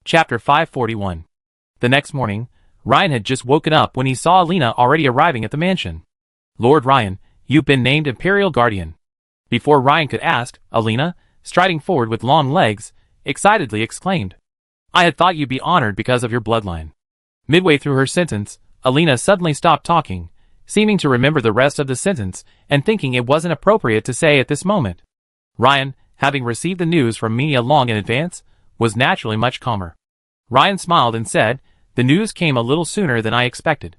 Chapter 541. The next morning, Ryan had just woken up when he saw Alina already arriving at the mansion. "Lord Ryan, you've been named Imperial Guardian." Before Ryan could ask, Alina, striding forward with long legs, excitedly exclaimed, "I had thought you'd be honored because of your bloodline." Midway through her sentence, Alina suddenly stopped talking, seeming to remember the rest of the sentence and thinking it wasn't appropriate to say at this moment. Ryan, having received the news from Mia long in advance, was naturally much calmer. Ryan smiled and said, "The news came a little sooner than I expected."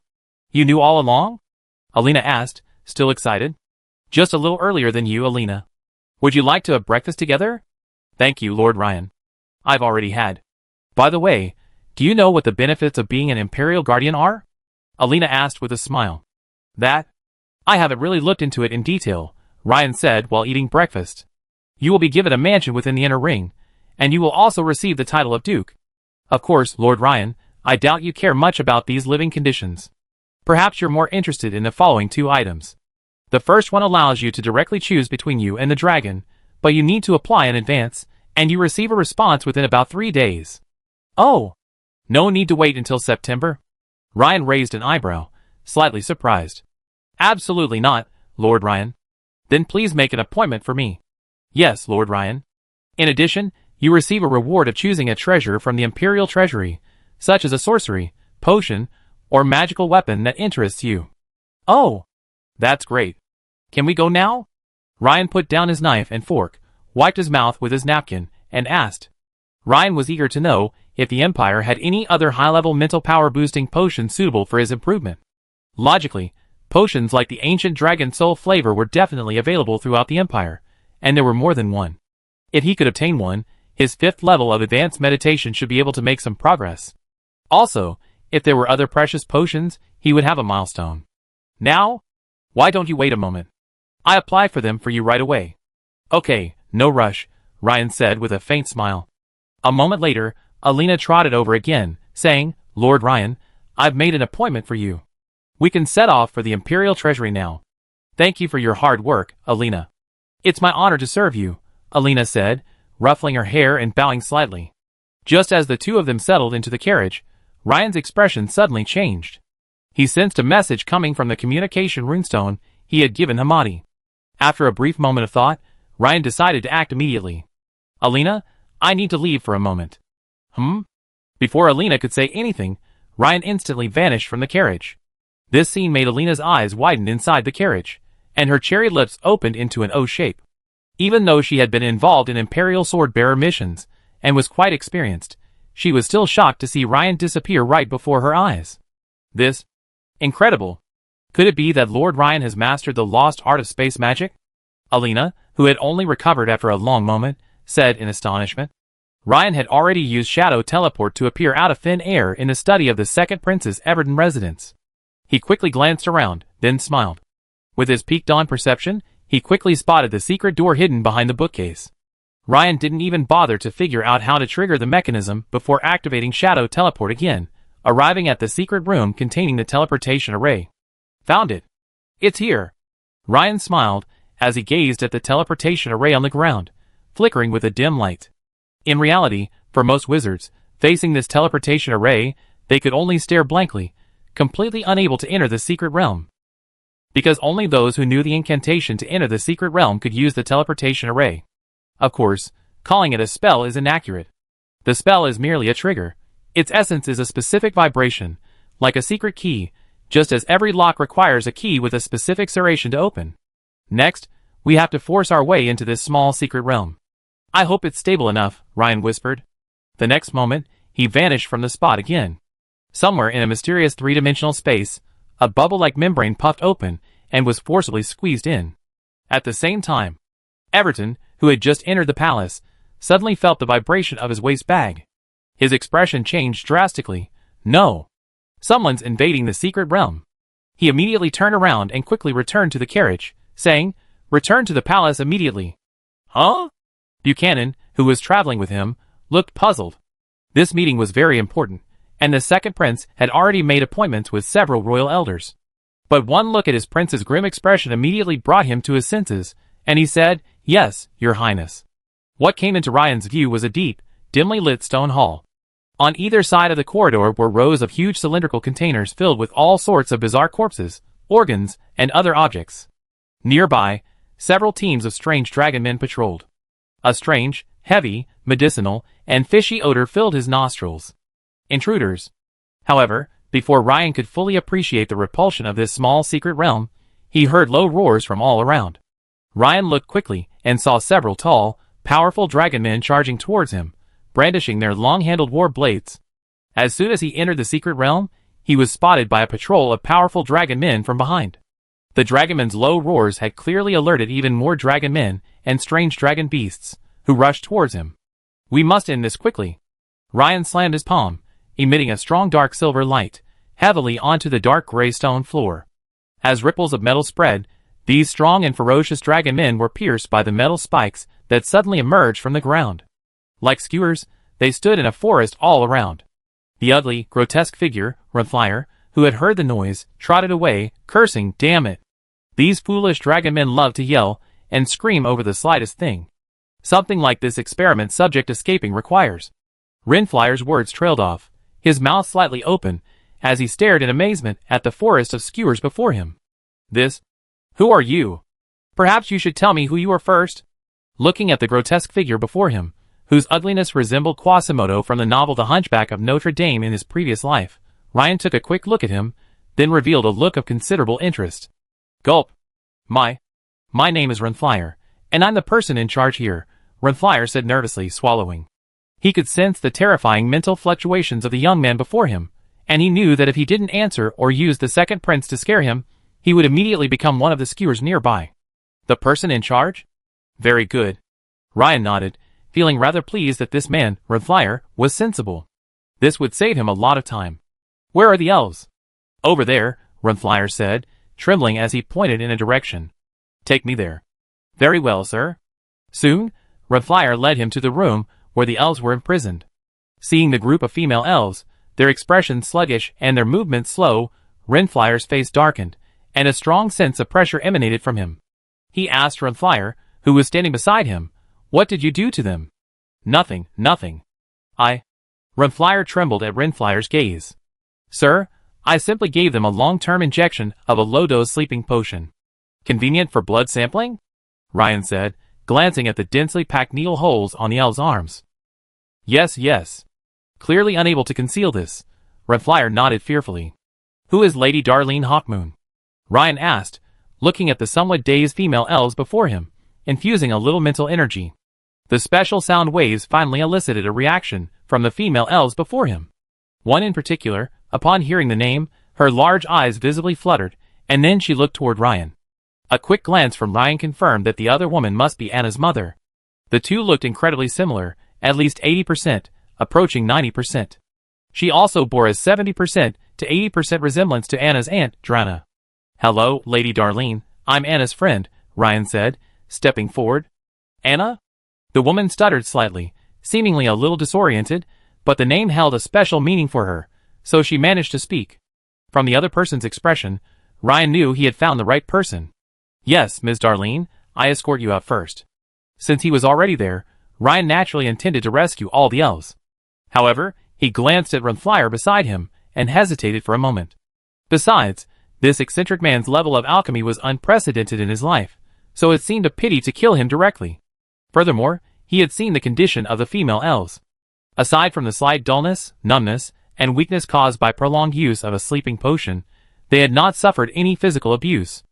"You knew all along?" Alina asked, still excited. "Just a little earlier than you, Alina. Would you like to have breakfast together?" "Thank you, Lord Ryan. I've already had." "By the way, do you know what the benefits of being an Imperial Guardian are?" Alina asked with a smile. "That? I haven't really looked into it in detail," Ryan said while eating breakfast. "You will be given a mansion within the Inner Ring, and you will also receive the title of Duke. Of course, Lord Ryan, I doubt you care much about these living conditions. Perhaps you're more interested in the following two items. The first one allows you to directly choose between you and the dragon, but you need to apply in advance, and you receive a response within about 3 days." "Oh, no need to wait until September?" Ryan raised an eyebrow, slightly surprised. "Absolutely not, Lord Ryan." "Then please make an appointment for me." "Yes, Lord Ryan." "In addition, you receive a reward of choosing a treasure from the Imperial Treasury, such as a sorcery, potion, or magical weapon that interests you." "Oh, that's great. Can we go now?" Ryan put down his knife and fork, wiped his mouth with his napkin, and asked. Ryan was eager to know if the Empire had any other high-level mental power-boosting potion suitable for his improvement. Logically, potions like the ancient dragon soul flavor were definitely available throughout the Empire, and there were more than one. If he could obtain one, his 5th level of advanced meditation should be able to make some progress. Also, if there were other precious potions, he would have a milestone. "Now? Why don't you wait a moment? I apply for them for you right away." "Okay, no rush," Ryan said with a faint smile. A moment later, Alina trotted over again, saying, "Lord Ryan, I've made an appointment for you. We can set off for the Imperial Treasury now." "Thank you for your hard work, Alina." "It's my honor to serve you," Alina said, ruffling her hair and bowing slightly. Just as the two of them settled into the carriage, Ryan's expression suddenly changed. He sensed a message coming from the communication runestone he had given Hamadi. After a brief moment of thought, Ryan decided to act immediately. "Alina, I need to leave for a moment." Before Alina could say anything, Ryan instantly vanished from the carriage. This scene made Alina's eyes widen inside the carriage, and her cherry lips opened into an O shape. Even though she had been involved in Imperial Sword-Bearer missions, and was quite experienced, she was still shocked to see Ryan disappear right before her eyes. This? Incredible. Could it be that Lord Ryan has mastered the lost art of space magic? Alina, who had only recovered after a long moment, said in astonishment. Ryan had already used shadow teleport to appear out of thin air in the study of the second Prince's Everton residence. He quickly glanced around, then smiled. With his peaked-on perception, he quickly spotted the secret door hidden behind the bookcase. Ryan didn't even bother to figure out how to trigger the mechanism before activating shadow teleport again, arriving at the secret room containing the teleportation array. "Found it. It's here." Ryan smiled as he gazed at the teleportation array on the ground, flickering with a dim light. In reality, for most wizards, facing this teleportation array, they could only stare blankly, completely unable to enter the secret realm. Because only those who knew the incantation to enter the secret realm could use the teleportation array. Of course, calling it a spell is inaccurate. The spell is merely a trigger. Its essence is a specific vibration, like a secret key, just as every lock requires a key with a specific serration to open. Next, we have to force our way into this small secret realm. "I hope it's stable enough," Ryan whispered. The next moment, he vanished from the spot again. Somewhere in a mysterious three-dimensional space, a bubble-like membrane puffed open and was forcibly squeezed in. At the same time, Everton, who had just entered the palace, suddenly felt the vibration of his waist bag. His expression changed drastically. "No! Someone's invading the secret realm." He immediately turned around and quickly returned to the carriage, saying, "Return to the palace immediately." "Huh?" Buchanan, who was traveling with him, looked puzzled. This meeting was very important, and the second prince had already made appointments with several royal elders. But one look at his prince's grim expression immediately brought him to his senses, and he said, "Yes, your highness." What came into Ryan's view was a deep, dimly lit stone hall. On either side of the corridor were rows of huge cylindrical containers filled with all sorts of bizarre corpses, organs, and other objects. Nearby, several teams of strange dragon men patrolled. A strange, heavy, medicinal, and fishy odor filled his nostrils. Intruders. However, before Ryan could fully appreciate the repulsion of this small secret realm, he heard low roars from all around. Ryan looked quickly and saw several tall, powerful dragon men charging towards him, brandishing their long-handled war blades. As soon as he entered the secret realm, he was spotted by a patrol of powerful dragon men from behind. The dragonmen's low roars had clearly alerted even more dragon men and strange dragon beasts, who rushed towards him. We must end this quickly. Ryan slammed his palm, emitting a strong dark silver light, heavily onto the dark gray stone floor. As ripples of metal spread, these strong and ferocious dragon men were pierced by the metal spikes that suddenly emerged from the ground. Like skewers, they stood in a forest all around. The ugly, grotesque figure, Runflyer, who had heard the noise, trotted away, cursing, "Damn it!" These foolish dragon men love to yell and scream over the slightest thing. Something like this experiment subject escaping requires. Runflyer's words trailed off, his mouth slightly open, as he stared in amazement at the forest of skewers before him. Who are you? Perhaps you should tell me who you are first. Looking at the grotesque figure before him, whose ugliness resembled Quasimodo from the novel The Hunchback of Notre Dame in his previous life, Ryan took a quick look at him, then revealed a look of considerable interest. Gulp. My name is Runflyer, and I'm the person in charge here, Runflyer said nervously, swallowing. He could sense the terrifying mental fluctuations of the young man before him, and he knew that if he didn't answer or use the second prince to scare him, he would immediately become one of the skewers nearby. The person in charge? Very good. Ryan nodded, feeling rather pleased that this man, Runflyer, was sensible. This would save him a lot of time. Where are the elves? Over there, Runflyer said, trembling as he pointed in a direction. Take me there. Very well, sir. Soon, Runflyer led him to the room where the elves were imprisoned. Seeing the group of female elves, their expressions sluggish and their movements slow, Runflyer's face darkened, and a strong sense of pressure emanated from him. He asked Runflyer, who was standing beside him, "What did you do to them?" Nothing. Runflyer trembled at Runflyer's gaze. Sir, I simply gave them a long-term injection of a low-dose sleeping potion. Convenient for blood sampling? Ryan said, glancing at the densely packed needle holes on the elves' arms. Yes. Clearly unable to conceal this, Runflyer nodded fearfully. Who is Lady Darlene Hawkmoon? Ryan asked, looking at the somewhat dazed female elves before him, infusing a little mental energy. The special sound waves finally elicited a reaction from the female elves before him. One in particular, upon hearing the name, her large eyes visibly fluttered, and then she looked toward Ryan. A quick glance from Ryan confirmed that the other woman must be Anna's mother. The two looked incredibly similar, at least 80%, approaching 90%. She also bore a 70% to 80% resemblance to Anna's aunt, Drana. Hello, Lady Darlene, I'm Anna's friend, Ryan said, stepping forward. Anna? The woman stuttered slightly, seemingly a little disoriented, but the name held a special meaning for her, so she managed to speak. From the other person's expression, Ryan knew he had found the right person. Yes, Ms. Darlene, I escort you out first. Since he was already there, Ryan naturally intended to rescue all the elves. However, he glanced at Runflyer beside him and hesitated for a moment. Besides, this eccentric man's level of alchemy was unprecedented in his life, so it seemed a pity to kill him directly. Furthermore, he had seen the condition of the female elves. Aside from the slight dullness, numbness, and weakness caused by prolonged use of a sleeping potion, they had not suffered any physical abuse.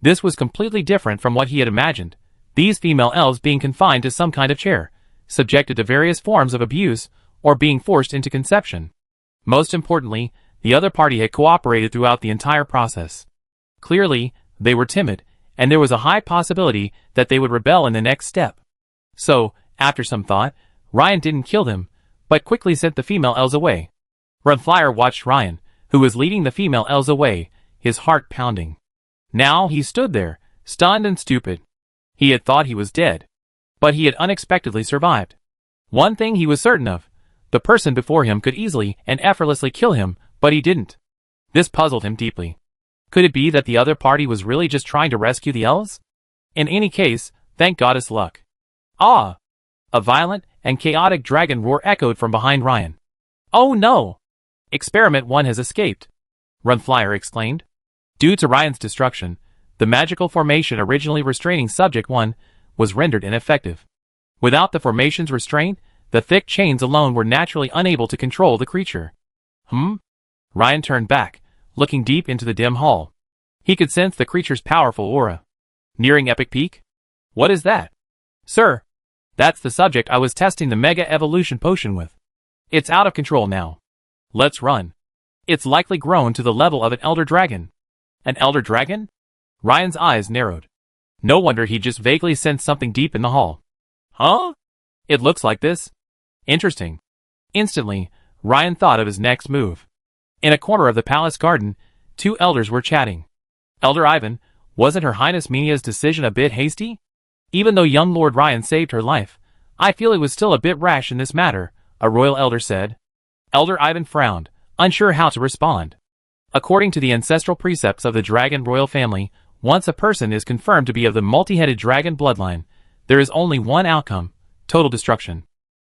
This was completely different from what he had imagined, these female elves being confined to some kind of chair, subjected to various forms of abuse, or being forced into conception. Most importantly, the other party had cooperated throughout the entire process. Clearly, they were timid, and there was a high possibility that they would rebel in the next step. So, after some thought, Ryan didn't kill them, but quickly sent the female elves away. Runflyer watched Ryan, who was leading the female elves away, his heart pounding. Now he stood there, stunned and stupid. He had thought he was dead, but he had unexpectedly survived. One thing he was certain of, the person before him could easily and effortlessly kill him, but he didn't. This puzzled him deeply. Could it be that the other party was really just trying to rescue the elves? In any case, thank goddess luck. Ah! A violent and chaotic dragon roar echoed from behind Ryan. Oh no! Experiment 1 has escaped, Runflyer exclaimed. Due to Ryan's destruction, the magical formation originally restraining Subject 1 was rendered ineffective. Without the formation's restraint, the thick chains alone were naturally unable to control the creature. Ryan turned back, looking deep into the dim hall. He could sense the creature's powerful aura. Nearing epic peak? What is that? Sir, that's the subject I was testing the Mega Evolution Potion with. It's out of control now. Let's run. It's likely grown to the level of an Elder Dragon. An Elder Dragon? Ryan's eyes narrowed. No wonder he just vaguely sensed something deep in the hall. Huh? It looks like this. Interesting. Instantly, Ryan thought of his next move. In a corner of the palace garden, two elders were chatting. Elder Ivan, wasn't Her Highness Minia's decision a bit hasty? Even though young Lord Ryan saved her life, I feel it was still a bit rash in this matter, a royal elder said. Elder Ivan frowned, unsure how to respond. According to the ancestral precepts of the dragon royal family, once a person is confirmed to be of the multi-headed dragon bloodline, there is only one outcome, total destruction.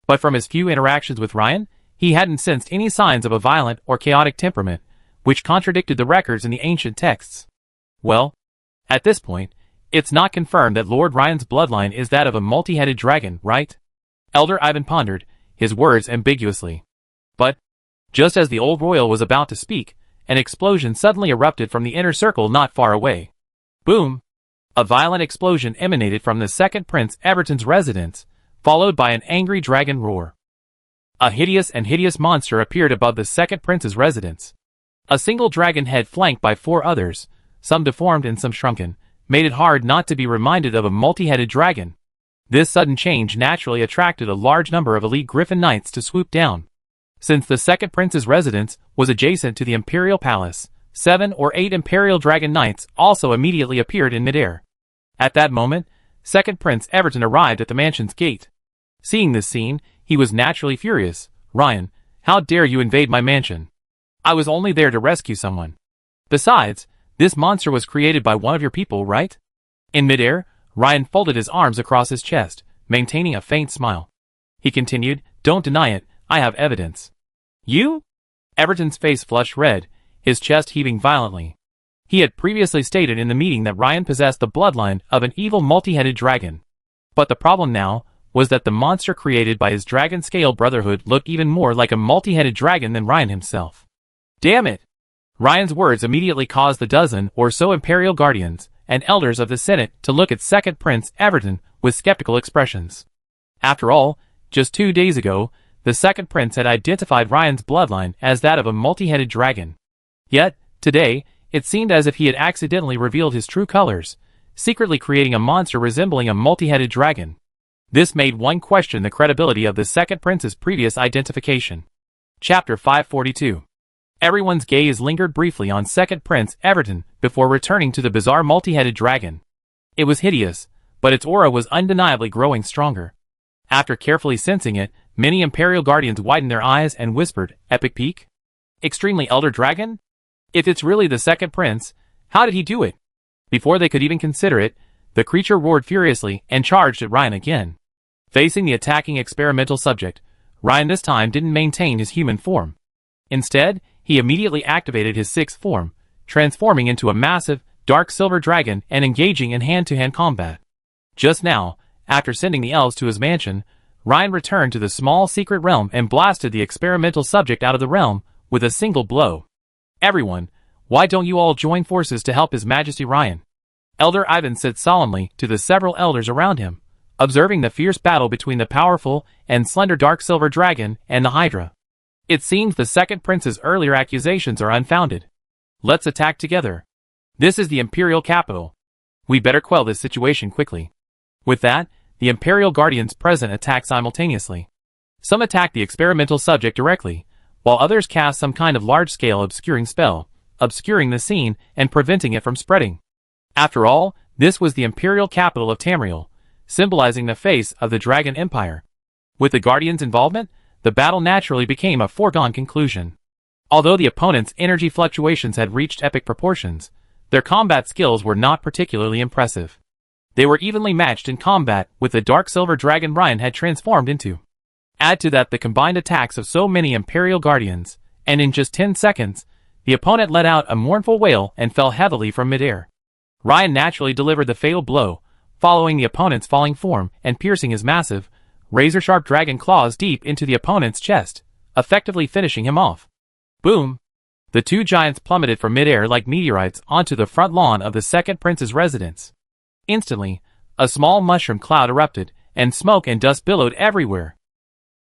But from his few interactions with Ryan, he hadn't sensed any signs of a violent or chaotic temperament, which contradicted the records in the ancient texts. Well, at this point, it's not confirmed that Lord Ryan's bloodline is that of a multi-headed dragon, right? Elder Ivan pondered, his words ambiguously. But, just as the old royal was about to speak, an explosion suddenly erupted from the inner circle not far away. Boom! A violent explosion emanated from the second Prince Everton's residence, followed by an angry dragon roar. A hideous monster appeared above the second prince's residence. A single dragon head flanked by four others, some deformed and some shrunken, made it hard not to be reminded of a multi-headed dragon. This sudden change naturally attracted a large number of elite Griffin Knights to swoop down. Since the second prince's residence was adjacent to the Imperial Palace, 7 or 8 Imperial Dragon Knights also immediately appeared in midair. At that moment, second Prince Everton arrived at the mansion's gate. Seeing this scene, he was naturally furious. Ryan, how dare you invade my mansion? I was only there to rescue someone. Besides, this monster was created by one of your people, right? In midair, Ryan folded his arms across his chest, maintaining a faint smile. He continued, don't deny it, I have evidence. You? Everton's face flushed red, his chest heaving violently. He had previously stated in the meeting that Ryan possessed the bloodline of an evil multi-headed dragon. But the problem now was that the monster created by his dragon-scale brotherhood looked even more like a multi-headed dragon than Ryan himself. Damn it! Ryan's words immediately caused the dozen or so Imperial Guardians and elders of the Senate to look at second Prince Everton with skeptical expressions. After all, just 2 days ago, the second prince had identified Ryan's bloodline as that of a multi-headed dragon. Yet, today, it seemed as if he had accidentally revealed his true colors, secretly creating a monster resembling a multi-headed dragon. This made one question the credibility of the second prince's previous identification. Chapter 542. Everyone's gaze lingered briefly on second Prince Everton before returning to the bizarre multi-headed dragon. It was hideous, but its aura was undeniably growing stronger. After carefully sensing it, many Imperial Guardians widened their eyes and whispered, Epic peak? Extremely Elder Dragon? If it's really the second prince, how did he do it? Before they could even consider it, the creature roared furiously and charged at Ryan again. Facing the attacking experimental subject, Ryan this time didn't maintain his human form. Instead, he immediately activated his sixth form, transforming into a massive, dark silver dragon and engaging in hand-to-hand combat. Just now, after sending the elves to his mansion, Ryan returned to the small secret realm and blasted the experimental subject out of the realm with a single blow. Everyone, why don't you all join forces to help His Majesty Ryan? Elder Ivan said solemnly to the several elders around him, observing the fierce battle between the powerful and slender dark silver dragon and the Hydra. It seems the second prince's earlier accusations are unfounded. Let's attack together. This is the Imperial capital. We better quell this situation quickly. With that, the Imperial Guardians present attacked simultaneously. Some attacked the experimental subject directly, while others cast some kind of large-scale obscuring spell, obscuring the scene and preventing it from spreading. After all, this was the Imperial capital of Tamriel, symbolizing the face of the Dragon Empire. With the Guardians' involvement, the battle naturally became a foregone conclusion. Although the opponents' energy fluctuations had reached epic proportions, their combat skills were not particularly impressive. They were evenly matched in combat with the dark silver dragon Ryan had transformed into. Add to that the combined attacks of so many Imperial Guardians, and in just 10 seconds, the opponent let out a mournful wail and fell heavily from midair. Ryan naturally delivered the fatal blow, following the opponent's falling form and piercing his massive, razor-sharp dragon claws deep into the opponent's chest, effectively finishing him off. Boom! The two giants plummeted from midair like meteorites onto the front lawn of the second prince's residence. Instantly, a small mushroom cloud erupted, and smoke and dust billowed everywhere.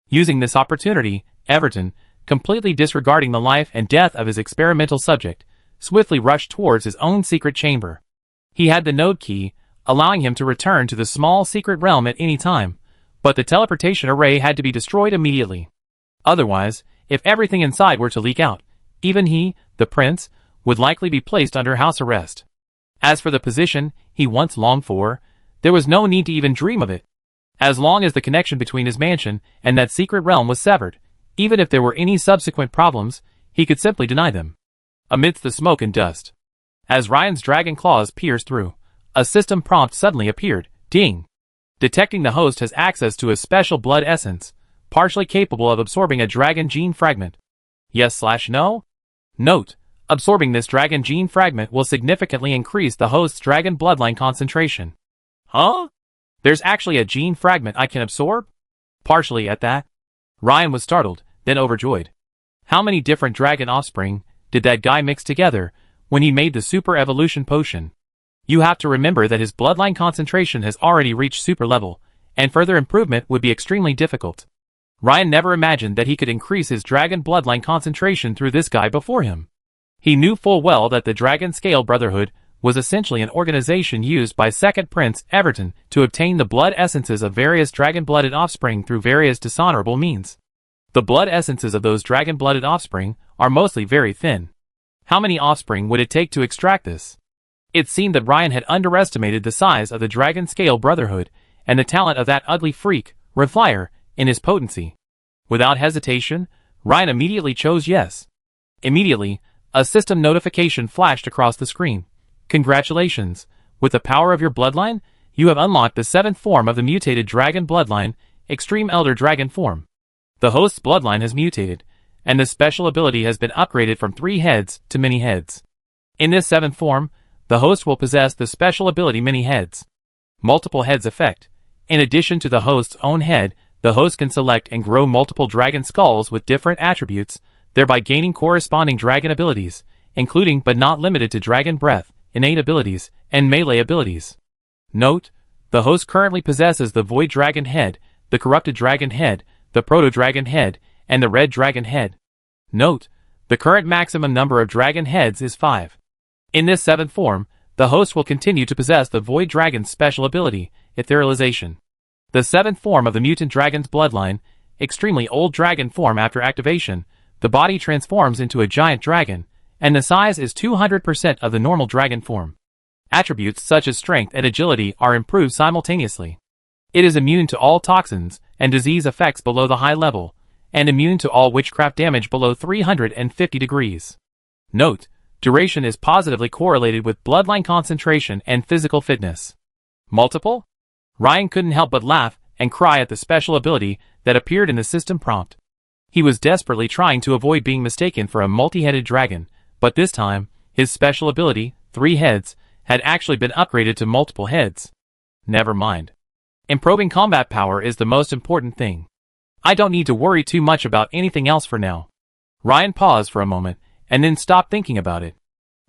Using this opportunity, Everton, completely disregarding the life and death of his experimental subject, swiftly rushed towards his own secret chamber. He had the node key, allowing him to return to the small secret realm at any time, but the teleportation array had to be destroyed immediately. Otherwise, if everything inside were to leak out, even he, the prince, would likely be placed under house arrest. As for the position he once longed for, there was no need to even dream of it. As long as the connection between his mansion and that secret realm was severed, even if there were any subsequent problems, he could simply deny them. Amidst the smoke and dust, as Ryan's dragon claws pierced through, a system prompt suddenly appeared. Ding! Detecting the host has access to a special blood essence, partially capable of absorbing a dragon gene fragment. Yes/no? Note: absorbing this dragon gene fragment will significantly increase the host's dragon bloodline concentration. Huh? There's actually a gene fragment I can absorb? Partially at that. Ryan was startled, then overjoyed. How many different dragon offspring did that guy mix together when he made the super evolution potion? You have to remember that his bloodline concentration has already reached super level, and further improvement would be extremely difficult. Ryan never imagined that he could increase his dragon bloodline concentration through this guy before him. He knew full well that the Dragon Scale Brotherhood was essentially an organization used by Second Prince Everton to obtain the blood essences of various dragon-blooded offspring through various dishonorable means. The blood essences of those dragon-blooded offspring are mostly very thin. How many offspring would it take to extract this? It seemed that Ryan had underestimated the size of the Dragon Scale Brotherhood and the talent of that ugly freak, Reflyer, in his potency. Without hesitation, Ryan immediately chose yes. Immediately, a system notification flashed across the screen. Congratulations! With the power of your bloodline, you have unlocked the 7th form of the mutated dragon bloodline, Extreme Elder Dragon form. The host's bloodline has mutated, and the special ability has been upgraded from 3 heads to many heads. In this 7th form, the host will possess the special ability Many Heads. Multiple Heads effect. In addition to the host's own head, the host can select and grow multiple dragon skulls with different attributes, thereby gaining corresponding dragon abilities, including but not limited to Dragon Breath, innate abilities, and melee abilities. Note: the host currently possesses the Void Dragon Head, the Corrupted Dragon Head, the Proto-Dragon Head, and the Red Dragon Head. Note: the current maximum number of dragon heads is 5. In this 7th form, the host will continue to possess the Void Dragon's special ability, Etherealization. The 7th form of the mutant dragon's bloodline, Extremely Old Dragon form. After activation, the body transforms into a giant dragon, and the size is 200% of the normal dragon form. Attributes such as strength and agility are improved simultaneously. It is immune to all toxins and disease effects below the high level, and immune to all witchcraft damage below 350 degrees. Note: duration is positively correlated with bloodline concentration and physical fitness. Multiple? Ryan couldn't help but laugh and cry at the special ability that appeared in the system prompt. He was desperately trying to avoid being mistaken for a multi-headed dragon, but this time, his special ability, 3 heads, had actually been upgraded to multiple heads. Never mind. Improving combat power is the most important thing. I don't need to worry too much about anything else for now. Ryan paused for a moment, and then stopped thinking about it.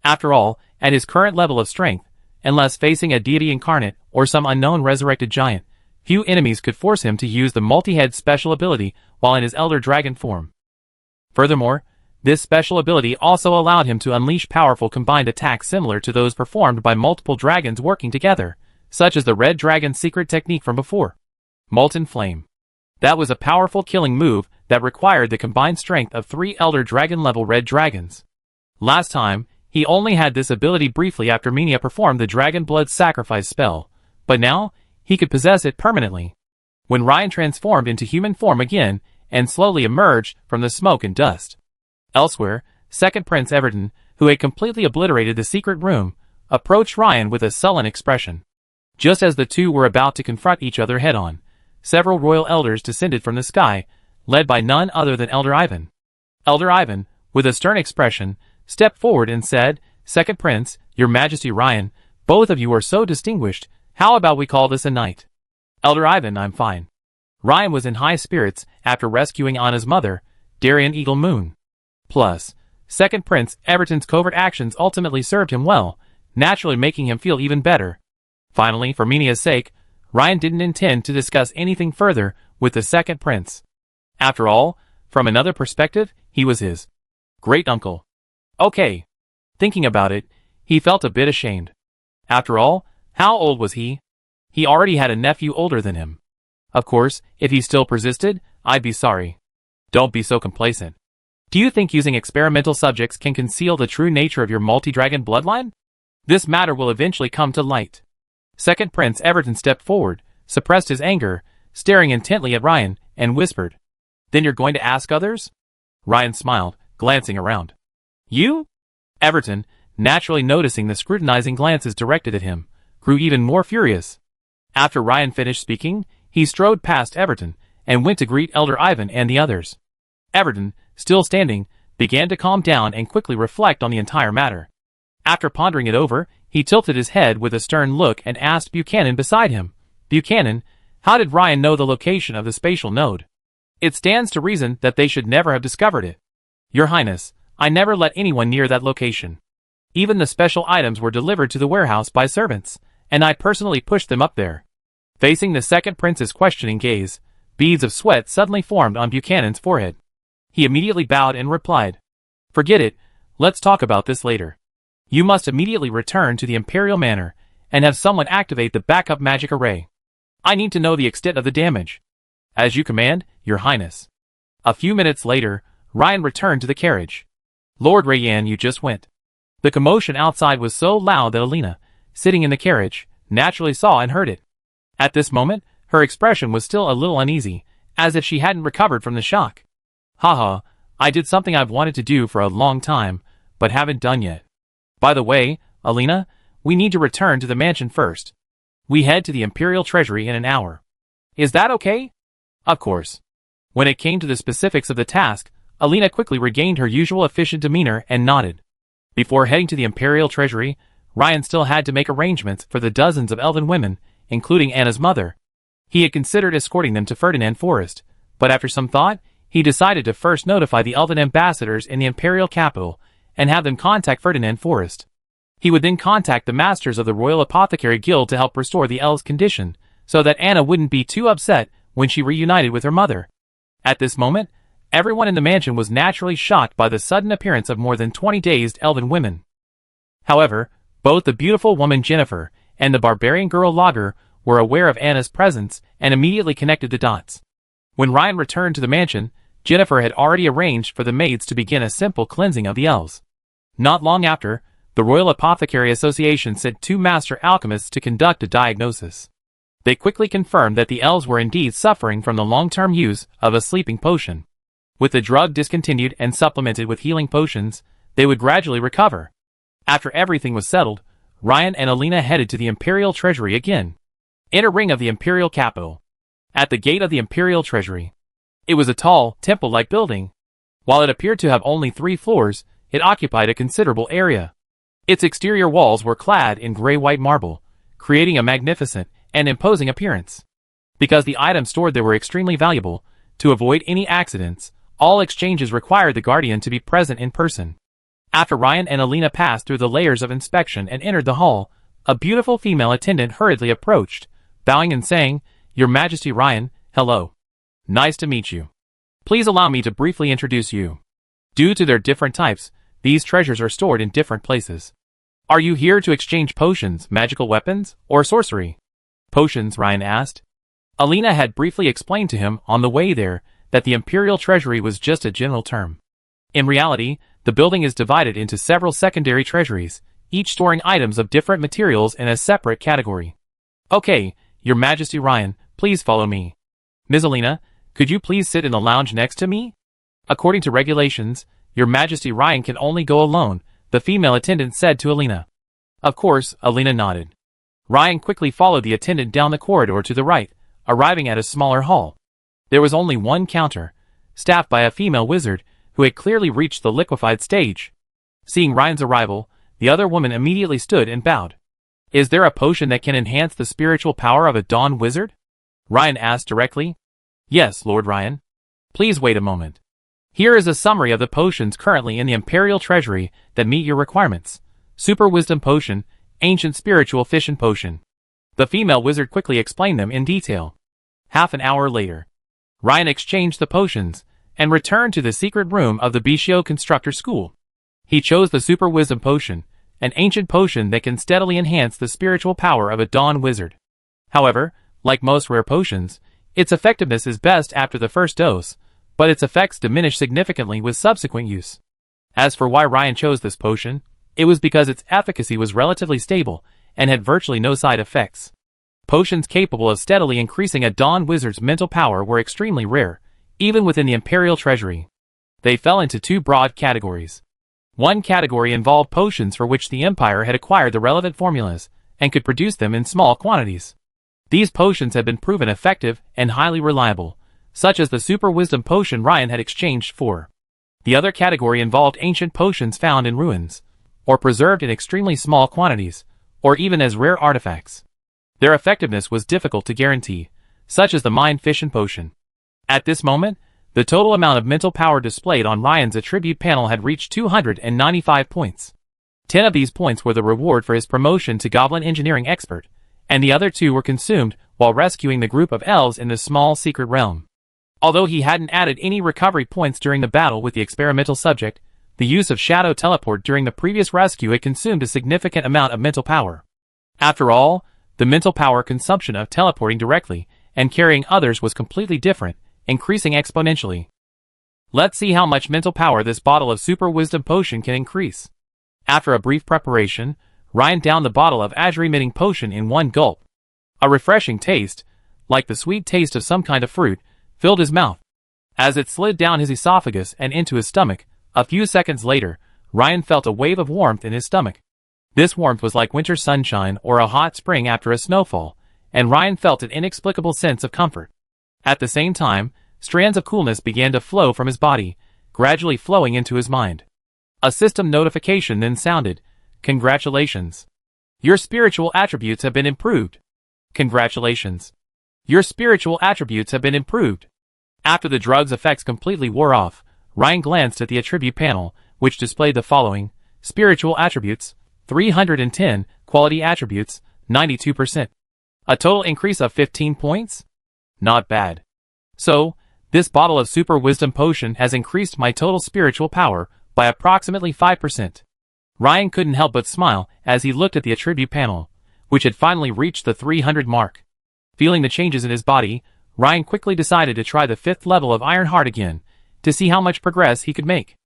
After all, at his current level of strength, unless facing a deity incarnate or some unknown resurrected giant, few enemies could force him to use the multi-head special ability while in his Elder Dragon form. Furthermore, this special ability also allowed him to unleash powerful combined attacks similar to those performed by multiple dragons working together, such as the Red Dragon's secret technique from before. Molten Flame. That was a powerful killing move that required the combined strength of 3 Elder Dragon-level red dragons. Last time, he only had this ability briefly after Minia performed the Dragon Blood Sacrifice spell, but now, he could possess it permanently. When Ryan transformed into human form again, and slowly emerged from the smoke and dust. Elsewhere, Second Prince Everton, who had completely obliterated the secret room, approached Ryan with a sullen expression. Just as the two were about to confront each other head-on, several royal elders descended from the sky, led by none other than Elder Ivan. Elder Ivan, with a stern expression, stepped forward and said, "Second Prince, Your Majesty Ryan, both of you are so distinguished, how about we call this a night?" "Elder Ivan, I'm fine." Ryan was in high spirits after rescuing Anna's mother, Darien Eagle Moon. Plus, Second Prince Everton's covert actions ultimately served him well, naturally making him feel even better. Finally, for Minia's sake, Ryan didn't intend to discuss anything further with the Second Prince. After all, from another perspective, he was his great-uncle. Okay. Thinking about it, he felt a bit ashamed. After all, how old was he? He already had a nephew older than him. Of course, if he still persisted, I'd be sorry. Don't be so complacent. Do you think using experimental subjects can conceal the true nature of your multi-dragon bloodline? This matter will eventually come to light. Second Prince Everton stepped forward, suppressed his anger, staring intently at Ryan, and whispered, "Then you're going to ask others?" Ryan smiled, glancing around. "You?" Everton, naturally noticing the scrutinizing glances directed at him, grew even more furious. After Ryan finished speaking, he strode past Everton and went to greet Elder Ivan and the others. Everton, still standing, began to calm down and quickly reflect on the entire matter. After pondering it over, he tilted his head with a stern look and asked Buchanan beside him, "Buchanan, how did Ryan know the location of the spatial node? It stands to reason that they should never have discovered it." "Your Highness, I never let anyone near that location. Even the special items were delivered to the warehouse by servants, and I personally pushed them up there." Facing the Second Prince's questioning gaze, beads of sweat suddenly formed on Buchanan's forehead. He immediately bowed and replied, "Forget it, let's talk about this later. You must immediately return to the Imperial Manor, and have someone activate the backup magic array. I need to know the extent of the damage." "As you command, Your Highness." A few minutes later, Ryan returned to the carriage. "Lord Rayan, you just went." The commotion outside was so loud that Alina, sitting in the carriage, naturally saw and heard it. At this moment, her expression was still a little uneasy, as if she hadn't recovered from the shock. "Haha, I did something I've wanted to do for a long time, but haven't done yet. By the way, Alina, we need to return to the mansion first. We head to the Imperial Treasury in an hour. Is that okay?" "Of course." When it came to the specifics of the task, Alina quickly regained her usual efficient demeanor and nodded. Before heading to the Imperial Treasury, Ryan still had to make arrangements for the dozens of elven women, including Anna's mother. He had considered escorting them to Ferdinand Forest, but after some thought, he decided to first notify the elven ambassadors in the Imperial capital and have them contact Ferdinand Forest. He would then contact the masters of the Royal Apothecary Guild to help restore the elves' condition, so that Anna wouldn't be too upset when she reunited with her mother. At this moment, everyone in the mansion was naturally shocked by the sudden appearance of more than 20 dazed elven women. However, both the beautiful woman Jennifer and the barbarian girl Lager were aware of Anna's presence and immediately connected the dots. When Ryan returned to the mansion, Jennifer had already arranged for the maids to begin a simple cleansing of the elves. Not long after, the Royal Apothecary Association sent 2 master alchemists to conduct a diagnosis. They quickly confirmed that the elves were indeed suffering from the long-term use of a sleeping potion. With the drug discontinued and supplemented with healing potions, they would gradually recover. After everything was settled, Ryan and Alina headed to the Imperial Treasury again. Inner ring of the Imperial capital. At the gate of the Imperial Treasury. It was a tall, temple-like building. While it appeared to have only 3 floors, it occupied a considerable area. Its exterior walls were clad in gray-white marble, creating a magnificent and imposing appearance. Because the items stored there were extremely valuable, to avoid any accidents, all exchanges required the Guardian to be present in person. After Ryan and Alina passed through the layers of inspection and entered the hall, a beautiful female attendant hurriedly approached, bowing and saying, "Your Majesty Ryan, hello. Nice to meet you. Please allow me to briefly introduce you. Due to their different types, these treasures are stored in different places. Are you here to exchange potions, magical weapons, or sorcery?" "Potions," Ryan asked. Alina had briefly explained to him on the way there that the Imperial Treasury was just a general term. In reality, the building is divided into several secondary treasuries, each storing items of different materials in a separate category. "Okay, Your Majesty Ryan, please follow me. Ms. Alina, could you please sit in the lounge next to me?" "According to regulations, Your Majesty Ryan can only go alone," the female attendant said to Alina. "Of course," Alina nodded. Ryan quickly followed the attendant down the corridor to the right, arriving at a smaller hall. There was only one counter, staffed by a female wizard who had clearly reached the liquefied stage. Seeing Ryan's arrival, the other woman immediately stood and bowed. "Is there a potion that can enhance the spiritual power of a Dawn Wizard?" Ryan asked directly. "Yes, Lord Ryan. Please wait a moment. Here is a summary of the potions currently in the Imperial Treasury that meet your requirements. Super Wisdom Potion, Ancient Spiritual Fission Potion." The female wizard quickly explained them in detail. Half an hour later, Ryan exchanged the potions and returned to the secret room of the Bishio Constructor School. He chose the Super Wisdom Potion, an ancient potion that can steadily enhance the spiritual power of a Dawn Wizard. However, like most rare potions, its effectiveness is best after the first dose, but its effects diminish significantly with subsequent use. As for why Ryan chose this potion, it was because its efficacy was relatively stable and had virtually no side effects. Potions capable of steadily increasing a Dawn Wizard's mental power were extremely rare, even within the Imperial Treasury. They fell into two broad categories. One category involved potions for which the Empire had acquired the relevant formulas and could produce them in small quantities. These potions had been proven effective and highly reliable, such as the Super Wisdom Potion Ryan had exchanged for. The other category involved ancient potions found in ruins, or preserved in extremely small quantities, or even as rare artifacts. Their effectiveness was difficult to guarantee, such as the Mind Fission Potion. At this moment, the total amount of mental power displayed on Ryan's attribute panel had reached 295 points. 10 of these points were the reward for his promotion to Goblin Engineering Expert, and the other 2 were consumed while rescuing the group of elves in the small secret realm. Although he hadn't added any recovery points during the battle with the experimental subject, the use of Shadow Teleport during the previous rescue had consumed a significant amount of mental power. After all, the mental power consumption of teleporting directly and carrying others was completely different, increasing exponentially. Let's see how much mental power this bottle of Super Wisdom Potion can increase. After a brief preparation, Ryan downed the bottle of azure-emitting potion in one gulp. A refreshing taste, like the sweet taste of some kind of fruit, filled his mouth. As it slid down his esophagus and into his stomach, a few seconds later, Ryan felt a wave of warmth in his stomach. This warmth was like winter sunshine or a hot spring after a snowfall, and Ryan felt an inexplicable sense of comfort. At the same time, strands of coolness began to flow from his body, gradually flowing into his mind. A system notification then sounded. "Congratulations. Your spiritual attributes have been improved. Congratulations. Your spiritual attributes have been improved." After the drug's effects completely wore off, Ryan glanced at the attribute panel, which displayed the following: spiritual attributes, 310, quality attributes, 92%. A total increase of 15 points? Not bad. So, this bottle of Super Wisdom Potion has increased my total spiritual power by approximately 5%. Ryan couldn't help but smile as he looked at the attribute panel, which had finally reached the 300 mark. Feeling the changes in his body, Ryan quickly decided to try the 5th level of Iron Heart again, to see how much progress he could make.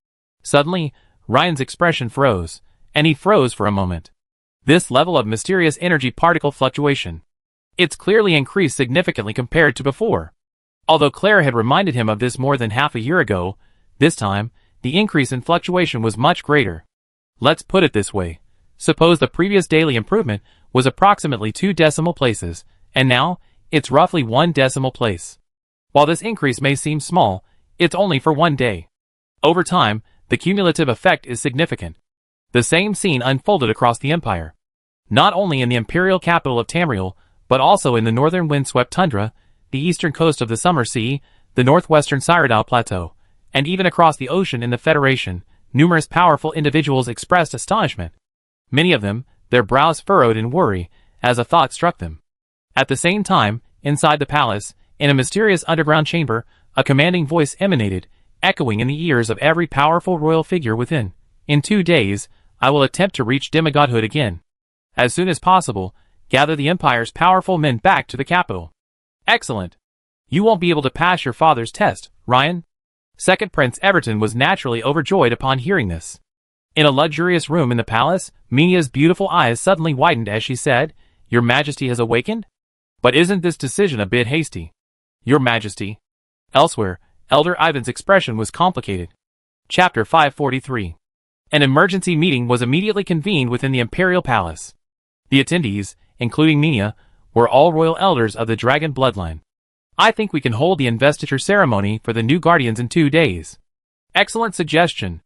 Suddenly, Ryan's expression froze, and he froze for a moment. This level of mysterious energy particle fluctuation. It's clearly increased significantly compared to before. Although Claire had reminded him of this more than half a year ago, this time, the increase in fluctuation was much greater. Let's put it this way. Suppose the previous daily improvement was approximately 2 decimal places, and now, it's roughly 1 decimal place. While this increase may seem small, it's only for 1 day. Over time, the cumulative effect is significant. The same scene unfolded across the Empire. Not only in the imperial capital of Tamriel, but also in the northern windswept tundra, the eastern coast of the Summer Sea, the northwestern Cyrodiil Plateau, and even across the ocean in the Federation, numerous powerful individuals expressed astonishment. Many of them, their brows furrowed in worry, as a thought struck them. At the same time, inside the palace, in a mysterious underground chamber, a commanding voice emanated, echoing in the ears of every powerful royal figure within. "In 2 days, I will attempt to reach demigodhood again. As soon as possible, gather the Empire's powerful men back to the capital." "Excellent. You won't be able to pass your father's test, Ryan." Second Prince Everton was naturally overjoyed upon hearing this. In a luxurious room in the palace, Minia's beautiful eyes suddenly widened as she said, "Your Majesty has awakened? But isn't this decision a bit hasty?" "Your Majesty." Elsewhere, Elder Ivan's expression was complicated. Chapter 543. An emergency meeting was immediately convened within the Imperial Palace. The attendees, including Minia, were all royal elders of the dragon bloodline. I think we can hold the investiture ceremony for the new guardians in 2 days. Excellent suggestion.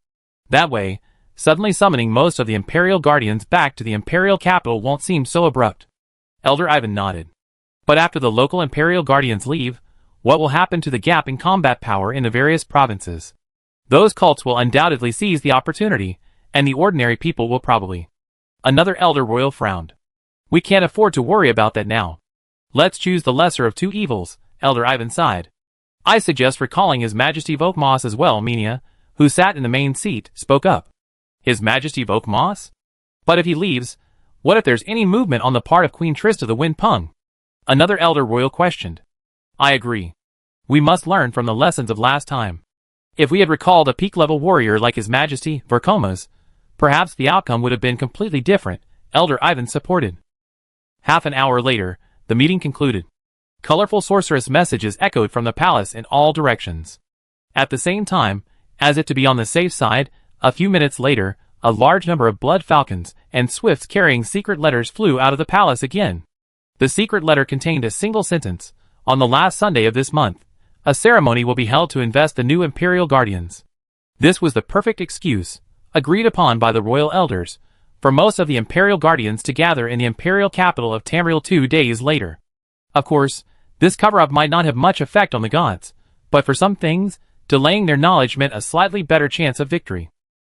That way, suddenly summoning most of the Imperial Guardians back to the Imperial capital won't seem so abrupt. Elder Ivan nodded. But after the local Imperial Guardians leave, what will happen to the gap in combat power in the various provinces? Those cults will undoubtedly seize the opportunity, and the ordinary people will probably. Another Elder Royal frowned. We can't afford to worry about that now. Let's choose the lesser of two evils, Elder Ivan sighed. I suggest recalling His Majesty Vokmoss as well. Minia, who sat in the main seat, spoke up. His Majesty Vokmoss? But if he leaves, what if there's any movement on the part of Queen Trista the Wind Pung? Another Elder Royal questioned. I agree. We must learn from the lessons of last time. If we had recalled a peak-level warrior like His Majesty Verkomas, perhaps the outcome would have been completely different, Elder Ivan supported. Half an hour later, the meeting concluded. Colorful sorceress messages echoed from the palace in all directions. At the same time, as if to be on the safe side, a few minutes later, a large number of blood falcons and swifts carrying secret letters flew out of the palace again. The secret letter contained a single sentence. On the last Sunday of this month, a ceremony will be held to invest the new Imperial Guardians. This was the perfect excuse, agreed upon by the royal elders, for most of the Imperial Guardians to gather in the Imperial capital of Tamriel 2 days later. Of course, this cover-up might not have much effect on the gods, but for some things, delaying their knowledge meant a slightly better chance of victory.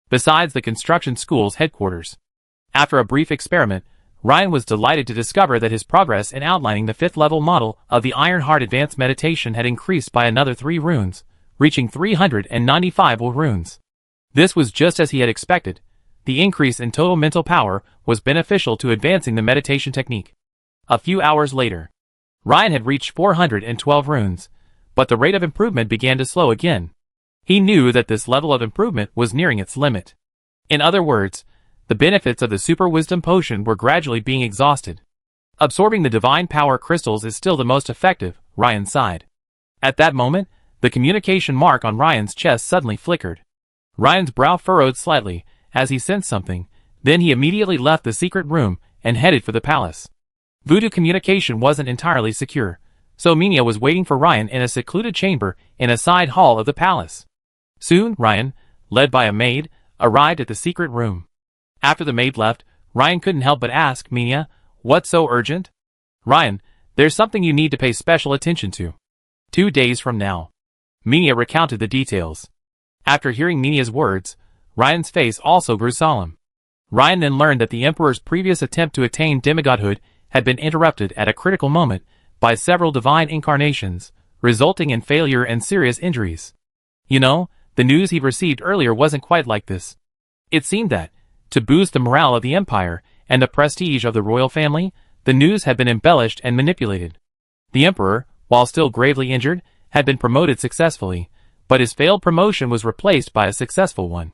Besides the construction school's headquarters. After a brief experiment, Ryan was delighted to discover that his progress in outlining the 5th level model of the Ironheart Advanced Meditation had increased by another 3 runes, reaching 395 runes. This was just as he had expected. The increase in total mental power was beneficial to advancing the meditation technique. A few hours later, Ryan had reached 412 runes, but the rate of improvement began to slow again. He knew that this level of improvement was nearing its limit. In other words, the benefits of the Super Wisdom Potion were gradually being exhausted. Absorbing the Divine Power crystals is still the most effective, Ryan sighed. At that moment, the communication mark on Ryan's chest suddenly flickered. Ryan's brow furrowed slightly as he sensed something, then he immediately left the secret room and headed for the palace. Voodoo communication wasn't entirely secure, so Minia was waiting for Ryan in a secluded chamber in a side hall of the palace. Soon, Ryan, led by a maid, arrived at the secret room. After the maid left, Ryan couldn't help but ask Minia, "What's so urgent?" "Ryan, there's something you need to pay special attention to. 2 days from now." Minia recounted the details. After hearing Minia's words, Ryan's face also grew solemn. Ryan then learned that the Emperor's previous attempt to attain demigodhood had been interrupted at a critical moment by several divine incarnations, resulting in failure and serious injuries. You know, the news he'd received earlier wasn't quite like this. It seemed that, to boost the morale of the Empire and the prestige of the royal family, the news had been embellished and manipulated. The Emperor, while still gravely injured, had been promoted successfully, but his failed promotion was replaced by a successful one.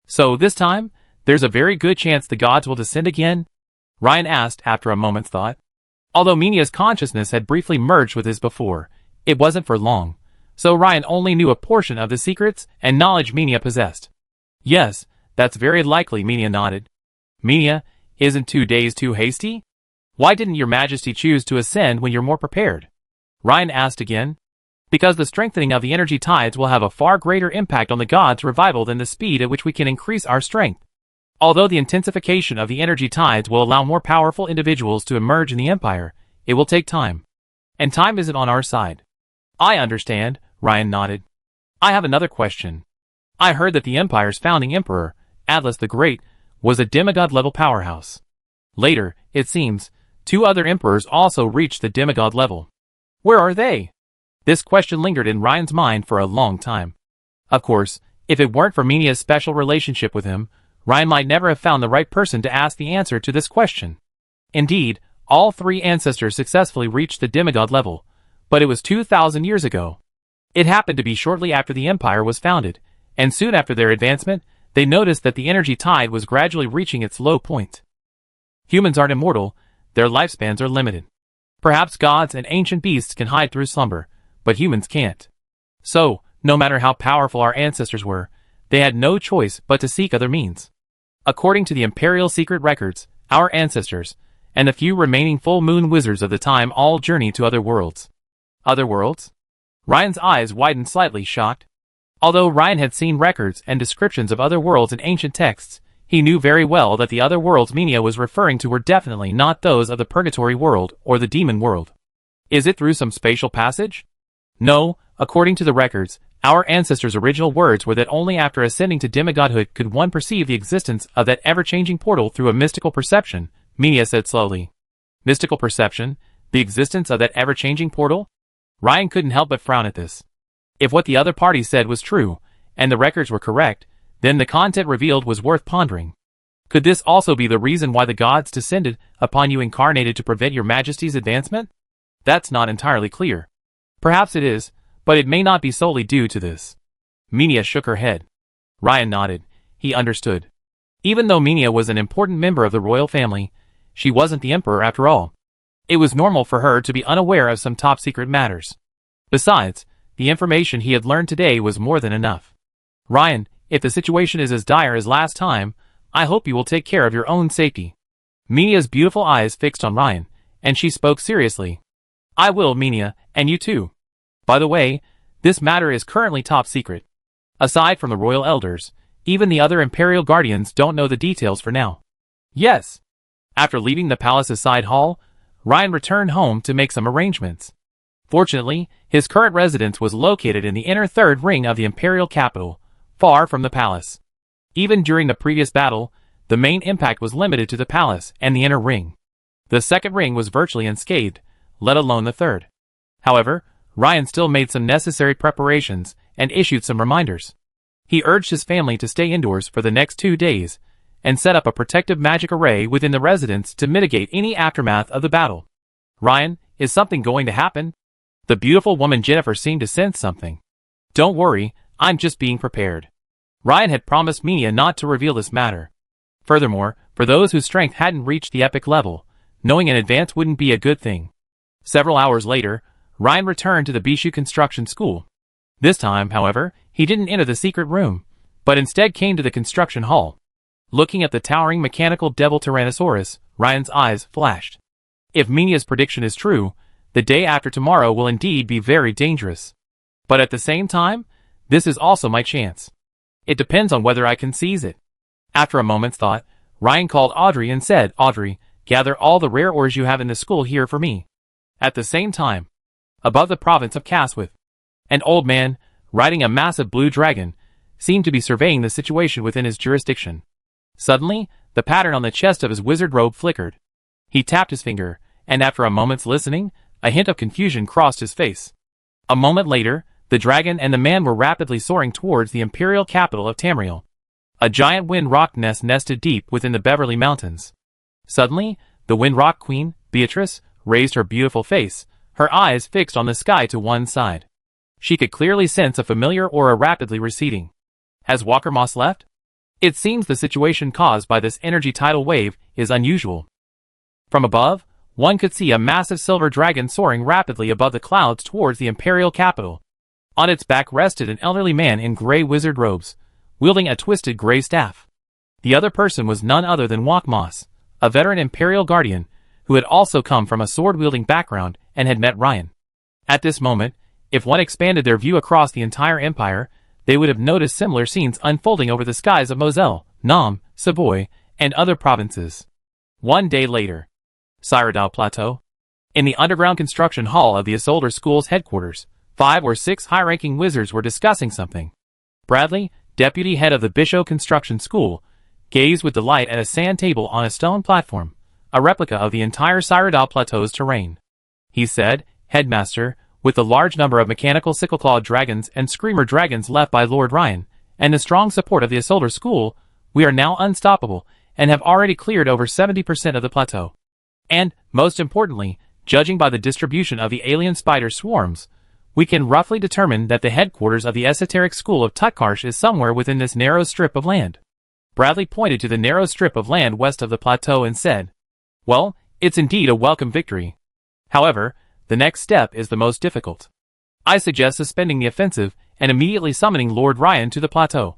So this time, there's a very good chance the gods will descend again? Ryan asked after a moment's thought. Although Minia's consciousness had briefly merged with his before, it wasn't for long, so Ryan only knew a portion of the secrets and knowledge Minia possessed. Yes, that's very likely, Minia nodded. Minia, isn't 2 days too hasty? Why didn't your majesty choose to ascend when you're more prepared? Ryan asked again. Because the strengthening of the energy tides will have a far greater impact on the gods' revival than the speed at which we can increase our strength. Although the intensification of the energy tides will allow more powerful individuals to emerge in the Empire, it will take time. And time isn't on our side. I understand, Ryan nodded. I have another question. I heard that the Empire's founding emperor, Atlas the Great, was a demigod-level powerhouse. Later, it seems, 2 other emperors also reached the demigod level. Where are they? This question lingered in Ryan's mind for a long time. Of course, if it weren't for Minia's special relationship with him, Ryan might never have found the right person to ask the answer to this question. Indeed, all 3 ancestors successfully reached the demigod level, but it was 2,000 years ago. It happened to be shortly after the Empire was founded, and soon after their advancement, they noticed that the energy tide was gradually reaching its low point. Humans aren't immortal, their lifespans are limited. Perhaps gods and ancient beasts can hide through slumber, but humans can't. So, no matter how powerful our ancestors were, they had no choice but to seek other means. According to the Imperial secret records, our ancestors, and the few remaining full moon wizards of the time all journeyed to other worlds. Other worlds? Ryan's eyes widened slightly, shocked. Although Ryan had seen records and descriptions of other worlds in ancient texts, he knew very well that the other worlds Minia was referring to were definitely not those of the Purgatory world or the Demon world. Is it through some spatial passage? No, according to the records, our ancestors' original words were that only after ascending to demigodhood could one perceive the existence of that ever-changing portal through a mystical perception, Minia said slowly. Mystical perception? The existence of that ever-changing portal? Ryan couldn't help but frown at this. If what the other party said was true, and the records were correct, then the content revealed was worth pondering. Could this also be the reason why the gods descended upon you incarnated to prevent your majesty's advancement? That's not entirely clear. Perhaps it is, but it may not be solely due to this. Minia shook her head. Ryan nodded. He understood. Even though Minia was an important member of the royal family, she wasn't the emperor after all. It was normal for her to be unaware of some top-secret matters. Besides, the information he had learned today was more than enough. Ryan, if the situation is as dire as last time, I hope you will take care of your own safety. Minia's beautiful eyes fixed on Ryan, and she spoke seriously. I will, Minia, and you too. By the way, this matter is currently top secret. Aside from the royal elders, even the other imperial guardians don't know the details for now. Yes. After leaving the palace's side hall, Ryan returned home to make some arrangements. Fortunately, his current residence was located in the inner third ring of the imperial capital, far from the palace. Even during the previous battle, the main impact was limited to the palace and the inner ring. The second ring was virtually unscathed, let alone the third. However, Ryan still made some necessary preparations and issued some reminders. He urged his family to stay indoors for the next 2 days and set up a protective magic array within the residence to mitigate any aftermath of the battle. Ryan, is something going to happen? The beautiful woman Jennifer seemed to sense something. Don't worry, I'm just being prepared. Ryan had promised Minia not to reveal this matter. Furthermore, for those whose strength hadn't reached the epic level, knowing in advance wouldn't be a good thing. Several hours later, Ryan returned to the Bishu construction school. This time, however, he didn't enter the secret room, but instead came to the construction hall. Looking at the towering mechanical devil Tyrannosaurus, Ryan's eyes flashed. If Minia's prediction is true, the day after tomorrow will indeed be very dangerous. But at the same time, this is also my chance. It depends on whether I can seize it. After a moment's thought, Ryan called Audrey and said, Audrey, gather all the rare ores you have in the school here for me. At the same time, above the province of Caswith, an old man, riding a massive blue dragon, seemed to be surveying the situation within his jurisdiction. Suddenly, the pattern on the chest of his wizard robe flickered. He tapped his finger, and after a moment's listening, a hint of confusion crossed his face. A moment later, the dragon and the man were rapidly soaring towards the imperial capital of Tamriel. A giant wind rock nest nested deep within the Beverly Mountains. Suddenly, the wind rock queen, Beatrice, raised her beautiful face, her eyes fixed on the sky to one side. She could clearly sense a familiar aura rapidly receding. Has Walker Moss left? It seems the situation caused by this energy tidal wave is unusual. From above, one could see a massive silver dragon soaring rapidly above the clouds towards the imperial capital. On its back rested an elderly man in gray wizard robes, wielding a twisted gray staff. The other person was none other than Walker Moss, a veteran imperial guardian, who had also come from a sword-wielding background and had met Ryan. At this moment, if one expanded their view across the entire empire, they would have noticed similar scenes unfolding over the skies of Moselle, Nam, Savoy, and other provinces. 1 day later. Cyrodiil Plateau. In the underground construction hall of the Isolder School's headquarters, 5 or 6 high-ranking wizards were discussing something. Bradley, deputy head of the Bisho Construction School, gazed with delight at a sand table on a stone platform, a replica of the entire Cyrodiil Plateau's terrain. He said, Headmaster, with the large number of mechanical sickle-clawed dragons and screamer dragons left by Lord Ryan, and the strong support of the Isolder School, we are now unstoppable, and have already cleared over 70% of the plateau. And, most importantly, judging by the distribution of the alien spider swarms, we can roughly determine that the headquarters of the esoteric school of Tutkarsh is somewhere within this narrow strip of land. Bradley pointed to the narrow strip of land west of the plateau and said, Well, it's indeed a welcome victory. However, the next step is the most difficult. I suggest suspending the offensive and immediately summoning Lord Ryan to the plateau.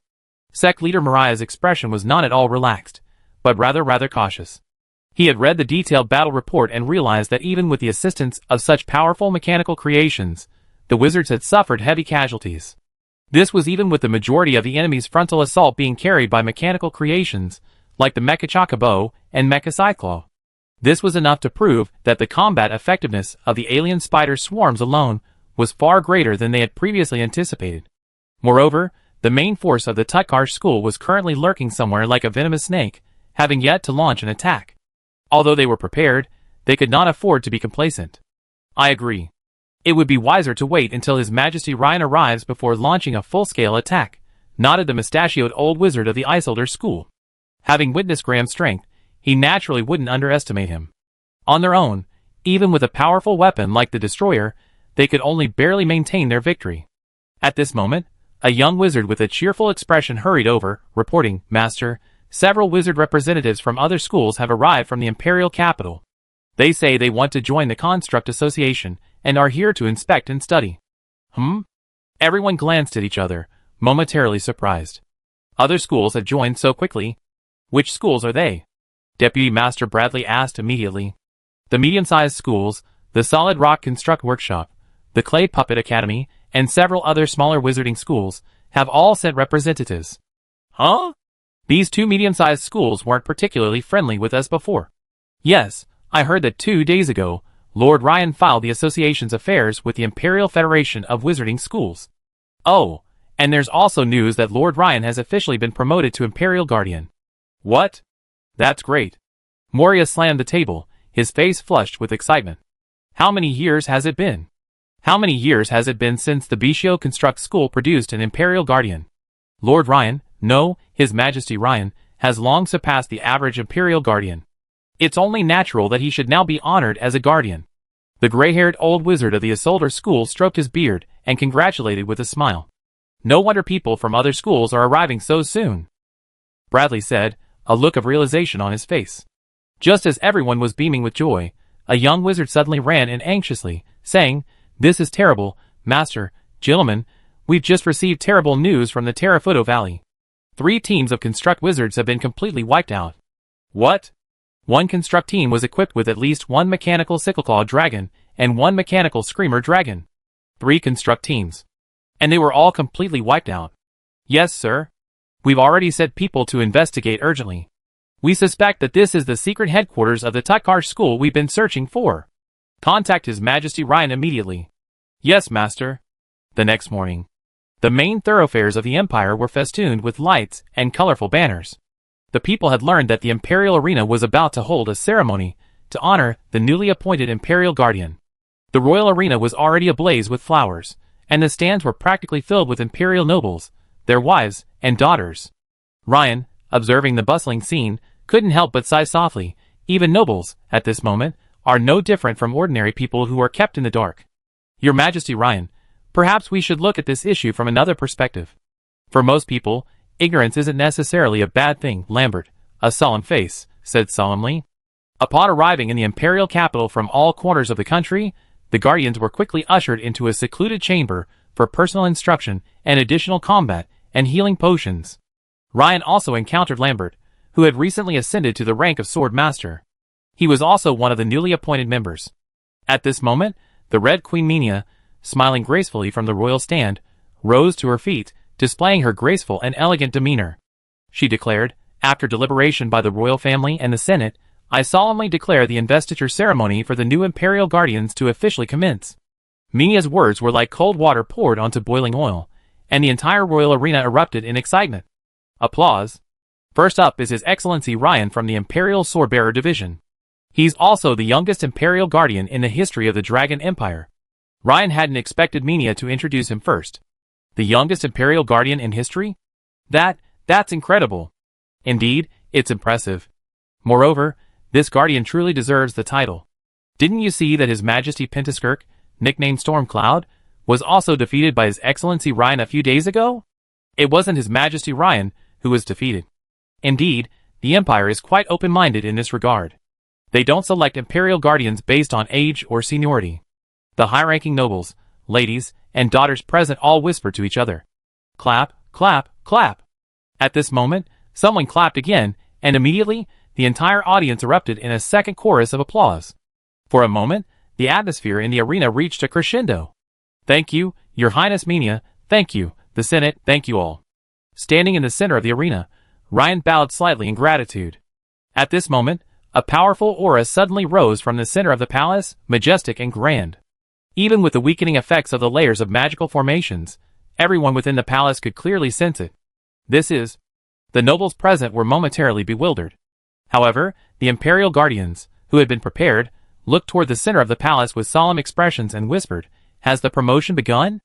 Sect leader Mariah's expression was not at all relaxed, but rather cautious. He had read the detailed battle report and realized that even with the assistance of such powerful mechanical creations, the wizards had suffered heavy casualties. This was even with the majority of the enemy's frontal assault being carried by mechanical creations, like the Mecha Chocobo and Mecha Cyclaw. This was enough to prove that the combat effectiveness of the alien spider swarms alone was far greater than they had previously anticipated. Moreover, the main force of the Tutkarsh school was currently lurking somewhere like a venomous snake, having yet to launch an attack. Although they were prepared, they could not afford to be complacent. I agree. It would be wiser to wait until His Majesty Ryan arrives before launching a full-scale attack, nodded the mustachioed old wizard of the Isolder school. Having witnessed Graham's strength, he naturally wouldn't underestimate him. On their own, even with a powerful weapon like the Destroyer, they could only barely maintain their victory. At this moment, a young wizard with a cheerful expression hurried over, reporting, "Master, several wizard representatives from other schools have arrived from the Imperial capital. They say they want to join the Construct Association and are here to inspect and study." Everyone glanced at each other, momentarily surprised. Other schools had joined so quickly. Which schools are they? Deputy Master Bradley asked immediately. The medium-sized schools, the Solid Rock Construct Workshop, the Clay Puppet Academy, and several other smaller wizarding schools have all sent representatives. Huh? These two medium-sized schools weren't particularly friendly with us before. Yes, I heard that 2 days ago, Lord Ryan filed the association's affairs with the Imperial Federation of Wizarding Schools. Oh, and there's also news that Lord Ryan has officially been promoted to Imperial Guardian. What? That's great. Moria slammed the table, his face flushed with excitement. How many years has it been? How many years has it been since the Bishio Construct School produced an Imperial Guardian? Lord Ryan, no, His Majesty Ryan, has long surpassed the average Imperial Guardian. It's only natural that he should now be honored as a Guardian. The gray-haired old wizard of the Isolder school stroked his beard and congratulated with a smile. No wonder people from other schools are arriving so soon, Bradley said, a look of realization on his face. Just as everyone was beaming with joy, a young wizard suddenly ran in anxiously, saying, "This is terrible, Master, gentlemen, we've just received terrible news from the Terrafuto Valley. 3 teams of Construct wizards have been completely wiped out." What? One Construct team was equipped with at least 1 mechanical Sickleclaw dragon and 1 mechanical Screamer dragon. 3 Construct teams. And they were all completely wiped out. Yes, sir. We've already sent people to investigate urgently. We suspect that this is the secret headquarters of the Tutkarsh school we've been searching for. Contact His Majesty Ryan immediately. Yes, Master. The next morning, the main thoroughfares of the Empire were festooned with lights and colorful banners. The people had learned that the Imperial Arena was about to hold a ceremony to honor the newly appointed Imperial Guardian. The Royal Arena was already ablaze with flowers, and the stands were practically filled with Imperial nobles, their wives, and daughters. Ryan, observing the bustling scene, couldn't help but sigh softly. Even nobles, at this moment, are no different from ordinary people who are kept in the dark. Your Majesty Ryan, perhaps we should look at this issue from another perspective. For most people, ignorance isn't necessarily a bad thing. Lambert, a solemn face, said solemnly. Upon arriving in the Imperial capital from all corners of the country, the Guardians were quickly ushered into a secluded chamber for personal instruction and additional combat and healing potions. Ryan also encountered Lambert, who had recently ascended to the rank of Sword Master. He was also one of the newly appointed members. At this moment, the Red Queen Minia, smiling gracefully from the royal stand, rose to her feet, displaying her graceful and elegant demeanor. She declared, after deliberation by the royal family and the Senate, I solemnly declare the investiture ceremony for the new Imperial Guardians to officially commence. Minia's words were like cold water poured onto boiling oil, and the entire royal arena erupted in excitement. Applause. First up is His Excellency Ryan from the Imperial Swordbearer Division. He's also the youngest Imperial Guardian in the history of the Dragon Empire. Ryan hadn't expected Minia to introduce him first. The youngest Imperial Guardian in history? That's incredible. Indeed, it's impressive. Moreover, this Guardian truly deserves the title. Didn't you see that His Majesty Pentaskirk, nicknamed Stormcloud, was also defeated by His Excellency Ryan a few days ago? It wasn't His Majesty Ryan who was defeated. Indeed, the Empire is quite open-minded in this regard. They don't select Imperial Guardians based on age or seniority. The high-ranking nobles, ladies, and daughters present all whispered to each other. Clap, clap, clap. At this moment, someone clapped again, and immediately, the entire audience erupted in a second chorus of applause. For a moment, the atmosphere in the arena reached a crescendo. "Thank you, Your Highness Mania, thank you, the Senate, thank you all." Standing in the center of the arena, Ryan bowed slightly in gratitude. At this moment, a powerful aura suddenly rose from the center of the palace, majestic and grand. Even with the weakening effects of the layers of magical formations, everyone within the palace could clearly sense it. The nobles present were momentarily bewildered. However, the Imperial Guardians, who had been prepared, looked toward the center of the palace with solemn expressions and whispered, "Has the promotion begun?"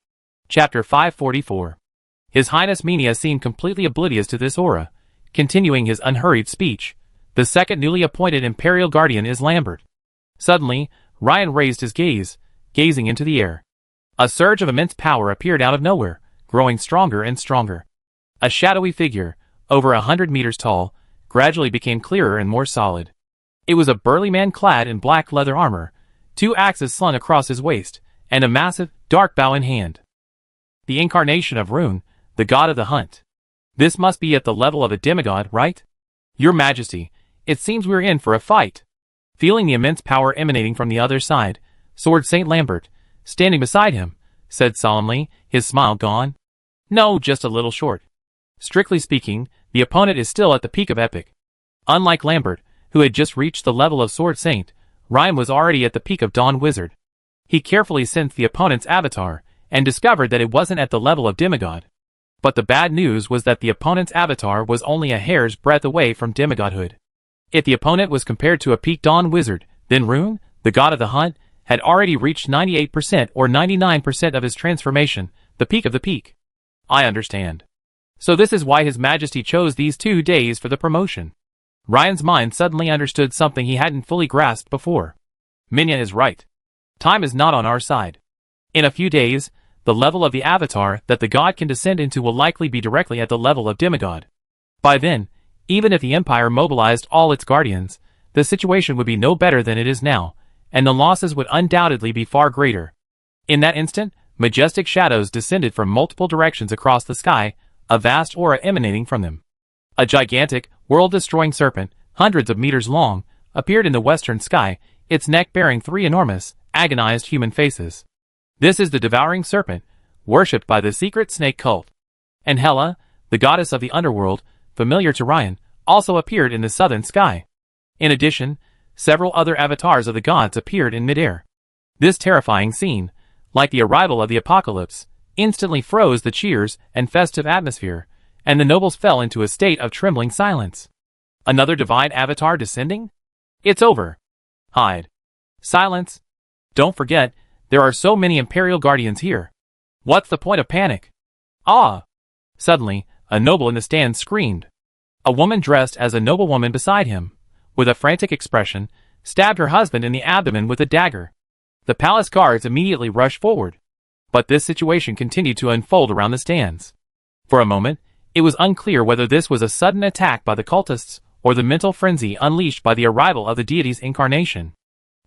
Chapter 544. His Highness Mania seemed completely oblivious to this aura. Continuing his unhurried speech, "The second newly appointed Imperial Guardian is Lambert." Suddenly, Ryan raised his gaze, gazing into the air. A surge of immense power appeared out of nowhere, growing stronger and stronger. A shadowy figure, over 100 meters tall, gradually became clearer and more solid. It was a burly man clad in black leather armor, 2 axes slung across his waist, and a massive, dark bow in hand. The incarnation of Rune, the god of the hunt. This must be at the level of a demigod, right? Your Majesty, it seems we're in for a fight. Feeling the immense power emanating from the other side, Sword Saint Lambert, standing beside him, said solemnly, his smile gone. "No, just a little short. Strictly speaking, the opponent is still at the peak of epic." Unlike Lambert, who had just reached the level of Sword Saint, Ryan was already at the peak of Dawn Wizard. He carefully sensed the opponent's avatar, and discovered that it wasn't at the level of demigod. But the bad news was that the opponent's avatar was only a hair's breadth away from demigodhood. If the opponent was compared to a peak Dawn Wizard, then Rune, the god of the hunt, had already reached 98% or 99% of his transformation, the peak of the peak. I understand. So this is why His Majesty chose these 2 days for the promotion. Ryan's mind suddenly understood something he hadn't fully grasped before. Minya is right. Time is not on our side. In a few days, the level of the avatar that the god can descend into will likely be directly at the level of demigod. By then, even if the Empire mobilized all its guardians, the situation would be no better than it is now, and the losses would undoubtedly be far greater. In that instant, majestic shadows descended from multiple directions across the sky, a vast aura emanating from them. A gigantic, world-destroying serpent, hundreds of meters long, appeared in the western sky, its neck bearing 3 enormous, agonized human faces. This is the devouring serpent, worshipped by the secret snake cult. And Hela, the goddess of the underworld, familiar to Ryan, also appeared in the southern sky. In addition, several other avatars of the gods appeared in midair. This terrifying scene, like the arrival of the apocalypse, instantly froze the cheers and festive atmosphere, and the nobles fell into a state of trembling silence. Another divine avatar descending? It's over. Hide. Silence. Don't forget, there are so many Imperial Guardians here. What's the point of panic? Ah! Suddenly, a noble in the stand screamed. A woman dressed as a noblewoman beside him, with a frantic expression, stabbed her husband in the abdomen with a dagger. The palace guards immediately rushed forward. But this situation continued to unfold around the stands. For a moment, it was unclear whether this was a sudden attack by the cultists, or the mental frenzy unleashed by the arrival of the deity's incarnation.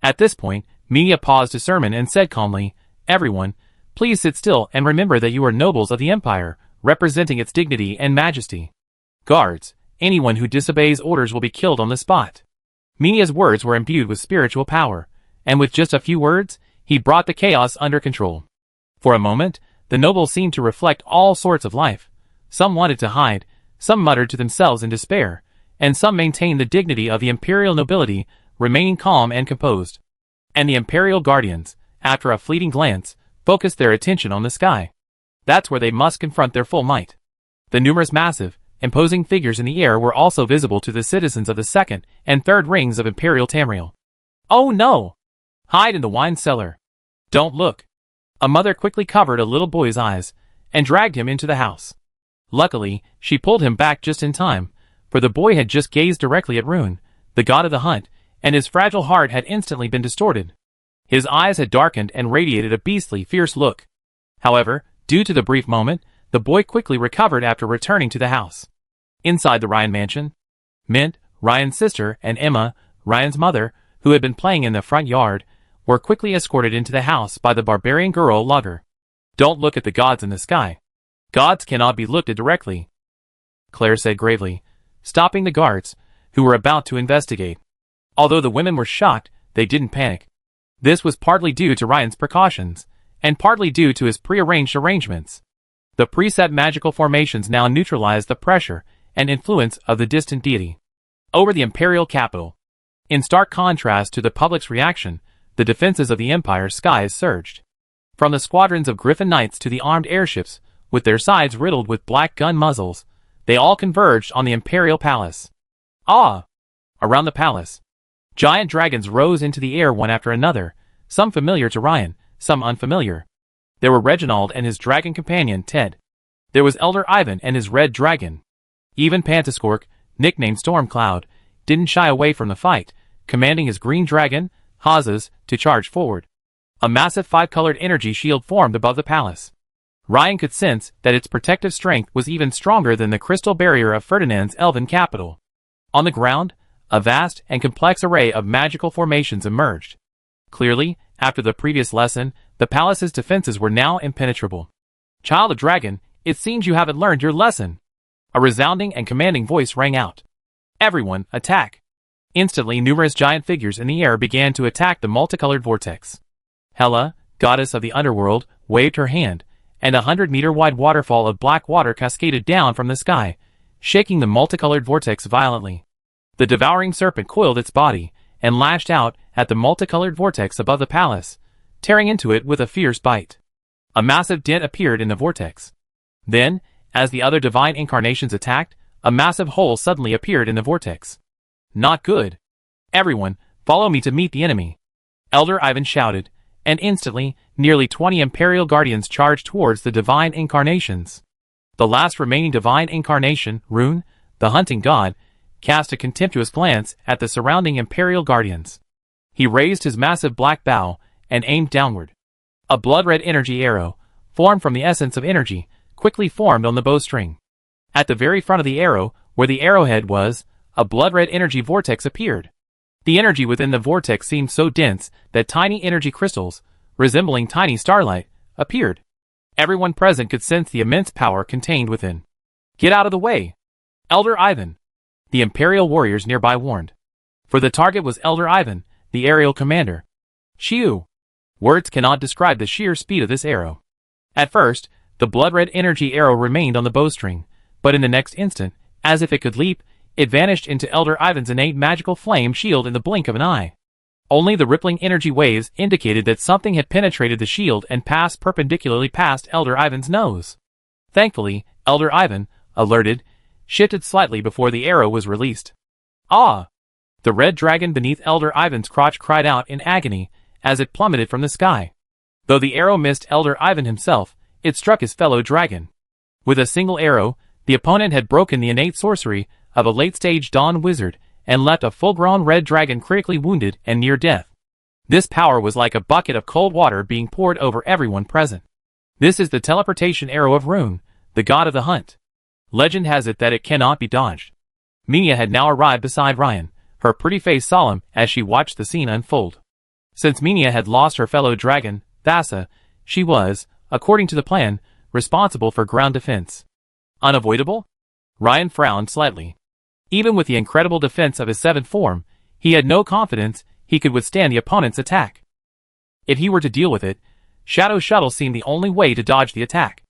At this point, Mania paused his sermon and said calmly, "Everyone, please sit still and remember that you are nobles of the Empire, representing its dignity and majesty. Guards, anyone who disobeys orders will be killed on the spot." Minia's words were imbued with spiritual power, and with just a few words, he brought the chaos under control. For a moment, the nobles seemed to reflect all sorts of life. Some wanted to hide, some muttered to themselves in despair, and some maintained the dignity of the imperial nobility, remaining calm and composed. And the Imperial Guardians, after a fleeting glance, focused their attention on the sky. That's where they must confront their full might. The numerous massive, imposing figures in the air were also visible to the citizens of the second and third rings of Imperial Tamriel. "Oh no! Hide in the wine cellar. Don't look." A mother quickly covered a little boy's eyes, and dragged him into the house. Luckily, she pulled him back just in time, for the boy had just gazed directly at Rune, the god of the hunt, and his fragile heart had instantly been distorted. His eyes had darkened and radiated a beastly, fierce look. However, due to the brief moment, the boy quickly recovered after returning to the house. Inside the Ryan mansion, Mint, Ryan's sister, and Emma, Ryan's mother, who had been playing in the front yard, were quickly escorted into the house by the barbarian girl Lugger. "Don't look at the gods in the sky. Gods cannot be looked at directly," Claire said gravely, stopping the guards, who were about to investigate. Although the women were shocked, they didn't panic. This was partly due to Ryan's precautions, and partly due to his prearranged arrangements. The preset magical formations now neutralized the pressure and influence of the distant deity over the imperial capital. In stark contrast to the public's reaction, the defenses of the Empire's skies surged. From the squadrons of Griffin Knights to the armed airships, with their sides riddled with black gun muzzles, they all converged on the Imperial Palace. Around the palace, giant dragons rose into the air one after another, some familiar to Ryan, some unfamiliar. There were Reginald and his dragon companion, Ted. There was Elder Ivan and his red dragon. Even Pantascork, nicknamed Stormcloud, didn't shy away from the fight, commanding his green dragon, Hazes, to charge forward. A massive five-colored energy shield formed above the palace. Ryan could sense that its protective strength was even stronger than the crystal barrier of Ferdinand's elven capital. On the ground, a vast and complex array of magical formations emerged. Clearly, after the previous lesson, the palace's defenses were now impenetrable. "Child of Dragon, it seems you haven't learned your lesson." A resounding and commanding voice rang out. "Everyone, attack!" Instantly, numerous giant figures in the air began to attack the multicolored vortex. Hela, goddess of the underworld, waved her hand, and a 100-meter-wide waterfall of black water cascaded down from the sky, shaking the multicolored vortex violently. The devouring serpent coiled its body and lashed out at the multicolored vortex above the palace, tearing into it with a fierce bite. A massive dent appeared in the vortex. Then, as the other divine incarnations attacked, a massive hole suddenly appeared in the vortex. "Not good. Everyone, follow me to meet the enemy," Elder Ivan shouted, and instantly, nearly 20 Imperial Guardians charged towards the divine incarnations. The last remaining divine incarnation, Rune, the hunting god, cast a contemptuous glance at the surrounding Imperial Guardians. He raised his massive black bow and aimed downward. A blood-red energy arrow, formed from the essence of energy, quickly formed on the bowstring. At the very front of the arrow, where the arrowhead was, a blood-red energy vortex appeared. The energy within the vortex seemed so dense that tiny energy crystals, resembling tiny starlight, appeared. Everyone present could sense the immense power contained within. "Get out of the way, Elder Ivan," the Imperial warriors nearby warned. For the target was Elder Ivan, the aerial commander. Chew! Words cannot describe the sheer speed of this arrow. At first, the blood-red energy arrow remained on the bowstring, but in the next instant, as if it could leap, it vanished into Elder Ivan's innate magical flame shield in the blink of an eye. Only the rippling energy waves indicated that something had penetrated the shield and passed perpendicularly past Elder Ivan's nose. Thankfully, Elder Ivan, alerted, shifted slightly before the arrow was released. "Ah!" The red dragon beneath Elder Ivan's crotch cried out in agony as it plummeted from the sky. Though the arrow missed Elder Ivan himself, it struck his fellow dragon. With a single arrow, the opponent had broken the innate sorcery of a late-stage Dawn Wizard and left a full-grown red dragon critically wounded and near death. This power was like a bucket of cold water being poured over everyone present. This is the teleportation arrow of Rune, the god of the hunt. Legend has it that it cannot be dodged. Mia had now arrived beside Ryan, her pretty face solemn as she watched the scene unfold. Since Mia had lost her fellow dragon, Thassa, she was, according to the plan, responsible for ground defense. Unavoidable? Ryan frowned slightly. Even with the incredible defense of his seventh form, he had no confidence he could withstand the opponent's attack. If he were to deal with it, Shadow Shuttle seemed the only way to dodge the attack.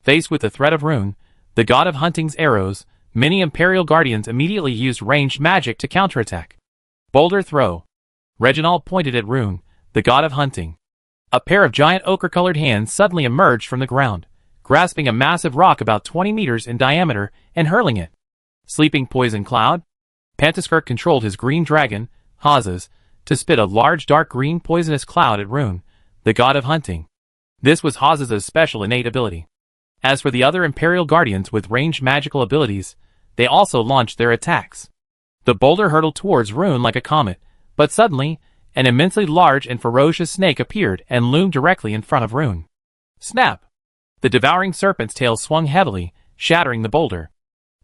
Faced with the threat of Rune, the god of hunting's arrows, many Imperial Guardians immediately used ranged magic to counterattack. Boulder throw. Reginald pointed at Rune, the god of hunting. A pair of giant ochre-colored hands suddenly emerged from the ground, grasping a massive rock about 20 meters in diameter and hurling it. Sleeping poison cloud? Pantascork controlled his green dragon, Hazes, to spit a large dark green poisonous cloud at Rune, the god of hunting. This was Hazes' special innate ability. As for the other Imperial Guardians with ranged magical abilities, they also launched their attacks. The boulder hurtled towards Rune like a comet, but suddenly, an immensely large and ferocious snake appeared and loomed directly in front of Rune. Snap! The devouring serpent's tail swung heavily, shattering the boulder.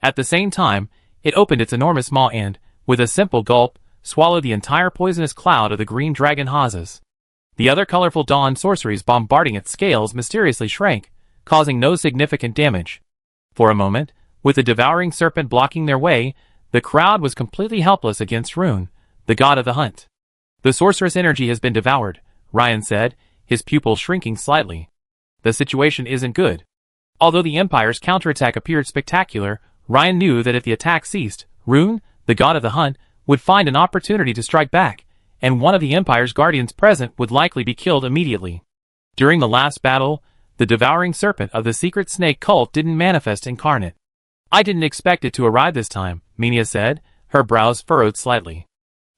At the same time, it opened its enormous maw and, with a simple gulp, swallowed the entire poisonous cloud of the green dragon Hazes. The other colorful dawn sorceries bombarding its scales mysteriously shrank, causing no significant damage. For a moment, with the devouring serpent blocking their way, The crowd was completely helpless against Rune, the god of the hunt. The sorceress energy has been devoured, Ryan said, his pupils shrinking slightly. The situation isn't good. Although the Empire's counterattack appeared spectacular, Ryan knew that if the attack ceased, Rune, the god of the hunt, would find an opportunity to strike back, and one of the Empire's guardians present would likely be killed immediately. During the last battle, the devouring serpent of the secret snake cult didn't manifest incarnate. I didn't expect it to arrive this time, Minia said, her brows furrowed slightly.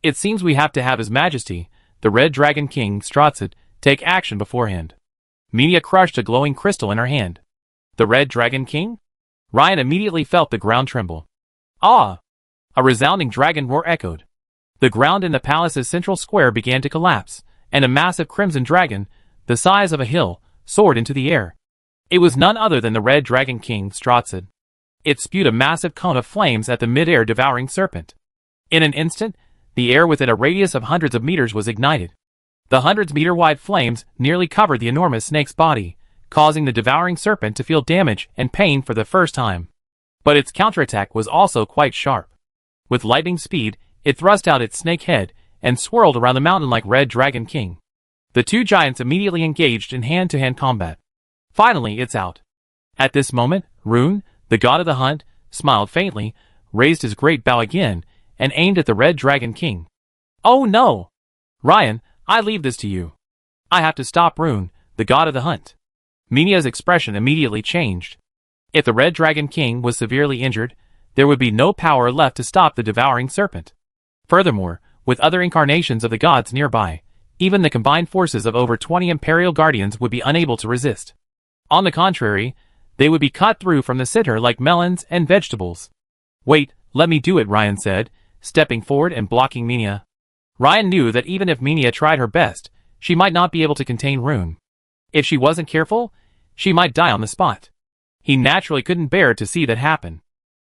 It seems we have to have His Majesty, the Red Dragon King Strozzi, take action beforehand. Minia crushed a glowing crystal in her hand. The Red Dragon King? Ryan immediately felt the ground tremble. Ah! A resounding dragon roar echoed. The ground in the palace's central square began to collapse, and a massive crimson dragon, the size of a hill, soared into the air. It was none other than the Red Dragon King Strozzi. It spewed a massive cone of flames at the mid-air devouring serpent. In an instant, the air within a radius of hundreds of meters was ignited. The hundreds-meter-wide flames nearly covered the enormous snake's body, causing the devouring serpent to feel damage and pain for the first time. But its counterattack was also quite sharp. With lightning speed, it thrust out its snake head and swirled around the mountain like Red Dragon King. The two giants immediately engaged in hand-to-hand combat. Finally, it's out. At this moment, Rune, the god of the hunt, smiled faintly, raised his great bow again, and aimed at the Red Dragon King. Oh no! Ryan, I leave this to you. I have to stop Rune, the god of the hunt. Minia's expression immediately changed. If the Red Dragon King was severely injured, there would be no power left to stop the devouring serpent. Furthermore, with other incarnations of the gods nearby, even the combined forces of over 20 Imperial Guardians would be unable to resist. On the contrary, they would be cut through from the center like melons and vegetables. Wait, let me do it, Ryan said, stepping forward and blocking Minia. Ryan knew that even if Minia tried her best, she might not be able to contain Rune. If she wasn't careful, she might die on the spot. He naturally couldn't bear to see that happen.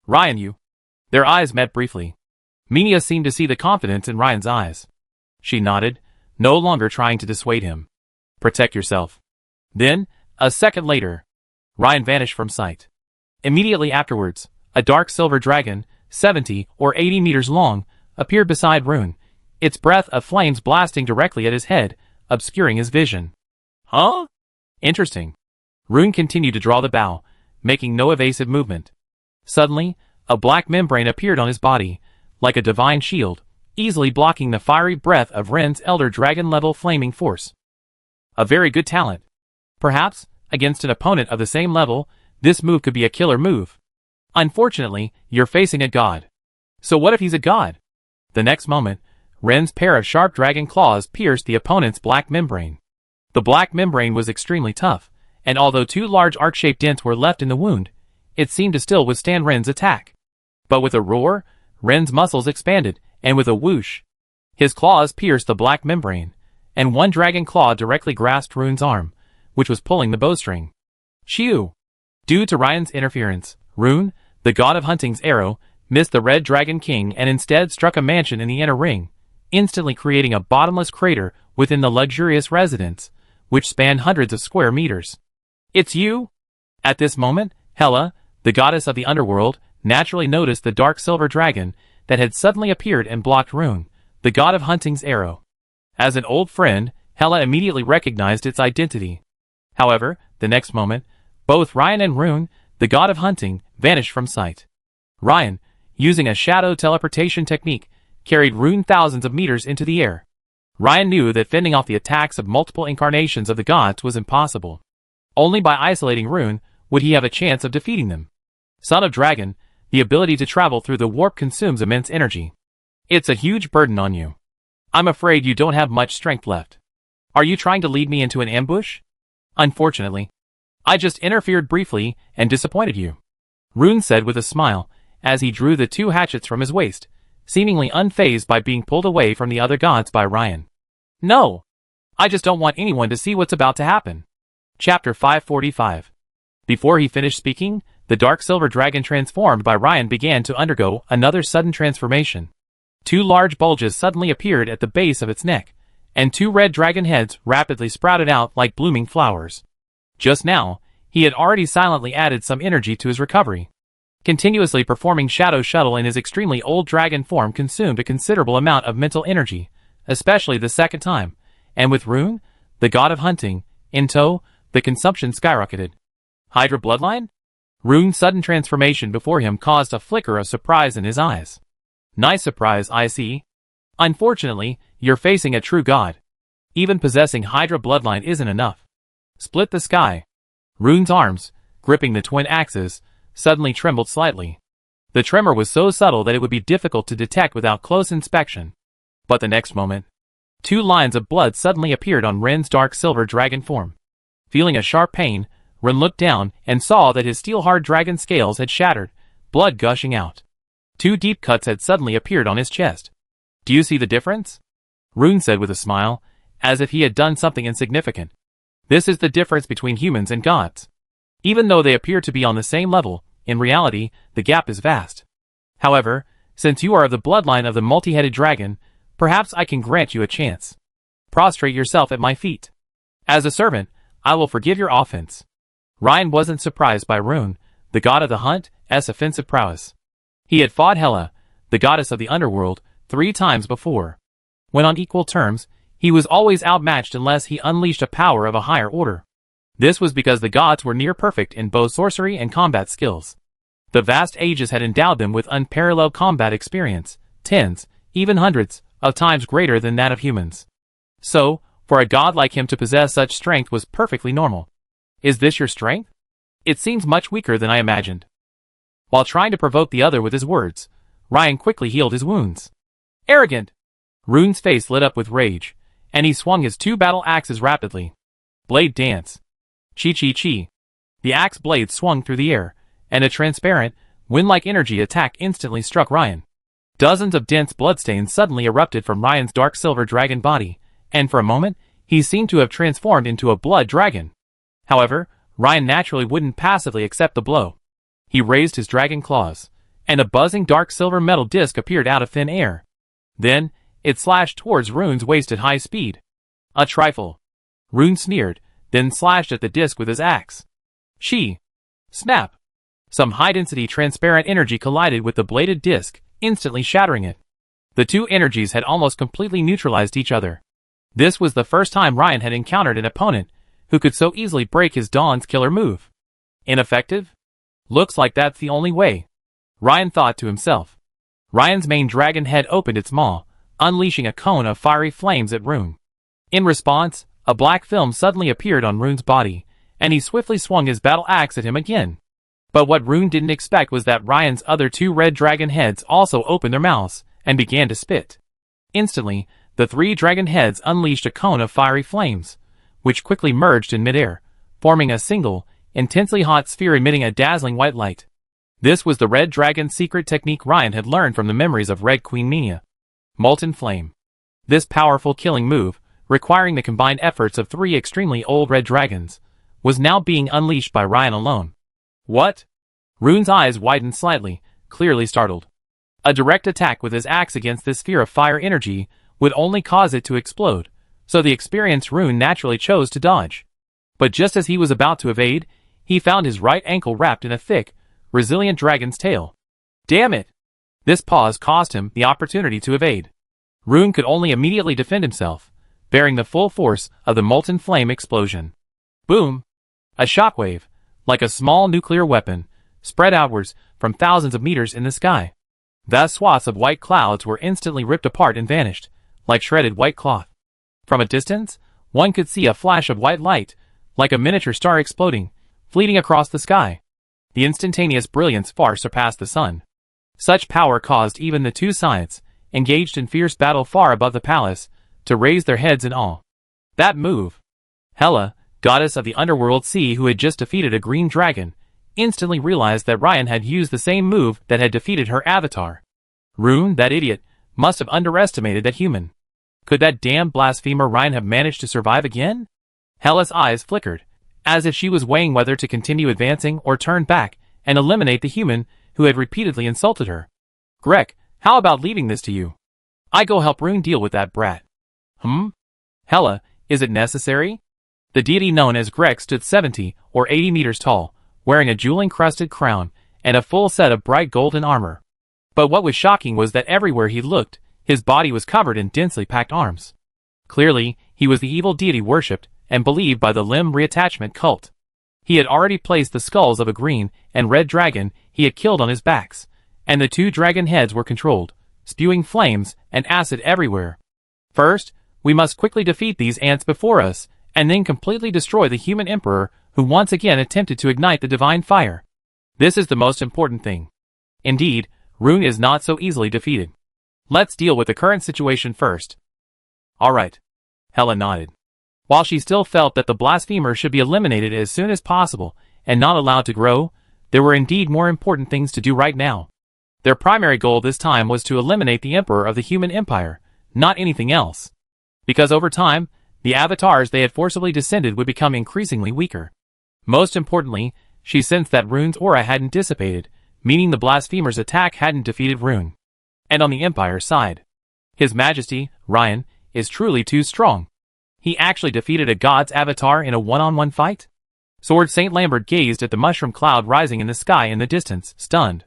Ryan, you. Their eyes met briefly. Minia seemed to see the confidence in Ryan's eyes. She nodded, no longer trying to dissuade him. Protect yourself. Then, a second later, Ryan vanished from sight. Immediately afterwards, a dark silver dragon, 70 or 80 meters long, appeared beside Rune, its breath of flames blasting directly at his head, obscuring his vision. Huh? Interesting. Rune continued to draw the bow, making no evasive movement. Suddenly, a black membrane appeared on his body, like a divine shield, easily blocking the fiery breath of Ren's elder dragon-level flaming force. A very good talent. Perhaps, against an opponent of the same level, this move could be a killer move. Unfortunately, you're facing a god. So what if he's a god? The next moment, Ren's pair of sharp dragon claws pierced the opponent's black membrane. The black membrane was extremely tough, and although two large arc-shaped dents were left in the wound, it seemed to still withstand Ren's attack. But with a roar, Ren's muscles expanded, and with a whoosh, his claws pierced the black membrane, and one dragon claw directly grasped Rune's arm, which was pulling the bowstring. Shoo! Due to Ryan's interference, Rune, the god of hunting's arrow, missed the Red Dragon King and instead struck a mansion in the inner ring, instantly creating a bottomless crater within the luxurious residence, which spanned hundreds of square meters. It's you? At this moment, Hela, the goddess of the underworld, naturally noticed the dark silver dragon that had suddenly appeared and blocked Rune, the god of hunting's arrow. As an old friend, Hela immediately recognized its identity. However, the next moment, both Ryan and Rune, the god of hunting, vanished from sight. Ryan, using a shadow teleportation technique, carried Rune thousands of meters into the air. Ryan knew that fending off the attacks of multiple incarnations of the gods was impossible. Only by isolating Rune would he have a chance of defeating them. Son of Dragon, the ability to travel through the warp consumes immense energy. It's a huge burden on you. I'm afraid you don't have much strength left. Are you trying to lead me into an ambush? Unfortunately, I just interfered briefly and disappointed you, Rune said with a smile, as he drew the two hatchets from his waist, seemingly unfazed by being pulled away from the other gods by Ryan. No! I just don't want anyone to see what's about to happen. Chapter 545. Before he finished speaking, the dark silver dragon transformed by Ryan began to undergo another sudden transformation. Two large bulges suddenly appeared at the base of its neck, and two red dragon heads rapidly sprouted out like blooming flowers. Just now, he had already silently added some energy to his recovery. Continuously performing Shadow Shuttle in his extremely old dragon form consumed a considerable amount of mental energy, especially the second time, and with Rune, the god of hunting, in tow, the consumption skyrocketed. Hydra bloodline? Rune's sudden transformation before him caused a flicker of surprise in his eyes. Nice surprise, I see. Unfortunately, you're facing a true god. Even possessing Hydra bloodline isn't enough. Split the sky. Rune's arms, gripping the twin axes, suddenly trembled slightly. The tremor was so subtle that it would be difficult to detect without close inspection. But the next moment, 2 lines of blood suddenly appeared on Ren's dark silver dragon form. Feeling a sharp pain, Ren looked down and saw that his steel-hard dragon scales had shattered, blood gushing out. 2 deep cuts had suddenly appeared on his chest. Do you see the difference? Rune said with a smile, as if he had done something insignificant. This is the difference between humans and gods. Even though they appear to be on the same level, in reality, the gap is vast. However, since you are of the bloodline of the multi-headed dragon, perhaps I can grant you a chance. Prostrate yourself at my feet. As a servant, I will forgive your offense. Ryan wasn't surprised by Rune, the god of the hunt's offensive prowess. He had fought Hela, the goddess of the underworld, 3 times before. When on equal terms, he was always outmatched unless he unleashed a power of a higher order. This was because the gods were near perfect in both sorcery and combat skills. The vast ages had endowed them with unparalleled combat experience, tens, even hundreds, of times greater than that of humans. So, for a god like him to possess such strength was perfectly normal. Is this your strength? It seems much weaker than I imagined. While trying to provoke the other with his words, Ryan quickly healed his wounds. Arrogant! Rune's face lit up with rage, and he swung his 2 battle axes rapidly. Blade dance. Chi-chi-chi. The axe blade swung through the air, and a transparent, wind-like energy attack instantly struck Ryan. Dozens of dense bloodstains suddenly erupted from Ryan's dark silver dragon body, and for a moment, he seemed to have transformed into a blood dragon. However, Ryan naturally wouldn't passively accept the blow. He raised his dragon claws, and a buzzing dark silver metal disc appeared out of thin air. Then, it slashed towards Rune's waist at high speed. A trifle. Rune sneered, then slashed at the disc with his axe. Snap. Some high-density transparent energy collided with the bladed disc, instantly shattering it. The 2 energies had almost completely neutralized each other. This was the first time Ryan had encountered an opponent who could so easily break his Dawn's killer move. Ineffective? Looks like that's the only way, Ryan thought to himself. Ryan's main dragon head opened its maw, unleashing a cone of fiery flames at Rune. In response, a black film suddenly appeared on Rune's body, and he swiftly swung his battle axe at him again. But what Rune didn't expect was that Ryan's other 2 red dragon heads also opened their mouths and began to spit. Instantly, the 3 dragon heads unleashed a cone of fiery flames, which quickly merged in midair, forming a single, intensely hot sphere emitting a dazzling white light. This was the red dragon's secret technique Ryan had learned from the memories of Red Queen Mania. Molten Flame. This powerful killing move, requiring the combined efforts of 3 extremely old red dragons, was now being unleashed by Ryan alone. What? Rune's eyes widened slightly, clearly startled. A direct attack with his axe against this sphere of fire energy would only cause it to explode, so the experienced Rune naturally chose to dodge. But just as he was about to evade, he found his right ankle wrapped in a thick, resilient dragon's tail. Damn it! This pause cost him the opportunity to evade. Rune could only immediately defend himself, bearing the full force of the molten flame explosion. Boom! A shockwave, like a small nuclear weapon, spread outwards from thousands of meters in the sky. Vast swaths of white clouds were instantly ripped apart and vanished, like shredded white cloth. From a distance, one could see a flash of white light, like a miniature star exploding, fleeting across the sky. The instantaneous brilliance far surpassed the sun. Such power caused even the 2 sides, engaged in fierce battle far above the palace, to raise their heads in awe. That move! Hela, goddess of the underworld sea who had just defeated a green dragon, instantly realized that Ryan had used the same move that had defeated her avatar. Rune, that idiot, must have underestimated that human. Could that damned blasphemer Ryan have managed to survive again? Hela's eyes flickered, as if she was weighing whether to continue advancing or turn back and eliminate the human who had repeatedly insulted her. Grek, how about leaving this to you? I go help Rune deal with that brat. Hela, is it necessary? The deity known as Grek stood 70 or 80 meters tall, wearing a jewel-encrusted crown and a full set of bright golden armor. But what was shocking was that everywhere he looked, his body was covered in densely packed arms. Clearly, he was the evil deity worshipped and believed by the limb reattachment cult. He had already placed the skulls of a green and red dragon he had killed on his backs, and the 2 dragon heads were controlled, spewing flames and acid everywhere. First, we must quickly defeat these ants before us, and then completely destroy the human emperor who once again attempted to ignite the divine fire. This is the most important thing. Indeed, Rune is not so easily defeated. Let's deal with the current situation first. Alright. Helen nodded. While she still felt that the blasphemer should be eliminated as soon as possible and not allowed to grow, there were indeed more important things to do right now. Their primary goal this time was to eliminate the emperor of the human empire, not anything else. Because over time, the avatars they had forcibly descended would become increasingly weaker. Most importantly, she sensed that Rune's aura hadn't dissipated, meaning the blasphemer's attack hadn't defeated Rune. And on the Empire's side, His Majesty, Ryan, is truly too strong. He actually defeated a god's avatar in a one-on-one fight? Sword Saint Lambert gazed at the mushroom cloud rising in the sky in the distance, stunned.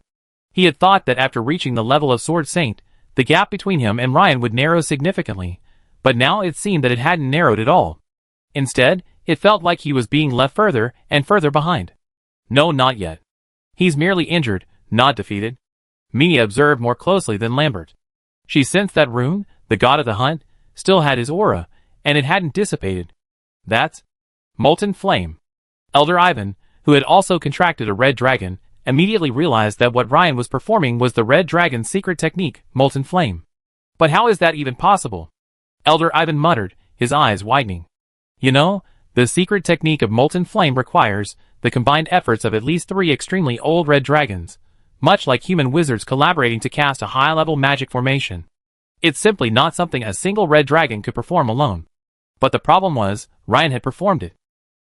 He had thought that after reaching the level of Sword Saint, the gap between him and Ryan would narrow significantly, but now it seemed that it hadn't narrowed at all. Instead, it felt like he was being left further and further behind. No, not yet. He's merely injured, not defeated. Mia observed more closely than Lambert. She sensed that Rune, the god of the hunt, still had his aura, and it hadn't dissipated. That's Molten Flame. Elder Ivan, who had also contracted a red dragon, immediately realized that what Ryan was performing was the red dragon's secret technique, Molten Flame. But how is that even possible? Elder Ivan muttered, his eyes widening. You know, the secret technique of Molten Flame requires the combined efforts of at least 3 extremely old red dragons, much like human wizards collaborating to cast a high-level magic formation. It's simply not something a single red dragon could perform alone. But the problem was, Ryan had performed it.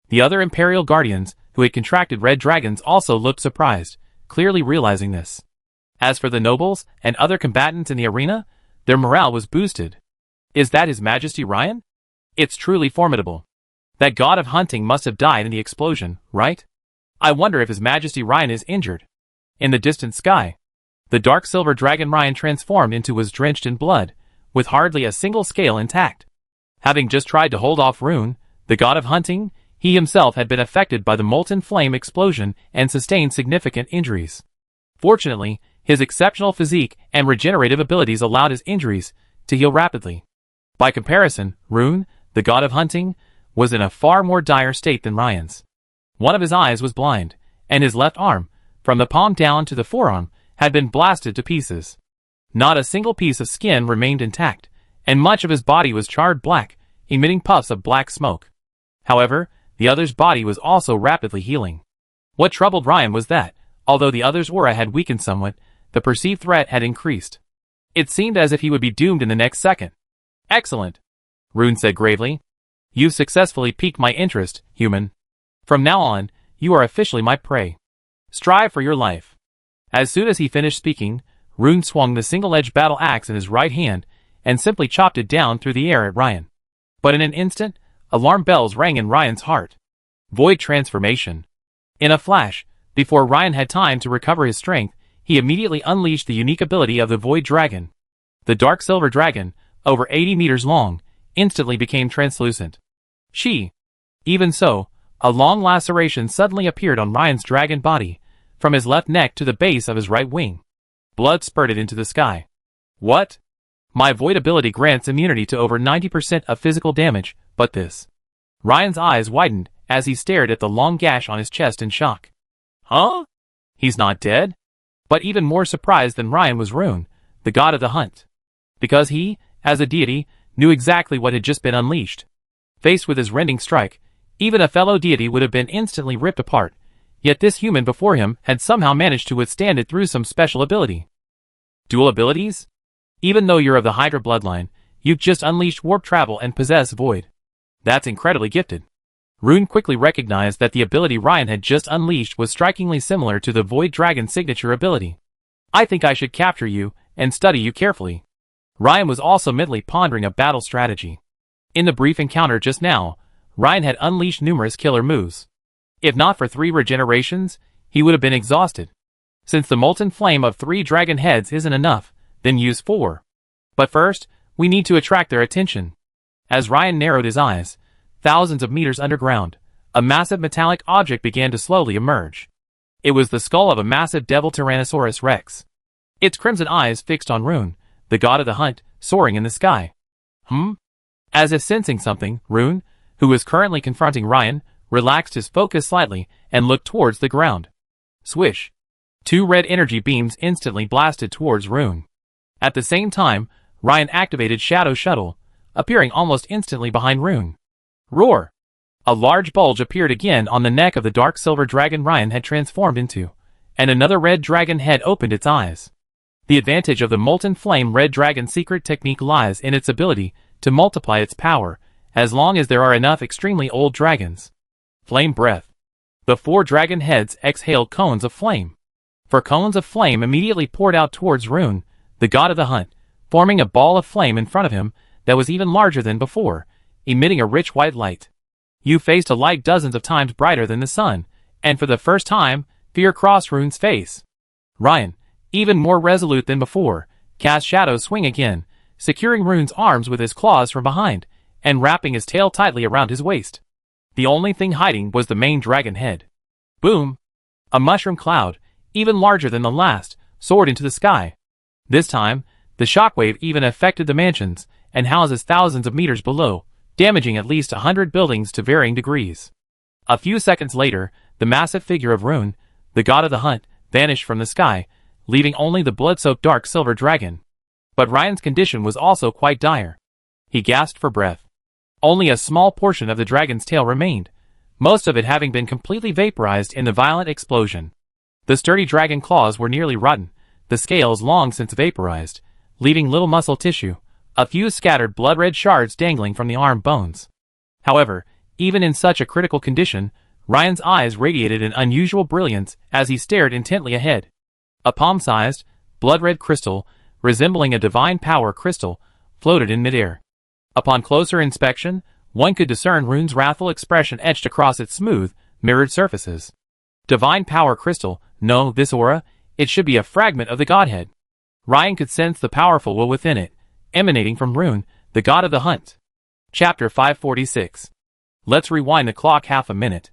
The other Imperial Guardians, who had contracted red dragons, also looked surprised, clearly realizing this. As for the nobles and other combatants in the arena, their morale was boosted. Is that His Majesty Ryan? It's truly formidable. That god of hunting must have died in the explosion, right? I wonder if His Majesty Ryan is injured. In the distant sky, the dark silver dragon Ryan transformed into was drenched in blood, with hardly a single scale intact. Having just tried to hold off Rune, the god of hunting, he himself had been affected by the molten flame explosion and sustained significant injuries. Fortunately, his exceptional physique and regenerative abilities allowed his injuries to heal rapidly. By comparison, Rune, the god of hunting, was in a far more dire state than Ryan's. One of his eyes was blind, and his left arm, from the palm down to the forearm, had been blasted to pieces. Not a single piece of skin remained intact, and much of his body was charred black, emitting puffs of black smoke. However, the other's body was also rapidly healing. What troubled Ryan was that, although the other's aura had weakened somewhat, the perceived threat had increased. It seemed as if he would be doomed in the next second. Excellent, Rune said gravely. You've successfully piqued my interest, human. From now on, you are officially my prey. Strive for your life. As soon as he finished speaking, Rune swung the single-edged battle axe in his right hand and simply chopped it down through the air at Ryan. But in an instant, alarm bells rang in Ryan's heart. Void transformation. In a flash, before Ryan had time to recover his strength, he immediately unleashed the unique ability of the Void Dragon. The dark silver dragon, over 80 meters long, instantly became translucent. Even so, a long laceration suddenly appeared on Ryan's dragon body, from his left neck to the base of his right wing. Blood spurted into the sky. What? My void ability grants immunity to over 90% of physical damage, but this. Ryan's eyes widened as he stared at the long gash on his chest in shock. Huh? He's not dead? But even more surprised than Ryan was Rune, the god of the hunt. Because he, as a deity, knew exactly what had just been unleashed. Faced with his rending strike, even a fellow deity would have been instantly ripped apart, yet this human before him had somehow managed to withstand it through some special ability. Dual abilities? Even though you're of the Hydra bloodline, you've just unleashed warp travel and possess void. That's incredibly gifted. Rune quickly recognized that the ability Ryan had just unleashed was strikingly similar to the Void Dragon's signature ability. I think I should capture you and study you carefully. Ryan was also mentally pondering a battle strategy. In the brief encounter just now, Ryan had unleashed numerous killer moves. If not for 3 regenerations, he would have been exhausted. Since the molten flame of 3 dragon heads isn't enough, then use 4. But first, we need to attract their attention. As Ryan narrowed his eyes, thousands of meters underground, a massive metallic object began to slowly emerge. It was the skull of a massive devil Tyrannosaurus Rex. Its crimson eyes fixed on Rune, the god of the hunt, soaring in the sky. As if sensing something, Rune, who was currently confronting Ryan, relaxed his focus slightly and looked towards the ground. Swish! 2 red energy beams instantly blasted towards Rune. At the same time, Ryan activated Shadow Shuttle, appearing almost instantly behind Rune. Roar! A large bulge appeared again on the neck of the dark silver dragon Ryan had transformed into, and another red dragon head opened its eyes. The advantage of the molten flame red dragon's secret technique lies in its ability to multiply its power, as long as there are enough extremely old dragons. Flame breath. The 4 dragon heads exhaled cones of flame. 4 cones of flame immediately poured out towards Rune, the god of the hunt, forming a ball of flame in front of him that was even larger than before, emitting a rich white light. You faced a light dozens of times brighter than the sun, and for the first time, fear crossed Rune's face. Ryan, even more resolute than before, cast Shadow Swing again, securing Rune's arms with his claws from behind, and wrapping his tail tightly around his waist. The only thing hiding was the main dragon head. Boom! A mushroom cloud, even larger than the last, soared into the sky. This time, the shockwave even affected the mansions and houses thousands of meters below, damaging at least 100 buildings to varying degrees. A few seconds later, the massive figure of Rune, the god of the hunt, vanished from the sky, leaving only the blood-soaked dark silver dragon. But Ryan's condition was also quite dire. He gasped for breath. Only a small portion of the dragon's tail remained, most of it having been completely vaporized in the violent explosion. The sturdy dragon claws were nearly rotten, the scales long since vaporized, leaving little muscle tissue, a few scattered blood-red shards dangling from the arm bones. However, even in such a critical condition, Ryan's eyes radiated an unusual brilliance as he stared intently ahead. A palm-sized, blood-red crystal, resembling a divine power crystal, floated in midair. Upon closer inspection, one could discern Rune's wrathful expression etched across its smooth, mirrored surfaces. Divine power crystal, no, this aura, it should be a fragment of the godhead. Ryan could sense the powerful will within it, emanating from Rune, the god of the hunt. Chapter 546. Let's rewind the clock half a minute.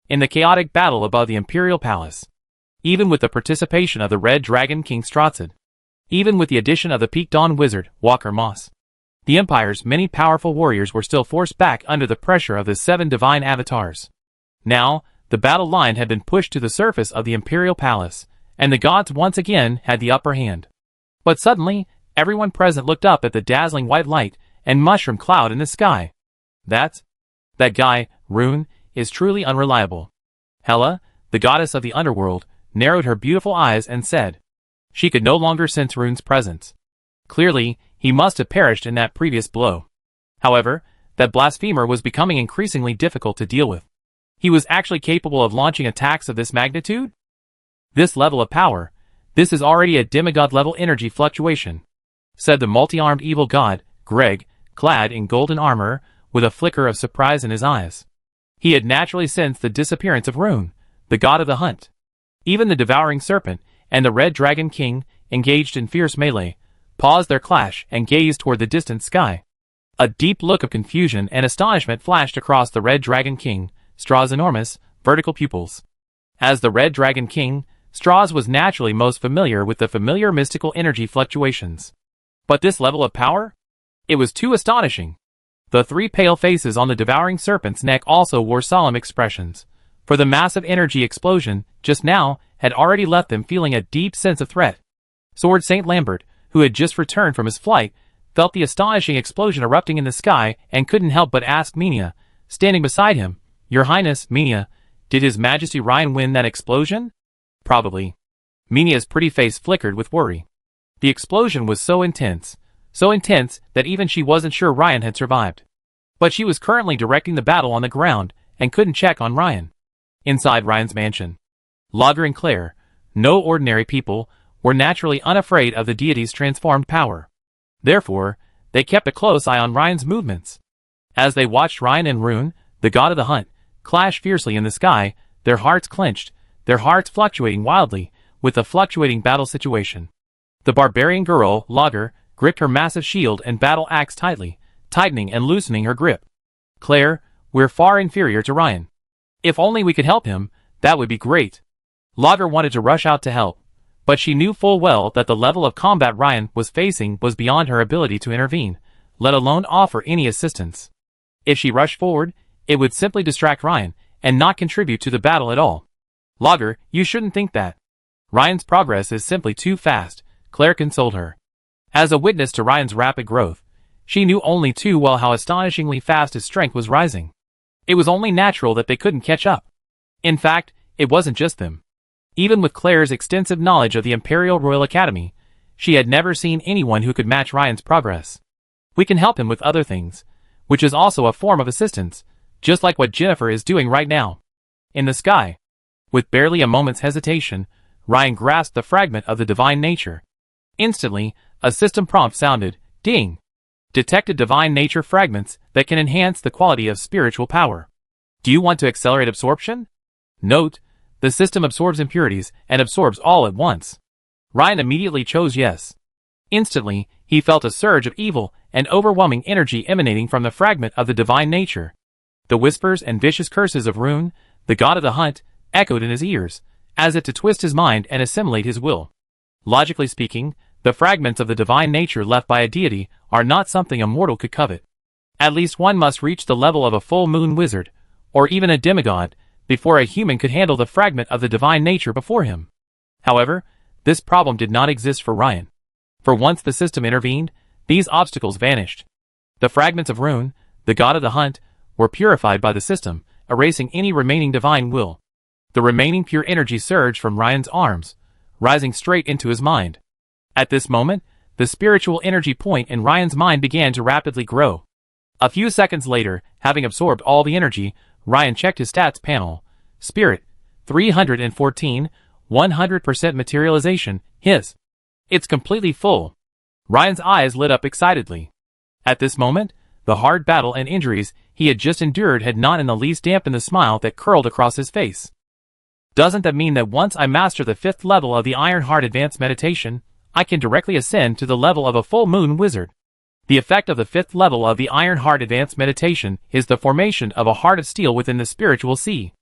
In the chaotic battle above the Imperial Palace, even with the participation of the Red Dragon King Strotzid, even with the addition of the Peak Dawn Wizard, Walker Moss, the Empire's many powerful warriors were still forced back under the pressure of the 7 divine avatars. Now, the battle line had been pushed to the surface of the Imperial Palace, and the gods once again had the upper hand. But suddenly, everyone present looked up at the dazzling white light and mushroom cloud in the sky. That guy, Rune, is truly unreliable. Hela, the goddess of the underworld, narrowed her beautiful eyes and said. She could no longer sense Rune's presence. Clearly, he must have perished in that previous blow. However, that blasphemer was becoming increasingly difficult to deal with. He was actually capable of launching attacks of this magnitude? This level of power, this is already a demigod-level energy fluctuation, said the multi-armed evil god, Greg, clad in golden armor, with a flicker of surprise in his eyes. He had naturally sensed the disappearance of Rune, the god of the hunt. Even the devouring serpent and the Red Dragon King, engaged in fierce melee, paused their clash and gazed toward the distant sky. A deep look of confusion and astonishment flashed across the Red Dragon King, Straw's enormous, vertical pupils. As the Red Dragon King, Straws was naturally most familiar with the familiar mystical energy fluctuations. But this level of power? It was too astonishing. The 3 pale faces on the devouring serpent's neck also wore solemn expressions, for the massive energy explosion, just now, had already left them feeling a deep sense of threat. Sword Saint Lambert, who had just returned from his flight, felt the astonishing explosion erupting in the sky and couldn't help but ask Minia, standing beside him, Your Highness, Minia, did His Majesty Ryan win that explosion? Probably. Minia's pretty face flickered with worry. The explosion was so intense that even she wasn't sure Ryan had survived. But she was currently directing the battle on the ground and couldn't check on Ryan. Inside Ryan's mansion, Laudra and Claire, no ordinary people, were naturally unafraid of the deity's transformed power. Therefore, they kept a close eye on Ryan's movements. As they watched Ryan and Rune, the god of the hunt, clash fiercely in the sky, their hearts clenched, their hearts fluctuating wildly, with the fluctuating battle situation. The barbarian girl, Lager, gripped her massive shield and battle axe tightly, tightening and loosening her grip. Claire, we're far inferior to Ryan. If only we could help him, that would be great. Lager wanted to rush out to help, but she knew full well that the level of combat Ryan was facing was beyond her ability to intervene, let alone offer any assistance. If she rushed forward, it would simply distract Ryan, and not contribute to the battle at all. Lager, you shouldn't think that. Ryan's progress is simply too fast, Claire consoled her. As a witness to Ryan's rapid growth, she knew only too well how astonishingly fast his strength was rising. It was only natural that they couldn't catch up. In fact, it wasn't just them. Even with Claire's extensive knowledge of the Imperial Royal Academy, she had never seen anyone who could match Ryan's progress. We can help him with other things, which is also a form of assistance, just like what Jennifer is doing right now. In the sky, with barely a moment's hesitation, Ryan grasped the fragment of the divine nature. Instantly, a system prompt sounded, ding. Detected divine nature fragments that can enhance the quality of spiritual power. Do you want to accelerate absorption? Note, the system absorbs impurities and absorbs all at once. Ryan immediately chose yes. Instantly, he felt a surge of evil and overwhelming energy emanating from the fragment of the divine nature. The whispers and vicious curses of Rune, the god of the hunt, echoed in his ears, as if to twist his mind and assimilate his will. Logically speaking, the fragments of the divine nature left by a deity are not something a mortal could covet. At least one must reach the level of a full moon wizard, or even a demigod, before a human could handle the fragment of the divine nature before him. However, this problem did not exist for Ryan. For once the system intervened, these obstacles vanished. The fragments of Rune, the god of the hunt, were purified by the system, erasing any remaining divine will. The remaining pure energy surged from Ryan's arms, rising straight into his mind. At this moment, the spiritual energy point in Ryan's mind began to rapidly grow. A few seconds later, having absorbed all the energy, Ryan checked his stats panel. Spirit, 314, 100% materialization, his. It's completely full. Ryan's eyes lit up excitedly. At this moment, the hard battle and injuries he had just endured had not in the least dampened the smile that curled across his face. Doesn't that mean that once I master the 5th level of the Iron Heart Advanced Meditation, I can directly ascend to the level of a full moon wizard? The effect of the 5th level of the Iron Heart Advanced Meditation is the formation of a heart of steel within the spiritual sea.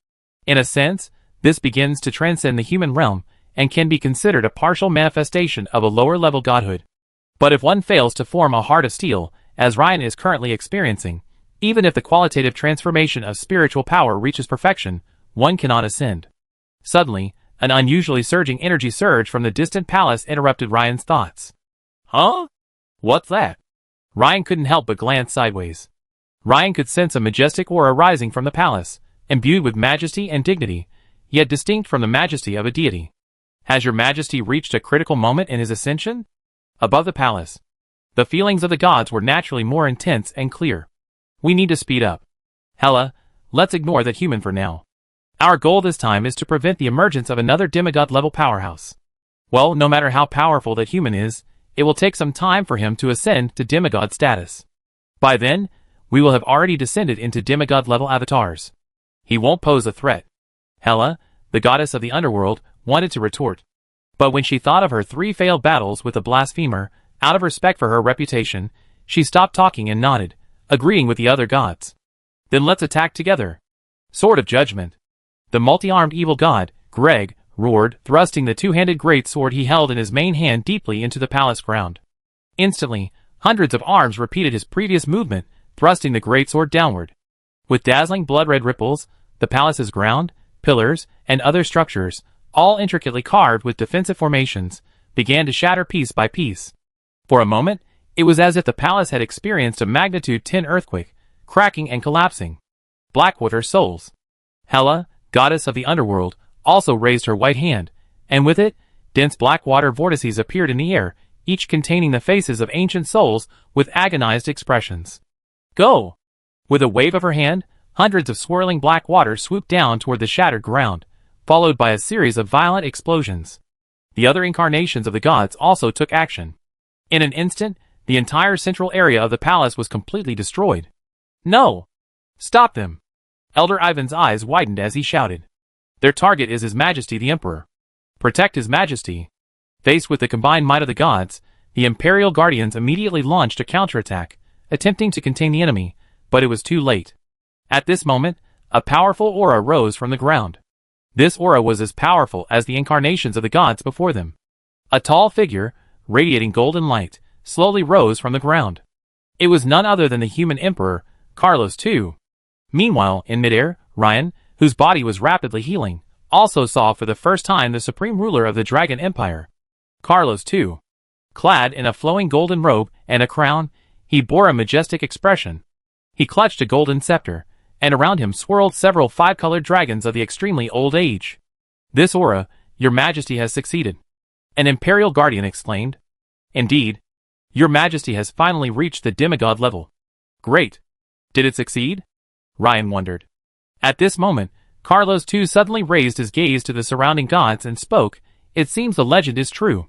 In a sense, this begins to transcend the human realm, and can be considered a partial manifestation of a lower-level godhood. But if one fails to form a heart of steel, as Ryan is currently experiencing, even if the qualitative transformation of spiritual power reaches perfection, one cannot ascend. Suddenly, an unusually surging energy surge from the distant palace interrupted Ryan's thoughts. Huh? What's that? Ryan couldn't help but glance sideways. Ryan could sense a majestic aura rising from the palace, imbued with majesty and dignity, yet distinct from the majesty of a deity. Has your majesty reached a critical moment in his ascension? Above the palace, the feelings of the gods were naturally more intense and clear. We need to speed up. Hela, let's ignore that human for now. Our goal this time is to prevent the emergence of another demigod-level powerhouse. Well, no matter how powerful that human is, it will take some time for him to ascend to demigod status. By then, we will have already descended into demigod-level avatars. He won't pose a threat. Hela, the goddess of the underworld, wanted to retort. But when she thought of her 3 failed battles with the blasphemer, out of respect for her reputation, she stopped talking and nodded, agreeing with the other gods. Then let's attack together. Sword of Judgment. The multi-armed evil god, Greg, roared, thrusting the 2-handed great sword he held in his main hand deeply into the palace ground. Instantly, hundreds of arms repeated his previous movement, thrusting the great sword downward. With dazzling blood-red ripples, the palace's ground, pillars, and other structures, all intricately carved with defensive formations, began to shatter piece by piece. For a moment, it was as if the palace had experienced a magnitude 10 earthquake, cracking and collapsing. Blackwater souls. Hela, goddess of the underworld, also raised her white hand, and with it, dense black water vortices appeared in the air, each containing the faces of ancient souls with agonized expressions. Go! With a wave of her hand, hundreds of swirling black water swooped down toward the shattered ground, followed by a series of violent explosions. The other incarnations of the gods also took action. In an instant, the entire central area of the palace was completely destroyed. No! Stop them! Elder Ivan's eyes widened as he shouted. Their target is His Majesty the Emperor. Protect His Majesty. Faced with the combined might of the gods, the Imperial Guardians immediately launched a counterattack, attempting to contain the enemy, but it was too late. At this moment, a powerful aura rose from the ground. This aura was as powerful as the incarnations of the gods before them. A tall figure, radiating golden light, slowly rose from the ground. It was none other than the human emperor, Carlos II. Meanwhile, in midair, Ryan, whose body was rapidly healing, also saw for the first time the supreme ruler of the Dragon Empire. Carlos II. Clad in a flowing golden robe and a crown, he bore a majestic expression. He clutched a golden scepter, and around him swirled several five-colored dragons of the extremely old age. This aura, Your Majesty has succeeded. An Imperial Guardian exclaimed. Indeed. Your Majesty has finally reached the demigod level. Great. Did it succeed? Ryan wondered. At this moment, Carlos II suddenly raised his gaze to the surrounding gods and spoke. It seems the legend is true.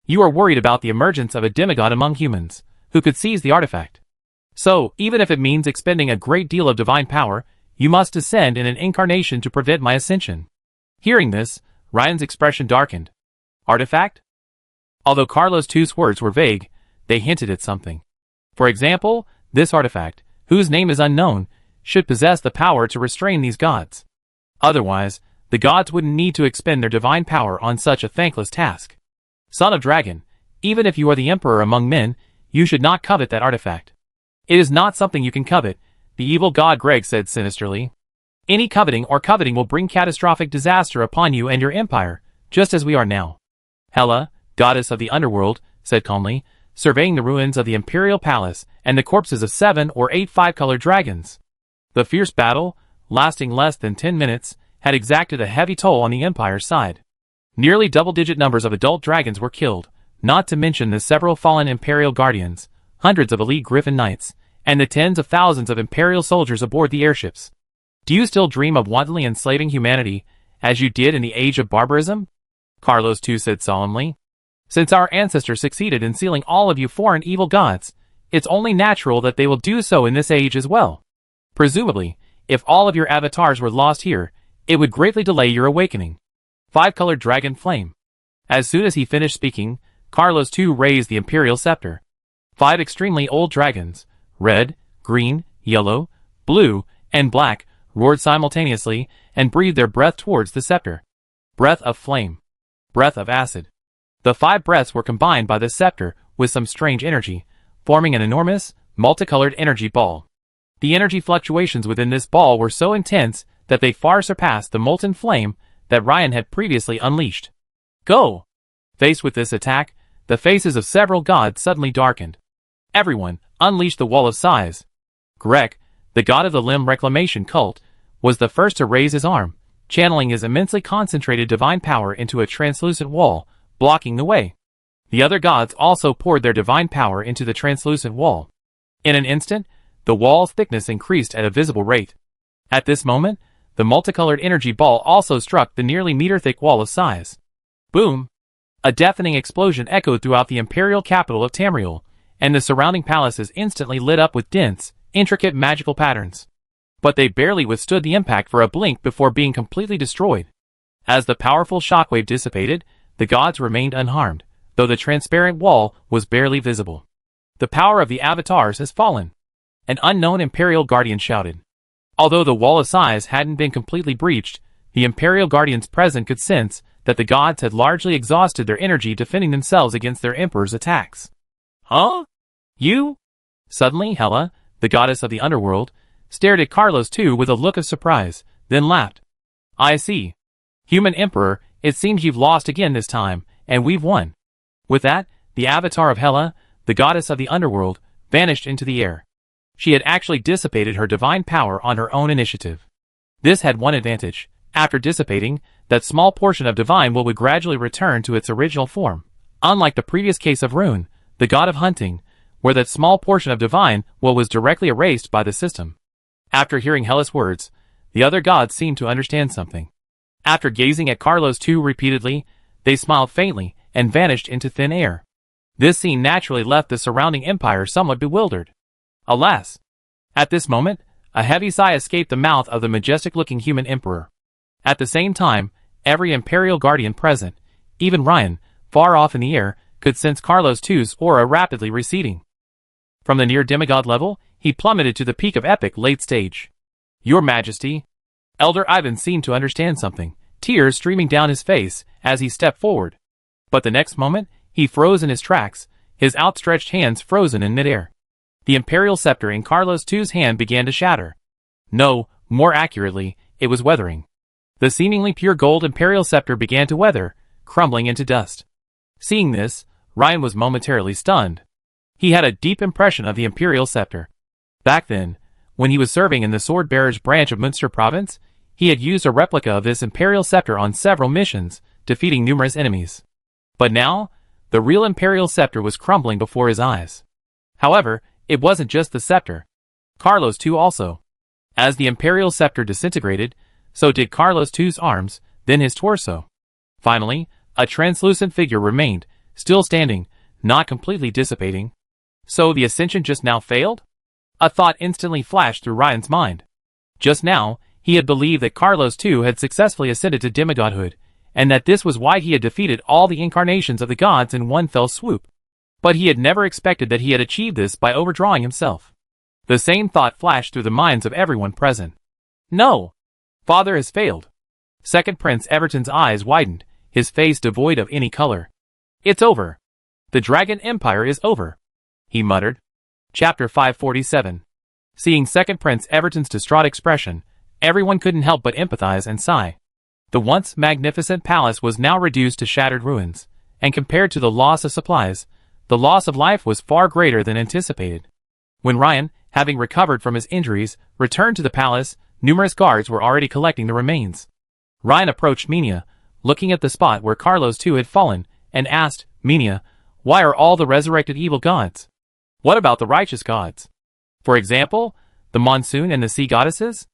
You are worried about the emergence of a demigod among humans, who could seize the artifact. So, even if it means expending a great deal of divine power, you must descend in an incarnation to prevent my ascension. Hearing this, Ryan's expression darkened. Artifact? Although Carlos II's words were vague, they hinted at something. For example, this artifact, whose name is unknown, should possess the power to restrain these gods. Otherwise, the gods wouldn't need to expend their divine power on such a thankless task. Son of Dragon, even if you are the emperor among men, you should not covet that artifact. It is not something you can covet, the evil god Greg said sinisterly. Any coveting will bring catastrophic disaster upon you and your empire, just as we are now. Hela, goddess of the underworld, said calmly, surveying the ruins of the imperial palace and the corpses of 7 or 8 five-colored dragons. The fierce battle, lasting less than 10 minutes, had exacted a heavy toll on the empire's side. Nearly double-digit numbers of adult dragons were killed, not to mention the several fallen imperial guardians, hundreds of elite griffin knights, and the tens of thousands of imperial soldiers aboard the airships. Do you still dream of wantonly enslaving humanity, as you did in the age of barbarism? Carlos II said solemnly. Since our ancestors succeeded in sealing all of you foreign evil gods, it's only natural that they will do so in this age as well. Presumably, if all of your avatars were lost here, it would greatly delay your awakening. Five-colored dragon flame. As soon as he finished speaking, Carlos II raised the imperial scepter. 5 extremely old dragons, red, green, yellow, blue, and black, roared simultaneously and breathed their breath towards the scepter. Breath of flame. Breath of acid. The 5 breaths were combined by the scepter with some strange energy, forming an enormous, multicolored energy ball. The energy fluctuations within this ball were so intense that they far surpassed the molten flame that Ryan had previously unleashed. Go! Faced with this attack, the faces of several gods suddenly darkened. Everyone unleashed the wall of size. Grek, the god of the limb reclamation cult, was the first to raise his arm, channeling his immensely concentrated divine power into a translucent wall, blocking the way. The other gods also poured their divine power into the translucent wall. In an instant, the wall's thickness increased at a visible rate. At this moment, the multicolored energy ball also struck the nearly meter-thick wall of size. Boom! A deafening explosion echoed throughout the imperial capital of Tamriel, and the surrounding palaces instantly lit up with dense, intricate magical patterns. But they barely withstood the impact for a blink before being completely destroyed. As the powerful shockwave dissipated, the gods remained unharmed, though the transparent wall was barely visible. The power of the avatars has fallen. An unknown imperial guardian shouted. Although the wall of size hadn't been completely breached, the imperial guardians present could sense that the gods had largely exhausted their energy defending themselves against their emperor's attacks. Huh? You? Suddenly Hela, the goddess of the underworld, stared at Carlos II with a look of surprise, then laughed. I see. Human Emperor, it seems you've lost again this time, and we've won. With that, the avatar of Hela, the goddess of the underworld, vanished into the air. She had actually dissipated her divine power on her own initiative. This had one advantage. After dissipating, that small portion of divine will would gradually return to its original form, unlike the previous case of Rune, the god of hunting, where that small portion of divine will was directly erased by the system. After hearing Hela's words, the other gods seemed to understand something. After gazing at Carlos II repeatedly, they smiled faintly and vanished into thin air. This scene naturally left the surrounding empire somewhat bewildered. Alas! At this moment, a heavy sigh escaped the mouth of the majestic-looking human emperor. At the same time, every imperial guardian present, Even Ryan, far off in the air, could sense Carlos II's aura rapidly receding. From the near demigod level, he plummeted to the peak of epic late stage. Your Majesty. Elder Ivan seemed to understand something, tears streaming down his face as he stepped forward. But the next moment, he froze in his tracks, his outstretched hands frozen in midair. The imperial scepter in Carlos II's hand began to shatter. No, more accurately, it was weathering. The seemingly pure gold imperial scepter began to weather, crumbling into dust. Seeing this, Ryan was momentarily stunned. He had a deep impression of the imperial scepter. Back then, when he was serving in the sword-bearers branch of Munster province, he had used a replica of this imperial scepter on several missions, defeating numerous enemies. But now, the real imperial scepter was crumbling before his eyes. However, it wasn't just the scepter. Carlos II also. As the imperial scepter disintegrated, so did Carlos II's arms, then his torso. Finally, a translucent figure remained, still standing, not completely dissipating. So the ascension just now failed? A thought instantly flashed through Ryan's mind. Just now, he had believed that Carlos II had successfully ascended to demigodhood, and that this was why he had defeated all the incarnations of the gods in one fell swoop. But he had never expected that he had achieved this by overdrawing himself. The same thought flashed through the minds of everyone present. No! Father has failed. Second Prince Everton's eyes widened, his face devoid of any color. It's over. The Dragon Empire is over, he muttered. Chapter 547. Seeing Second Prince Everton's distraught expression, everyone couldn't help but empathize and sigh. The once magnificent palace was now reduced to shattered ruins, and compared to the loss of supplies, the loss of life was far greater than anticipated. When Ryan, having recovered from his injuries, returned to the palace, numerous guards were already collecting the remains. Ryan approached Minia, looking at the spot where Carlos II had fallen, and asked, Minia, why are all the resurrected evil gods? What about the righteous gods? For example, the monsoon and the sea goddesses?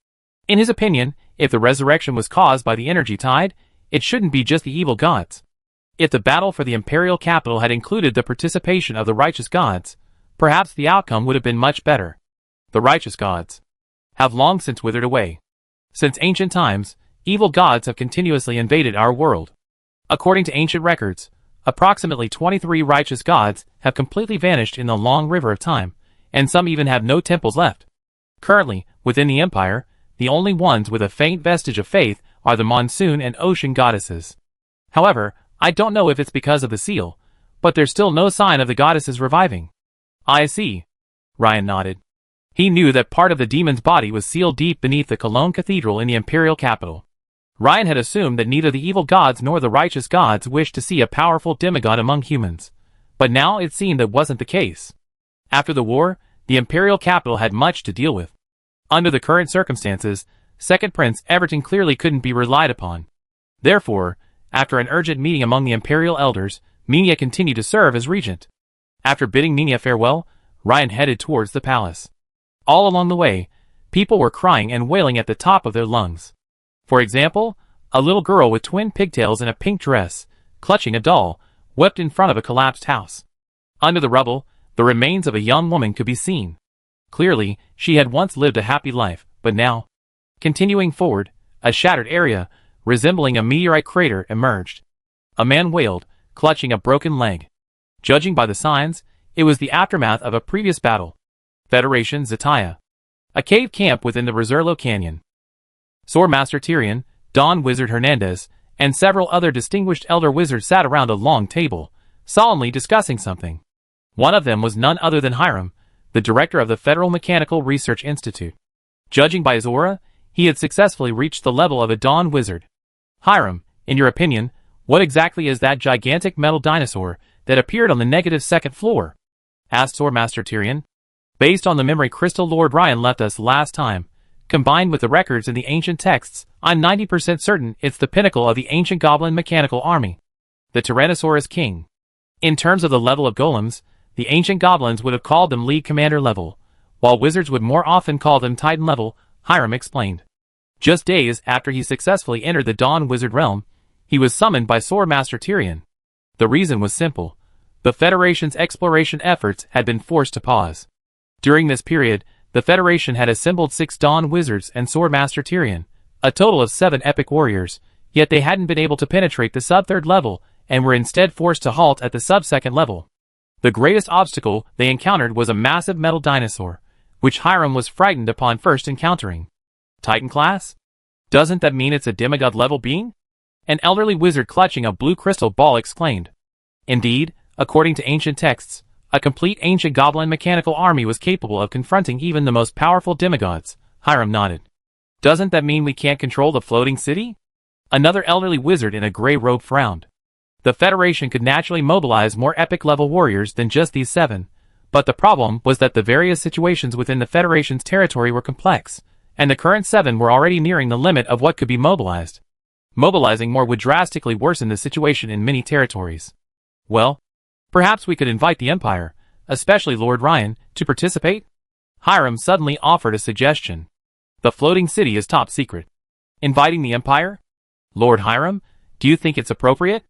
In his opinion, if the resurrection was caused by the energy tide, it shouldn't be just the evil gods. If the battle for the imperial capital had included the participation of the righteous gods, perhaps the outcome would have been much better. The righteous gods have long since withered away. Since ancient times, evil gods have continuously invaded our world. According to ancient records, approximately 23 righteous gods have completely vanished in the long river of time, and some even have no temples left. Currently, within the empire, the only ones with a faint vestige of faith are the monsoon and ocean goddesses. However, I don't know if it's because of the seal, but there's still no sign of the goddesses reviving. I see. Ryan nodded. He knew that part of the demon's body was sealed deep beneath the Cologne Cathedral in the imperial capital. Ryan had assumed that neither the evil gods nor the righteous gods wished to see a powerful demigod among humans. But now it seemed that wasn't the case. After the war, the imperial capital had much to deal with. Under the current circumstances, Second Prince Everton clearly couldn't be relied upon. Therefore, after an urgent meeting among the imperial elders, Minia continued to serve as regent. After bidding Minia farewell, Ryan headed towards the palace. All along the way, people were crying and wailing at the top of their lungs. For example, a little girl with twin pigtails and a pink dress, clutching a doll, wept in front of a collapsed house. Under the rubble, the remains of a young woman could be seen. Clearly, she had once lived a happy life, but now, continuing forward, a shattered area, resembling a meteorite crater, emerged. A man wailed, clutching a broken leg. Judging by the signs, it was the aftermath of a previous battle. Federation Zetaya. A cave camp within the Reserlo Canyon. Swordmaster Tyrion, Don Wizard Hernandez, and several other distinguished elder wizards sat around a long table, solemnly discussing something. One of them was none other than Hiram, the director of the Federal Mechanical Research Institute. Judging by his aura, he had successfully reached the level of a Dawn Wizard. Hiram, in your opinion, what exactly is that gigantic metal dinosaur that appeared on the negative second floor? Asked Swordmaster Tyrion. Based on the memory crystal Lord Ryan left us last time, combined with the records in the ancient texts, I'm 90% certain it's the pinnacle of the ancient goblin mechanical army. The Tyrannosaurus King. In terms of the level of golems, the ancient goblins would have called them League Commander level, while wizards would more often call them Titan level, Hiram explained. Just days after he successfully entered the Dawn Wizard realm, he was summoned by Swordmaster Tyrion. The reason was simple. The Federation's exploration efforts had been forced to pause. During this period, the Federation had assembled 6 Dawn Wizards and Swordmaster Tyrion, a total of 7 epic warriors, yet they hadn't been able to penetrate the sub-3rd level and were instead forced to halt at the sub-second level. The greatest obstacle they encountered was a massive metal dinosaur, which Hiram was frightened upon first encountering. Titan class? Doesn't that mean it's a demigod-level being? An elderly wizard clutching a blue crystal ball exclaimed. Indeed, according to ancient texts, a complete ancient goblin mechanical army was capable of confronting even the most powerful demigods. Hiram nodded. Doesn't that mean we can't control the floating city? Another elderly wizard in a gray robe frowned. The Federation could naturally mobilize more epic-level warriors than just these 7, but the problem was that the various situations within the Federation's territory were complex, and the current 7 were already nearing the limit of what could be mobilized. Mobilizing more would drastically worsen the situation in many territories. Well, perhaps we could invite the Empire, especially Lord Ryan, to participate? Hiram suddenly offered a suggestion. The floating city is top secret. Inviting the Empire? Lord Hiram, do you think it's appropriate?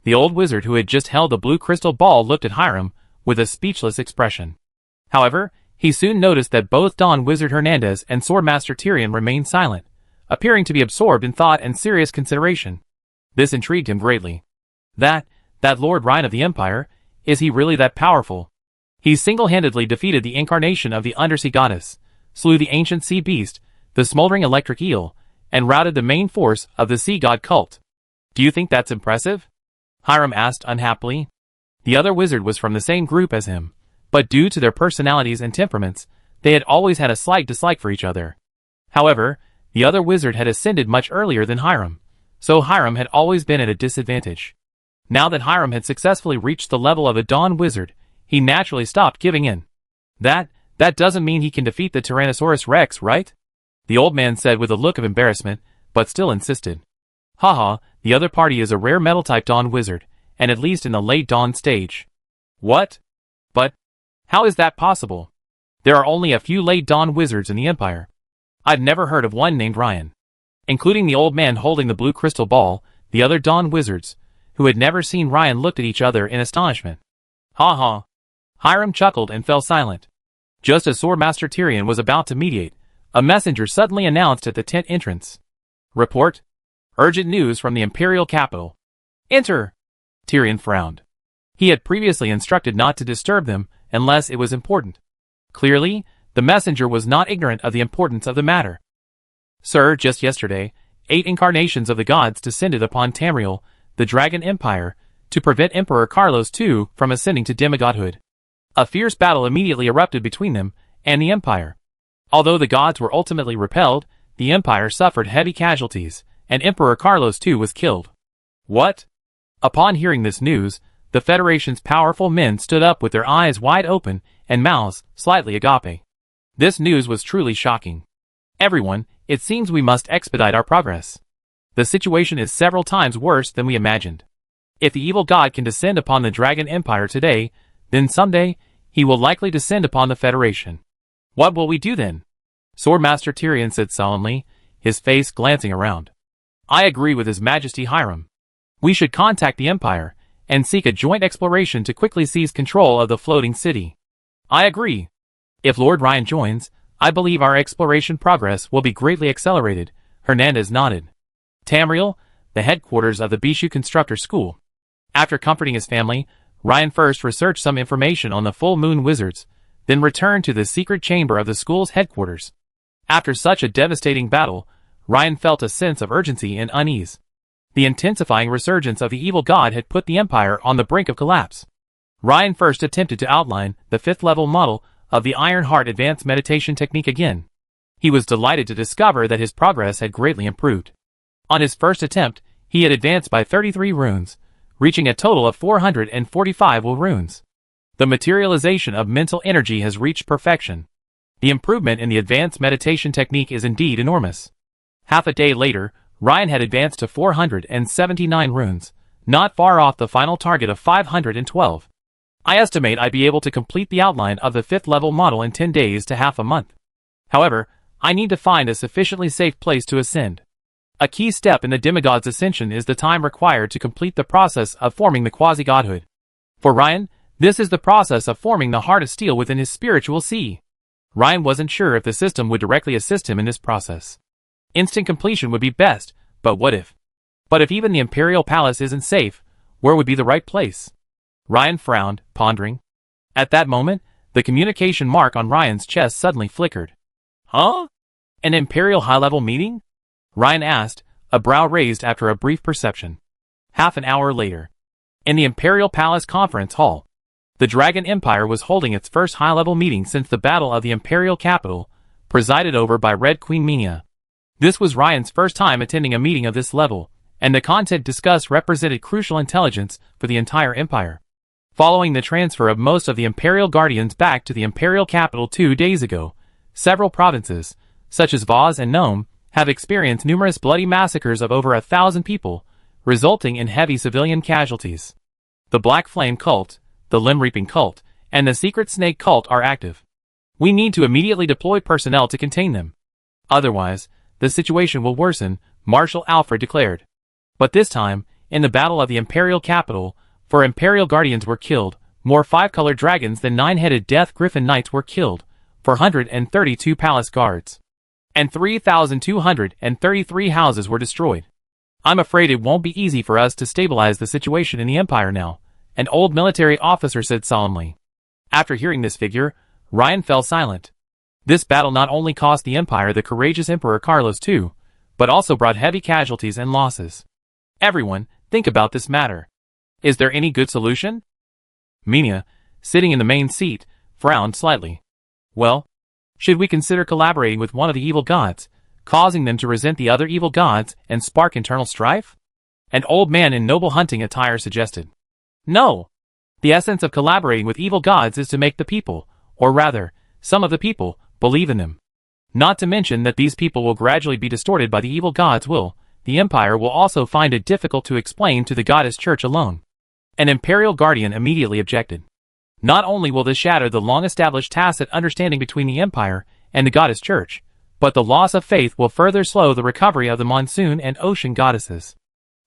The old wizard who had just held the blue crystal ball looked at Hiram with a speechless expression. However, he soon noticed that both Dawn Wizard Hernandez and Swordmaster Tyrion remained silent, appearing to be absorbed in thought and serious consideration. This intrigued him greatly. That Lord Ryan of the Empire, is he really that powerful? He single-handedly defeated the incarnation of the undersea goddess, slew the ancient sea beast, the smoldering electric eel, and routed the main force of the sea god cult. Do you think that's impressive? Hiram asked unhappily. The other wizard was from the same group as him, but due to their personalities and temperaments, they had always had a slight dislike for each other. However, the other wizard had ascended much earlier than Hiram, so Hiram had always been at a disadvantage. Now that Hiram had successfully reached the level of a Dawn Wizard, he naturally stopped giving in. That doesn't mean he can defeat the Tyrannosaurus Rex, right? The old man said with a look of embarrassment, but still insisted. Haha, the other party is a rare metal-type Dawn Wizard, and at least in the late Dawn stage. What? But how is that possible? There are only a few late Dawn Wizards in the Empire. I've never heard of one named Ryan. Including the old man holding the blue crystal ball, the other Dawn Wizards, who had never seen Ryan, looked at each other in astonishment. Ha ha. Hiram chuckled and fell silent. Just as Swordmaster Tyrion was about to mediate, a messenger suddenly announced at the tent entrance. Report. Urgent news from the Imperial capital. Enter. Tyrion frowned. He had previously instructed not to disturb them unless it was important. Clearly, the messenger was not ignorant of the importance of the matter. Sir, just yesterday, 8 incarnations of the gods descended upon Tamriel, the Dragon Empire, to prevent Emperor Carlos II from ascending to demigodhood. A fierce battle immediately erupted between them and the Empire. Although the gods were ultimately repelled, the Empire suffered heavy casualties, and Emperor Carlos II was killed. What? Upon hearing this news, the Federation's powerful men stood up with their eyes wide open and mouths slightly agape. This news was truly shocking. Everyone, it seems we must expedite our progress. The situation is several times worse than we imagined. If the evil god can descend upon the Dragon Empire today, then someday, he will likely descend upon the Federation. What will we do then? Swordmaster Tyrion said solemnly, his face glancing around. I agree with His Majesty Hiram. We should contact the Empire, and seek a joint exploration to quickly seize control of the floating city. I agree. If Lord Ryan joins, I believe our exploration progress will be greatly accelerated. Hernandez nodded. Tamriel, the headquarters of the Bishu Constructor School. After comforting his family, Ryan first researched some information on the Full Moon Wizards, then returned to the secret chamber of the school's headquarters. After such a devastating battle, Ryan felt a sense of urgency and unease. The intensifying resurgence of the evil god had put the Empire on the brink of collapse. Ryan first attempted to outline the 5th-level model of the Iron Heart Advanced Meditation Technique again. He was delighted to discover that his progress had greatly improved. On his first attempt, he had advanced by 33 runes, reaching a total of 445 will runes. The materialization of mental energy has reached perfection. The improvement in the advanced meditation technique is indeed enormous. Half a day later, Ryan had advanced to 479 runes, not far off the final target of 512. I estimate I'd be able to complete the outline of the 5th-level model in 10 days to half a month. However, I need to find a sufficiently safe place to ascend. A key step in the demigod's ascension is the time required to complete the process of forming the quasi-godhood. For Ryan, this is the process of forming the heart of steel within his spiritual sea. Ryan wasn't sure if the system would directly assist him in this process. Instant completion would be best, but what if? But if even the Imperial Palace isn't safe, Where would be the right place? Ryan frowned, pondering. At that moment, the communication mark on Ryan's chest suddenly flickered. Huh? An Imperial high-level meeting? Ryan asked, a brow raised after a brief perception. Half an hour later, in the Imperial Palace Conference Hall, the Dragon Empire was holding its first high-level meeting since the Battle of the Imperial Capital, presided over by Red Queen Minia. This was Ryan's first time attending a meeting of this level, and the content discussed represented crucial intelligence for the entire empire. Following the transfer of most of the Imperial Guardians back to the Imperial Capital 2 days ago, several provinces, such as Vaz and Nome, have experienced numerous bloody massacres of over 1,000 people, resulting in heavy civilian casualties. The Black Flame Cult, the Limb Reaping Cult, and the Secret Snake Cult are active. We need to immediately deploy personnel to contain them. Otherwise, the situation will worsen, Marshal Alfred declared. But this time, in the Battle of the Imperial Capital, 4 Imperial Guardians were killed, more 5-colored dragons than 9-headed Death Griffin Knights were killed, 432 palace guards, and 3,233 houses were destroyed. I'm afraid it won't be easy for us to stabilize the situation in the Empire now, an old military officer said solemnly. After hearing this figure, Ryan fell silent. This battle not only cost the Empire the courageous Emperor Carlos II, but also brought heavy casualties and losses. Everyone, think about this matter. Is there any good solution? Minia, sitting in the main seat, frowned slightly. Well, should we consider collaborating with one of the evil gods, causing them to resent the other evil gods and spark internal strife? An old man in noble hunting attire suggested. No. The essence of collaborating with evil gods is to make the people, or rather, some of the people, believe in them. Not to mention that these people will gradually be distorted by the evil gods' will. The Empire will also find it difficult to explain to the Goddess Church alone. An Imperial Guardian immediately objected. Not only will this shatter the long-established tacit understanding between the Empire and the Goddess Church, but the loss of faith will further slow the recovery of the monsoon and ocean goddesses.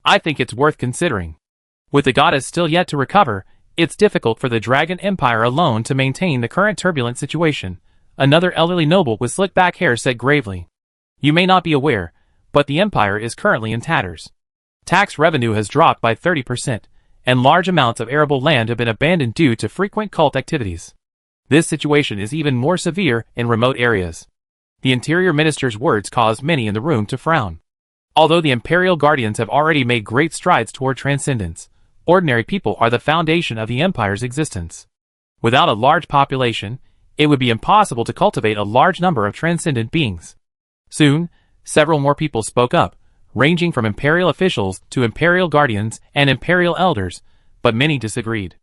I think it's worth considering. With the goddess still yet to recover, it's difficult for the Dragon Empire alone to maintain the current turbulent situation, another elderly noble with slick-back hair said gravely. You may not be aware, but the Empire is currently in tatters. Tax revenue has dropped by 30%, and large amounts of arable land have been abandoned due to frequent cult activities. This situation is even more severe in remote areas. The Interior Minister's words caused many in the room to frown. Although the Imperial Guardians have already made great strides toward transcendence, ordinary people are the foundation of the Empire's existence. Without a large population, it would be impossible to cultivate a large number of transcendent beings. Soon, several more people spoke up, ranging from Imperial officials to Imperial Guardians and Imperial Elders, but many disagreed.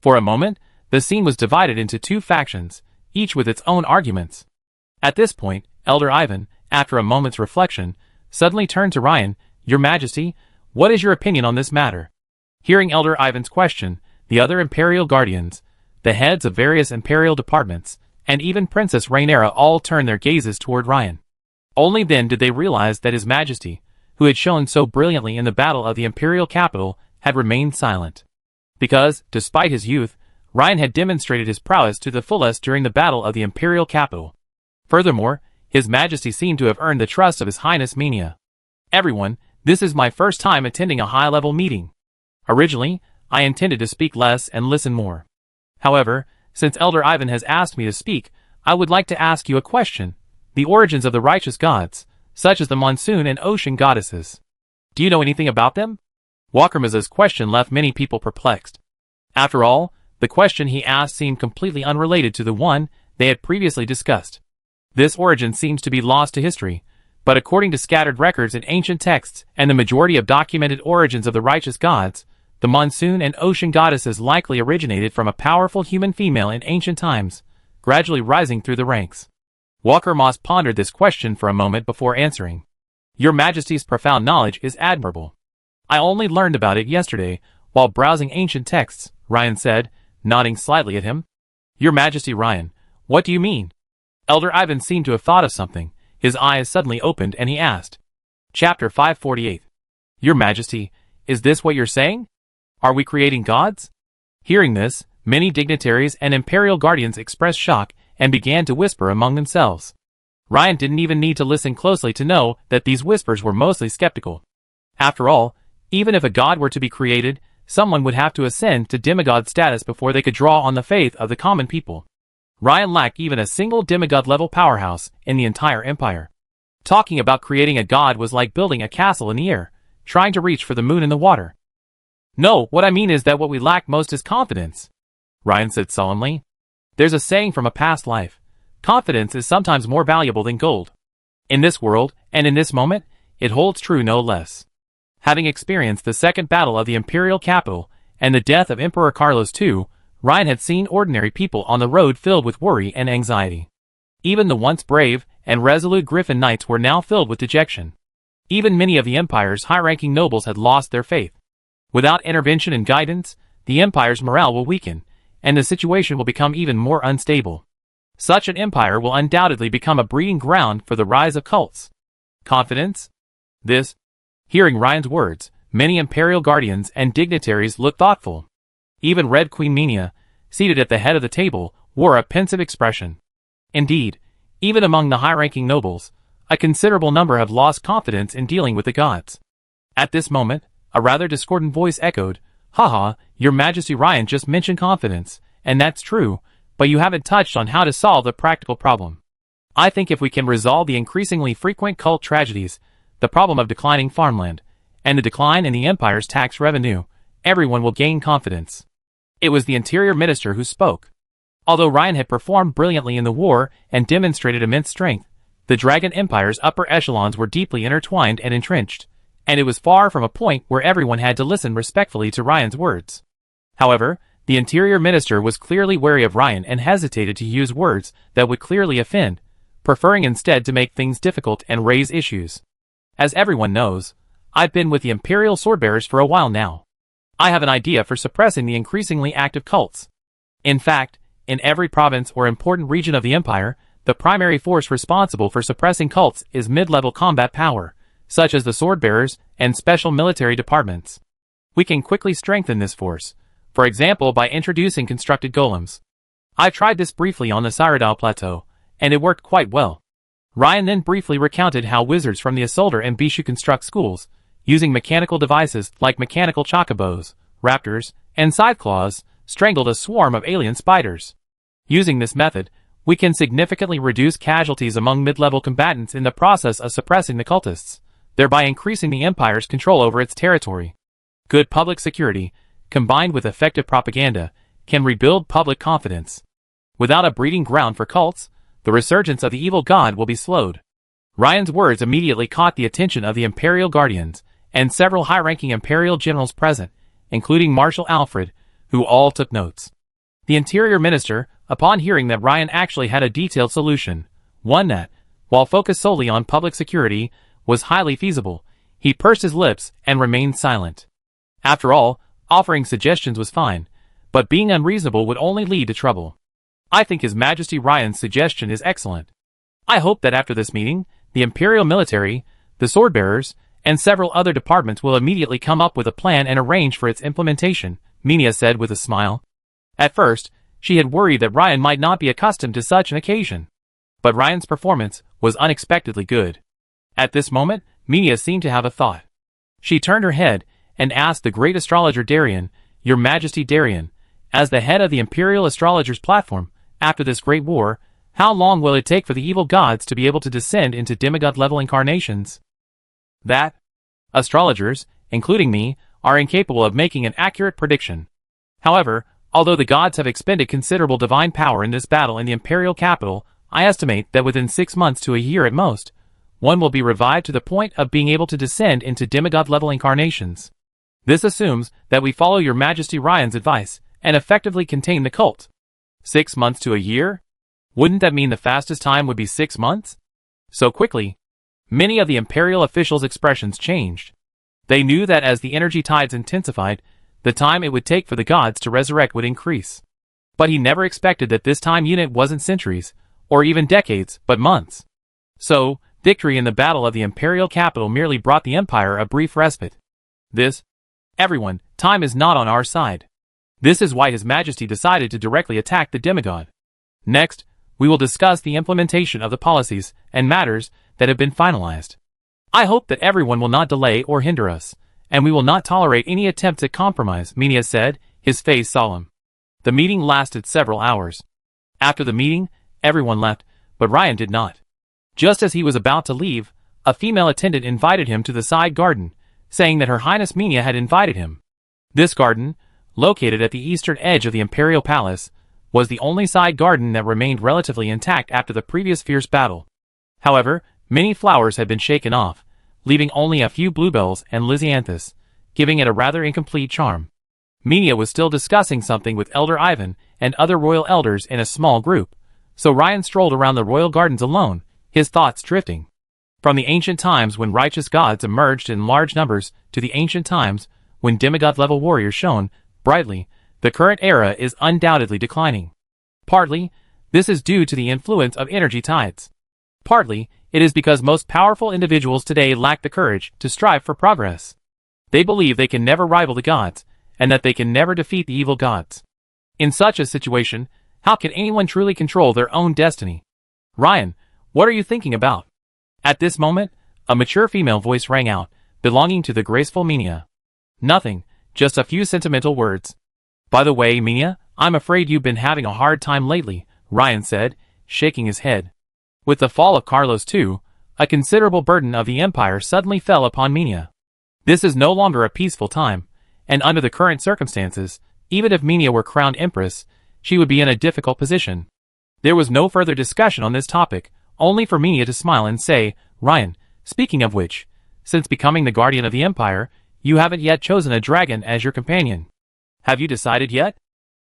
For a moment, the scene was divided into 2 factions, each with its own arguments. At this point, Elder Ivan, after a moment's reflection, suddenly turned to Ryan. Your Majesty, what is your opinion on this matter? Hearing Elder Ivan's question, the other Imperial Guardians, the heads of various Imperial departments, and even Princess Rhaenyra all turned their gazes toward Ryan. Only then did they realize that His Majesty, who had shown so brilliantly in the Battle of the Imperial Capital, had remained silent. Because, despite his youth, Ryan had demonstrated his prowess to the fullest during the Battle of the Imperial Capital. Furthermore, His Majesty seemed to have earned the trust of His Highness Minia. Everyone, this is my first time attending a high-level meeting. Originally, I intended to speak less and listen more. However, since Elder Ivan has asked me to speak, I would like to ask you a question. The origins of the righteous gods, such as the monsoon and ocean goddesses. Do you know anything about them? Walkermaza's question left many people perplexed. After all, the question he asked seemed completely unrelated to the one they had previously discussed. This origin seems to be lost to history, but according to scattered records in ancient texts and the majority of documented origins of the righteous gods, the monsoon and ocean goddesses likely originated from a powerful human female in ancient times, gradually rising through the ranks. Walker Moss pondered this question for a moment before answering. Your Majesty's profound knowledge is admirable. I only learned about it yesterday, while browsing ancient texts, Ryan said, nodding slightly at him. Your Majesty Ryan, what do you mean? Elder Ivan seemed to have thought of something. His eyes suddenly opened and he asked. Chapter 548. Your Majesty, is this what you're saying? Are we creating gods? Hearing this, many dignitaries and Imperial Guardians expressed shock and began to whisper among themselves. Ryan didn't even need to listen closely to know that these whispers were mostly skeptical. After all, even if a god were to be created, someone would have to ascend to demigod status before they could draw on the faith of the common people. Ryan lacked even a single demigod-level powerhouse in the entire empire. Talking about creating a god was like building a castle in the air, trying to reach for the moon in the water. "No, what I mean is that what we lack most is confidence," Ryan said sullenly. "There's a saying from a past life. Confidence is sometimes more valuable than gold. In this world, and in this moment, it holds true no less." Having experienced the second battle of the imperial capital and the death of Emperor Carlos II, Ryan had seen ordinary people on the road filled with worry and anxiety. Even the once brave and resolute Griffin Knights were now filled with dejection. Even many of the Empire's high-ranking nobles had lost their faith. Without intervention and guidance, the Empire's morale will weaken, and the situation will become even more unstable. Such an empire will undoubtedly become a breeding ground for the rise of cults. Confidence? Hearing Ryan's words, many Imperial guardians and dignitaries looked thoughtful. Even Red Queen Minia, seated at the head of the table, wore a pensive expression. Indeed, even among the high-ranking nobles, a considerable number have lost confidence in dealing with the gods. At this moment, a rather discordant voice echoed, "Haha, Your Majesty, Ryan just mentioned confidence, and that's true, but you haven't touched on how to solve the practical problem. I think if we can resolve the increasingly frequent cult tragedies, the problem of declining farmland, and the decline in the Empire's tax revenue, everyone will gain confidence." It was the Interior Minister who spoke. Although Ryan had performed brilliantly in the war and demonstrated immense strength, the Dragon Empire's upper echelons were deeply intertwined and entrenched, and it was far from a point where everyone had to listen respectfully to Ryan's words. However, the Interior Minister was clearly wary of Ryan and hesitated to use words that would clearly offend, preferring instead to make things difficult and raise issues. "As everyone knows, I've been with the Imperial Swordbearers for a while now. I have an idea for suppressing the increasingly active cults. In fact, in every province or important region of the Empire, the primary force responsible for suppressing cults is mid-level combat power, such as the Swordbearers and special military departments. We can quickly strengthen this force, for example by introducing constructed golems. I've tried this briefly on the Cyrodiil Plateau, and it worked quite well." Ryan then briefly recounted how wizards from the Isolder and Bishu construct schools, using mechanical devices like mechanical chocobos, raptors, and scythe-claws, strangled a swarm of alien spiders. Using this method, we can significantly reduce casualties among mid-level combatants in the process of suppressing the cultists, thereby increasing the Empire's control over its territory. Good public security, combined with effective propaganda, can rebuild public confidence. Without a breeding ground for cults, the resurgence of the evil god will be slowed. Ryan's words immediately caught the attention of the Imperial Guardians and several high-ranking Imperial generals present, including Marshal Alfred, who all took notes. The Interior Minister, upon hearing that Ryan actually had a detailed solution, one that, while focused solely on public security, was highly feasible, he pursed his lips and remained silent. After all, offering suggestions was fine, but being unreasonable would only lead to trouble. "I think His Majesty Ryan's suggestion is excellent. I hope that after this meeting, the Imperial military, the Swordbearers, and several other departments will immediately come up with a plan and arrange for its implementation," Minia said with a smile. At first, she had worried that Ryan might not be accustomed to such an occasion. But Ryan's performance was unexpectedly good. At this moment, Minia seemed to have a thought. She turned her head and asked the great astrologer Darian, "Your Majesty Darian, as the head of the Imperial Astrologers platform, after this great war, how long will it take for the evil gods to be able to descend into demigod-level incarnations?" "That? Astrologers, including me, are incapable of making an accurate prediction. However, although the gods have expended considerable divine power in this battle in the Imperial capital, I estimate that within 6 months to a year at most, one will be revived to the point of being able to descend into demigod-level incarnations. This assumes that we follow Your Majesty Ryan's advice and effectively contain the cult. 6 months to a year? Wouldn't that mean the fastest time would be 6 months? So quickly?" Many of the Imperial officials' expressions changed. They knew that as the energy tides intensified, the time it would take for the gods to resurrect would increase. But he never expected that this time unit wasn't centuries, or even decades, but months. So, victory in the battle of the Imperial capital merely brought the Empire a brief respite. Everyone, time is not on our side. This is why His Majesty decided to directly attack the demigod. Next, we will discuss the implementation of the policies and matters that have been finalized. I hope that everyone will not delay or hinder us, and we will not tolerate any attempts at compromise, Minia said, his face solemn. The meeting lasted several hours. After the meeting, everyone left, but Ryan did not. Just as he was about to leave, a female attendant invited him to the side garden, saying that Her Highness Minia had invited him. This garden, located at the eastern edge of the Imperial Palace, was the only side garden that remained relatively intact after the previous fierce battle. However, many flowers had been shaken off, leaving only a few bluebells and lisianthus, giving it a rather incomplete charm. Minia was still discussing something with Elder Ivan and other royal elders in a small group, so Ryan strolled around the royal gardens alone, his thoughts drifting. From the ancient times when righteous gods emerged in large numbers to the ancient times when demigod-level warriors shone brightly, the current era is undoubtedly declining. Partly, this is due to the influence of energy tides. Partly, it is because most powerful individuals today lack the courage to strive for progress. They believe they can never rival the gods, and that they can never defeat the evil gods. In such a situation, how can anyone truly control their own destiny? Ryan, what are you thinking about? At this moment, a mature female voice rang out, belonging to the graceful Minia. Nothing, just a few sentimental words. By the way, Minia, I'm afraid you've been having a hard time lately, Ryan said, shaking his head. With the fall of Carlos II, a considerable burden of the empire suddenly fell upon Minia. This is no longer a peaceful time, and under the current circumstances, even if Minia were crowned empress, she would be in a difficult position. There was no further discussion on this topic, only for Minia to smile and say, Ryan, speaking of which, since becoming the guardian of the empire, you haven't yet chosen a dragon as your companion. Have you decided yet?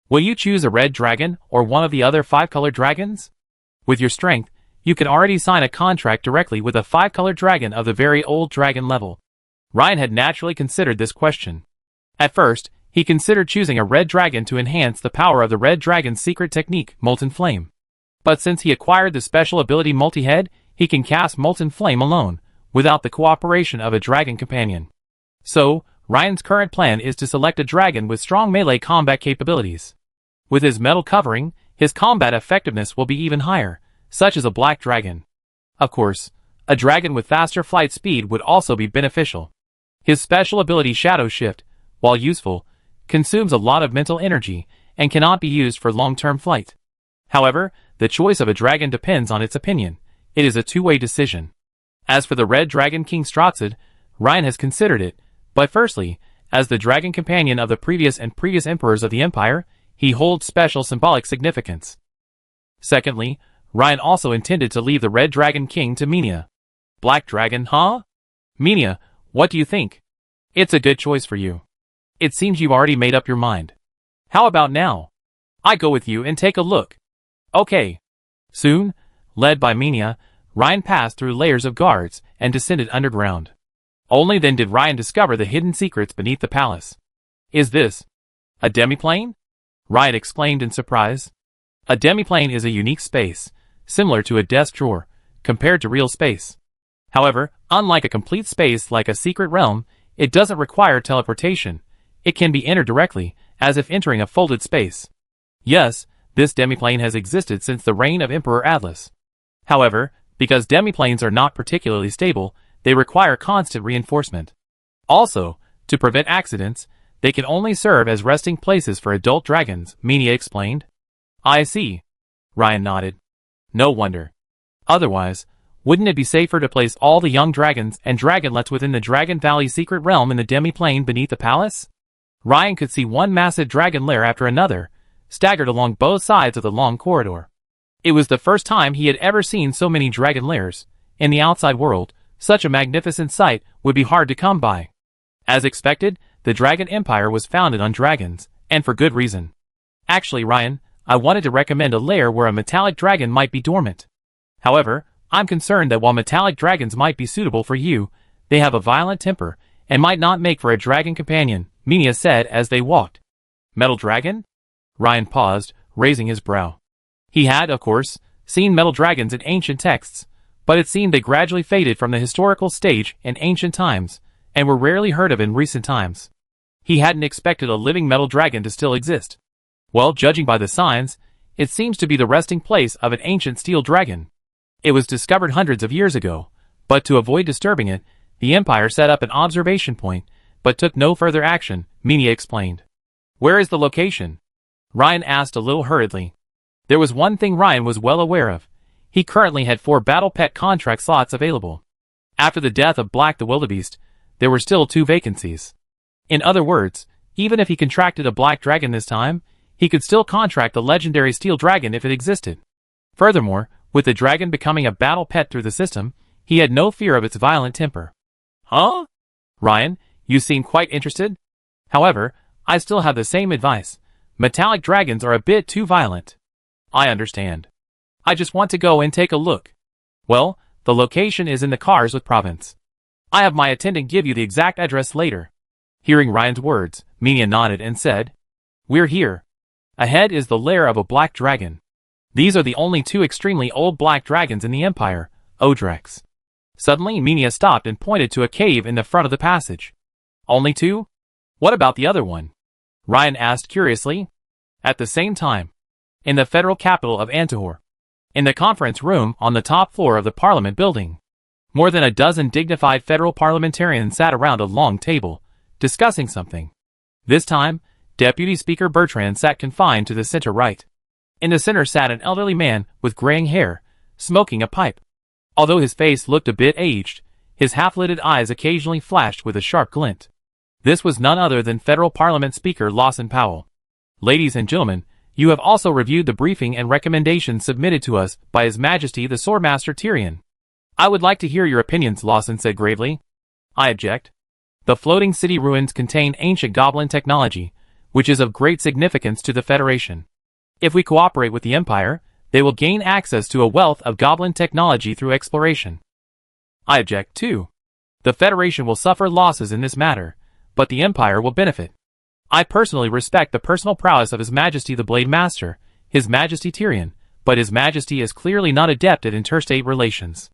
Will you choose a red dragon or one of the other 5-colored dragons? With your strength, you can already sign a contract directly with a 5-colored dragon of the very old dragon level. Ryan had naturally considered this question. At first, he considered choosing a red dragon to enhance the power of the red dragon's secret technique, Molten Flame. But since he acquired the special ability Multi-Head, he can cast Molten Flame alone, without the cooperation of a dragon companion. So, Ryan's current plan is to select a dragon with strong melee combat capabilities. With his metal covering, his combat effectiveness will be even higher, such as a black dragon. Of course, a dragon with faster flight speed would also be beneficial. His special ability Shadow Shift, while useful, consumes a lot of mental energy and cannot be used for long-term flight. However, the choice of a dragon depends on its opinion. It is a two-way decision. As for the Red Dragon King Stroxid, Ryan has considered it, but firstly, as the dragon companion of the previous emperors of the empire, he holds special symbolic significance. Secondly, Ryan also intended to leave the Red Dragon King to Minia. Black Dragon, huh? Minia, what do you think? It's a good choice for you. It seems you've already made up your mind. How about now? I go with you and take a look. Okay. Soon, led by Minia, Ryan passed through layers of guards and descended underground. Only then did Ryan discover the hidden secrets beneath the palace. Is this a demiplane? Ryan exclaimed in surprise. A demiplane is a unique space, similar to a desk drawer, compared to real space. However, unlike a complete space like a secret realm, it doesn't require teleportation. It can be entered directly, as if entering a folded space. Yes, this demiplane has existed since the reign of Emperor Atlas. However, because demiplanes are not particularly stable, they require constant reinforcement. Also, to prevent accidents, they can only serve as resting places for adult dragons, Minia explained. I see. Ryan nodded. No wonder. Otherwise, wouldn't it be safer to place all the young dragons and dragonlets within the Dragon Valley secret realm in the demiplane beneath the palace? Ryan could see one massive dragon lair after another, staggered along both sides of the long corridor. It was the first time he had ever seen so many dragon lairs. In the outside world, such a magnificent sight would be hard to come by. As expected, the Dragon Empire was founded on dragons, and for good reason. Actually, Ryan, I wanted to recommend a lair where a metallic dragon might be dormant. However, I'm concerned that while metallic dragons might be suitable for you, they have a violent temper, and might not make for a dragon companion, Minia said as they walked. Metal dragon? Ryan paused, raising his brow. He had, of course, seen metal dragons in ancient texts, but it seemed they gradually faded from the historical stage in ancient times, and were rarely heard of in recent times. He hadn't expected a living metal dragon to still exist. Well, judging by the signs, it seems to be the resting place of an ancient steel dragon. It was discovered hundreds of years ago, but to avoid disturbing it, the Empire set up an observation point, but took no further action, Meenia explained. Where is the location? Ryan asked a little hurriedly. There was one thing Ryan was well aware of. He currently had 4 Battle Pet contract slots available. After the death of Black the Wildebeest, there were still 2 vacancies. In other words, even if he contracted a black dragon this time, he could still contract the legendary steel dragon if it existed. Furthermore, with the dragon becoming a battle pet through the system, he had no fear of its violent temper. Huh? Ryan, you seem quite interested? However, I still have the same advice. Metallic dragons are a bit too violent. I understand. I just want to go and take a look. Well, the location is in the Carswith province. I have my attendant give you the exact address later. Hearing Ryan's words, Meenia nodded and said, We're here. Ahead is the lair of a black dragon. These are the only 2 extremely old black dragons in the Empire, Odrex. Suddenly Meenia stopped and pointed to a cave in the front of the passage. Only 2? What about the other one? Ryan asked curiously. At the same time, in the federal capital of Antahor, in the conference room on the top floor of the Parliament building, more than a dozen dignified federal parliamentarians sat around a long table, discussing something. This time, Deputy Speaker Bertrand sat confined to the center right. In the center sat an elderly man with graying hair, smoking a pipe. Although his face looked a bit aged, his half-lidded eyes occasionally flashed with a sharp glint. This was none other than Federal Parliament Speaker Lawson Powell. Ladies and gentlemen, you have also reviewed the briefing and recommendations submitted to us by His Majesty the Swordmaster Tyrion. I would like to hear your opinions, Lawson said gravely. I object. The floating city ruins contain ancient goblin technology, which is of great significance to the Federation. If we cooperate with the Empire, they will gain access to a wealth of goblin technology through exploration. I object too. The Federation will suffer losses in this matter, but the Empire will benefit. I personally respect the personal prowess of His Majesty the Blade Master, His Majesty Tyrion, but His Majesty is clearly not adept at interstate relations.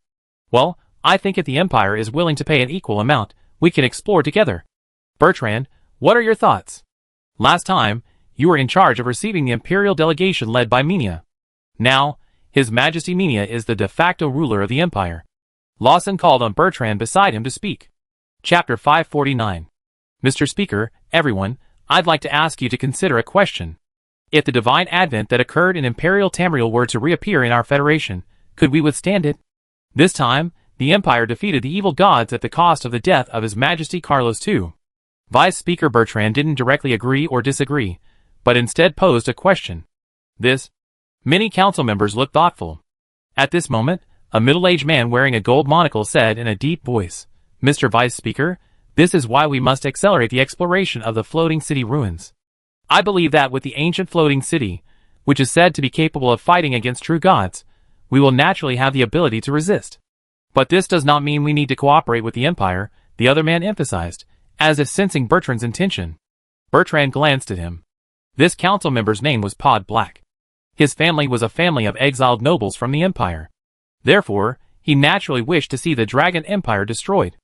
Well, I think if the Empire is willing to pay an equal amount, we can explore together. Bertrand, what are your thoughts? Last time, you were in charge of receiving the Imperial delegation led by Meenia. Now, His Majesty Meenia is the de facto ruler of the Empire. Lawson called on Bertrand beside him to speak. Chapter 549. Mr. Speaker, everyone, I'd like to ask you to consider a question. If the divine advent that occurred in Imperial Tamriel were to reappear in our Federation, could we withstand it? This time, the Empire defeated the evil gods at the cost of the death of His Majesty Carlos II. Vice Speaker Bertrand didn't directly agree or disagree, but instead posed a question. Many council members looked thoughtful. At this moment, a middle-aged man wearing a gold monocle said in a deep voice, Mr. Vice Speaker, this is why we must accelerate the exploration of the floating city ruins. I believe that with the ancient floating city, which is said to be capable of fighting against true gods, we will naturally have the ability to resist. But this does not mean we need to cooperate with the Empire, the other man emphasized, as if sensing Bertrand's intention. Bertrand glanced at him. This council member's name was Pod Black. His family was a family of exiled nobles from the Empire. Therefore, he naturally wished to see the Dragon Empire destroyed.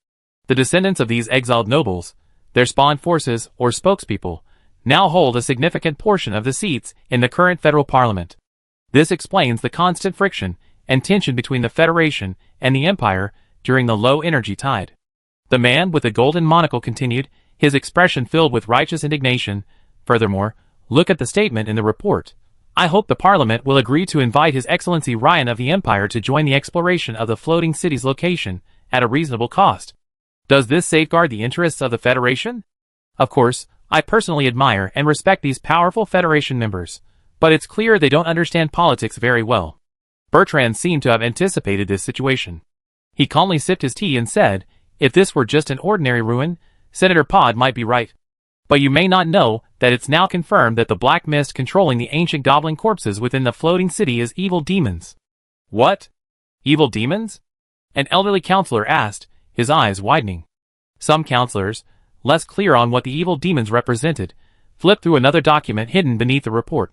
The descendants of these exiled nobles, their spawn forces or spokespeople, now hold a significant portion of the seats in the current federal parliament. This explains the constant friction and tension between the Federation and the Empire during the low-energy tide. The man with the golden monocle continued, his expression filled with righteous indignation. Furthermore, look at the statement in the report. I hope the Parliament will agree to invite His Excellency Ryan of the Empire to join the exploration of the floating city's location at a reasonable cost. Does this safeguard the interests of the Federation? Of course, I personally admire and respect these powerful Federation members, but it's clear they don't understand politics very well. Bertrand seemed to have anticipated this situation. He calmly sipped his tea and said, if this were just an ordinary ruin, Senator Pod might be right. But you may not know that it's now confirmed that the black mist controlling the ancient goblin corpses within the floating city is evil demons. What? Evil demons? An elderly counselor asked, his eyes widening. Some counselors, less clear on what the evil demons represented, flipped through another document hidden beneath the report.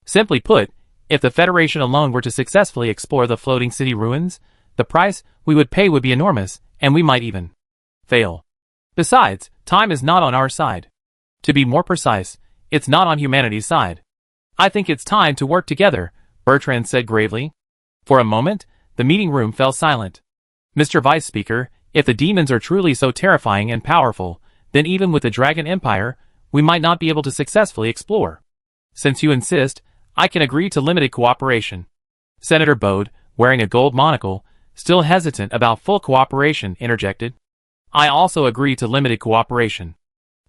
Simply put, if the Federation alone were to successfully explore the floating city ruins, the price we would pay would be enormous, and we might even fail. Besides, time is not on our side. To be more precise, it's not on humanity's side. I think it's time to work together, Bertrand said gravely. For a moment, the meeting room fell silent. Mr. Vice Speaker, if the demons are truly so terrifying and powerful, then even with the Dragon Empire, we might not be able to successfully explore. Since you insist, I can agree to limited cooperation. Senator Bode, wearing a gold monocle, still hesitant about full cooperation, interjected. I also agree to limited cooperation.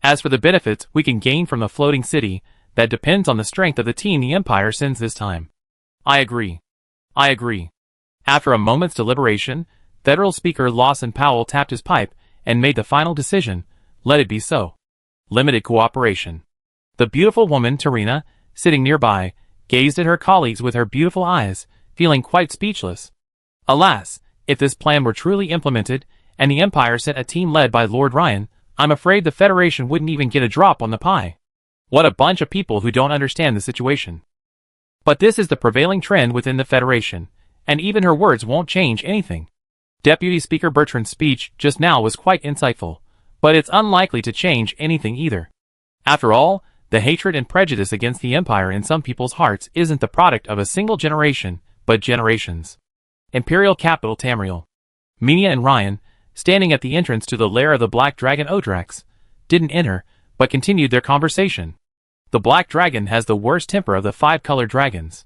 As for the benefits we can gain from the floating city, that depends on the strength of the team the Empire sends this time. I agree. I agree. After a moment's deliberation, Federal Speaker Lawson Powell tapped his pipe and made the final decision. Let it be so. Limited cooperation. The beautiful woman, Tarina, sitting nearby, gazed at her colleagues with her beautiful eyes, feeling quite speechless. Alas, if this plan were truly implemented, and the Empire sent a team led by Lord Ryan, I'm afraid the Federation wouldn't even get a drop on the pie. What a bunch of people who don't understand the situation. But this is the prevailing trend within the Federation, and even her words won't change anything. Deputy Speaker Bertrand's speech just now was quite insightful, but it's unlikely to change anything either. After all, the hatred and prejudice against the Empire in some people's hearts isn't the product of a single generation, but generations. Imperial capital Tamriel. Minia and Ryan, standing at the entrance to the lair of the Black Dragon Odrax, didn't enter, but continued their conversation. The Black Dragon has the worst temper of the 5-colored dragons.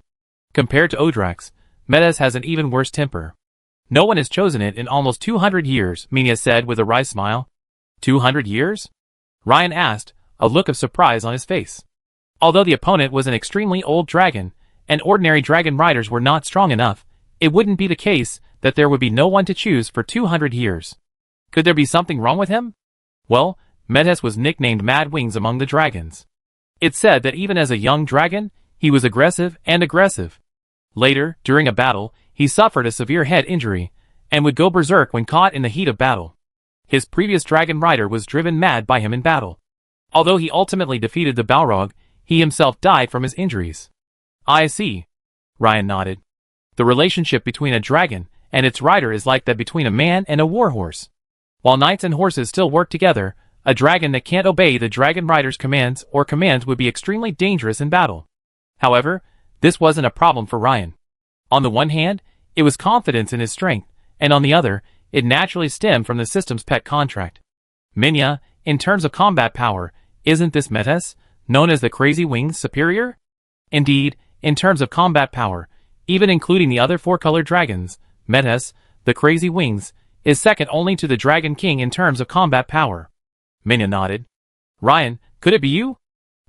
Compared to Odrax, Metis has an even worse temper. No one has chosen it in almost 200 years, Minia said with a wry smile. 200 years? Ryan asked, a look of surprise on his face. Although the opponent was an extremely old dragon, and ordinary dragon riders were not strong enough, it wouldn't be the case that there would be no one to choose for 200 years. Could there be something wrong with him? Well, Metis was nicknamed Mad Wings among the dragons. It's said that even as a young dragon, he was aggressive. Later, during a battle, he suffered a severe head injury, and would go berserk when caught in the heat of battle. His previous dragon rider was driven mad by him in battle. Although he ultimately defeated the Balrog, he himself died from his injuries. I see. Ryan nodded. The relationship between a dragon and its rider is like that between a man and a warhorse. While knights and horses still work together, a dragon that can't obey the dragon rider's commands would be extremely dangerous in battle. However, this wasn't a problem for Ryan. On the one hand, it was confidence in his strength, and on the other, it naturally stemmed from the system's pet contract. Minya, in terms of combat power, isn't this Metis, known as the Crazy Wings, superior? Indeed, in terms of combat power, even including the other 4-colored dragons, Metis, the Crazy Wings, is second only to the Dragon King in terms of combat power. Minya nodded. Ryan, could it be you?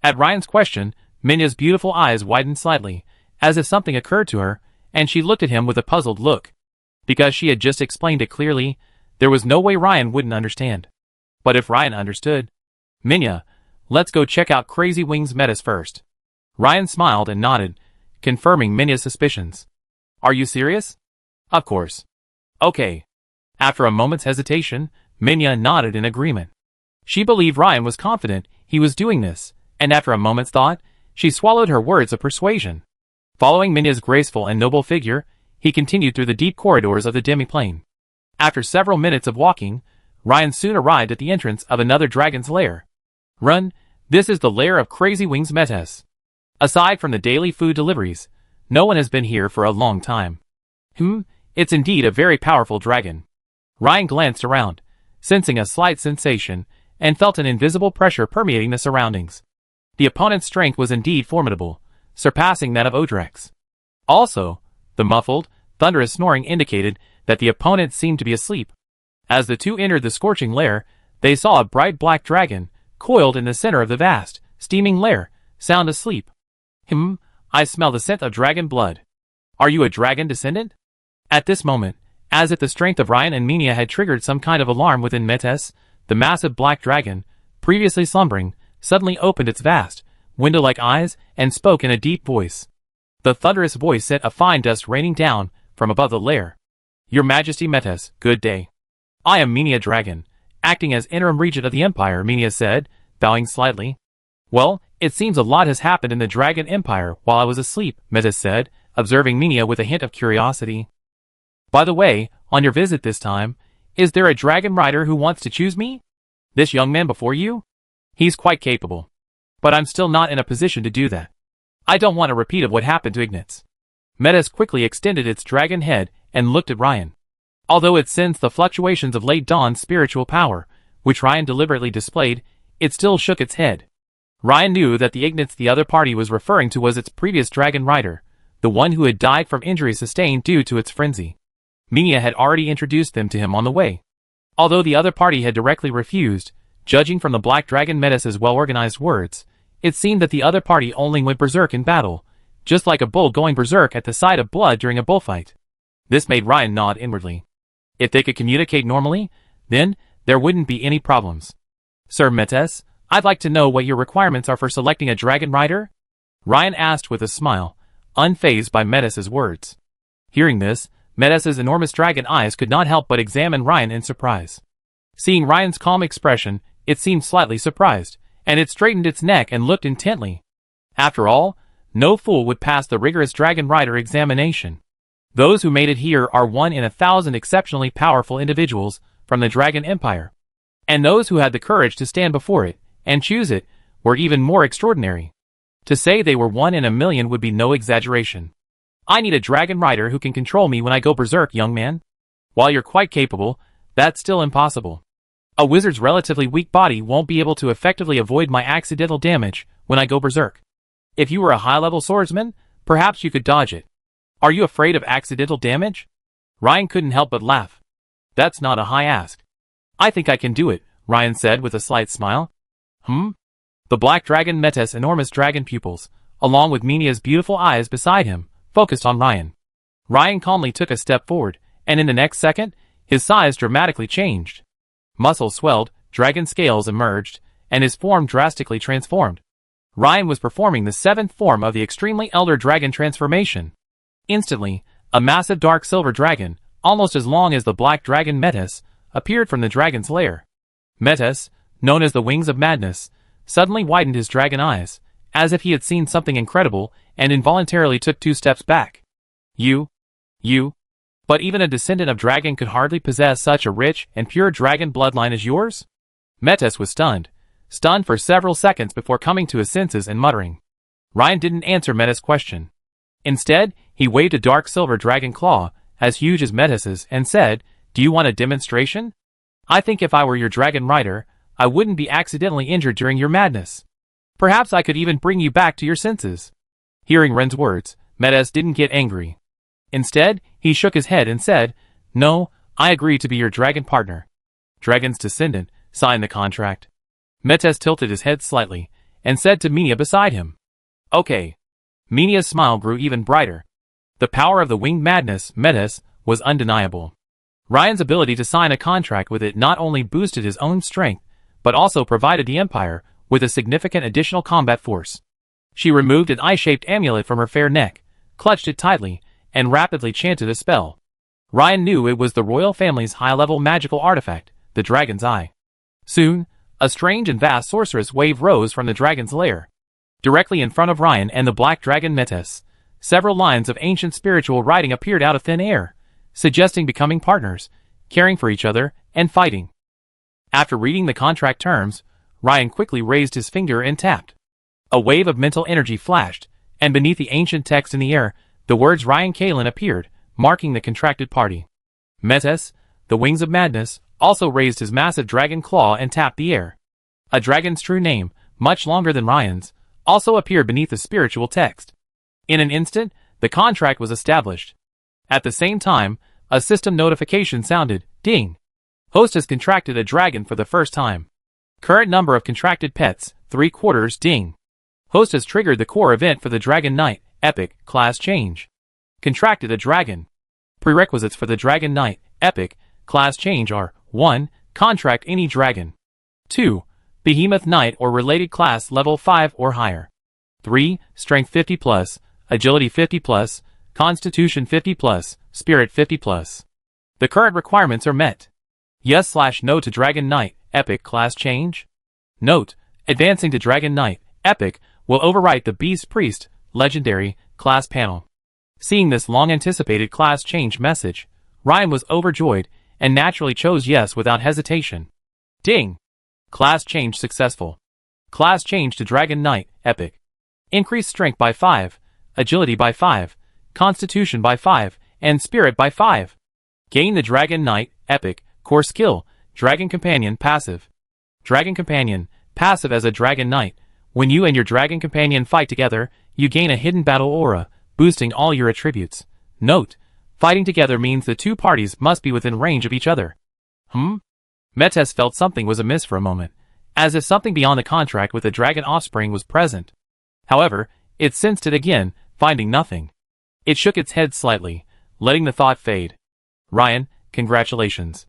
At Ryan's question, Minya's beautiful eyes widened slightly, as if something occurred to her, and she looked at him with a puzzled look. Because she had just explained it clearly, there was no way Ryan wouldn't understand. But if Ryan understood, Minya, let's go check out Crazy Wings Metis first. Ryan smiled and nodded, confirming Minya's suspicions. Are you serious? Of course. Okay. After a moment's hesitation, Minya nodded in agreement. She believed Ryan was confident he was doing this, and after a moment's thought, she swallowed her words of persuasion. Following Minya's graceful and noble figure, he continued through the deep corridors of the demi-plane. After several minutes of walking, Ryan soon arrived at the entrance of another dragon's lair. Run, this is the lair of Crazy Wings Metis. Aside from the daily food deliveries, no one has been here for a long time. It's indeed a very powerful dragon. Ryan glanced around, sensing a slight sensation, and felt an invisible pressure permeating the surroundings. The opponent's strength was indeed formidable, surpassing that of Odrax. Also, the muffled, thunderous snoring indicated that the opponent seemed to be asleep. As the two entered the scorching lair, they saw a bright black dragon, coiled in the center of the vast, steaming lair, sound asleep. I smell the scent of dragon blood. Are you a dragon descendant? At this moment, as if the strength of Ryan and Minya had triggered some kind of alarm within Metis, the massive black dragon, previously slumbering, suddenly opened its vast, window-like eyes and spoke in a deep voice. The thunderous voice sent a fine dust raining down from above the lair. Your Majesty Metis, good day. I am Minya Dragon, acting as interim regent of the Empire, Minya said, bowing slightly. Well, it seems a lot has happened in the Dragon Empire while I was asleep, Metis said, observing Minya with a hint of curiosity. By the way, on your visit this time, is there a dragon rider who wants to choose me? This young man before you? He's quite capable. But I'm still not in a position to do that. I don't want a repeat of what happened to Ignatz. Metis quickly extended its dragon head and looked at Ryan. Although it sensed the fluctuations of late dawn's spiritual power, which Ryan deliberately displayed, it still shook its head. Ryan knew that the Ignatz the other party was referring to was its previous dragon rider, the one who had died from injuries sustained due to its frenzy. Minia had already introduced them to him on the way. Although the other party had directly refused, judging from the Black Dragon Metis' well-organized words, it seemed that the other party only went berserk in battle, just like a bull going berserk at the sight of blood during a bullfight. This made Ryan nod inwardly. If they could communicate normally, then there wouldn't be any problems. Sir Metis, I'd like to know what your requirements are for selecting a dragon rider? Ryan asked with a smile, unfazed by Metis' words. Hearing this, Metis' enormous dragon eyes could not help but examine Ryan in surprise. Seeing Ryan's calm expression, it seemed slightly surprised, and it straightened its neck and looked intently. After all, no fool would pass the rigorous dragon rider examination. Those who made it here are 1 in 1,000 exceptionally powerful individuals from the Dragon Empire. And those who had the courage to stand before it and choose it were even more extraordinary. To say they were 1 in 1,000,000 would be no exaggeration. I need a dragon rider who can control me when I go berserk, young man. While you're quite capable, that's still impossible. A wizard's relatively weak body won't be able to effectively avoid my accidental damage when I go berserk. If you were a high-level swordsman, perhaps you could dodge it. Are you afraid of accidental damage? Ryan couldn't help but laugh. That's not a high ask. I think I can do it, Ryan said with a slight smile. The Black Dragon Metis' enormous dragon pupils, along with Minia's beautiful eyes beside him, focused on Ryan. Ryan calmly took a step forward, and in the next second, his size dramatically changed. Muscles swelled, dragon scales emerged, and his form drastically transformed. Ryan was performing the 7th form of the extremely elder dragon transformation. Instantly, a massive dark silver dragon, almost as long as the Black Dragon Metis, appeared from the dragon's lair. Metis, known as the Wings of Madness, suddenly widened his dragon eyes, as if he had seen something incredible, and involuntarily took 2 steps back. You? But even a descendant of dragon could hardly possess such a rich and pure dragon bloodline as yours? Metis was stunned for several seconds before coming to his senses and muttering. Ryan didn't answer Metis' question. Instead, he waved a dark silver dragon claw, as huge as Metis's, and said, Do you want a demonstration? I think if I were your dragon rider, I wouldn't be accidentally injured during your madness. Perhaps I could even bring you back to your senses. Hearing Ren's words, Metis didn't get angry. Instead, he shook his head and said, No, I agree to be your dragon partner. Dragon's descendant, signed the contract. Metis tilted his head slightly, and said to Minia beside him, Okay. Minia's smile grew even brighter. The power of the winged madness, Metis, was undeniable. Ryan's ability to sign a contract with it not only boosted his own strength, but also provided the Empire with a significant additional combat force. She removed an eye-shaped amulet from her fair neck, clutched it tightly, and rapidly chanted a spell. Ryan knew it was the royal family's high-level magical artifact, the Dragon's Eye. Soon, a strange and vast sorceress wave rose from the dragon's lair. Directly in front of Ryan and the Black Dragon Metis, several lines of ancient spiritual writing appeared out of thin air, suggesting becoming partners, caring for each other, and fighting. After reading the contract terms, Ryan quickly raised his finger and tapped. A wave of mental energy flashed, and beneath the ancient text in the air, the words Ryan Kalin appeared, marking the contracted party. Metis, the Wings of Madness, also raised his massive dragon claw and tapped the air. A dragon's true name, much longer than Ryan's, also appeared beneath the spiritual text. In an instant, the contract was established. At the same time, a system notification sounded, Ding! Host has contracted a dragon for the first time. Current number of contracted pets, 3/4, Ding! Host has triggered the core event for the Dragon Knight, Epic, class change. Contracted a dragon. Prerequisites for the Dragon Knight, Epic, class change are 1. Contract any dragon. 2. Behemoth Knight or related class level 5 or higher. 3. Strength 50+, Agility 50+, Constitution 50+, Spirit 50+. The current requirements are met. Yes/no to Dragon Knight, Epic class change. Note, advancing to Dragon Knight, Epic, will overwrite the Beast Priest, Legendary, class panel. Seeing this long-anticipated class change message, Ryan was overjoyed and naturally chose yes without hesitation. Ding! Class change successful. Class change to Dragon Knight, Epic. Increase strength by 5, agility by 5, constitution by 5, and spirit by 5. Gain the Dragon Knight, Epic, core skill, Dragon Companion passive. Dragon Companion, passive as a Dragon Knight. When you and your Dragon Companion fight together, you gain a hidden battle aura, boosting all your attributes. Note: fighting together means the two parties must be within range of each other. Metis felt something was amiss for a moment, as if something beyond the contract with the dragon offspring was present. However, it sensed it again, finding nothing. It shook its head slightly, letting the thought fade. Ryan, congratulations.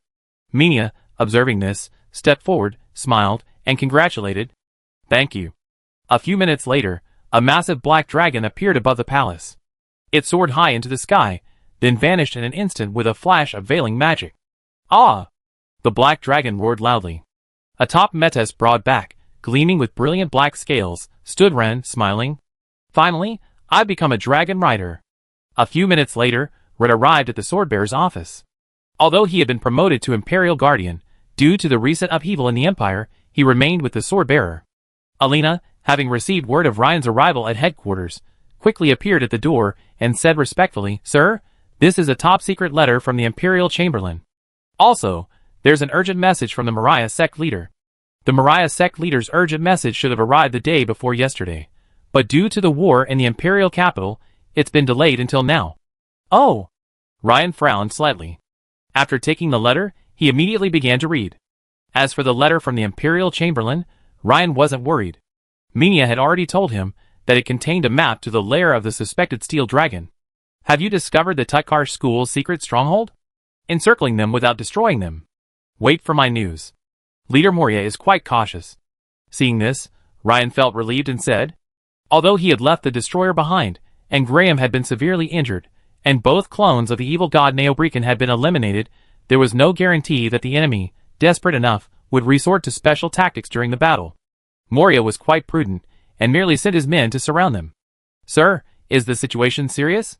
Minia, observing this, stepped forward, smiled, and congratulated. Thank you. A few minutes later, a massive black dragon appeared above the palace. It soared high into the sky, then vanished in an instant with a flash of veiling magic. Ah! The black dragon roared loudly. Atop Metis' broad back, gleaming with brilliant black scales, stood Ren, smiling. Finally, I've become a dragon rider. A few minutes later, Red arrived at the swordbearer's office. Although he had been promoted to Imperial Guardian, due to the recent upheaval in the Empire, he remained with the swordbearer. Alina, having received word of Ryan's arrival at headquarters, quickly appeared at the door and said respectfully, "Sir, this is a top-secret letter from the Imperial Chamberlain. Also, there's an urgent message from the Mariah sect leader." The Mariah sect leader's urgent message should have arrived the day before yesterday, but due to the war in the Imperial capital, it's been delayed until now. Oh! Ryan frowned slightly. After taking the letter, he immediately began to read. As for the letter from the Imperial Chamberlain, Ryan wasn't worried. Minia had already told him that it contained a map to the lair of the suspected steel dragon. Have you discovered the Tutkar school's secret stronghold? Encircling them without destroying them. Wait for my news. Leader Moria is quite cautious. Seeing this, Ryan felt relieved and said, although he had left the destroyer behind, and Graham had been severely injured, and both clones of the evil god Neobrican had been eliminated, there was no guarantee that the enemy, desperate enough, would resort to special tactics during the battle. Moria was quite prudent, and merely sent his men to surround them. Sir, is the situation serious?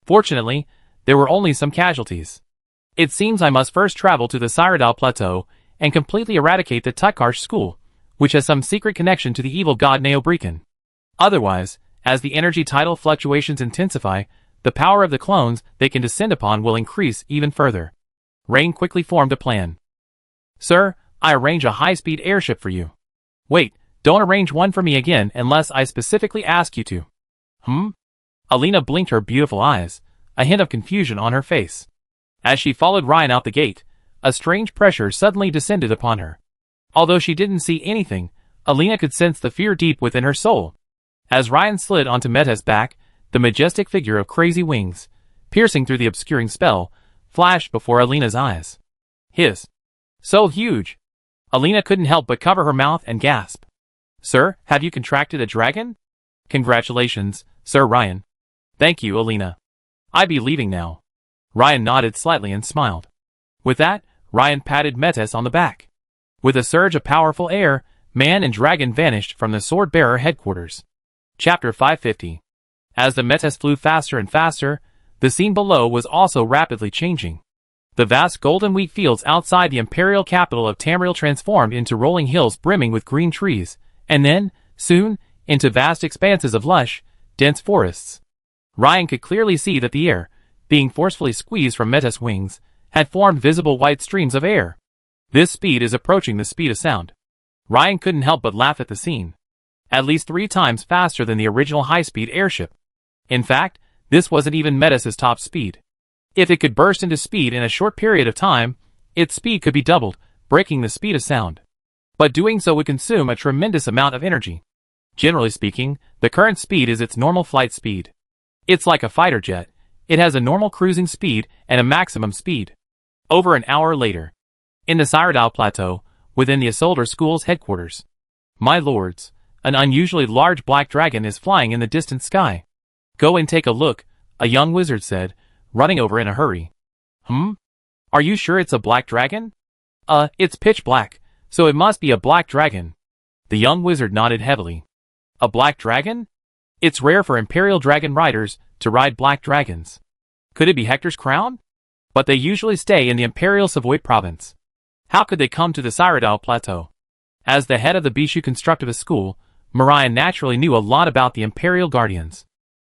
Fortunately, there were only some casualties. It seems I must first travel to the Cyrodiil Plateau and completely eradicate the Tutkar school, which has some secret connection to the evil god Neobrican. Otherwise, as the energy tidal fluctuations intensify, the power of the clones they can descend upon will increase even further. Rain quickly formed a plan. Sir, I arrange a high-speed airship for you. Wait, don't arrange one for me again unless I specifically ask you to. Alina blinked her beautiful eyes, a hint of confusion on her face. As she followed Ryan out the gate, a strange pressure suddenly descended upon her. Although she didn't see anything, Alina could sense the fear deep within her soul. As Ryan slid onto Metis' back, the majestic figure of crazy wings, piercing through the obscuring spell, flashed before Alina's eyes. Hiss. So huge! Alina couldn't help but cover her mouth and gasp. Sir, have you contracted a dragon? Congratulations, Sir Ryan. Thank you, Alina. I be leaving now. Ryan nodded slightly and smiled. With that, Ryan patted Metis on the back. With a surge of powerful air, man and dragon vanished from the sword-bearer headquarters. Chapter 550. As the Metis flew faster and faster, the scene below was also rapidly changing. The vast golden wheat fields outside the imperial capital of Tamriel transformed into rolling hills brimming with green trees, and then, soon, into vast expanses of lush, dense forests. Ryan could clearly see that the air, being forcefully squeezed from Metis' wings, had formed visible white streams of air. This speed is approaching the speed of sound. Ryan couldn't help but laugh at the scene. At least 3 times faster than the original high-speed airship. In fact, this wasn't even Metis' top speed. If it could burst into speed in a short period of time, its speed could be doubled, breaking the speed of sound. But doing so would consume a tremendous amount of energy. Generally speaking, the current speed is its normal flight speed. It's like a fighter jet. It has a normal cruising speed and a maximum speed. Over an hour later, in the Cyrodiil Plateau, within the Isolder School's headquarters. My lords, an unusually large black dragon is flying in the distant sky. Go and take a look, a young wizard said, running over in a hurry. Are you sure it's a black dragon? It's pitch black, so it must be a black dragon. The young wizard nodded heavily. A black dragon? It's rare for Imperial Dragon riders to ride black dragons. Could it be Hector's crown? But they usually stay in the Imperial Savoy province. How could they come to the Cyrodiil Plateau? As the head of the Bishu Constructivist School, Mariah naturally knew a lot about the Imperial Guardians.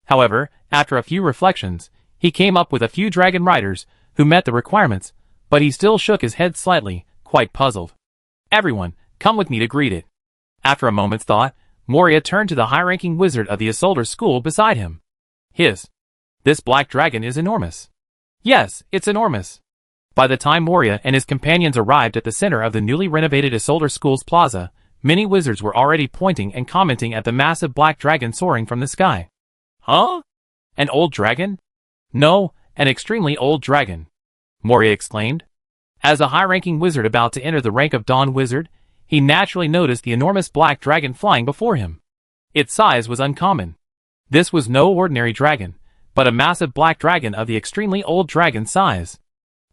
However, after a few reflections, he came up with a few dragon riders who met the requirements, but he still shook his head slightly, quite puzzled. Everyone, come with me to greet it. After a moment's thought, Moria turned to the high-ranking wizard of the Isolder School beside him. This black dragon is enormous. Yes, it's enormous. By the time Moria and his companions arrived at the center of the newly renovated Isolder School's plaza, many wizards were already pointing and commenting at the massive black dragon soaring from the sky. Huh? An old dragon? No, an extremely old dragon, Moria exclaimed. As a high-ranking wizard about to enter the rank of Dawn Wizard, he naturally noticed the enormous black dragon flying before him. Its size was uncommon. This was no ordinary dragon, but a massive black dragon of the extremely old dragon size.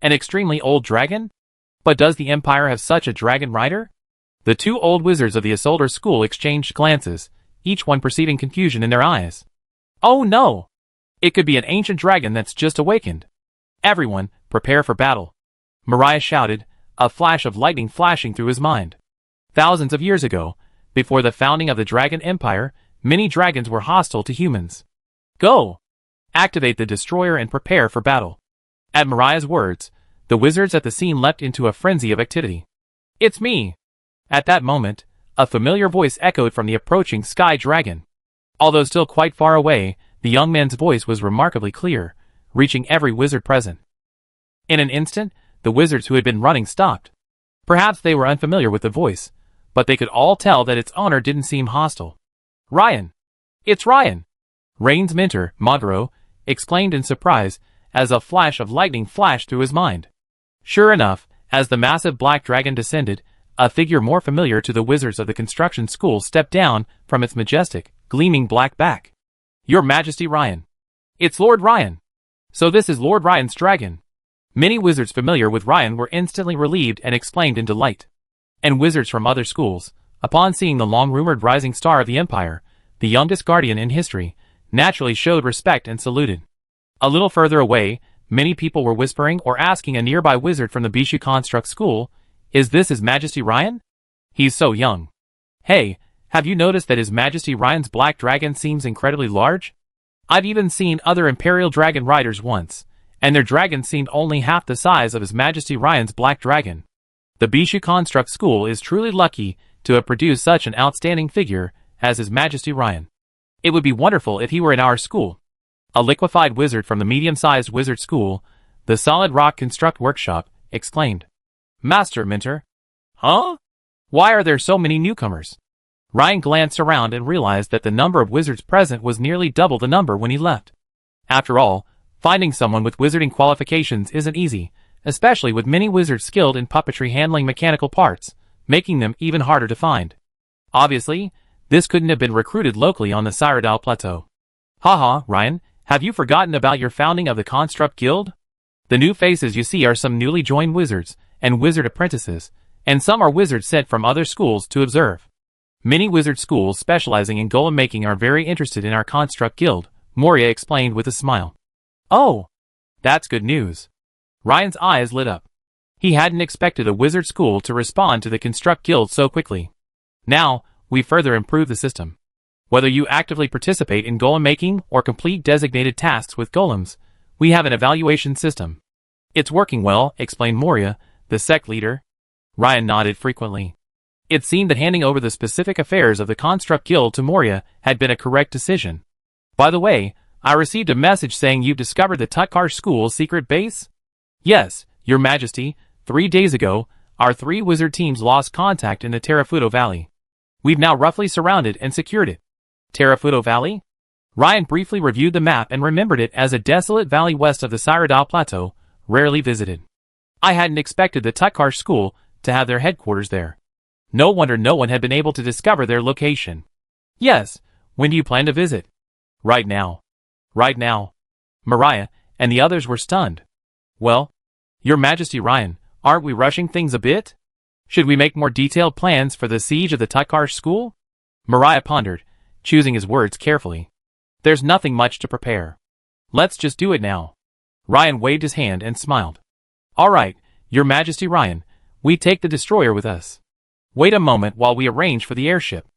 An extremely old dragon? But does the Empire have such a dragon rider? The two old wizards of the Isolder School exchanged glances, each one perceiving confusion in their eyes. Oh no! It could be an ancient dragon that's just awakened. Everyone, prepare for battle, Mariah shouted, a flash of lightning flashing through his mind. Thousands of years ago, before the founding of the Dragon Empire, many dragons were hostile to humans. Go! Activate the destroyer and prepare for battle. At Mariah's words, the wizards at the scene leapt into a frenzy of activity. It's me! At that moment, a familiar voice echoed from the approaching Sky Dragon. Although still quite far away, the young man's voice was remarkably clear, reaching every wizard present. In an instant, the wizards who had been running stopped. Perhaps they were unfamiliar with the voice, but they could all tell that its owner didn't seem hostile. Ryan! It's Ryan! Rain's mentor, Magro, exclaimed in surprise, as a flash of lightning flashed through his mind. Sure enough, as the massive black dragon descended, a figure more familiar to the wizards of the construction school stepped down from its majestic, gleaming black back. Your Majesty Ryan. It's Lord Ryan. So this is Lord Ryan's dragon. Many wizards familiar with Ryan were instantly relieved and exclaimed in delight. And wizards from other schools, upon seeing the long-rumored rising star of the Empire, the youngest guardian in history, naturally showed respect and saluted. A little further away, many people were whispering or asking a nearby wizard from the Bishu Construct School, is this His Majesty Ryan? He's so young. Hey, have you noticed that His Majesty Ryan's black dragon seems incredibly large? I've even seen other Imperial Dragon riders once, and their dragons seemed only half the size of His Majesty Ryan's black dragon. The Bishu Construct School is truly lucky to have produced such an outstanding figure as His Majesty Ryan. It would be wonderful if he were in our school. A liquefied wizard from the medium-sized wizard school, the Solid Rock Construct Workshop, exclaimed. Master Mentor. Huh? Why are there so many newcomers? Ryan glanced around and realized that the number of wizards present was nearly double the number when he left. After all, finding someone with wizarding qualifications isn't easy, especially with many wizards skilled in puppetry handling mechanical parts, making them even harder to find. Obviously, this couldn't have been recruited locally on the Cyrodiil Plateau. Haha, Ryan, have you forgotten about your founding of the Construct Guild? The new faces you see are some newly joined wizards and wizard apprentices, and some are wizards sent from other schools to observe. Many wizard schools specializing in golem making are very interested in our Construct Guild, Moria explained with a smile. Oh, that's good news. Ryan's eyes lit up. He hadn't expected a wizard school to respond to the Construct Guild so quickly. Now, we further improve the system. Whether you actively participate in golem making or complete designated tasks with golems, we have an evaluation system. It's working well, explained Moria, the sect leader. Ryan nodded frequently. It seemed that handing over the specific affairs of the Construct Guild to Moria had been a correct decision. By the way, I received a message saying you've discovered the Tutkar School's secret base? Yes, Your Majesty, 3 days ago, our 3 wizard teams lost contact in the Terrafuto Valley. We've now roughly surrounded and secured it. Terrafuto Valley? Ryan briefly reviewed the map and remembered it as a desolate valley west of the Cyrodiil Plateau, rarely visited. I hadn't expected the Tutkar School to have their headquarters there. No wonder no one had been able to discover their location. Yes, when do you plan to visit? Right now. Right now. Mariah and the others were stunned. Well, Your Majesty Ryan, aren't we rushing things a bit? Should we make more detailed plans for the siege of the Tutkar School? Mariah pondered, choosing his words carefully. There's nothing much to prepare. Let's just do it now. Ryan waved his hand and smiled. All right, Your Majesty Ryan, we take the destroyer with us. Wait a moment while we arrange for the airship.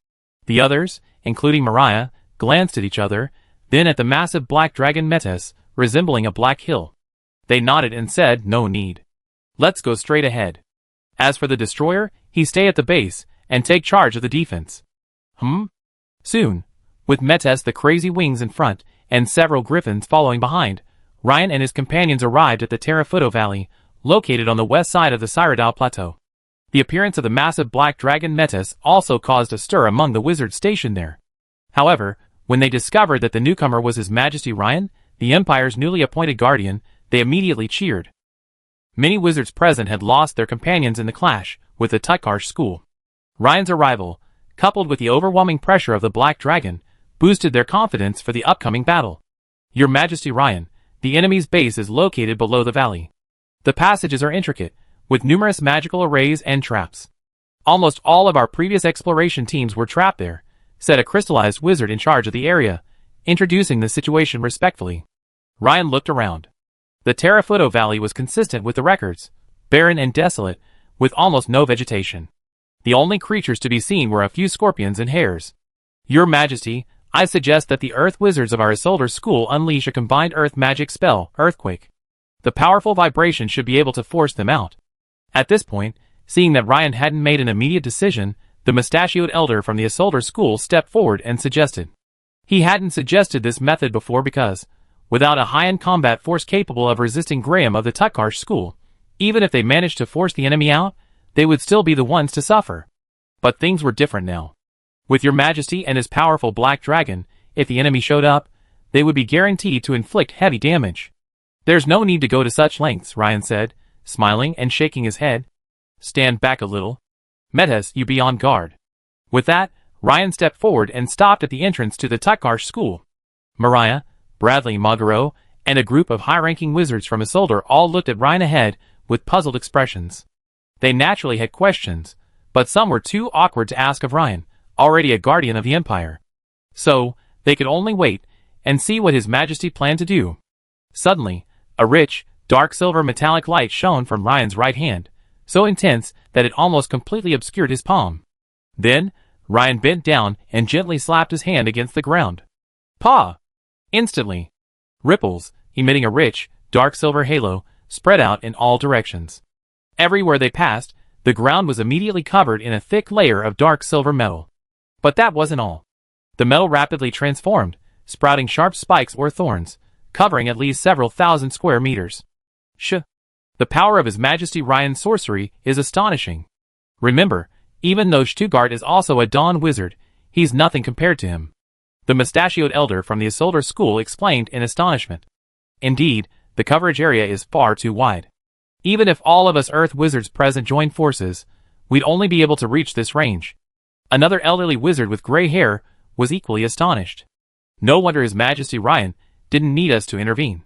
The others, including Mariah, glanced at each other, then at the massive black dragon Metis, resembling a black hill. They nodded and said, no need. Let's go straight ahead. As for the destroyer, he stay at the base and take charge of the defense. Soon, with Metis the crazy wings in front and several griffins following behind, Ryan and his companions arrived at the Terafuto Valley, located on the west side of the Cyrodiil Plateau. The appearance of the massive black dragon Metis also caused a stir among the wizards stationed there. However, when they discovered that the newcomer was His Majesty Ryan, the Empire's newly appointed guardian, they immediately cheered. Many wizards present had lost their companions in the clash with the Tutkarsh school. Ryan's arrival, coupled with the overwhelming pressure of the black dragon, boosted their confidence for the upcoming battle. Your Majesty Ryan, the enemy's base is located below the valley. The passages are intricate, with numerous magical arrays and traps. Almost all of our previous exploration teams were trapped there, said a crystallized wizard in charge of the area, introducing the situation respectfully. Ryan looked around. The Terafuto Valley was consistent with the records, barren and desolate, with almost no vegetation. The only creatures to be seen were a few scorpions and hares. Your Majesty, I suggest that the Earth Wizards of our Isolder School unleash a combined Earth magic spell, Earthquake. The powerful vibration should be able to force them out. At this point, seeing that Ryan hadn't made an immediate decision, the mustachioed elder from the Isolder School stepped forward and suggested. He hadn't suggested this method before because, without a high-end combat force capable of resisting Graham of the Tutkarsh School, even if they managed to force the enemy out, they would still be the ones to suffer. But things were different now. With Your Majesty and his powerful black dragon, if the enemy showed up, they would be guaranteed to inflict heavy damage. There's no need to go to such lengths, Ryan said, smiling and shaking his head. Stand back a little. Metis, you be on guard. With that, Ryan stepped forward and stopped at the entrance to the Tutkarsh School. Mariah, Bradley Mogaro, and a group of high-ranking wizards from Isolder all looked at Ryan ahead with puzzled expressions. They naturally had questions, but some were too awkward to ask of Ryan, already a guardian of the Empire. So, they could only wait and see what His Majesty planned to do. Suddenly, a rich, dark silver metallic light shone from Ryan's right hand, so intense that it almost completely obscured his palm. Then, Ryan bent down and gently slapped his hand against the ground. Paw! Instantly, ripples, emitting a rich, dark silver halo, spread out in all directions. Everywhere they passed, the ground was immediately covered in a thick layer of dark silver metal. But that wasn't all. The metal rapidly transformed, sprouting sharp spikes or thorns, covering at least several thousand square meters. The power of His Majesty Ryan's sorcery is astonishing. Remember, even though Stuttgart is also a Dawn wizard, he's nothing compared to him. The mustachioed elder from the Isolder School explained in astonishment. Indeed, the coverage area is far too wide. Even if all of us Earth wizards present joined forces, we'd only be able to reach this range. Another elderly wizard with gray hair was equally astonished. No wonder His Majesty Ryan didn't need us to intervene.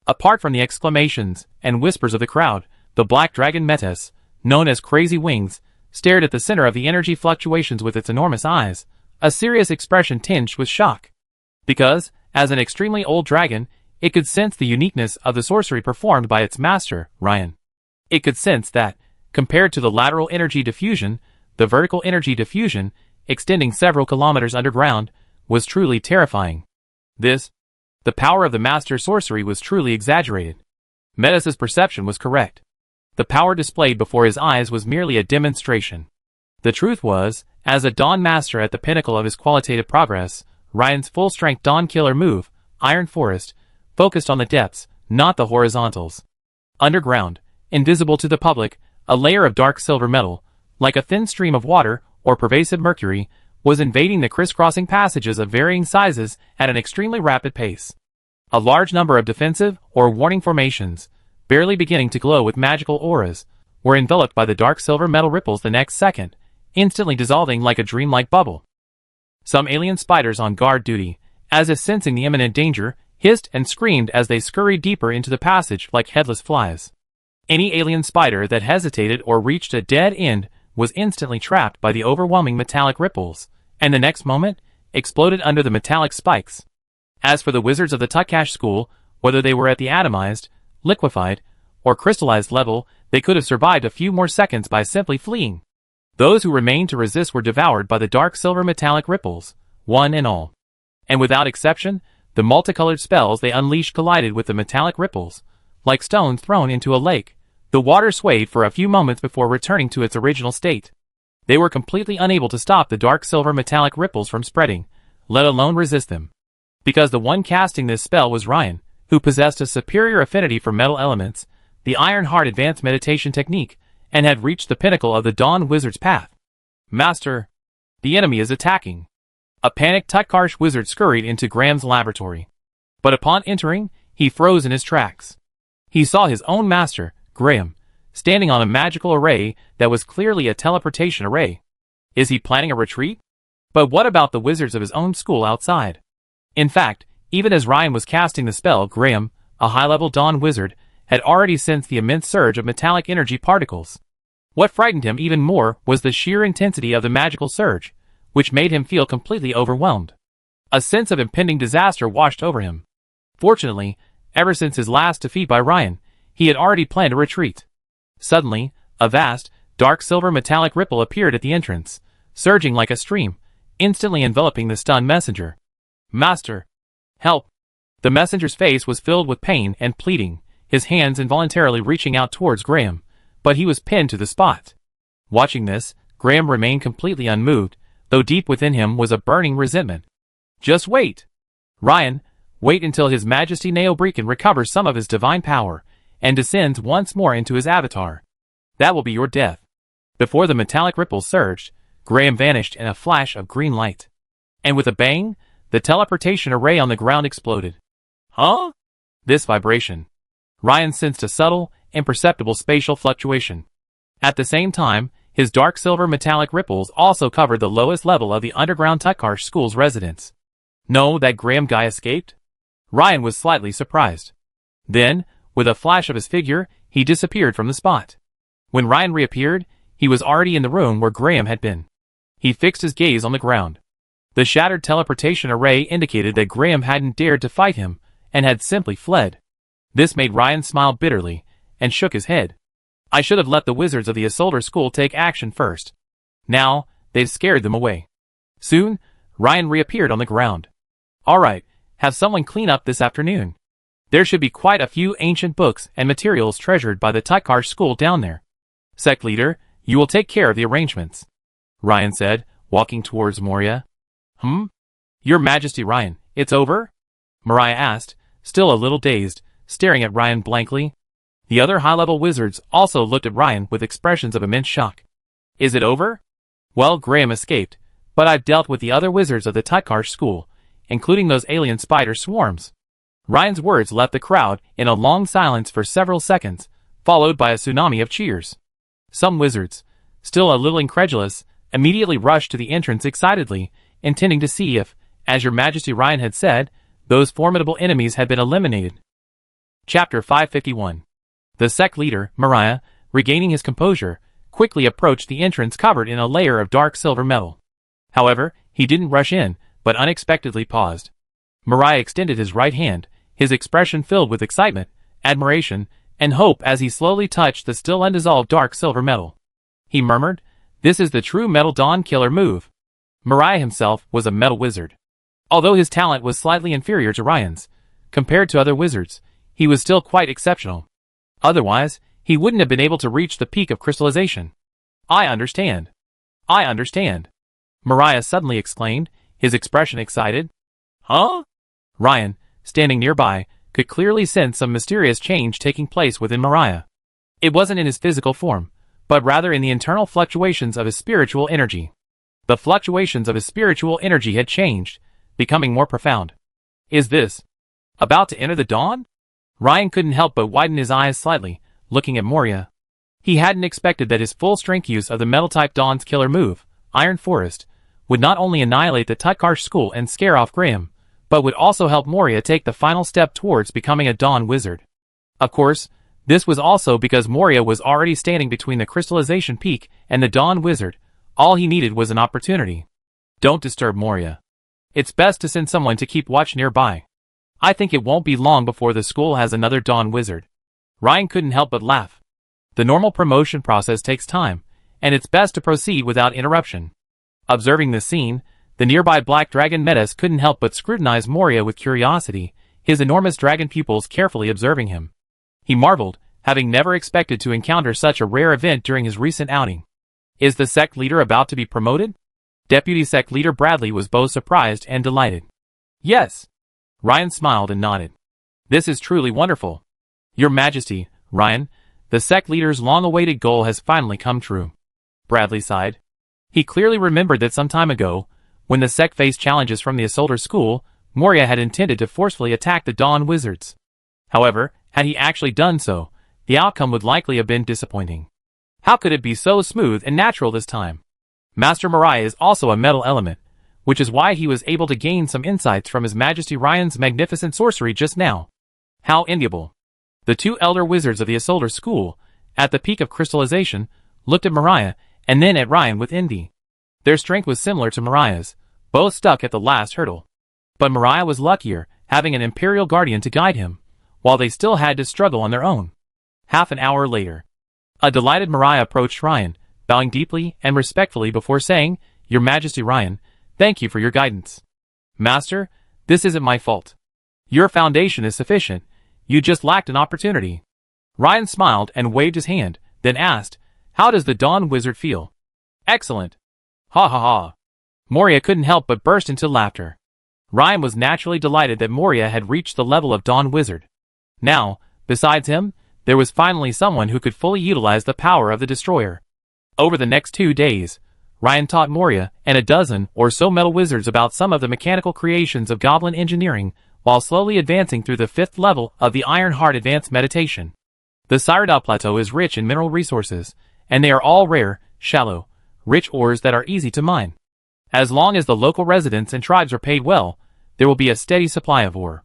Apart from the exclamations and whispers of the crowd, the black dragon Metis, known as Crazy Wings, stared at the center of the energy fluctuations with its enormous eyes, a serious expression tinged with shock. Because, as an extremely old dragon, it could sense the uniqueness of the sorcery performed by its master, Ryan. It could sense that, compared to the lateral energy diffusion, the vertical energy diffusion, extending several kilometers underground, was truly terrifying. The power of the master's sorcery was truly exaggerated. Metis's perception was correct. The power displayed before his eyes was merely a demonstration. The truth was, as a Dawn Master at the pinnacle of his qualitative progress, Ryan's full-strength Dawn Killer move, Iron Forest, focused on the depths, not the horizontals. Underground, invisible to the public, a layer of dark silver metal, like a thin stream of water or pervasive mercury, was invading the crisscrossing passages of varying sizes at an extremely rapid pace. A large number of defensive or warning formations, barely beginning to glow with magical auras, were enveloped by the dark silver metal ripples the next second, instantly dissolving like a dreamlike bubble. Some alien spiders on guard duty, as if sensing the imminent danger, hissed and screamed as they scurried deeper into the passage like headless flies. Any alien spider that hesitated or reached a dead end was instantly trapped by the overwhelming metallic ripples, and the next moment, exploded under the metallic spikes. As for the wizards of the Tutkarsh School, whether they were at the atomized, liquefied, or crystallized level, they could have survived a few more seconds by simply fleeing. Those who remained to resist were devoured by the dark silver metallic ripples, one and all. And without exception, the multicolored spells they unleashed collided with the metallic ripples, like stones thrown into a lake, The water swayed for a few moments before returning to its original state. They were completely unable to stop the dark silver metallic ripples from spreading, let alone resist them. Because the one casting this spell was Ryan, who possessed a superior affinity for metal elements, the Iron Heart advanced meditation technique, and had reached the pinnacle of the Dawn Wizard's path. Master, the enemy is attacking. A panicked Tutkarsh wizard scurried into Graham's laboratory. But upon entering, he froze in his tracks. He saw his own master, Graham, standing on a magical array that was clearly a teleportation array. Is he planning a retreat? But what about the wizards of his own school outside? In fact, even as Ryan was casting the spell, Graham, a high-level Dawn wizard, had already sensed the immense surge of metallic energy particles. What frightened him even more was the sheer intensity of the magical surge, which made him feel completely overwhelmed. A sense of impending disaster washed over him. Fortunately, ever since his last defeat by Ryan, he had already planned a retreat. Suddenly, a vast, dark silver metallic ripple appeared at the entrance, surging like a stream, instantly enveloping the stunned messenger. Master! Help! The messenger's face was filled with pain and pleading, his hands involuntarily reaching out towards Graham, but he was pinned to the spot. Watching this, Graham remained completely unmoved, though deep within him was a burning resentment. Just wait! Ryan, wait until His Majesty Neobrican recovers some of his divine power, and descends once more into his avatar. That will be your death. Before the metallic ripples surged, Graham vanished in a flash of green light. And with a bang, the teleportation array on the ground exploded. Huh? This vibration. Ryan sensed a subtle, imperceptible spatial fluctuation. At the same time, his dark silver metallic ripples also covered the lowest level of the underground Tutkarsh school's residence. No, that Graham guy escaped? Ryan was slightly surprised. Then, with a flash of his figure, he disappeared from the spot. When Ryan reappeared, he was already in the room where Graham had been. He fixed his gaze on the ground. The shattered teleportation array indicated that Graham hadn't dared to fight him, and had simply fled. This made Ryan smile bitterly, and shook his head. I should have let the wizards of the Isolder School take action first. Now, they've scared them away. Soon, Ryan reappeared on the ground. Alright, have someone clean up this afternoon. There should be quite a few ancient books and materials treasured by the Tutkarsh School down there. Sect leader, you will take care of the arrangements, Ryan said, walking towards Moria. Your Majesty Ryan, it's over? Mariah asked, still a little dazed, staring at Ryan blankly. The other high-level wizards also looked at Ryan with expressions of immense shock. Is it over? Well, Graham escaped, but I've dealt with the other wizards of the Tutkarsh School, including those alien spider swarms. Ryan's words left the crowd in a long silence for several seconds, followed by a tsunami of cheers. Some wizards, still a little incredulous, immediately rushed to the entrance excitedly, intending to see if, as Your Majesty Ryan had said, those formidable enemies had been eliminated. Chapter 551. The sect leader, Mariah, regaining his composure, quickly approached the entrance covered in a layer of dark silver metal. However, he didn't rush in, but unexpectedly paused. Mariah extended his right hand, his expression filled with excitement, admiration, and hope as he slowly touched the still undissolved dark silver metal. He murmured, "This is the true Metal Dawn killer move." Mariah himself was a metal wizard. Although his talent was slightly inferior to Ryan's, compared to other wizards, he was still quite exceptional. Otherwise, he wouldn't have been able to reach the peak of crystallization. I understand. I understand. Mariah suddenly exclaimed, his expression excited. Huh? Ryan, standing nearby, could clearly sense some mysterious change taking place within Mariah. It wasn't in his physical form, but rather in the internal fluctuations of his spiritual energy. The fluctuations of his spiritual energy had changed, becoming more profound. Is this about to enter the dawn? Ryan couldn't help but widen his eyes slightly, looking at Moria. He hadn't expected that his full-strength use of the Metal-type Dawn's killer move, Iron Forest, would not only annihilate the Tutkarsh School and scare off Graham, but would also help Moria take the final step towards becoming a Dawn Wizard. Of course, this was also because Moria was already standing between the crystallization peak and the Dawn Wizard. All he needed was an opportunity. Don't disturb Moria. It's best to send someone to keep watch nearby. I think it won't be long before the school has another Dawn Wizard. Ryan couldn't help but laugh. The normal promotion process takes time, and it's best to proceed without interruption. Observing this scene, the nearby black dragon Metis couldn't help but scrutinize Moria with curiosity, his enormous dragon pupils carefully observing him. He marveled having never expected to encounter such a rare event during his recent outing. Is the sect leader about to be promoted? Deputy Sect Leader Bradley was both surprised and delighted. Yes. Ryan smiled and nodded. This is truly wonderful. Your Majesty, Ryan, the sect leader's long-awaited goal has finally come true. Bradley sighed. He clearly remembered that some time ago, when the sect faced challenges from the Assaulter School, Moria had intended to forcefully attack the Dawn Wizards. However, had he actually done so, the outcome would likely have been disappointing. How could it be so smooth and natural this time? Master Mariah is also a metal element, which is why he was able to gain some insights from His Majesty Ryan's magnificent sorcery just now. How enviable. The two elder wizards of the Assaulter School, at the peak of crystallization, looked at Mariah and then at Ryan with envy. Their strength was similar to Mariah's, both stuck at the last hurdle. But Mariah was luckier, having an Imperial Guardian to guide him, while they still had to struggle on their own. Half an hour later, a delighted Mariah approached Ryan, bowing deeply and respectfully before saying, Your Majesty Ryan, thank you for your guidance. Master, this isn't my fault. Your foundation is sufficient, you just lacked an opportunity. Ryan smiled and waved his hand, then asked, How does the Dawn Wizard feel? Excellent. Ha ha ha. Moria couldn't help but burst into laughter. Ryan was naturally delighted that Moria had reached the level of Dawn Wizard. Now, besides him, there was finally someone who could fully utilize the power of the Destroyer. Over the next 2 days, Ryan taught Moria and a dozen or so metal wizards about some of the mechanical creations of goblin engineering, while slowly advancing through the 5th level of the Iron Heart Advanced Meditation. The Cyrodiil Plateau is rich in mineral resources, and they are all rare, shallow, rich ores that are easy to mine. As long as the local residents and tribes are paid well, there will be a steady supply of ore.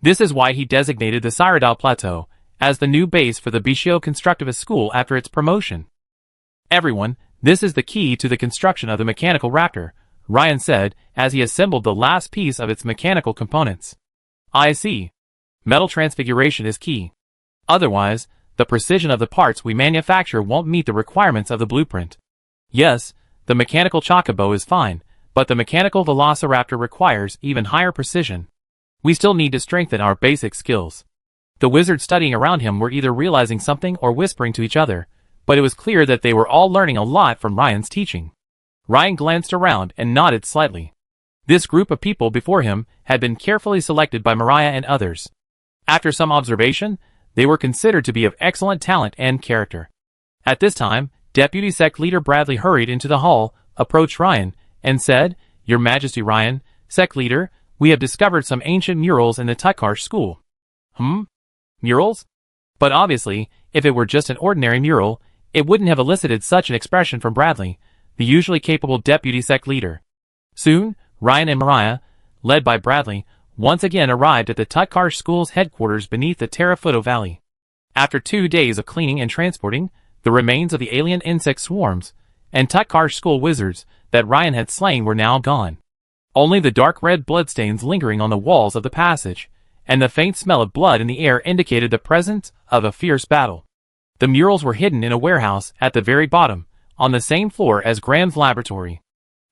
This is why he designated the Cyrodiil Plateau as the new base for the Bishio Constructivist School after its promotion. Everyone, this is the key to the construction of the mechanical raptor, Ryan said as he assembled the last piece of its mechanical components. I see. Metal transfiguration is key. Otherwise, the precision of the parts we manufacture won't meet the requirements of the blueprint. Yes, the mechanical chocobo is fine, but the mechanical velociraptor requires even higher precision. We still need to strengthen our basic skills. The wizards studying around him were either realizing something or whispering to each other, but it was clear that they were all learning a lot from Ryan's teaching. Ryan glanced around and nodded slightly. This group of people before him had been carefully selected by Mariah and others. After some observation, they were considered to be of excellent talent and character. At this time, Deputy Sect Leader Bradley hurried into the hall, approached Ryan, and said, Your Majesty Ryan, Sect Leader, we have discovered some ancient murals in the Tukarsh School. Murals? But obviously, if it were just an ordinary mural, it wouldn't have elicited such an expression from Bradley, the usually capable Deputy Sect Leader. Soon, Ryan and Mariah, led by Bradley, once again arrived at the Tukarsh School's headquarters beneath the Terrafuto Valley. After 2 days of cleaning and transporting, the remains of the alien insect swarms and Tukarsh School wizards that Ryan had slain were now gone. Only the dark red bloodstains lingering on the walls of the passage, and the faint smell of blood in the air indicated the presence of a fierce battle. The murals were hidden in a warehouse at the very bottom, on the same floor as Graham's laboratory.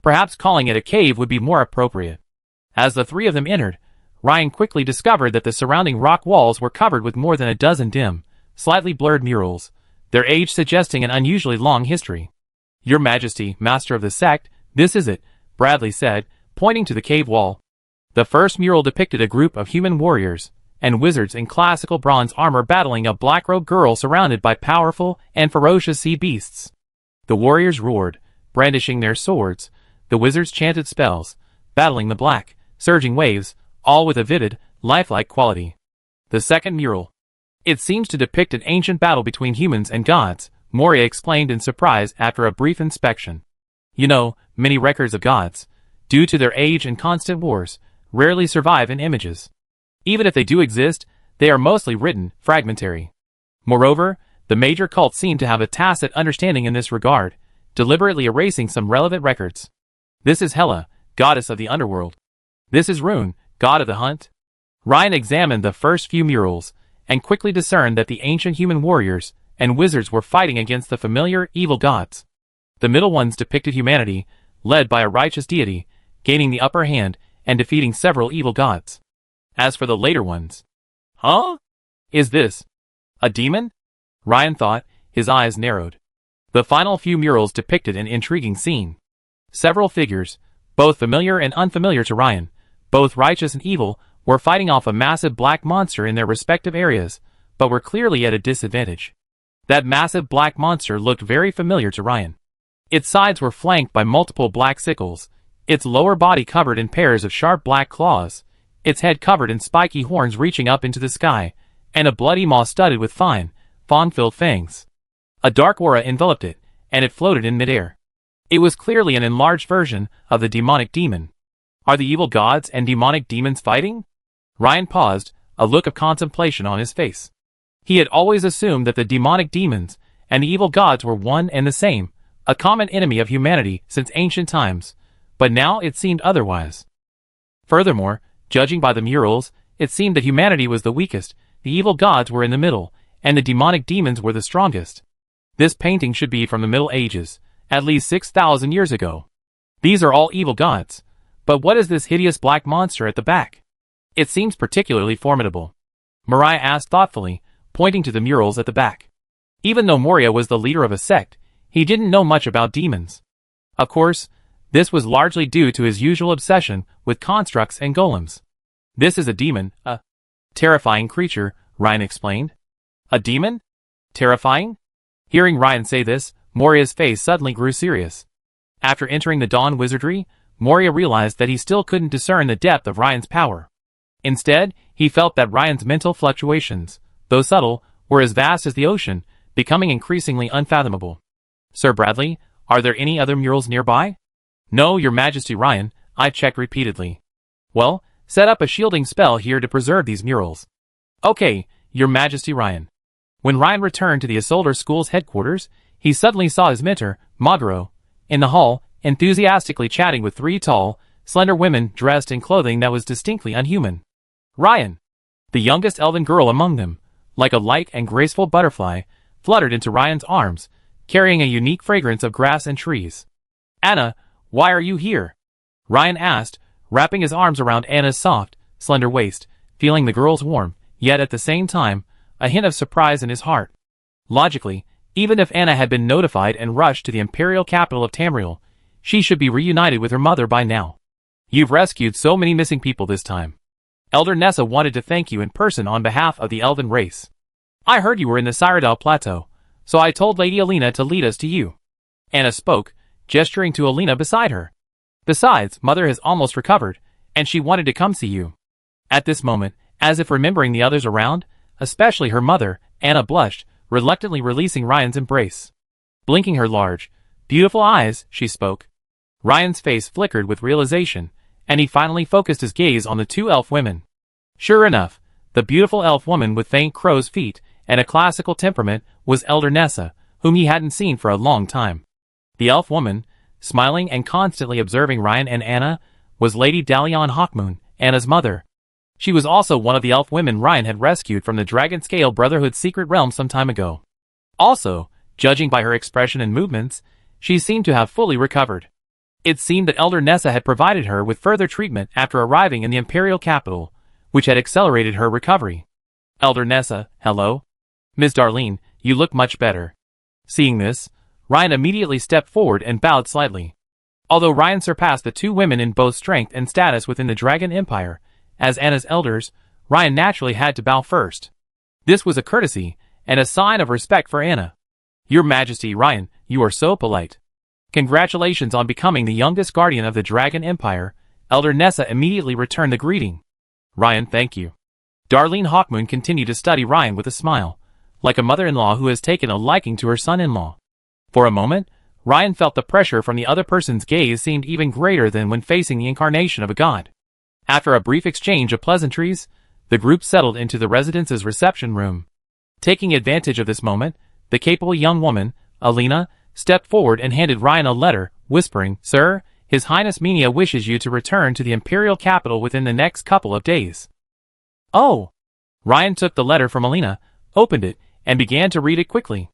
Perhaps calling it a cave would be more appropriate. As the three of them entered, Ryan quickly discovered that the surrounding rock walls were covered with more than a dozen dim, slightly blurred murals, their age suggesting an unusually long history. Your Majesty, Master of the Sect, this is it, Bradley said, pointing to the cave wall. The first mural depicted a group of human warriors and wizards in classical bronze armor battling a black-robed girl surrounded by powerful and ferocious sea beasts. The warriors roared, brandishing their swords. The wizards chanted spells, battling the black, surging waves, all with a vivid, lifelike quality. The second mural. It seems to depict an ancient battle between humans and gods, Moria explained in surprise after a brief inspection. You know, many records of gods, due to their age and constant wars, rarely survive in images. Even if they do exist, they are mostly written, fragmentary. Moreover, the major cults seem to have a tacit understanding in this regard, deliberately erasing some relevant records. This is Hela, goddess of the underworld. This is Rune, god of the hunt. Ryan examined the first few murals, and quickly discerned that the ancient human warriors and wizards were fighting against the familiar evil gods. The middle ones depicted humanity, led by a righteous deity, gaining the upper hand and defeating several evil gods. As for the later ones, is this a demon? Ryan thought, his eyes narrowed. The final few murals depicted an intriguing scene. Several figures, both familiar and unfamiliar to Ryan, both righteous and evil, were fighting off a massive black monster in their respective areas, but were clearly at a disadvantage. That massive black monster looked very familiar to Ryan. Its sides were flanked by multiple black sickles, its lower body covered in pairs of sharp black claws, its head covered in spiky horns reaching up into the sky, and a bloody maw studded with fine, fawn-filled fangs. A dark aura enveloped it, and it floated in midair. It was clearly an enlarged version of the demonic demon. Are the evil gods and demonic demons fighting? Ryan paused, a look of contemplation on his face. He had always assumed that the demonic demons and the evil gods were one and the same, a common enemy of humanity since ancient times, but now it seemed otherwise. Furthermore, judging by the murals, it seemed that humanity was the weakest, the evil gods were in the middle, and the demonic demons were the strongest. This painting should be from the Middle Ages, at least 6,000 years ago. These are all evil gods, but what is this hideous black monster at the back? It seems particularly formidable. Mariah asked thoughtfully, pointing to the murals at the back. Even though Moria was the leader of a sect, he didn't know much about demons. Of course, this was largely due to his usual obsession with constructs and golems. This is a demon, a terrifying creature, Ryan explained. A demon? Terrifying? Hearing Ryan say this, Moria's face suddenly grew serious. After entering the Dawn Wizardry, Moria realized that he still couldn't discern the depth of Ryan's power. Instead, he felt that Ryan's mental fluctuations, though subtle, were as vast as the ocean, becoming increasingly unfathomable. Sir Bradley, are there any other murals nearby? No, Your Majesty Ryan, I've checked repeatedly. Well, set up a shielding spell here to preserve these murals. Okay, Your Majesty Ryan. When Ryan returned to the Isolder School's headquarters, he suddenly saw his mentor, Magro, in the hall, enthusiastically chatting with three tall, slender women dressed in clothing that was distinctly unhuman. Ryan, the youngest elven girl among them, like a light and graceful butterfly, fluttered into Ryan's arms, carrying a unique fragrance of grass and trees. Anna, why are you here? Ryan asked, wrapping his arms around Anna's soft, slender waist, feeling the girl's warm, yet at the same time, a hint of surprise in his heart. Logically, even if Anna had been notified and rushed to the imperial capital of Tamriel, she should be reunited with her mother by now. You've rescued so many missing people this time. Elder Nessa wanted to thank you in person on behalf of the elven race. I heard you were in the Cyrodiil Plateau, so I told Lady Alina to lead us to you. Anna spoke, gesturing to Alina beside her. Besides, Mother has almost recovered, and she wanted to come see you. At this moment, as if remembering the others around, especially her mother, Anna blushed, reluctantly releasing Ryan's embrace. Blinking her large, beautiful eyes, she spoke. Ryan's face flickered with realization, and he finally focused his gaze on the two elf women. Sure enough, the beautiful elf woman with faint crow's feet and a classical temperament was Elder Nessa, whom he hadn't seen for a long time. The elf woman, smiling and constantly observing Ryan and Anna, was Lady Dalian Hawkmoon, Anna's mother. She was also one of the elf women Ryan had rescued from the Dragonscale Brotherhood's secret realm some time ago. Also, judging by her expression and movements, she seemed to have fully recovered. It seemed that Elder Nessa had provided her with further treatment after arriving in the imperial capital, which had accelerated her recovery. Elder Nessa, hello? Miss Darlene, you look much better. Seeing this, Ryan immediately stepped forward and bowed slightly. Although Ryan surpassed the two women in both strength and status within the Dragon Empire, as Anna's elders, Ryan naturally had to bow first. This was a courtesy and a sign of respect for Anna. Your Majesty Ryan, you are so polite. Congratulations on becoming the youngest guardian of the Dragon Empire. Elder Nessa immediately returned the greeting. Ryan, thank you. Darlene Hawkmoon continued to study Ryan with a smile, like a mother-in-law who has taken a liking to her son-in-law. For a moment, Ryan felt the pressure from the other person's gaze seemed even greater than when facing the incarnation of a god. After a brief exchange of pleasantries, the group settled into the residence's reception room. Taking advantage of this moment, the capable young woman, Alina, stepped forward and handed Ryan a letter, whispering, Sir, His Highness Minia wishes you to return to the imperial capital within the next couple of days. Oh! Ryan took the letter from Alina, opened it, and began to read it quickly.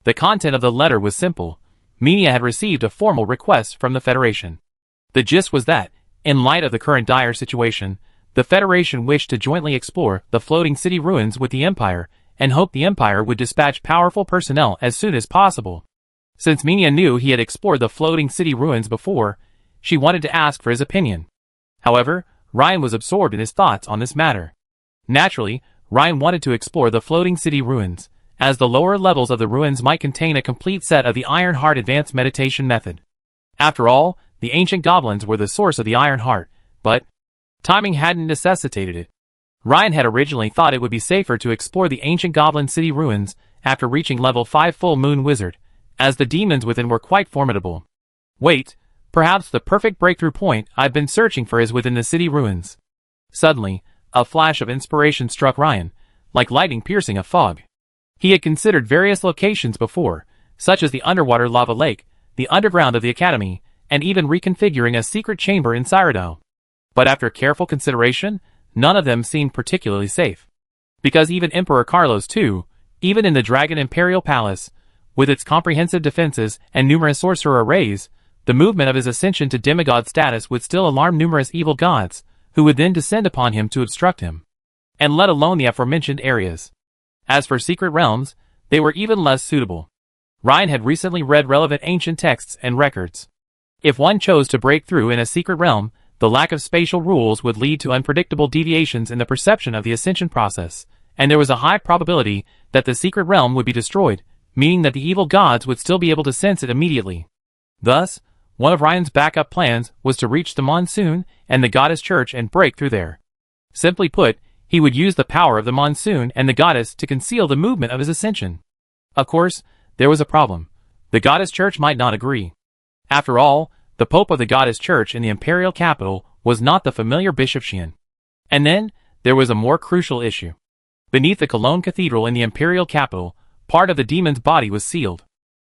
The content of the letter was simple. Minia had received a formal request from the Federation. The gist was that, in light of the current dire situation, the Federation wished to jointly explore the floating city ruins with the Empire and hoped the Empire would dispatch powerful personnel as soon as possible. Since Minia knew he had explored the floating city ruins before, she wanted to ask for his opinion. However, Ryan was absorbed in his thoughts on this matter. Naturally, Ryan wanted to explore the floating city ruins, as the lower levels of the ruins might contain a complete set of the Iron Heart Advanced Meditation Method. After all, the ancient goblins were the source of the Iron Heart, but timing hadn't necessitated it. Ryan had originally thought it would be safer to explore the ancient goblin city ruins after reaching level 5 Full Moon Wizard, as the demons within were quite formidable. Wait, perhaps the perfect breakthrough point I've been searching for is within the city ruins. Suddenly, a flash of inspiration struck Ryan, like lightning piercing a fog. He had considered various locations before, such as the underwater lava lake, the underground of the academy, and even reconfiguring a secret chamber in Cyrodiil. But after careful consideration, none of them seemed particularly safe. Because even Emperor Carlos II, even in the Dragon Imperial Palace, with its comprehensive defenses and numerous sorcerer arrays, the movement of his ascension to demigod status would still alarm numerous evil gods, who would then descend upon him to obstruct him. And let alone the aforementioned areas. As for secret realms, they were even less suitable. Ryan had recently read relevant ancient texts and records. If one chose to break through in a secret realm, the lack of spatial rules would lead to unpredictable deviations in the perception of the ascension process, and there was a high probability that the secret realm would be destroyed, meaning that the evil gods would still be able to sense it immediately. Thus, one of Ryan's backup plans was to reach the Monsoon and the Goddess Church and break through there. Simply put, he would use the power of the Monsoon and the Goddess to conceal the movement of his ascension. Of course, there was a problem. The Goddess Church might not agree. After all, the Pope of the Goddess Church in the imperial capital was not the familiar Bishop Xian. And then, there was a more crucial issue. Beneath the Cologne Cathedral in the imperial capital, part of the demon's body was sealed.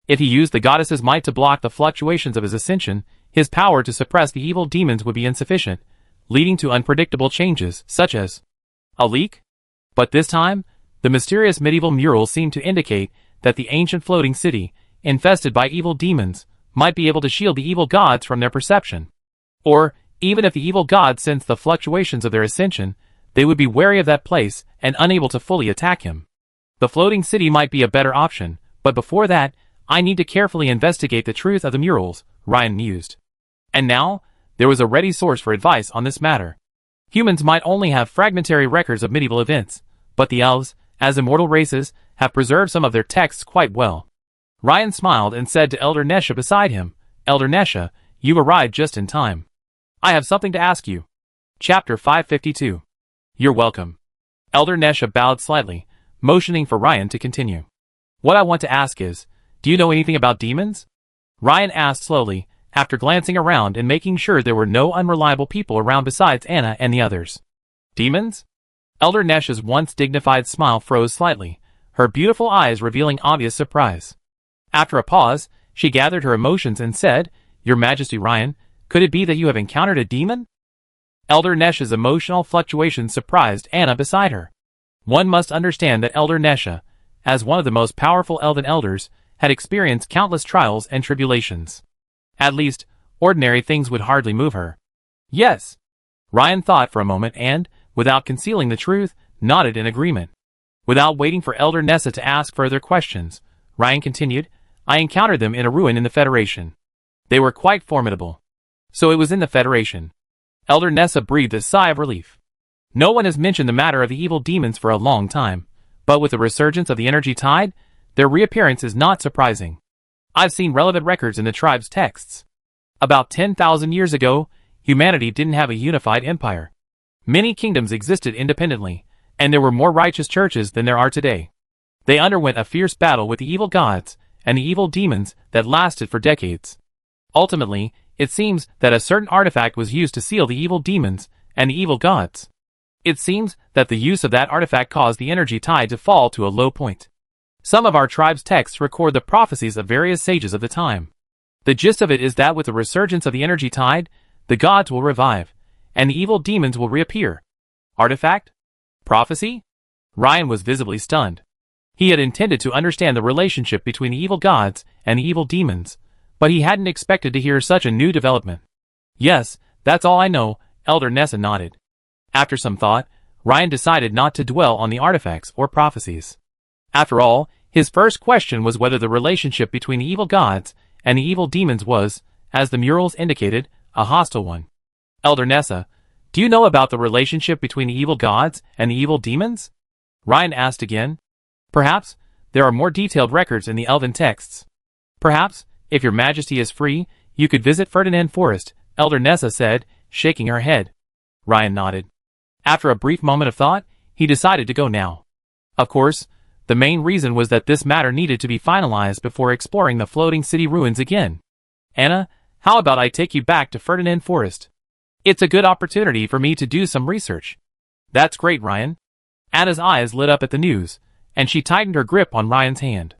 If he used the goddess's might to block the fluctuations of his ascension, his power to suppress the evil demons would be insufficient, leading to unpredictable changes, such as a leak? But this time, the mysterious medieval murals seemed to indicate that the ancient floating city, infested by evil demons, might be able to shield the evil gods from their perception. Or, even if the evil gods sensed the fluctuations of their ascension, they would be wary of that place and unable to fully attack him. The floating city might be a better option, but before that, I need to carefully investigate the truth of the murals, Ryan mused. And now, there was a ready source for advice on this matter. Humans might only have fragmentary records of medieval events, but the elves, as immortal races, have preserved some of their texts quite well. Ryan smiled and said to Elder Nesha beside him, Elder Nesha, you've arrived just in time. I have something to ask you. Chapter 552. You're welcome. Elder Nesha bowed slightly, motioning for Ryan to continue. What I want to ask is, do you know anything about demons? Ryan asked slowly, after glancing around and making sure there were no unreliable people around besides Anna and the others. Demons? Elder Nesha's once dignified smile froze slightly, her beautiful eyes revealing obvious surprise. After a pause, she gathered her emotions and said, Your Majesty Ryan, could it be that you have encountered a demon? Elder Nesha's emotional fluctuations surprised Anna beside her. One must understand that Elder Nesha, as one of the most powerful elven elders, had experienced countless trials and tribulations. At least, ordinary things would hardly move her. Yes. Ryan thought for a moment and, without concealing the truth, nodded in agreement. Without waiting for Elder Nessa to ask further questions, Ryan continued, I encountered them in a ruin in the Federation. They were quite formidable. So it was in the Federation. Elder Nessa breathed a sigh of relief. No one has mentioned the matter of the evil demons for a long time, but with the resurgence of the energy tide, their reappearance is not surprising. I've seen relevant records in the tribe's texts. About 10,000 years ago, humanity didn't have a unified empire. Many kingdoms existed independently, and there were more righteous churches than there are today. They underwent a fierce battle with the evil gods and the evil demons that lasted for decades. Ultimately, it seems that a certain artifact was used to seal the evil demons and the evil gods. It seems that the use of that artifact caused the energy tide to fall to a low point. Some of our tribe's texts record the prophecies of various sages of the time. The gist of it is that with the resurgence of the energy tide, the gods will revive, and the evil demons will reappear. Artifact? Prophecy? Ryan was visibly stunned. He had intended to understand the relationship between the evil gods and the evil demons, but he hadn't expected to hear such a new development. Yes, that's all I know, Elder Nessa nodded. After some thought, Ryan decided not to dwell on the artifacts or prophecies. After all, his first question was whether the relationship between the evil gods and the evil demons was, as the murals indicated, a hostile one. Elder Nessa, do you know about the relationship between the evil gods and the evil demons? Ryan asked again. Perhaps there are more detailed records in the elven texts. Perhaps, if your majesty is free, you could visit Ferdinand Forest, Elder Nessa said, shaking her head. Ryan nodded. After a brief moment of thought, he decided to go now. Of course, the main reason was that this matter needed to be finalized before exploring the floating city ruins again. Anna, how about I take you back to Ferdinand Forest? It's a good opportunity for me to do some research. That's great, Ryan. Anna's eyes lit up at the news, and she tightened her grip on Ryan's hand.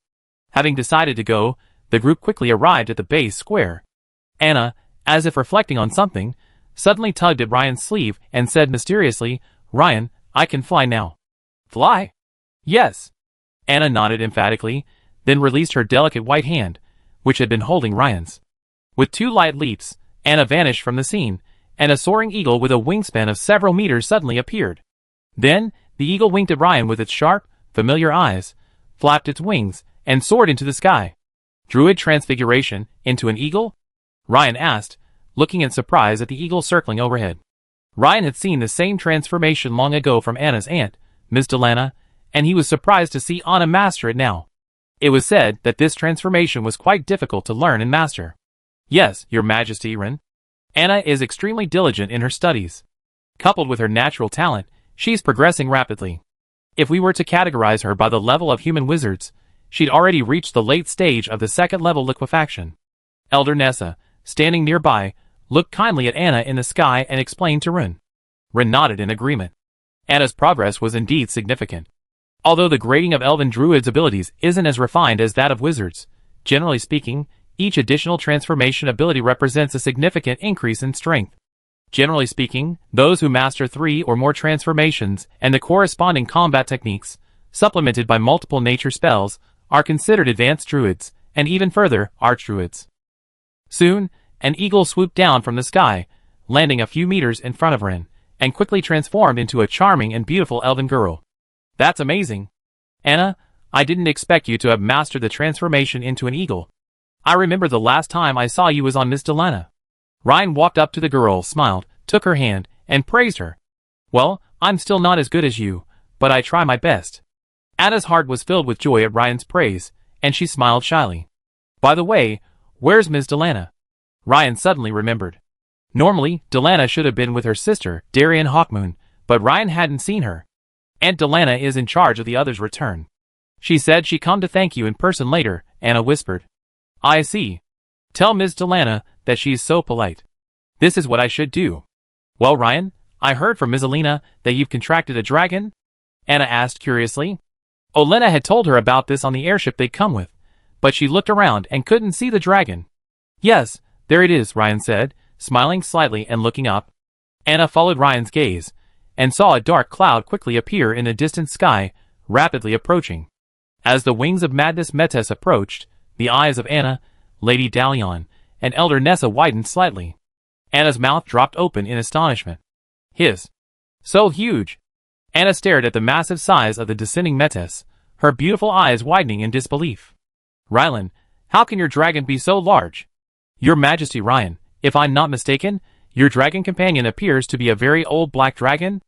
Having decided to go, the group quickly arrived at the base square. Anna, as if reflecting on something, suddenly tugged at Ryan's sleeve and said mysteriously, Ryan, I can fly now. Fly? Yes. Anna nodded emphatically, then released her delicate white hand, which had been holding Ryan's. With 2 light leaps, Anna vanished from the scene, and a soaring eagle with a wingspan of several meters suddenly appeared. Then, the eagle winked at Ryan with its sharp, familiar eyes, flapped its wings, and soared into the sky. Druid transfiguration into an eagle? Ryan asked, looking in surprise at the eagle circling overhead. Ryan had seen the same transformation long ago from Anna's aunt, Miss Delana, and he was surprised to see Anna master it now. It was said that this transformation was quite difficult to learn and master. Yes, your majesty, Ren. Anna is extremely diligent in her studies. Coupled with her natural talent, she's progressing rapidly. If we were to categorize her by the level of human wizards, she'd already reached the late stage of the 2nd level liquefaction. Elder Nessa, standing nearby, looked kindly at Anna in the sky and explained to Ren. Ren nodded in agreement. Anna's progress was indeed significant. Although the grading of elven druids' abilities isn't as refined as that of wizards, generally speaking, each additional transformation ability represents a significant increase in strength. Generally speaking, those who master 3 or more transformations and the corresponding combat techniques, supplemented by multiple nature spells, are considered advanced druids, and even further, archdruids. Soon, an eagle swooped down from the sky, landing a few meters in front of Ren, and quickly transformed into a charming and beautiful elven girl. That's amazing. Anna, I didn't expect you to have mastered the transformation into an eagle. I remember the last time I saw you was on Miss Delana. Ryan walked up to the girl, smiled, took her hand, and praised her. Well, I'm still not as good as you, but I try my best. Anna's heart was filled with joy at Ryan's praise, and she smiled shyly. By the way, where's Miss Delana? Ryan suddenly remembered. Normally, Delana should have been with her sister, Darian Hawkmoon, but Ryan hadn't seen her. Aunt Delana is in charge of the others' return. She said she'd come to thank you in person later, Anna whispered. I see. Tell Miss Delana that she's so polite. This is what I should do. Well, Ryan, I heard from Miss Alina that you've contracted a dragon? Anna asked curiously. Olena had told her about this on the airship they'd come with, but she looked around and couldn't see the dragon. Yes, there it is, Ryan said, smiling slightly and looking up. Anna followed Ryan's gaze, and saw a dark cloud quickly appear in the distant sky, rapidly approaching. As the wings of Madness Metis approached, the eyes of Anna, Lady Dalion, and Elder Nessa widened slightly. Anna's mouth dropped open in astonishment. His. So huge. Anna stared at the massive size of the descending Metis, her beautiful eyes widening in disbelief. Rylan, how can your dragon be so large? Your Majesty Ryan, if I'm not mistaken, your dragon companion appears to be a very old black dragon?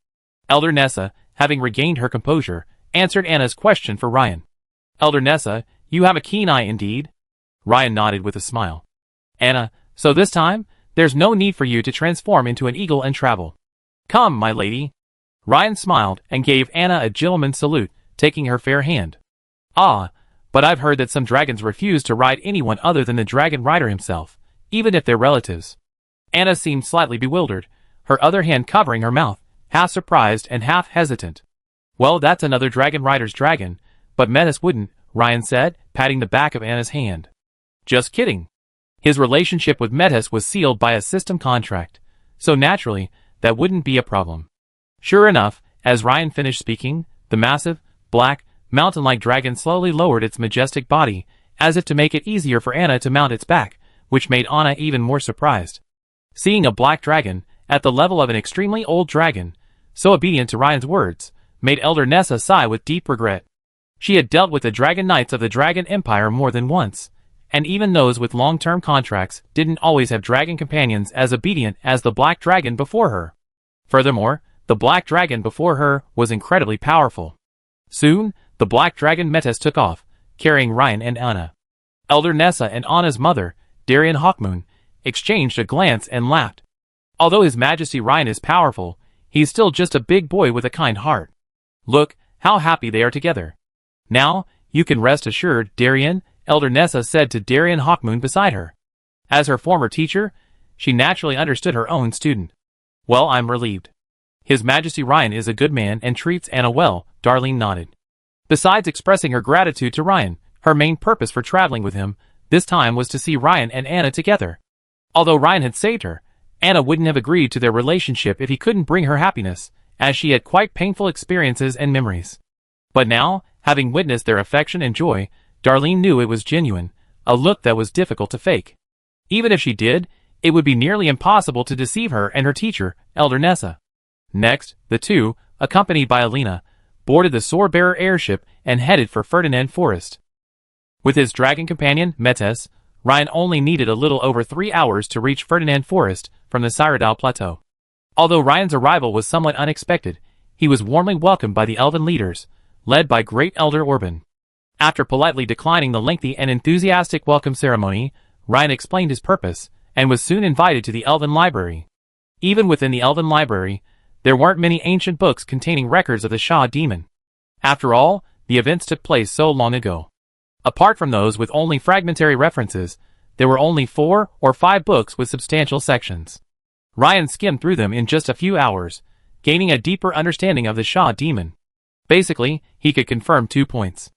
Elder Nessa, having regained her composure, answered Anna's question for Ryan. Elder Nessa, you have a keen eye indeed. Ryan nodded with a smile. Anna, so this time, there's no need for you to transform into an eagle and travel. Come, my lady. Ryan smiled and gave Anna a gentleman's salute, taking her fair hand. Ah, but I've heard that some dragons refuse to ride anyone other than the dragon rider himself, even if they're relatives. Anna seemed slightly bewildered, her other hand covering her mouth, half surprised and half hesitant. Well, that's another dragon rider's dragon, but Metis wouldn't, Ryan said, patting the back of Anna's hand. Just kidding. His relationship with Metis was sealed by a system contract, so naturally, that wouldn't be a problem. Sure enough, as Ryan finished speaking, the massive, black, mountain-like dragon slowly lowered its majestic body, as if to make it easier for Anna to mount its back, which made Anna even more surprised. Seeing a black dragon, at the level of an extremely old dragon, so obedient to Ryan's words, made Elder Nessa sigh with deep regret. She had dealt with the Dragon Knights of the Dragon Empire more than once, and even those with long-term contracts didn't always have dragon companions as obedient as the Black Dragon before her. Furthermore, the Black Dragon before her was incredibly powerful. Soon, the Black Dragon Metis took off, carrying Ryan and Anna. Elder Nessa and Anna's mother, Darien Hawkmoon, exchanged a glance and laughed. Although His Majesty Ryan is powerful, he's still just a big boy with a kind heart. Look, how happy they are together. Now, you can rest assured, Darien, Elder Nessa said to Darien Hawkmoon beside her. As her former teacher, she naturally understood her own student. Well, I'm relieved. His Majesty Ryan is a good man and treats Anna well, Darlene nodded. Besides expressing her gratitude to Ryan, her main purpose for traveling with him this time was to see Ryan and Anna together. Although Ryan had saved her, Anna wouldn't have agreed to their relationship if he couldn't bring her happiness, as she had quite painful experiences and memories. But now, having witnessed their affection and joy, Darlene knew it was genuine, a look that was difficult to fake. Even if she did, it would be nearly impossible to deceive her and her teacher, Elder Nessa. Next, the two, accompanied by Alina, boarded the Swordbearer airship and headed for Ferdinand Forest. With his dragon companion, Metis, Ryan only needed a little over 3 hours to reach Ferdinand Forest from the Cyrodiil Plateau. Although Ryan's arrival was somewhat unexpected, he was warmly welcomed by the elven leaders, led by Great Elder Orban. After politely declining the lengthy and enthusiastic welcome ceremony, Ryan explained his purpose, and was soon invited to the Elven Library. Even within the Elven Library, there weren't many ancient books containing records of the Shah demon. After all, the events took place so long ago. Apart from those with only fragmentary references, there were only 4 or 5 books with substantial sections. Ryan skimmed through them in just a few hours, gaining a deeper understanding of the Shah demon. Basically, he could confirm 2 points.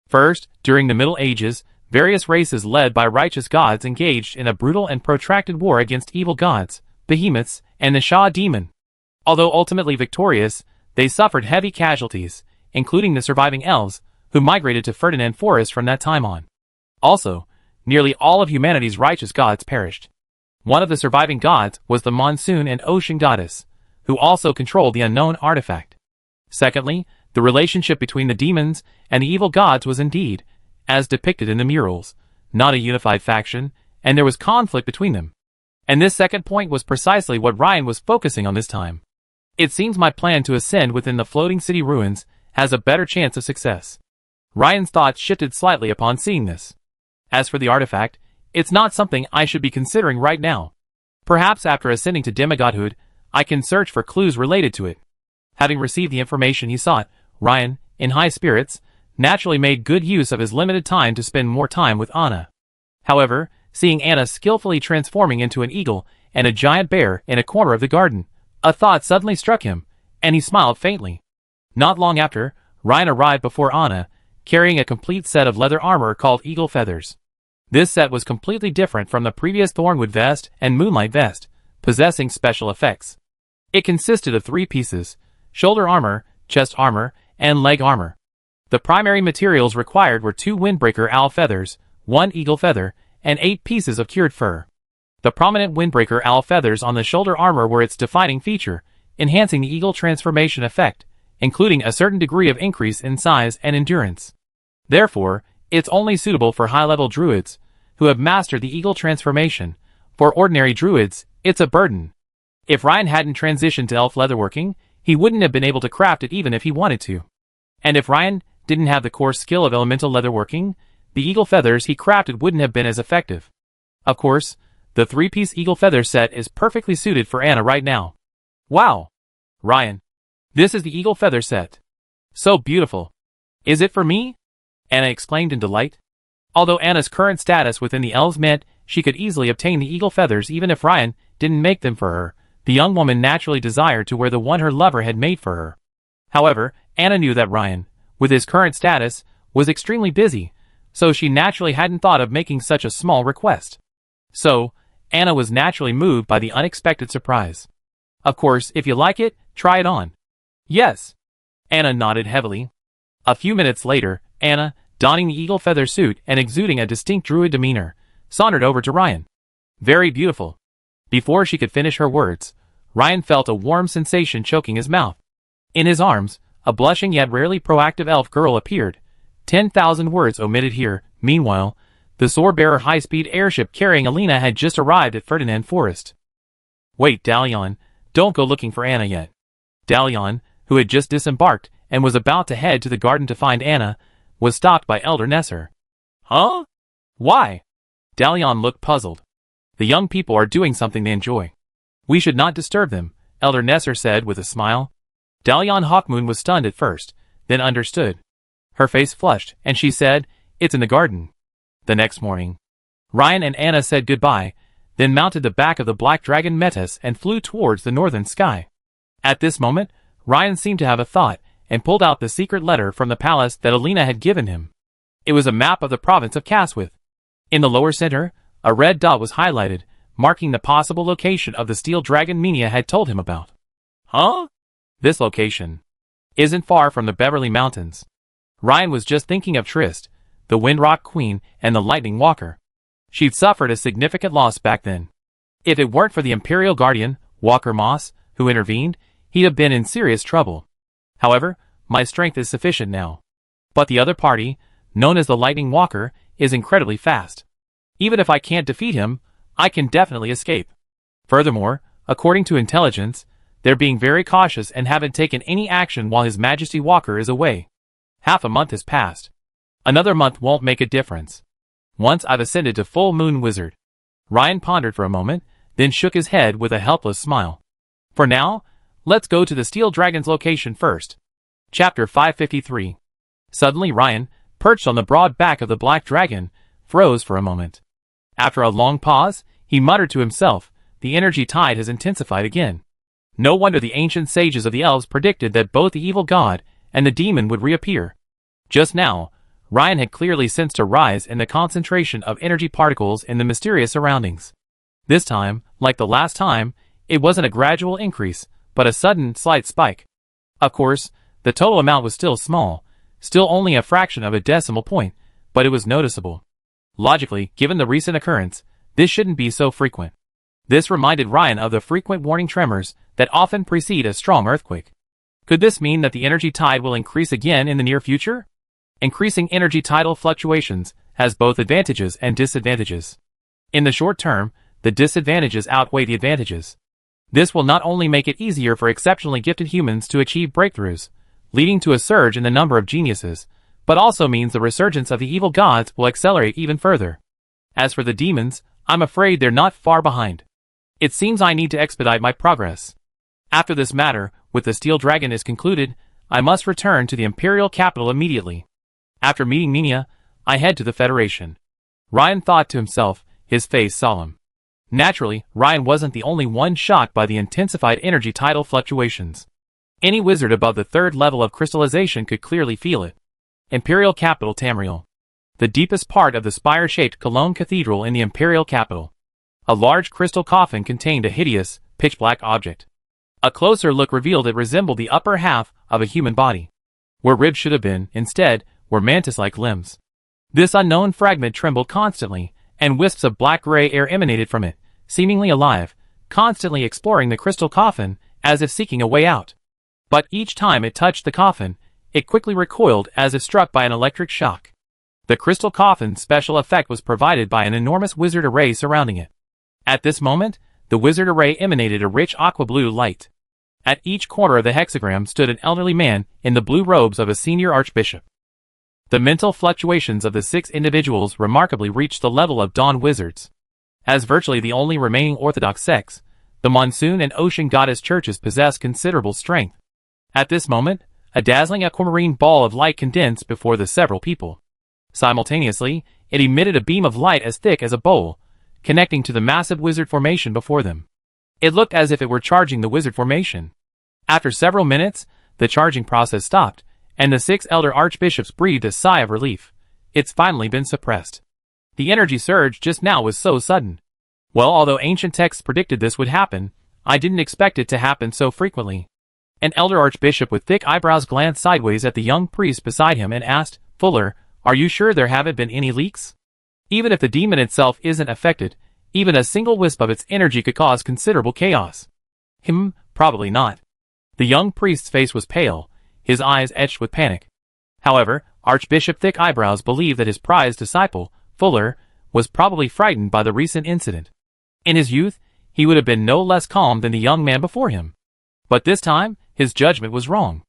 First, during the Middle Ages, various races led by righteous gods engaged in a brutal and protracted war against evil gods, behemoths, and the Shah demon. Although ultimately victorious, they suffered heavy casualties, including the surviving elves, who migrated to Ferdinand Forest from that time on. Also, nearly all of humanity's righteous gods perished. One of the surviving gods was the monsoon and ocean goddess, who also controlled the unknown artifact. Secondly, the relationship between the demons and the evil gods was indeed, as depicted in the murals, not a unified faction, and there was conflict between them. And this second point was precisely what Ryan was focusing on this time. It seems my plan to ascend within the floating city ruins has a better chance of success. Ryan's thoughts shifted slightly upon seeing this. As for the artifact, it's not something I should be considering right now. Perhaps after ascending to demigodhood, I can search for clues related to it. Having received the information he sought, Ryan, in high spirits, naturally made good use of his limited time to spend more time with Anna. However, seeing Anna skillfully transforming into an eagle and a giant bear in a corner of the garden, a thought suddenly struck him, and he smiled faintly. Not long after, Ryan arrived before Anna, carrying a complete set of leather armor called Eagle Feathers. This set was completely different from the previous Thornwood vest and Moonlight vest, possessing special effects. It consisted of 3 pieces: shoulder armor, chest armor, and leg armor. The primary materials required were 2 Windbreaker owl feathers, 1 eagle feather, and 8 pieces of cured fur. The prominent Windbreaker owl feathers on the shoulder armor were its defining feature, enhancing the eagle transformation effect, including a certain degree of increase in size and endurance. Therefore, it's only suitable for high-level druids, who have mastered the eagle transformation. For ordinary druids, it's a burden. If Ryan hadn't transitioned to elf leatherworking, he wouldn't have been able to craft it even if he wanted to. And if Ryan didn't have the core skill of elemental leatherworking, the eagle feathers he crafted wouldn't have been as effective. Of course, the 3-piece eagle feather set is perfectly suited for Anna right now. Wow! Ryan, this is the eagle feather set. So beautiful. Is it for me? Anna exclaimed in delight. Although Anna's current status within the elves meant she could easily obtain the eagle feathers even if Ryan didn't make them for her, the young woman naturally desired to wear the one her lover had made for her. However, Anna knew that Ryan, with his current status, was extremely busy, so she naturally hadn't thought of making such a small request. So, Anna was naturally moved by the unexpected surprise. Of course, if you like it, try it on. Yes. Anna nodded heavily. A few minutes later, Anna, donning the eagle feather suit and exuding a distinct druid demeanor, sauntered over to Ryan. Very beautiful. Before she could finish her words, Ryan felt a warm sensation choking his mouth. In his arms, a blushing yet rarely proactive elf girl appeared, 10,000 words omitted here. Meanwhile, the sword-bearer high-speed airship carrying Alina had just arrived at Ferdinand Forest. Wait, Dalion, don't go looking for Anna yet. Dalion, who had just disembarked and was about to head to the garden to find Anna, was stopped by Elder Nesser. Huh? Why? Dalion looked puzzled. The young people are doing something they enjoy. We should not disturb them, Elder Nesser said with a smile. Dalion Hawkmoon was stunned at first, then understood. Her face flushed, and she said, "It's in the garden." The next morning, Ryan and Anna said goodbye, then mounted the back of the Black Dragon Metis and flew towards the northern sky. At this moment, Ryan seemed to have a thought, and pulled out the secret letter from the palace that Alina had given him. It was a map of the province of Caswith. In the lower center, a red dot was highlighted, marking the possible location of the steel dragon Minia had told him about. Huh? This location isn't far from the Beverly Mountains. Ryan was just thinking of Trist, the Windrock Queen, and the Lightning Walker. She'd suffered a significant loss back then. If it weren't for the Imperial Guardian, Walker Moss, who intervened, he'd have been in serious trouble. However, my strength is sufficient now. But the other party, known as the Lightning Walker, is incredibly fast. Even if I can't defeat him, I can definitely escape. Furthermore, according to intelligence, they're being very cautious and haven't taken any action while His Majesty Walker is away. Half a month has passed. Another month won't make a difference. Once I've ascended to full moon wizard. Ryan pondered for a moment, then shook his head with a helpless smile. For now, let's go to the Steel Dragon's location first. Chapter 553. Suddenly Ryan, perched on the broad back of the Black Dragon, froze for a moment. After a long pause, he muttered to himself, the energy tide has intensified again. No wonder the ancient sages of the elves predicted that both the evil god and the demon would reappear. Just now, Ryan had clearly sensed a rise in the concentration of energy particles in the mysterious surroundings. This time, like the last time, it wasn't a gradual increase, but a sudden, slight spike. Of course, the total amount was still small, still only a fraction of a decimal point, but it was noticeable. Logically, given the recent occurrence, this shouldn't be so frequent. This reminded Ryan of the frequent warning tremors that often precede a strong earthquake. Could this mean that the energy tide will increase again in the near future? Increasing energy tidal fluctuations has both advantages and disadvantages. In the short term, the disadvantages outweigh the advantages. This will not only make it easier for exceptionally gifted humans to achieve breakthroughs, leading to a surge in the number of geniuses, but also means the resurgence of the evil gods will accelerate even further. As for the demons, I'm afraid they're not far behind. It seems I need to expedite my progress. After this matter with the Steel Dragon is concluded, I must return to the Imperial capital immediately. After meeting Minia, I head to the Federation. Ryan thought to himself, his face solemn. Naturally, Ryan wasn't the only one shocked by the intensified energy tidal fluctuations. Any wizard above the third level of crystallization could clearly feel it. Imperial capital Tamriel. The deepest part of the spire-shaped Cologne Cathedral in the Imperial capital. A large crystal coffin contained a hideous, pitch-black object. A closer look revealed it resembled the upper half of a human body. Where ribs should have been, instead, were mantis-like limbs. This unknown fragment trembled constantly, and wisps of black-gray air emanated from it, seemingly alive, constantly exploring the crystal coffin, as if seeking a way out. But each time it touched the coffin, it quickly recoiled as if struck by an electric shock. The crystal coffin's special effect was provided by an enormous wizard array surrounding it. At this moment, the wizard array emanated a rich aqua-blue light. At each corner of the hexagram stood an elderly man in the blue robes of a senior archbishop. The mental fluctuations of the 6 individuals remarkably reached the level of dawn wizards. As virtually the only remaining orthodox sects, the Monsoon and Ocean Goddess churches possess considerable strength. At this moment, a dazzling aquamarine ball of light condensed before the several people. Simultaneously, it emitted a beam of light as thick as a bowl, connecting to the massive wizard formation before them. It looked as if it were charging the wizard formation. After several minutes, the charging process stopped, and the 6 elder archbishops breathed a sigh of relief. It's finally been suppressed. The energy surge just now was so sudden. Well, although ancient texts predicted this would happen, I didn't expect it to happen so frequently. An elder archbishop with thick eyebrows glanced sideways at the young priest beside him and asked, "Fuller, are you sure there haven't been any leaks? Even if the demon itself isn't affected, even a single wisp of its energy could cause considerable chaos." Probably not. The young priest's face was pale, his eyes etched with panic. However, Archbishop Thick Eyebrows believed that his prized disciple, Fuller, was probably frightened by the recent incident. In his youth, he would have been no less calm than the young man before him. But this time, his judgment was wrong.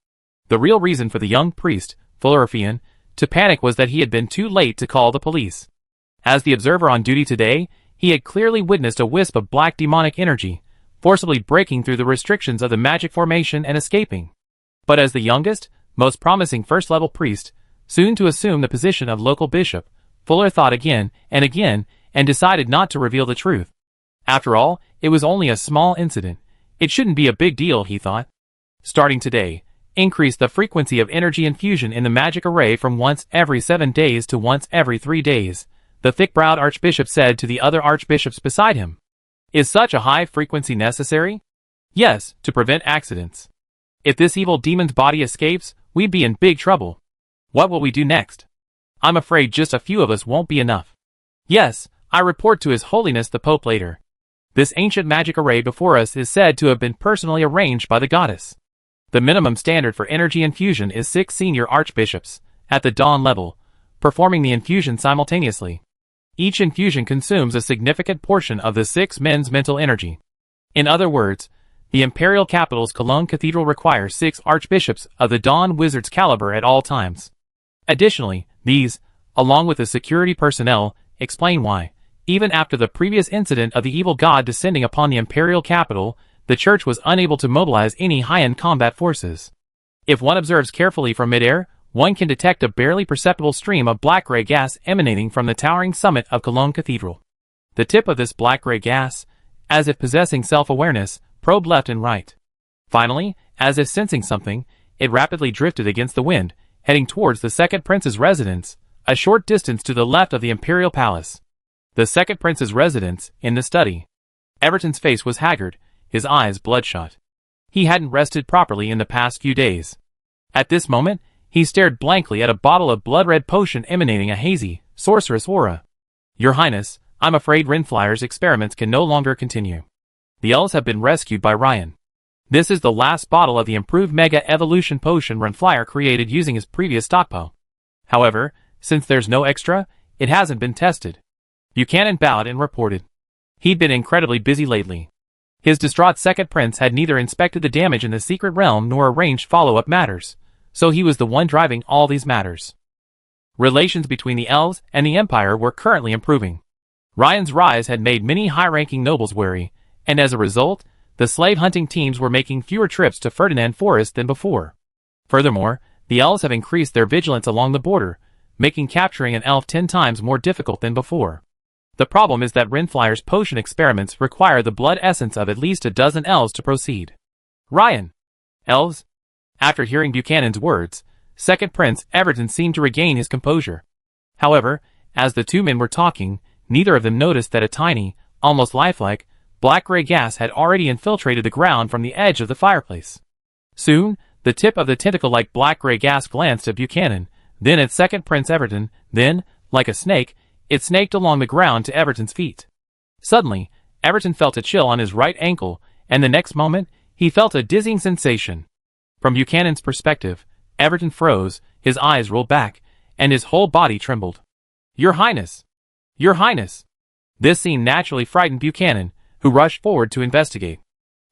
The real reason for the young priest, Fullerifian, to panic was that he had been too late to call the police. As the observer on duty today, he had clearly witnessed a wisp of black demonic energy, forcibly breaking through the restrictions of the magic formation and escaping. But as the youngest, most promising first-level priest, soon to assume the position of local bishop, Fuller thought again and decided not to reveal the truth. After all, it was only a small incident. It shouldn't be a big deal, he thought. Starting today, increase the frequency of energy infusion in the magic array from once every 7 days to once every 3 days, the thick-browed archbishop said to the other archbishops beside him. Is such a high frequency necessary? Yes, to prevent accidents. If this evil demon's body escapes, we'd be in big trouble. What will we do next? I'm afraid just a few of us won't be enough. Yes, I report to His Holiness the Pope later. This ancient magic array before us is said to have been personally arranged by the goddess. The minimum standard for energy infusion is 6 senior archbishops, at the dawn level, performing the infusion simultaneously. Each infusion consumes a significant portion of the 6 men's mental energy. In other words, the imperial capital's Cologne Cathedral requires 6 archbishops of the Dawn Wizard's caliber at all times. Additionally, these, along with the security personnel, explain why, even after the previous incident of the evil god descending upon the imperial capital, the church was unable to mobilize any high-end combat forces. If one observes carefully from midair, one can detect a barely perceptible stream of black-gray gas emanating from the towering summit of Cologne Cathedral. The tip of this black-gray gas, as if possessing self-awareness, probed left and right. Finally, as if sensing something, it rapidly drifted against the wind, heading towards the second prince's residence, a short distance to the left of the imperial palace. The second prince's residence, in the study. Everton's face was haggard, his eyes bloodshot. He hadn't rested properly in the past few days. At this moment, he stared blankly at a bottle of blood-red potion emanating a hazy, sorcerous aura. Your Highness, I'm afraid Renflyer's experiments can no longer continue. The elves have been rescued by Ryan. This is the last bottle of the improved Mega Evolution Potion Renflyer created using his previous stockpile. However, since there's no extra, it hasn't been tested. Buchanan bowed and reported. He'd been incredibly busy lately. His distraught second prince had neither inspected the damage in the secret realm nor arranged follow-up matters, so he was the one driving all these matters. Relations between the elves and the Empire were currently improving. Ryan's rise had made many high-ranking nobles wary, and as a result, the slave-hunting teams were making fewer trips to Ferdinand Forest than before. Furthermore, the elves have increased their vigilance along the border, making capturing an elf 10 times more difficult than before. The problem is that Renflyer's potion experiments require the blood essence of at least a dozen elves to proceed. Ryan! Elves? After hearing Buchanan's words, Second Prince Everton seemed to regain his composure. However, as the two men were talking, neither of them noticed that a tiny, almost lifelike, black-gray gas had already infiltrated the ground from the edge of the fireplace. Soon, the tip of the tentacle-like black-gray gas glanced at Buchanan, then at Second Prince Everton, then, like a snake, it snaked along the ground to Everton's feet. Suddenly, Everton felt a chill on his right ankle, and the next moment, he felt a dizzying sensation. From Buchanan's perspective, Everton froze, his eyes rolled back, and his whole body trembled. Your Highness! Your Highness! This scene naturally frightened Buchanan, who rushed forward to investigate.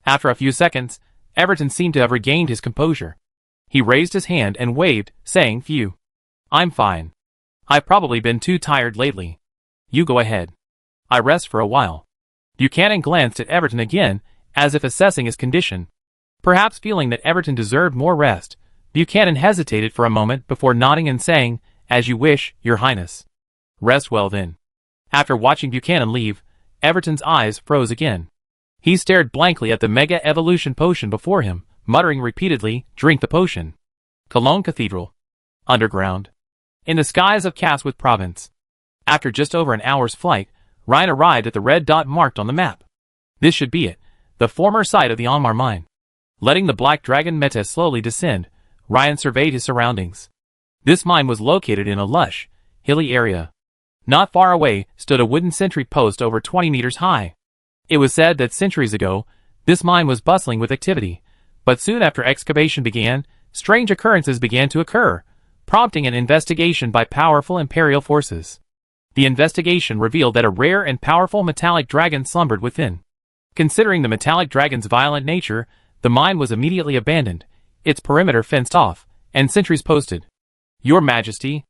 After a few seconds, Everton seemed to have regained his composure. He raised his hand and waved, saying, "Phew. I'm fine. I've probably been too tired lately. You go ahead. I rest for a while." Buchanan glanced at Everton again, as if assessing his condition. Perhaps feeling that Everton deserved more rest, Buchanan hesitated for a moment before nodding and saying, "As you wish, Your Highness." "Rest well then." After watching Buchanan leave, Everton's eyes froze again. He stared blankly at the Mega Evolution Potion before him, muttering repeatedly, "Drink the potion." Cologne Cathedral. Underground. In the skies of Caswith Province. After just over an hour's flight, Ryan arrived at the red dot marked on the map. This should be it, the former site of the Onmar mine. Letting the Black Dragon Meta slowly descend, Ryan surveyed his surroundings. This mine was located in a lush, hilly area. Not far away stood a wooden sentry post over 20 meters high. It was said that centuries ago, this mine was bustling with activity, but soon after excavation began, strange occurrences began to occur, prompting an investigation by powerful Imperial forces. The investigation revealed that a rare and powerful metallic dragon slumbered within. Considering the metallic dragon's violent nature, the mine was immediately abandoned, its perimeter fenced off, and sentries posted. Your Majesty,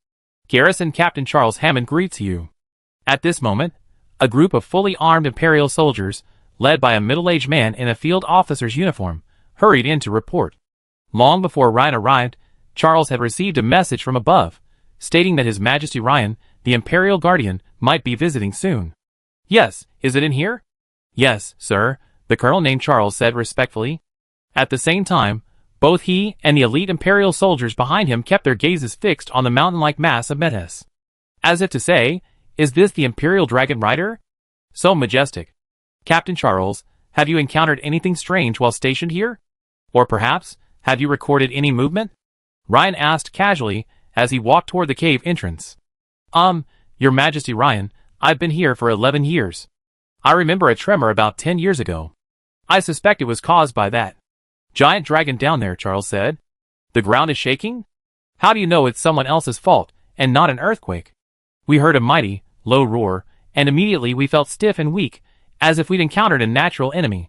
Garrison Captain Charles Hammond greets you. At this moment, a group of fully armed Imperial soldiers, led by a middle-aged man in a field officer's uniform, hurried in to report. Long before Ryan arrived, Charles had received a message from above, stating that His Majesty Ryan, the Imperial Guardian, might be visiting soon. Yes, is it in here? Yes, sir, the colonel named Charles said respectfully. At the same time, both he and the elite Imperial soldiers behind him kept their gazes fixed on the mountain-like mass of Metis. As if to say, is this the Imperial Dragon Rider? So majestic. Captain Charles, have you encountered anything strange while stationed here? Or perhaps, have you recorded any movement? Ryan asked casually as he walked toward the cave entrance. Your Majesty Ryan, I've been here for 11 years. I remember a tremor about 10 years ago. I suspect it was caused by that giant dragon down there, Charles said. The ground is shaking? How do you know it's someone else's fault, and not an earthquake? We heard a mighty, low roar, and immediately we felt stiff and weak, as if we'd encountered a natural enemy.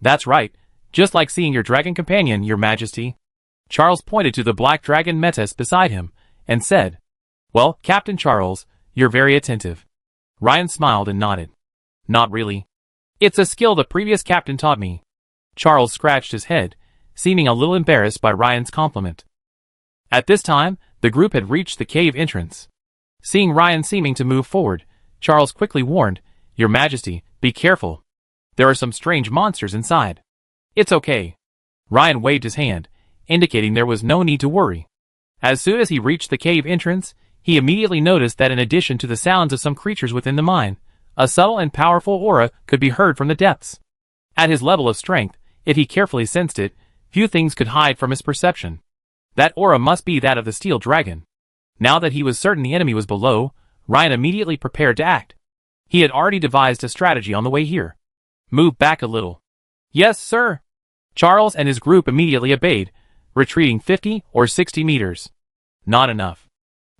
That's right, just like seeing your dragon companion, Your Majesty. Charles pointed to the black dragon Metis beside him, and said, Well, Captain Charles, you're very attentive. Ryan smiled and nodded. Not really. It's a skill the previous captain taught me. Charles scratched his head, seeming a little embarrassed by Ryan's compliment. At this time, the group had reached the cave entrance. Seeing Ryan seeming to move forward, Charles quickly warned, Your Majesty, be careful. There are some strange monsters inside. It's okay. Ryan waved his hand, indicating there was no need to worry. As soon as he reached the cave entrance, he immediately noticed that in addition to the sounds of some creatures within the mine, a subtle and powerful aura could be heard from the depths. At his level of strength, if he carefully sensed it, few things could hide from his perception. That aura must be that of the steel dragon. Now that he was certain the enemy was below, Ryan immediately prepared to act. He had already devised a strategy on the way here. Move back a little. Yes, sir. Charles and his group immediately obeyed, retreating 50 or 60 meters. Not enough.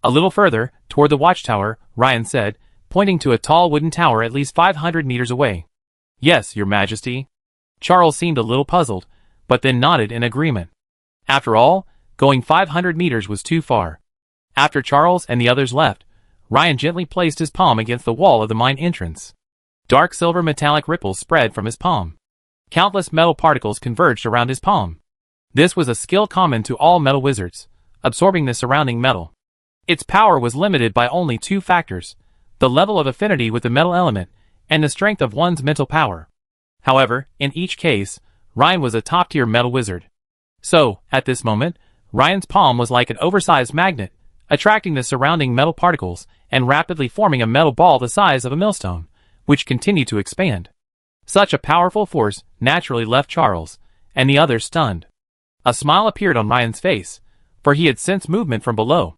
A little further, toward the watchtower, Ryan said, pointing to a tall wooden tower at least 500 meters away. Yes, Your Majesty. Charles seemed a little puzzled, but then nodded in agreement. After all, going 500 meters was too far. After Charles and the others left, Ryan gently placed his palm against the wall of the mine entrance. Dark silver metallic ripples spread from his palm. Countless metal particles converged around his palm. This was a skill common to all metal wizards, absorbing the surrounding metal. Its power was limited by only two factors: the level of affinity with the metal element, and the strength of one's mental power. However, in each case, Ryan was a top-tier metal wizard. So, at this moment, Ryan's palm was like an oversized magnet, attracting the surrounding metal particles and rapidly forming a metal ball the size of a millstone, which continued to expand. Such a powerful force naturally left Charles and the others stunned. A smile appeared on Ryan's face, for he had sensed movement from below.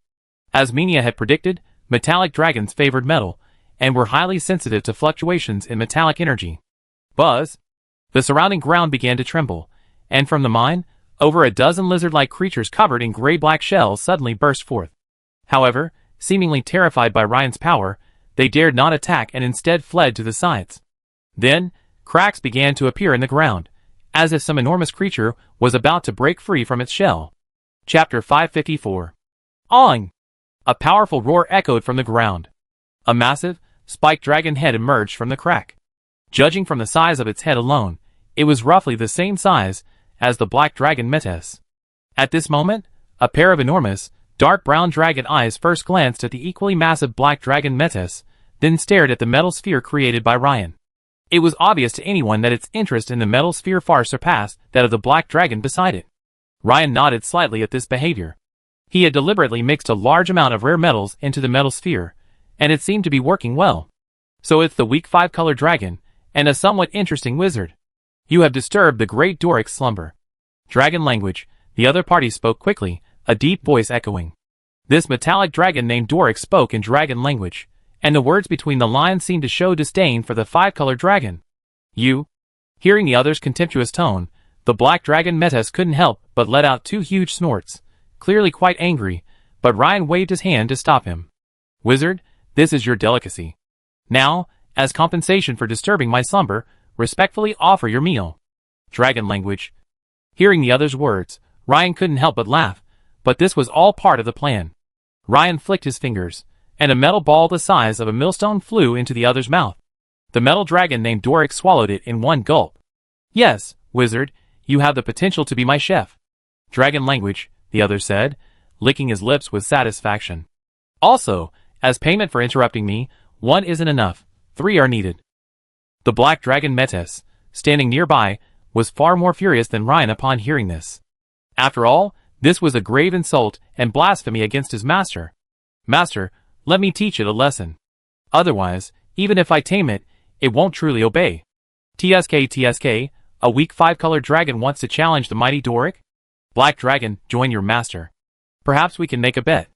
As Menia had predicted, metallic dragons favored metal, and were highly sensitive to fluctuations in metallic energy. Buzz! The surrounding ground began to tremble, and from the mine, over a dozen lizard-like creatures covered in gray-black shells suddenly burst forth. However, seemingly terrified by Ryan's power, they dared not attack and instead fled to the sides. Then, cracks began to appear in the ground, as if some enormous creature was about to break free from its shell. Chapter 554. Awing! A powerful roar echoed from the ground. A massive, spiked dragon head emerged from the crack. Judging from the size of its head alone, it was roughly the same size as the black dragon Metis. At this moment, a pair of enormous, dark brown dragon eyes first glanced at the equally massive black dragon Metis, then stared at the metal sphere created by Ryan. It was obvious to anyone that its interest in the metal sphere far surpassed that of the black dragon beside it. Ryan nodded slightly at this behavior. He had deliberately mixed a large amount of rare metals into the metal sphere, and it seemed to be working well. So it's the weak 5-color dragon, and a somewhat interesting wizard. You have disturbed the great Doric's slumber. Dragon language, the other party spoke quickly, a deep voice echoing. This metallic dragon named Doric spoke in dragon language, and the words between the lines seemed to show disdain for the 5-color dragon. You? Hearing the other's contemptuous tone, the black dragon Metis couldn't help but let out 2 huge snorts, clearly quite angry, but Ryan waved his hand to stop him. Wizard, this is your delicacy. Now, as compensation for disturbing my slumber, respectfully offer your meal. Dragon language. Hearing the other's words, Ryan couldn't help but laugh, but this was all part of the plan. Ryan flicked his fingers, and a metal ball the size of a millstone flew into the other's mouth. The metal dragon named Doric swallowed it in one gulp. Yes, wizard, you have the potential to be my chef. Dragon language, the other said, licking his lips with satisfaction. Also, as payment for interrupting me, 1 isn't enough, 3 are needed. The black dragon Metis, standing nearby, was far more furious than Ryan upon hearing this. After all, this was a grave insult and blasphemy against his master. Master, let me teach it a lesson. Otherwise, even if I tame it, it won't truly obey. TSK, a weak 5-colored dragon wants to challenge the mighty Doric? Black dragon, join your master. Perhaps we can make a bet.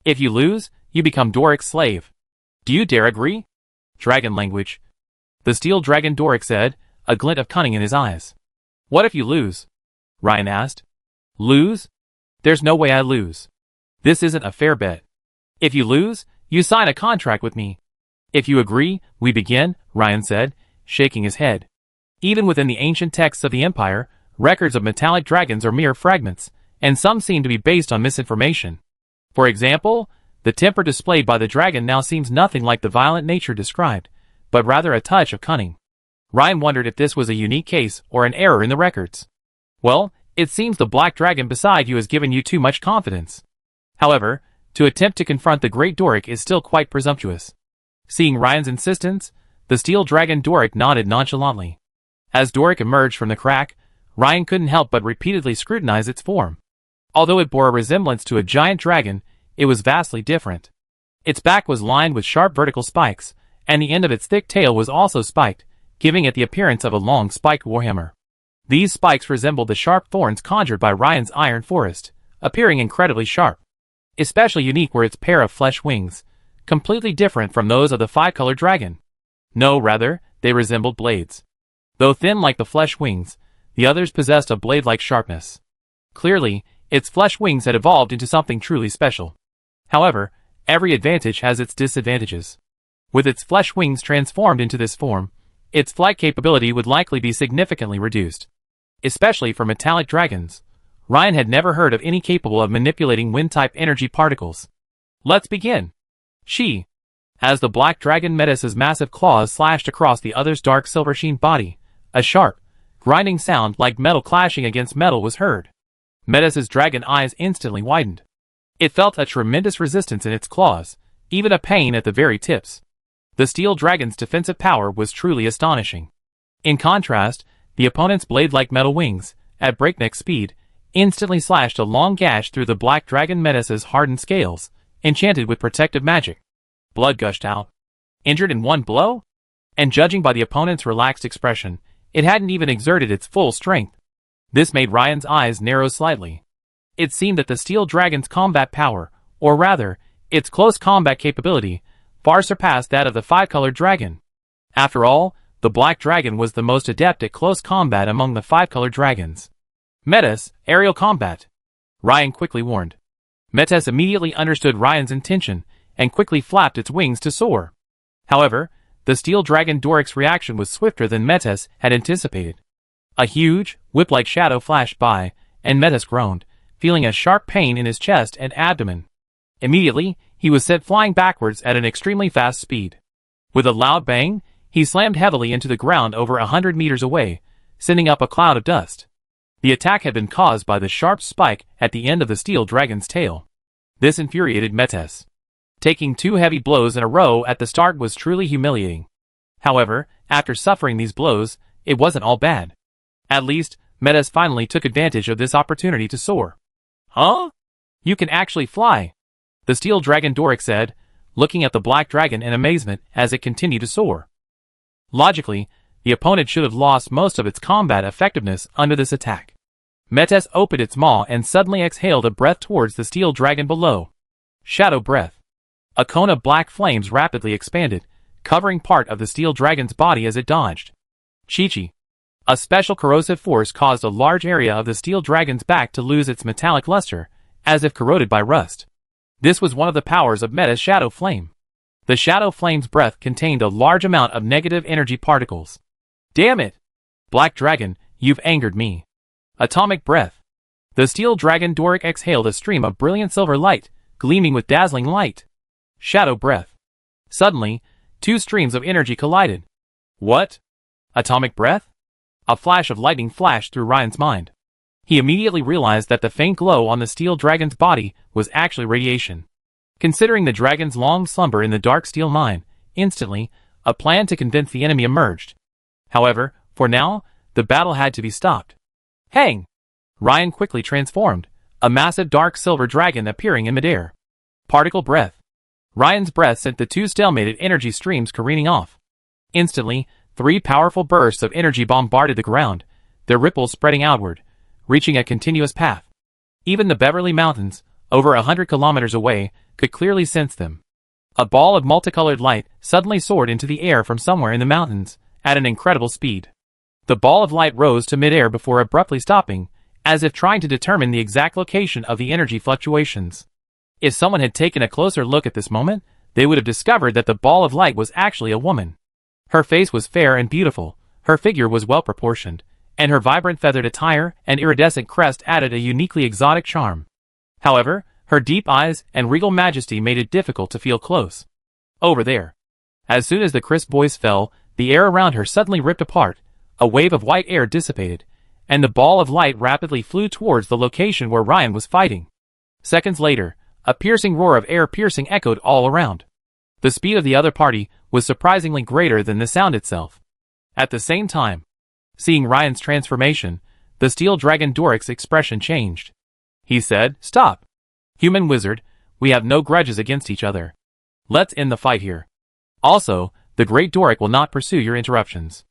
If you lose, you become Doric's slave. Do you dare agree? Dragon language. The steel dragon Doric said, a glint of cunning in his eyes. What if you lose? Ryan asked. Lose? There's no way I lose. This isn't a fair bet. If you lose, you sign a contract with me. If you agree, we begin, Ryan said, shaking his head. Even within the ancient texts of the Empire, records of metallic dragons are mere fragments, and some seem to be based on misinformation. For example, the temper displayed by the dragon now seems nothing like the violent nature described, but rather a touch of cunning. Ryan wondered if this was a unique case or an error in the records. Well, it seems the black dragon beside you has given you too much confidence. However, to attempt to confront the great Doric is still quite presumptuous. Seeing Ryan's insistence, the steel dragon Doric nodded nonchalantly. As Doric emerged from the crack, Ryan couldn't help but repeatedly scrutinize its form. Although it bore a resemblance to a giant dragon, it was vastly different. Its back was lined with sharp vertical spikes, and the end of its thick tail was also spiked, giving it the appearance of a long spiked warhammer. These spikes resembled the sharp thorns conjured by Ryan's iron forest, appearing incredibly sharp. Especially unique were its pair of flesh wings, completely different from those of the 5-colored dragon. No, rather, they resembled blades. Though thin like the flesh wings, the others possessed a blade-like sharpness. Clearly, its flesh wings had evolved into something truly special. However, every advantage has its disadvantages. With its flesh wings transformed into this form, its flight capability would likely be significantly reduced. Especially for metallic dragons, Ryan had never heard of any capable of manipulating wind-type energy particles. Let's begin. She. As the black dragon Metis's massive claws slashed across the other's dark silver-sheen body, a sharp, grinding sound like metal clashing against metal was heard. Metis's dragon eyes instantly widened. It felt a tremendous resistance in its claws, even a pain at the very tips. The steel dragon's defensive power was truly astonishing. In contrast, the opponent's blade-like metal wings, at breakneck speed, instantly slashed a long gash through the black dragon Metis's hardened scales, enchanted with protective magic. Blood gushed out. Injured in one blow? And judging by the opponent's relaxed expression, it hadn't even exerted its full strength. This made Ryan's eyes narrow slightly. It seemed that the steel dragon's combat power, or rather, its close combat capability, far surpassed that of the 5-colored dragon. After all, the black dragon was the most adept at close combat among the 5-colored dragons. Metis, aerial combat. Ryan quickly warned. Metis immediately understood Ryan's intention, and quickly flapped its wings to soar. However, the steel dragon Doric's reaction was swifter than Metis had anticipated. A huge, whip-like shadow flashed by, and Metis groaned, feeling a sharp pain in his chest and abdomen. Immediately, he was sent flying backwards at an extremely fast speed. With a loud bang, he slammed heavily into the ground over 100 meters away, sending up a cloud of dust. The attack had been caused by the sharp spike at the end of the steel dragon's tail. This infuriated Metis. Taking 2 heavy blows in a row at the start was truly humiliating. However, after suffering these blows, it wasn't all bad. At least, Metis finally took advantage of this opportunity to soar. Huh? You can actually fly, the steel dragon Doric said, looking at the black dragon in amazement as it continued to soar. Logically, the opponent should have lost most of its combat effectiveness under this attack. Metis opened its maw and suddenly exhaled a breath towards the steel dragon below. Shadow breath. A cone of black flames rapidly expanded, covering part of the steel dragon's body as it dodged. Chi-chi. A special corrosive force caused a large area of the steel dragon's back to lose its metallic luster, as if corroded by rust. This was one of the powers of Meta's Shadow Flame. The Shadow Flame's breath contained a large amount of negative energy particles. Damn it! Black Dragon, you've angered me. Atomic Breath. The Steel Dragon Doric exhaled a stream of brilliant silver light, gleaming with dazzling light. Shadow Breath. Suddenly, two streams of energy collided. What? Atomic Breath? A flash of lightning flashed through Ryan's mind. He immediately realized that the faint glow on the steel dragon's body was actually radiation. Considering the dragon's long slumber in the dark steel mine, instantly, a plan to convince the enemy emerged. However, for now, the battle had to be stopped. Hang! Ryan quickly transformed, a massive dark silver dragon appearing in midair. Particle Breath. Ryan's breath sent the two stalemated energy streams careening off. Instantly, three powerful bursts of energy bombarded the ground, their ripples spreading outward, reaching a continuous path. Even the Beverly Mountains, over 100 kilometers away, could clearly sense them. A ball of multicolored light suddenly soared into the air from somewhere in the mountains, at an incredible speed. The ball of light rose to midair before abruptly stopping, as if trying to determine the exact location of the energy fluctuations. If someone had taken a closer look at this moment, they would have discovered that the ball of light was actually a woman. Her face was fair and beautiful, her figure was well proportioned, and her vibrant feathered attire and iridescent crest added a uniquely exotic charm. However, her deep eyes and regal majesty made it difficult to feel close. Over there. As soon as the crisp voice fell, the air around her suddenly ripped apart, a wave of white air dissipated, and the ball of light rapidly flew towards the location where Ryan was fighting. Seconds later, a piercing roar of air piercing echoed all around. The speed of the other party was surprisingly greater than the sound itself. At the same time, seeing Ryan's transformation, the steel dragon Doric's expression changed. He said, "Stop. Human wizard, we have no grudges against each other. Let's end the fight here. Also, the great Doric will not pursue your interruptions."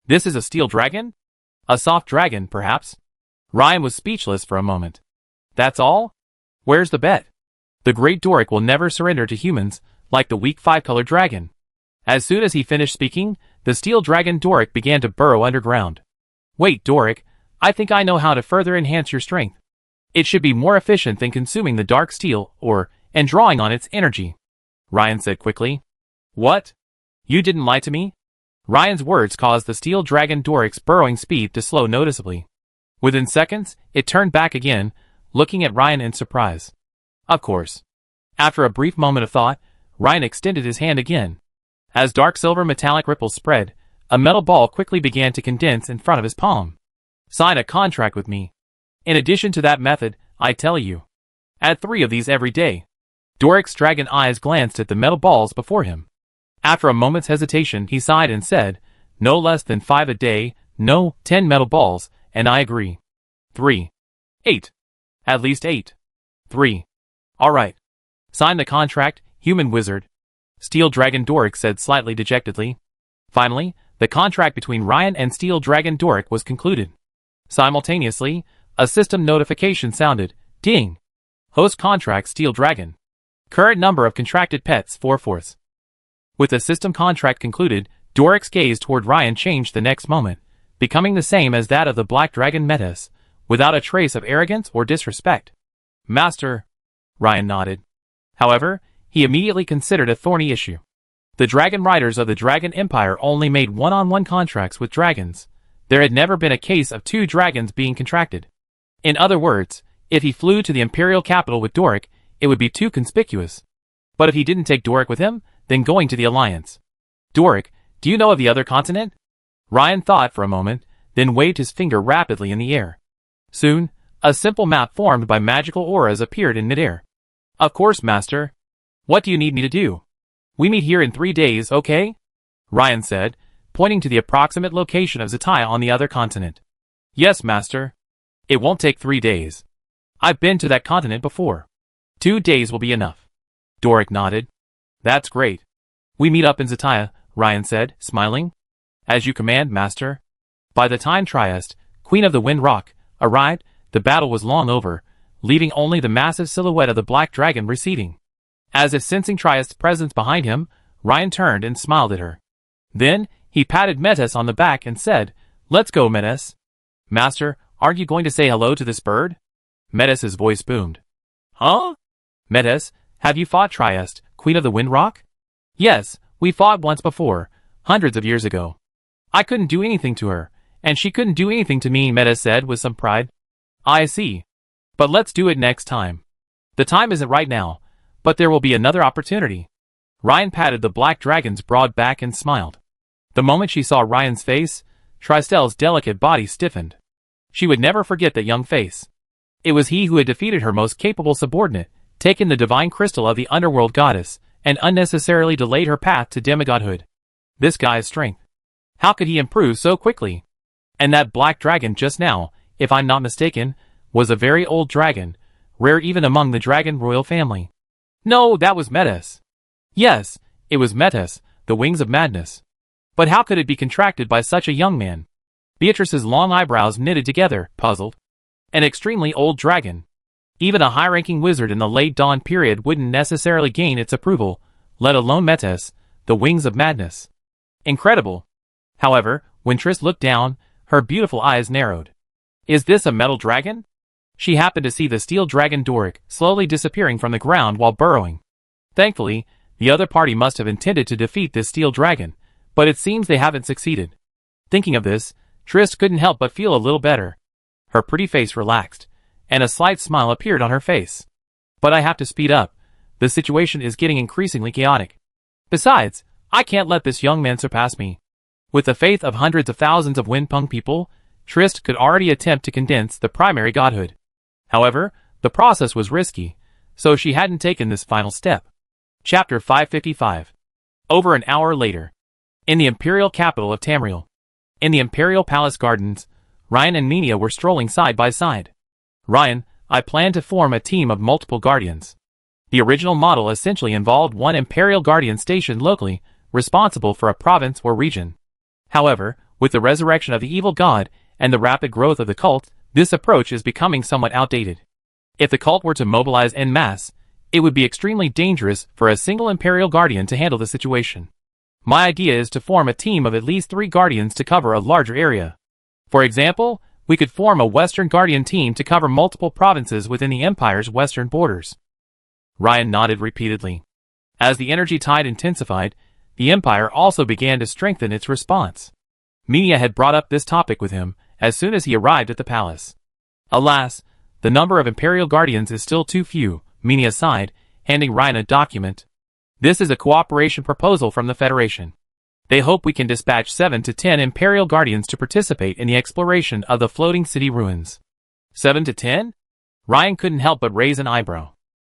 This is a steel dragon? A soft dragon, perhaps? Ryan was speechless for a moment. That's all? Where's the bet? The great Doric will never surrender to humans, like the weak five-colored dragon. As soon as he finished speaking, the steel dragon Doric began to burrow underground. Wait, Doric, I think I know how to further enhance your strength. It should be more efficient than consuming the dark steel, and drawing on its energy. Ryan said quickly. What? You didn't lie to me? Ryan's words caused the steel dragon Doric's burrowing speed to slow noticeably. Within seconds, it turned back again, looking at Ryan in surprise. Of course. After a brief moment of thought, Ryan extended his hand again. As dark silver metallic ripples spread, a metal ball quickly began to condense in front of his palm. Sign a contract with me. In addition to that method, I tell you. Add 3 of these every day. Doric's dragon eyes glanced at the metal balls before him. After a moment's hesitation, he sighed and said, no less than 5 a day, no, 10 metal balls, and I agree. 3. 8. At least 8. 3. All right. Sign the contract, human wizard. Steel Dragon Doric said slightly dejectedly. Finally, the contract between Ryan and Steel Dragon Doric was concluded. Simultaneously, a system notification sounded. Ding! Host contract Steel Dragon. Current number of contracted pets 4/4. With the system contract concluded, Doric's gaze toward Ryan changed the next moment, becoming the same as that of the Black Dragon Metis, without a trace of arrogance or disrespect. Master. Ryan nodded. However, he immediately considered a thorny issue. The dragon riders of the Dragon Empire only made one-on-one contracts with dragons. There had never been a case of 2 dragons being contracted. In other words, if he flew to the imperial capital with Doric, it would be too conspicuous. But if he didn't take Doric with him, then going to the alliance. Doric, do you know of the other continent? Ryan thought for a moment, then waved his finger rapidly in the air. Soon, a simple map formed by magical auras appeared in midair. Of course, Master. What do you need me to do? We meet here in 3 days, okay? Ryan said, pointing to the approximate location of Zatai on the other continent. Yes, Master. It won't take 3 days. I've been to that continent before. 2 days will be enough. Doric nodded. That's great. We meet up in Zatai, Ryan said, smiling. As you command, Master. By the time Trieste, Queen of the Wind Rock, arrived, the battle was long over, leaving only the massive silhouette of the Black Dragon receding. As if sensing Trieste's presence behind him, Ryan turned and smiled at her. Then, he patted Metis on the back and said, Let's go, Metis. Master, aren't you going to say hello to this bird? Metis's voice boomed. Huh? Metis, Have you fought Trieste, Queen of the Windrock? Yes, we fought once before, hundreds of years ago. I couldn't do anything to her, and she couldn't do anything to me, Meta said with some pride. I see. But let's do it next time. The time isn't right now, but there will be another opportunity. Ryan patted the black dragon's broad back and smiled. The moment she saw Ryan's face, Trieste's delicate body stiffened. She would never forget that young face. It was he who had defeated her most capable subordinate, taken the divine crystal of the underworld goddess, and unnecessarily delayed her path to demigodhood. This guy's strength. How could he improve so quickly? And that black dragon just now, if I'm not mistaken, was a very old dragon, rare even among the dragon royal family. No, that was Metis. Yes, it was Metis, the wings of madness. But how could it be contracted by such a young man? Beatrice's long eyebrows knitted together, puzzled. An extremely old dragon. Even a high-ranking wizard in the late dawn period wouldn't necessarily gain its approval, let alone Metis, the wings of madness. Incredible. However, when Triss looked down, her beautiful eyes narrowed. Is this a metal dragon? She happened to see the steel dragon Doric slowly disappearing from the ground while burrowing. Thankfully, the other party must have intended to defeat this steel dragon, but it seems they haven't succeeded. Thinking of this, Triss couldn't help but feel a little better. Her pretty face relaxed, and a slight smile appeared on her face. But I have to speed up. The situation is getting increasingly chaotic. Besides, I can't let this young man surpass me. With the faith of hundreds of thousands of Windpung people, Triss could already attempt to condense the primary godhood. However, the process was risky, so she hadn't taken this final step. Chapter 555. Over an hour later. In the imperial capital of Tamriel. In the imperial palace gardens, Ryan and Minia were strolling side by side. Ryan, I plan to form a team of multiple guardians. The original model essentially involved one imperial guardian stationed locally, responsible for a province or region. However, with the resurrection of the evil god and the rapid growth of the cult, this approach is becoming somewhat outdated. If the cult were to mobilize en masse, it would be extremely dangerous for a single imperial guardian to handle the situation. My idea is to form a team of at least 3 guardians to cover a larger area. For example, we could form a Western Guardian team to cover multiple provinces within the Empire's western borders. Ryan nodded repeatedly. As the energy tide intensified, the Empire also began to strengthen its response. Minia had brought up this topic with him as soon as he arrived at the palace. Alas, the number of Imperial Guardians is still too few, Minia sighed, handing Ryan a document. This is a cooperation proposal from the Federation. They hope we can dispatch 7 to 10 Imperial Guardians to participate in the exploration of the floating city ruins. 7 to 10? Ryan couldn't help but raise an eyebrow.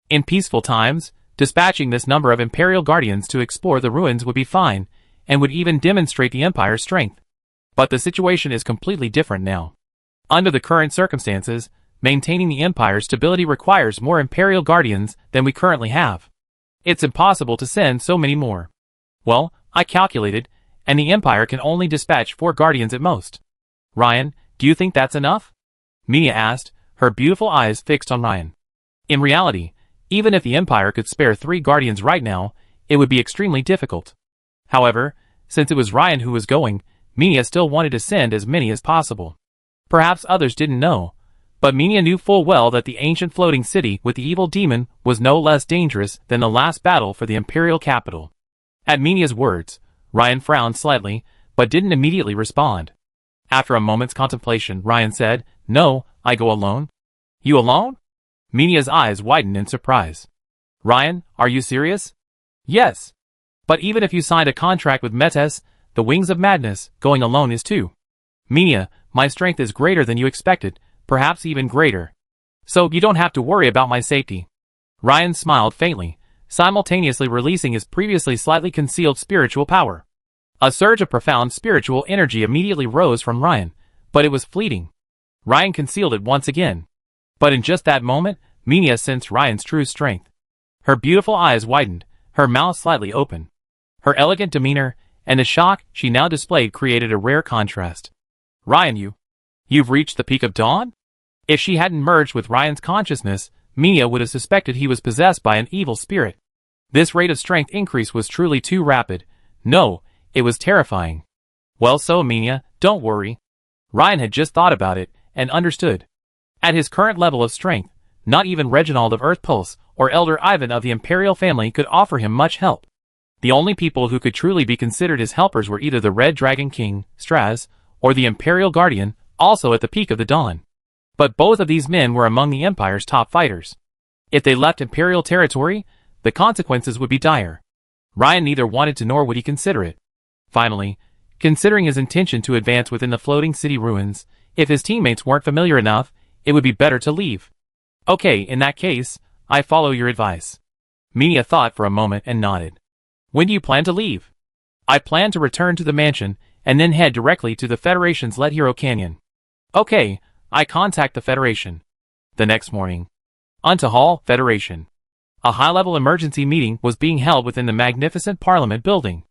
In peaceful times, dispatching this number of Imperial Guardians to explore the ruins would be fine, and would even demonstrate the Empire's strength. But the situation is completely different now. Under the current circumstances, maintaining the Empire's stability requires more Imperial Guardians than we currently have. It's impossible to send so many more. Well, I calculated, and the Empire can only dispatch 4 Guardians at most. Ryan, do you think that's enough? Minia asked, her beautiful eyes fixed on Ryan. In reality, even if the Empire could spare 3 Guardians right now, it would be extremely difficult. However, since it was Ryan who was going, Minia still wanted to send as many as possible. Perhaps others didn't know, but Minia knew full well that the ancient floating city with the evil demon was no less dangerous than the last battle for the imperial capital. At Minia's words, Ryan frowned slightly, but didn't immediately respond. After a moment's contemplation, Ryan said, "No, I go alone." "You alone?" Minia's eyes widened in surprise. "Ryan, are you serious?" "Yes. But even if you signed a contract with Metis, the Wings of Madness, going alone is too. Minia, my strength is greater than you expected, perhaps even greater. So you don't have to worry about my safety." Ryan smiled faintly, simultaneously releasing his previously slightly concealed spiritual power. A surge of profound spiritual energy immediately rose from Ryan, but it was fleeting. Ryan concealed it once again. But in just that moment, Minia sensed Ryan's true strength. Her beautiful eyes widened, her mouth slightly open. Her elegant demeanor, and the shock she now displayed created a rare contrast. "Ryan, you've reached the peak of dawn?" If she hadn't merged with Ryan's consciousness, Minia would have suspected he was possessed by an evil spirit. This rate of strength increase was truly too rapid. No, it was terrifying. "Well, so Minia, don't worry." Ryan had just thought about it, and understood. At his current level of strength, Not even Reginald of Earth Pulse or Elder Ivan of the Imperial family could offer him much help. The only people who could truly be considered his helpers were either the Red Dragon King, Straz, or the Imperial Guardian, also at the peak of the dawn. But both of these men were among the Empire's top fighters. If they left Imperial territory, the consequences would be dire. Ryan neither wanted to nor would he consider it. Finally, considering his intention to advance within the floating city ruins, if his teammates weren't familiar enough, it would be better to leave. Okay, in that case, I follow your advice. Mia thought for a moment and nodded. When do you plan to leave? I plan to return to the mansion and then head directly to the Federation's Let Hero Canyon. Okay, I contact the Federation. The next morning. Unto Hall, Federation. A high-level emergency meeting was being held within the magnificent Parliament building.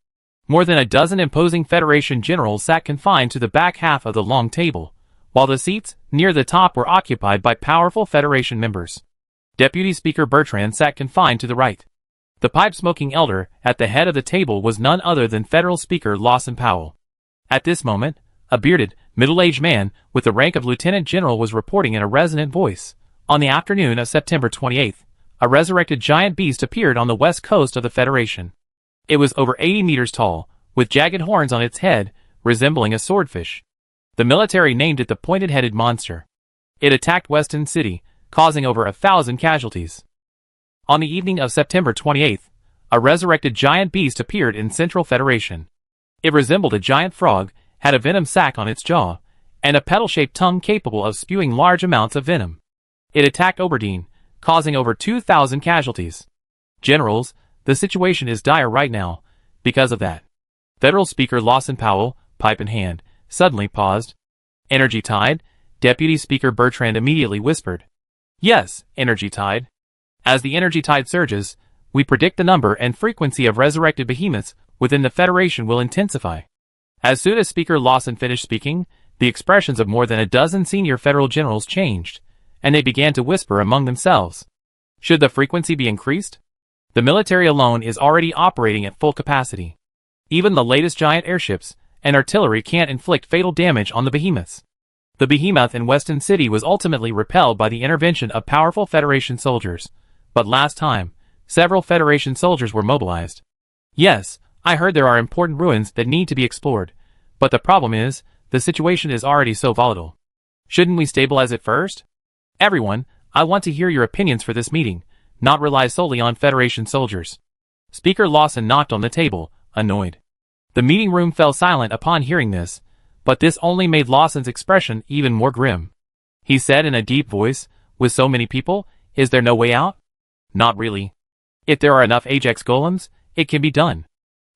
More than a dozen imposing Federation generals sat confined to the back half of the long table, while the seats near the top were occupied by powerful Federation members. Deputy Speaker Bertrand sat confined to the right. The pipe-smoking elder at the head of the table was none other than Federal Speaker Lawson Powell. At this moment, a bearded, middle-aged man with the rank of Lieutenant General was reporting in a resonant voice. On the afternoon of September 28th, a resurrected giant beast appeared on the west coast of the Federation. It was over 80 meters tall, with jagged horns on its head, resembling a swordfish. The military named it the pointed-headed monster. It attacked Weston City, causing over 1,000 casualties. On the evening of September 28th, a resurrected giant beast appeared in Central Federation. It resembled a giant frog, had a venom sac on its jaw, and a petal-shaped tongue capable of spewing large amounts of venom. It attacked Oberdeen, causing over 2,000 casualties. Generals, the situation is dire right now, because of that. Federal Speaker Lawson Powell, pipe in hand, suddenly paused. Energy Tide? Deputy Speaker Bertrand immediately whispered. Yes, Energy Tide. As the energy tide surges, we predict the number and frequency of resurrected behemoths within the Federation will intensify. As soon as Speaker Lawson finished speaking, the expressions of more than a dozen senior federal generals changed, and they began to whisper among themselves. Should the frequency be increased? The military alone is already operating at full capacity. Even the latest giant airships and artillery can't inflict fatal damage on the behemoths. The behemoth in Weston City was ultimately repelled by the intervention of powerful Federation soldiers. But last time, several Federation soldiers were mobilized. Yes, I heard there are important ruins that need to be explored, but the problem is, the situation is already so volatile. Shouldn't we stabilize it first? Everyone, I want to hear your opinions for this meeting, not rely solely on Federation soldiers. Speaker Lawson knocked on the table, annoyed. The meeting room fell silent upon hearing this, but this only made Lawson's expression even more grim. He said in a deep voice, with so many people, is there no way out? Not really. If there are enough Ajax golems, it can be done.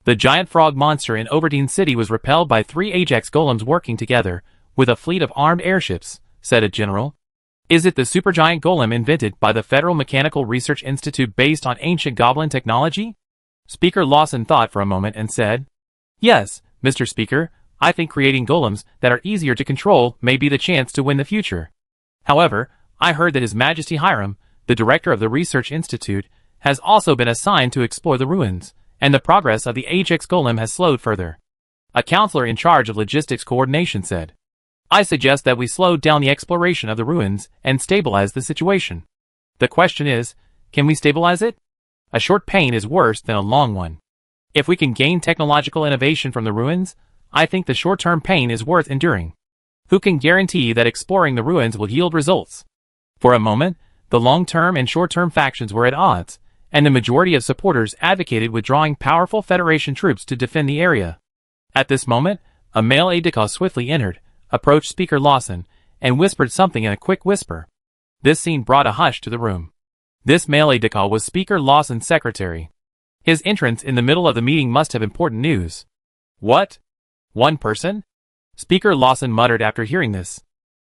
The giant frog monster in Oberdeen City was repelled by 3 Ajax golems working together, with a fleet of armed airships, said a general. Is it the supergiant golem invented by the Federal Mechanical Research Institute based on ancient goblin technology? Speaker Lawson thought for a moment and said, Yes, Mr. Speaker, I think creating golems that are easier to control may be the chance to win the future. However, I heard that His Majesty Hiram, the director of the Research Institute, has also been assigned to explore the ruins, and the progress of the Ajax Golem has slowed further. A counselor in charge of logistics coordination said, I suggest that we slow down the exploration of the ruins and stabilize the situation. The question is, can we stabilize it? A short pain is worse than a long one. If we can gain technological innovation from the ruins, I think the short-term pain is worth enduring. Who can guarantee that exploring the ruins will yield results? For a moment, the long-term and short-term factions were at odds, and the majority of supporters advocated withdrawing powerful Federation troops to defend the area. At this moment, a male aide-de-camp swiftly entered, approached Speaker Lawson, and whispered something in a quick whisper. This scene brought a hush to the room. This male aide-de-camp was Speaker Lawson's secretary. His entrance in the middle of the meeting must have important news. What? One person? Speaker Lawson muttered after hearing this.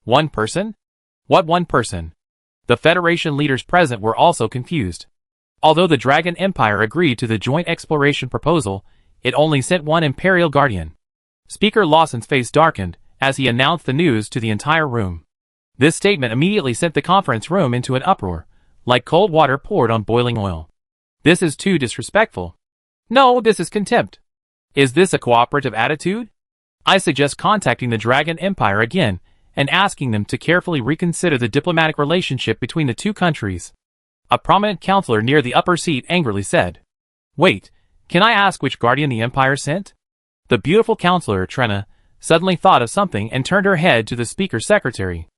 One person? What one person? The Federation leaders present were also confused. Although the Dragon Empire agreed to the joint exploration proposal, it only sent one Imperial Guardian. Speaker Lawson's face darkened as he announced the news to the entire room. This statement immediately sent the conference room into an uproar, like cold water poured on boiling oil. This is too disrespectful. No, this is contempt. Is this a cooperative attitude? I suggest contacting the Dragon Empire again and asking them to carefully reconsider the diplomatic relationship between the two countries. A prominent counselor near the upper seat angrily said, "Wait, can I ask which guardian the Empire sent?" The beautiful counselor, Trenna, suddenly thought of something and turned her head to the Speaker's secretary.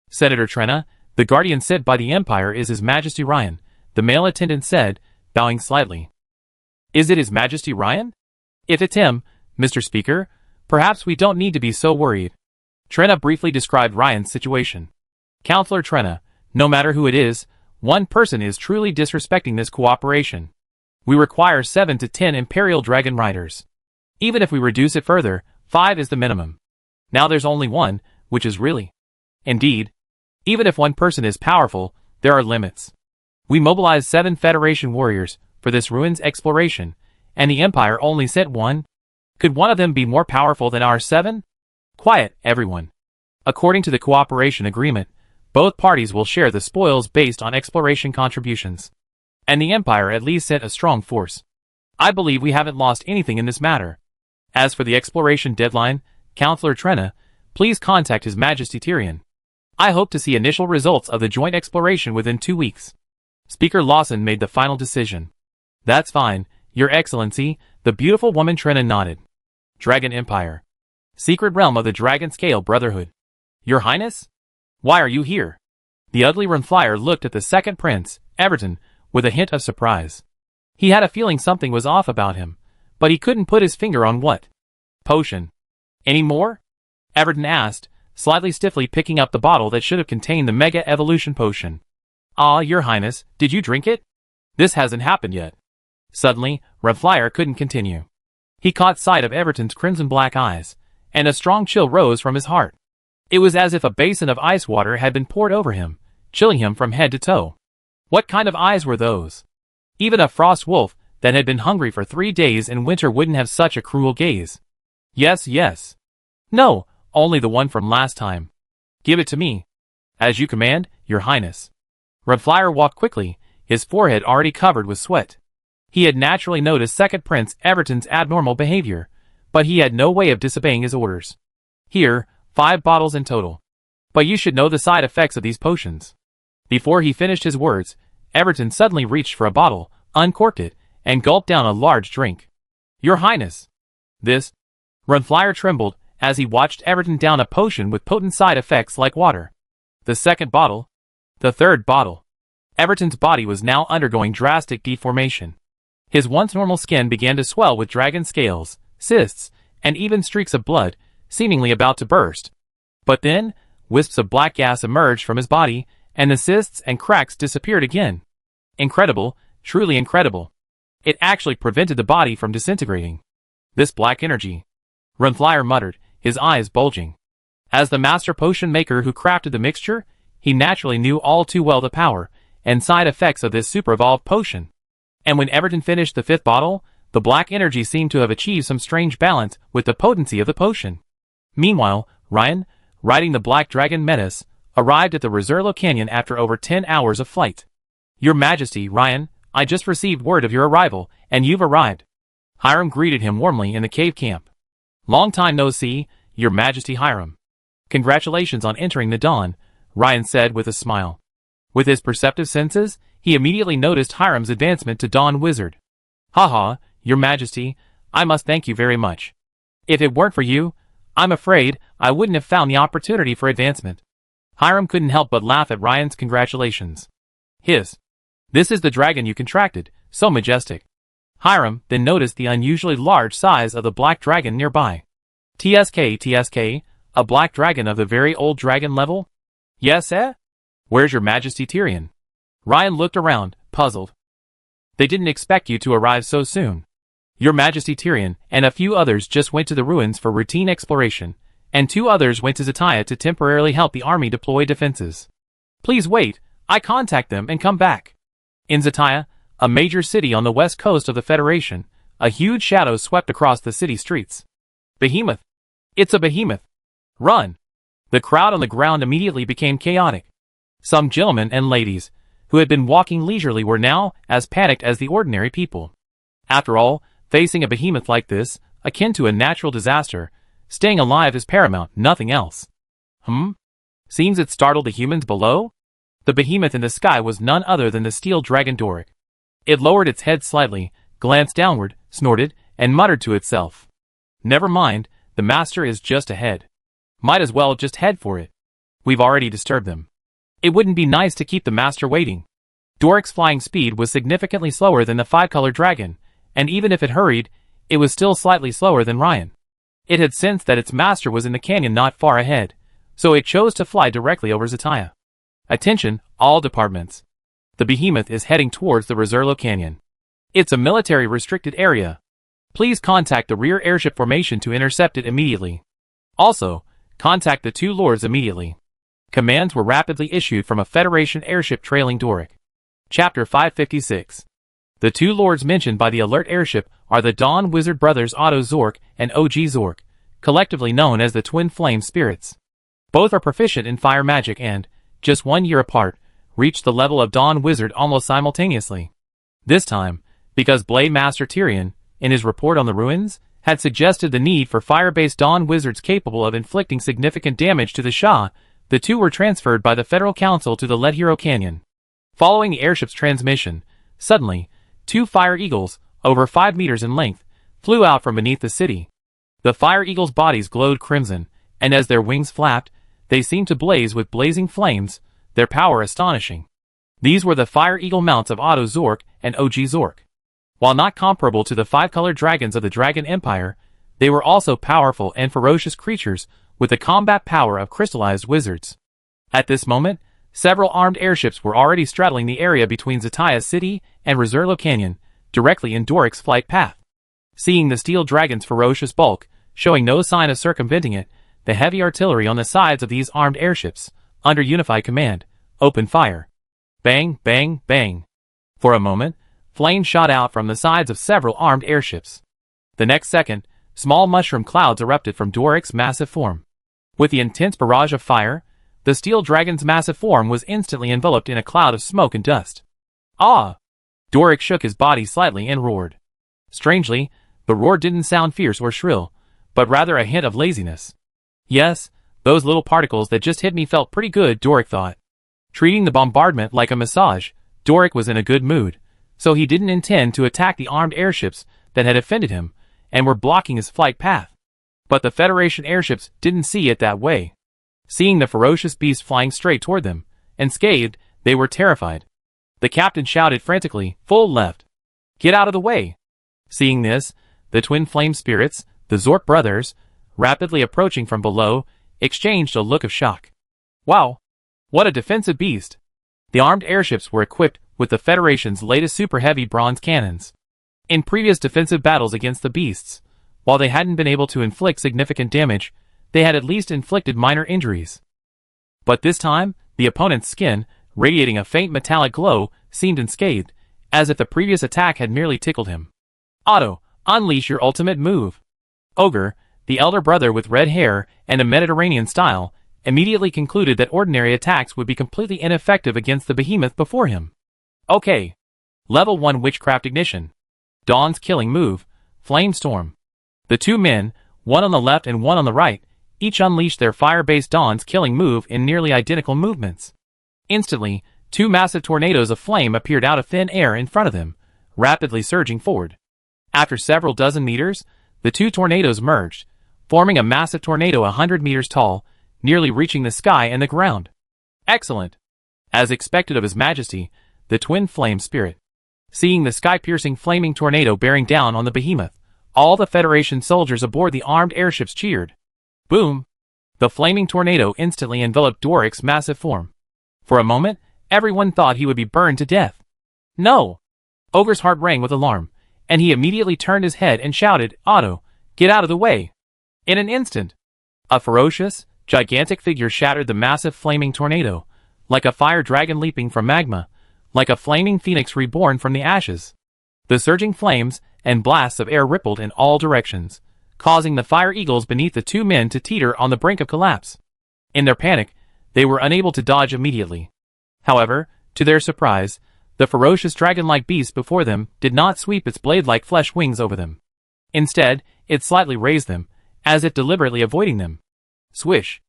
"Senator Trenna, the guardian sent by the Empire is His Majesty Ryan," the male attendant said, bowing slightly. "Is it His Majesty Ryan? If it's him, Mr. Speaker, perhaps we don't need to be so worried." Trenna briefly described Ryan's situation. "Counselor Trenna, no matter who it is, one person is truly disrespecting this cooperation. We require 7 to 10 Imperial Dragon Riders. Even if we reduce it further, 5 is the minimum. Now there's only one, which is really. Indeed, even if one person is powerful, there are limits. We mobilized 7 Federation warriors for this ruins exploration, and the Empire only sent 1. Could one of them be more powerful than our 7? Quiet, everyone. According to the cooperation agreement, both parties will share the spoils based on exploration contributions. And the Empire at least sent a strong force. I believe we haven't lost anything in this matter. As for the exploration deadline, Counselor Trenna, please contact His Majesty Tyrion. I hope to see initial results of the joint exploration within 2 weeks." Speaker Lawson made the final decision. "That's fine, Your Excellency," the beautiful woman Trenna nodded. "Dragon Empire. Secret realm of the Dragon Scale Brotherhood. Your Highness? Why are you here?" The ugly Runflyer looked at the second prince, Everton, with a hint of surprise. He had a feeling something was off about him, but he couldn't put his finger on what. "Potion. Any more?" Everton asked, slightly stiffly picking up the bottle that should have contained the Mega Evolution Potion. "Ah, Your Highness, did you drink it? This hasn't happened yet." Suddenly, Runflyer couldn't continue. He caught sight of Everton's crimson-black eyes, and a strong chill rose from his heart. It was as if a basin of ice water had been poured over him, chilling him from head to toe. What kind of eyes were those? Even a frost wolf that had been hungry for 3 days in winter wouldn't have such a cruel gaze. "Yes, yes. No, only the one from last time. Give it to me." "As you command, Your Highness." Runflyer walked quickly, his forehead already covered with sweat. He had naturally noticed Second Prince Everton's abnormal behavior, but he had no way of disobeying his orders. "Here, 5 bottles in total. But you should know the side effects of these potions." Before he finished his words, Everton suddenly reached for a bottle, uncorked it, and gulped down a large drink. "Your Highness! This..." Runflyer trembled as he watched Everton down a potion with potent side effects like water. The second bottle. The third bottle. Everton's body was now undergoing drastic deformation. His once normal skin began to swell with dragon scales, cysts, and even streaks of blood, seemingly about to burst. But then, wisps of black gas emerged from his body, and the cysts and cracks disappeared again. Incredible, truly incredible. It actually prevented the body from disintegrating. "This black energy," Runflyer muttered, his eyes bulging. As the master potion maker who crafted the mixture, he naturally knew all too well the power and side effects of this super-evolved potion. And when Everton finished the 5th bottle, the black energy seemed to have achieved some strange balance with the potency of the potion. Meanwhile, Ryan, riding the Black Dragon Menace, arrived at the Reserlo Canyon after over 10 hours of flight. "Your Majesty, Ryan, I just received word of your arrival, and you've arrived." Hiram greeted him warmly in the cave camp. "Long time no see, Your Majesty Hiram." "Congratulations on entering the Dawn," Ryan said with a smile. With his perceptive senses, he immediately noticed Hiram's advancement to Dawn Wizard. "Haha, Your Majesty, I must thank you very much. If it weren't for you, I'm afraid I wouldn't have found the opportunity for advancement." Hiram couldn't help but laugh at Ryan's congratulations. "This is the dragon you contracted, so majestic." Hiram then noticed the unusually large size of the black dragon nearby. TSK, a black dragon of the very old dragon level?" "Yes, eh? Where's Your Majesty Tyrion?" Ryan looked around, puzzled. "They didn't expect you to arrive so soon. Your Majesty Tyrion and a few others just went to the ruins for routine exploration, and 2 others went to Zataya to temporarily help the army deploy defenses. Please wait, I contact them and come back." In Zataya, a major city on the west coast of the Federation, a huge shadow swept across the city streets. "Behemoth! It's a behemoth! Run!" The crowd on the ground immediately became chaotic. Some gentlemen and ladies, who had been walking leisurely, were now as panicked as the ordinary people. After all, facing a behemoth like this, akin to a natural disaster, staying alive is paramount, nothing else. Seems it startled the humans below? The behemoth in the sky was none other than the steel dragon Doric. It lowered its head slightly, glanced downward, snorted, and muttered to itself. Never mind, the master is just ahead. Might as well just head for it. We've already disturbed them. It wouldn't be nice to keep the master waiting. Doric's flying speed was significantly slower than the five-color dragon, and even if it hurried, it was still slightly slower than Ryan. It had sensed that its master was in the canyon not far ahead, so it chose to fly directly over Zataya. Attention, all departments. The behemoth is heading towards the Reserlo Canyon. It's a military-restricted area. Please contact the rear airship formation to intercept it immediately. Also, contact the two lords immediately. Commands were rapidly issued from a Federation airship trailing Doric. Chapter 556. The two lords mentioned by the alert airship are the Dawn Wizard brothers Otto Zork and OG Zork, collectively known as the Twin Flame Spirits. Both are proficient in fire magic and, just 1 year apart, reached the level of Dawn Wizard almost simultaneously. This time, because Blade Master Tyrion, in his report on the ruins, had suggested the need for fire-based Dawn Wizards capable of inflicting significant damage to the Shah, the two were transferred by the Federal Council to the Lead Hero Canyon. Following the airship's transmission, suddenly, two Fire Eagles, over 5 meters in length, flew out from beneath the city. The Fire Eagles' bodies glowed crimson, and as their wings flapped, they seemed to blaze with blazing flames, their power astonishing. These were the Fire Eagle mounts of Otto Zork and OG Zork. While not comparable to the five-colored dragons of the Dragon Empire, they were also powerful and ferocious creatures with the combat power of crystallized wizards. At this moment, several armed airships were already straddling the area between Zataya City and Reserlo Canyon, directly in Doric's flight path. Seeing the steel dragon's ferocious bulk, showing no sign of circumventing it, the heavy artillery on the sides of these armed airships, under unified command, opened fire. Bang, bang, bang. For a moment, flames shot out from the sides of several armed airships. The next second, small mushroom clouds erupted from Doric's massive form. With the intense barrage of fire, the steel dragon's massive form was instantly enveloped in a cloud of smoke and dust. Ah! Doric shook his body slightly and roared. Strangely, the roar didn't sound fierce or shrill, but rather a hint of laziness. Yes, those little particles that just hit me felt pretty good, Doric thought. Treating the bombardment like a massage, Doric was in a good mood, so he didn't intend to attack the armed airships that had offended him and were blocking his flight path. But the Federation airships didn't see it that way. Seeing the ferocious beast flying straight toward them, unscathed, they were terrified. The captain shouted frantically, "Full left! Get out of the way!" Seeing this, the twin flame spirits, the Zork brothers, rapidly approaching from below, exchanged a look of shock. Wow! What a defensive beast! The armed airships were equipped with the Federation's latest super-heavy bronze cannons. In previous defensive battles against the beasts, while they hadn't been able to inflict significant damage, they had at least inflicted minor injuries. But this time, the opponent's skin, radiating a faint metallic glow, seemed unscathed, as if the previous attack had merely tickled him. Otto, unleash your ultimate move! Ogre, the elder brother with red hair and a Mediterranean style, immediately concluded that ordinary attacks would be completely ineffective against the behemoth before him. Okay. Level 1 Witchcraft Ignition. Dawn's killing move, Flame Storm. The two men, one on the left and one on the right, each unleashed their fire-based Dawn's killing move in nearly identical movements. Instantly, two massive tornadoes of flame appeared out of thin air in front of them, rapidly surging forward. After several dozen meters, the two tornadoes merged, forming a massive tornado 100 meters tall, nearly reaching the sky and the ground. Excellent! As expected of His Majesty, the twin flame spirit. Seeing the sky-piercing flaming tornado bearing down on the behemoth, all the Federation soldiers aboard the armed airships cheered. Boom! The flaming tornado instantly enveloped Doric's massive form. For a moment, everyone thought he would be burned to death. No! Ogre's heart rang with alarm, and he immediately turned his head and shouted, "Otto, get out of the way!" In an instant, a ferocious, gigantic figure shattered the massive flaming tornado, like a fire dragon leaping from magma, like a flaming phoenix reborn from the ashes. The surging flames and blasts of air rippled in all directions, causing the fire eagles beneath the two men to teeter on the brink of collapse. In their panic, they were unable to dodge immediately. However, to their surprise, the ferocious dragon-like beast before them did not sweep its blade-like flesh wings over them. Instead, it slightly raised them, as if deliberately avoiding them. Swish!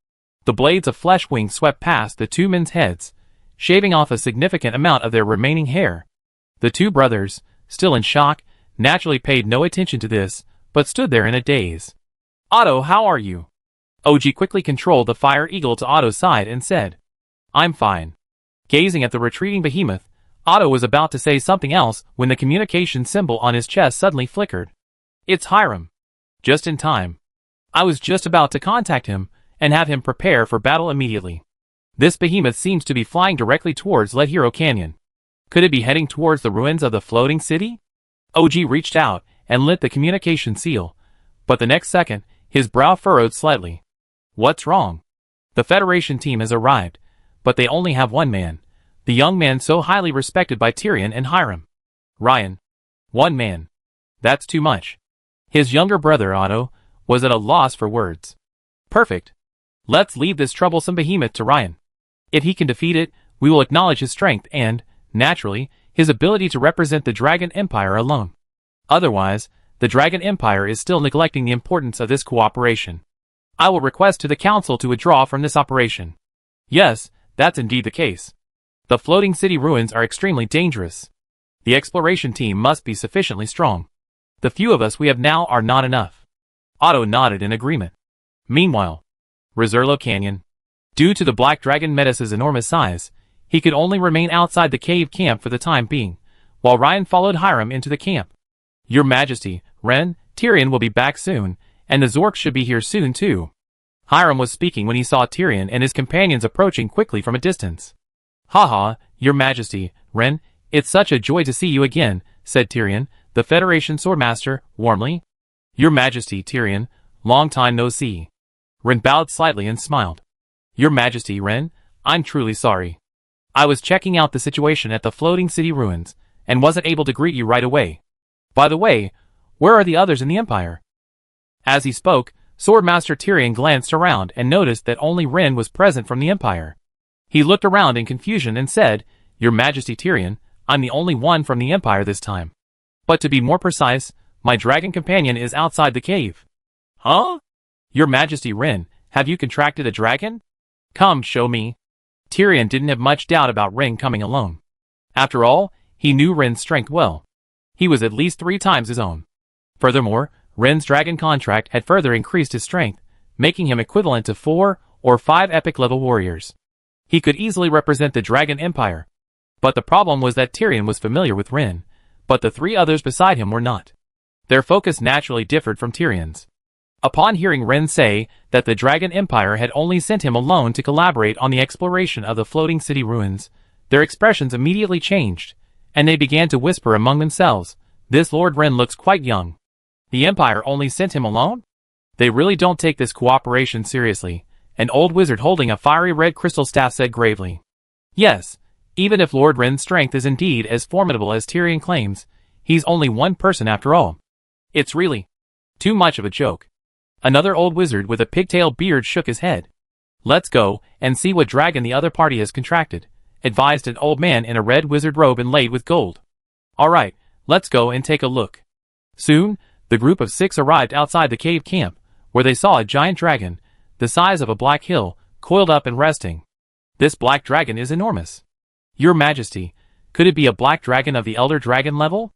The blades of flesh wings swept past the two men's heads, shaving off a significant amount of their remaining hair. The two brothers, still in shock, naturally paid no attention to this, but stood there in a daze. "Otto, how are you?" OG quickly controlled the fire eagle to Otto's side and said, "I'm fine." Gazing at the retreating behemoth, Otto was about to say something else when the communication symbol on his chest suddenly flickered. "It's Hiram." Just in time. I was just about to contact him and have him prepare for battle immediately. This behemoth seems to be flying directly towards Lead Hero Canyon. Could it be heading towards the ruins of the floating city? OG reached out and lit the communication seal, but the next second, his brow furrowed slightly. What's wrong? The Federation team has arrived, but they only have one man, the young man so highly respected by Tyrion and Hiram. Ryan. One man. That's too much. His younger brother, Otto, was at a loss for words. Perfect. Let's leave this troublesome behemoth to Ryan. If he can defeat it, we will acknowledge his strength and, naturally, his ability to represent the Dragon Empire alone. Otherwise, the Dragon Empire is still neglecting the importance of this cooperation. I will request to the Council to withdraw from this operation. Yes, that's indeed the case. The floating city ruins are extremely dangerous. The exploration team must be sufficiently strong. The few of us we have now are not enough. Otto nodded in agreement. Meanwhile, Rizzurlo Canyon. Due to the Black Dragon Metis' enormous size, he could only remain outside the cave camp for the time being, while Ryan followed Hiram into the camp. Your Majesty, Ren, Tyrion will be back soon, and the Zorks should be here soon too. Hiram was speaking when he saw Tyrion and his companions approaching quickly from a distance. Haha, Your Majesty, Ren, it's such a joy to see you again, said Tyrion, the Federation Swordmaster, warmly. Your Majesty, Tyrion, long time no see. Ren bowed slightly and smiled. Your Majesty, Ren, I'm truly sorry. I was checking out the situation at the floating city ruins, and wasn't able to greet you right away. By the way, where are the others in the Empire? As he spoke, Swordmaster Tyrion glanced around and noticed that only Ren was present from the Empire. He looked around in confusion and said, Your Majesty Tyrion, I'm the only one from the Empire this time. But to be more precise, my dragon companion is outside the cave. Huh? Your Majesty Ren, have you contracted a dragon? Come, show me. Tyrion didn't have much doubt about Ren coming alone. After all, he knew Ren's strength well. He was at least 3 times his own. Furthermore, Ren's dragon contract had further increased his strength, making him equivalent to 4 or 5 epic-level warriors. He could easily represent the Dragon Empire. But the problem was that Tyrion was familiar with Ren, but the 3 others beside him were not. Their focus naturally differed from Tyrion's. Upon hearing Ren say that the Dragon Empire had only sent him alone to collaborate on the exploration of the floating city ruins, their expressions immediately changed, and they began to whisper among themselves, This Lord Ren looks quite young. The Empire only sent him alone? They really don't take this cooperation seriously, an old wizard holding a fiery red crystal staff said gravely. Yes, even if Lord Ren's strength is indeed as formidable as Tyrion claims, he's only one person after all. It's really too much of a joke. Another old wizard with a pigtail beard shook his head. Let's go and see what dragon the other party has contracted, advised an old man in a red wizard robe inlaid with gold. Alright, let's go and take a look. Soon, the group of 6 arrived outside the cave camp, where they saw a giant dragon, the size of a black hill, coiled up and resting. This black dragon is enormous. Your Majesty, could it be a black dragon of the Elder Dragon level?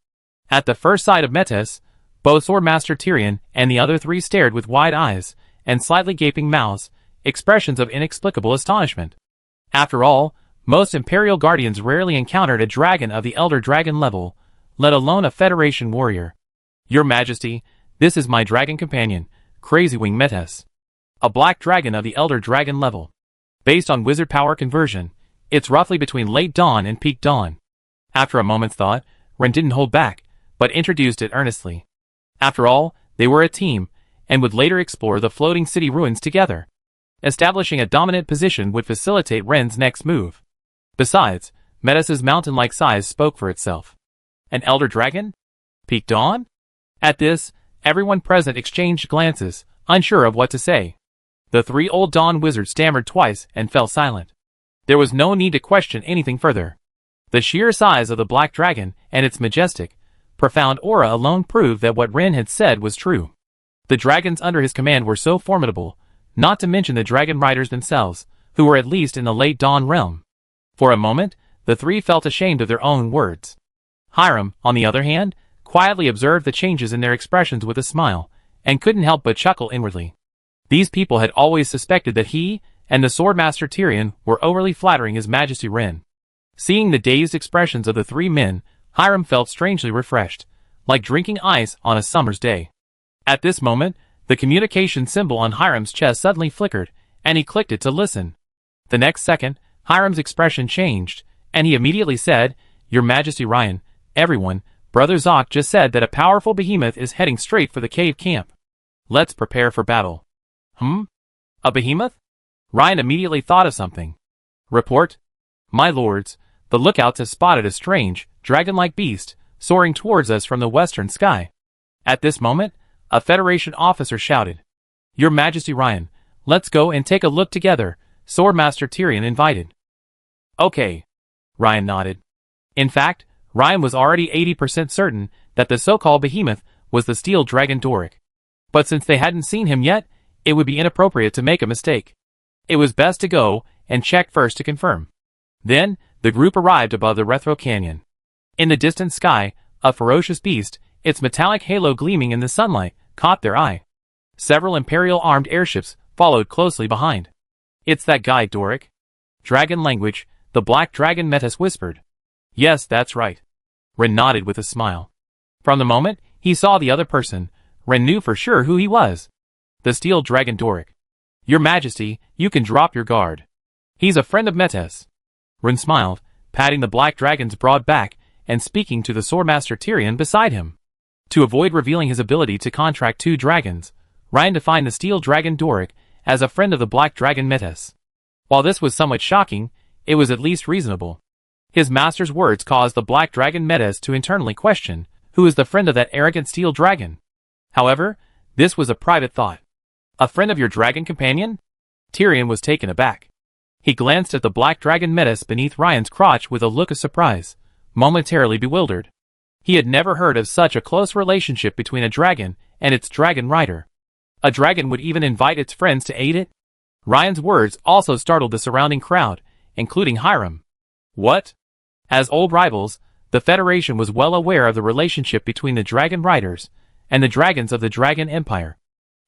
At the first sight of Metis, both Swordmaster Tyrion and the other 3 stared with wide eyes and slightly gaping mouths, expressions of inexplicable astonishment. After all, most Imperial Guardians rarely encountered a dragon of the Elder Dragon level, let alone a Federation warrior. Your Majesty, this is my dragon companion, Crazy Wing Metis. A black dragon of the Elder Dragon level. Based on wizard power conversion, it's roughly between late dawn and peak dawn. After a moment's thought, Ren didn't hold back, but introduced it earnestly. After all, they were a team, and would later explore the floating city ruins together. Establishing a dominant position would facilitate Ren's next move. Besides, Metis' mountain-like size spoke for itself. An elder dragon? Peak dawn? At this, everyone present exchanged glances, unsure of what to say. The 3 old dawn wizards stammered twice and fell silent. There was no need to question anything further. The sheer size of the black dragon and its majestic, profound aura alone proved that what Ren had said was true. The dragons under his command were so formidable, not to mention the dragon riders themselves, who were at least in the late dawn realm. For a moment, the three felt ashamed of their own words. Hiram, on the other hand, quietly observed the changes in their expressions with a smile, and couldn't help but chuckle inwardly. These people had always suspected that he and the Swordmaster Tyrion were overly flattering His Majesty Ren. Seeing the dazed expressions of the three men, Hiram felt strangely refreshed, like drinking ice on a summer's day. At this moment, the communication symbol on Hiram's chest suddenly flickered, and he clicked it to listen. The next second, Hiram's expression changed, and he immediately said, "Your Majesty Ryan, everyone, Brother Zoc just said that a powerful behemoth is heading straight for the cave camp. Let's prepare for battle." A behemoth? Ryan immediately thought of something. "Report. My lords, the lookouts have spotted a strange, dragon-like beast, soaring towards us from the western sky." At this moment, a Federation officer shouted, "Your Majesty Ryan, let's go and take a look together," Swordmaster Tyrion invited. "Okay." Ryan nodded. In fact, Ryan was already 80% certain that the so-called behemoth was the steel dragon Doric. But since they hadn't seen him yet, it would be inappropriate to make a mistake. It was best to go and check first to confirm. Then, the group arrived above the Rethro Canyon. In the distant sky, a ferocious beast, its metallic halo gleaming in the sunlight, caught their eye. Several Imperial armed airships followed closely behind. "It's that guy, Doric." Dragon language, the Black Dragon Metis whispered. "Yes, that's right." Ren nodded with a smile. From the moment he saw the other person, Ren knew for sure who he was. The Steel Dragon Doric. "Your Majesty, you can drop your guard. He's a friend of Metis." Ren smiled, patting the Black Dragon's broad back and speaking to the Swordmaster Tyrion beside him. To avoid revealing his ability to contract two dragons, Ryan defined the Steel Dragon Doric as a friend of the Black Dragon Metis. While this was somewhat shocking, it was at least reasonable. His master's words caused the Black Dragon Metis to internally question who is the friend of that arrogant steel dragon. However, this was a private thought. "A friend of your dragon companion?" Tyrion was taken aback. He glanced at the Black Dragon Metis beneath Ryan's crotch with a look of surprise, momentarily bewildered. He had never heard of such a close relationship between a dragon and its dragon rider. A dragon would even invite its friends to aid it? Ryan's words also startled the surrounding crowd, including Hiram. What? As old rivals, the Federation was well aware of the relationship between the dragon riders and the dragons of the Dragon Empire.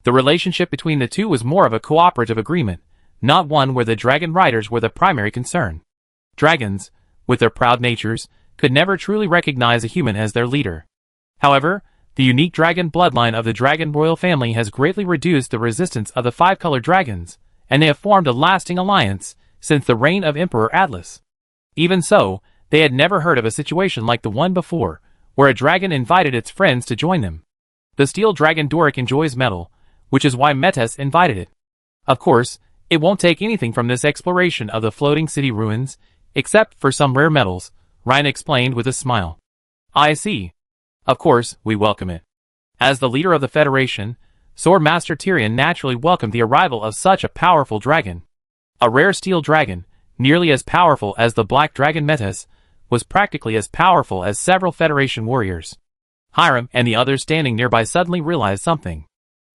The relationship between the two was more of a cooperative agreement, not one where the dragon riders were the primary concern. Dragons, with their proud natures, could never truly recognize a human as their leader. However, the unique dragon bloodline of the dragon royal family has greatly reduced the resistance of the five-color dragons, and they have formed a lasting alliance since the reign of Emperor Atlas. Even so, they had never heard of a situation like the one before, where a dragon invited its friends to join them. The steel dragon Doric enjoys metal, which is why Metis invited it. Of course, it won't take anything from this exploration of the floating city ruins, except for some rare metals, Ryan explained with a smile. "I see. Of course, we welcome it." As the leader of the Federation, Swordmaster Tyrion naturally welcomed the arrival of such a powerful dragon. A rare steel dragon, nearly as powerful as the Black Dragon Metis, was practically as powerful as several Federation warriors. Hiram and the others standing nearby suddenly realized something.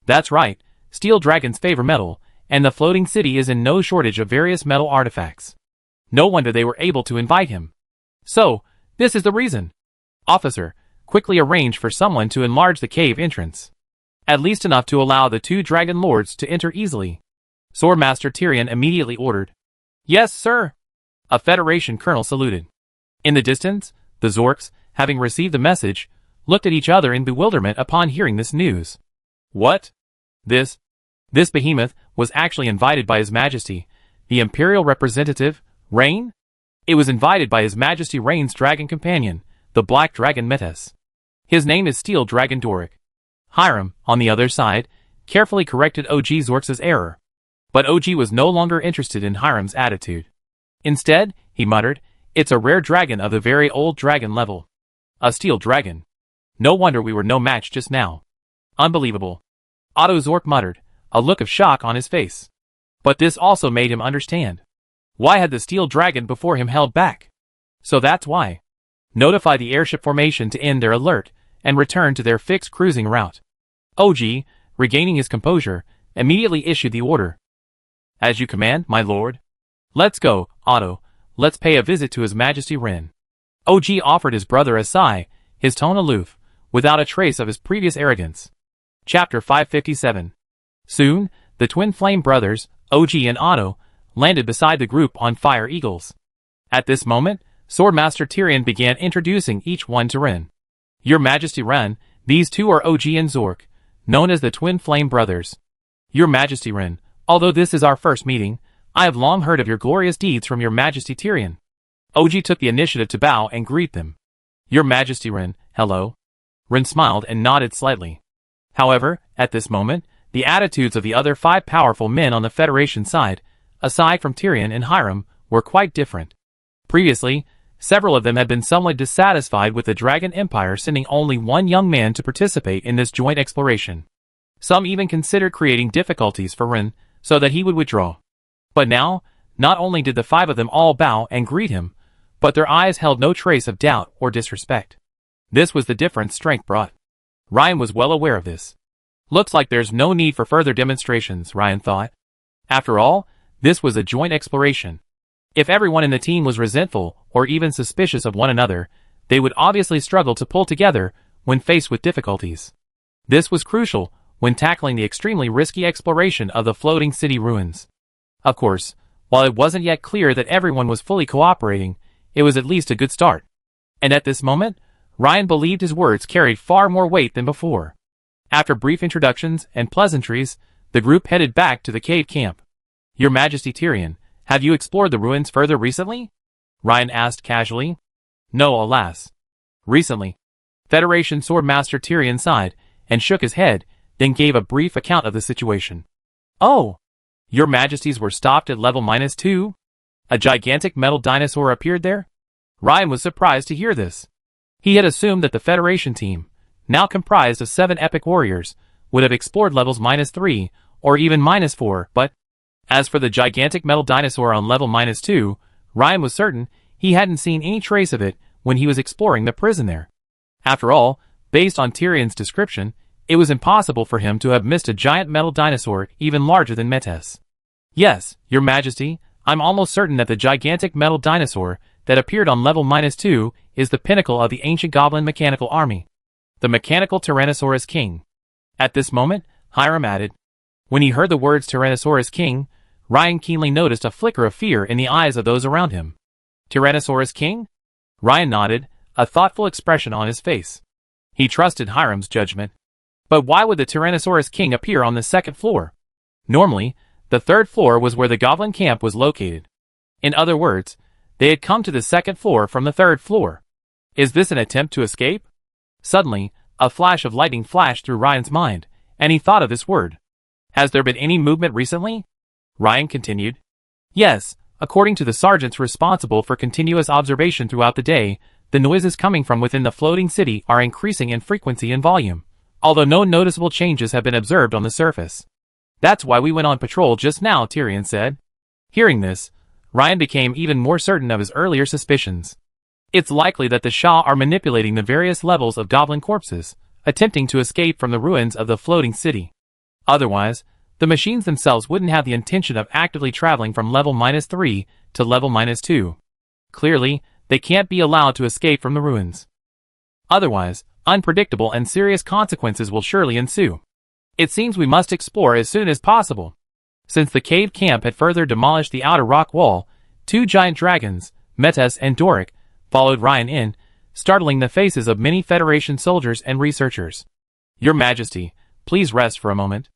That's right, steel dragons favor metal, and the floating city is in no shortage of various metal artifacts. No wonder they were able to invite him. So, this is the reason. Officer, quickly arrange for someone to enlarge the cave entrance. At least enough to allow the two dragon lords to enter easily. Swordmaster Tyrion immediately ordered. "Yes, sir." A Federation colonel saluted. In the distance, the Zorks, having received the message, looked at each other in bewilderment upon hearing this news. What? This behemoth was actually invited by His Majesty, the Imperial representative, Rain? It was invited by His Majesty Rain's dragon companion, the Black Dragon Metis. His name is Steel Dragon Doric. Hiram, on the other side, carefully corrected OG Zorks' error. But OG was no longer interested in Hiram's attitude. Instead, he muttered, "It's a rare dragon of the very old dragon level. A steel dragon. No wonder we were no match just now. Unbelievable." Otto Zork muttered, a look of shock on his face. But this also made him understand. Why had the steel dragon before him held back? So that's why. Notify the airship formation to end their alert and return to their fixed cruising route. OG, regaining his composure, immediately issued the order. As you command, my lord. Let's go, Otto. Let's pay a visit to His Majesty Rin. OG offered his brother a sigh, his tone aloof, without a trace of his previous arrogance. Chapter 557. Soon, the twin flame brothers, OG and Otto, landed beside the group on Fire Eagles. At this moment, Swordmaster Tyrion began introducing each one to Rin. Your Majesty Rin, these two are OG and Zork, known as the twin flame brothers. Your Majesty Rin, although this is our first meeting, I have long heard of your glorious deeds from Your Majesty Tyrion. OG took the initiative to bow and greet them. Your Majesty Rin, hello. Rin smiled and nodded slightly. However, at this moment, the attitudes of the other 5 powerful men on the Federation side, aside from Tyrion and Hiram, were quite different. Previously, several of them had been somewhat dissatisfied with the Dragon Empire sending only one young man to participate in this joint exploration. Some even considered creating difficulties for Rin so that he would withdraw. But now, not only did the 5 of them all bow and greet him, but their eyes held no trace of doubt or disrespect. This was the difference strength brought. Ryan was well aware of this. Looks like there's no need for further demonstrations, Ryan thought. After all, this was a joint exploration. If everyone in the team was resentful or even suspicious of one another, they would obviously struggle to pull together when faced with difficulties. This was crucial when tackling the extremely risky exploration of the floating city ruins. Of course, while it wasn't yet clear that everyone was fully cooperating, it was at least a good start. And at this moment, Ryan believed his words carried far more weight than before. After brief introductions and pleasantries, the group headed back to the cave camp. Your Majesty Tyrion, have you explored the ruins further recently? Ryan asked casually. No, alas. Recently. Federation Swordmaster Tyrion sighed and shook his head, then gave a brief account of the situation. Oh! Your Majesties were stopped at level -2? A gigantic metal dinosaur appeared there? Ryan was surprised to hear this. He had assumed that the Federation team, now comprised of 7 epic warriors, would have explored levels -3 or even -4, but as for the gigantic metal dinosaur on level -2, Ryan was certain he hadn't seen any trace of it when he was exploring the prison there. After all, based on Tyrion's description, it was impossible for him to have missed a giant metal dinosaur even larger than Metis. Yes, Your Majesty, I'm almost certain that the gigantic metal dinosaur that appeared on level -2 is the pinnacle of the ancient goblin mechanical army. The mechanical Tyrannosaurus King. At this moment, Hiram added. When he heard the words Tyrannosaurus King, Ryan keenly noticed a flicker of fear in the eyes of those around him. Tyrannosaurus King? Ryan nodded, a thoughtful expression on his face. He trusted Hiram's judgment. But why would the Tyrannosaurus King appear on the 2nd floor? Normally, the 3rd floor was where the goblin camp was located. In other words, they had come to the 2nd floor from the 3rd floor. Is this an attempt to escape? Suddenly, a flash of lightning flashed through Ryan's mind, and he thought of this word. Has there been any movement recently? Ryan continued. Yes, according to the sergeants responsible for continuous observation throughout the day, the noises coming from within the floating city are increasing in frequency and volume, although no noticeable changes have been observed on the surface. That's why we went on patrol just now, Tyrion said. Hearing this, Ryan became even more certain of his earlier suspicions. It's likely that the Shah are manipulating the various levels of goblin corpses, attempting to escape from the ruins of the floating city. Otherwise, the machines themselves wouldn't have the intention of actively traveling from level -3 to level -2. Clearly, they can't be allowed to escape from the ruins. Otherwise, unpredictable and serious consequences will surely ensue. It seems we must explore as soon as possible. Since the cave camp had further demolished the outer rock wall, 2 giant dragons, Metis and Doric, followed Ryan in, startling the faces of many Federation soldiers and researchers. Your Majesty, please rest for a moment.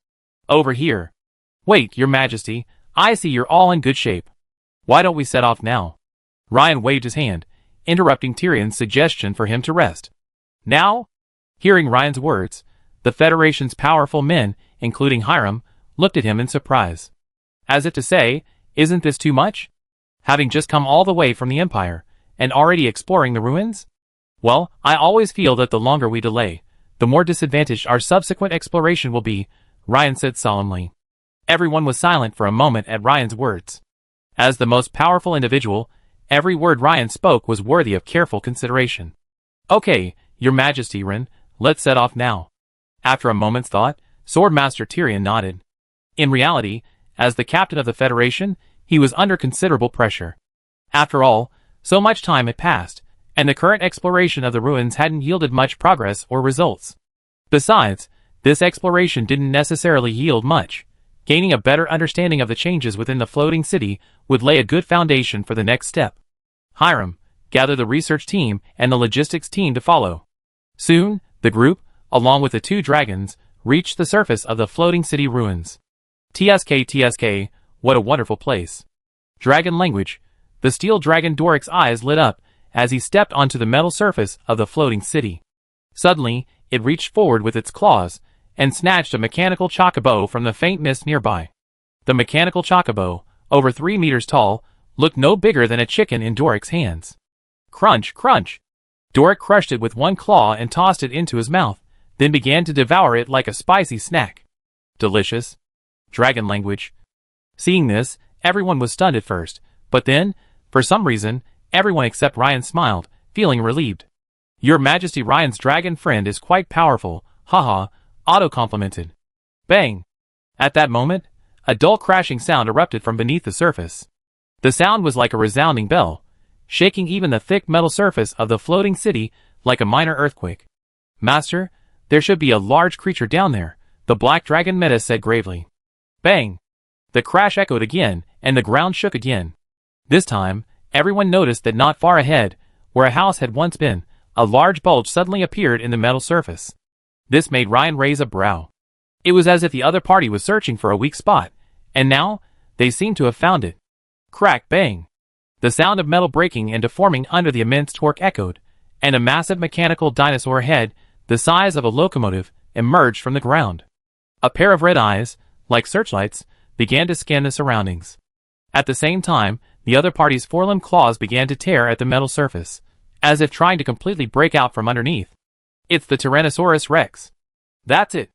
Over here. Wait, Your Majesty, I see you're all in good shape. Why don't we set off now? Ryan waved his hand, interrupting Tyrion's suggestion for him to rest. Now? Hearing Ryan's words, the Federation's powerful men, including Hiram, looked at him in surprise. As if to say, isn't this too much? Having just come all the way from the Empire, and already exploring the ruins? Well, I always feel that the longer we delay, the more disadvantaged our subsequent exploration will be, Ryan said solemnly. Everyone was silent for a moment at Ryan's words. As the most powerful individual, every word Ryan spoke was worthy of careful consideration. Okay, Your Majesty Rin, let's set off now. After a moment's thought, Swordmaster Tyrion nodded. In reality, as the captain of the Federation, he was under considerable pressure. After all, so much time had passed, and the current exploration of the ruins hadn't yielded much progress or results. Besides, this exploration didn't necessarily yield much. Gaining a better understanding of the changes within the floating city would lay a good foundation for the next step. Hiram, gather the research team and the logistics team to follow. Soon, the group, along with the two dragons, reached the surface of the floating city ruins. TSK, what a wonderful place. Dragon language. The steel dragon Doric's eyes lit up as he stepped onto the metal surface of the floating city. Suddenly, it reached forward with its claws and snatched a mechanical chocobo from the faint mist nearby. The mechanical chocobo, over 3 meters tall, looked no bigger than a chicken in Doric's hands. Crunch, crunch! Doric crushed it with one claw and tossed it into his mouth, then began to devour it like a spicy snack. Delicious. Dragon language. Seeing this, everyone was stunned at first, but then, for some reason, everyone except Ryan smiled, feeling relieved. Your Majesty, Ryan's dragon friend is quite powerful, haha, auto-complimented. Bang! At that moment, a dull crashing sound erupted from beneath the surface. The sound was like a resounding bell, shaking even the thick metal surface of the floating city like a minor earthquake. Master, there should be a large creature down there, the black dragon Meta said gravely. Bang! The crash echoed again, and the ground shook again. This time, everyone noticed that not far ahead, where a house had once been, a large bulge suddenly appeared in the metal surface. This made Ryan raise a brow. It was as if the other party was searching for a weak spot, and now, they seemed to have found it. Crack, bang! The sound of metal breaking and deforming under the immense torque echoed, and a massive mechanical dinosaur head, the size of a locomotive, emerged from the ground. A pair of red eyes, like searchlights, began to scan the surroundings. At the same time, the other party's four-limbed claws began to tear at the metal surface, as if trying to completely break out from underneath. It's the Tyrannosaurus Rex. That's it.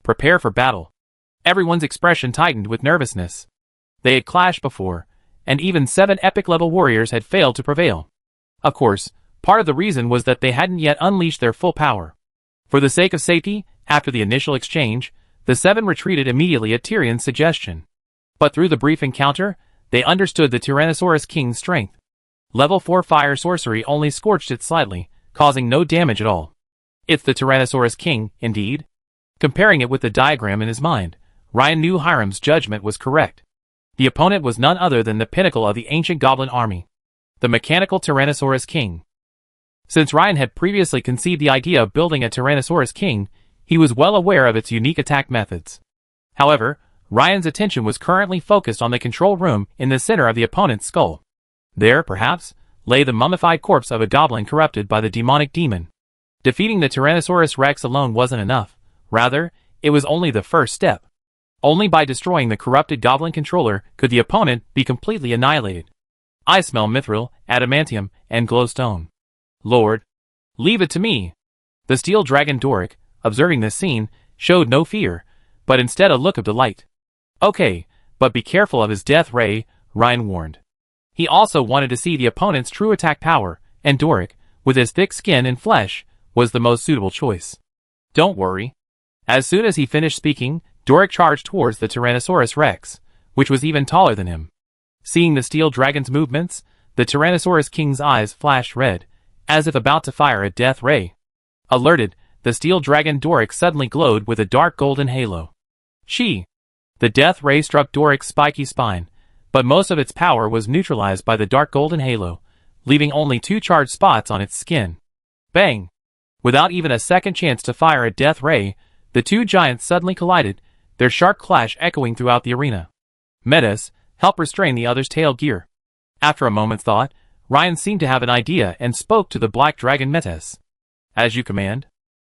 Prepare for battle. Everyone's expression tightened with nervousness. They had clashed before, and even 7 epic-level warriors had failed to prevail. Of course, part of the reason was that they hadn't yet unleashed their full power. For the sake of safety, after the initial exchange, the 7 retreated immediately at Tyrion's suggestion. But through the brief encounter, they understood the Tyrannosaurus King's strength. Level 4 fire sorcery only scorched it slightly, causing no damage at all. It's the Tyrannosaurus King, indeed. Comparing it with the diagram in his mind, Ryan knew Hiram's judgment was correct. The opponent was none other than the pinnacle of the ancient goblin army, the mechanical Tyrannosaurus King. Since Ryan had previously conceived the idea of building a Tyrannosaurus King, he was well aware of its unique attack methods. However, Ryan's attention was currently focused on the control room in the center of the opponent's skull. There, perhaps, lay the mummified corpse of a goblin corrupted by the demonic demon. Defeating the Tyrannosaurus Rex alone wasn't enough. Rather, it was only the first step. Only by destroying the corrupted goblin controller could the opponent be completely annihilated. I smell mithril, adamantium, and glowstone. Lord, leave it to me. The steel dragon Doric, observing this scene, showed no fear, but instead a look of delight. Okay, but be careful of his death ray, Ryan warned. He also wanted to see the opponent's true attack power, and Doric, with his thick skin and flesh, was the most suitable choice. Don't worry. As soon as he finished speaking, Doric charged towards the Tyrannosaurus Rex, which was even taller than him. Seeing the steel dragon's movements, the Tyrannosaurus King's eyes flashed red, as if about to fire a death ray. Alerted, the steel dragon Doric suddenly glowed with a dark golden halo. The death ray struck Doric's spiky spine, but most of its power was neutralized by the dark golden halo, leaving only 2 charged spots on its skin. Bang! Without even a second chance to fire a death ray, the 2 giants suddenly collided, their sharp clash echoing throughout the arena. Metis, help restrain the other's tail gear. After a moment's thought, Ryan seemed to have an idea and spoke to the black dragon Metis. As you command.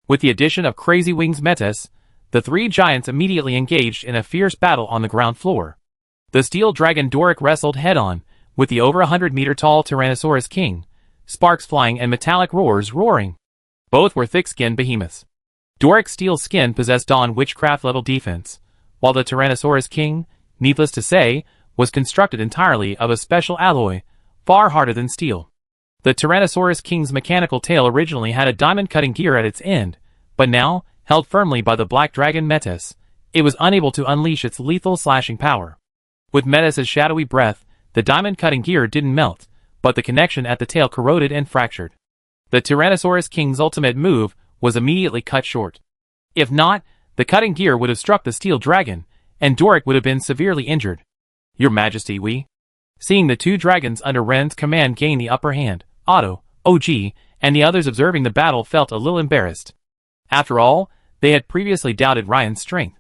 With the addition of Crazy Wings Metis, the 3 giants immediately engaged in a fierce battle on the ground floor. The steel dragon Doric wrestled head-on with the over 100-meter-tall Tyrannosaurus King, sparks flying and metallic roars roaring. Both were thick-skinned behemoths. Doric's steel skin possessed Dawn Witchcraft-level defense, while the Tyrannosaurus King, needless to say, was constructed entirely of a special alloy, far harder than steel. The Tyrannosaurus King's mechanical tail originally had a diamond-cutting gear at its end, but now, held firmly by the black dragon Metis, it was unable to unleash its lethal slashing power. With Metis' shadowy breath, the diamond-cutting gear didn't melt, but the connection at the tail corroded and fractured. The Tyrannosaurus King's ultimate move was immediately cut short. If not, the cutting gear would have struck the steel dragon, and Doric would have been severely injured. Your Majesty, we. Seeing the two dragons under Ren's command gain the upper hand, Otto, OG, and the others observing the battle felt a little embarrassed. After all, they had previously doubted Ryan's strength.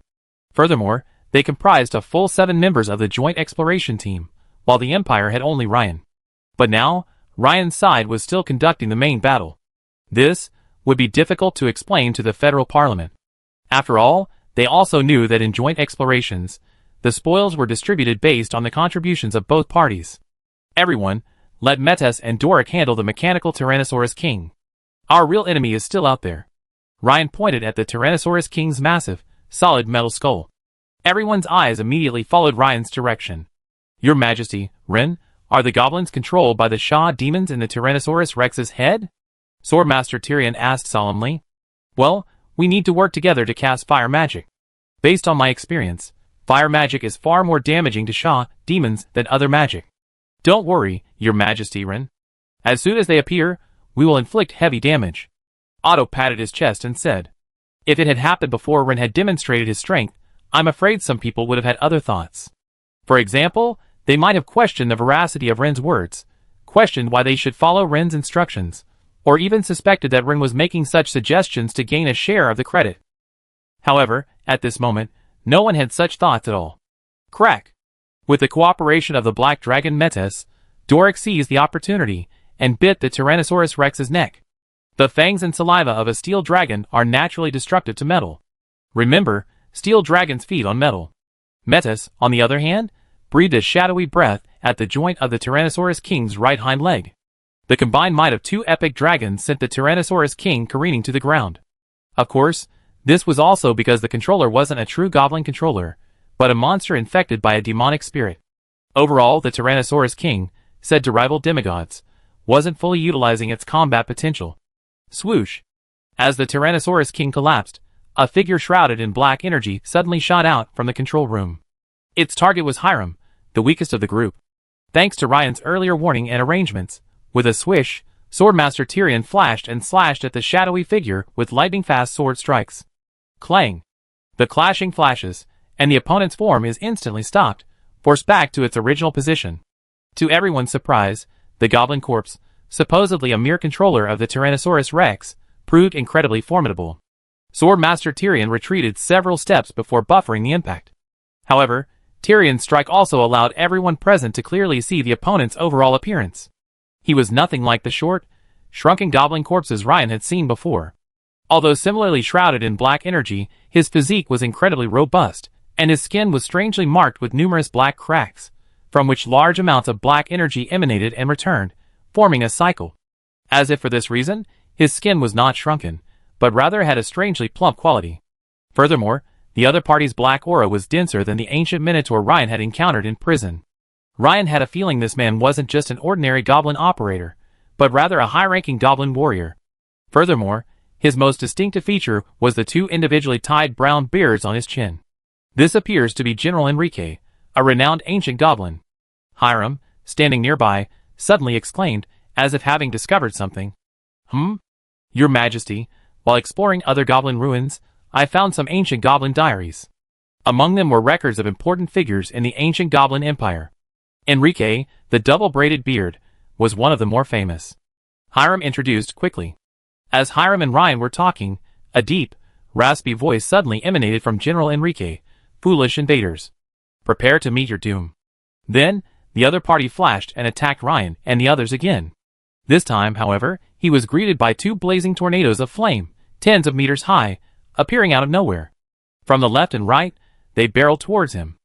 Furthermore, they comprised a full 7 members of the joint exploration team, while the Empire had only Ryan. But now, Ryan's side was still conducting the main battle. This would be difficult to explain to the federal parliament. After all, they also knew that in joint explorations, the spoils were distributed based on the contributions of both parties. Everyone, let Metis and Doric handle the mechanical Tyrannosaurus King. Our real enemy is still out there. Ryan pointed at the Tyrannosaurus King's massive, solid metal skull. Everyone's eyes immediately followed Ryan's direction. Your Majesty, Ren, are the goblins controlled by the Shah demons in the Tyrannosaurus Rex's head? Swordmaster Tyrion asked solemnly. Well, we need to work together to cast fire magic. Based on my experience, fire magic is far more damaging to Shah demons than other magic. Don't worry, Your Majesty, Ren. As soon as they appear, we will inflict heavy damage. Otto patted his chest and said. If it had happened before Ren had demonstrated his strength, I'm afraid some people would have had other thoughts. For example, they might have questioned the veracity of Ren's words, questioned why they should follow Ren's instructions, or even suspected that Ren was making such suggestions to gain a share of the credit. However, at this moment, no one had such thoughts at all. Crack! With the cooperation of the Black Dragon Metis, Doric seized the opportunity and bit the Tyrannosaurus Rex's neck. The fangs and saliva of a steel dragon are naturally destructive to metal. Remember, steel dragons feed on metal. Metis, on the other hand, breathed a shadowy breath at the joint of the Tyrannosaurus King's right hind leg. The combined might of 2 epic dragons sent the Tyrannosaurus King careening to the ground. Of course, this was also because the controller wasn't a true goblin controller, but a monster infected by a demonic spirit. Overall, the Tyrannosaurus King, said to rival demigods, wasn't fully utilizing its combat potential. Swoosh! As the Tyrannosaurus King collapsed, a figure shrouded in black energy suddenly shot out from the control room. Its target was Hiram, the weakest of the group. Thanks to Ryan's earlier warning and arrangements, with a swish, Swordmaster Tyrion flashed and slashed at the shadowy figure with lightning-fast sword strikes. Clang! The clashing flashes, and the opponent's form is instantly stopped, forced back to its original position. To everyone's surprise, the goblin corpse, supposedly a mere controller of the Tyrannosaurus Rex, proved incredibly formidable. Swordmaster Tyrion retreated several steps before buffering the impact. However, Tyrion's strike also allowed everyone present to clearly see the opponent's overall appearance. He was nothing like the short, shrunken goblin corpses Ryan had seen before. Although similarly shrouded in black energy, his physique was incredibly robust, and his skin was strangely marked with numerous black cracks, from which large amounts of black energy emanated and returned, forming a cycle. As if for this reason, his skin was not shrunken, but rather had a strangely plump quality. Furthermore, the other party's black aura was denser than the ancient minotaur Ryan had encountered in prison. Ryan had a feeling this man wasn't just an ordinary goblin operator, but rather a high-ranking goblin warrior. Furthermore, his most distinctive feature was the 2 individually tied brown beards on his chin. This appears to be General Enrique, a renowned ancient goblin. Hiram, standing nearby, suddenly exclaimed, as if having discovered something. Your Majesty, while exploring other goblin ruins, I found some ancient goblin diaries. Among them were records of important figures in the ancient goblin empire. Enrique, the double-braided beard, was one of the more famous. Hiram introduced quickly. As Hiram and Ryan were talking, a deep, raspy voice suddenly emanated from General Enrique. Foolish invaders. Prepare to meet your doom. Then, the other party flashed and attacked Ryan and the others again. This time, however, he was greeted by 2 blazing tornadoes of flame, tens of meters high, appearing out of nowhere. From the left and right, they barreled towards him.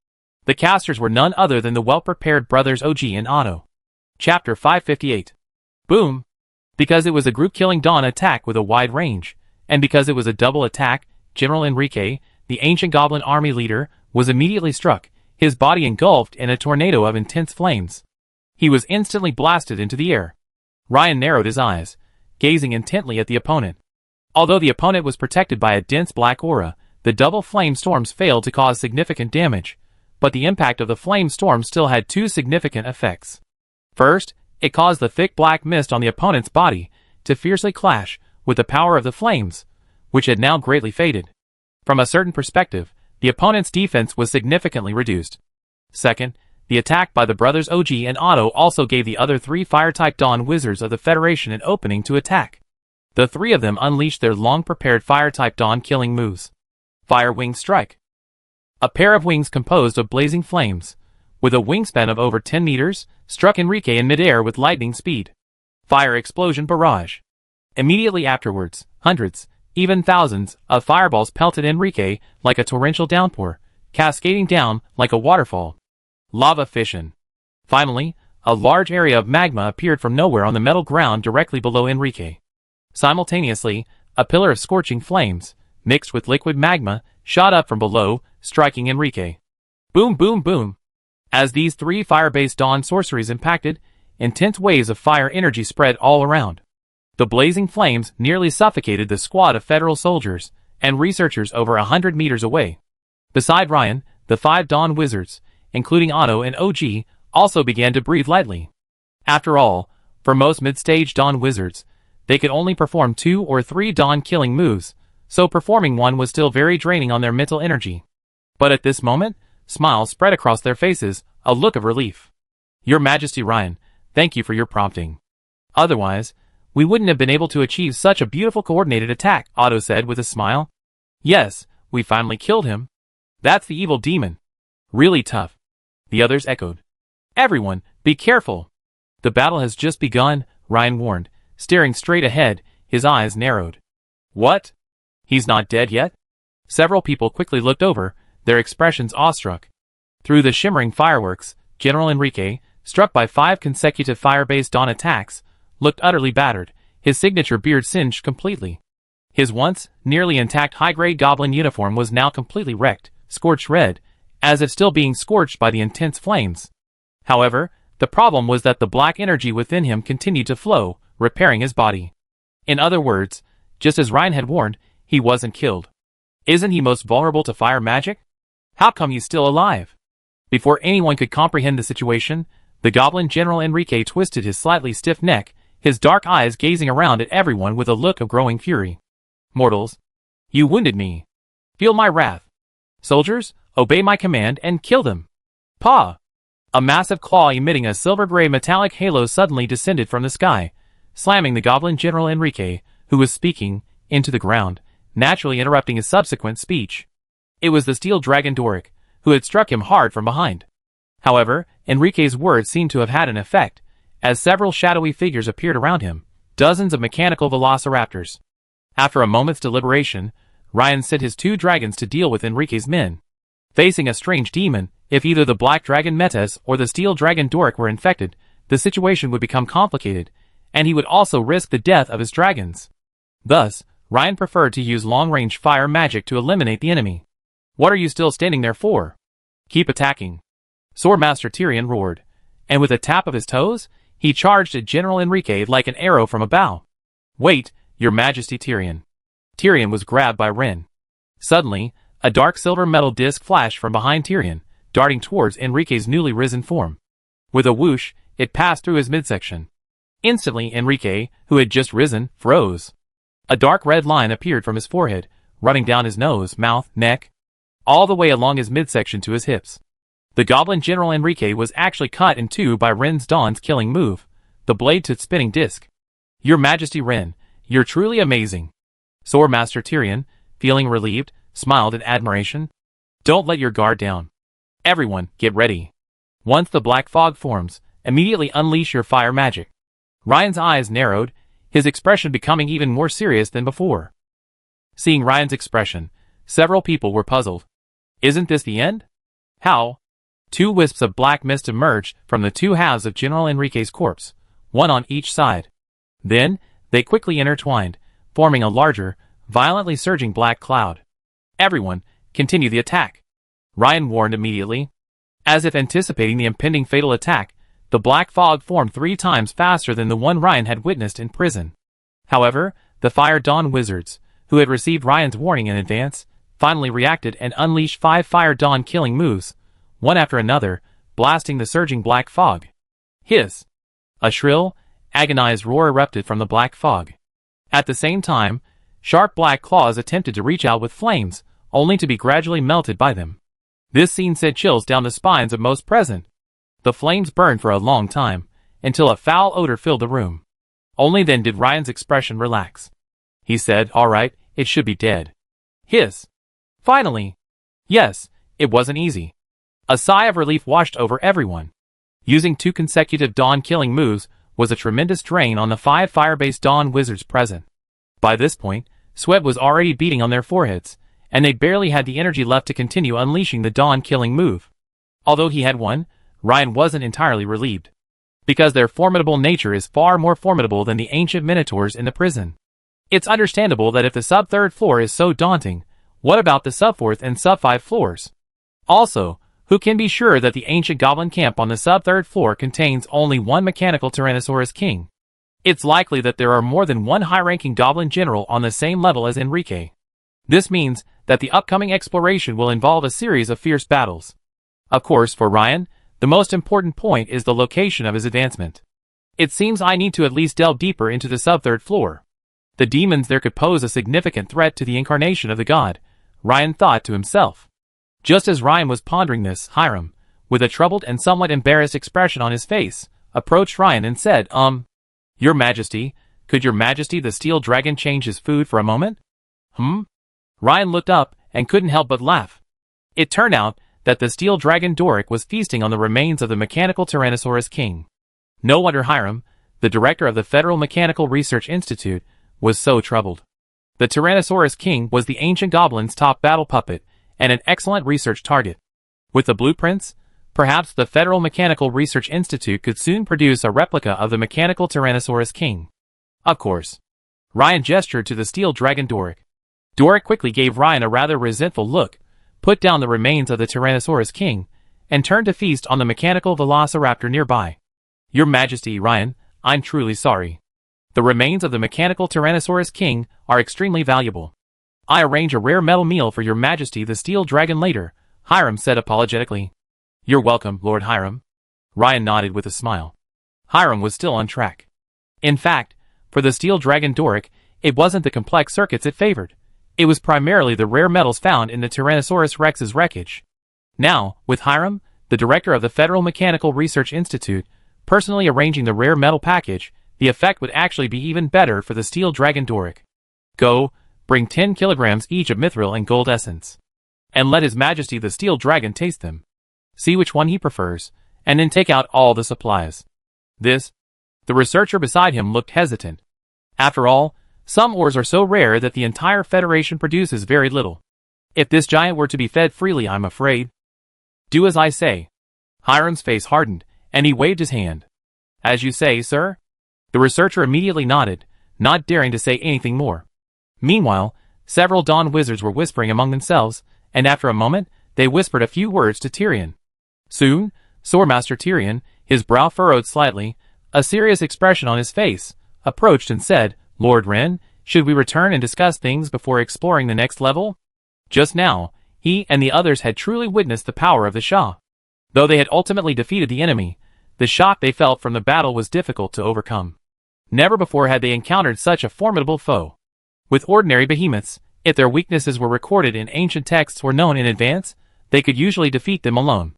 The casters were none other than the well-prepared brothers OG and Otto. Chapter 558. Boom! Because it was a group-killing dawn attack with a wide range, and because it was a double attack, General Enrique, the ancient goblin army leader, was immediately struck, his body engulfed in a tornado of intense flames. He was instantly blasted into the air. Ryan narrowed his eyes, gazing intently at the opponent. Although the opponent was protected by a dense black aura, The double flame storms failed to cause significant damage, but the impact of the flame storm still had two significant effects. First, it caused the thick black mist on the opponent's body to fiercely clash with the power of the flames, which had now greatly faded. From a certain perspective, the opponent's defense was significantly reduced. Second, the attack by the brothers OG and Otto also gave the other three Fire-type Dawn Wizards of the Federation an opening to attack. The three of them unleashed their long-prepared Fire-type Dawn killing moves. Fire Wing Strike. A pair of wings composed of blazing flames, with a wingspan of over 10 meters, struck Enrique in midair with lightning speed. Fire Explosion Barrage. Immediately afterwards, hundreds, even thousands, of fireballs pelted Enrique like a torrential downpour, cascading down like a waterfall. Lava Fission. Finally, a large area of magma appeared from nowhere on the metal ground directly below Enrique. Simultaneously, a pillar of scorching flames, mixed with liquid magma, shot up from below, striking Enrique. Boom, boom, boom. As these three fire-based Dawn sorceries impacted, intense waves of fire energy spread all around. The blazing flames nearly suffocated the squad of Federal soldiers and researchers over 100 meters away. Beside Ryan, the 5 Dawn Wizards, including Otto and OG, also began to breathe lightly. After all, for most mid-stage Dawn Wizards, they could only perform 2 or 3 Dawn killing moves, so performing one was still very draining on their mental energy. But at this moment, smiles spread across their faces, a look of relief. Your Majesty Ryan, thank you for your prompting. Otherwise, we wouldn't have been able to achieve such a beautiful coordinated attack, Otto said with a smile. Yes, we finally killed him. That's the evil demon. Really tough. The others echoed. Everyone, be careful. The battle has just begun, Ryan warned, staring straight ahead, his eyes narrowed. What? He's not dead yet? Several people quickly looked over, their expressions awestruck. Through the shimmering fireworks, General Enrique, struck by 5 consecutive fire-based Dawn attacks, looked utterly battered, his signature beard singed completely. His once nearly intact high-grade goblin uniform was now completely wrecked, scorched red, as if still being scorched by the intense flames. However, the problem was that the black energy within him continued to flow, repairing his body. In other words, just as Ryan had warned, he wasn't killed. Isn't he most vulnerable to fire magic? How come he's still alive? Before anyone could comprehend the situation, the goblin General Enrique twisted his slightly stiff neck, his dark eyes gazing around at everyone with a look of growing fury. Mortals, you wounded me. Feel my wrath. Soldiers, obey my command and kill them. Paw! A massive claw emitting a silver-gray metallic halo suddenly descended from the sky, slamming the goblin General Enrique, who was speaking, into the ground, naturally interrupting his subsequent speech. It was the steel dragon Doric, who had struck him hard from behind. However, Enrique's words seemed to have had an effect, as several shadowy figures appeared around him, dozens of mechanical velociraptors. After a moment's deliberation, Ryan sent his 2 dragons to deal with Enrique's men. Facing a strange demon, if either the black dragon Metas or the steel dragon Doric were infected, the situation would become complicated, and he would also risk the death of his dragons. Thus, Ryan preferred to use long-range fire magic to eliminate the enemy. What are you still standing there for? Keep attacking. Swordmaster Tyrion roared, and with a tap of his toes, he charged at General Enrique like an arrow from a bow. Wait, Your Majesty Tyrion. Tyrion was grabbed by Ren. Suddenly, a dark silver metal disc flashed from behind Tyrion, darting towards Enrique's newly risen form. With a whoosh, it passed through his midsection. Instantly, Enrique, who had just risen, froze. A dark red line appeared from his forehead, running down his nose, mouth, neck, all the way along his midsection to his hips. The goblin General Enrique was actually cut in 2 by Ren's Dawn's killing move, the blade to spinning disc. Your Majesty Ren, you're truly amazing. Swordmaster Tyrion, feeling relieved, smiled in admiration. Don't let your guard down. Everyone, get ready. Once the black fog forms, immediately unleash your fire magic. Ryan's eyes narrowed, his expression becoming even more serious than before. Seeing Ryan's expression, several people were puzzled. Isn't this the end? How? 2 wisps of black mist emerged from the 2 halves of General Enrique's corpse, one on each side. Then, they quickly intertwined, forming a larger, violently surging black cloud. Everyone, continue the attack. Ryan warned immediately. As if anticipating the impending fatal attack, the black fog formed 3 times faster than the one Ryan had witnessed in prison. However, the Fire Dawn Wizards, who had received Ryan's warning in advance, finally reacted and unleashed 5 fire dawn-killing moves, one after another, blasting the surging black fog. Hiss! A shrill, agonized roar erupted from the black fog. At the same time, sharp black claws attempted to reach out with flames, only to be gradually melted by them. This scene sent chills down the spines of most present. The flames burned for a long time, until a foul odor filled the room. Only then did Ryan's expression relax. He said, "All right, it should be dead." Hiss! Finally! Yes, it wasn't easy. A sigh of relief washed over everyone. Using 2 consecutive dawn-killing moves was a tremendous drain on the 5 fire-based dawn wizards present. By this point, sweat was already beading on their foreheads, and they barely had the energy left to continue unleashing the dawn-killing move. Although he had won, Ryan wasn't entirely relieved. Because their formidable nature is far more formidable than the ancient minotaurs in the prison. It's understandable that if the sub-3rd floor is so daunting, what about the sub-4th and sub-5 floors? Also, who can be sure that the ancient goblin camp on the sub-3rd floor contains only one mechanical Tyrannosaurus King? It's likely that there are more than one high-ranking goblin general on the same level as Enrique. This means that the upcoming exploration will involve a series of fierce battles. Of course, for Ryan, the most important point is the location of his advancement. It seems I need to at least delve deeper into the sub-3rd floor. The demons there could pose a significant threat to the incarnation of the god, Ryan thought to himself. Just as Ryan was pondering this, Hiram, with a troubled and somewhat embarrassed expression on his face, approached Ryan and said, Your Majesty, could Your Majesty the Steel Dragon change his food for a moment? Ryan looked up and couldn't help but laugh. It turned out that the Steel Dragon Doric was feasting on the remains of the mechanical Tyrannosaurus King. No wonder Hiram, the director of the Federal Mechanical Research Institute, was so troubled. The Tyrannosaurus King was the ancient goblin's top battle puppet, and an excellent research target. With the blueprints, perhaps the Federal Mechanical Research Institute could soon produce a replica of the mechanical Tyrannosaurus King. Of course. Ryan gestured to the Steel Dragon Doric. Doric quickly gave Ryan a rather resentful look, put down the remains of the Tyrannosaurus King, and turned to feast on the mechanical Velociraptor nearby. Your Majesty, Ryan, I'm truly sorry. The remains of the mechanical Tyrannosaurus King are extremely valuable. I arrange a rare metal meal for Your Majesty the Steel Dragon later, Hiram said apologetically. You're welcome, Lord Hiram. Ryan nodded with a smile. Hiram was still on track. In fact, for the Steel Dragon Doric, it wasn't the complex circuits it favored. It was primarily the rare metals found in the Tyrannosaurus Rex's wreckage. Now, with Hiram, the director of the Federal Mechanical Research Institute, personally arranging the rare metal package, the effect would actually be even better for the Steel Dragon Doric. Go, bring 10 kilograms each of mithril and gold essence. And let His Majesty the Steel Dragon taste them. See which one he prefers, and then take out all the supplies. The researcher beside him looked hesitant. After all, some ores are so rare that the entire Federation produces very little. If this giant were to be fed freely, I'm afraid. Do as I say. Hiram's face hardened, and he waved his hand. As you say, sir? The researcher immediately nodded, not daring to say anything more. Meanwhile, several Dawn Wizards were whispering among themselves, and after a moment, they whispered a few words to Tyrion. Soon, Swordmaster Tyrion, his brow furrowed slightly, a serious expression on his face, approached and said, Lord Wren, should we return and discuss things before exploring the next level? Just now, he and the others had truly witnessed the power of the Shah. Though they had ultimately defeated the enemy, the shock they felt from the battle was difficult to overcome. Never before had they encountered such a formidable foe. With ordinary behemoths, if their weaknesses were recorded in ancient texts or known in advance, they could usually defeat them alone.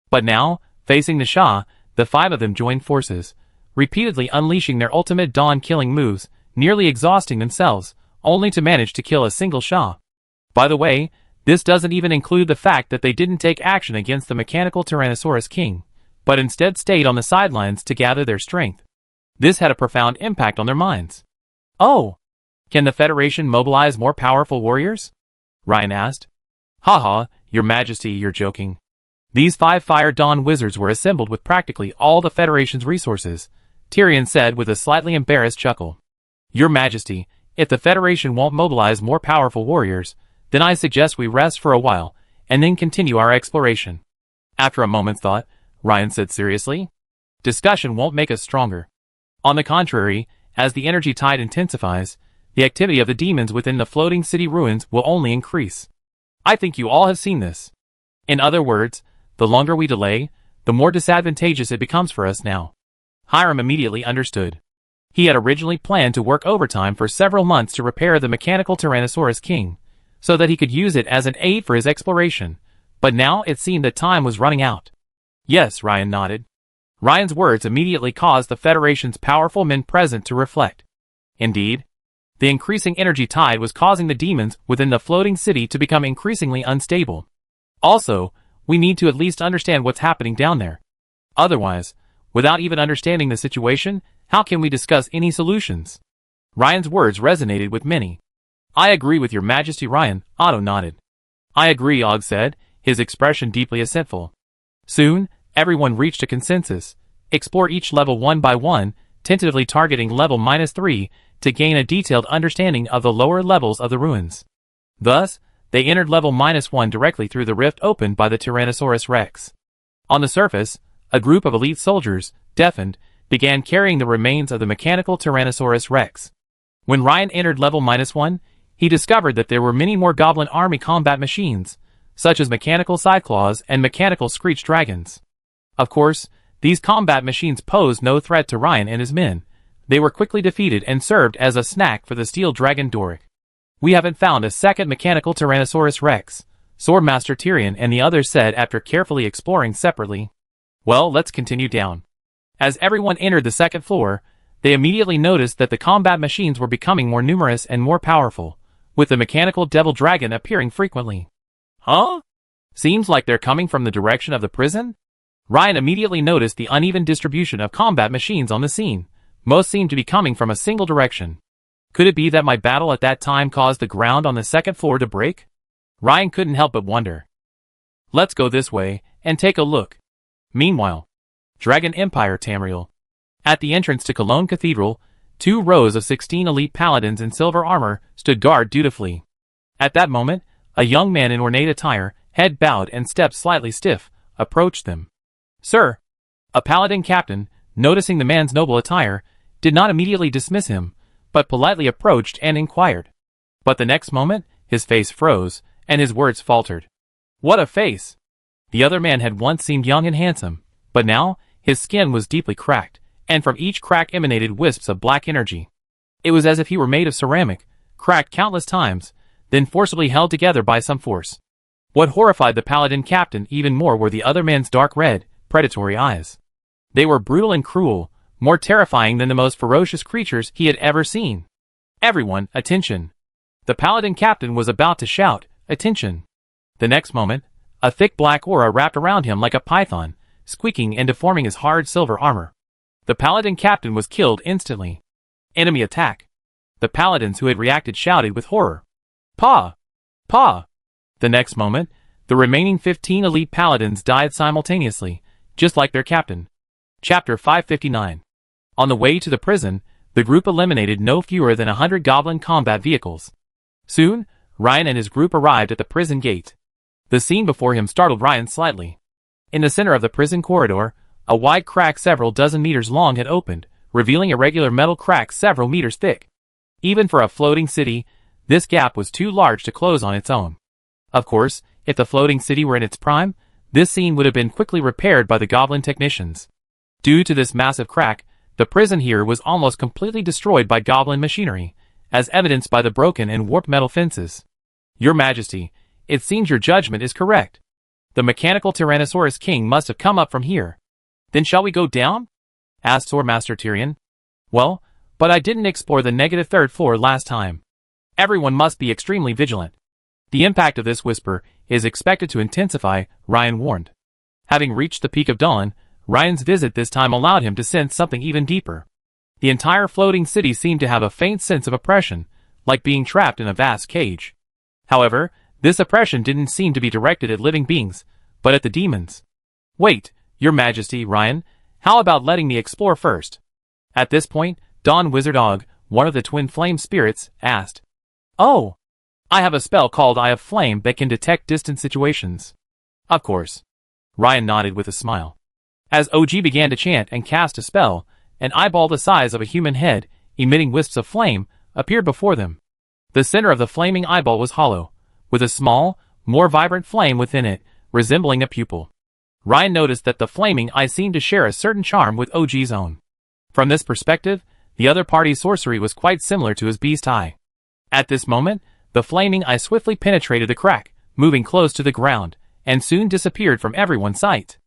But now, facing the Shah, the 5 of them joined forces, repeatedly unleashing their ultimate dawn-killing moves, nearly exhausting themselves, only to manage to kill a single Shah. By the way, this doesn't even include the fact that they didn't take action against the mechanical Tyrannosaurus King, but instead stayed on the sidelines to gather their strength. This had a profound impact on their minds. Oh! Can the Federation mobilize more powerful warriors? Ryan asked. Haha, Your Majesty, you're joking. These 5 Fire Dawn Wizards were assembled with practically all the Federation's resources, Tyrion said with a slightly embarrassed chuckle. Your Majesty, if the Federation won't mobilize more powerful warriors, then I suggest we rest for a while, and then continue our exploration. After a moment's thought, Ryan said seriously. Discussion won't make us stronger. On the contrary, as the energy tide intensifies, the activity of the demons within the floating city ruins will only increase. I think you all have seen this. In other words, the longer we delay, the more disadvantageous it becomes for us now. Hiram immediately understood. He had originally planned to work overtime for several months to repair the mechanical Tyrannosaurus King, so that he could use it as an aid for his exploration, but now it seemed that time was running out. Yes, Ryan nodded. Ryan's words immediately caused the Federation's powerful men present to reflect. Indeed, the increasing energy tide was causing the demons within the floating city to become increasingly unstable. Also, we need to at least understand what's happening down there. Otherwise, without even understanding the situation, how can we discuss any solutions? Ryan's words resonated with many. I agree with your majesty, Ryan, Otto nodded. I agree, Og said, his expression deeply assentful. Soon, everyone reached a consensus. Explore each level one by one, tentatively targeting level -3 to gain a detailed understanding of the lower levels of the ruins. Thus, they entered level -1 directly through the rift opened by the Tyrannosaurus Rex. On the surface, a group of elite soldiers, deafened, began carrying the remains of the mechanical Tyrannosaurus Rex. When Ryan entered level -1, he discovered that there were many more Goblin Army combat machines, such as mechanical Cyclaws and mechanical Screech Dragons. Of course, these combat machines posed no threat to Ryan and his men. They were quickly defeated and served as a snack for the Steel Dragon Doric. We haven't found a second mechanical Tyrannosaurus Rex, Swordmaster Tyrion and the others said after carefully exploring separately. Well, let's continue down. As everyone entered the second floor, they immediately noticed that the combat machines were becoming more numerous and more powerful, with the mechanical Devil Dragon appearing frequently. Huh? Seems like they're coming from the direction of the prison? Ryan immediately noticed the uneven distribution of combat machines on the scene. Most seemed to be coming from a single direction. Could it be that my battle at that time caused the ground on the second floor to break? Ryan couldn't help but wonder. Let's go this way and take a look. Meanwhile, Dragon Empire Tamriel. At the entrance to Cologne Cathedral, 2 rows of 16 elite paladins in silver armor stood guard dutifully. At that moment, a young man in ornate attire, head bowed and steps slightly stiff, approached them. Sir! A paladin captain, noticing the man's noble attire, did not immediately dismiss him, but politely approached and inquired. But the next moment, his face froze, and his words faltered. What a face! The other man had once seemed young and handsome, but now, his skin was deeply cracked, and from each crack emanated wisps of black energy. It was as if he were made of ceramic, cracked countless times, then forcibly held together by some force. What horrified the paladin captain even more were the other man's dark red, predatory eyes. They were brutal and cruel, more terrifying than the most ferocious creatures he had ever seen. Everyone, attention! The paladin captain was about to shout, attention! The next moment, a thick black aura wrapped around him like a python, squeaking and deforming his hard silver armor. The paladin captain was killed instantly. Enemy attack. The paladins who had reacted shouted with horror. Pa! Pa! The next moment, the remaining 15 elite paladins died simultaneously, just like their captain. Chapter 559. On the way to the prison, the group eliminated no fewer than 100 goblin combat vehicles. Soon, Ryan and his group arrived at the prison gate. The scene before him startled Ryan slightly. In the center of the prison corridor, a wide crack several dozen meters long had opened, revealing irregular metal cracks several meters thick. Even for a floating city, this gap was too large to close on its own. Of course, if the floating city were in its prime, this scene would have been quickly repaired by the goblin technicians. Due to this massive crack, the prison here was almost completely destroyed by goblin machinery, as evidenced by the broken and warped metal fences. Your Majesty, it seems your judgment is correct. The mechanical Tyrannosaurus King must have come up from here. Then shall we go down? Asked Swordmaster Tyrion. Well, but I didn't explore the -3rd floor last time. Everyone must be extremely vigilant. The impact of this whisper is expected to intensify, Ryan warned. Having reached the peak of dawn, Ryan's visit this time allowed him to sense something even deeper. The entire floating city seemed to have a faint sense of oppression, like being trapped in a vast cage. However, this oppression didn't seem to be directed at living beings, but at the demons. Wait, Your Majesty, Ryan, how about letting me explore first? At this point, Dawn Wizard Og, one of the twin flame spirits, asked. Oh! I have a spell called Eye of Flame that can detect distant situations. Of course. Ryan nodded with a smile. As OG began to chant and cast a spell, an eyeball the size of a human head, emitting wisps of flame, appeared before them. The center of the flaming eyeball was hollow, with a small, more vibrant flame within it, resembling a pupil. Ryan noticed that the flaming eye seemed to share a certain charm with OG's own. From this perspective, the other party's sorcery was quite similar to his beast eye. At this moment, the flaming eye swiftly penetrated the crack, moving close to the ground, and soon disappeared from everyone's sight.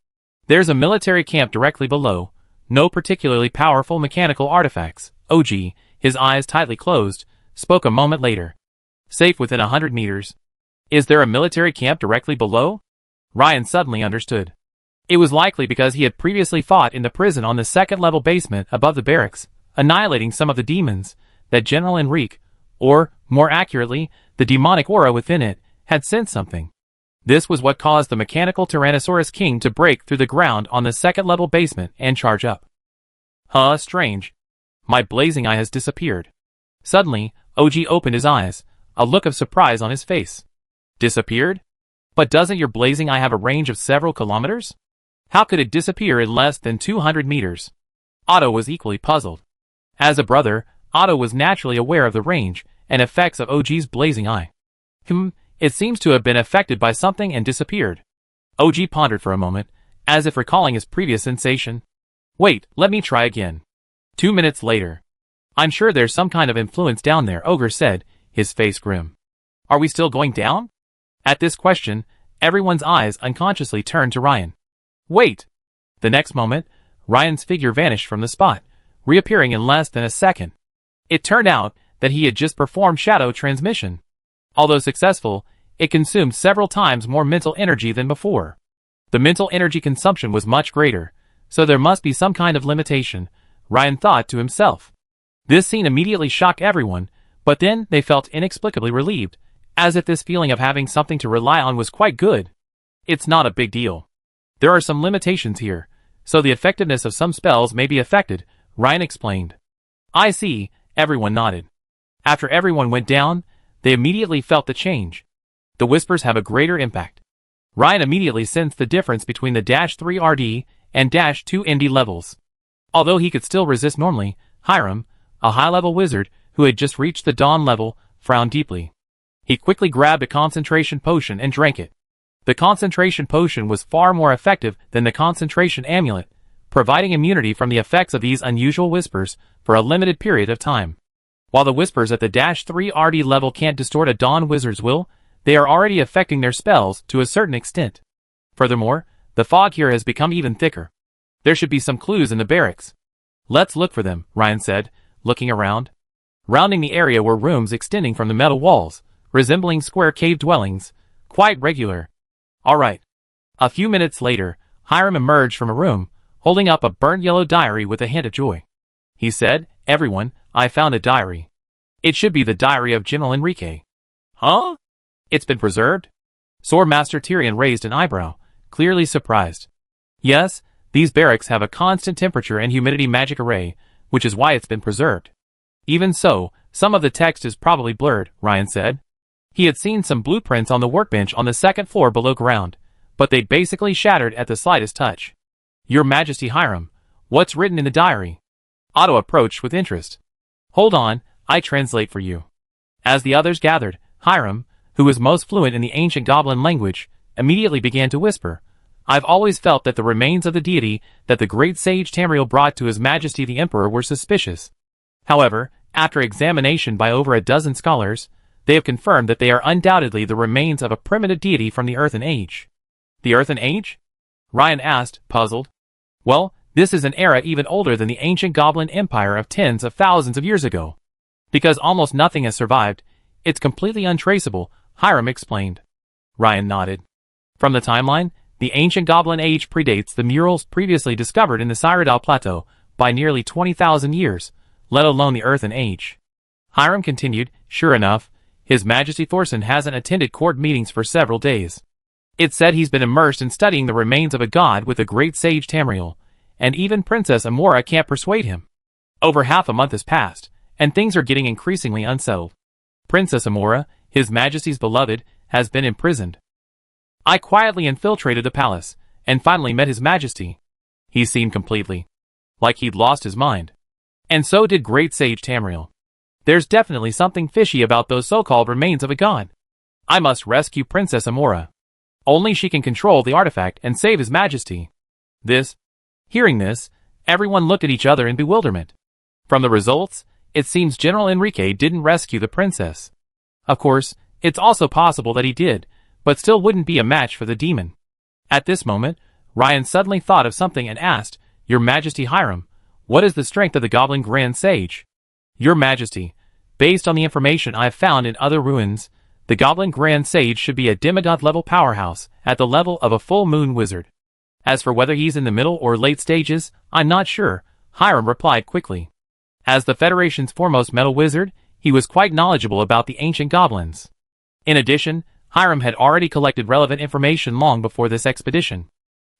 There's a military camp directly below, no particularly powerful mechanical artifacts. OG, his eyes tightly closed, spoke a moment later. Safe within 100 meters. Is there a military camp directly below? Ryan suddenly understood. It was likely because he had previously fought in the prison on the second-level basement above the barracks, annihilating some of the demons that General Enrique, or, more accurately, the demonic aura within it, had sensed something. This was what caused the mechanical Tyrannosaurus King to break through the ground on the second-level basement and charge up. Huh, strange. My blazing eye has disappeared. Suddenly, OG opened his eyes, a look of surprise on his face. Disappeared? But doesn't your blazing eye have a range of several kilometers? How could it disappear in less than 200 meters? Otto was equally puzzled. As a brother, Otto was naturally aware of the range and effects of OG's blazing eye. It seems to have been affected by something and disappeared. OG pondered for a moment, as if recalling his previous sensation. Wait, let me try again. 2 minutes later. I'm sure there's some kind of influence down there, Ogre said, his face grim. Are we still going down? At this question, everyone's eyes unconsciously turned to Ryan. Wait! The next moment, Ryan's figure vanished from the spot, reappearing in less than a second. It turned out that he had just performed shadow transmission. Although successful, it consumed several times more mental energy than before. The mental energy consumption was much greater, so there must be some kind of limitation, Ryan thought to himself. This scene immediately shocked everyone, but then they felt inexplicably relieved, as if this feeling of having something to rely on was quite good. It's not a big deal. There are some limitations here, so the effectiveness of some spells may be affected, Ryan explained. I see, everyone nodded. After everyone went down, they immediately felt the change. The whispers have a greater impact. Ryan immediately sensed the difference between the -3 RD and -2 ND levels. Although he could still resist normally, Hiram, a high-level wizard who had just reached the dawn level, frowned deeply. He quickly grabbed a concentration potion and drank it. The concentration potion was far more effective than the concentration amulet, providing immunity from the effects of these unusual whispers for a limited period of time. While the whispers at the -3 RD level can't distort a dawn wizard's will, they are already affecting their spells to a certain extent. Furthermore, the fog here has become even thicker. There should be some clues in the barracks. Let's look for them, Ryan said, looking around. Rounding the area were rooms extending from the metal walls, resembling square cave dwellings, quite regular. All right. A few minutes later, Hiram emerged from a room, holding up a burnt yellow diary with a hint of joy. He said, "Everyone, I found a diary. It should be the diary of General Enrique." Huh? It's been preserved? Swordmaster Tyrion raised an eyebrow, clearly surprised. Yes, these barracks have a constant temperature and humidity magic array, which is why it's been preserved. Even so, some of the text is probably blurred, Ryan said. He had seen some blueprints on the workbench on the second floor below ground, but they basically shattered at the slightest touch. Your Majesty Hiram, what's written in the diary? Otto approached with interest. Hold on, I translate for you. As the others gathered, Hiram, who was most fluent in the ancient goblin language, immediately began to whisper, I've always felt that the remains of the deity that the great sage Tamriel brought to His Majesty the Emperor were suspicious. However, after examination by over a dozen scholars, they have confirmed that they are undoubtedly the remains of a primitive deity from the Earthen Age. The Earthen Age? Ryan asked, puzzled. Well, this is an era even older than the ancient goblin empire of tens of thousands of years ago. Because almost nothing has survived, it's completely untraceable, Hiram explained. Ryan nodded. From the timeline, the ancient goblin age predates the murals previously discovered in the Cyrodiil Plateau by nearly 20,000 years, let alone the Earthen Age. Hiram continued, sure enough, His Majesty Thorson hasn't attended court meetings for several days. It's said he's been immersed in studying the remains of a god with the great sage Tamriel, and even Princess Amora can't persuade him. Over half a month has passed, and things are getting increasingly unsettled. Princess Amora, His Majesty's beloved, has been imprisoned. I quietly infiltrated the palace, and finally met His Majesty. He seemed completely like he'd lost his mind. And so did great sage Tamriel. There's definitely something fishy about those so-called remains of a god. I must rescue Princess Amora. Only she can control the artifact and save His Majesty. Hearing this, everyone looked at each other in bewilderment. From the results, it seems General Enrique didn't rescue the princess. Of course, it's also possible that he did, but still wouldn't be a match for the demon. At this moment, Ryan suddenly thought of something and asked, Your Majesty Hiram, what is the strength of the Goblin Grand Sage? Your Majesty, based on the information I have found in other ruins, the Goblin Grand Sage should be a demigod-level powerhouse at the level of a full moon wizard. As for whether he's in the middle or late stages, I'm not sure, Hiram replied quickly. As the Federation's foremost metal wizard, he was quite knowledgeable about the ancient goblins. In addition, Hiram had already collected relevant information long before this expedition.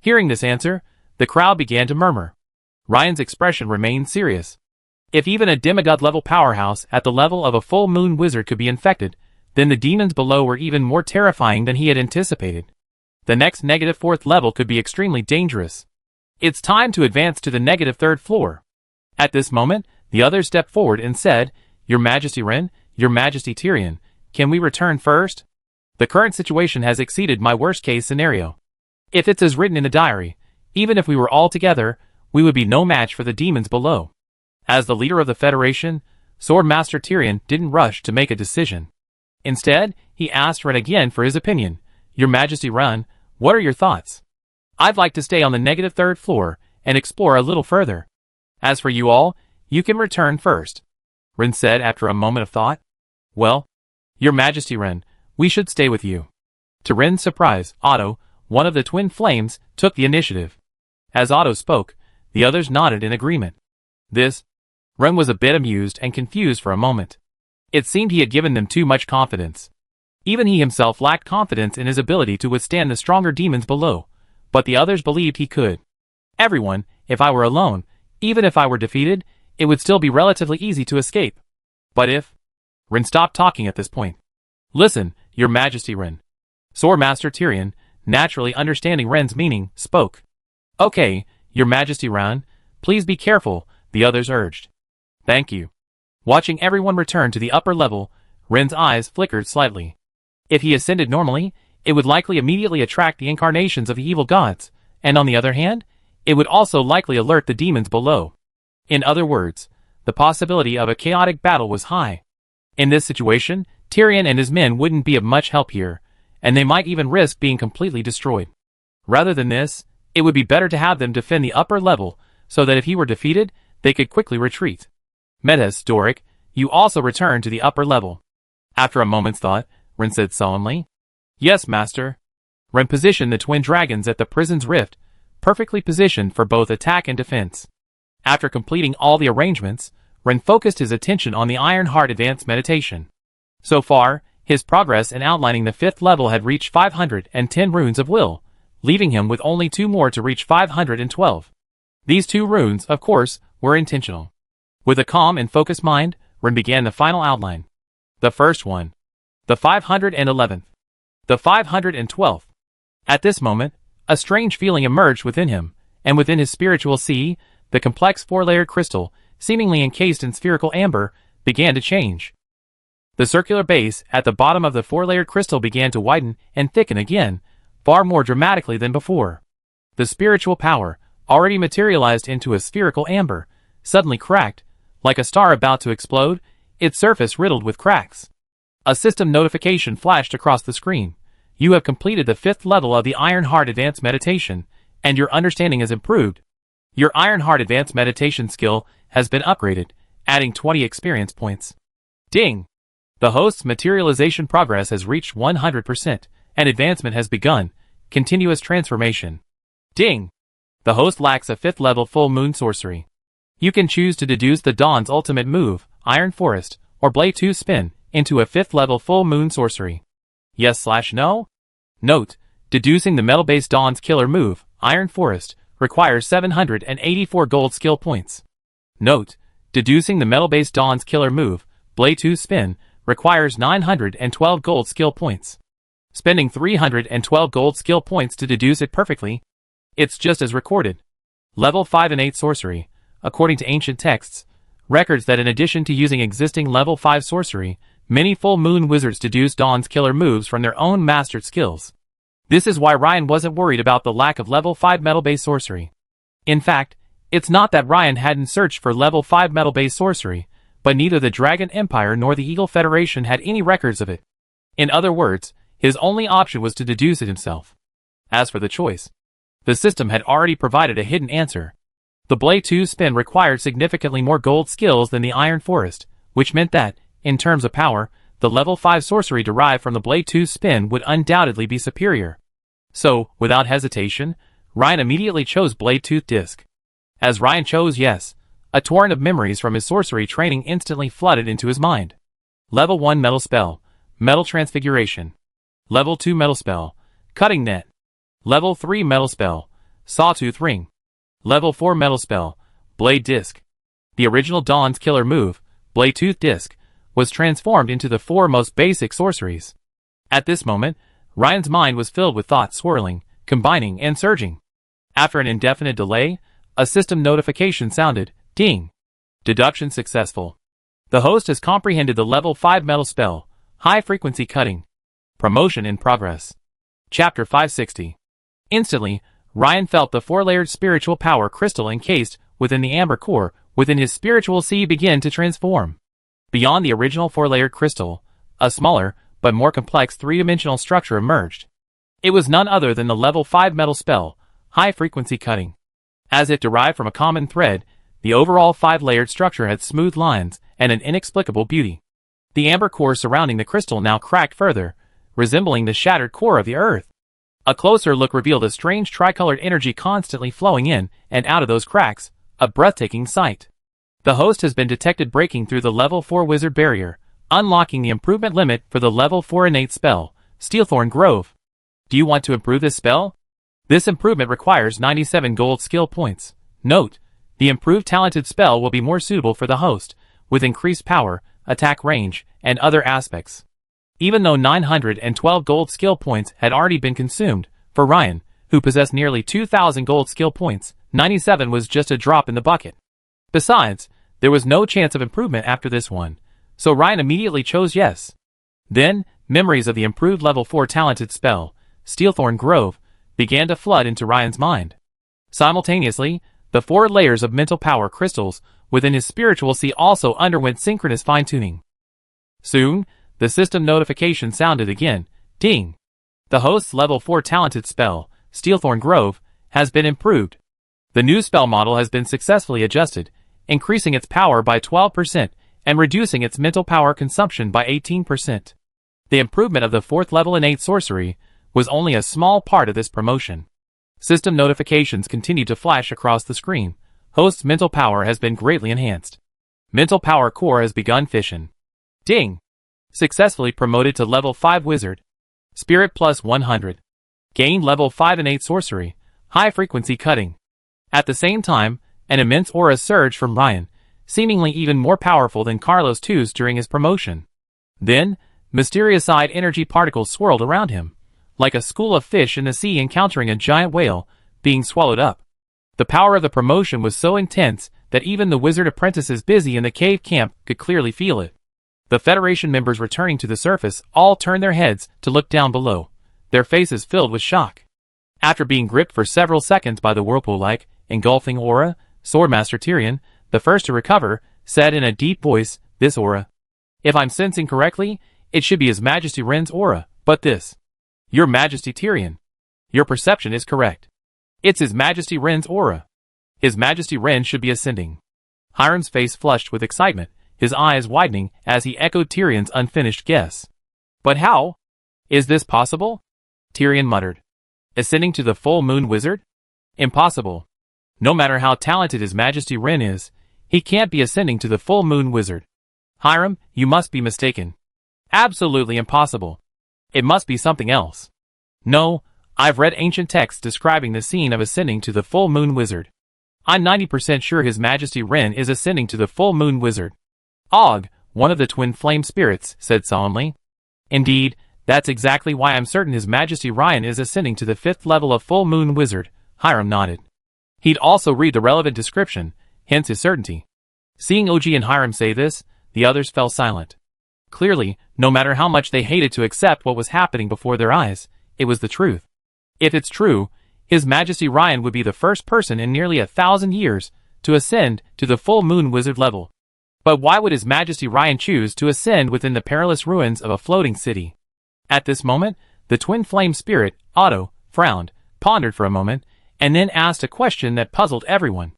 Hearing this answer, the crowd began to murmur. Ryan's expression remained serious. If even a demigod-level powerhouse at the level of a full moon wizard could be infected, then the demons below were even more terrifying than he had anticipated. The next -4th level could be extremely dangerous. It's time to advance to the -3rd floor. At this moment, the others stepped forward and said, Your Majesty Ren, Your Majesty Tyrion, can we return first? The current situation has exceeded my worst-case scenario. If it's as written in the diary, even if we were all together, we would be no match for the demons below. As the leader of the Federation, Swordmaster Tyrion didn't rush to make a decision. Instead, he asked Ren again for his opinion. Your Majesty Ren, what are your thoughts? I'd like to stay on the -3rd floor and explore a little further. As for you all, you can return first, Ren said after a moment of thought. Well, Your Majesty Ren, we should stay with you. To Ren's surprise, Otto, one of the twin flames, took the initiative. As Otto spoke, the others nodded in agreement. Ren was a bit amused and confused for a moment. It seemed he had given them too much confidence. Even he himself lacked confidence in his ability to withstand the stronger demons below, but the others believed he could. Everyone, if I were alone, even if I were defeated, it would still be relatively easy to escape. But if... Ren stopped talking at this point. Listen, Your Majesty Ren. Swordmaster Tyrion, naturally understanding Ren's meaning, spoke. Okay, Your Majesty Ren, please be careful, the others urged. Thank you. Watching everyone return to the upper level, Ren's eyes flickered slightly. If he ascended normally, it would likely immediately attract the incarnations of the evil gods, and on the other hand, it would also likely alert the demons below. In other words, the possibility of a chaotic battle was high. In this situation, Tyrion and his men wouldn't be of much help here, and they might even risk being completely destroyed. Rather than this, it would be better to have them defend the upper level, so that if he were defeated, they could quickly retreat. Medes, Doric, you also return to the upper level. After a moment's thought, Ren said solemnly. Yes, Master. Ren positioned the twin dragons at the prison's rift, perfectly positioned for both attack and defense. After completing all the arrangements, Ren focused his attention on the Iron Heart Advanced Meditation. So far, his progress in outlining the 5th level had reached 510 runes of will, leaving him with only 2 more to reach 512. These 2 runes, of course, were intentional. With a calm and focused mind, Ren began the final outline. The first one. The 511th. The 512th. At this moment, a strange feeling emerged within him, and within his spiritual sea, the complex 4-layered crystal, seemingly encased in spherical amber, began to change. The circular base at the bottom of the 4-layered crystal began to widen and thicken again, far more dramatically than before. The spiritual power, already materialized into a spherical amber, suddenly cracked, like a star about to explode, its surface riddled with cracks. A system notification flashed across the screen. You have completed the 5th level of the Iron Heart Advanced Meditation, and your understanding has improved. Your Iron Heart Advanced Meditation skill has been upgraded, adding 20 experience points. Ding! The host's materialization progress has reached 100%, and advancement has begun. Continuous transformation. Ding! The host lacks a 5th level full moon sorcery. You can choose to deduce the Dawn's ultimate move, Iron Forest, or Blade 2 Spin, into a 5th level full moon sorcery. Yes/no? Note, deducing the metal-based Dawn's killer move, Iron Forest, requires 784 gold skill points. Note, deducing the metal-based Dawn's killer move, Blade 2 Spin, requires 912 gold skill points. Spending 312 gold skill points to deduce it perfectly, it's just as recorded. Level 5 innate sorcery. According to ancient texts, records that in addition to using existing level 5 sorcery, Many full moon wizards deduce Dawn's killer moves from their own mastered skills. This is why Ryan wasn't worried about the lack of level 5 metal-based sorcery. In fact, it's not that Ryan hadn't searched for level 5 metal-based sorcery, but neither the Dragon Empire nor the Eagle Federation had any records of it. In other words, his only option was to deduce it himself. As for the choice, the system had already provided a hidden answer. The Blade 2 spin required significantly more gold skills than the Iron Forest, which meant that, in terms of power, the level 5 sorcery derived from the Blade 2 spin would undoubtedly be superior. So, without hesitation, Ryan immediately chose Blade Tooth Disc. As Ryan chose yes, a torrent of memories from his sorcery training instantly flooded into his mind. Level 1 Metal Spell, Metal Transfiguration. Level 2 Metal Spell, Cutting Net. Level 3 Metal Spell, Sawtooth Ring. Level 4 Metal Spell, Blade Disc. The original Dawn's killer move, Blade Tooth Disc, was transformed into the 4 most basic sorceries. At this moment, Ryan's mind was filled with thoughts swirling, combining, and surging. After an indefinite delay, a system notification sounded, ding. Deduction successful. The host has comprehended the level 5 metal spell, High Frequency Cutting. Promotion in progress. Chapter 560. Instantly, Ryan felt the 4-layered spiritual power crystal encased within the amber core within his spiritual sea begin to transform. Beyond the original 4-layered crystal, a smaller, but more complex 3-dimensional structure emerged. It was none other than the level 5 metal spell, High Frequency Cutting. As if derived from a common thread, the overall 5-layered structure had smooth lines and an inexplicable beauty. The amber core surrounding the crystal now cracked further, resembling the shattered core of the earth. A closer look revealed a strange tricolored energy constantly flowing in and out of those cracks, a breathtaking sight. The host has been detected breaking through the level 4 wizard barrier, unlocking the improvement limit for the level 4 innate spell, Steelthorn Grove. Do you want to improve this spell? This improvement requires 97 gold skill points. Note, the improved talented spell will be more suitable for the host, with increased power, attack range, and other aspects. Even though 912 gold skill points had already been consumed, for Ryan, who possessed nearly 2,000 gold skill points, 97 was just a drop in the bucket. Besides, there was no chance of improvement after this one, so Ryan immediately chose yes. Then, memories of the improved level 4 talented spell, Steelthorn Grove, began to flood into Ryan's mind. Simultaneously, the 4 layers of mental power crystals within his spiritual sea also underwent synchronous fine-tuning. Soon, the system notification sounded again, ding. The host's level 4 talented spell, Steelthorn Grove, has been improved. The new spell model has been successfully adjusted, increasing its power by 12% and reducing its mental power consumption by 18%. The improvement of the 4th level innate sorcery was only a small part of this promotion. System notifications continue to flash across the screen. Host's mental power has been greatly enhanced. Mental power core has begun fission. Ding! Successfully promoted to level 5 wizard. Spirit plus 100. Gained level 5 innate sorcery, High Frequency Cutting. At the same time, an immense aura surged from Ryan, seemingly even more powerful than Carlos II's during his promotion. Then, mysterious-eyed energy particles swirled around him, like a school of fish in the sea encountering a giant whale, being swallowed up. The power of the promotion was so intense that even the wizard apprentices busy in the cave camp could clearly feel it. The Federation members returning to the surface all turned their heads to look down below, their faces filled with shock. After being gripped for several seconds by the whirlpool-like, engulfing aura, Swordmaster Tyrion, the first to recover, said in a deep voice, "This aura. If I'm sensing correctly, it should be His Majesty Ren's aura, but this. Your Majesty Tyrion. Your perception is correct. It's His Majesty Ren's aura. His Majesty Ren should be ascending." Hiram's face flushed with excitement, his eyes widening as he echoed Tyrion's unfinished guess. "But how? Is this possible?" Tyrion muttered. "Ascending to the full moon wizard? Impossible. No matter how talented His Majesty Ren is, he can't be ascending to the full moon wizard. Hiram, you must be mistaken. Absolutely impossible. It must be something else. No, I've read ancient texts describing the scene of ascending to the full moon wizard. I'm 90% sure His Majesty Ren is ascending to the full moon wizard." Og, one of the twin flame spirits, said solemnly. "Indeed, that's exactly why I'm certain His Majesty Ryan is ascending to the 5th level of full moon wizard." Hiram nodded. He'd also read the relevant description, hence his certainty. Seeing OG and Hiram say this, the others fell silent. Clearly, no matter how much they hated to accept what was happening before their eyes, it was the truth. If it's true, His Majesty Ryan would be the first person in nearly 1,000 years to ascend to the full moon wizard level. But why would His Majesty Ryan choose to ascend within the perilous ruins of a floating city? At this moment, the twin flame spirit, Otto, frowned, pondered for a moment, and then asked a question that puzzled everyone.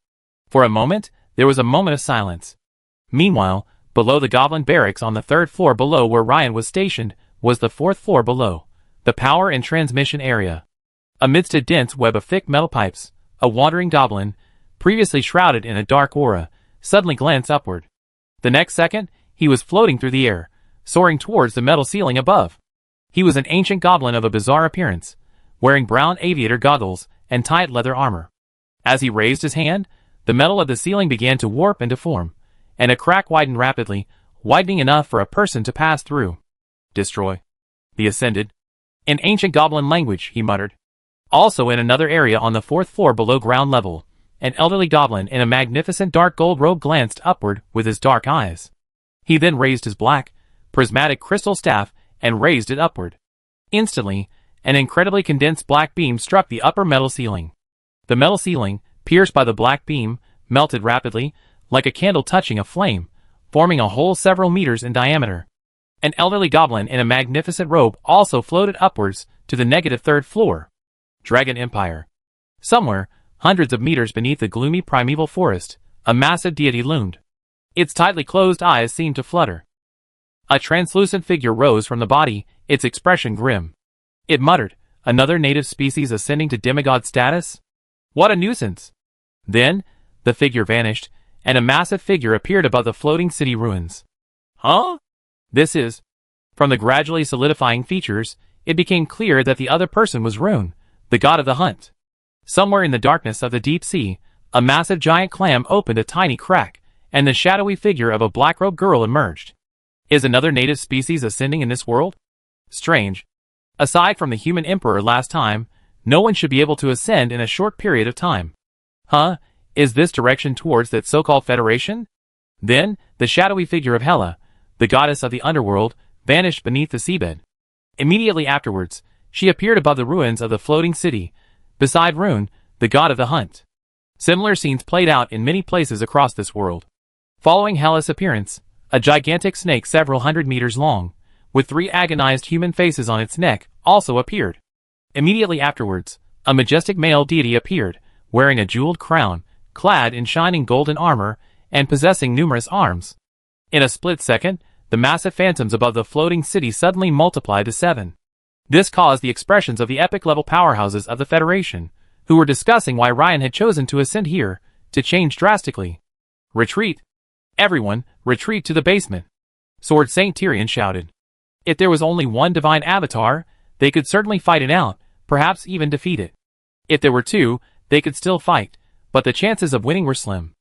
For a moment, there was a moment of silence. Meanwhile, below the goblin barracks on the 3rd floor below where Ryan was stationed was the 4th floor below, the power and transmission area. Amidst a dense web of thick metal pipes, a wandering goblin, previously shrouded in a dark aura, suddenly glanced upward. The next second, he was floating through the air, soaring towards the metal ceiling above. He was an ancient goblin of a bizarre appearance, wearing brown aviator goggles and tight leather armor. As he raised his hand, the metal of the ceiling began to warp and deform, and a crack widened rapidly, widening enough for a person to pass through. "Destroy." He ascended. In ancient goblin language, he muttered. Also in another area on the 4th floor below ground level, an elderly goblin in a magnificent dark gold robe glanced upward with his dark eyes. He then raised his black, prismatic crystal staff and raised it upward. Instantly, an incredibly condensed black beam struck the upper metal ceiling. The metal ceiling, pierced by the black beam, melted rapidly, like a candle touching a flame, forming a hole several meters in diameter. An elderly goblin in a magnificent robe also floated upwards to the -3rd floor. Dragon Empire. Somewhere, hundreds of meters beneath the gloomy primeval forest, a massive deity loomed. Its tightly closed eyes seemed to flutter. A translucent figure rose from the body, its expression grim. It muttered, "Another native species ascending to demigod status? What a nuisance!" Then, the figure vanished, and a massive figure appeared above the floating city ruins. "Huh? This is..." From the gradually solidifying features, it became clear that the other person was Rune, the god of the hunt. Somewhere in the darkness of the deep sea, a massive giant clam opened a tiny crack, and the shadowy figure of a black-robed girl emerged. Is another native species ascending in this world? Strange. Aside from the human emperor last time, no one should be able to ascend in a short period of time. Huh? Is this direction towards that so-called federation? Then, the shadowy figure of Hela, the goddess of the underworld, vanished beneath the seabed. Immediately afterwards, she appeared above the ruins of the floating city, beside Rune, the god of the hunt. Similar scenes played out in many places across this world. Following Hela's appearance, a gigantic snake several hundred meters long, with 3 agonized human faces on its neck, also appeared. Immediately afterwards, a majestic male deity appeared, wearing a jeweled crown, clad in shining golden armor, and possessing numerous arms. In a split second, the massive phantoms above the floating city suddenly multiplied to 7. This caused the expressions of the epic-level powerhouses of the Federation, who were discussing why Ryan had chosen to ascend here, to change drastically. "Retreat! Everyone, retreat to the basement!" Sword Saint Tyrion shouted. If there was only one divine avatar, they could certainly fight it out, perhaps even defeat it. If there were 2, they could still fight, but the chances of winning were slim.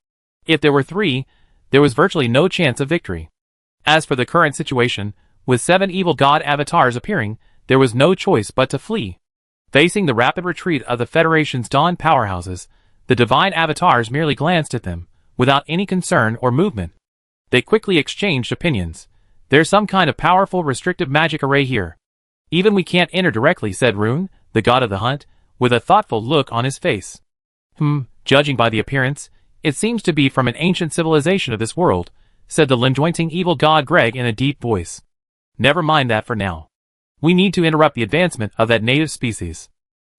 If there were 3, there was virtually no chance of victory. As for the current situation, with 7 evil god avatars appearing, there was no choice but to flee. Facing the rapid retreat of the Federation's dawn powerhouses, the divine avatars merely glanced at them, without any concern or movement. They quickly exchanged opinions. "There's some kind of powerful restrictive magic array here. Even we can't enter directly," said Rune, the god of the hunt, with a thoughtful look on his face. Judging by the appearance, it seems to be from an ancient civilization of this world," said the lenjointing evil god Greg in a deep voice. "Never mind that for now. We need to interrupt the advancement of that native species.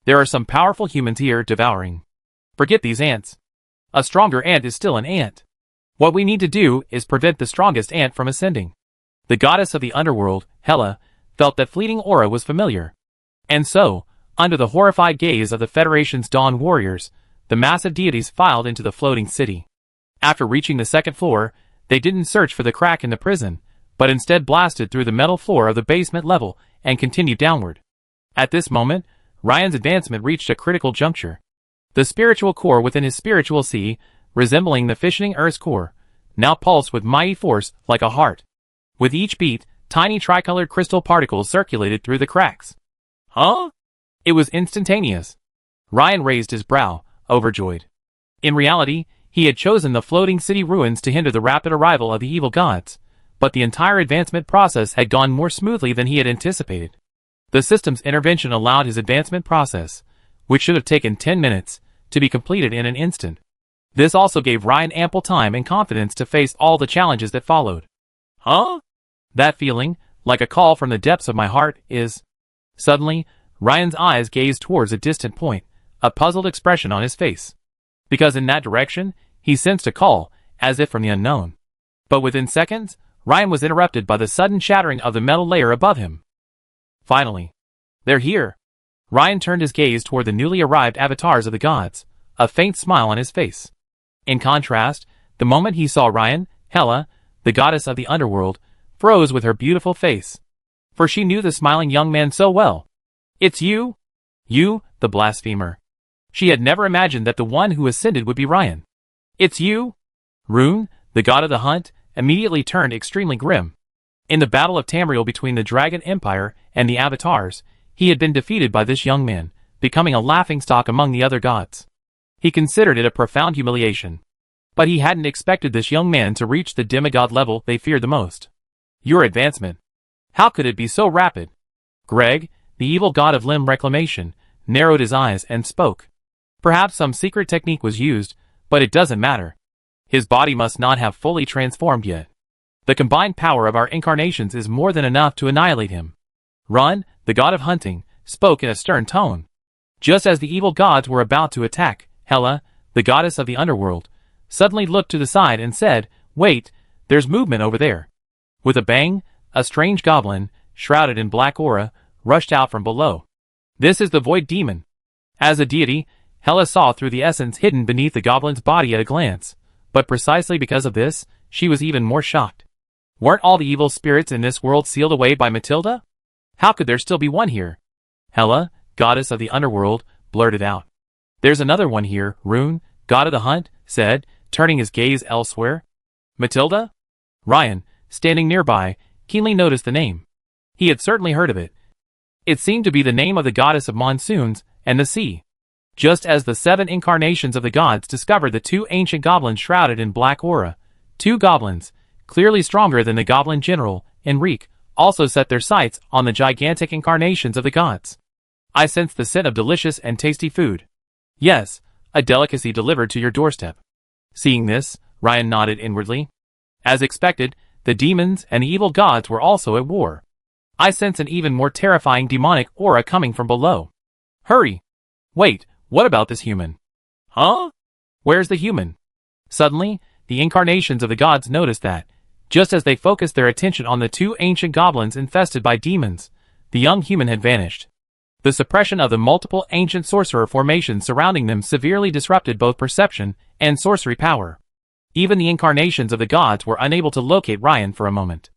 There are some powerful humans here devouring. Forget these ants. A stronger ant is still an ant. What we need to do is prevent the strongest ant from ascending." The goddess of the underworld, Hela, felt that fleeting aura was familiar. And so, under the horrified gaze of the Federation's dawn warriors, the massive deities filed into the floating city. After reaching the 2nd floor, they didn't search for the crack in the prison, but instead blasted through the metal floor of the basement level and continued downward. At this moment, Ryan's advancement reached a critical juncture. The spiritual core within his spiritual sea, resembling the fissioning Earth's core, now pulsed with mighty force like a heart. With each beat, tiny tricolored crystal particles circulated through the cracks. Huh? It was instantaneous. Ryan raised his brow, overjoyed. In reality, he had chosen the floating city ruins to hinder the rapid arrival of the evil gods, But the entire advancement process had gone more smoothly than he had anticipated. The system's intervention allowed his advancement process, which should have taken 10 minutes, to be completed in an instant. This also gave Ryan ample time and confidence to face all the challenges that followed. Huh? That feeling, like a call from the depths of my heart, is... Suddenly, Ryan's eyes gazed towards a distant point, a puzzled expression on his face. Because in that direction, he sensed a call, as if from the unknown. But within seconds, Ryan was interrupted by the sudden shattering of the metal layer above him. Finally. They're here. Ryan turned his gaze toward the newly arrived avatars of the gods, a faint smile on his face. In contrast, the moment he saw Ryan, Hela, the goddess of the underworld, froze with her beautiful face. For she knew the smiling young man so well. It's you? You, the blasphemer. She had never imagined that the one who ascended would be Ryan. It's you? Rune, the god of the hunt, immediately turned extremely grim. In the battle of Tamriel between the Dragon Empire and the Avatars, he had been defeated by this young man, becoming a laughingstock among the other gods. He considered it a profound humiliation. But he hadn't expected this young man to reach the demigod level they feared the most. Your advancement. How could it be so rapid? Greg, the evil god of limb reclamation, narrowed his eyes and spoke. Perhaps some secret technique was used, but it doesn't matter. His body must not have fully transformed yet. The combined power of our incarnations is more than enough to annihilate him. Run, the god of hunting, spoke in a stern tone. Just as the evil gods were about to attack, Hela, the goddess of the underworld, suddenly looked to the side and said, "Wait, there's movement over there." With a bang, a strange goblin, shrouded in black aura, rushed out from below. This is the Void Demon. As a deity, Hela saw through the essence hidden beneath the goblin's body at a glance, but precisely because of this, she was even more shocked. Weren't all the evil spirits in this world sealed away by Matilda? How could there still be one here? Hela, goddess of the underworld, blurted out. There's another one here, Rune, god of the hunt, said, turning his gaze elsewhere. Matilda? Ryan, standing nearby, keenly noticed the name. He had certainly heard of it. It seemed to be the name of the goddess of monsoons and the sea. Just as the 7 incarnations of the gods discovered the 2 ancient goblins shrouded in black aura, 2 goblins, clearly stronger than the goblin general, Enrique, also set their sights on the gigantic incarnations of the gods. I sensed the scent of delicious and tasty food. Yes, a delicacy delivered to your doorstep. Seeing this, Ryan nodded inwardly. As expected, the demons and the evil gods were also at war. I sense an even more terrifying demonic aura coming from below. Hurry! Wait, what about this human? Huh? Where's the human? Suddenly, the incarnations of the gods noticed that, just as they focused their attention on the 2 ancient goblins infested by demons, the young human had vanished. The suppression of the multiple ancient sorcerer formations surrounding them severely disrupted both perception and sorcery power. Even the incarnations of the gods were unable to locate Ryan for a moment.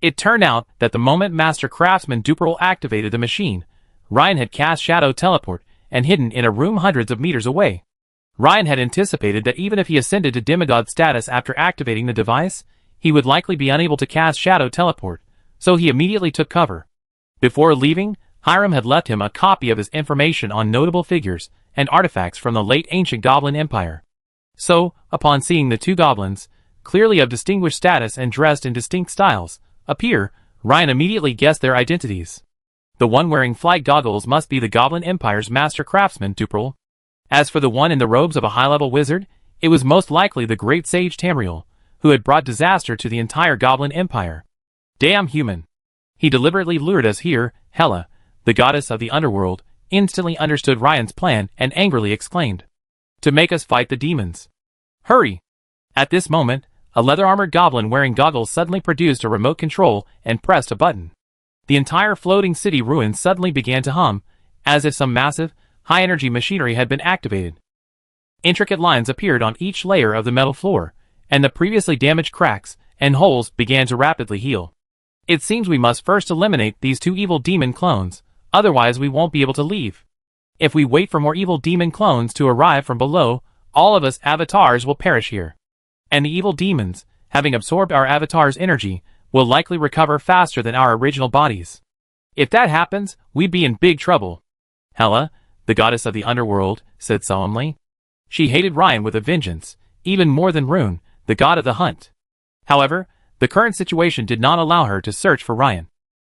It turned out that the moment Master Craftsman Duperl activated the machine, Ryan had cast Shadow Teleport and hidden in a room hundreds of meters away. Ryan had anticipated that even if he ascended to demigod status after activating the device, he would likely be unable to cast Shadow Teleport, so he immediately took cover. Before leaving, Hiram had left him a copy of his information on notable figures and artifacts from the late ancient Goblin Empire. So, upon seeing the 2 goblins, clearly of distinguished status and dressed in distinct styles, appear, Ryan immediately guessed their identities. The one wearing flight goggles must be the Goblin Empire's master craftsman, Duperl. As for the one in the robes of a high-level wizard, it was most likely the great sage Tamriel, who had brought disaster to the entire Goblin Empire. Damn human. He deliberately lured us here. Hela, the goddess of the underworld, instantly understood Ryan's plan and angrily exclaimed, "To make us fight the demons. Hurry!" At this moment, a leather-armored goblin wearing goggles suddenly produced a remote control and pressed a button. The entire floating city ruins suddenly began to hum, as if some massive, high-energy machinery had been activated. Intricate lines appeared on each layer of the metal floor, and the previously damaged cracks and holes began to rapidly heal. It seems we must first eliminate these 2 evil demon clones, otherwise we won't be able to leave. If we wait for more evil demon clones to arrive from below, all of us avatars will perish here. And the evil demons, having absorbed our avatar's energy, will likely recover faster than our original bodies. If that happens, we'd be in big trouble. Hela, the goddess of the underworld, said solemnly. She hated Ryan with a vengeance, even more than Rune, the god of the hunt. However, The current situation did not allow her to search for Ryan.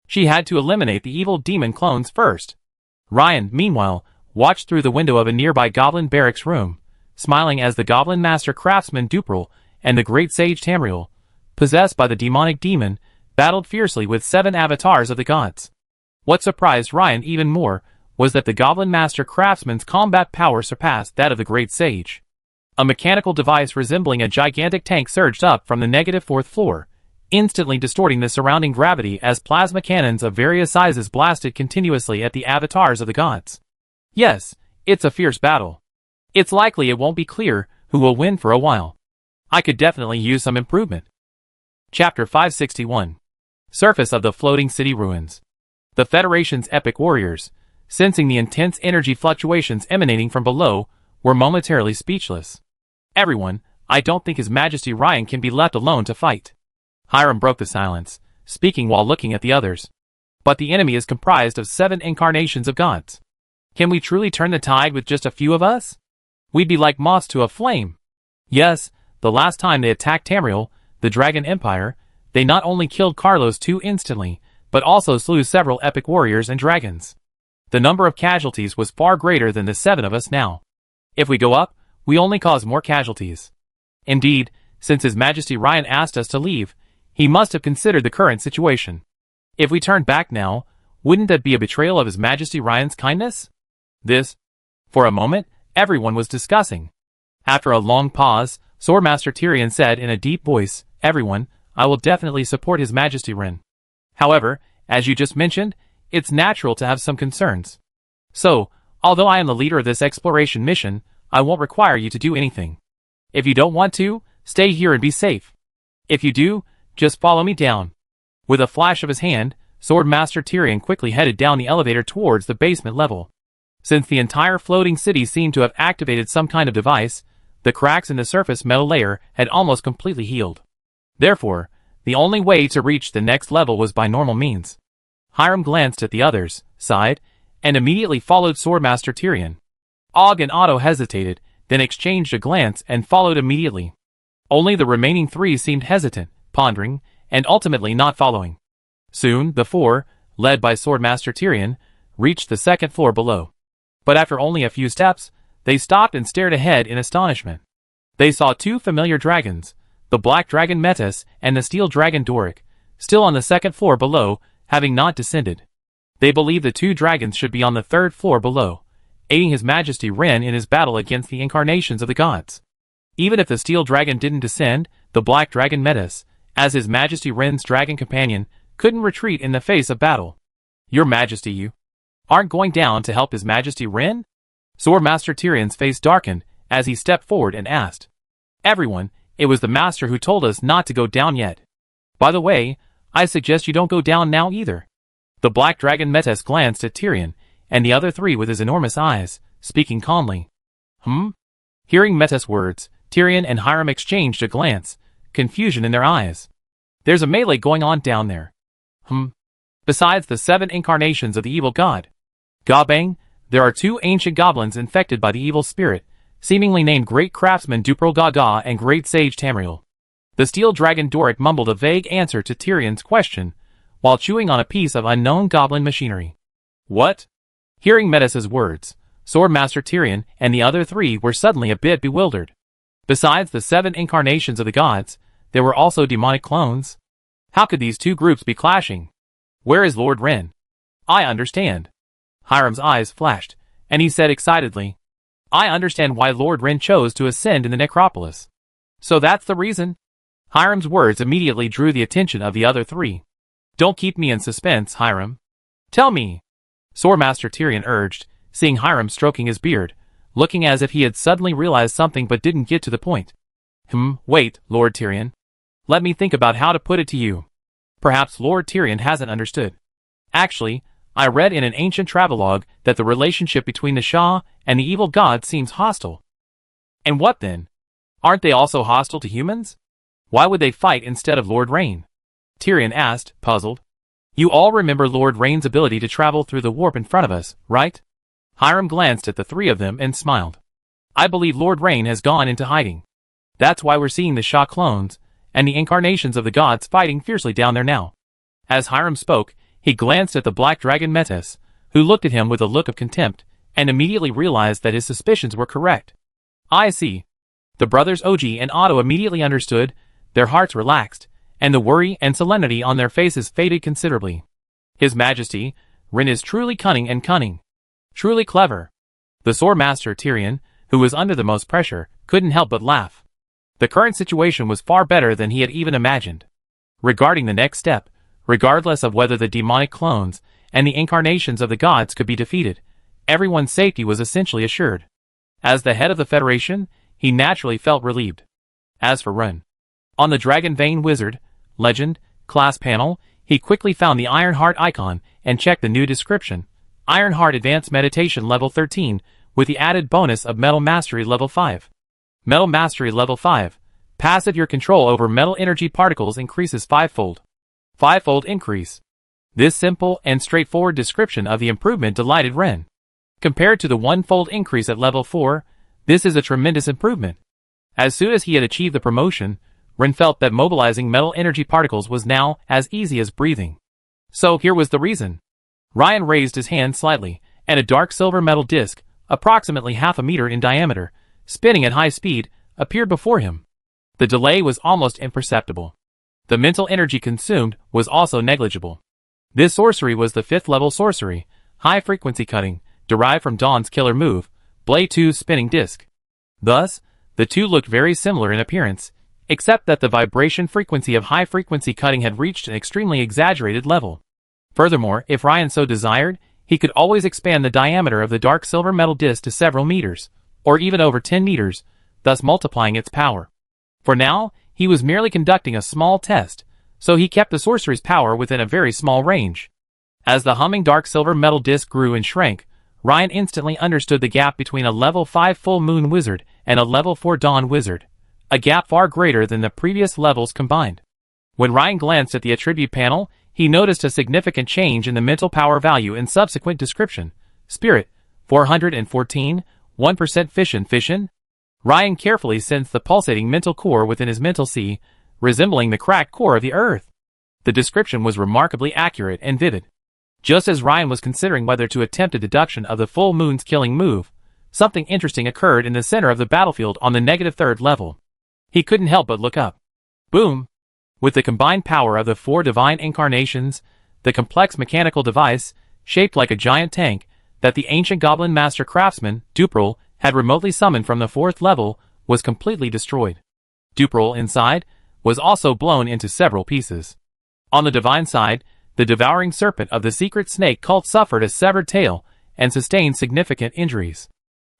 She had to eliminate the evil demon clones first. Ryan, meanwhile, watched through the window of a nearby goblin barracks room, smiling as the goblin master craftsman Dupril and the great sage Tamriel, possessed by the demonic demon, battled fiercely with 7 avatars of the gods. What surprised Ryan even more was that the goblin master craftsman's combat power surpassed that of the great sage. A mechanical device resembling a gigantic tank surged up from the -4th floor, instantly distorting the surrounding gravity as plasma cannons of various sizes blasted continuously at the avatars of the gods. Yes, it's a fierce battle. It's likely it won't be clear who will win for a while. I could definitely use some improvement. Chapter 561. Surface of the Floating City Ruins. The Federation's epic warriors, sensing the intense energy fluctuations emanating from below, were momentarily speechless. Everyone, I don't think His Majesty Ryan can be left alone to fight. Hiram broke the silence, speaking while looking at the others. But the enemy is comprised of 7 incarnations of gods. Can we truly turn the tide with just a few of us? We'd be like moths to a flame. Yes, the last time they attacked Tamriel, the Dragon Empire, they not only killed Carlos II instantly, but also slew several epic warriors and dragons. The number of casualties was far greater than the 7 of us now. If we go up, we only cause more casualties. Indeed, since His Majesty Ryan asked us to leave, he must have considered the current situation. If we turned back now, wouldn't that be a betrayal of His Majesty Ryan's kindness? This, for a moment, everyone was discussing. After a long pause, Swordmaster Tyrion said in a deep voice, "Everyone, I will definitely support His Majesty Ryan. However, as you just mentioned, it's natural to have some concerns. So, although I am the leader of this exploration mission, I won't require you to do anything. If you don't want to, stay here and be safe. If you do, just follow me down." With a flash of his hand, Swordmaster Tyrion quickly headed down the elevator towards the basement level. Since the entire floating city seemed to have activated some kind of device, the cracks in the surface metal layer had almost completely healed. Therefore, the only way to reach the next level was by normal means. Hiram glanced at the others, sighed, and immediately followed Swordmaster Tyrion. Og and Otto hesitated, then exchanged a glance and followed immediately. Only the remaining 3 seemed hesitant, pondering, and ultimately not following. Soon, the 4, led by Swordmaster Tyrion, reached the 2nd floor below. But after only a few steps, they stopped and stared ahead in astonishment. They saw 2 familiar dragons, the Black Dragon Metis and the Steel Dragon Doric, still on the 2nd floor below, having not descended. They believed the 2 dragons should be on the 3rd floor below, aiding His Majesty Ren in his battle against the incarnations of the gods. Even if the Steel Dragon didn't descend, the Black Dragon Metis, as His Majesty Ren's dragon companion, couldn't retreat in the face of battle. "Your Majesty, you aren't going down to help His Majesty Ren?" Swordmaster Tyrion's face darkened as he stepped forward and asked. "Everyone, it was the Master who told us not to go down yet. By the way, I suggest you don't go down now either." The Black Dragon Metis glanced at Tyrion and the other 3 with his enormous eyes, speaking calmly. Hearing Metis' words, Tyrion and Hiram exchanged a glance, confusion in their eyes. "There's a melee going on down there." Besides the 7 incarnations of the evil god Gobang, there are 2 ancient goblins infected by the evil spirit, seemingly named Great Craftsman Dupril Gaga and Great Sage Tamriel. The Steel Dragon Doric mumbled a vague answer to Tyrion's question, while chewing on a piece of unknown goblin machinery. "What?" Hearing Metis' words, Swordmaster Tyrion and the other 3 were suddenly a bit bewildered. Besides the 7 incarnations of the gods, there were also demonic clones. How could these 2 groups be clashing? "Where is Lord Ren?" "I understand." Hiram's eyes flashed, and he said excitedly, "I understand why Lord Ren chose to ascend in the necropolis. So that's the reason?" Hiram's words immediately drew the attention of the other 3. "Don't keep me in suspense, Hiram. Tell me," Swordmaster Tyrion urged, seeing Hiram stroking his beard, looking as if he had suddenly realized something but didn't get to the point. Wait, Lord Tyrion. Let me think about how to put it to you. Perhaps Lord Tyrion hasn't understood. Actually, I read in an ancient travelogue that the relationship between the Shah and the evil god seems hostile." "And what then? Aren't they also hostile to humans? Why would they fight instead of Lord Rain?" Tyrion asked, puzzled. "You all remember Lord Rain's ability to travel through the warp in front of us, right?" Hiram glanced at the 3 of them and smiled. "I believe Lord Rain has gone into hiding. That's why we're seeing the Shah clones, and the incarnations of the gods fighting fiercely down there now. As Hiram spoke, he glanced at the black dragon Metis, who looked at him with a look of contempt, and immediately realized that his suspicions were correct. I see. The brothers Oji and Otto immediately understood, their hearts relaxed, and the worry and solemnity on their faces faded considerably. His Majesty, Rin is truly cunning. Truly clever. The Sword Master Tyrion, who was under the most pressure, couldn't help but laugh. The current situation was far better than he had even imagined. Regarding the next step, regardless of whether the demonic clones and the incarnations of the gods could be defeated, everyone's safety was essentially assured. As the head of the Federation, he naturally felt relieved. As for Rin, on the Dragon Vein Wizard, Legend, class panel, he quickly found the Ironheart icon and checked the new description. Ironheart Advanced Meditation Level 13, with the added bonus of Metal Mastery Level 5. Metal Mastery Level 5. Passive, your control over metal energy particles increases 5-fold. 5-fold increase. This simple and straightforward description of the improvement delighted Ren. Compared to the 1-fold increase at Level 4, this is a tremendous improvement. As soon as he had achieved the promotion, Ren felt that mobilizing metal energy particles was now as easy as breathing. So here was the reason. Ryan raised his hand slightly, and a dark silver metal disc, approximately half a meter in diameter, spinning at high speed, appeared before him. The delay was almost imperceptible. The mental energy consumed was also negligible. This sorcery was the 5th level sorcery, high-frequency cutting, derived from Dawn's killer move, Blade 2's spinning disc. Thus, the two looked very similar in appearance, except that the vibration frequency of high-frequency cutting had reached an extremely exaggerated level. Furthermore, if Ryan so desired, he could always expand the diameter of the dark silver metal disc to several meters, or even over 10 meters, thus multiplying its power. For now, he was merely conducting a small test, so he kept the sorcery's power within a very small range. As the humming dark silver metal disc grew and shrank, Ryan instantly understood the gap between a level 5 full moon wizard and a level 4 dawn wizard, a gap far greater than the previous levels combined. When Ryan glanced at the attribute panel, he noticed a significant change in the mental power value in subsequent description. Spirit, 414, 1% fission. Ryan carefully sensed the pulsating mental core within his mental sea, resembling the cracked core of the earth. The description was remarkably accurate and vivid. Just as Ryan was considering whether to attempt a deduction of the full moon's killing move, something interesting occurred in the center of the battlefield on the -3rd level. He couldn't help but look up. Boom! With the combined power of the 4 divine incarnations, the complex mechanical device, shaped like a giant tank, that the ancient goblin master craftsman, Dupril, had remotely summoned from the 4th level, was completely destroyed. Dupril, inside, was also blown into several pieces. On the divine side, the devouring serpent of the secret snake cult suffered a severed tail and sustained significant injuries.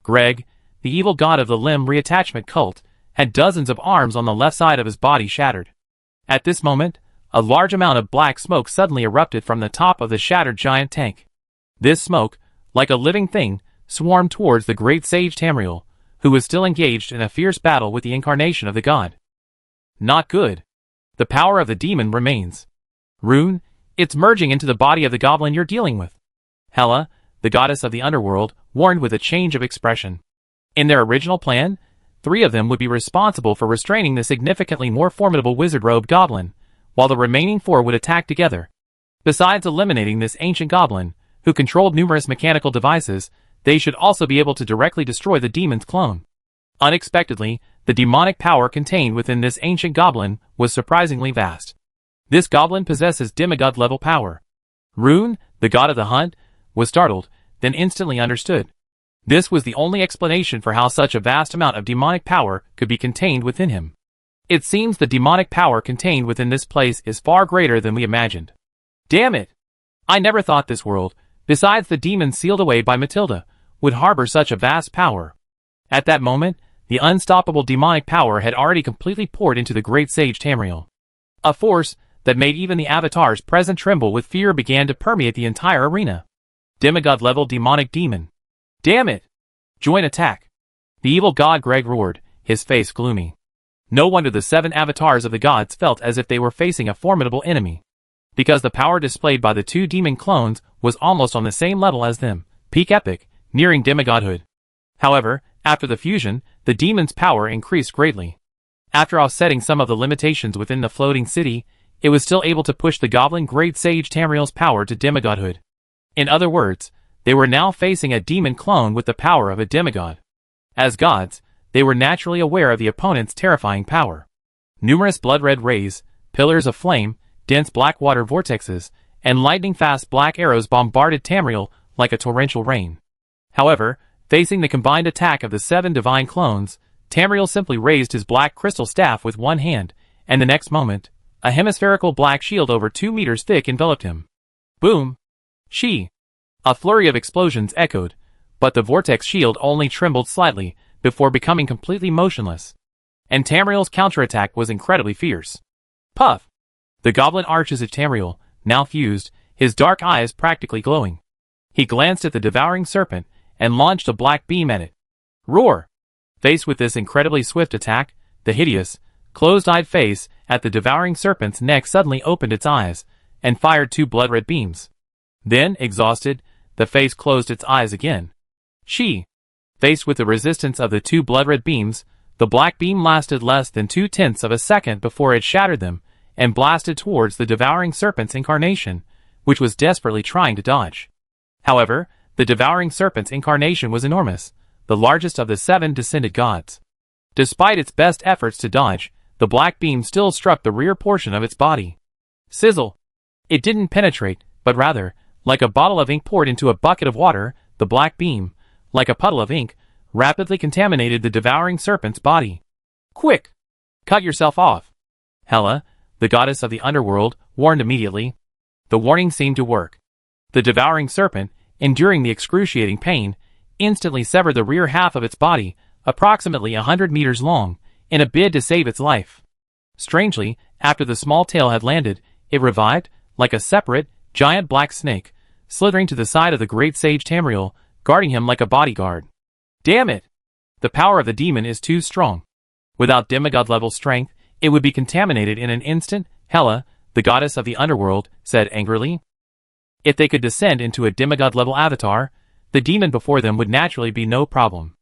Greg, the evil god of the limb reattachment cult, had dozens of arms on the left side of his body shattered. At this moment, a large amount of black smoke suddenly erupted from the top of the shattered giant tank. This smoke, like a living thing, swarmed towards the great sage Tamriel, who was still engaged in a fierce battle with the incarnation of the god. Not good. The power of the demon remains. Rune, it's merging into the body of the goblin you're dealing with. Hela, the goddess of the underworld, warned with a change of expression. In their original plan, 3 of them would be responsible for restraining the significantly more formidable wizard-robed goblin, while the remaining 4 would attack together. Besides eliminating this ancient goblin, who controlled numerous mechanical devices, they should also be able to directly destroy the demon's clone. Unexpectedly, the demonic power contained within this ancient goblin was surprisingly vast. This goblin possesses demigod-level power. Rune, the god of the hunt, was startled, then instantly understood. This was the only explanation for how such a vast amount of demonic power could be contained within him. It seems the demonic power contained within this place is far greater than we imagined. Damn it! I never thought this world, besides the demons sealed away by Matilda, would harbor such a vast power. At that moment, the unstoppable demonic power had already completely poured into the great sage Tamriel. A force that made even the avatars present tremble with fear began to permeate the entire arena. Demigod-level demonic demon. Damn it! Join attack! The evil god Greg roared, his face gloomy. No wonder the 7 avatars of the gods felt as if they were facing a formidable enemy. Because the power displayed by the 2 demon clones was almost on the same level as them, peak epic, nearing demigodhood. However, after the fusion, the demon's power increased greatly. After offsetting some of the limitations within the floating city, it was still able to push the goblin great sage Tamriel's power to demigodhood. In other words, they were now facing a demon clone with the power of a demigod. As gods, they were naturally aware of the opponent's terrifying power. Numerous blood-red rays, pillars of flame, dense black water vortexes, and lightning-fast black arrows bombarded Tamriel like a torrential rain. However, facing the combined attack of the 7 divine clones, Tamriel simply raised his black crystal staff with one hand, and the next moment, a hemispherical black shield over 2 meters thick enveloped him. Boom! She! A flurry of explosions echoed, but the vortex shield only trembled slightly before becoming completely motionless. And Tamriel's counterattack was incredibly fierce. Puff! The goblin arches of Tamriel, now fused, his dark eyes practically glowing. He glanced at the devouring serpent and launched a black beam at it. Roar! Faced with this incredibly swift attack, the hideous, closed-eyed face at the devouring serpent's neck suddenly opened its eyes and fired 2 blood-red beams. Then, exhausted, the face closed its eyes again. She! Faced with the resistance of the 2 blood-red beams, the black beam lasted less than 0.2 of a second before it shattered them and blasted towards the devouring serpent's incarnation, which was desperately trying to dodge. However, the devouring serpent's incarnation was enormous, the largest of the 7 descended gods. Despite its best efforts to dodge, the black beam still struck the rear portion of its body. Sizzle! It didn't penetrate, but rather, like a bottle of ink poured into a bucket of water, the black beam, like a puddle of ink, rapidly contaminated the devouring serpent's body. Quick! Cut yourself off! Hela, the goddess of the underworld, warned immediately. The warning seemed to work. The devouring serpent, enduring the excruciating pain, instantly severed the rear half of its body, approximately 100 meters long, in a bid to save its life. Strangely, after the small tail had landed, it revived, like a separate, giant black snake, slithering to the side of the great sage Tamriel, guarding him like a bodyguard. Damn it! The power of the demon is too strong. Without demigod-level strength, it would be contaminated in an instant, Hela, the goddess of the underworld, said angrily. If they could descend into a demigod-level avatar, the demon before them would naturally be no problem.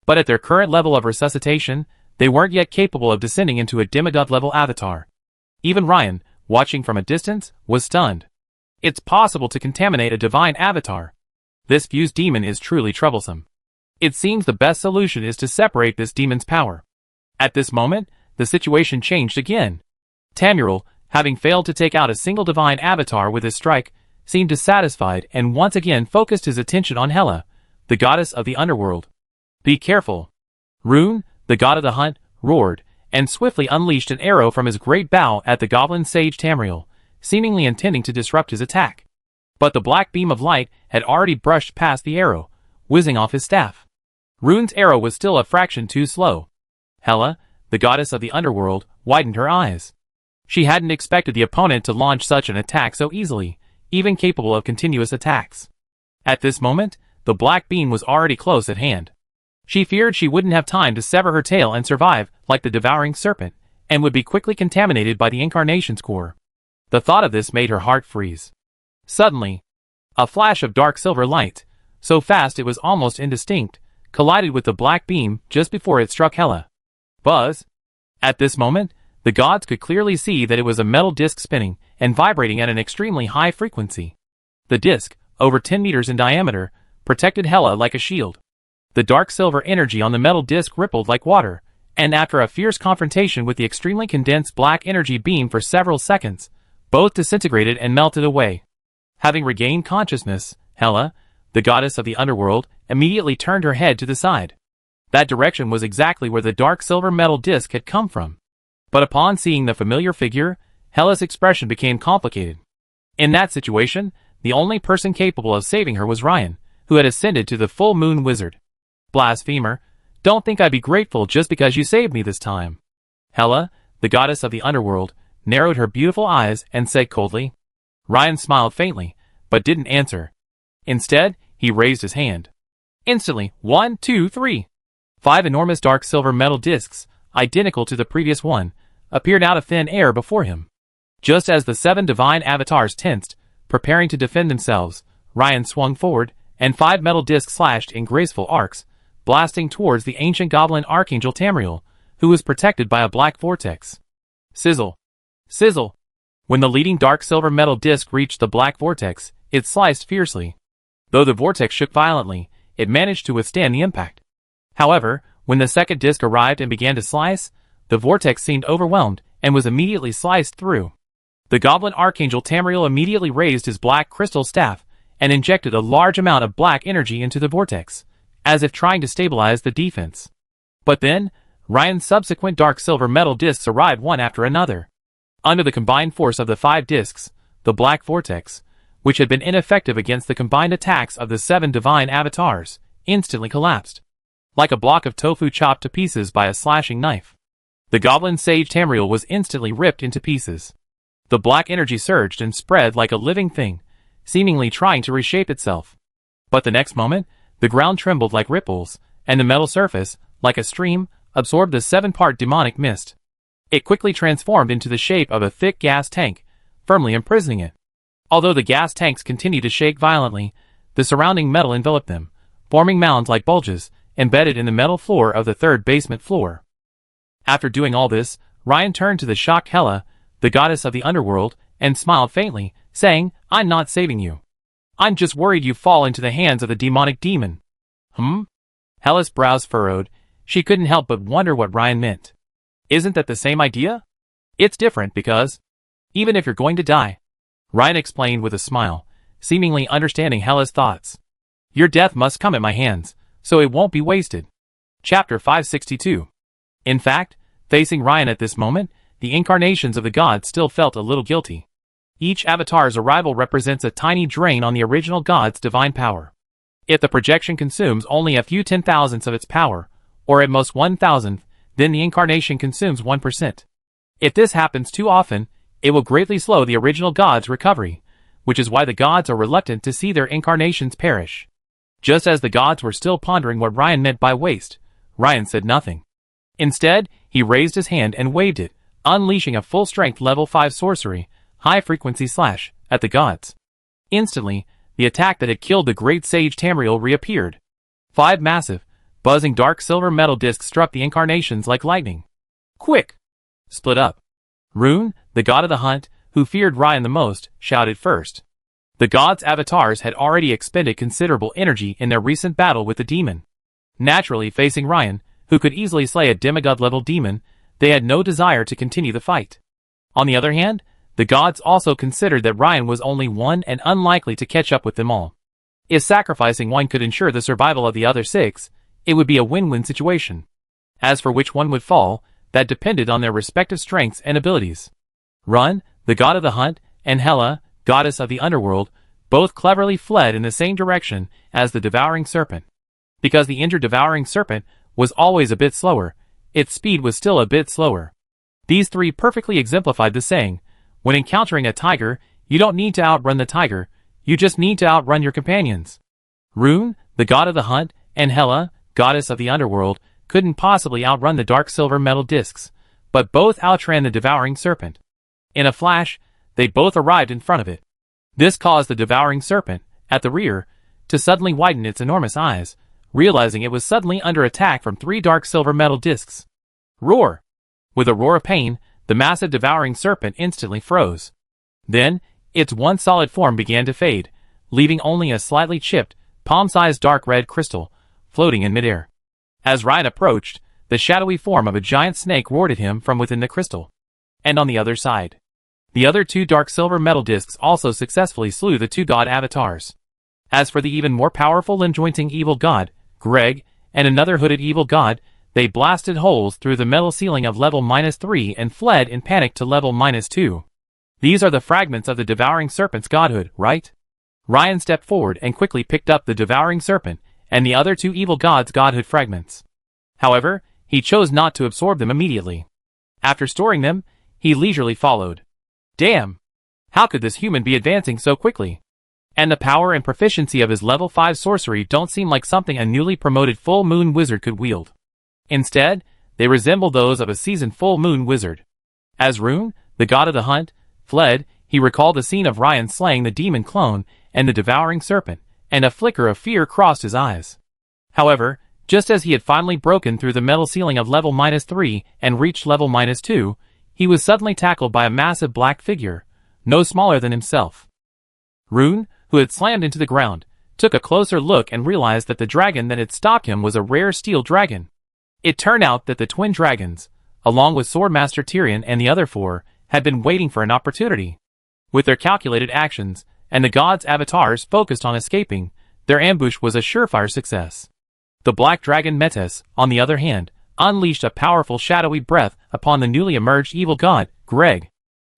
But at their current level of resuscitation, they weren't yet capable of descending into a demigod-level avatar. Even Ryan, watching from a distance, was stunned. It's possible to contaminate a divine avatar. This fused demon is truly troublesome. It seems the best solution is to separate this demon's power. At this moment, the situation changed again. Tamriel, having failed to take out a single divine avatar with his strike, seemed dissatisfied and once again focused his attention on Hela, the goddess of the underworld. Be careful! Rune, the god of the hunt, roared, and swiftly unleashed an arrow from his great bow at the goblin sage Tamriel, seemingly intending to disrupt his attack. But the black beam of light had already brushed past the arrow, whizzing off his staff. Rune's arrow was still a fraction too slow. Hela, the goddess of the underworld, widened her eyes. She hadn't expected the opponent to launch such an attack so easily, even capable of continuous attacks. At this moment, the black beam was already close at hand. She feared she wouldn't have time to sever her tail and survive, like the devouring serpent, and would be quickly contaminated by the incarnation's core. The thought of this made her heart freeze. Suddenly, a flash of dark silver light, so fast it was almost indistinct, collided with the black beam just before it struck Hela. Buzz! At this moment, the gods could clearly see that it was a metal disc spinning and vibrating at an extremely high frequency. The disc, over 10 meters in diameter, protected Hela like a shield. The dark silver energy on the metal disc rippled like water, and after a fierce confrontation with the extremely condensed black energy beam for several seconds, both disintegrated and melted away. Having regained consciousness, Hela, the goddess of the underworld, immediately turned her head to the side. That direction was exactly where the dark silver metal disc had come from. But upon seeing the familiar figure, Hela's expression became complicated. In that situation, the only person capable of saving her was Ryan, who had ascended to the full moon wizard. Blasphemer, don't think I'd be grateful just because you saved me this time. Hela, the goddess of the underworld, narrowed her beautiful eyes and said coldly. Ryan smiled faintly, but didn't answer. Instead, he raised his hand. Instantly, 1, 2, 3. 5 enormous dark silver metal discs, identical to the previous one, appeared out of thin air before him. Just as the 7 divine avatars tensed, preparing to defend themselves, Ryan swung forward, and 5 metal discs slashed in graceful arcs, blasting towards the ancient goblin archangel Tamriel, who was protected by a black vortex. Sizzle. Sizzle. When the leading dark silver metal disc reached the black vortex, it sliced fiercely. Though the vortex shook violently, it managed to withstand the impact. However, when the second disc arrived and began to slice, the vortex seemed overwhelmed and was immediately sliced through. The goblin archangel Tamriel immediately raised his black crystal staff and injected a large amount of black energy into the vortex, as if trying to stabilize the defense. But then, Ryan's subsequent dark silver metal discs arrived one after another. Under the combined force of the 5 discs, the black vortex, which had been ineffective against the combined attacks of the 7 divine avatars, instantly collapsed. Like a block of tofu chopped to pieces by a slashing knife. The goblin sage Tamriel was instantly ripped into pieces. The black energy surged and spread like a living thing, seemingly trying to reshape itself. But the next moment, the ground trembled like ripples, and the metal surface, like a stream, absorbed the 7-part demonic mist. It quickly transformed into the shape of a thick gas tank, firmly imprisoning it. Although the gas tanks continued to shake violently, the surrounding metal enveloped them, forming mounds like bulges, embedded in the metal floor of the 3rd basement floor. After doing all this, Ryan turned to the shocked Hela, the goddess of the underworld, and smiled faintly, saying, "I'm not saving you. I'm just worried you fall into the hands of the demonic demon." Hela's brows furrowed. She couldn't help but wonder what Ryan meant. Isn't that the same idea? It's different because, even if you're going to die, Ryan explained with a smile, seemingly understanding Hela's thoughts. Your death must come at my hands, so it won't be wasted. Chapter 562. In fact, facing Ryan at this moment, the incarnations of the gods still felt a little guilty. Each avatar's arrival represents a tiny drain on the original god's divine power. If the projection consumes only a few 10,000ths of its power, or at most 1,000th, then the incarnation consumes 1%. If this happens too often, it will greatly slow the original god's recovery, which is why the gods are reluctant to see their incarnations perish. Just as the gods were still pondering what Ryan meant by waste, Ryan said nothing. Instead, he raised his hand and waved it, unleashing a full-strength level 5 sorcery, high-frequency slash, at the gods. Instantly, the attack that had killed the great sage Tamriel reappeared. 5 massive, buzzing dark silver metal discs struck the incarnations like lightning. Quick! Split up. Rune, the god of the hunt, who feared Ryan the most, shouted first. The gods' avatars had already expended considerable energy in their recent battle with the demon. Naturally, facing Ryan, who could easily slay a demigod-level demon, they had no desire to continue the fight. On the other hand, the gods also considered that Ryan was only one and unlikely to catch up with them all. If sacrificing one could ensure the survival of the other 6, it would be a win-win situation. As for which one would fall, that depended on their respective strengths and abilities. Run, the god of the hunt, and Hela, goddess of the underworld, both cleverly fled in the same direction as the devouring serpent. Because the injured devouring serpent was always a bit slower, its speed was still a bit slower. These 3 perfectly exemplified the saying, when encountering a tiger, you don't need to outrun the tiger, you just need to outrun your companions. Rune, the god of the hunt, and Hela, goddess of the underworld, couldn't possibly outrun the dark silver metal discs, but both outran the devouring serpent. In a flash, they both arrived in front of it. This caused the devouring serpent, at the rear, to suddenly widen its enormous eyes, realizing it was suddenly under attack from 3 dark silver metal discs. Roar! With a roar of pain, the massive devouring serpent instantly froze. Then, its one solid form began to fade, leaving only a slightly chipped, palm-sized dark red crystal, floating in midair. As Ryan approached, the shadowy form of a giant snake roared at him from within the crystal. And on the other side, the other 2 dark silver metal discs also successfully slew the 2 god avatars. As for the even more powerful limb-jointing evil god, Greg, and another hooded evil god, they blasted holes through the metal ceiling of level -3 and fled in panic to level -2. These are the fragments of the devouring serpent's godhood, right? Ryan stepped forward and quickly picked up the devouring serpent and the other 2 evil gods' godhood fragments. However, he chose not to absorb them immediately. After storing them, he leisurely followed. Damn! How could this human be advancing so quickly? And the power and proficiency of his level 5 sorcery don't seem like something a newly promoted full moon wizard could wield. Instead, they resemble those of a seasoned full moon wizard. As Rune, the god of the hunt, fled, he recalled the scene of Ryan slaying the demon clone and the devouring serpent, and a flicker of fear crossed his eyes. However, Just as he had finally broken through the metal ceiling of level -3 and reached level -2, he was suddenly tackled by a massive black figure, no smaller than himself. Rune, who had slammed into the ground, took a closer look and realized that the dragon that had stopped him was a rare steel dragon. It turned out that the twin dragons, along with Swordmaster Tyrion and the other four, had been waiting for an opportunity. With their calculated actions, and the gods' avatars focused on escaping, their ambush was a surefire success. The black dragon Metis, on the other hand, unleashed a powerful shadowy breath upon the newly emerged evil god, Greg.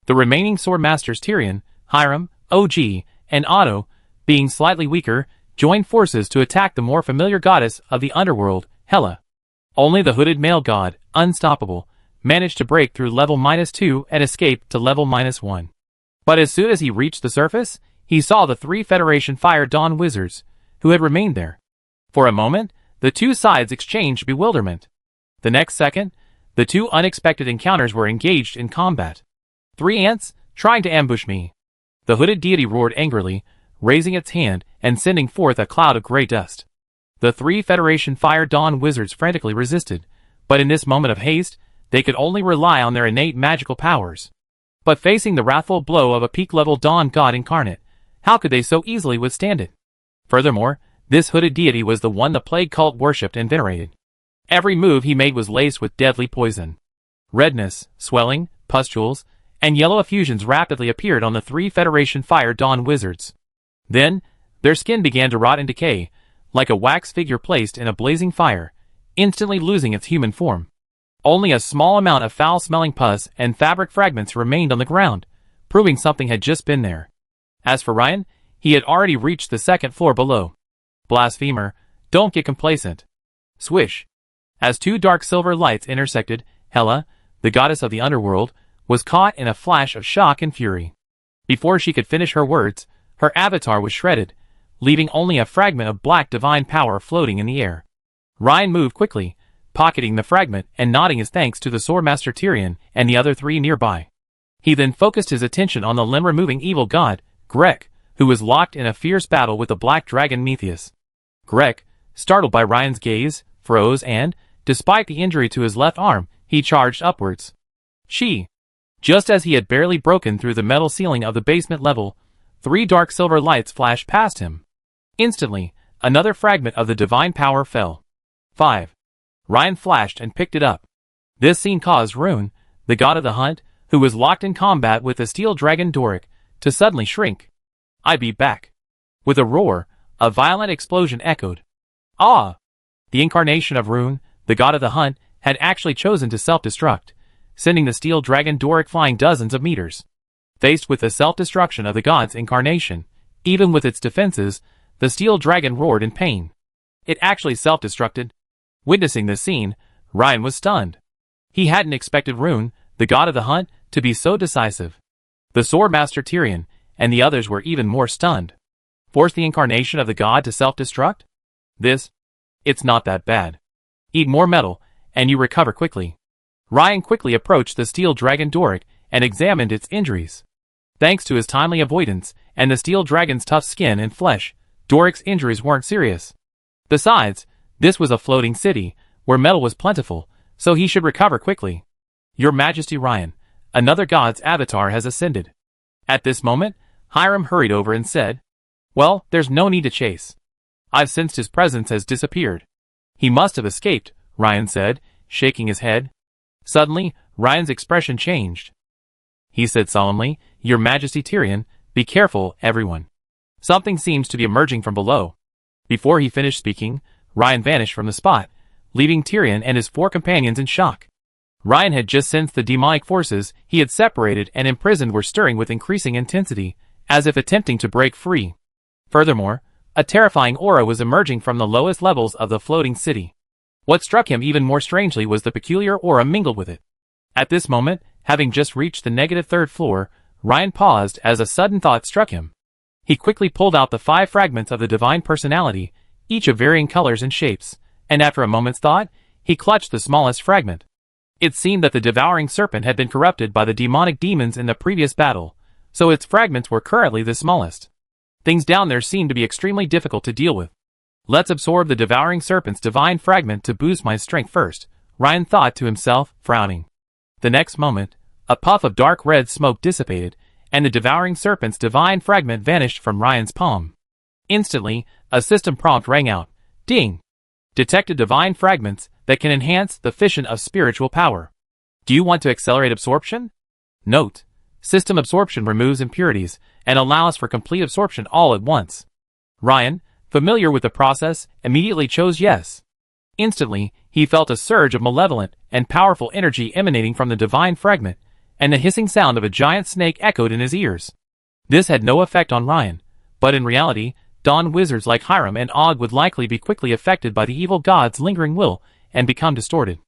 The remaining Swordmasters Tyrion, Hiram, OG, and Otto, being slightly weaker, joined forces to attack the more familiar goddess of the underworld, Hela. Only the hooded male god, Unstoppable, managed to break through level -2 and escape to level -1. But as soon as he reached the surface, he saw the 3 Federation Fire Dawn wizards, who had remained there. For a moment, the two sides exchanged bewilderment. The next second, the two unexpected encounters were engaged in combat. 3 ants, trying to ambush me. The hooded deity roared angrily, raising its hand and sending forth a cloud of grey dust. The 3 Federation Fire Dawn wizards frantically resisted, but in this moment of haste, they could only rely on their innate magical powers. But facing the wrathful blow of a peak-level Dawn god incarnate, how could they so easily withstand it? Furthermore, this hooded deity was the one the plague cult worshipped and venerated. Every move he made was laced with deadly poison. Redness, swelling, pustules, and yellow effusions rapidly appeared on the 3 Federation Fire Dawn wizards. Then, their skin began to rot and decay, like a wax figure placed in a blazing fire, instantly losing its human form. Only a small amount of foul-smelling pus and fabric fragments remained on the ground, proving something had just been there. As for Ryan, he had already reached the 2nd floor below. Blasphemer, don't get complacent. Swish. As 2 dark silver lights intersected, Hela, the goddess of the underworld, was caught in a flash of shock and fury. Before she could finish her words, her avatar was shredded, leaving only a fragment of black divine power floating in the air. Ryan moved quickly, pocketing the fragment and nodding his thanks to the Swordmaster Tyrion and the other 3 nearby. He then focused his attention on the limb-removing evil god, Greg, who was locked in a fierce battle with the black dragon Metheus. Greg, startled by Ryan's gaze, froze and, despite the injury to his left arm, he charged upwards. Just as he had barely broken through the metal ceiling of the basement level, 3 dark silver lights flashed past him. Instantly, another fragment of the divine power fell. 5. Ryan flashed and picked it up. This scene caused Rune, the god of the hunt, who was locked in combat with the steel dragon Doric, to suddenly shrink. "I be back." With a roar, a violent explosion echoed. Ah! The incarnation of Rune, the god of the hunt, had actually chosen to self-destruct, sending the steel dragon Doric flying dozens of meters. Faced with the self-destruction of the god's incarnation, even with its defenses, the steel dragon roared in pain. It actually self-destructed. Witnessing this scene, Ryan was stunned. He hadn't expected Rune, the god of the hunt, to be so decisive. The Swordmaster Tyrion and the others were even more stunned. Force the incarnation of the god to self-destruct? It's not that bad. Eat more metal, and you recover quickly. Ryan quickly approached the steel dragon Doric and examined its injuries. Thanks to his timely avoidance and the steel dragon's tough skin and flesh, Doric's injuries weren't serious. Besides, this was a floating city, where metal was plentiful, so he should recover quickly. "Your Majesty Ryan, another god's avatar has ascended." At this moment, Hiram hurried over and said, "Well, there's no need to chase. I've sensed his presence has disappeared." "He must have escaped," Ryan said, shaking his head. Suddenly, Ryan's expression changed. He said solemnly, "Your Majesty Tyrion, be careful, everyone. Something seems to be emerging from below." Before he finished speaking, Ryan vanished from the spot, leaving Tyrion and his 4 companions in shock. Ryan had just sensed the demonic forces he had separated and imprisoned were stirring with increasing intensity, as if attempting to break free. Furthermore, a terrifying aura was emerging from the lowest levels of the floating city. What struck him even more strangely was the peculiar aura mingled with it. At this moment, having just reached the -3rd floor, Ryan paused as a sudden thought struck him. He quickly pulled out the 5 fragments of the divine personality, each of varying colors and shapes, and after a moment's thought, he clutched the smallest fragment. It seemed that the devouring serpent had been corrupted by the demonic demons in the previous battle, so its fragments were currently the smallest. Things down there seemed to be extremely difficult to deal with. Let's absorb the devouring serpent's divine fragment to boost my strength first, Ryan thought to himself, frowning. The next moment, a puff of dark red smoke dissipated, and the devouring serpent's divine fragment vanished from Ryan's palm. Instantly, a system prompt rang out. Ding! Detected divine fragments that can enhance the fission of spiritual power. Do you want to accelerate absorption? Note: system absorption removes impurities and allows for complete absorption all at once. Ryan, familiar with the process, immediately chose yes. Instantly, he felt a surge of malevolent and powerful energy emanating from the divine fragment, and the hissing sound of a giant snake echoed in his ears. This had no effect on Ryan, but in reality, Dawn wizards like Hiram and Og would likely be quickly affected by the evil god's lingering will and become distorted.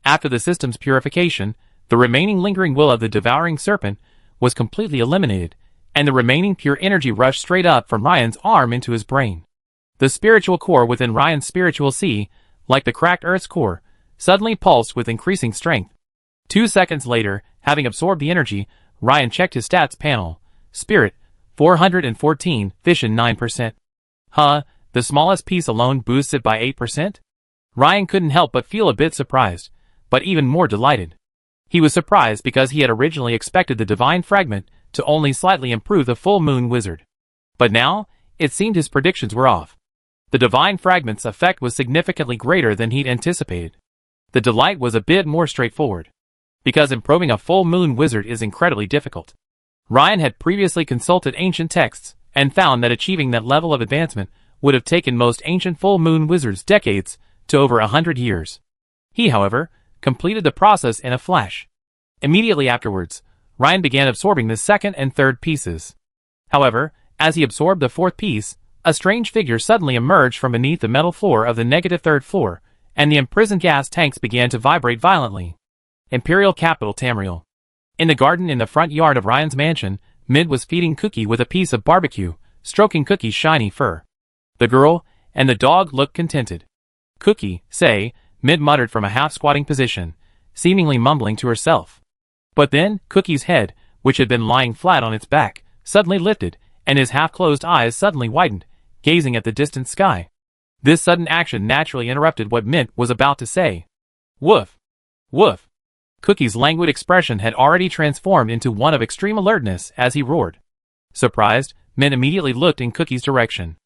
After the system's purification, the remaining lingering will of the devouring serpent was completely eliminated, and the remaining pure energy rushed straight up from Ryan's arm into his brain. The spiritual core within Ryan's spiritual sea, like the cracked Earth's core, suddenly pulsed with increasing strength. 2 seconds later, having absorbed the energy, Ryan checked his stats panel. Spirit, 414, fission 9%. Huh, the smallest piece alone boosts it by 8%? Ryan couldn't help but feel a bit surprised, but even more delighted. He was surprised because he had originally expected the divine fragment to only slightly improve the full moon wizard. But now, it seemed his predictions were off. The divine fragment's effect was significantly greater than he'd anticipated. The delight was a bit more straightforward, because improving a full moon wizard is incredibly difficult. Ryan had previously consulted ancient texts and found that achieving that level of advancement would have taken most ancient full moon wizards decades to over 100 years. He, however, completed the process in a flash. Immediately afterwards, Ryan began absorbing the second and third pieces. However, as he absorbed the fourth piece, a strange figure suddenly emerged from beneath the metal floor of the negative third floor, and the imprisoned gas tanks began to vibrate violently. Imperial Capital Tamriel. In the garden in the front yard of Ryan's mansion, Mid was feeding Cookie with a piece of barbecue, stroking Cookie's shiny fur. The girl and the dog looked contented. Cookie, say, Mid muttered from a half-squatting position, seemingly mumbling to herself. But then, Cookie's head, which had been lying flat on its back, suddenly lifted, and his half-closed eyes suddenly widened, gazing at the distant sky. This sudden action naturally interrupted what Mint was about to say. Woof! Woof! Cookie's languid expression had already transformed into one of extreme alertness as he roared. Surprised, Mint immediately looked in Cookie's direction.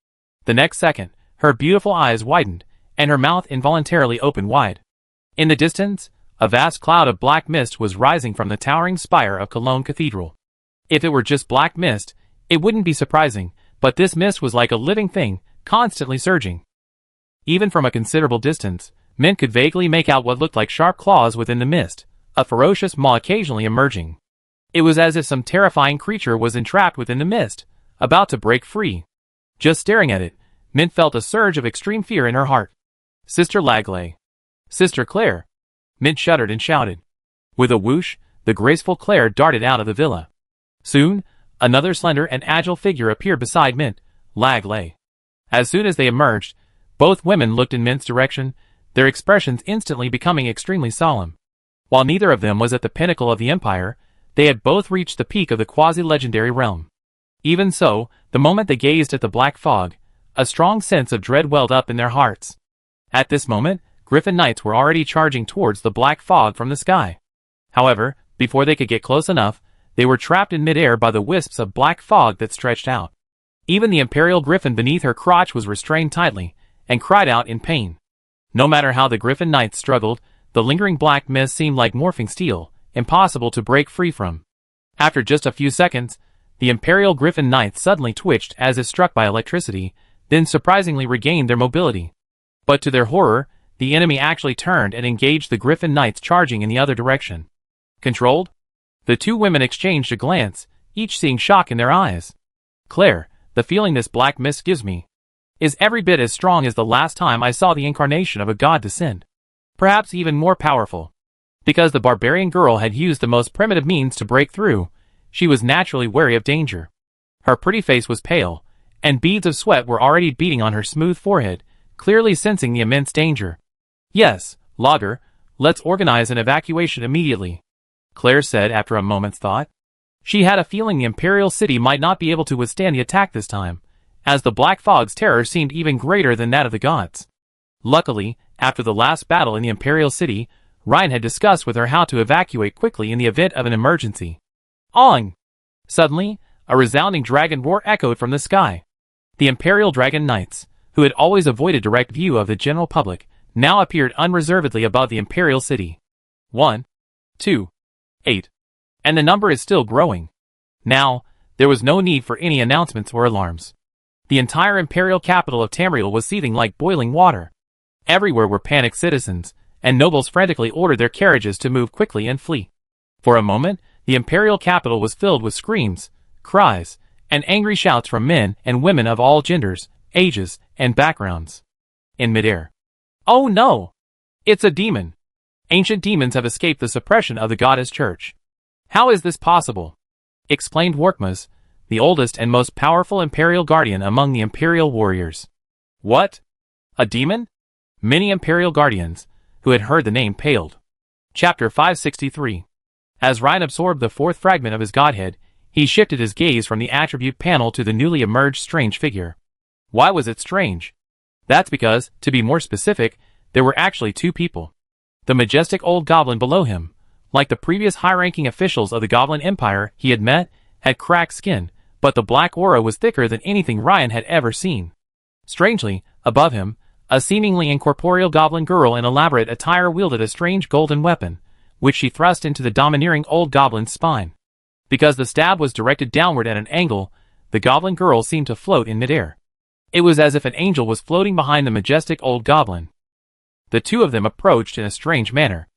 The next second, her beautiful eyes widened, and her mouth involuntarily opened wide. In the distance, a vast cloud of black mist was rising from the towering spire of Cologne Cathedral. If it were just black mist, it wouldn't be surprising, but this mist was like a living thing, constantly surging. Even from a considerable distance, Mint could vaguely make out what looked like sharp claws within the mist, a ferocious maw occasionally emerging. It was as if some terrifying creature was entrapped within the mist, about to break free. Just staring at it, Mint felt a surge of extreme fear in her heart. Sister Lagley. Sister Claire. Mint shuddered and shouted. With a whoosh, the graceful Claire darted out of the villa. Soon, another slender and agile figure appeared beside Mint, Lagley. As soon as they emerged, both women looked in Mint's direction, their expressions instantly becoming extremely solemn. While neither of them was at the pinnacle of the empire, they had both reached the peak of the quasi-legendary realm. Even so, the moment they gazed at the black fog, a strong sense of dread welled up in their hearts. At this moment, Griffin Knights were already charging towards the black fog from the sky. However, before they could get close enough, they were trapped in midair by the wisps of black fog that stretched out. Even the Imperial Griffin beneath her crotch was restrained tightly, and cried out in pain. No matter how the Griffin Knights struggled, the lingering black mist seemed like morphing steel, impossible to break free from. After just a few seconds, the Imperial Griffin Knights suddenly twitched as if struck by electricity, then surprisingly regained their mobility. But to their horror, the enemy actually turned and engaged the Griffin Knights charging in the other direction. Controlled? The two women exchanged a glance, each seeing shock in their eyes. Claire, the feeling this black mist gives me is every bit as strong as the last time I saw the incarnation of a god descend. Perhaps even more powerful. Because the barbarian girl had used the most primitive means to break through, she was naturally wary of danger. Her pretty face was pale, and beads of sweat were already beating on her smooth forehead, clearly sensing the immense danger. Yes, Logger, let's organize an evacuation immediately, Claire said after a moment's thought. She had a feeling the Imperial City might not be able to withstand the attack this time, as the black fog's terror seemed even greater than that of the gods. Luckily, after the last battle in the Imperial City, Ryan had discussed with her how to evacuate quickly in the event of an emergency. Ong! Suddenly, a resounding dragon roar echoed from the sky. The Imperial Dragon Knights, who had always avoided direct view of the general public, now appeared unreservedly above the Imperial City. 1, 2, 8. And the number is still growing. Now, there was no need for any announcements or alarms. The entire Imperial capital of Tamriel was seething like boiling water. Everywhere were panicked citizens, and nobles frantically ordered their carriages to move quickly and flee. For a moment, the Imperial capital was filled with screams, cries, and angry shouts from men and women of all genders, ages, and backgrounds. In midair. Oh no! It's a demon! Ancient demons have escaped the suppression of the goddess church. How is this possible? Explained Workmas, the oldest and most powerful Imperial guardian among the Imperial warriors. What? A demon? Many Imperial guardians, who had heard the name, paled. Chapter 563. As Ryan absorbed the fourth fragment of his godhead, he shifted his gaze from the attribute panel to the newly emerged strange figure. Why was it strange? That's because, to be more specific, there were actually two people. The majestic old goblin below him, like the previous high-ranking officials of the Goblin Empire he had met, had cracked skin, but the black aura was thicker than anything Ryan had ever seen. Strangely, above him, a seemingly incorporeal goblin girl in elaborate attire wielded a strange golden weapon, which she thrust into the domineering old goblin's spine. Because the stab was directed downward at an angle, the goblin girl seemed to float in midair. It was as if an angel was floating behind the majestic old goblin. The two of them approached in a strange manner.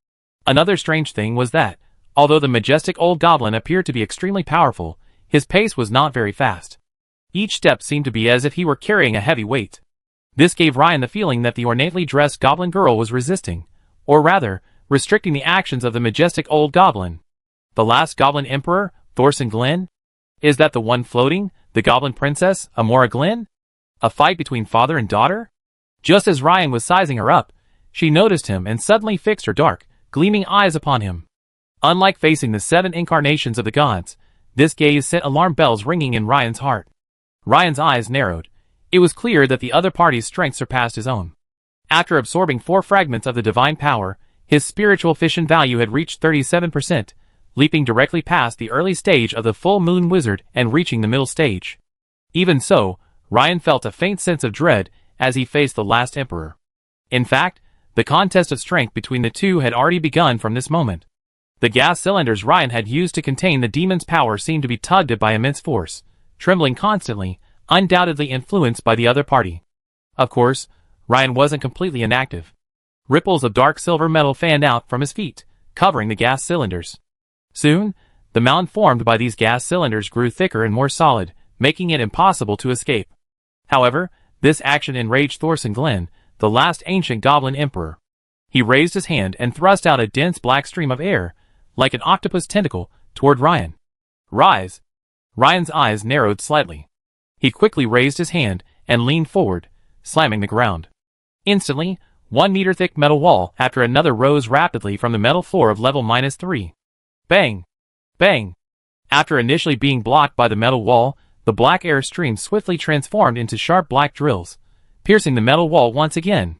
Another strange thing was that, although the majestic old goblin appeared to be extremely powerful, his pace was not very fast. Each step seemed to be as if he were carrying a heavy weight. This gave Ryan the feeling that the ornately dressed goblin girl was resisting, or rather, restricting the actions of the majestic old goblin. The last goblin emperor, Thorson Glenn? Is that the one floating, the goblin princess, Amora Glenn? A fight between father and daughter? Just as Ryan was sizing her up, she noticed him and suddenly fixed her dark, gleaming eyes upon him. Unlike facing the 7 incarnations of the gods, this gaze sent alarm bells ringing in Ryan's heart. Ryan's eyes narrowed. It was clear that the other party's strength surpassed his own. After absorbing 4 fragments of the divine power, his spiritual fission value had reached 37%, leaping directly past the early stage of the full moon wizard and reaching the middle stage. Even so, Ryan felt a faint sense of dread as he faced the last emperor. In fact, the contest of strength between the two had already begun from this moment. The gas cylinders Ryan had used to contain the demon's power seemed to be tugged at by immense force, trembling constantly, undoubtedly influenced by the other party. Of course, Ryan wasn't completely inactive. Ripples of dark silver metal fanned out from his feet, covering the gas cylinders. Soon, the mountain formed by these gas cylinders grew thicker and more solid, making it impossible to escape. However, this action enraged Thorson Glenn, the last ancient goblin emperor. He raised his hand and thrust out a dense black stream of air, like an octopus tentacle, toward Ryan. Rise! Ryan's eyes narrowed slightly. He quickly raised his hand and leaned forward, slamming the ground. Instantly, 1 meter thick metal wall after another rose rapidly from the metal floor of level -3. Bang! Bang! After initially being blocked by the metal wall, the black air stream swiftly transformed into sharp black drills, piercing the metal wall once again.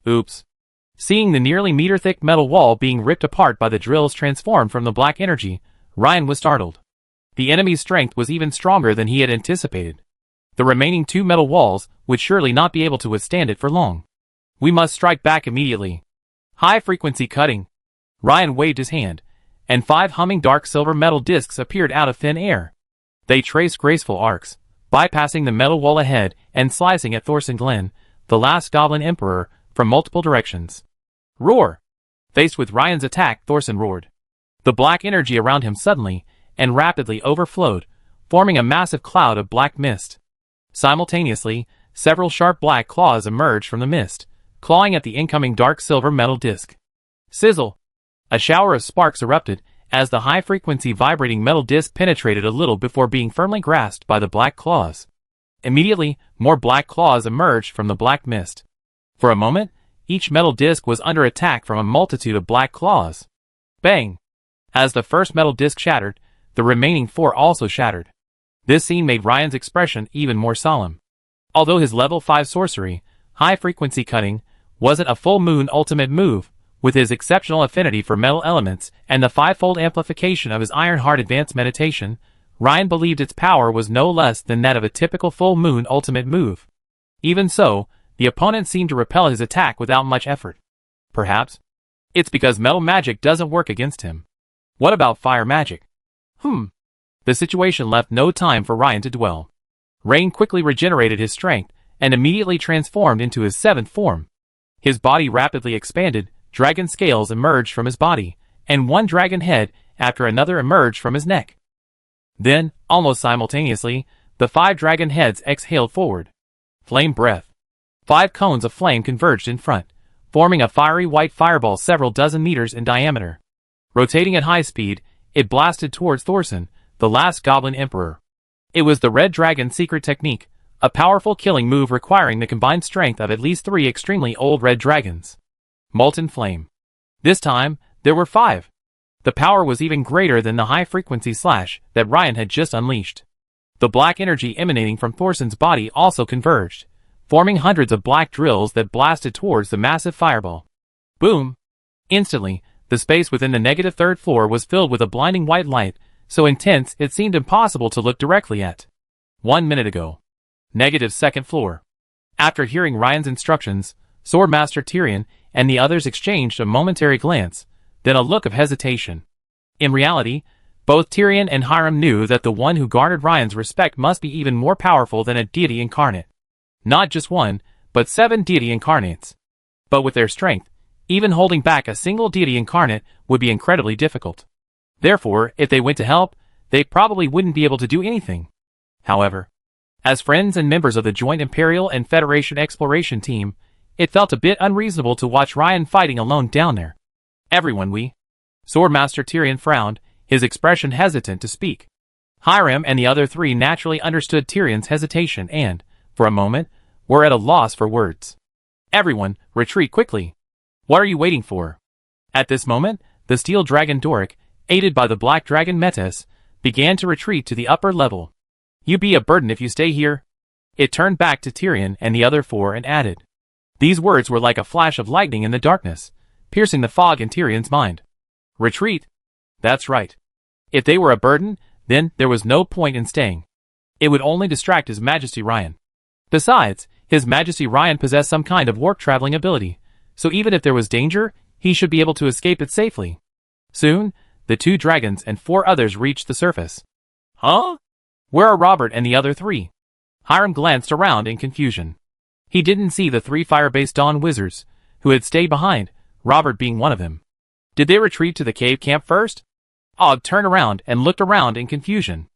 Oops. Seeing the nearly meter-thick metal wall being ripped apart by the drills transformed from the black energy, Ryan was startled. The enemy's strength was even stronger than he had anticipated. The remaining 2 metal walls would surely not be able to withstand it for long. We must strike back immediately. High-frequency cutting. Ryan waved his hand, and 5 humming dark silver metal discs appeared out of thin air. They traced graceful arcs, bypassing the metal wall ahead and slicing at Thorson Glenn, the last goblin emperor, from multiple directions. Roar! Faced with Ryan's attack, Thorson roared. The black energy around him suddenly and rapidly overflowed, forming a massive cloud of black mist. Simultaneously, several sharp black claws emerged from the mist, clawing at the incoming dark silver metal disc. Sizzle! A shower of sparks erupted as the high-frequency vibrating metal disc penetrated a little before being firmly grasped by the black claws. Immediately, more black claws emerged from the black mist. For a moment, each metal disc was under attack from a multitude of black claws. Bang! As the first metal disc shattered, the remaining 4 also shattered. This scene made Ryan's expression even more solemn. Although his level 5 sorcery, high-frequency cutting, wasn't a full moon ultimate move, with his exceptional affinity for metal elements and the fivefold amplification of his Ironheart advanced meditation, Ryan believed its power was no less than that of a typical full moon ultimate move. Even so, the opponent seemed to repel his attack without much effort. Perhaps it's because metal magic doesn't work against him. What about fire magic? The situation left no time for Ryan to dwell. Rain quickly regenerated his strength and immediately transformed into his 7th form. His body rapidly expanded, dragon scales emerged from his body, and one dragon head after another emerged from his neck. Then, almost simultaneously, the 5 dragon heads exhaled forward. Flame breath. 5 cones of flame converged in front, forming a fiery white fireball several dozen meters in diameter. Rotating at high speed, it blasted towards Thorson, the last Goblin Emperor. It was the Red Dragon's secret technique, a powerful killing move requiring the combined strength of at least 3 extremely old red dragons. Molten Flame. This time, there were 5. The power was even greater than the high-frequency slash that Ryan had just unleashed. The black energy emanating from Thorson's body also converged, forming hundreds of black drills that blasted towards the massive fireball. Boom! Instantly, the space within the negative 3rd floor was filled with a blinding white light, so intense it seemed impossible to look directly at. 1 minute ago. Negative 2nd floor. After hearing Ryan's instructions, Swordmaster Tyrion and the others exchanged a momentary glance, then a look of hesitation. In reality, both Tyrion and Hiram knew that the one who garnered Ryan's respect must be even more powerful than a deity incarnate. Not just one, but 7 deity incarnates. But with their strength, even holding back a single deity incarnate would be incredibly difficult. Therefore, if they went to help, they probably wouldn't be able to do anything. However, as friends and members of the joint Imperial and Federation exploration team, it felt a bit unreasonable to watch Ryan fighting alone down there. Everyone Swordmaster Tyrion frowned, his expression hesitant to speak. Hiram and the other 3 naturally understood Tyrion's hesitation and, for a moment, were at a loss for words. Everyone, retreat quickly. What are you waiting for? At this moment, the steel dragon Doric, aided by the black dragon Metis, began to retreat to the upper level. You be a burden if you stay here. It turned back to Tyrion and the other 4 and added. These words were like a flash of lightning in the darkness, piercing the fog in Tyrion's mind. Retreat? That's right. If they were a burden, then there was no point in staying. It would only distract His Majesty Ryan. Besides, His Majesty Ryan possessed some kind of warp-traveling ability, so even if there was danger, he should be able to escape it safely. Soon, the 2 dragons and 4 others reached the surface. Huh? Where are Robert and the other 3? Hiram glanced around in confusion. He didn't see the 3 fire-based Dawn Wizards, who had stayed behind, Robert being one of them. Did they retreat to the cave camp first? Og turned around and looked around in confusion.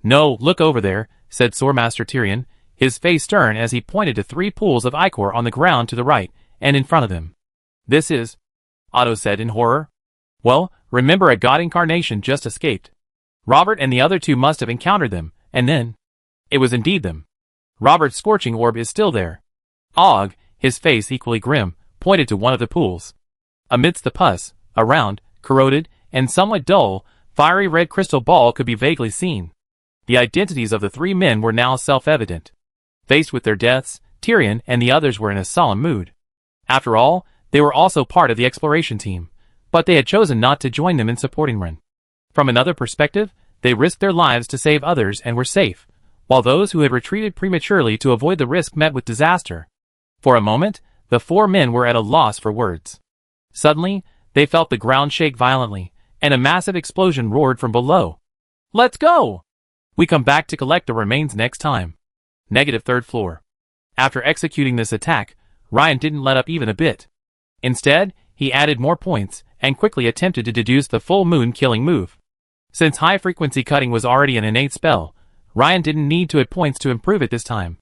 No, look over there, said Swordmaster Tyrion, his face stern as he pointed to 3 pools of ichor on the ground to the right and in front of them. This is... Otto said in horror. Well, remember a god incarnation just escaped. Robert and the other 2 must have encountered them, and then... It was indeed them. Robert's scorching orb is still there. Og, his face equally grim, pointed to one of the pools. Amidst the pus, a round, corroded, and somewhat dull, fiery red crystal ball could be vaguely seen. The identities of the 3 men were now self-evident. Faced with their deaths, Tyrion and the others were in a solemn mood. After all, they were also part of the exploration team, but they had chosen not to join them in supporting Ren. From another perspective, they risked their lives to save others and were safe, while those who had retreated prematurely to avoid the risk met with disaster. For a moment, the 4 men were at a loss for words. Suddenly, they felt the ground shake violently, and a massive explosion roared from below. Let's go! We come back to collect the remains next time. Negative 3rd floor. After executing this attack, Ryan didn't let up even a bit. Instead, he added more points, and quickly attempted to deduce the full moon killing move. Since high-frequency cutting was already an innate spell, Ryan didn't need to add points to improve it this time.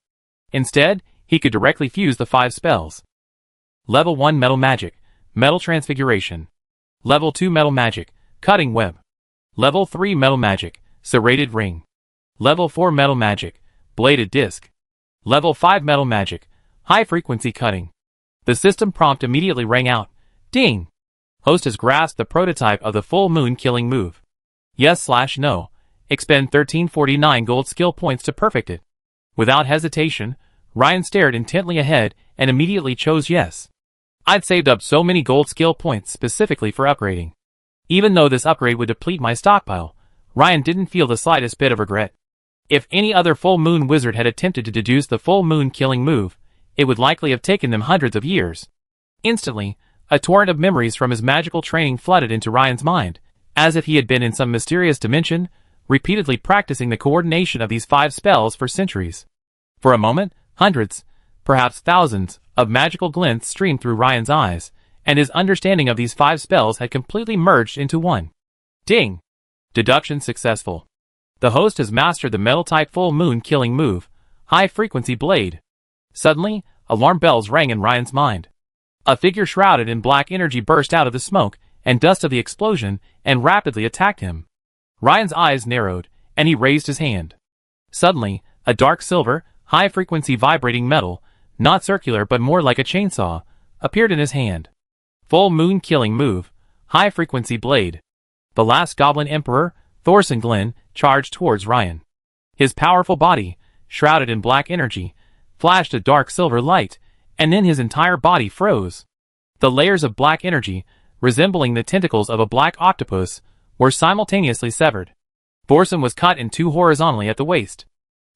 Instead, he could directly fuse the 5 spells. Level 1 Metal Magic, Metal Transfiguration. Level 2 Metal Magic, Cutting Web. Level 3 Metal Magic, Serrated Ring. Level 4 Metal Magic, Bladed Disc. Level 5 Metal Magic, High Frequency Cutting. The system prompt immediately rang out. Ding! Host has grasped the prototype of the full moon killing move. Yes/no. Expend 1349 gold skill points to perfect it. Without hesitation, Ryan stared intently ahead and immediately chose yes. I'd saved up so many gold skill points specifically for upgrading. Even though this upgrade would deplete my stockpile, Ryan didn't feel the slightest bit of regret. If any other full moon wizard had attempted to deduce the full moon killing move, it would likely have taken them hundreds of years. Instantly, a torrent of memories from his magical training flooded into Ryan's mind, as if he had been in some mysterious dimension, repeatedly practicing the coordination of these 5 spells for centuries. For a moment, hundreds, perhaps thousands, of magical glints streamed through Ryan's eyes, and his understanding of these 5 spells had completely merged into one. Ding! Deduction successful. The host has mastered the metal-type full moon killing move, high-frequency blade. Suddenly, alarm bells rang in Ryan's mind. A figure shrouded in black energy burst out of the smoke and dust of the explosion and rapidly attacked him. Ryan's eyes narrowed, and he raised his hand. Suddenly, a dark silver, high-frequency vibrating metal, not circular but more like a chainsaw, appeared in his hand. Full moon killing move, high-frequency blade. The last Goblin Emperor, Thorson Glenn, charged towards Ryan. His powerful body, shrouded in black energy, flashed a dark silver light, and then his entire body froze. The layers of black energy, resembling the tentacles of a black octopus, were simultaneously severed. Thorson was cut in 2 horizontally at the waist.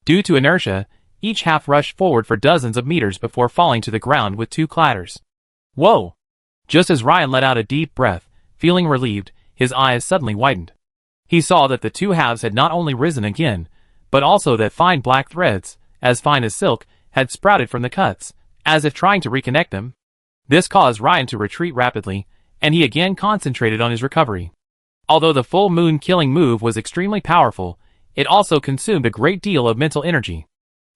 Due to inertia, each half rushed forward for dozens of meters before falling to the ground with 2 clatters. Whoa! Just as Ryan let out a deep breath, feeling relieved, his eyes suddenly widened. He saw that the 2 halves had not only risen again, but also that fine black threads, as fine as silk, had sprouted from the cuts, as if trying to reconnect them. This caused Ryan to retreat rapidly, and he again concentrated on his recovery. Although the full moon killing move was extremely powerful, it also consumed a great deal of mental energy.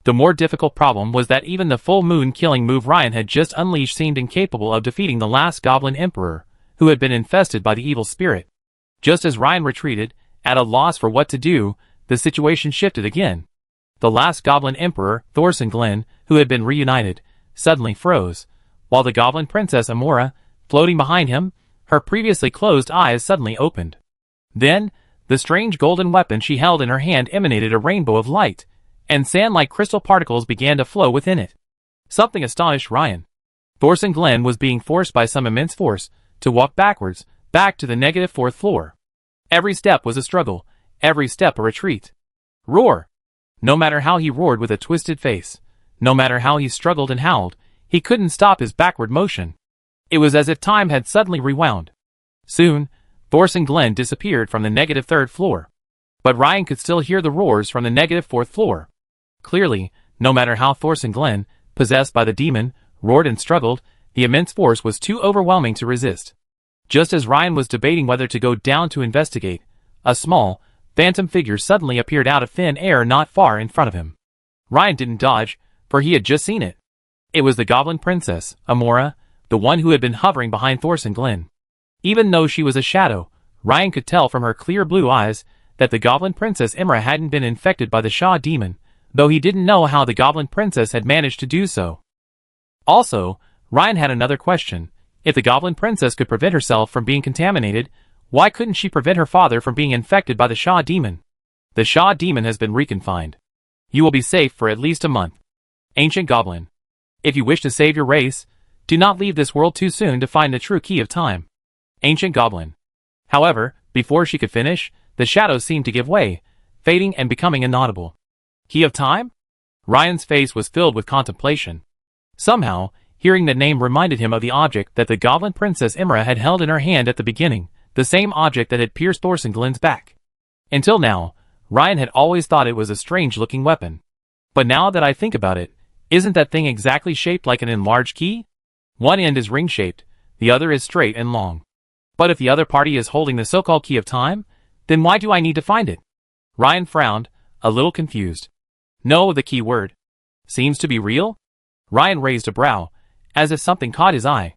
The more difficult problem was that even the full moon killing move Ryan had just unleashed seemed incapable of defeating the last Goblin Emperor, who had been infested by the evil spirit. Just as Ryan retreated, at a loss for what to do, the situation shifted again. The last Goblin Emperor, Thorson Glenn, who had been reunited, suddenly froze, while the Goblin Princess Amora, floating behind him, her previously closed eyes suddenly opened. Then, the strange golden weapon she held in her hand emanated a rainbow of light, and sand-like crystal particles began to flow within it. Something astonished Ryan. Thorson Glenn was being forced by some immense force to walk backwards, back to the -4th floor. Every step was a struggle, every step a retreat. Roar! No matter how he roared with a twisted face, no matter how he struggled and howled, he couldn't stop his backward motion. It was as if time had suddenly rewound. Soon, Thorson Glenn disappeared from the -3rd floor. But Ryan could still hear the roars from the -4th floor. Clearly, no matter how Thorson Glenn, possessed by the demon, roared and struggled, the immense force was too overwhelming to resist. Just as Ryan was debating whether to go down to investigate, a small, phantom figure suddenly appeared out of thin air not far in front of him. Ryan didn't dodge, for he had just seen it. It was the Goblin Princess, Amora, the one who had been hovering behind Thorson Glenn. Even though she was a shadow, Ryan could tell from her clear blue eyes that the Goblin Princess Imra hadn't been infected by the Shaw demon, though he didn't know how the Goblin Princess had managed to do so. Also, Ryan had another question. If the Goblin Princess could prevent herself from being contaminated, why couldn't she prevent her father from being infected by the Shaw demon? The Shaw demon has been reconfined. You will be safe for at least a month. Ancient Goblin. If you wish to save your race, do not leave this world too soon to find the true key of time. Ancient Goblin. However, before she could finish, the shadows seemed to give way, fading and becoming inaudible. Key of time? Ryan's face was filled with contemplation. Somehow, hearing the name reminded him of the object that the Goblin Princess Imra had held in her hand at the beginning, the same object that had pierced Thorson Glenn's back. Until now, Ryan had always thought it was a strange-looking weapon. But now that I think about it, isn't that thing exactly shaped like an enlarged key? One end is ring-shaped, the other is straight and long. But if the other party is holding the so-called key of time, then why do I need to find it? Ryan frowned, a little confused. No, the key word. Seems to be real? Ryan raised a brow, as if something caught his eye.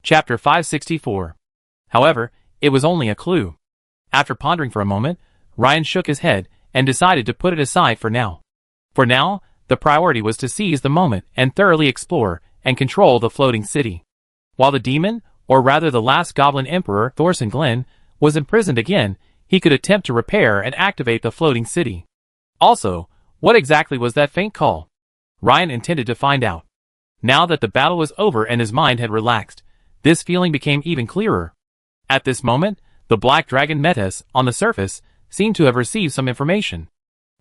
Chapter 564. However, it was only a clue. After pondering for a moment, Ryan shook his head and decided to put it aside for now. For now, the priority was to seize the moment and thoroughly explore and control the floating city. While the demon, or rather the last Goblin Emperor, Thorson Glenn, was imprisoned again, he could attempt to repair and activate the floating city. Also, what exactly was that faint call? Ryan intended to find out. Now that the battle was over and his mind had relaxed, this feeling became even clearer. At this moment, the black dragon Metis, on the surface, seemed to have received some information.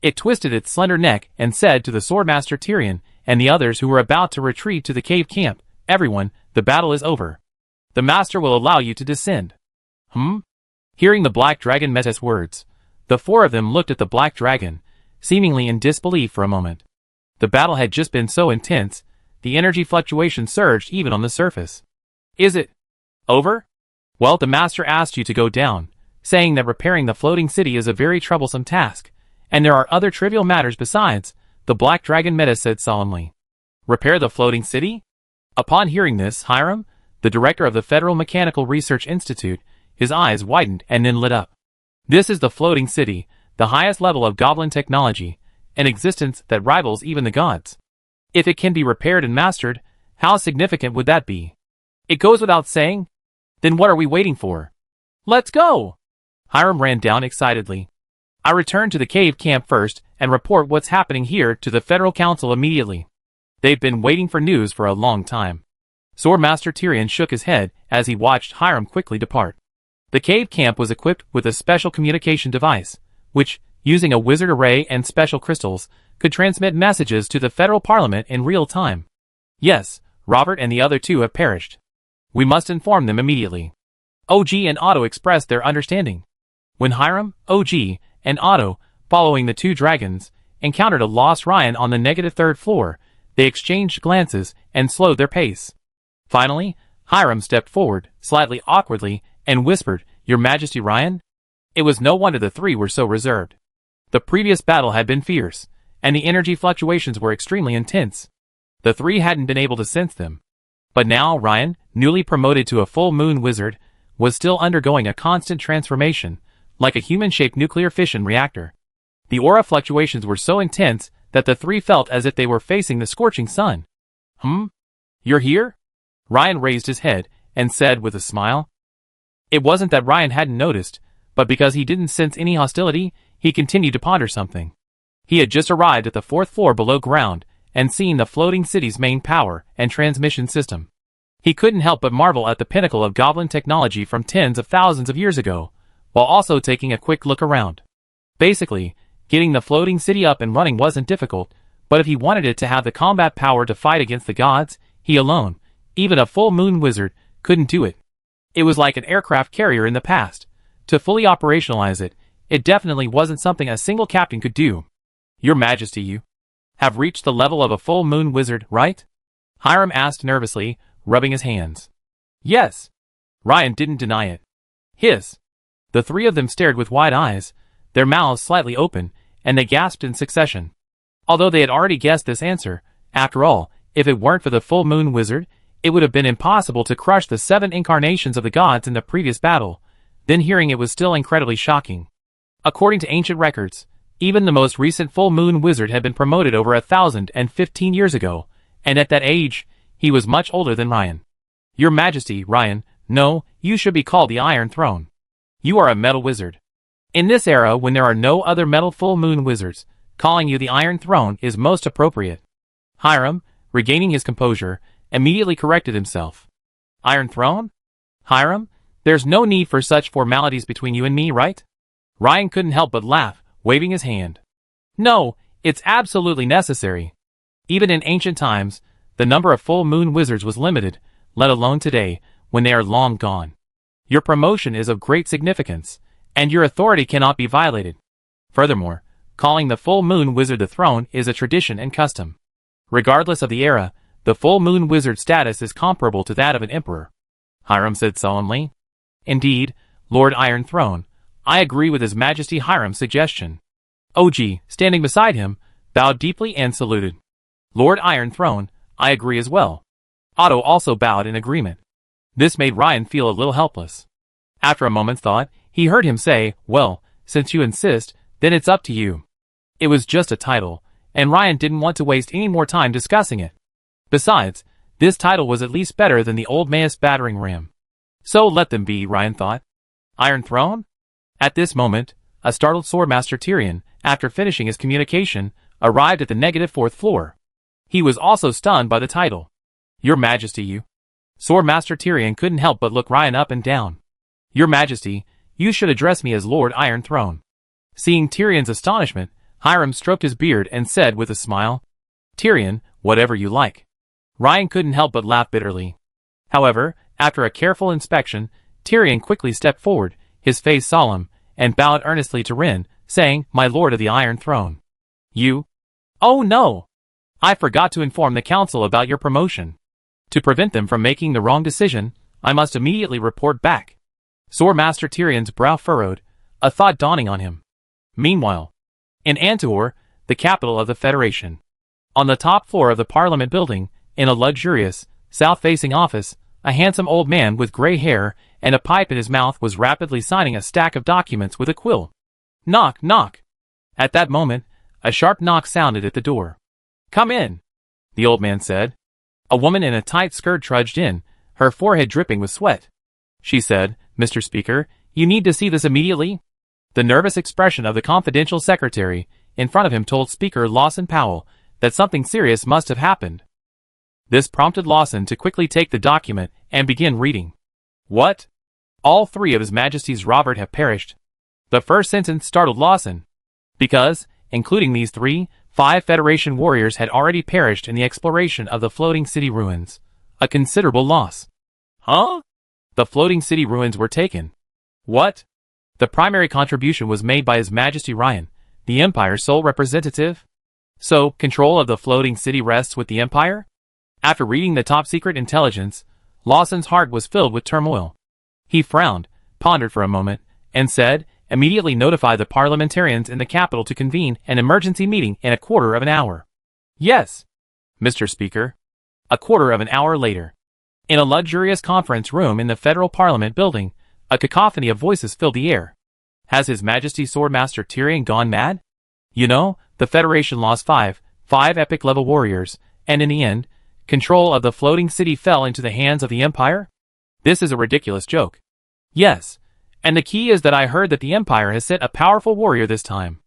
It twisted its slender neck and said to the Swordmaster Tyrion and the others who were about to retreat to the cave camp, "Everyone, the battle is over. The master will allow you to descend." Hearing the black dragon Metis' words, the four of them looked at the black dragon, seemingly in disbelief for a moment. The battle had just been so intense, the energy fluctuation surged even on the surface. "Is it over?" "Well, the master asked you to go down, saying that repairing the floating city is a very troublesome task, and there are other trivial matters besides," the black dragon Metis said solemnly. "Repair the floating city?" Upon hearing this, Hiram, the director of the Federal Mechanical Research Institute, his eyes widened and then lit up. This is the floating city, the highest level of goblin technology, an existence that rivals even the gods. If it can be repaired and mastered, how significant would that be? It goes without saying. Then what are we waiting for? Let's go! Hiram ran down excitedly. "I return to the cave camp first and report what's happening here to the Federal Council immediately. They've been waiting for news for a long time." Swordmaster Tyrion shook his head as he watched Hiram quickly depart. The cave camp was equipped with a special communication device, which, using a wizard array and special crystals, could transmit messages to the federal parliament in real time. "Yes, Robert and the other two have perished. We must inform them immediately." OG and Otto expressed their understanding. When Hiram, OG, and Otto, following the two dragons, encountered a lost Ryan on the negative third floor, they exchanged glances and slowed their pace. Finally, Hiram stepped forward, slightly awkwardly, and whispered, "Your Majesty, Ryan?" It was no wonder the three were so reserved. The previous battle had been fierce, and the energy fluctuations were extremely intense. The three hadn't been able to sense them. But now Ryan, newly promoted to a full moon wizard, was still undergoing a constant transformation, like a human-shaped nuclear fission reactor. The aura fluctuations were so intense that the three felt as if they were facing the scorching sun. You're here?" Ryan raised his head and said with a smile. It wasn't that Ryan hadn't noticed, but because he didn't sense any hostility, he continued to ponder something. He had just arrived at the fourth floor below ground and seen the floating city's main power and transmission system. He couldn't help but marvel at the pinnacle of goblin technology from tens of thousands of years ago, while also taking a quick look around. Basically, getting the floating city up and running wasn't difficult, but if he wanted it to have the combat power to fight against the gods, he alone, even a full moon wizard, couldn't do it. It was like an aircraft carrier in the past. To fully operationalize it, it definitely wasn't something a single captain could do. "Your Majesty, you have reached the level of a full moon wizard, right?" Hiram asked nervously, rubbing his hands. "Yes." Ryan didn't deny it. "Hiss." The three of them stared with wide eyes, their mouths slightly open, and they gasped in succession. Although they had already guessed this answer, after all, if it weren't for the full moon wizard, it would have been impossible to crush the 7 incarnations of the gods in the previous battle. Then hearing it was still incredibly shocking. According to ancient records, even the most recent full moon wizard had been promoted over 1,015 years ago, and at that age, he was much older than Ryan. "Your Majesty, Ryan, no, you should be called the Iron Throne. You are a metal wizard. In this era when there are no other metal full moon wizards, calling you the Iron Throne is most appropriate." Hiram, regaining his composure, immediately corrected himself. "Iron Throne? Hiram, there's no need for such formalities between you and me, right?" Ryan couldn't help but laugh, waving his hand. "No, it's absolutely necessary. Even in ancient times, the number of full moon wizards was limited, let alone today, when they are long gone. Your promotion is of great significance, and your authority cannot be violated. Furthermore, calling the full moon wizard the throne is a tradition and custom. Regardless of the era, the full moon wizard status is comparable to that of an emperor." Hiram said solemnly. "Indeed, Lord Iron Throne, I agree with His Majesty Hiram's suggestion." OG, standing beside him, bowed deeply and saluted. "Lord Iron Throne, I agree as well." Otto also bowed in agreement. This made Ryan feel a little helpless. After a moment's thought, he heard him say, "Well, since you insist, then it's up to you." It was just a title, and Ryan didn't want to waste any more time discussing it. Besides, this title was at least better than the old Maus battering ram. So let them be, Ryan thought. Iron Throne? At this moment, a startled Swordmaster Tyrion, after finishing his communication, arrived at the negative 4th floor. He was also stunned by the title. Your Majesty, you. Sword Master Tyrion couldn't help but look Ryan up and down. Your Majesty, you should address me as Lord Iron Throne. Seeing Tyrion's astonishment, Hiram stroked his beard and said with a smile, Tyrion, whatever you like. Ryan couldn't help but laugh bitterly. However, after a careful inspection, Tyrion quickly stepped forward, his face solemn, and bowed earnestly to Rin, saying, My Lord of the Iron Throne. You? Oh no! I forgot to inform the council about your promotion. To prevent them from making the wrong decision, I must immediately report back. Sword Master Tyrion's brow furrowed, a thought dawning on him. Meanwhile, in Antioch, the capital of the Federation. On the top floor of the Parliament building, in a luxurious, south-facing office, a handsome old man with gray hair and a pipe in his mouth was rapidly signing a stack of documents with a quill. Knock, knock. At that moment, a sharp knock sounded at the door. Come in, the old man said. A woman in a tight skirt trudged in, her forehead dripping with sweat. She said, Mr. Speaker, you need to see this immediately. The nervous expression of the confidential secretary in front of him told Speaker Lawson Powell that something serious must have happened. This prompted Lawson to quickly take the document and begin reading. What? All 3 of His Majesty's Robert have perished. The first sentence startled Lawson. Because, including these 3, 5 Federation warriors had already perished in the exploration of the floating city ruins. A considerable loss. Huh? The floating city ruins were taken. What? The primary contribution was made by His Majesty Ryan, the Empire's sole representative. So, control of the floating city rests with the Empire? After reading the top-secret intelligence, Lawson's heart was filled with turmoil. He frowned, pondered for a moment, and said, Immediately notify the parliamentarians in the capital to convene an emergency meeting in a quarter of an hour. Yes, Mr. Speaker. A quarter of an hour later. In a luxurious conference room in the Federal Parliament building, a cacophony of voices filled the air. Has His Majesty Swordmaster Tyrion gone mad? You know, the Federation lost 5 epic-level warriors, and in the end, control of the floating city fell into the hands of the Empire? This is a ridiculous joke. Yes, and the key is that I heard that the Empire has sent a powerful warrior this time.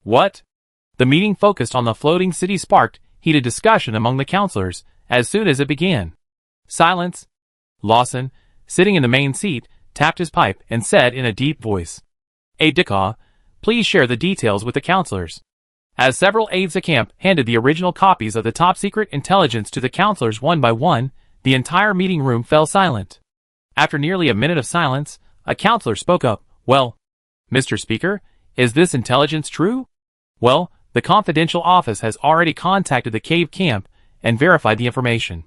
What? The meeting focused on the floating city sparked heated discussion among the councillors as soon as it began. Silence. Lawson, sitting in the main seat, tapped his pipe and said in a deep voice, Aide-de-camp, please share the details with the councillors. As several aides-de-camp handed the original copies of the top-secret intelligence to the councillors one by one, the entire meeting room fell silent. After nearly a minute of silence, a councillor spoke up. Well, Mr. Speaker, is this intelligence true? Well, the confidential office has already contacted the cave camp and verified the information.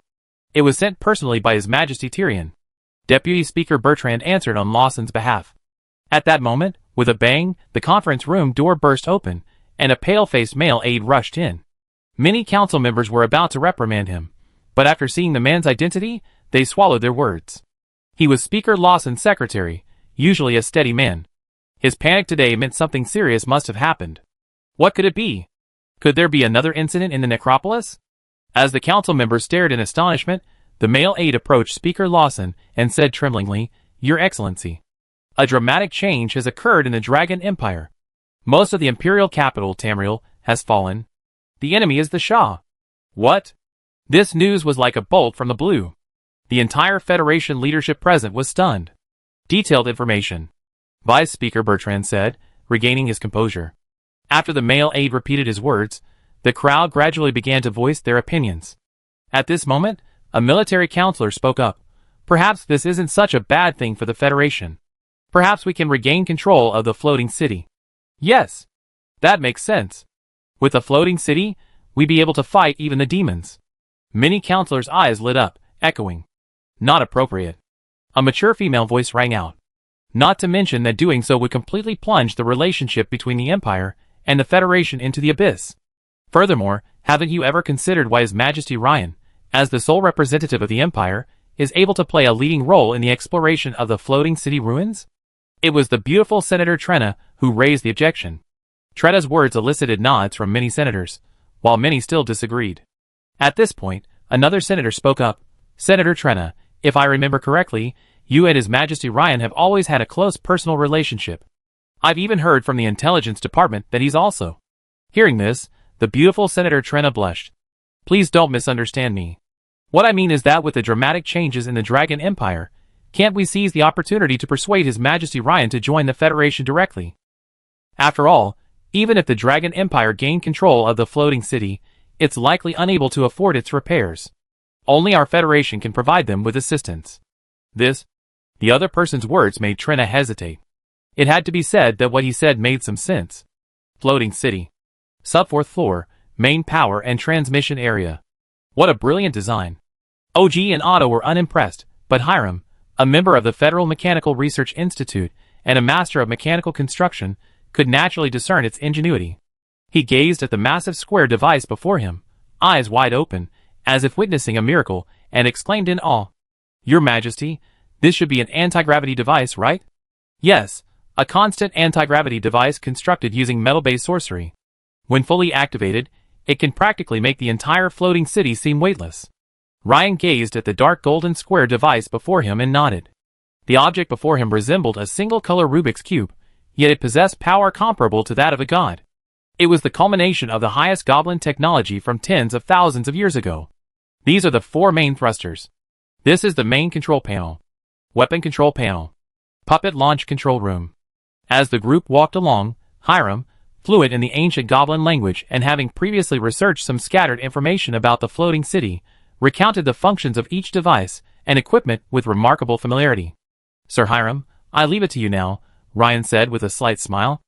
It was sent personally by His Majesty Tyrion. Deputy Speaker Bertrand answered on Lawson's behalf. At that moment, with a bang, the conference room door burst open, and a pale-faced male aide rushed in. Many council members were about to reprimand him, but after seeing the man's identity, they swallowed their words. He was Speaker Lawson's secretary, usually a steady man. His panic today meant something serious must have happened. What could it be? Could there be another incident in the necropolis? As the council members stared in astonishment, the male aide approached Speaker Lawson and said tremblingly, Your Excellency, a dramatic change has occurred in the Dragon Empire. Most of the imperial capital, Tamriel, has fallen. The enemy is the Shah. What? This news was like a bolt from the blue. The entire Federation leadership present was stunned. Detailed information. Vice Speaker Bertrand said, regaining his composure. After the male aide repeated his words, the crowd gradually began to voice their opinions. At this moment, a military counselor spoke up. Perhaps this isn't such a bad thing for the Federation. Perhaps we can regain control of the floating city. Yes, that makes sense. With the floating city, we'd be able to fight even the demons. Many counselors' eyes lit up, echoing. Not appropriate. A mature female voice rang out. Not to mention that doing so would completely plunge the relationship between the Empire and the Federation into the abyss. Furthermore, haven't you ever considered why His Majesty Ryan, as the sole representative of the Empire, is able to play a leading role in the exploration of the floating city ruins? It was the beautiful Senator Trenna who raised the objection. Tretta's words elicited nods from many senators, while many still disagreed. At this point, another senator spoke up. Senator Trenna, if I remember correctly, you and His Majesty Ryan have always had a close personal relationship. I've even heard from the intelligence department that he's also. Hearing this, the beautiful Senator Trenna blushed. Please don't misunderstand me. What I mean is that with the dramatic changes in the Dragon Empire, can't we seize the opportunity to persuade His Majesty Ryan to join the Federation directly? After all, even if the Dragon Empire gained control of the floating city, it's likely unable to afford its repairs. Only our Federation can provide them with assistance. The other person's words made Trina hesitate. It had to be said that what he said made some sense. Floating city. Sub-4th floor, main power and transmission area. What a brilliant design. OG and Otto were unimpressed, but Hiram, a member of the Federal Mechanical Research Institute and a master of mechanical construction, could naturally discern its ingenuity. He gazed at the massive square device before him, eyes wide open, as if witnessing a miracle, and exclaimed in awe, "Your Majesty, this should be an anti-gravity device, right?" "Yes, a constant anti-gravity device constructed using metal-based sorcery. When fully activated, it can practically make the entire floating city seem weightless." Ryan gazed at the dark golden square device before him and nodded. The object before him resembled a single-color Rubik's Cube, yet it possessed power comparable to that of a god. It was the culmination of the highest goblin technology from tens of thousands of years ago. These are the 4 main thrusters. This is the main control panel. Weapon control panel. Puppet launch control room. As the group walked along, Hiram, fluent in the ancient goblin language and having previously researched some scattered information about the floating city, recounted the functions of each device and equipment with remarkable familiarity. "Sir Hiram, I leave it to you now," Ryan said with a slight smile.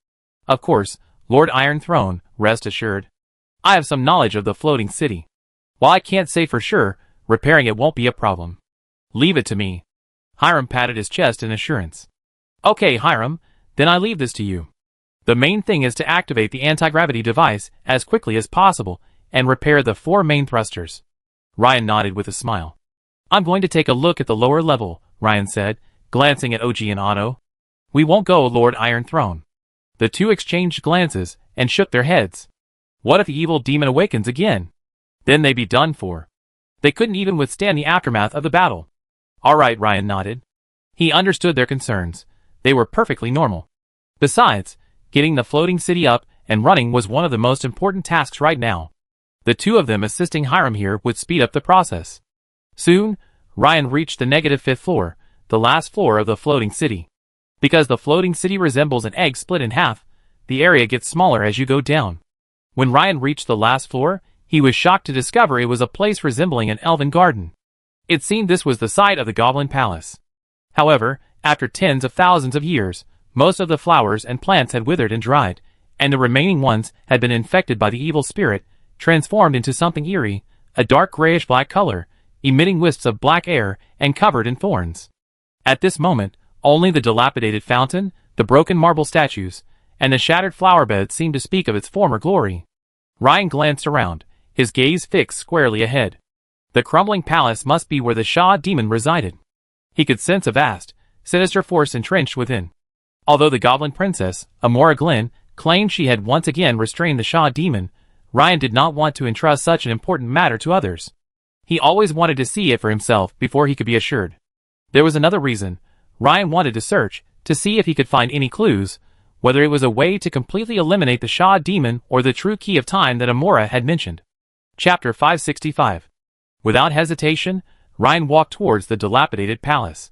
"Of course, Lord Iron Throne, rest assured. I have some knowledge of the floating city. While I can't say for sure, repairing it won't be a problem. Leave it to me." Hiram patted his chest in assurance. "Okay, Hiram, then I leave this to you. The main thing is to activate the anti-gravity device as quickly as possible and repair the 4 main thrusters." Ryan nodded with a smile. "I'm going to take a look at the lower level," Ryan said, glancing at OG and Otto. "We won't go, Lord Iron Throne." The two exchanged glances and shook their heads. What if the evil demon awakens again? Then they'd be done for. They couldn't even withstand the aftermath of the battle. "All right," Ryan nodded. He understood their concerns. They were perfectly normal. Besides, getting the floating city up and running was one of the most important tasks right now. The 2 of them assisting Hiram here would speed up the process. Soon, Ryan reached the -5th floor, the last floor of the floating city. Because the floating city resembles an egg split in half, the area gets smaller as you go down. When Ryan reached the last floor, he was shocked to discover it was a place resembling an elven garden. It seemed this was the site of the Goblin Palace. However, after tens of thousands of years, most of the flowers and plants had withered and dried, and the remaining ones had been infected by the evil spirit, transformed into something eerie, a dark grayish-black color, emitting wisps of black air and covered in thorns. At this moment, only the dilapidated fountain, the broken marble statues, and the shattered flower beds seemed to speak of its former glory. Ryan glanced around, his gaze fixed squarely ahead. The crumbling palace must be where the Shaw demon resided. He could sense a vast, sinister force entrenched within. Although the goblin princess, Amora Glenn, claimed she had once again restrained the Shaw demon, Ryan did not want to entrust such an important matter to others. He always wanted to see it for himself before he could be assured. There was another reason. Ryan wanted to search, to see if he could find any clues, whether it was a way to completely eliminate the Shaw demon or the true key of time that Amora had mentioned. Chapter 565. Without hesitation, Ryan walked towards the dilapidated palace.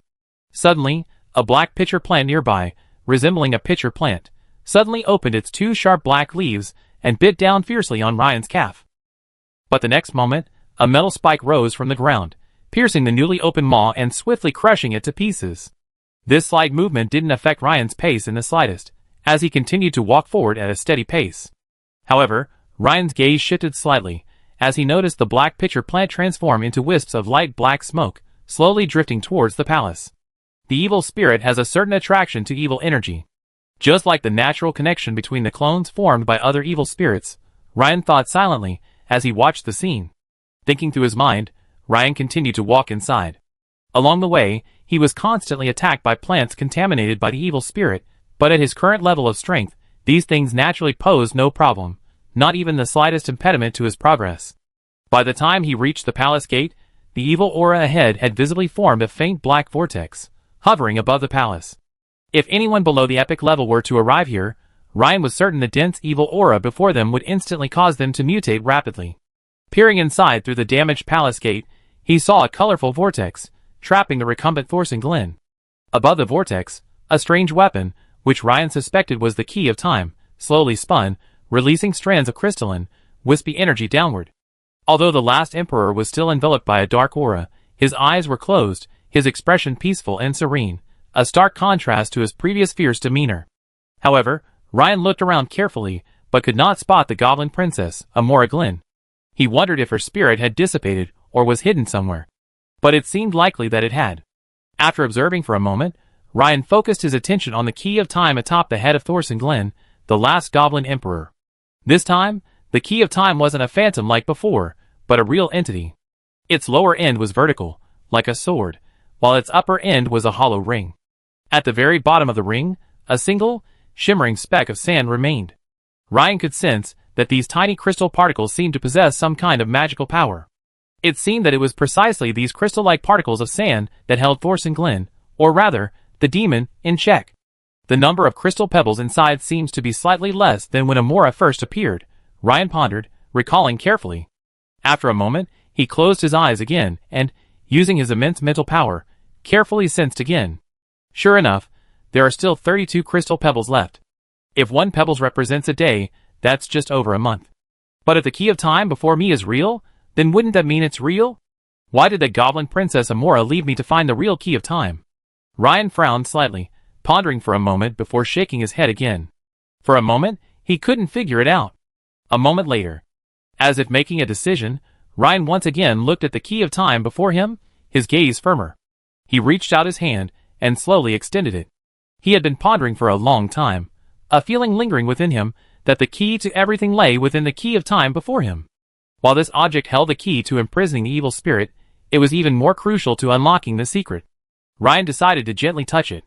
Suddenly, a black pitcher plant nearby, resembling a pitcher plant, suddenly opened its 2 sharp black leaves and bit down fiercely on Ryan's calf. But the next moment, a metal spike rose from the ground, piercing the newly opened maw and swiftly crushing it to pieces. This slight movement didn't affect Ryan's pace in the slightest, as he continued to walk forward at a steady pace. However, Ryan's gaze shifted slightly, as he noticed the black pitcher plant transform into wisps of light black smoke, slowly drifting towards the palace. The evil spirit has a certain attraction to evil energy. Just like the natural connection between the clones formed by other evil spirits, Ryan thought silently as he watched the scene. Thinking through his mind, Ryan continued to walk inside. Along the way, he was constantly attacked by plants contaminated by the evil spirit, but at his current level of strength, these things naturally posed no problem, not even the slightest impediment to his progress. By the time he reached the palace gate, the evil aura ahead had visibly formed a faint black vortex, hovering above the palace. If anyone below the epic level were to arrive here, Ryan was certain the dense evil aura before them would instantly cause them to mutate rapidly. Peering inside through the damaged palace gate, he saw a colorful vortex, trapping the recumbent Thorson Glenn. Above the vortex, a strange weapon, which Ryan suspected was the key of time, slowly spun, releasing strands of crystalline, wispy energy downward. Although the last emperor was still enveloped by a dark aura, his eyes were closed, his expression peaceful and serene, a stark contrast to his previous fierce demeanor. However, Ryan looked around carefully, but could not spot the goblin princess, Amora Glenn. He wondered if her spirit had dissipated or was hidden somewhere. But it seemed likely that it had. After observing for a moment, Ryan focused his attention on the key of time atop the head of Thorson Glenn, the last goblin emperor. This time, the key of time wasn't a phantom like before, but a real entity. Its lower end was vertical, like a sword, while its upper end was a hollow ring. At the very bottom of the ring, a single, shimmering speck of sand remained. Ryan could sense that these tiny crystal particles seemed to possess some kind of magical power. It seemed that it was precisely these crystal-like particles of sand that held Thorson Glenn, or rather, the demon, in check. The number of crystal pebbles inside seems to be slightly less than when Amora first appeared, Ryan pondered, recalling carefully. After a moment, he closed his eyes again and, using his immense mental power, carefully sensed again. Sure enough, there are still 32 crystal pebbles left. If one pebble represents a day, that's just over a month. But if the key of time before me is real, then wouldn't that mean it's real? Why did the goblin princess Amora leave me to find the real key of time? Ryan frowned slightly, pondering for a moment before shaking his head again. For a moment, he couldn't figure it out. A moment later, as if making a decision, Ryan once again looked at the key of time before him, his gaze firmer. He reached out his hand and slowly extended it. He had been pondering for a long time, a feeling lingering within him that the key to everything lay within the key of time before him. While this object held the key to imprisoning the evil spirit, it was even more crucial to unlocking the secret. Ryan decided to gently touch it.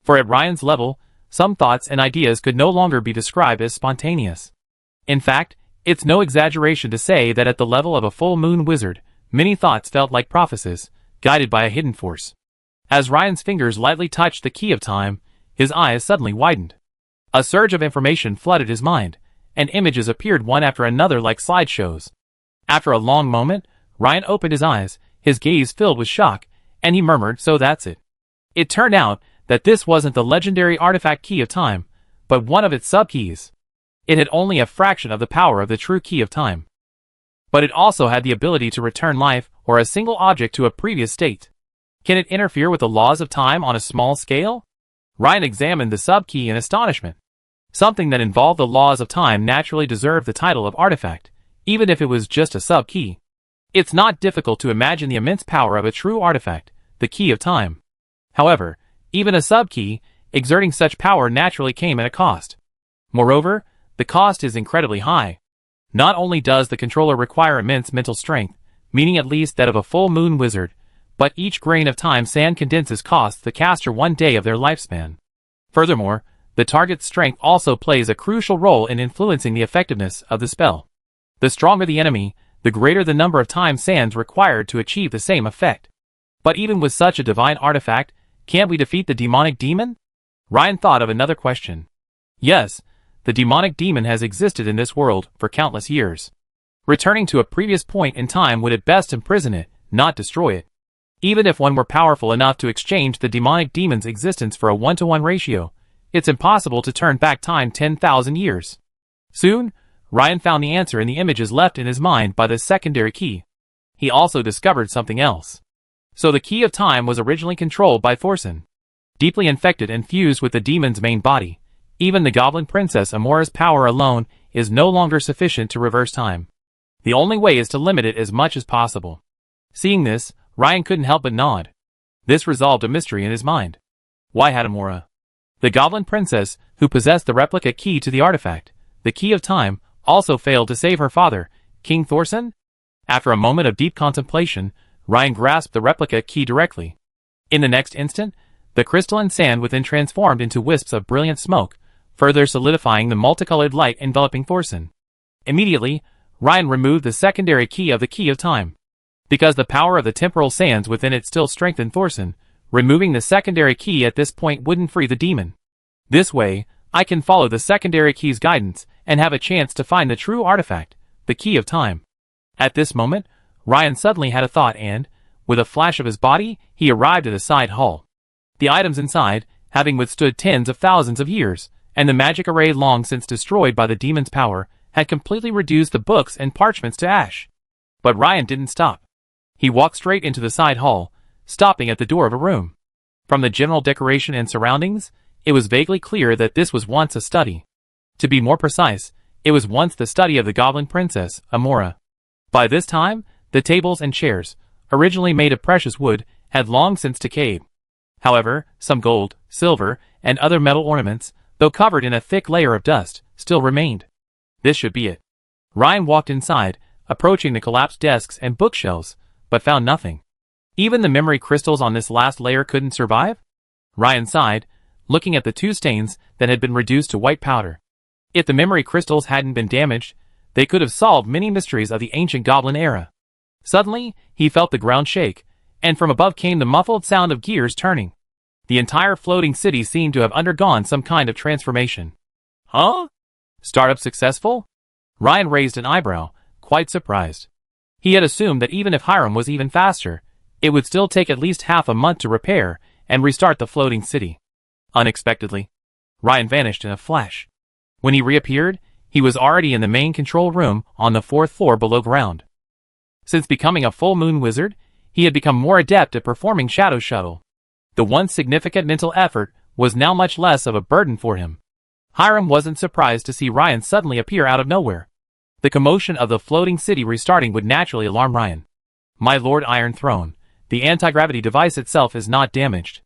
For at Ryan's level, some thoughts and ideas could no longer be described as spontaneous. In fact, it's no exaggeration to say that at the level of a full moon wizard, many thoughts felt like prophecies, guided by a hidden force. As Ryan's fingers lightly touched the key of time, his eyes suddenly widened. A surge of information flooded his mind, and images appeared one after another like slideshows. After a long moment, Ryan opened his eyes, his gaze filled with shock, and he murmured, "So that's it." It turned out that this wasn't the legendary artifact key of time, but one of its sub-keys. It had only a fraction of the power of the true key of time. But it also had the ability to return life or a single object to a previous state. Can it interfere with the laws of time on a small scale? Ryan examined the sub-key in astonishment. Something that involved the laws of time naturally deserved the title of artifact, even if it was just a sub-key. It's not difficult to imagine the immense power of a true artifact, the key of time. However, even a sub-key, exerting such power naturally came at a cost. Moreover, the cost is incredibly high. Not only does the controller require immense mental strength, meaning at least that of a full moon wizard, but each grain of time sand condenses costs the caster 1 day of their lifespan. Furthermore, the target's strength also plays a crucial role in influencing the effectiveness of the spell. The stronger the enemy, the greater the number of time sands required to achieve the same effect. But even with such a divine artifact, can't we defeat the demonic demon? Ryan thought of another question. Yes, the demonic demon has existed in this world for countless years. Returning to a previous point in time would at best imprison it, not destroy it. Even if one were powerful enough to exchange the demonic demon's existence for a 1-to-1 ratio, it's impossible to turn back time 10,000 years. Soon, Ryan found the answer in the images left in his mind by the secondary key. He also discovered something else. So the key of time was originally controlled by Thorson. Deeply infected and fused with the demon's main body, even the goblin princess Amora's power alone is no longer sufficient to reverse time. The only way is to limit it as much as possible. Seeing this, Ryan couldn't help but nod. This resolved a mystery in his mind. Why had Amora, the goblin princess who possessed the replica key to the artifact, the key of time, also failed to save her father, King Thorson? After a moment of deep contemplation, Ryan grasped the replica key directly. In the next instant, the crystalline sand within transformed into wisps of brilliant smoke, further solidifying the multicolored light enveloping Thorson. Immediately, Ryan removed the secondary key of the key of time. Because the power of the temporal sands within it still strengthened Thorson, removing the secondary key at this point wouldn't free the demon. This way, I can follow the secondary key's guidance and have a chance to find the true artifact, the key of time. At this moment, Ryan suddenly had a thought and, with a flash of his body, he arrived at a side hall. The items inside, having withstood tens of thousands of years, and the magic array long since destroyed by the demon's power, had completely reduced the books and parchments to ash. But Ryan didn't stop. He walked straight into the side hall, stopping at the door of a room. From the general decoration and surroundings, it was vaguely clear that this was once a study. To be more precise, it was once the study of the goblin princess, Amora. By this time, the tables and chairs, originally made of precious wood, had long since decayed. However, some gold, silver, and other metal ornaments, though covered in a thick layer of dust, still remained. This should be it. Ryan walked inside, approaching the collapsed desks and bookshelves, but found nothing. Even the memory crystals on this last layer couldn't survive? Ryan sighed, looking at the two stains that had been reduced to white powder. If the memory crystals hadn't been damaged, they could have solved many mysteries of the ancient goblin era. Suddenly, he felt the ground shake, and from above came the muffled sound of gears turning. The entire floating city seemed to have undergone some kind of transformation. Huh? Startup successful? Ryan raised an eyebrow, quite surprised. He had assumed that even if Hiram was even faster, it would still take at least half a month to repair and restart the floating city. Unexpectedly, Ryan vanished in a flash. When he reappeared, he was already in the main control room on the 4th floor below ground. Since becoming a full moon wizard, he had become more adept at performing shadow shuttle. The once significant mental effort was now much less of a burden for him. Hiram wasn't surprised to see Ryan suddenly appear out of nowhere. The commotion of the floating city restarting would naturally alarm Ryan. My Lord Iron Throne, the anti-gravity device itself is not damaged.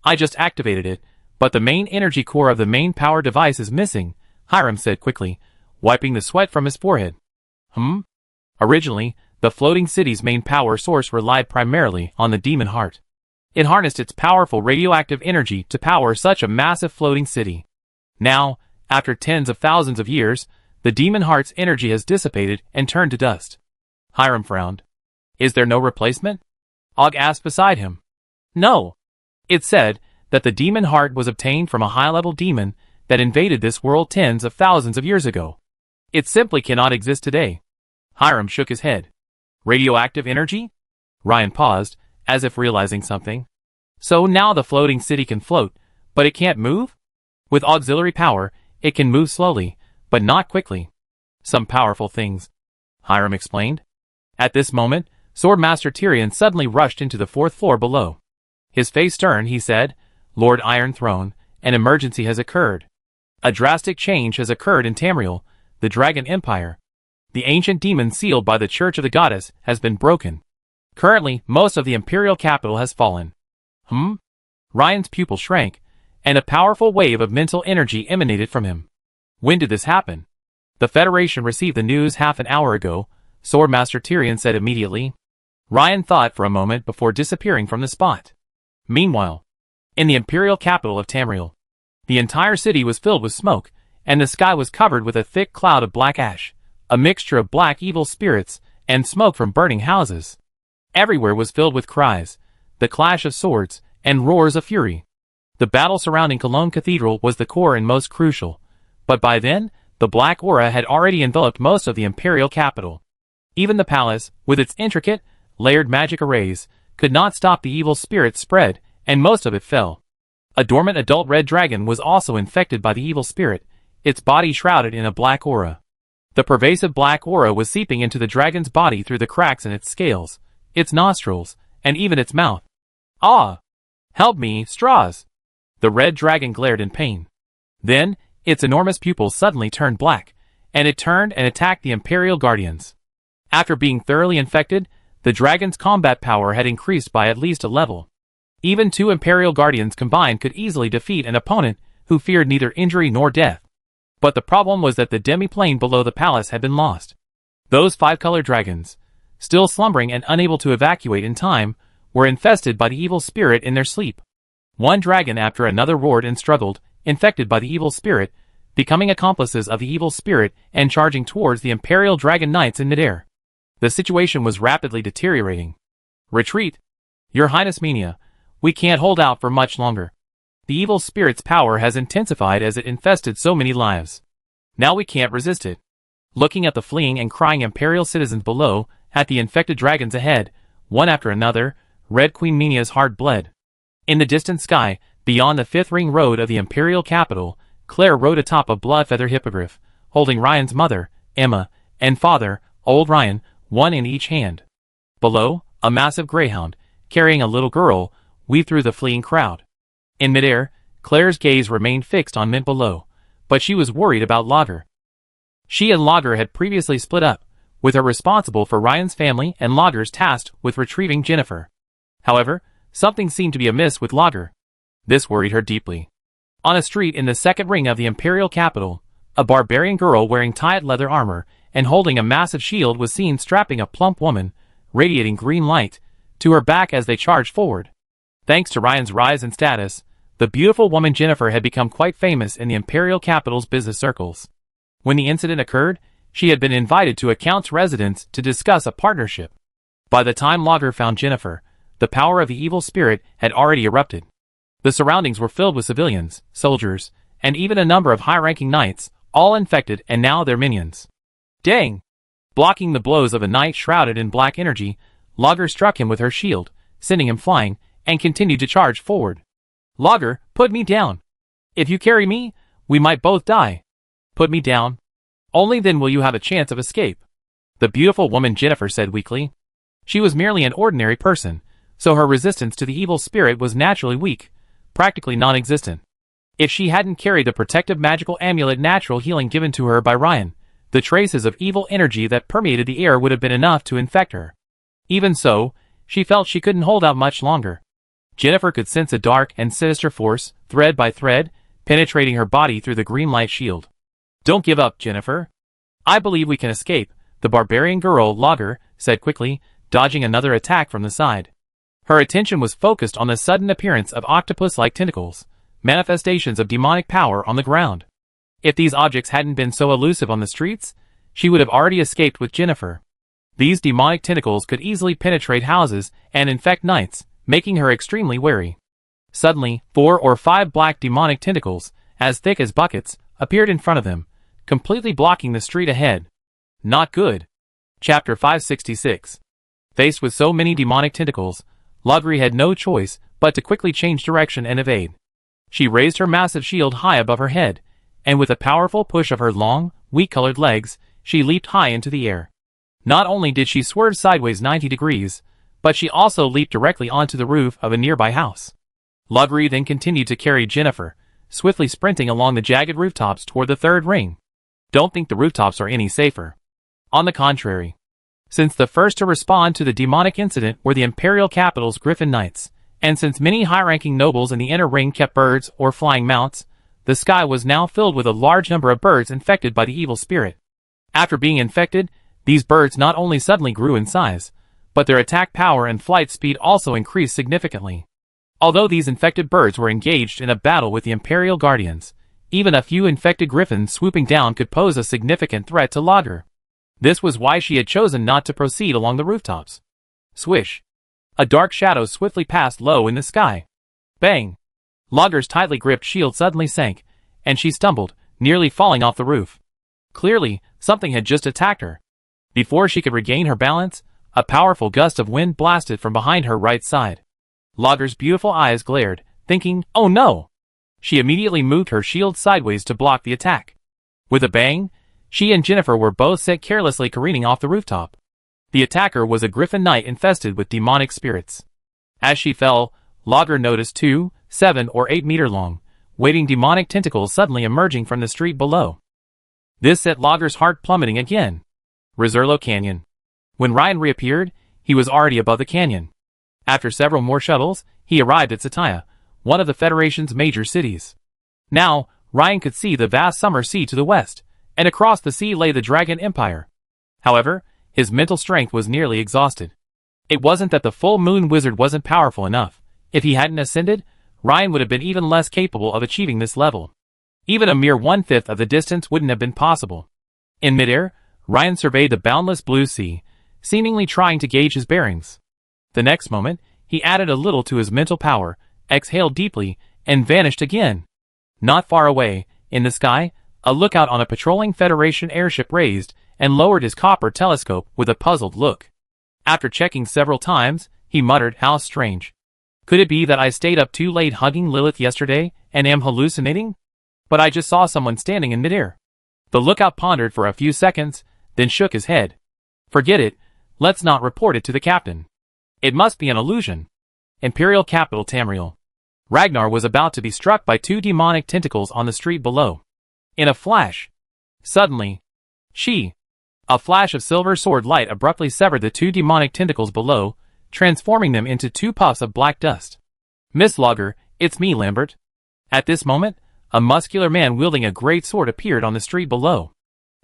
I just activated it, but the main energy core of the main power device is missing, Hiram said quickly, wiping the sweat from his forehead. Originally, the floating city's main power source relied primarily on the demon heart. It harnessed its powerful radioactive energy to power such a massive floating city. Now, after tens of thousands of years, the demon heart's energy has dissipated and turned to dust. Hiram frowned. Is there no replacement? Og asked beside him. No. It said that the demon heart was obtained from a high-level demon that invaded this world tens of thousands of years ago. It simply cannot exist today. Hiram shook his head. Radioactive energy? Ryan paused, as if realizing something. So now the floating city can float, but it can't move? With auxiliary power, it can move slowly, but not quickly. Some powerful things, Hiram explained. At this moment, Swordmaster Tyrion suddenly rushed into the 4th floor below. His face stern, he said, Lord Iron Throne, an emergency has occurred. A drastic change has occurred in Tamriel, the Dragon Empire. The ancient demon sealed by the Church of the Goddess has been broken. Currently, most of the imperial capital has fallen. Ryan's pupil shrank, and a powerful wave of mental energy emanated from him. When did this happen? The Federation received the news half an hour ago, Swordmaster Tyrion said immediately. Ryan thought for a moment before disappearing from the spot. Meanwhile, in the imperial capital of Tamriel, the entire city was filled with smoke, and the sky was covered with a thick cloud of black ash, a mixture of black evil spirits, and smoke from burning houses. Everywhere was filled with cries, the clash of swords, and roars of fury. The battle surrounding Cologne Cathedral was the core and most crucial, but by then, the black aura had already enveloped most of the imperial capital. Even the palace, with its intricate, layered magic arrays, could not stop the evil spirit's spread, and most of it fell. A dormant adult red dragon was also infected by the evil spirit, its body shrouded in a black aura. The pervasive black aura was seeping into the dragon's body through the cracks in its scales, its nostrils, and even its mouth. Ah! Help me, straws! The red dragon glared in pain. Then, its enormous pupils suddenly turned black, and it turned and attacked the Imperial Guardians. After being thoroughly infected, the dragon's combat power had increased by at least a level. Even 2 Imperial Guardians combined could easily defeat an opponent who feared neither injury nor death. But the problem was that the demi-plane below the palace had been lost. Those 5-colored dragons, still slumbering and unable to evacuate in time, were infested by the evil spirit in their sleep. One dragon after another roared and struggled, infected by the evil spirit, becoming accomplices of the evil spirit and charging towards the Imperial Dragon Knights in midair. The situation was rapidly deteriorating. Retreat! Your Highness Mania, we can't hold out for much longer. The evil spirit's power has intensified as it infested so many lives. Now we can't resist it. looking at the fleeing and crying Imperial citizens below, at the infected dragons ahead, one after another, Red Queen Menia's heart bled. In the distant sky, beyond the fifth ring road of the Imperial capital, Claire rode atop a blood-feather hippogriff, holding Ryan's mother, Emma, and father, old Ryan, one in each hand. Below, a massive greyhound, carrying a little girl, weaved through the fleeing crowd. In midair, Claire's gaze remained fixed on Mint below, but she was worried about Lager. She and Lager had previously split up, with her responsible for Ryan's family and Lager's tasked with retrieving Jennifer. However, something seemed to be amiss with Lager. This worried her deeply. On a street in the second ring of the Imperial capital, a barbarian girl wearing tight leather armor and holding a massive shield was seen strapping a plump woman, radiating green light, to her back as they charged forward. Thanks to Ryan's rise in status, the beautiful woman Jennifer had become quite famous in the Imperial capital's business circles. When the incident occurred, she had been invited to a count's residence to discuss a partnership. By the time Lager found Jennifer, the power of the evil spirit had already erupted. The surroundings were filled with civilians, soldiers, and even a number of high-ranking knights, all infected and now their minions. Dang! Blocking the blows of a knight shrouded in black energy, Lager struck him with her shield, sending him flying, and continued to charge forward. Lager, put me down. If you carry me, we might both die. Put me down. Only then will you have a chance of escape. The beautiful woman Jennifer said weakly. She was merely an ordinary person, so her resistance to the evil spirit was naturally weak, practically non-existent. If she hadn't carried the protective magical amulet natural healing given to her by Ryan, the traces of evil energy that permeated the air would have been enough to infect her. Even so, she felt she couldn't hold out much longer. Jennifer could sense a dark and sinister force, thread by thread, penetrating her body through the green light shield. Don't give up, Jennifer. I believe we can escape, the barbarian girl, Lager, said quickly, dodging another attack from the side. Her attention was focused on the sudden appearance of octopus-like tentacles, manifestations of demonic power on the ground. If these objects hadn't been so elusive on the streets, she would have already escaped with Jennifer. These demonic tentacles could easily penetrate houses and infect knights, making her extremely wary. Suddenly, 4 or 5 black demonic tentacles, as thick as buckets, appeared in front of them, completely blocking the street ahead. Not good. Chapter 566. Faced with so many demonic tentacles, Lager had no choice but to quickly change direction and evade. She raised her massive shield high above her head, and with a powerful push of her long, wheat-colored legs, she leaped high into the air. Not only did she swerve sideways 90 degrees, but she also leaped directly onto the roof of a nearby house. Lager then continued to carry Jennifer, swiftly sprinting along the jagged rooftops toward the third ring. Don't think the rooftops are any safer. On the contrary. Since the first to respond to the demonic incident were the Imperial capital's Griffin Knights, and since many high-ranking nobles in the inner ring kept birds or flying mounts, the sky was now filled with a large number of birds infected by the evil spirit. After being infected, these birds not only suddenly grew in size, but their attack power and flight speed also increased significantly. Although these infected birds were engaged in a battle with the Imperial Guardians, even a few infected griffins swooping down could pose a significant threat to Lager. This was why she had chosen not to proceed along the rooftops. Swish! A dark shadow swiftly passed low in the sky. Bang! Lager's tightly gripped shield suddenly sank, and she stumbled, nearly falling off the roof. Clearly, something had just attacked her. Before she could regain her balance, a powerful gust of wind blasted from behind her right side. Lager's beautiful eyes glared, thinking, "Oh no!" She immediately moved her shield sideways to block the attack. With a bang, she and Jennifer were both set carelessly careening off the rooftop. The attacker was a Griffin Knight infested with demonic spirits. As she fell, Lager noticed 2, 7 or 8 meter long, waiting demonic tentacles suddenly emerging from the street below. This set Lager's heart plummeting again. Rizzurlo Canyon. When Ryan reappeared, he was already above the canyon. After several more shuttles, he arrived at Sataya, one of the Federation's major cities. Now, Ryan could see the vast summer sea to the west, and across the sea lay the Dragon Empire. However, his mental strength was nearly exhausted. It wasn't that the full moon wizard wasn't powerful enough. If he hadn't ascended, Ryan would have been even less capable of achieving this level. Even a mere 1/5 of the distance wouldn't have been possible. In midair, Ryan surveyed the boundless blue sea, seemingly trying to gauge his bearings. The next moment, he added a little to his mental power, exhaled deeply, and vanished again. Not far away, in the sky, A lookout on a patrolling Federation airship raised and lowered his copper telescope with a puzzled look. After checking several times, he muttered, "How strange. Could it be that I stayed up too late hugging Lilith yesterday and am hallucinating? But I just saw someone standing in midair." The lookout pondered for a few seconds, then shook his head. "Forget it. Let's not report it to the captain. It must be an illusion." Imperial capital Tamriel. Ragnar was about to be struck by two demonic tentacles on the street below. In a flash. Suddenly. A flash of silver sword light abruptly severed the two demonic tentacles below, transforming them into two puffs of black dust. "Miss Logger, it's me, Lambert." At this moment, a muscular man wielding a great sword appeared on the street below.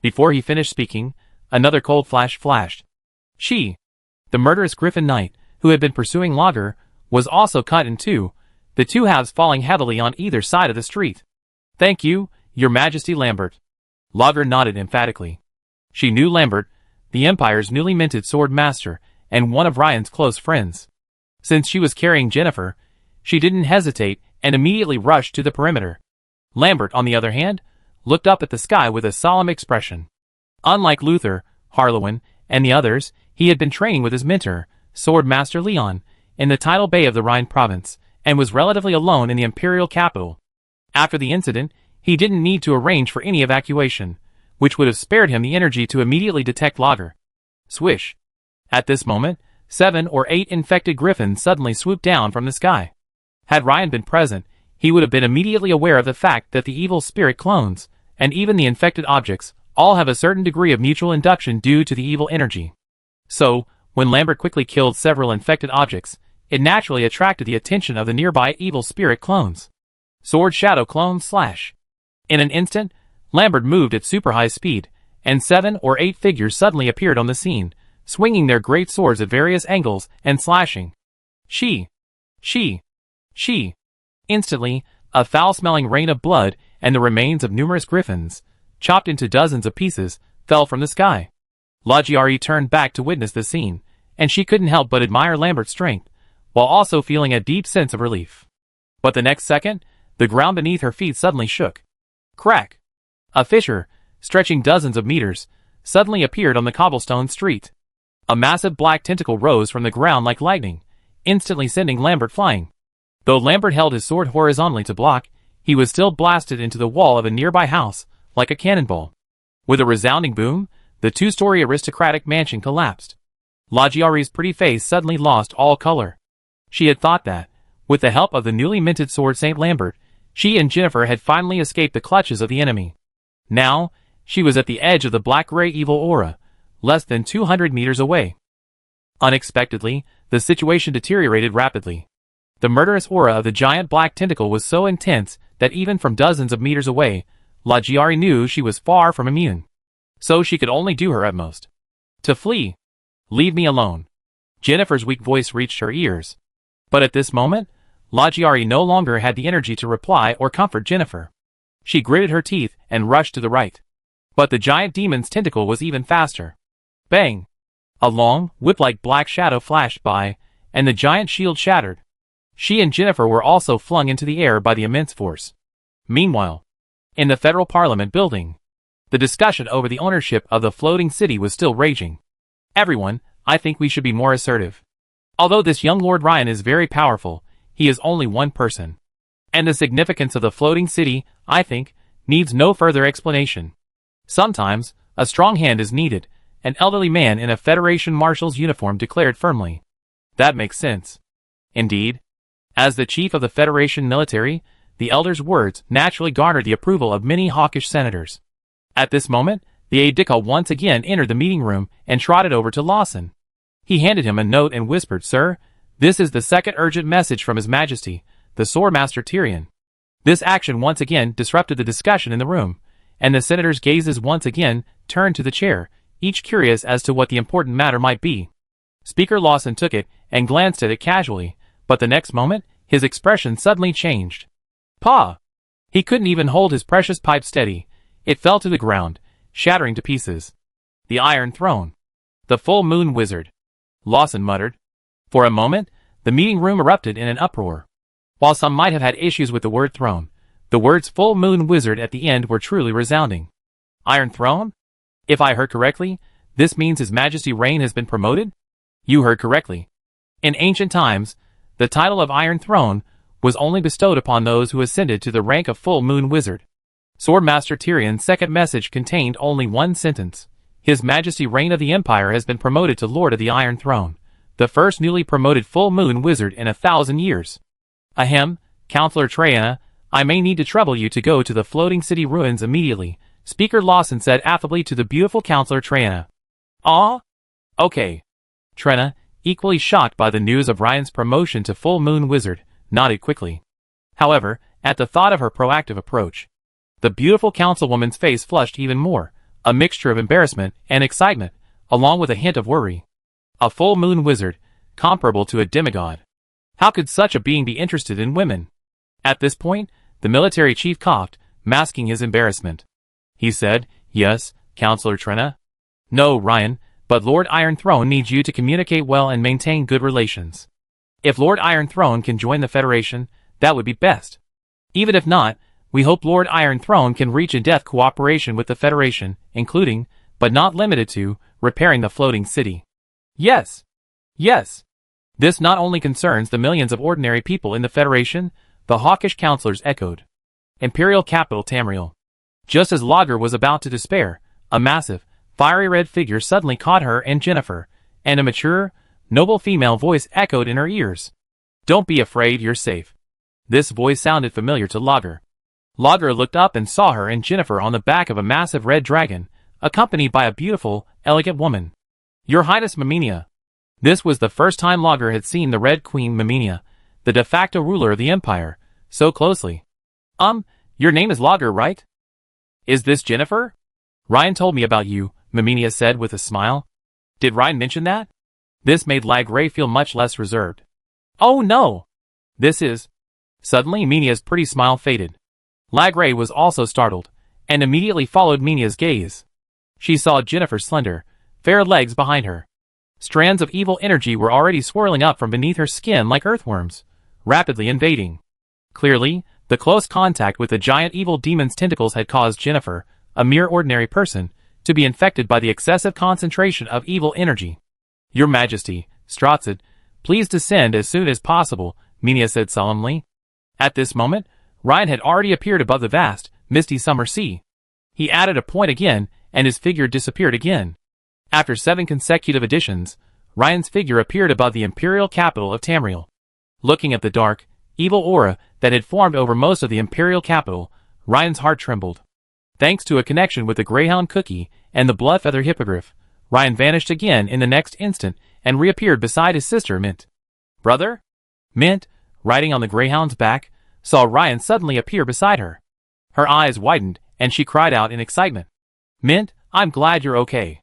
Before he finished speaking, another cold flash flashed. The murderous Griffin Knight, who had been pursuing Logger, was also cut in two, the two halves falling heavily on either side of the street. "Thank you, Your Majesty Lambert." Logger nodded emphatically. She knew Lambert, the Empire's newly minted sword master, and one of Ryan's close friends. Since she was carrying Jennifer, she didn't hesitate and immediately rushed to the perimeter. Lambert, on the other hand, looked up at the sky with a solemn expression. Unlike Luther, Harlowin, and the others, he had been training with his mentor, Sword Master Leon, in the tidal bay of the Rhine province, and was relatively alone in the imperial capital. After the incident, he didn't need to arrange for any evacuation, which would have spared him the energy to immediately detect Logger. Swish. At this moment, 7 or 8 infected griffins suddenly swooped down from the sky. Had Ryan been present, he would have been immediately aware of the fact that the evil spirit clones, and even the infected objects, all have a certain degree of mutual induction due to the evil energy. So, when Lambert quickly killed several infected objects, it naturally attracted the attention of the nearby evil spirit clones. Sword Shadow Clone Slash. In an instant, Lambert moved at super high speed, and 7 or 8 figures suddenly appeared on the scene, swinging their great swords at various angles and slashing. Instantly, a foul-smelling rain of blood and the remains of numerous griffins, chopped into dozens of pieces, fell from the sky. Lagiari turned back to witness the scene, and she couldn't help but admire Lambert's strength, while also feeling a deep sense of relief. But the next second, the ground beneath her feet suddenly shook. Crack! A fissure, stretching dozens of meters, suddenly appeared on the cobblestone street. A massive black tentacle rose from the ground like lightning, instantly sending Lambert flying. Though Lambert held his sword horizontally to block, he was still blasted into the wall of a nearby house, like a cannonball. With a resounding boom, the 2-story aristocratic mansion collapsed. Lagiari's pretty face suddenly lost all color. She had thought that, with the help of the newly minted sword St. Lambert, she and Jennifer had finally escaped the clutches of the enemy. Now, she was at the edge of the black-gray evil aura, less than 200 meters away. Unexpectedly, the situation deteriorated rapidly. The murderous aura of the giant black tentacle was so intense that even from dozens of meters away, Lagiari knew she was far from immune. So she could only do her utmost to flee. "Leave me alone." Jennifer's weak voice reached her ears. But at this moment, Lagiari no longer had the energy to reply or comfort Jennifer. She gritted her teeth and rushed to the right. But the giant demon's tentacle was even faster. Bang! A long, whip-like black shadow flashed by, and the giant shield shattered. She and Jennifer were also flung into the air by the immense force. Meanwhile, in the Federal Parliament building, the discussion over the ownership of the floating city was still raging. "Everyone, I think we should be more assertive. Although this young Lord Ryan is very powerful, he is only one person. And the significance of the floating city, I think, needs no further explanation. Sometimes, a strong hand is needed," an elderly man in a Federation Marshal's uniform declared firmly. "That makes sense." Indeed. As the chief of the Federation military, the elder's words naturally garnered the approval of many hawkish senators. At this moment, the aide-de-camp once again entered the meeting room and trotted over to Lawson. He handed him a note and whispered, "Sir, this is the second urgent message from His Majesty, the Swordmaster Tyrion." This action once again disrupted the discussion in the room, and the senators' gazes once again turned to the chair, each curious as to what the important matter might be. Speaker Lawson took it and glanced at it casually, but the next moment, his expression suddenly changed. "Pa!" He couldn't even hold his precious pipe steady. It fell to the ground, shattering to pieces. "The Iron Throne. The Full Moon Wizard," Lawson muttered. For a moment, the meeting room erupted in an uproar. While some might have had issues with the word throne, The words full moon wizard at the end were truly resounding. Iron Throne? If I heard correctly, this means His Majesty Rain has been promoted? You heard correctly. In ancient times, the title of Iron Throne was only bestowed upon those who ascended to the rank of full moon wizard. Swordmaster Tyrion's second message contained only one sentence. His Majesty Rain of the Empire has been promoted to Lord of the Iron Throne, the first newly promoted full moon wizard in 1,000 years. Ahem, Counselor Traiana, I may need to trouble you to go to the floating city ruins immediately, Speaker Lawson said affably to the beautiful Counselor Traiana. Ah? Okay. Trina, equally shocked by the news of Ryan's promotion to full moon wizard, nodded quickly. However, at the thought of her proactive approach, the beautiful councilwoman's face flushed even more, a mixture of embarrassment and excitement, along with a hint of worry. A full moon wizard, comparable to a demigod. How could such a being be interested in women? At this point, the military chief coughed, masking his embarrassment. He said, Yes, Counselor Trina. No, Ryan, but Lord Iron Throne needs you to communicate well and maintain good relations. If Lord Iron Throne can join the Federation, that would be best. Even if not, we hope Lord Iron Throne can reach in-depth cooperation with the Federation, including, but not limited to, repairing the floating city. Yes. Yes. This not only concerns the millions of ordinary people in the Federation, the hawkish counselors echoed. Imperial capital Tamriel. Just as Lager was about to despair, a massive, fiery red figure suddenly caught her and Jennifer, and a mature, noble female voice echoed in her ears. Don't be afraid, you're safe. This voice sounded familiar to Lager. Lager looked up and saw her and Jennifer on the back of a massive red dragon, accompanied by a beautiful, elegant woman. Your Highness Miminia. This was the first time Lager had seen the Red Queen Miminia, the de facto ruler of the Empire, so closely. Your name is Lager, right? Is this Jennifer? Ryan told me about you, Miminia said with a smile. Did Ryan mention that? This made Lagray feel much less reserved. Oh no! This is... Suddenly Minia's pretty smile faded. Lagray was also startled, and immediately followed Minia's gaze. She saw Jennifer's slender, fair legs behind her. Strands of evil energy were already swirling up from beneath her skin like earthworms, rapidly invading. Clearly, the close contact with the giant evil demon's tentacles had caused Jennifer, a mere ordinary person, to be infected by the excessive concentration of evil energy. Your Majesty, Strotzid, please descend as soon as possible, Minia said solemnly. At this moment, Ryan had already appeared above the vast, misty summer sea. He added a point again, and his figure disappeared again. After 7 consecutive editions, Ryan's figure appeared above the imperial capital of Tamriel. Looking at the dark, evil aura that had formed over most of the imperial capital, Ryan's heart trembled. Thanks to a connection with the Greyhound Cookie and the Bloodfeather Hippogriff, Ryan vanished again in the next instant and reappeared beside his sister Mint. Brother? Mint, riding on the Greyhound's back, saw Ryan suddenly appear beside her. Her eyes widened and she cried out in excitement. Mint, I'm glad you're okay.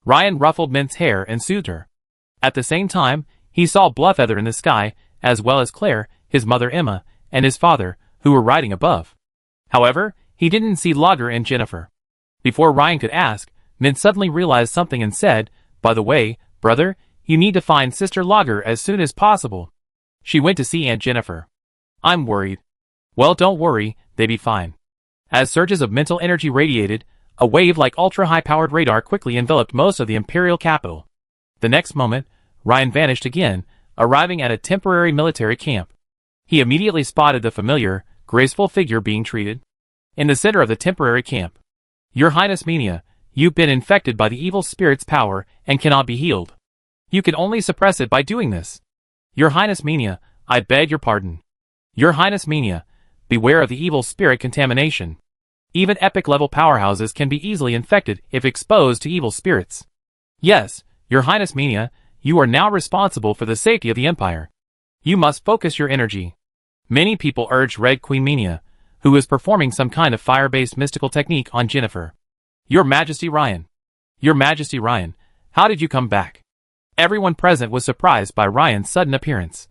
Ryan ruffled Mint's hair and soothed her. At the same time, he saw Bloodfeather in the sky, as well as Claire, his mother Emma, and his father, who were riding above. However, he didn't see Lager and Jennifer. Before Ryan could ask, Mint suddenly realized something and said, By the way, brother, you need to find Sister Lager as soon as possible. She went to see Aunt Jennifer. I'm worried. Well, don't worry, they be fine. As surges of mental energy radiated, a wave like ultra-high-powered radar quickly enveloped most of the imperial capital. The next moment, Ryan vanished again, arriving at a temporary military camp. He immediately spotted the familiar, graceful figure being treated. In the center of the temporary camp. Your Highness Minia, you've been infected by the evil spirit's power and cannot be healed. You can only suppress it by doing this. Your Highness Minia, I beg your pardon. Your Highness Minia, beware of the evil spirit contamination. Even epic-level powerhouses can be easily infected if exposed to evil spirits. Yes, Your Highness Minia, you are now responsible for the safety of the Empire. You must focus your energy. Many people urged Red Queen Minia, who is performing some kind of fire-based mystical technique on Jennifer. Your Majesty Ryan. Your Majesty Ryan, how did you come back? Everyone present was surprised by Ryan's sudden appearance.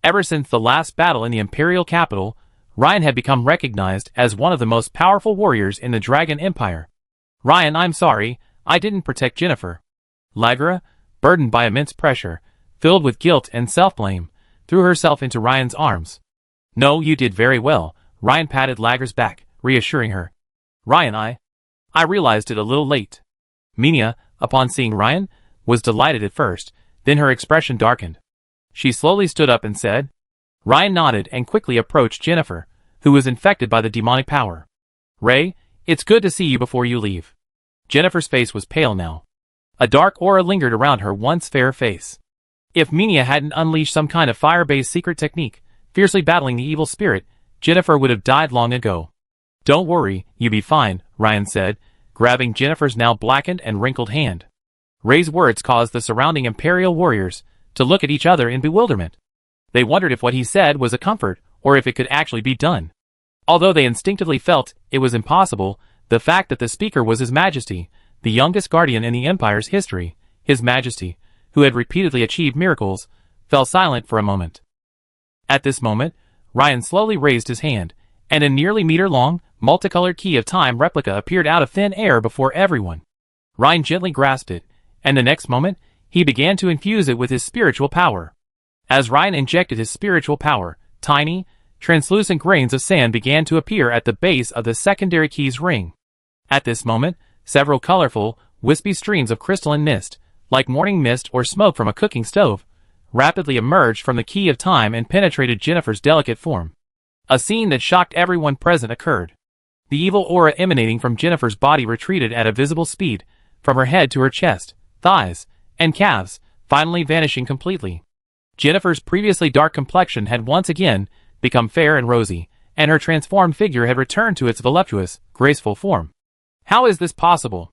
Ever since the last battle in the Imperial capital, Ryan had become recognized as one of the most powerful warriors in the Dragon Empire. Ryan, I'm sorry, I didn't protect Jennifer. Lagra, burdened by immense pressure, filled with guilt and self-blame, threw herself into Ryan's arms. No, you did very well, Ryan patted Lager's back, reassuring her. Ryan, I realized it a little late. Mina, upon seeing Ryan, was delighted at first, then her expression darkened. She slowly stood up and said. Ryan nodded and quickly approached Jennifer, who was infected by the demonic power. Ray, it's good to see you before you leave. Jennifer's face was pale now. A dark aura lingered around her once fair face. If Mina hadn't unleashed some kind of fire-based secret technique, fiercely battling the evil spirit, Jennifer would have died long ago. Don't worry, you'll be fine, Ryan said, grabbing Jennifer's now blackened and wrinkled hand. Ray's words caused the surrounding Imperial warriors to look at each other in bewilderment. They wondered if what he said was a comfort, or if it could actually be done. Although they instinctively felt it was impossible, the fact that the speaker was His Majesty, the youngest guardian in the Empire's history, His Majesty, who had repeatedly achieved miracles, fell silent for a moment. At this moment, Ryan slowly raised his hand, and a nearly meter-long, multicolored key of time replica appeared out of thin air before everyone. Ryan gently grasped it, and the next moment, he began to infuse it with his spiritual power. As Ryan injected his spiritual power, tiny, translucent grains of sand began to appear at the base of the secondary key's ring. At this moment, several colorful, wispy streams of crystalline mist, like morning mist or smoke from a cooking stove, rapidly emerged from the key of time and penetrated Jennifer's delicate form. A scene that shocked everyone present occurred. The evil aura emanating from Jennifer's body retreated at a visible speed, from her head to her chest, thighs, and calves, finally vanishing completely. Jennifer's previously dark complexion had once again become fair and rosy, and her transformed figure had returned to its voluptuous, graceful form. How is this possible?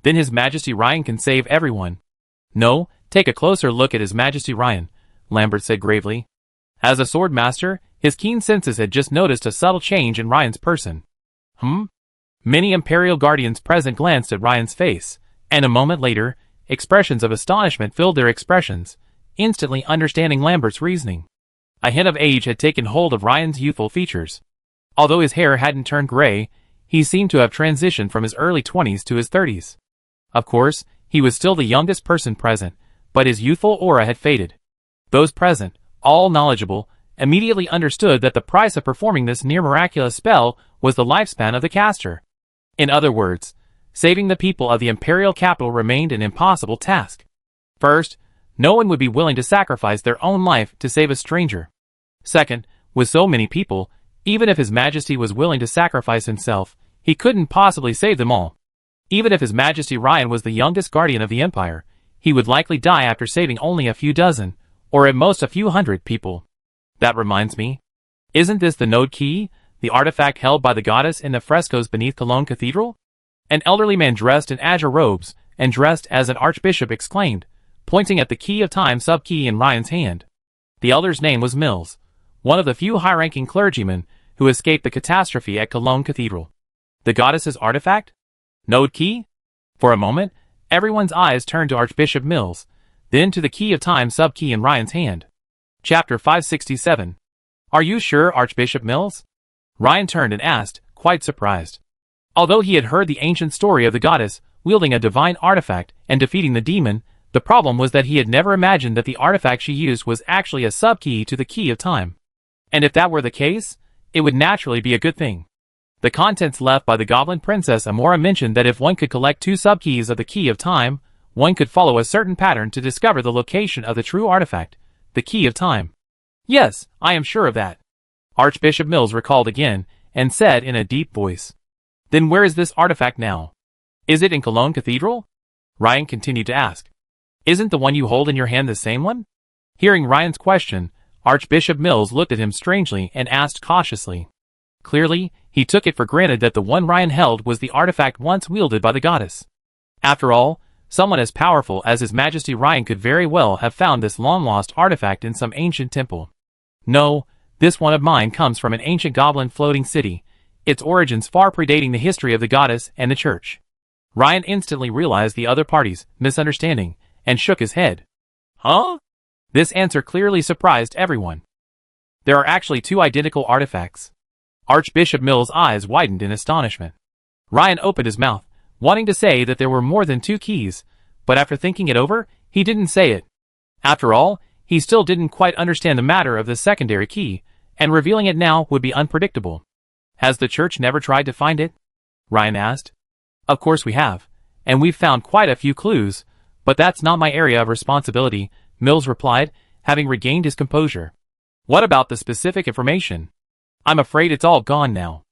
Then His Majesty Ryan can save everyone. No, take a closer look at His Majesty Ryan, Lambert said gravely. As a sword master, his keen senses had just noticed a subtle change in Ryan's person. Many Imperial guardians present glanced at Ryan's face, and a moment later, expressions of astonishment filled their expressions, instantly understanding Lambert's reasoning. A hint of age had taken hold of Ryan's youthful features. Although his hair hadn't turned gray, he seemed to have transitioned from his early 20s to his 30s. Of course, he was still the youngest person present, but his youthful aura had faded. Those present, all knowledgeable, immediately understood that the price of performing this near-miraculous spell was the lifespan of the caster. In other words, saving the people of the Imperial capital remained an impossible task. First, no one would be willing to sacrifice their own life to save a stranger. Second, with so many people, even if His Majesty was willing to sacrifice himself, he couldn't possibly save them all. Even if His Majesty Ryan was the youngest guardian of the Empire, he would likely die after saving only a few dozen, or at most a few hundred people. That reminds me. Isn't this the Node Key, the artifact held by the goddess in the frescoes beneath Cologne Cathedral? An elderly man dressed in azure robes, and dressed as an archbishop exclaimed, pointing at the key of time sub-key in Ryan's hand. The elder's name was Mills, one of the few high-ranking clergymen who escaped the catastrophe at Cologne Cathedral. The goddess's artifact? Node Key? For a moment, everyone's eyes turned to Archbishop Mills, then to the key of time sub-key in Ryan's hand. Chapter 567. Are you sure, Archbishop Mills? Ryan turned and asked, quite surprised. Although he had heard the ancient story of the goddess wielding a divine artifact and defeating the demon, the problem was that he had never imagined that the artifact she used was actually a sub-key to the key of time. And if that were the case, it would naturally be a good thing. The contents left by the Goblin Princess Amora mentioned that if one could collect 2 sub-keys of the key of time, one could follow a certain pattern to discover the location of the true artifact, the key of time. Yes, I am sure of that. Archbishop Mills recalled again, and said in a deep voice. Then where is this artifact now? Is it in Cologne Cathedral? Ryan continued to ask. Isn't the one you hold in your hand the same one? Hearing Ryan's question, Archbishop Mills looked at him strangely and asked cautiously. Clearly, he took it for granted that the one Ryan held was the artifact once wielded by the goddess. After all, someone as powerful as His Majesty Ryan could very well have found this long-lost artifact in some ancient temple. No, this one of mine comes from an ancient goblin floating city, its origins far predating the history of the goddess and the church. Ryan instantly realized the other party's misunderstanding, and shook his head. Huh? This answer clearly surprised everyone. There are actually 2 identical artifacts. Archbishop Mills' eyes widened in astonishment. Ryan opened his mouth, wanting to say that there were more than 2 keys, but after thinking it over, he didn't say it. After all, he still didn't quite understand the matter of the secondary key, and revealing it now would be unpredictable. Has the church never tried to find it? Ryan asked. Of course we have, and we've found quite a few clues, but that's not my area of responsibility, Mills replied, having regained his composure. What about the specific information? I'm afraid it's all gone now.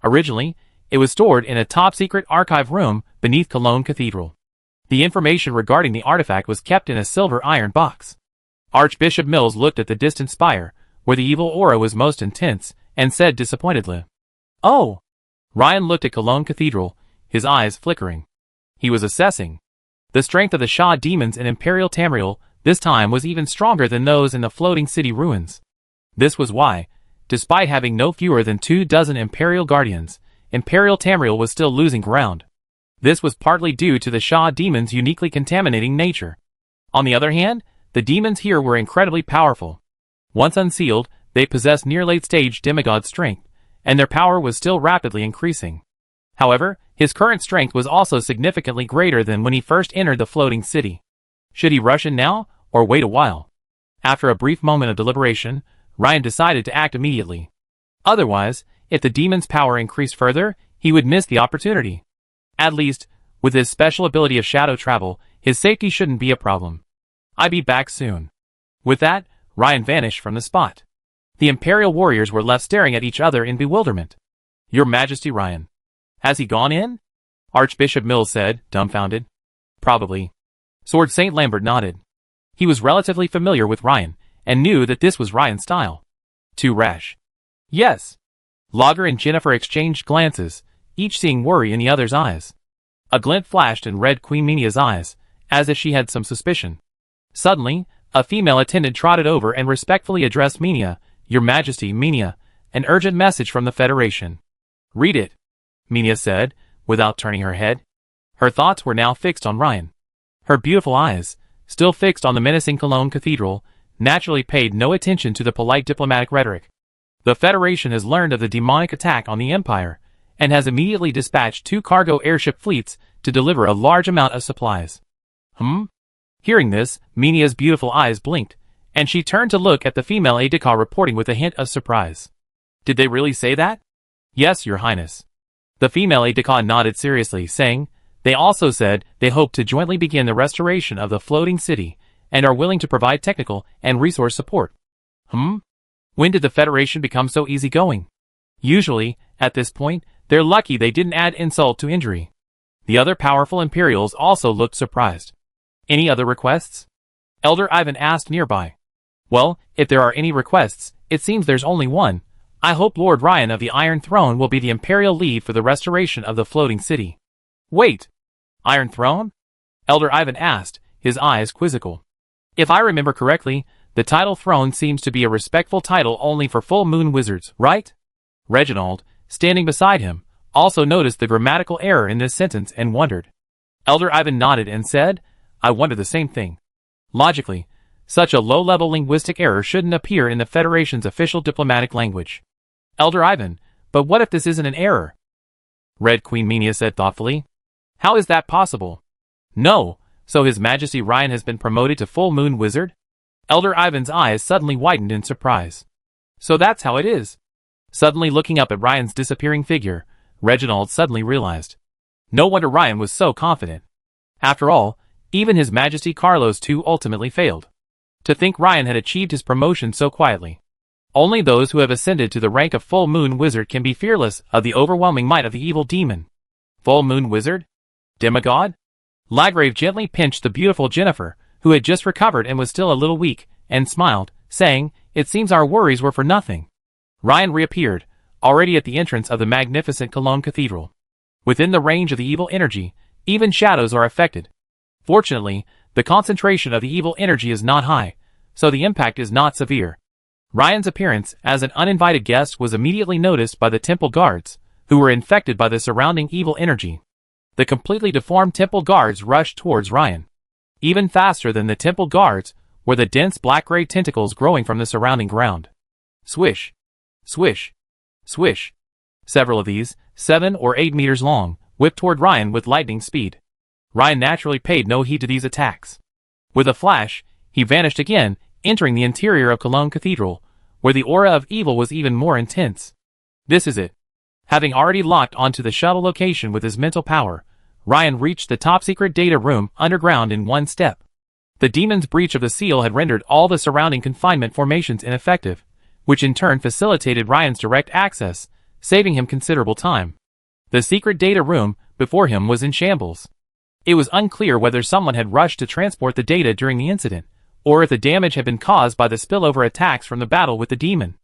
Originally, it was stored in a top-secret archive room beneath Cologne Cathedral. The information regarding the artifact was kept in a silver iron box. Archbishop Mills looked at the distant spire, where the evil aura was most intense, and said disappointedly, "Oh." Ryan looked at Cologne Cathedral, his eyes flickering. He was assessing. The strength of the Shah demons in Imperial Tamriel this time was even stronger than those in the floating city ruins. This was why, despite having no fewer than 24 Imperial Guardians, Imperial Tamriel was still losing ground. This was partly due to the Shah demons' uniquely contaminating nature. On the other hand, the demons here were incredibly powerful. Once unsealed, they possessed near late-stage demigod strength, and their power was still rapidly increasing. However, his current strength was also significantly greater than when he first entered the floating city. Should he rush in now, or wait a while? After a brief moment of deliberation, Ryan decided to act immediately. Otherwise, if the demon's power increased further, he would miss the opportunity. At least, with his special ability of shadow travel, his safety shouldn't be a problem. I'll be back soon. With that, Ryan vanished from the spot. The Imperial warriors were left staring at each other in bewilderment. Your Majesty, Ryan. Has he gone in? Archbishop Mills said, dumbfounded. Probably. Sword Saint Lambert nodded. He was relatively familiar with Ryan, and knew that this was Ryan's style. Too rash. Yes. Lager and Jennifer exchanged glances, each seeing worry in the other's eyes. A glint flashed in Red Queen Menia's eyes, as if she had some suspicion. Suddenly, a female attendant trotted over and respectfully addressed Menia, Your Majesty, Menia, an urgent message from the Federation. Read it, Menia said, without turning her head. Her thoughts were now fixed on Ryan. Her beautiful eyes, still fixed on the menacing Cologne Cathedral, naturally paid no attention to the polite diplomatic rhetoric. The Federation has learned of the demonic attack on the Empire, and has immediately dispatched 2 cargo airship fleets to deliver a large amount of supplies. Hearing this, Menia's beautiful eyes blinked, and she turned to look at the female aide-de-camp reporting with a hint of surprise. Did they really say that? Yes, Your Highness. The female aide-de-camp nodded seriously, saying, they also said they hope to jointly begin the restoration of the floating city, and are willing to provide technical and resource support. When did the Federation become so easygoing? Usually, at this point, they're lucky they didn't add insult to injury. The other powerful Imperials also looked surprised. Any other requests? Elder Ivan asked nearby. Well, if there are any requests, it seems there's only one. I hope Lord Ryan of the Iron Throne will be the Imperial lead for the restoration of the floating city. Wait! Iron Throne? Elder Ivan asked, his eyes quizzical. If I remember correctly, the title Throne seems to be a respectful title only for full moon wizards, right? Reginald, standing beside him, also noticed the grammatical error in this sentence and wondered. Elder Ivan nodded and said, I wonder the same thing. Logically, such a low-level linguistic error shouldn't appear in the Federation's official diplomatic language. Elder Ivan, but what if this isn't an error? Red Queen Menia said thoughtfully. How is that possible? No, so His Majesty Ryan has been promoted to full moon wizard? Elder Ivan's eyes suddenly widened in surprise. So that's how it is. Suddenly looking up at Ryan's disappearing figure, Reginald suddenly realized. No wonder Ryan was so confident. After all, even His Majesty Carlos II ultimately failed. To think Ryan had achieved his promotion so quietly. Only those who have ascended to the rank of full moon wizard can be fearless of the overwhelming might of the evil demon. Full moon wizard? Demigod? Lagrave gently pinched the beautiful Jennifer, who had just recovered and was still a little weak, and smiled, saying, It seems our worries were for nothing. Ryan reappeared, already at the entrance of the magnificent Cologne Cathedral. Within the range of the evil energy, even shadows are affected. Fortunately, the concentration of the evil energy is not high, so the impact is not severe. Ryan's appearance as an uninvited guest was immediately noticed by the temple guards, who were infected by the surrounding evil energy. The completely deformed temple guards rushed towards Ryan. Even faster than the temple guards were the dense black-gray tentacles growing from the surrounding ground. Swish! Swish! Swish! Several of these, 7 or 8 meters long, whipped toward Ryan with lightning speed. Ryan naturally paid no heed to these attacks. With a flash, he vanished again, entering the interior of Cologne Cathedral, where the aura of evil was even more intense. This is it. Having already locked onto the shuttle location with his mental power, Ryan reached the top-secret data room underground in one step. The demon's breach of the seal had rendered all the surrounding confinement formations ineffective, which in turn facilitated Ryan's direct access, saving him considerable time. The secret data room before him was in shambles. It was unclear whether someone had rushed to transport the data during the incident, or if the damage had been caused by the spillover attacks from the battle with the demon.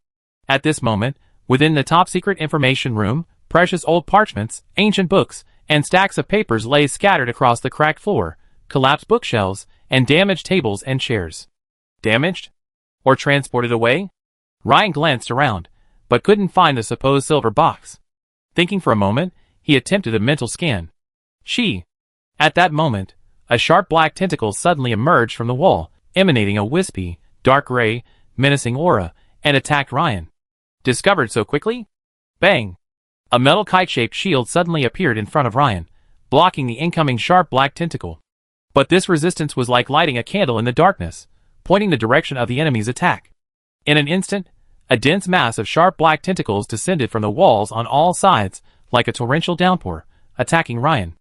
At this moment, within the top-secret information room, precious old parchments, ancient books, and stacks of papers lay scattered across the cracked floor, collapsed bookshelves, and damaged tables and chairs. Damaged? Or transported away? Ryan glanced around, but couldn't find the supposed silver box. Thinking for a moment, he attempted a mental scan. At that moment, a sharp black tentacle suddenly emerged from the wall, emanating a wispy, dark gray, menacing aura, and attacked Ryan. Discovered so quickly? Bang! A metal kite-shaped shield suddenly appeared in front of Ryan, blocking the incoming sharp black tentacle. But this resistance was like lighting a candle in the darkness, pointing the direction of the enemy's attack. In an instant, a dense mass of sharp black tentacles descended from the walls on all sides, like a torrential downpour, attacking Ryan.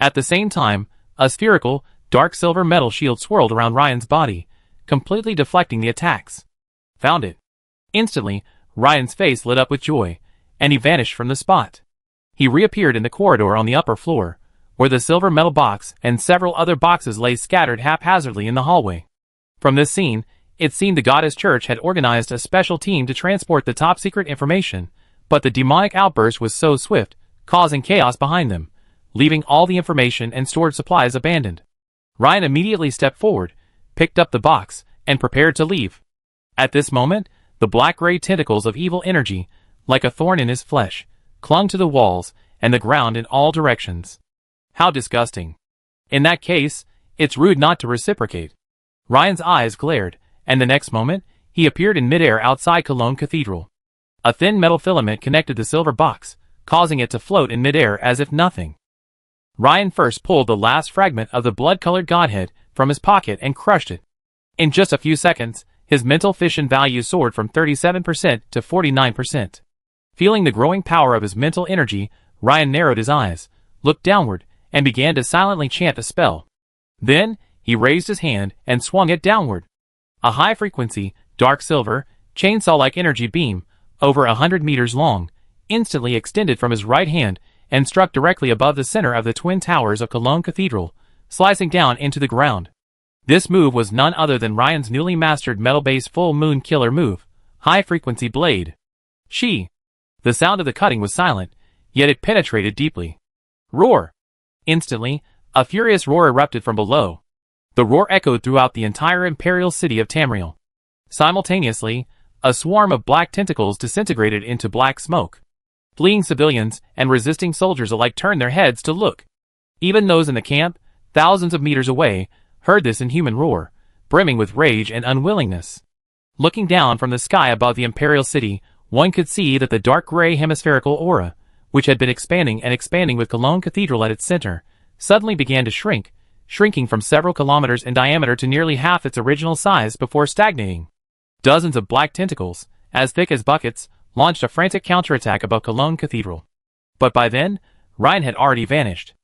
At the same time, a spherical, dark silver metal shield swirled around Ryan's body, completely deflecting the attacks. Found it. Instantly, Ryan's face lit up with joy, and he vanished from the spot. He reappeared in the corridor on the upper floor, where the silver metal box and several other boxes lay scattered haphazardly in the hallway. From this scene, it seemed the Goddess Church had organized a special team to transport the top-secret information, but the demonic outburst was so swift, causing chaos behind them, leaving all the information and stored supplies abandoned. Ryan immediately stepped forward, picked up the box, and prepared to leave. At this moment, the black-gray tentacles of evil energy, like a thorn in his flesh, clung to the walls and the ground in all directions. How disgusting. In that case, it's rude not to reciprocate. Ryan's eyes glared, and the next moment, he appeared in midair outside Cologne Cathedral. A thin metal filament connected the silver box, causing it to float in midair as if nothing. Ryan first pulled the last fragment of the blood-colored godhead from his pocket and crushed it. In just a few seconds, his mental fission value soared from 37% to 49%. Feeling the growing power of his mental energy, Ryan narrowed his eyes, looked downward, and began to silently chant a spell. Then, he raised his hand and swung it downward. A high-frequency, dark silver, chainsaw-like energy beam, over 100 meters long, instantly extended from his right hand and struck directly above the center of the twin towers of Cologne Cathedral, slicing down into the ground. This move was none other than Ryan's newly mastered metal-based full moon killer move, high-frequency blade. The sound of the cutting was silent, yet it penetrated deeply. Roar! Instantly, a furious roar erupted from below. The roar echoed throughout the entire imperial city of Tamriel. Simultaneously, a swarm of black tentacles disintegrated into black smoke. Fleeing civilians and resisting soldiers alike turned their heads to look. Even those in the camp, thousands of meters away, heard this inhuman roar, brimming with rage and unwillingness. Looking down from the sky above the imperial city, one could see that the dark gray hemispherical aura, which had been expanding and expanding with Cologne Cathedral at its center, suddenly began to shrink, shrinking from several kilometers in diameter to nearly half its original size before stagnating. Dozens of black tentacles, as thick as buckets, launched a frantic counterattack above Cologne Cathedral. But by then, Ryan had already vanished.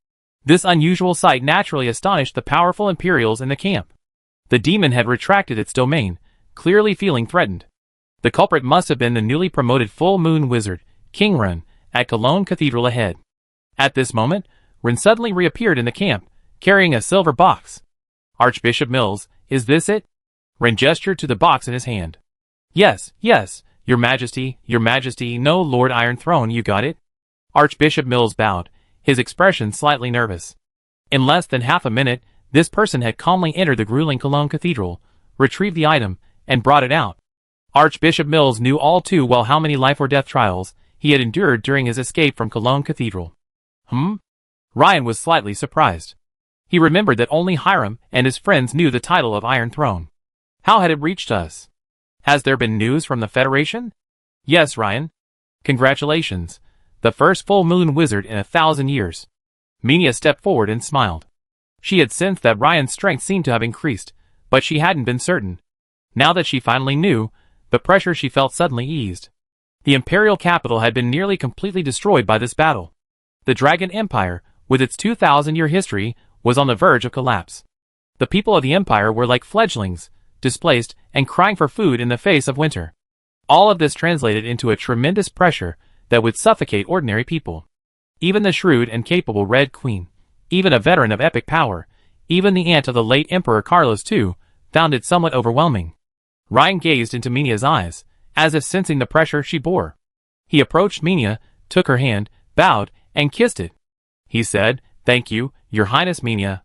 This unusual sight naturally astonished the powerful Imperials in the camp. The demon had retracted its domain, clearly feeling threatened. The culprit must have been the newly promoted full moon wizard, King Ren, at Cologne Cathedral ahead. At this moment, Ren suddenly reappeared in the camp, carrying a silver box. Archbishop Mills, is this it? Ren gestured to the box in his hand. Yes, your majesty, no, Lord Iron Throne, you got it? Archbishop Mills bowed, his expression slightly nervous. In less than half a minute, this person had calmly entered the grueling Cologne Cathedral, retrieved the item, and brought it out. Archbishop Mills knew all too well how many life-or-death trials he had endured during his escape from Cologne Cathedral. Ryan was slightly surprised. He remembered that only Hiram and his friends knew the title of Iron Throne. How had it reached us? Has there been news from the Federation? Yes, Ryan. Congratulations. The first full moon wizard in 1,000 years. Minia stepped forward and smiled. She had sensed that Ryan's strength seemed to have increased, but she hadn't been certain. Now that she finally knew, the pressure she felt suddenly eased. The imperial capital had been nearly completely destroyed by this battle. The Dragon Empire, with its 2,000-year history, was on the verge of collapse. The people of the empire were like fledglings, displaced and crying for food in the face of winter. All of this translated into a tremendous pressure that would suffocate ordinary people. Even the shrewd and capable Red Queen, even a veteran of epic power, even the aunt of the late Emperor Carlos II, found it somewhat overwhelming. Ryan gazed into Minia's eyes, as if sensing the pressure she bore. He approached Minia, took her hand, bowed, and kissed it. He said, "Thank you, Your Highness Minia.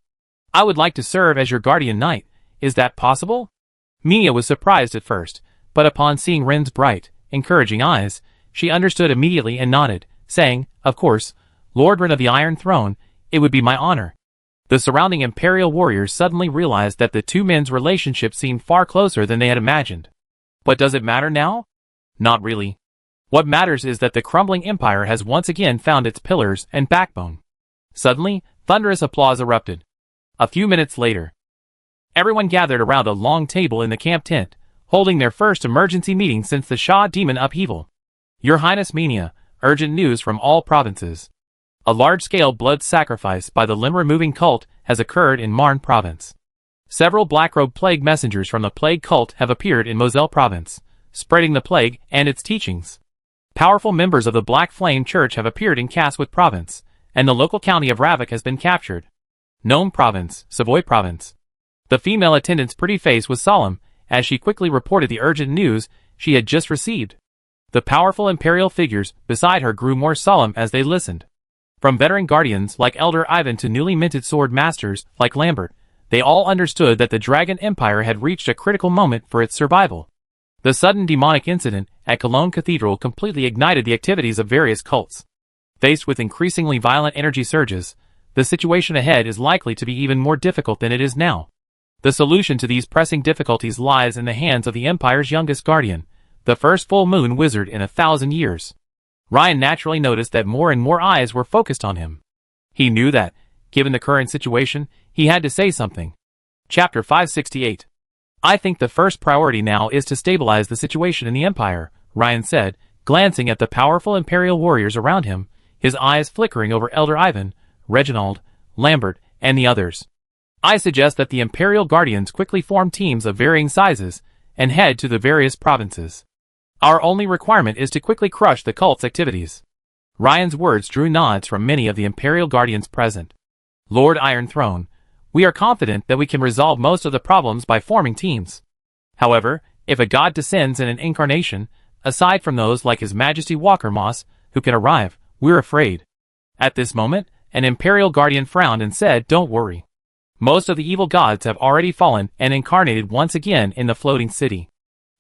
I would like to serve as your guardian knight. Is that possible?" Minia was surprised at first, but upon seeing Ren's bright, encouraging eyes, she understood immediately and nodded, saying, "Of course, Lord Ren of the Iron Throne, it would be my honor." The surrounding imperial warriors suddenly realized that the two men's relationship seemed far closer than they had imagined. But does it matter now? Not really. What matters is that the crumbling empire has once again found its pillars and backbone. Suddenly, thunderous applause erupted. A few minutes later, everyone gathered around a long table in the camp tent, holding their first emergency meeting since the Shah demon upheaval. "Your Highness Minia, urgent news from all provinces. A large-scale blood sacrifice by the limb-removing cult has occurred in Marne province. Several black-robed plague messengers from the plague cult have appeared in Moselle province, spreading the plague and its teachings. Powerful members of the Black Flame Church have appeared in Caswit province, and the local county of Ravik has been captured. Nome province, Savoy province." The female attendant's pretty face was solemn, as she quickly reported the urgent news she had just received. The powerful imperial figures beside her grew more solemn as they listened. From veteran guardians like Elder Ivan to newly minted sword masters like Lambert, they all understood that the Dragon Empire had reached a critical moment for its survival. The sudden demonic incident at Cologne Cathedral completely ignited the activities of various cults. Faced with increasingly violent energy surges, the situation ahead is likely to be even more difficult than it is now. The solution to these pressing difficulties lies in the hands of the Empire's youngest guardian, the first full moon wizard in 1,000 years. Ryan naturally noticed that more and more eyes were focused on him. He knew that, given the current situation, he had to say something. Chapter 568. "I think the first priority now is to stabilize the situation in the Empire," Ryan said, glancing at the powerful Imperial warriors around him, his eyes flickering over Elder Ivan, Reginald, Lambert, and the others. "I suggest that the Imperial Guardians quickly form teams of varying sizes and head to the various provinces. Our only requirement is to quickly crush the cult's activities." Ryan's words drew nods from many of the Imperial Guardians present. "Lord Iron Throne, we are confident that we can resolve most of the problems by forming teams. However, if a god descends in an incarnation, aside from those like His Majesty Walker Moss, who can arrive, we're afraid." At this moment, an Imperial Guardian frowned and said, "Don't worry. Most of the evil gods have already fallen and incarnated once again in the floating city.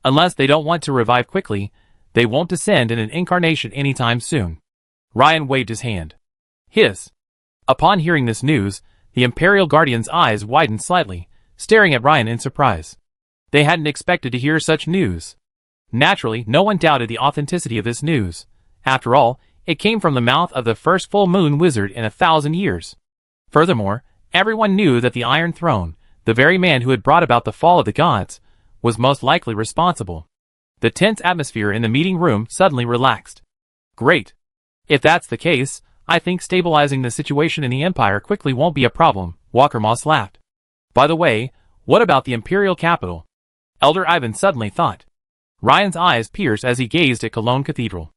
Unless they don't want to revive quickly, they won't descend in an incarnation anytime soon." Ryan waved his hand. "Hiss." Upon hearing this news, the Imperial Guardian's eyes widened slightly, staring at Ryan in surprise. They hadn't expected to hear such news. Naturally, no one doubted the authenticity of this news. After all, it came from the mouth of the first full moon wizard in 1,000 years. Furthermore, everyone knew that the Iron Throne, the very man who had brought about the fall of the gods, was most likely responsible. The tense atmosphere in the meeting room suddenly relaxed. "Great. If that's the case, I think stabilizing the situation in the Empire quickly won't be a problem," Walker Moss laughed. "By the way, what about the Imperial capital?" Elder Ivan suddenly thought. Ryan's eyes pierced as he gazed at Cologne Cathedral.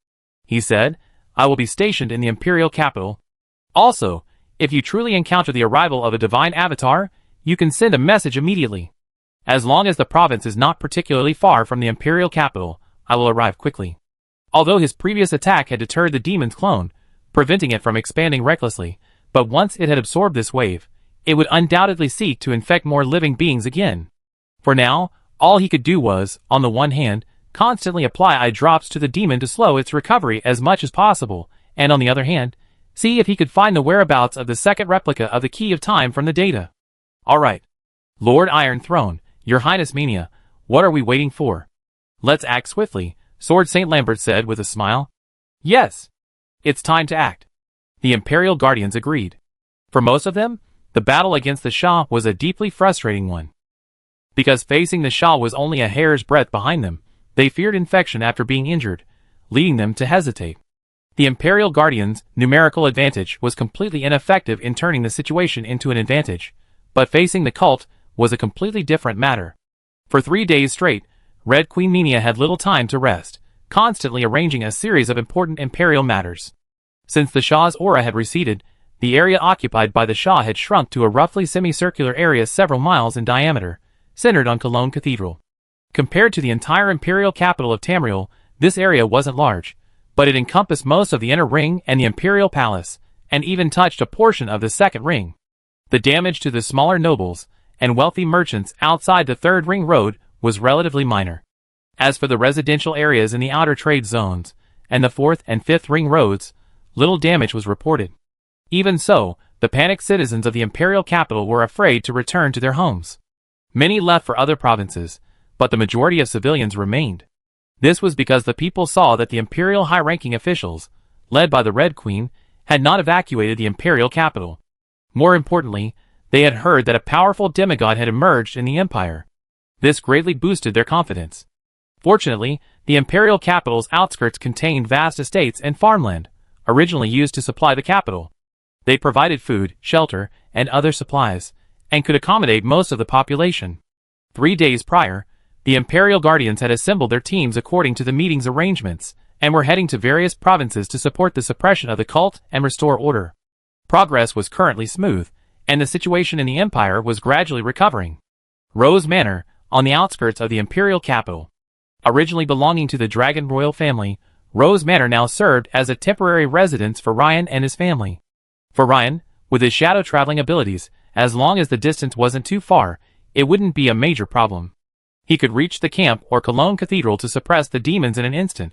He said, "I will be stationed in the Imperial capital. Also, if you truly encounter the arrival of a divine avatar, you can send a message immediately. As long as the province is not particularly far from the Imperial capital, I will arrive quickly." Although his previous attack had deterred the demon's clone, preventing it from expanding recklessly, but once it had absorbed this wave, it would undoubtedly seek to infect more living beings again. For now, all he could do was, on the one hand, constantly apply eye drops to the demon to slow its recovery as much as possible, and on the other hand, see if he could find the whereabouts of the second replica of the Key of Time from the data. "All right. Lord Iron Throne, Your Highness Minia, what are we waiting for? Let's act swiftly," Sword St. Lambert said with a smile. "Yes. It's time to act." The Imperial Guardians agreed. For most of them, the battle against the Shah was a deeply frustrating one. Because facing the Shah was only a hair's breadth behind them, they feared infection after being injured, leading them to hesitate. The Imperial Guardian's numerical advantage was completely ineffective in turning the situation into an advantage, but facing the cult was a completely different matter. For 3 days straight, Red Queen Menia had little time to rest, constantly arranging a series of important imperial matters. Since the Shah's aura had receded, the area occupied by the Shah had shrunk to a roughly semicircular area several miles in diameter, centered on Cologne Cathedral. Compared to the entire imperial capital of Tamriel, this area wasn't large, but it encompassed most of the inner ring and the imperial palace, and even touched a portion of the second ring. The damage to the smaller nobles and wealthy merchants outside the third ring road was relatively minor. As for the residential areas in the outer trade zones and the fourth and fifth ring roads, little damage was reported. Even so, the panicked citizens of the imperial capital were afraid to return to their homes. Many left for other provinces, but the majority of civilians remained. This was because the people saw that the imperial high-ranking officials, led by the Red Queen, had not evacuated the imperial capital. More importantly, they had heard that a powerful demigod had emerged in the empire. This greatly boosted their confidence. Fortunately, the imperial capital's outskirts contained vast estates and farmland, originally used to supply the capital. They provided food, shelter, and other supplies, and could accommodate most of the population. 3 days prior, the Imperial Guardians had assembled their teams according to the meeting's arrangements, and were heading to various provinces to support the suppression of the cult and restore order. Progress was currently smooth, and the situation in the empire was gradually recovering. Rose Manor, on the outskirts of the imperial capital. Originally belonging to the Dragon royal family, Rose Manor now served as a temporary residence for Ryan and his family. For Ryan, with his shadow-traveling abilities, as long as the distance wasn't too far, it wouldn't be a major problem. He could reach the camp or Cologne Cathedral to suppress the demons in an instant.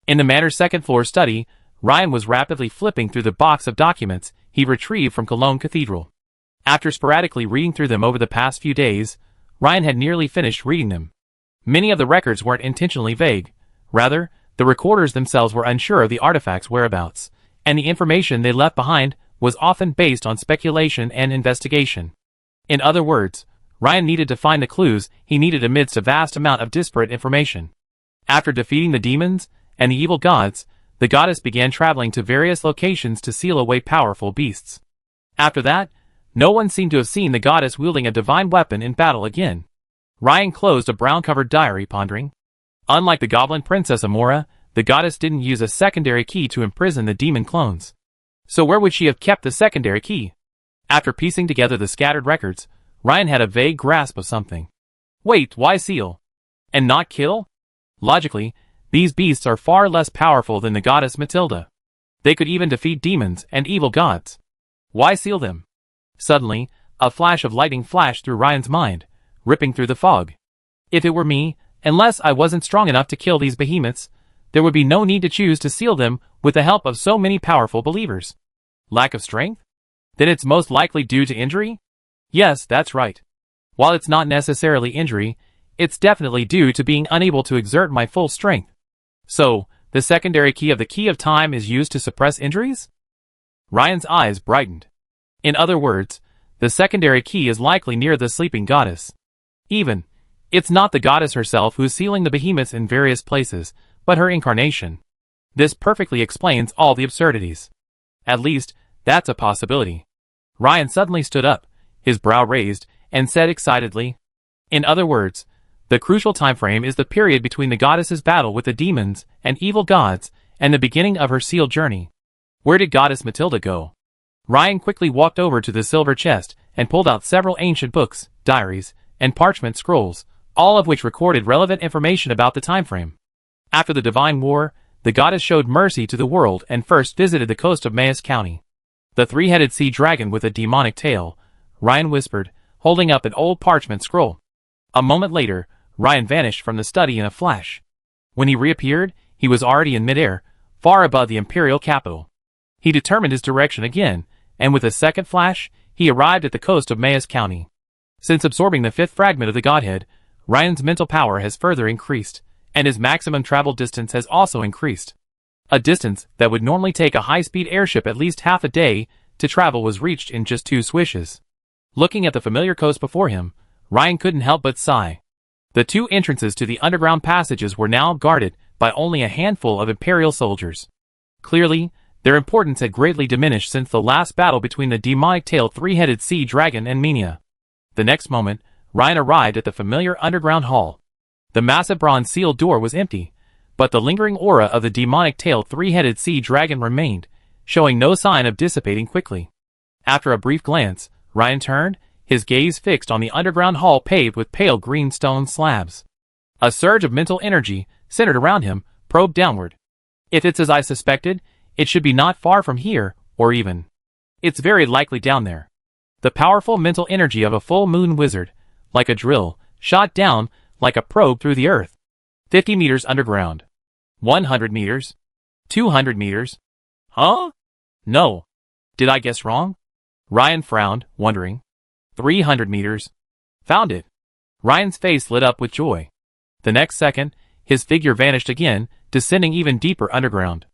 In the manor's second-floor study, Ryan was rapidly flipping through the box of documents he retrieved from Cologne Cathedral. After sporadically reading through them over the past few days, Ryan had nearly finished reading them. Many of the records weren't intentionally vague. Rather, the recorders themselves were unsure of the artifacts' whereabouts, and the information they left behind was often based on speculation and investigation. In other words, Ryan needed to find the clues he needed amidst a vast amount of disparate information. After defeating the demons and the evil gods, the goddess began traveling to various locations to seal away powerful beasts. After that, no one seemed to have seen the goddess wielding a divine weapon in battle again. Ryan closed a brown-covered diary, pondering. Unlike the goblin princess Amora, the goddess didn't use a secondary key to imprison the demon clones. So where would she have kept the secondary key? After piecing together the scattered records, Ryan had a vague grasp of something. Wait, why seal? And not kill? Logically, these beasts are far less powerful than the goddess Matilda. They could even defeat demons and evil gods. Why seal them? Suddenly, a flash of lightning flashed through Ryan's mind, ripping through the fog. If it were me, unless I wasn't strong enough to kill these behemoths, there would be no need to choose to seal them with the help of so many powerful believers. Lack of strength? Then it's most likely due to injury? Yes, that's right. While it's not necessarily injury, it's definitely due to being unable to exert my full strength. So, the secondary key of the Key of Time is used to suppress injuries? Ryan's eyes brightened. In other words, the secondary key is likely near the sleeping goddess. It's not the goddess herself who's sealing the behemoths in various places, but her incarnation. This perfectly explains all the absurdities. At least, that's a possibility. Ryan suddenly stood up, his brow raised, and said excitedly, in other words, the crucial time frame is the period between the goddess's battle with the demons and evil gods and the beginning of her sealed journey. Where did Goddess Matilda go? Ryan quickly walked over to the silver chest and pulled out several ancient books, diaries, and parchment scrolls, all of which recorded relevant information about the time frame. After the Divine War, the goddess showed mercy to the world and first visited the coast of Mayes County. The three-headed sea dragon with a demonic tail, Ryan whispered, holding up an old parchment scroll. A moment later, Ryan vanished from the study in a flash. When he reappeared, he was already in midair, far above the imperial capital. He determined his direction again, and with a second flash, he arrived at the coast of Mayes County. Since absorbing the fifth fragment of the Godhead, Ryan's mental power has further increased, and his maximum travel distance has also increased. A distance that would normally take a high-speed airship at least half a day to travel was reached in just 2 swishes. Looking at the familiar coast before him, Ryan couldn't help but sigh. The 2 entrances to the underground passages were now guarded by only a handful of Imperial soldiers. Clearly, their importance had greatly diminished since the last battle between the demonic-tailed three-headed sea dragon and Menia. The next moment, Ryan arrived at the familiar underground hall. The massive bronze sealed door was empty, but the lingering aura of the demonic-tailed three-headed sea dragon remained, showing no sign of dissipating quickly. After a brief glance, Ryan turned, his gaze fixed on the underground hall paved with pale green stone slabs. A surge of mental energy, centered around him, probed downward. If it's as I suspected, it should be not far from here, or even. It's very likely down there. The powerful mental energy of a full moon wizard, like a drill, shot down, like a probe through the earth. 50 meters underground. 100 meters. 200 meters. Huh? No. Did I guess wrong? Ryan frowned, wondering. 300 meters. Found it. Ryan's face lit up with joy. The next second, his figure vanished again, descending even deeper underground.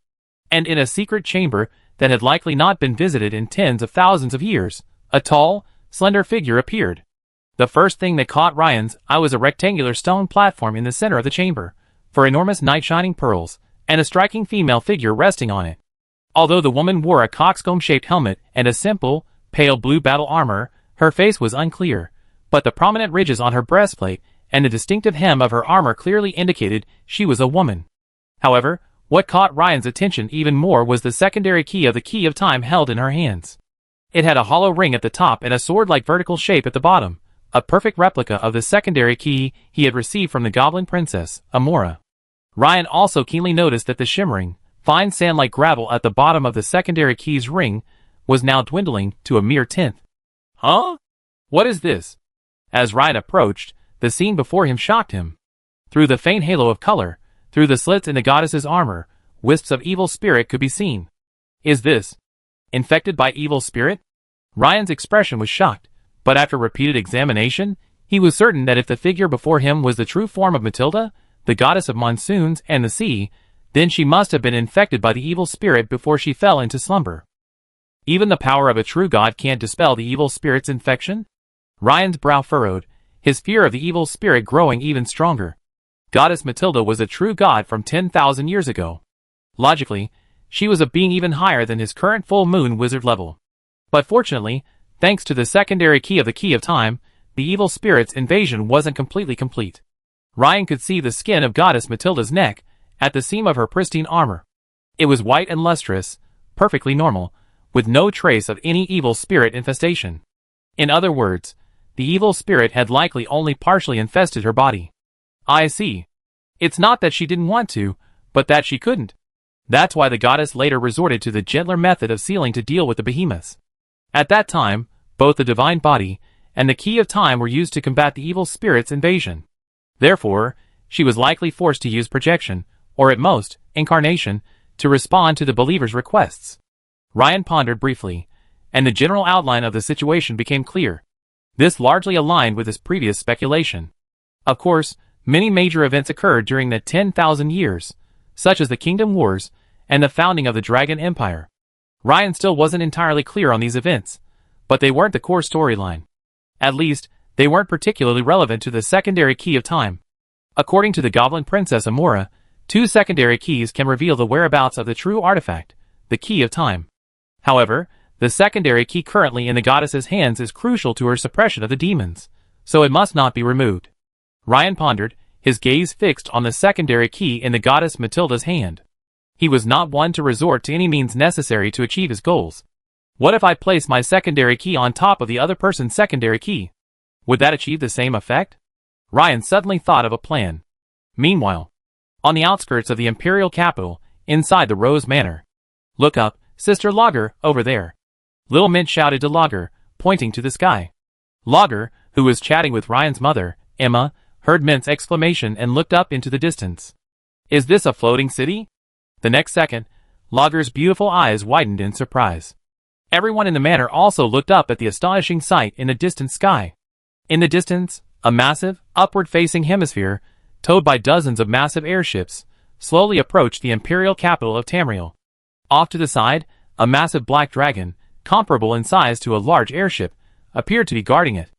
And in a secret chamber that had likely not been visited in tens of thousands of years, a tall, slender figure appeared. The first thing that caught Ryan's eye was a rectangular stone platform in the center of the chamber, for enormous night-shining pearls, and a striking female figure resting on it. Although the woman wore a coxcomb-shaped helmet and a simple, pale blue battle armor, her face was unclear, but the prominent ridges on her breastplate and the distinctive hem of her armor clearly indicated she was a woman. However, what caught Ryan's attention even more was the secondary key of the Key of Time held in her hands. It had a hollow ring at the top and a sword-like vertical shape at the bottom, a perfect replica of the secondary key he had received from the Goblin Princess, Amora. Ryan also keenly noticed that the shimmering, fine sand-like gravel at the bottom of the secondary key's ring was now dwindling to a mere tenth. Huh? What is this? As Ryan approached, the scene before him shocked him. Through the faint halo of color, through the slits in the goddess's armor, wisps of evil spirit could be seen. Is this infected by evil spirit? Ryan's expression was shocked, but after repeated examination, he was certain that if the figure before him was the true form of Matilda, the goddess of monsoons and the sea, then she must have been infected by the evil spirit before she fell into slumber. Even the power of a true god can't dispel the evil spirit's infection? Ryan's brow furrowed, his fear of the evil spirit growing even stronger. Goddess Matilda was a true god from 10,000 years ago. Logically, she was a being even higher than his current full moon wizard level. But fortunately, thanks to the secondary key of the Key of Time, the evil spirit's invasion wasn't completely complete. Ryan could see the skin of Goddess Matilda's neck, at the seam of her pristine armor. It was white and lustrous, perfectly normal, with no trace of any evil spirit infestation. In other words, the evil spirit had likely only partially infested her body. I see. It's not that she didn't want to, but that she couldn't. That's why the goddess later resorted to the gentler method of sealing to deal with the behemoths. At that time, both the divine body and the Key of Time were used to combat the evil spirit's invasion. Therefore, she was likely forced to use projection, or at most, incarnation, to respond to the believer's requests. Ryan pondered briefly, and the general outline of the situation became clear. This largely aligned with his previous speculation. Of course, many major events occurred during the 10,000 years, such as the Kingdom Wars and the founding of the Dragon Empire. Ryan still wasn't entirely clear on these events, but they weren't the core storyline. At least, they weren't particularly relevant to the secondary Key of Time. According to the Goblin Princess Amora, 2 secondary keys can reveal the whereabouts of the true artifact, the Key of Time. However, the secondary key currently in the goddess's hands is crucial to her suppression of the demons, so it must not be removed. Ryan pondered, his gaze fixed on the secondary key in the goddess Matilda's hand. He was not one to resort to any means necessary to achieve his goals. What if I place my secondary key on top of the other person's secondary key? Would that achieve the same effect? Ryan suddenly thought of a plan. Meanwhile, on the outskirts of the imperial capital, inside the Rose Manor. Look up, Sister Lager, over there. Little Mint shouted to Lager, pointing to the sky. Lager, who was chatting with Ryan's mother, Emma, heard Mint's exclamation and looked up into the distance. Is this a floating city? The next second, Lager's beautiful eyes widened in surprise. Everyone in the manor also looked up at the astonishing sight in the distant sky. In the distance, a massive, upward-facing hemisphere, towed by dozens of massive airships, slowly approached the imperial capital of Tamriel. Off to the side, a massive black dragon, comparable in size to a large airship, appeared to be guarding it.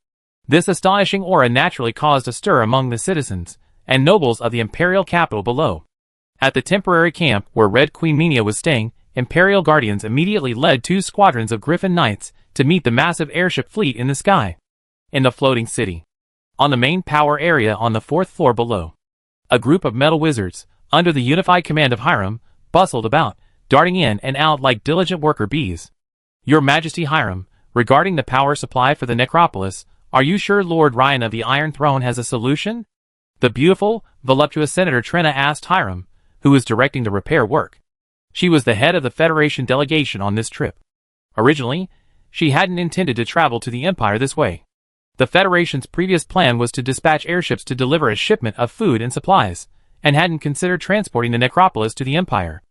This astonishing aura naturally caused a stir among the citizens and nobles of the imperial capital below. At the temporary camp where Red Queen Minia was staying, Imperial Guardians immediately led 2 squadrons of Griffin Knights to meet the massive airship fleet in the sky. In the floating city, on the main power area on the 4th floor below, a group of metal wizards, under the unified command of Hiram, bustled about, darting in and out like diligent worker bees. Your Majesty Hiram, regarding the power supply for the necropolis, are you sure Lord Ryan of the Iron Throne has a solution? The beautiful, voluptuous Senator Trenna asked Hiram, who was directing the repair work. She was the head of the Federation delegation on this trip. Originally, she hadn't intended to travel to the Empire this way. The Federation's previous plan was to dispatch airships to deliver a shipment of food and supplies, and hadn't considered transporting the necropolis to the Empire.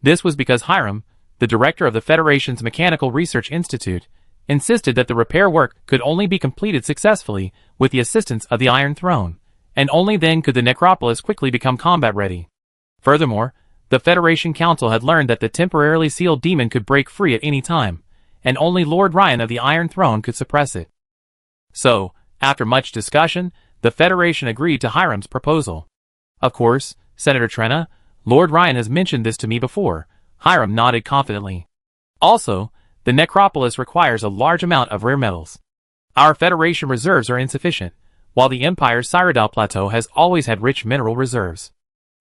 This was because Hiram, the director of the Federation's Mechanical Research Institute, insisted that the repair work could only be completed successfully with the assistance of the Iron Throne, and only then could the necropolis quickly become combat-ready. Furthermore, the Federation Council had learned that the temporarily sealed demon could break free at any time, and only Lord Ryan of the Iron Throne could suppress it. So, after much discussion, the Federation agreed to Hiram's proposal. Of course, Senator Trenna, Lord Ryan has mentioned this to me before. Hiram nodded confidently. Also, the necropolis requires a large amount of rare metals. Our Federation reserves are insufficient, while the Empire's Cyrodiil Plateau has always had rich mineral reserves.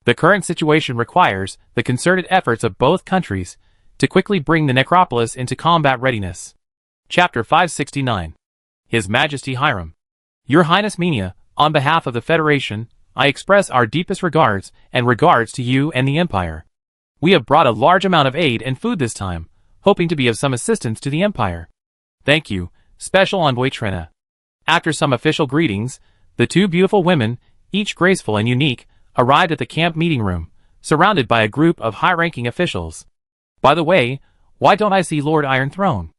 The current situation requires the concerted efforts of both countries to quickly bring the necropolis into combat readiness. Chapter 569. His Majesty Hiram. Your Highness Minia, on behalf of the Federation, I express our deepest regards to you and the Empire. We have brought a large amount of aid and food this time, hoping to be of some assistance to the Empire. Thank you, Special Envoy Trenna. After some official greetings, the 2 beautiful women, each graceful and unique, arrived at the camp meeting room, surrounded by a group of high-ranking officials. By the way, why don't I see Lord Iron Throne?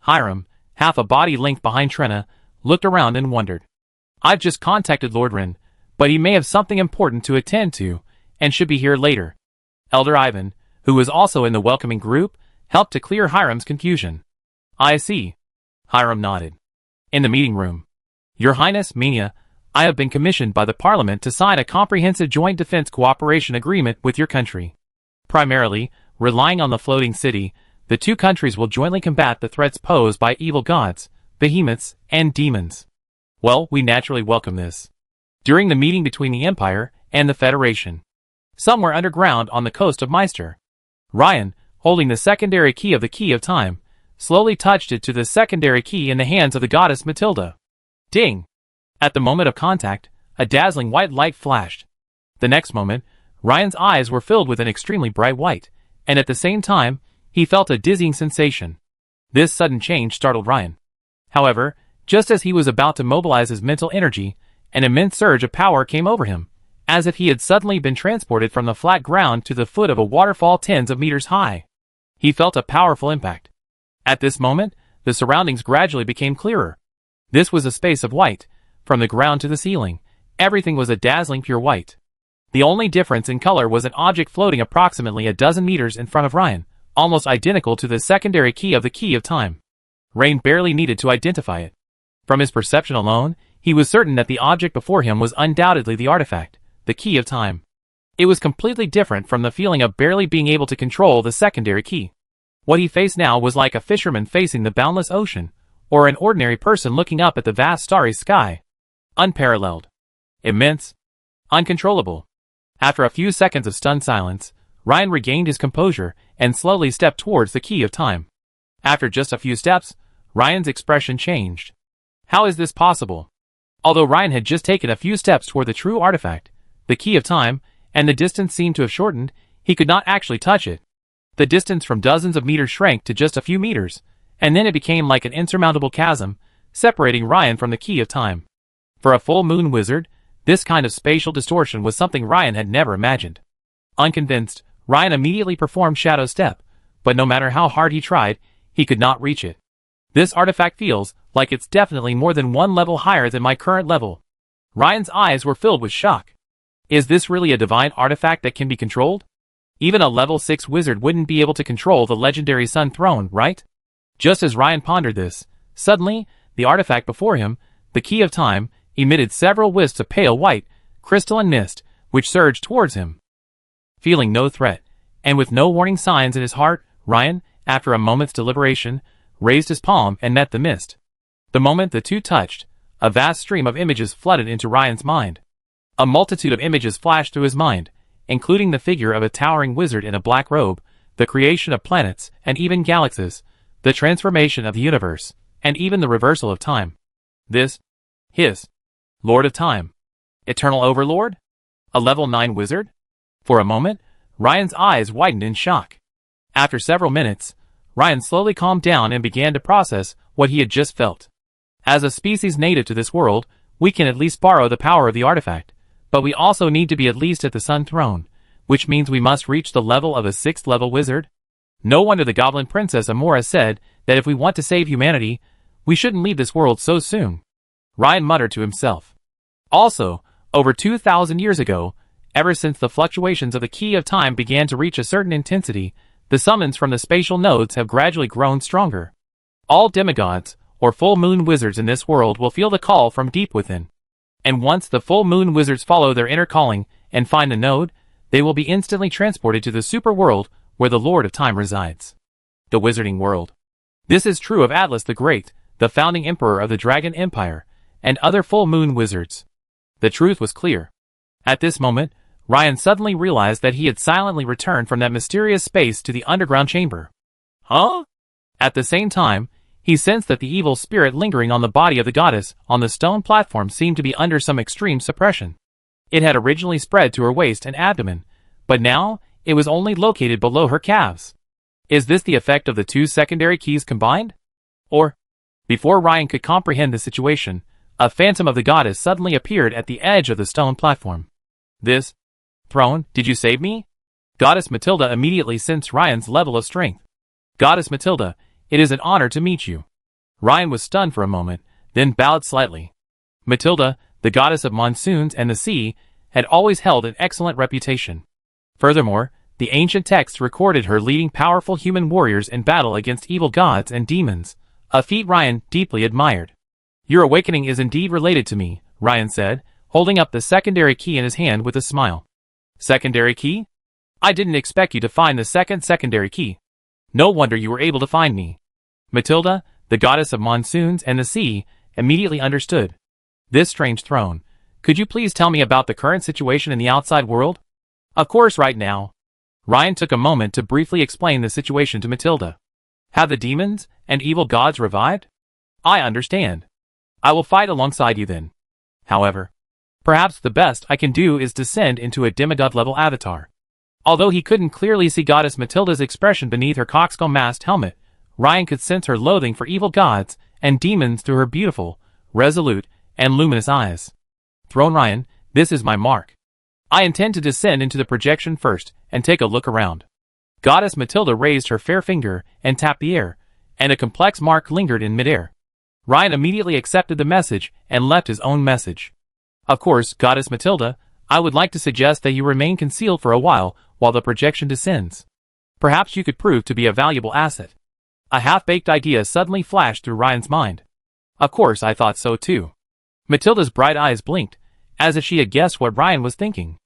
Hiram, half a body length behind Trenna, looked around and wondered. I've just contacted Lord Rin, but he may have something important to attend to, and should be here later. Elder Ivan, who was also in the welcoming group, helped to clear Hiram's confusion. I see. Hiram nodded. In the meeting room. Your Highness Minia, I have been commissioned by the Parliament to sign a comprehensive joint defense cooperation agreement with your country. Primarily, relying on the floating city, the 2 countries will jointly combat the threats posed by evil gods, behemoths, and demons. Well, we naturally welcome this. During the meeting between the Empire and the Federation, somewhere underground on the coast of Meister, Ryan, holding the secondary key of the Key of Time, slowly touched it to the secondary key in the hands of the goddess Matilda. Ding! At the moment of contact, a dazzling white light flashed. The next moment, Ryan's eyes were filled with an extremely bright white, and at the same time, he felt a dizzying sensation. This sudden change startled Ryan. However, just as he was about to mobilize his mental energy, an immense surge of power came over him, as if he had suddenly been transported from the flat ground to the foot of a waterfall tens of meters high. He felt a powerful impact. At this moment, the surroundings gradually became clearer. This was a space of white. From the ground to the ceiling, everything was a dazzling pure white. The only difference in color was an object floating approximately a dozen meters in front of Ryan, almost identical to the secondary key of the Key of Time. Rain barely needed to identify it. From his perception alone, he was certain that the object before him was undoubtedly the artifact, the Key of Time. It was completely different from the feeling of barely being able to control the secondary key. What he faced now was like a fisherman facing the boundless ocean, or an ordinary person looking up at the vast starry sky. Unparalleled. Immense. Uncontrollable. After a few seconds of stunned silence, Ryan regained his composure and slowly stepped towards the Key of Time. After just a few steps, Ryan's expression changed. How is this possible? Although Ryan had just taken a few steps toward the true artifact, the Key of Time, and the distance seemed to have shortened, he could not actually touch it. The distance from dozens of meters shrank to just a few meters, and then it became like an insurmountable chasm, separating Ryan from the Key of Time. For a full moon wizard, this kind of spatial distortion was something Ryan had never imagined. Unconvinced, Ryan immediately performed Shadow Step, but no matter how hard he tried, he could not reach it. This artifact feels like it's definitely more than 1 level higher than my current level. Ryan's eyes were filled with shock. Is this really a divine artifact that can be controlled? Even a level 6 wizard wouldn't be able to control the legendary Sun Throne, right? Just as Ryan pondered this, suddenly, the artifact before him, the Key of Time, emitted several wisps of pale white, crystalline mist, which surged towards him. Feeling no threat, and with no warning signs in his heart, Ryan, after a moment's deliberation, raised his palm and met the mist. The moment the two touched, a vast stream of images flooded into Ryan's mind. A multitude of images flashed through his mind, including the figure of a towering wizard in a black robe, the creation of planets and even galaxies, the transformation of the universe, and even the reversal of time. His Lord of Time. Eternal Overlord? A level 9 wizard? For a moment, Ryan's eyes widened in shock. After several minutes, Ryan slowly calmed down and began to process what he had just felt. As a species native to this world, we can at least borrow the power of the artifact, but we also need to be at least at the Sun Throne, which means we must reach the level of a 6th level wizard. No wonder the Goblin Princess Amora said that if we want to save humanity, we shouldn't leave this world so soon. Ryan muttered to himself. Also, over 2,000 years ago, ever since the fluctuations of the key of time began to reach a certain intensity, the summons from the spatial nodes have gradually grown stronger. All demigods, or full moon wizards in this world will feel the call from deep within. And once the full moon wizards follow their inner calling and find the node, they will be instantly transported to the super world where the Lord of Time resides. The Wizarding World. This is true of Atlas the Great, the founding emperor of the Dragon Empire, and other full moon wizards. The truth was clear. At this moment, Ryan suddenly realized that he had silently returned from that mysterious space to the underground chamber. Huh? At the same time, he sensed that the evil spirit lingering on the body of the goddess on the stone platform seemed to be under some extreme suppression. It had originally spread to her waist and abdomen, but now it was only located below her calves. Is this the effect of the two secondary keys combined? Or, before Ryan could comprehend the situation, a phantom of the goddess suddenly appeared at the edge of the stone platform. This throne, did you save me? Goddess Matilda immediately sensed Ryan's level of strength. Goddess Matilda, it is an honor to meet you. Ryan was stunned for a moment, then bowed slightly. Matilda, the goddess of monsoons and the sea, had always held an excellent reputation. Furthermore, the ancient texts recorded her leading powerful human warriors in battle against evil gods and demons, a feat Ryan deeply admired. Your awakening is indeed related to me, Ryan said, holding up the secondary key in his hand with a smile. Secondary key? I didn't expect you to find the second secondary key. No wonder you were able to find me. Matilda, the goddess of monsoons and the sea, immediately understood. This strange throne. Could you please tell me about the current situation in the outside world? Of course, right now. Ryan took a moment to briefly explain the situation to Matilda. Have the demons and evil gods revived? I understand. I will fight alongside you then. However, perhaps the best I can do is descend into a demigod-level avatar. Although he couldn't clearly see Goddess Matilda's expression beneath her cockscomb-masked helmet, Ryan could sense her loathing for evil gods and demons through her beautiful, resolute, and luminous eyes. Throne Ryan, this is my mark. I intend to descend into the projection first and take a look around. Goddess Matilda raised her fair finger and tapped the air, and a complex mark lingered in midair. Ryan immediately accepted the message and left his own message. Of course, Goddess Matilda, I would like to suggest that you remain concealed for a while the projection descends. Perhaps you could prove to be a valuable asset. A half-baked idea suddenly flashed through Ryan's mind. Of course, I thought so too. Matilda's bright eyes blinked, as if she had guessed what Ryan was thinking.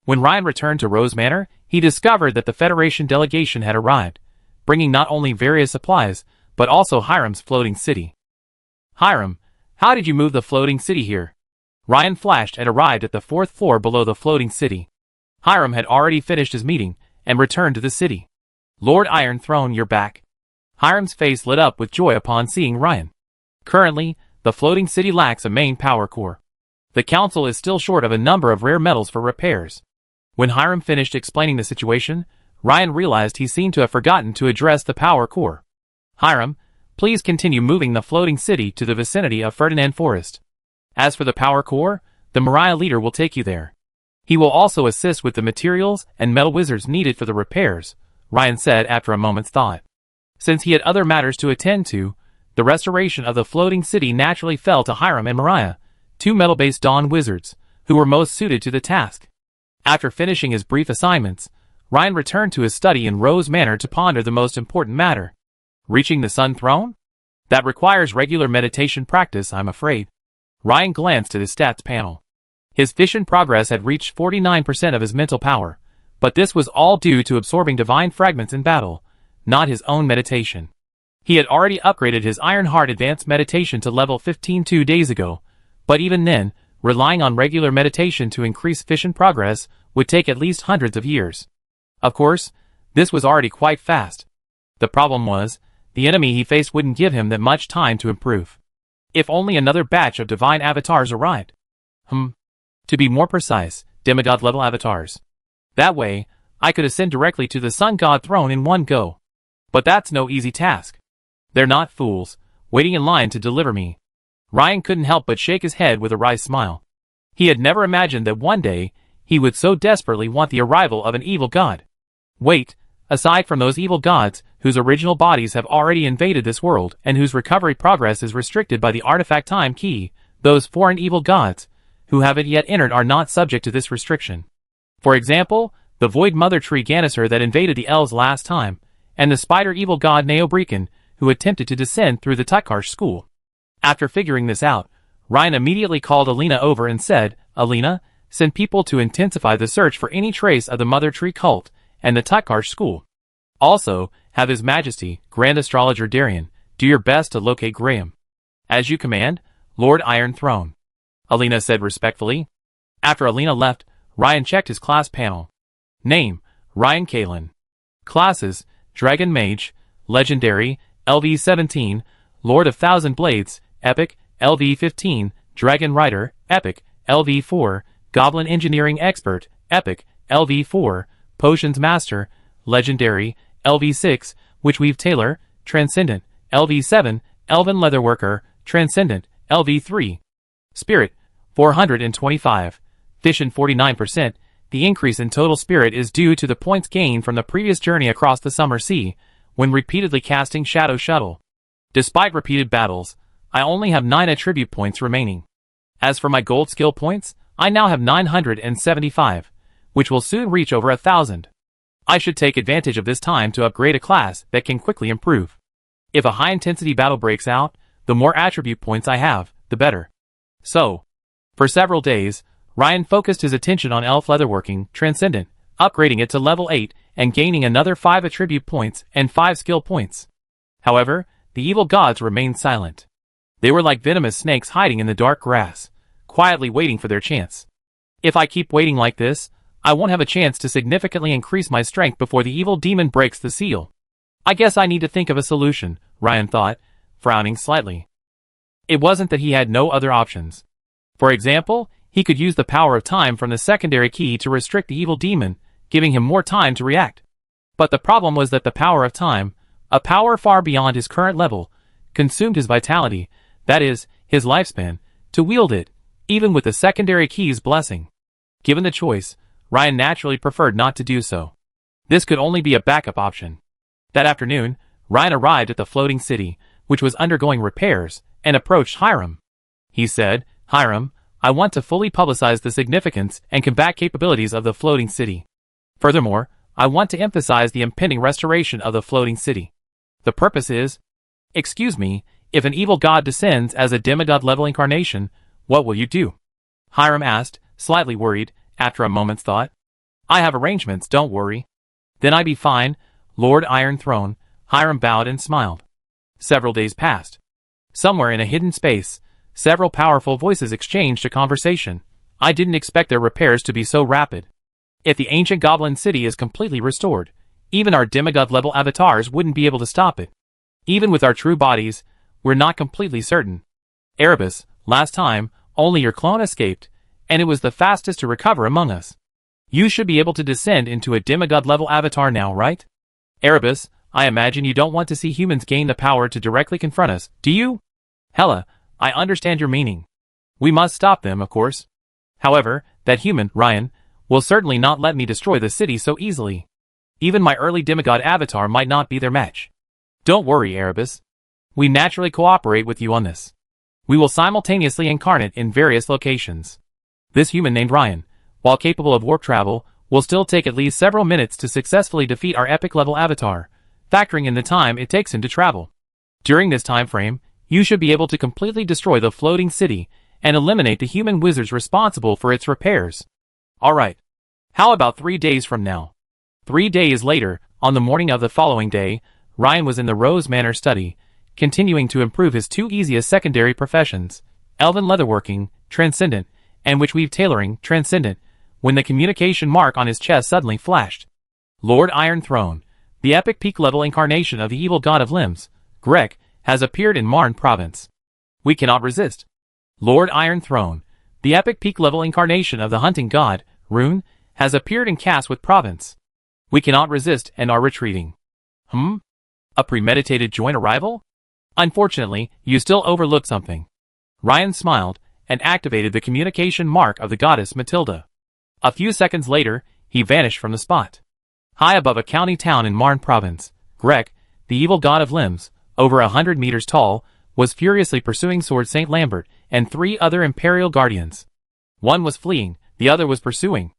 When Ryan returned to Rose Manor, he discovered that the Federation delegation had arrived, bringing not only various supplies, but also Hiram's floating city. Hiram, how did you move the floating city here? Ryan flashed and arrived at the 4th floor below the floating city. Hiram had already finished his meeting and returned to the city. Lord Iron Throne, you're back. Hiram's face lit up with joy upon seeing Ryan. Currently, the floating city lacks a main power core. The council is still short of a number of rare metals for repairs. When Hiram finished explaining the situation, Ryan realized he seemed to have forgotten to address the power core. Hiram, please continue moving the floating city to the vicinity of Ferdinand Forest. As for the power core, the Mariah leader will take you there. He will also assist with the materials and metal wizards needed for the repairs, Ryan said after a moment's thought. Since he had other matters to attend to, the restoration of the floating city naturally fell to Hiram and Mariah, two metal-based dawn wizards, who were most suited to the task. After finishing his brief assignments, Ryan returned to his study in Rose Manor to ponder the most important matter. Reaching the Sun Throne? That requires regular meditation practice, I'm afraid. Ryan glanced at his stats panel. His vision progress had reached 49% of his mental power, But this was all due to absorbing divine fragments in battle, not his own meditation. He had already upgraded his Iron Heart Advanced Meditation to level 15 2 days ago, but even then, relying on regular meditation to increase efficient progress would take at least hundreds of years. Of course, this was already quite fast. The problem was, the enemy he faced wouldn't give him that much time to improve. If only another batch of divine avatars arrived. To be more precise, demigod-level avatars. That way, I could ascend directly to the Sun God throne in one go. But that's no easy task. They're not fools, waiting in line to deliver me. Ryan couldn't help but shake his head with a wry smile. He had never imagined that one day, he would so desperately want the arrival of an evil god. Wait, aside from those evil gods, whose original bodies have already invaded this world and whose recovery progress is restricted by the artifact time key, those foreign evil gods, who haven't yet entered are not subject to this restriction. For example, the Void Mother Tree Ganasser that invaded the elves last time, and the spider evil god Neobrekan, who attempted to descend through the Tutkarsh school. After figuring this out, Ryan immediately called Alina over and said, Alina, send people to intensify the search for any trace of the Mother Tree cult and the Tutkarsh school. Also, have His Majesty, Grand Astrologer Darian, do your best to locate Graham. As you command, Lord Iron Throne. Alina said respectfully. After Alina left, Ryan checked his class panel. Name, Ryan Kalin. Classes, Dragon Mage, Legendary, LV-17, Lord of Thousand Blades, Epic, LV-15, Dragon Rider, Epic, LV-4, Goblin Engineering Expert, Epic, LV-4, Potions Master, Legendary, LV-6, Witchweave Tailor, Transcendent, LV-7, Elven Leatherworker, Transcendent, LV-3. Spirit, 425. Fission 49%. The increase in total spirit is due to the points gained from the previous journey across the Summer Sea, when repeatedly casting Shadow Shuttle. Despite repeated battles, I only have 9 attribute points remaining. As for my gold skill points, I now have 975, which will soon reach over 1,000. I should take advantage of this time to upgrade a class that can quickly improve. If a high-intensity battle breaks out, the more attribute points I have, the better. So, for several days, Ryan focused his attention on Elf Leatherworking, Transcendent, upgrading it to level 8 and gaining another 5 attribute points and 5 skill points. However, the evil gods remained silent. They were like venomous snakes hiding in the dark grass, quietly waiting for their chance. If I keep waiting like this, I won't have a chance to significantly increase my strength before the evil demon breaks the seal. I guess I need to think of a solution, Ryan thought, frowning slightly. It wasn't that he had no other options. For example, he could use the power of time from the secondary key to restrict the evil demon, giving him more time to react. But the problem was that the power of time, a power far beyond his current level, consumed his vitality, that is, his lifespan, to wield it, even with the secondary key's blessing. Given the choice, Ryan naturally preferred not to do so. This could only be a backup option. That afternoon, Ryan arrived at the floating city, which was undergoing repairs, and approached Hiram. He said, Hiram, I want to fully publicize the significance and combat capabilities of the floating city. Furthermore, I want to emphasize the impending restoration of the floating city. The purpose is, excuse me, if an evil god descends as a demigod-level incarnation, what will you do? Hiram asked, slightly worried, after a moment's thought. I have arrangements, don't worry. Then I be fine, Lord Iron Throne. Hiram bowed and smiled. Several days passed. Somewhere in a hidden space, several powerful voices exchanged a conversation. I didn't expect their repairs to be so rapid. If the ancient goblin city is completely restored, even our demigod-level avatars wouldn't be able to stop it. Even with our true bodies, we're not completely certain. Erebus, last time, only your clone escaped, and it was the fastest to recover among us. You should be able to descend into a demigod-level avatar now, right? Erebus, I imagine you don't want to see humans gain the power to directly confront us, do you? Hela, I understand your meaning. We must stop them, of course. However, that human, Ryan, will certainly not let me destroy the city so easily. Even my early demigod avatar might not be their match. Don't worry, Erebus. We naturally cooperate with you on this. We will simultaneously incarnate in various locations. This human named Ryan, while capable of warp travel, will still take at least several minutes to successfully defeat our epic-level avatar, factoring in the time it takes him to travel. During this time frame, you should be able to completely destroy the floating city and eliminate the human wizards responsible for its repairs. Alright. How about 3 days from now? 3 days later, on the morning of the following day, Ryan was in the Rose Manor study, continuing to improve his two easiest secondary professions, elven leatherworking, transcendent, and witchweave tailoring, transcendent, when the communication mark on his chest suddenly flashed. Lord Iron Throne, the epic peak-level incarnation of the evil god of limbs, Greg, has appeared in Marne province. We cannot resist. Lord Iron Throne, the epic peak-level incarnation of the hunting god, Rune, has appeared in Caswith province. We cannot resist and are retreating. A premeditated joint arrival? Unfortunately, you still overlooked something. Ryan smiled and activated the communication mark of the goddess Matilda. A few seconds later, he vanished from the spot. High above a county town in Marne province, Greg, the evil god of limbs, over 100 meters tall, was furiously pursuing Sword Saint Lambert and 3 other Imperial Guardians. One was fleeing, the other was pursuing.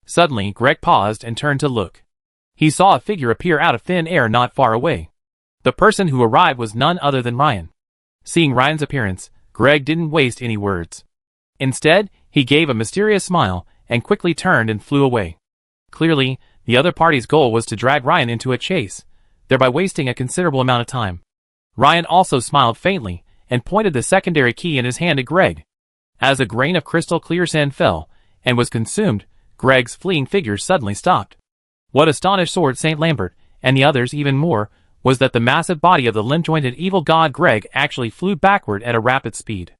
Suddenly, Greg paused and turned to look. He saw a figure appear out of thin air not far away. The person who arrived was none other than Ryan. Seeing Ryan's appearance, Greg didn't waste any words. Instead, he gave a mysterious smile and quickly turned and flew away. Clearly, the other party's goal was to drag Ryan into a chase, thereby wasting a considerable amount of time. Ryan also smiled faintly and pointed the secondary key in his hand at Greg. As a grain of crystal clear sand fell and was consumed, Greg's fleeing figure suddenly stopped. What astonished Sword Saint Lambert, and the others even more, was that the massive body of the limb-jointed evil god Greg actually flew backward at a rapid speed.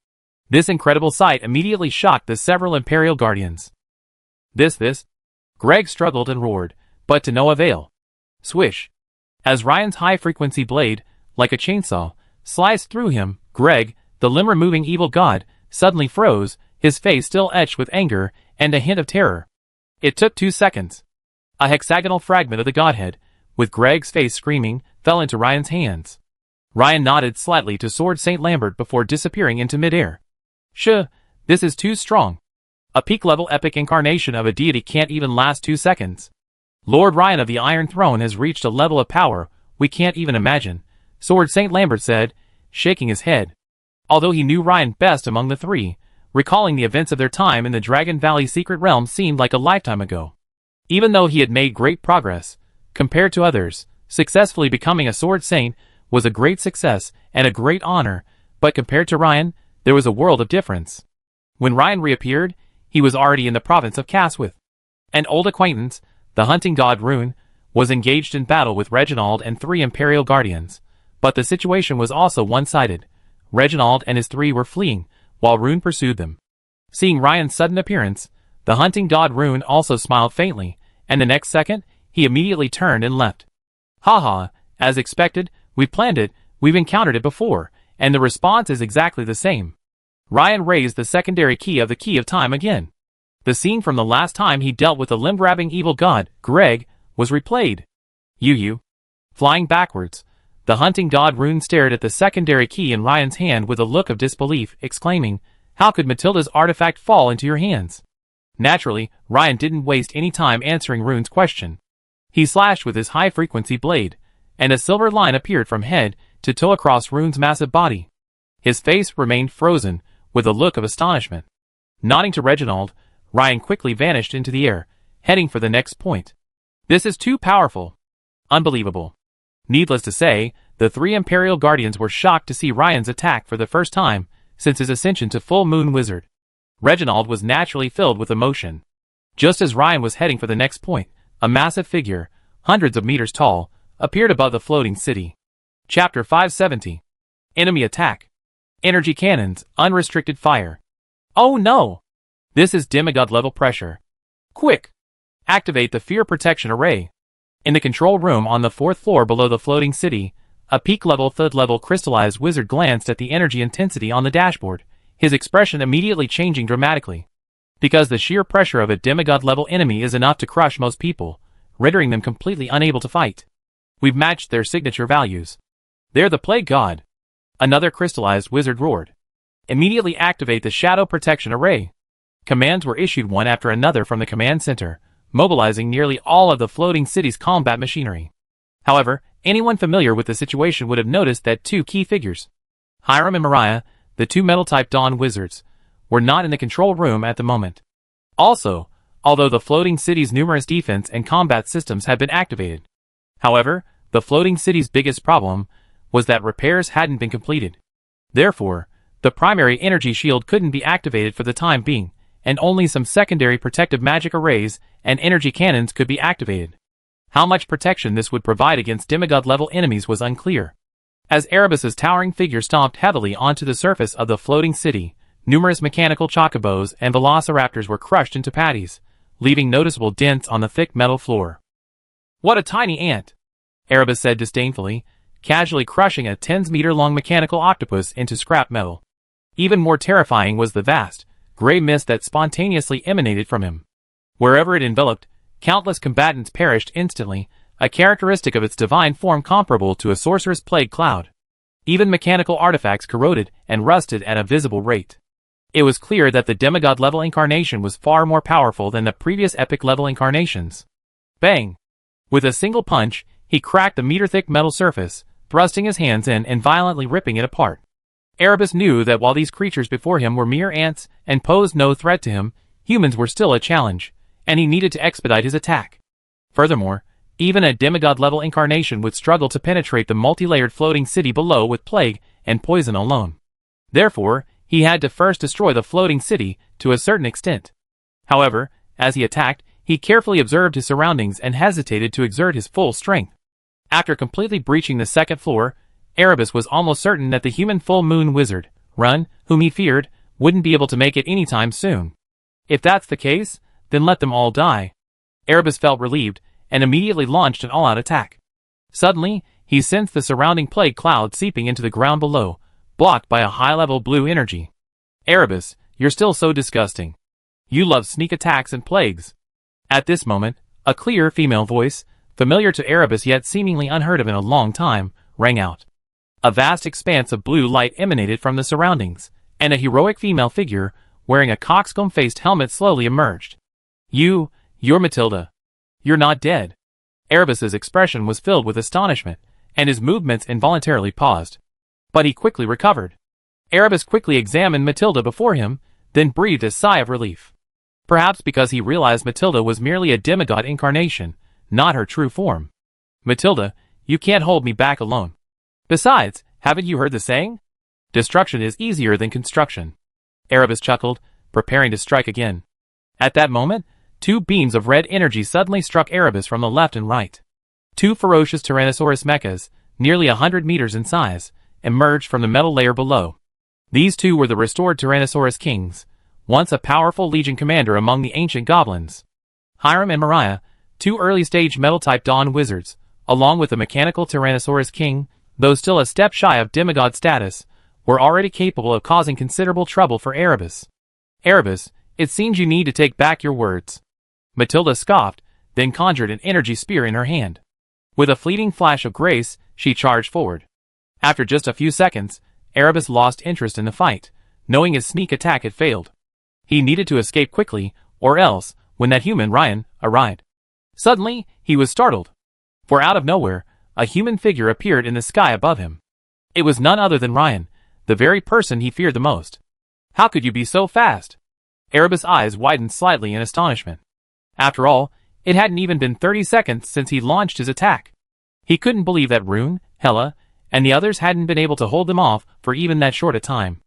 This incredible sight immediately shocked the several Imperial Guardians. This. Greg struggled and roared, but to no avail. Swish. As Ryan's high-frequency blade, like a chainsaw, sliced through him, Greg, the limb-removing evil god, suddenly froze, his face still etched with anger and a hint of terror. It took 2 seconds. A hexagonal fragment of the godhead, with Greg's face screaming, fell into Ryan's hands. Ryan nodded slightly to Sword Saint Lambert before disappearing into midair. This is too strong. A peak-level epic incarnation of a deity can't even last 2 seconds. Lord Ryan of the Iron Throne has reached a level of power we can't even imagine, Sword Saint Lambert said, shaking his head. Although he knew Ryan best among the three, recalling the events of their time in the Dragon Valley Secret Realm seemed like a lifetime ago. Even though he had made great progress, compared to others, successfully becoming a Sword Saint was a great success and a great honor, but compared to Ryan, there was a world of difference. When Ryan reappeared, he was already in the province of Caswith. An old acquaintance, the hunting god Rune, was engaged in battle with Reginald and 3 Imperial Guardians, but the situation was also one-sided. Reginald and his 3 were fleeing, while Rune pursued them. Seeing Ryan's sudden appearance, the hunting god Rune also smiled faintly, and the next second, he immediately turned and left. Haha, as expected, we planned it, we've encountered it before, and the response is exactly the same. Ryan raised the secondary key of the Key of Time again. The scene from the last time he dealt with the limb-grabbing evil god, Greg, was replayed. Flying backwards, the hunting god Rune stared at the secondary key in Ryan's hand with a look of disbelief, exclaiming, "How could Matilda's artifact fall into your hands?" Naturally, Ryan didn't waste any time answering Rune's question. He slashed with his high-frequency blade, and a silver line appeared from head to toe across Rune's massive body. His face remained frozen, with a look of astonishment. Nodding to Reginald, Ryan quickly vanished into the air, heading for the next point. This is too powerful. Unbelievable. Needless to say, the 3 Imperial Guardians were shocked to see Ryan's attack for the first time since his ascension to Full Moon Wizard. Reginald was naturally filled with emotion. Just as Ryan was heading for the next point, a massive figure, hundreds of meters tall, appeared above the floating city. Chapter 570. Enemy Attack. Energy Cannons, Unrestricted Fire. Oh no! This is demigod level pressure. Quick! Activate the Fear Protection Array. In the control room on the 4th floor below the floating city, a peak-level, third-level crystallized wizard glanced at the energy intensity on the dashboard, his expression immediately changing dramatically. Because the sheer pressure of a demigod-level enemy is enough to crush most people, rendering them completely unable to fight. We've matched their signature values. They're the Plague God. Another crystallized wizard roared. Immediately activate the Shadow Protection Array. Commands were issued one after another from the command center, mobilizing nearly all of the floating city's combat machinery. However, anyone familiar with the situation would have noticed that 2 key figures, Hiram and Mariah, the 2 metal-type Dawn wizards, were not in the control room at the moment. Also, although the floating city's numerous defense and combat systems had been activated. However, the floating city's biggest problem was that repairs hadn't been completed. Therefore, the primary energy shield couldn't be activated for the time being, and only some secondary protective magic arrays and energy cannons could be activated. How much protection this would provide against demigod-level enemies was unclear. As Erebus's towering figure stomped heavily onto the surface of the floating city, numerous mechanical chocobos and velociraptors were crushed into patties, leaving noticeable dents on the thick metal floor. "What a tiny ant!" Erebus said disdainfully, casually crushing a 10-meter-long mechanical octopus into scrap metal. Even more terrifying was the vast, gray mist that spontaneously emanated from him. Wherever it enveloped, countless combatants perished instantly, a characteristic of its divine form comparable to a sorcerer's plague cloud. Even mechanical artifacts corroded and rusted at a visible rate. It was clear that the demigod-level incarnation was far more powerful than the previous epic-level incarnations. Bang! With a single punch, he cracked the meter-thick metal surface, thrusting his hands in and violently ripping it apart. Erebus knew that while these creatures before him were mere ants and posed no threat to him, humans were still a challenge, and he needed to expedite his attack. Furthermore, even a demigod-level incarnation would struggle to penetrate the multi-layered floating city below with plague and poison alone. Therefore, he had to first destroy the floating city to a certain extent. However, as he attacked, he carefully observed his surroundings and hesitated to exert his full strength. After completely breaching the second floor, Erebus was almost certain that the human full moon wizard, Run, whom he feared, wouldn't be able to make it anytime soon. If that's the case, then let them all die. Erebus felt relieved, and immediately launched an all-out attack. Suddenly, he sensed the surrounding plague cloud seeping into the ground below, blocked by a high-level blue energy. "Erebus, you're still so disgusting. You love sneak attacks and plagues." At this moment, a clear female voice, familiar to Erebus yet seemingly unheard of in a long time, rang out. A vast expanse of blue light emanated from the surroundings, and a heroic female figure, wearing a coxcomb-faced helmet slowly emerged. You're Matilda. You're not dead." Erebus's expression was filled with astonishment, and his movements involuntarily paused. But he quickly recovered. Erebus quickly examined Matilda before him, then breathed a sigh of relief. Perhaps because he realized Matilda was merely a demigod incarnation, not her true form. "Matilda, you can't hold me back alone. Besides, haven't you heard the saying? Destruction is easier than construction." Erebus chuckled, preparing to strike again. At that moment, two beams of red energy suddenly struck Erebus from the left and right. Two ferocious Tyrannosaurus mechas, nearly 100 meters in size, emerged from the metal layer below. These two were the restored Tyrannosaurus kings, once a powerful legion commander among the ancient goblins. Hiram and Mariah, two early-stage metal-type dawn wizards, along with the mechanical Tyrannosaurus king, though still a step shy of demigod status, were already capable of causing considerable trouble for Erebus. "Erebus, it seems you need to take back your words." Matilda scoffed, then conjured an energy spear in her hand. With a fleeting flash of grace, she charged forward. After just a few seconds, Erebus lost interest in the fight, knowing his sneak attack had failed. He needed to escape quickly, or else, when that human Ryan arrived. Suddenly, he was startled. For out of nowhere, a human figure appeared in the sky above him. It was none other than Ryan, the very person he feared the most. "How could you be so fast?" Erebus' eyes widened slightly in astonishment. After all, it hadn't even been 30 seconds since he launched his attack. He couldn't believe that Rune, Hela, and the others hadn't been able to hold them off for even that short a time.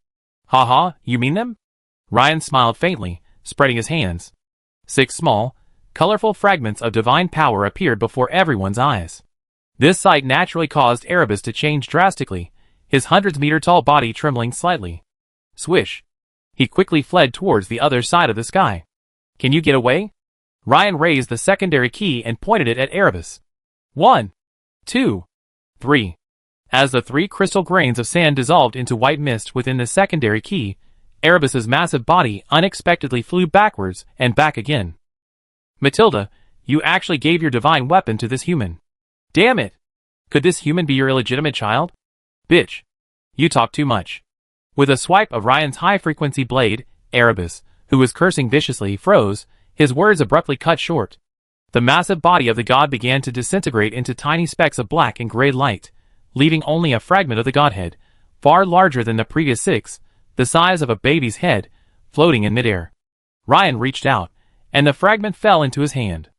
"Ha, you mean them?" Ryan smiled faintly, spreading his hands. 6 small, colorful fragments of divine power appeared before everyone's eyes. This sight naturally caused Erebus to change drastically, his hundreds-meter-tall body trembling slightly. Swish! He quickly fled towards the other side of the sky. "Can you get away?" Ryan raised the secondary key and pointed it at Erebus. 1, 2, 3. As the 3 crystal grains of sand dissolved into white mist within the secondary key, Erebus's massive body unexpectedly flew backwards and back again. "Matilda, you actually gave your divine weapon to this human. Damn it! Could this human be your illegitimate child? Bitch. You talk too much." With a swipe of Ryan's high-frequency blade, Erebus, who was cursing viciously, froze, his words abruptly cut short. The massive body of the god began to disintegrate into tiny specks of black and gray light, leaving only a fragment of the godhead, far larger than the previous 6, the size of a baby's head, floating in midair. Ryan reached out, and the fragment fell into his hand.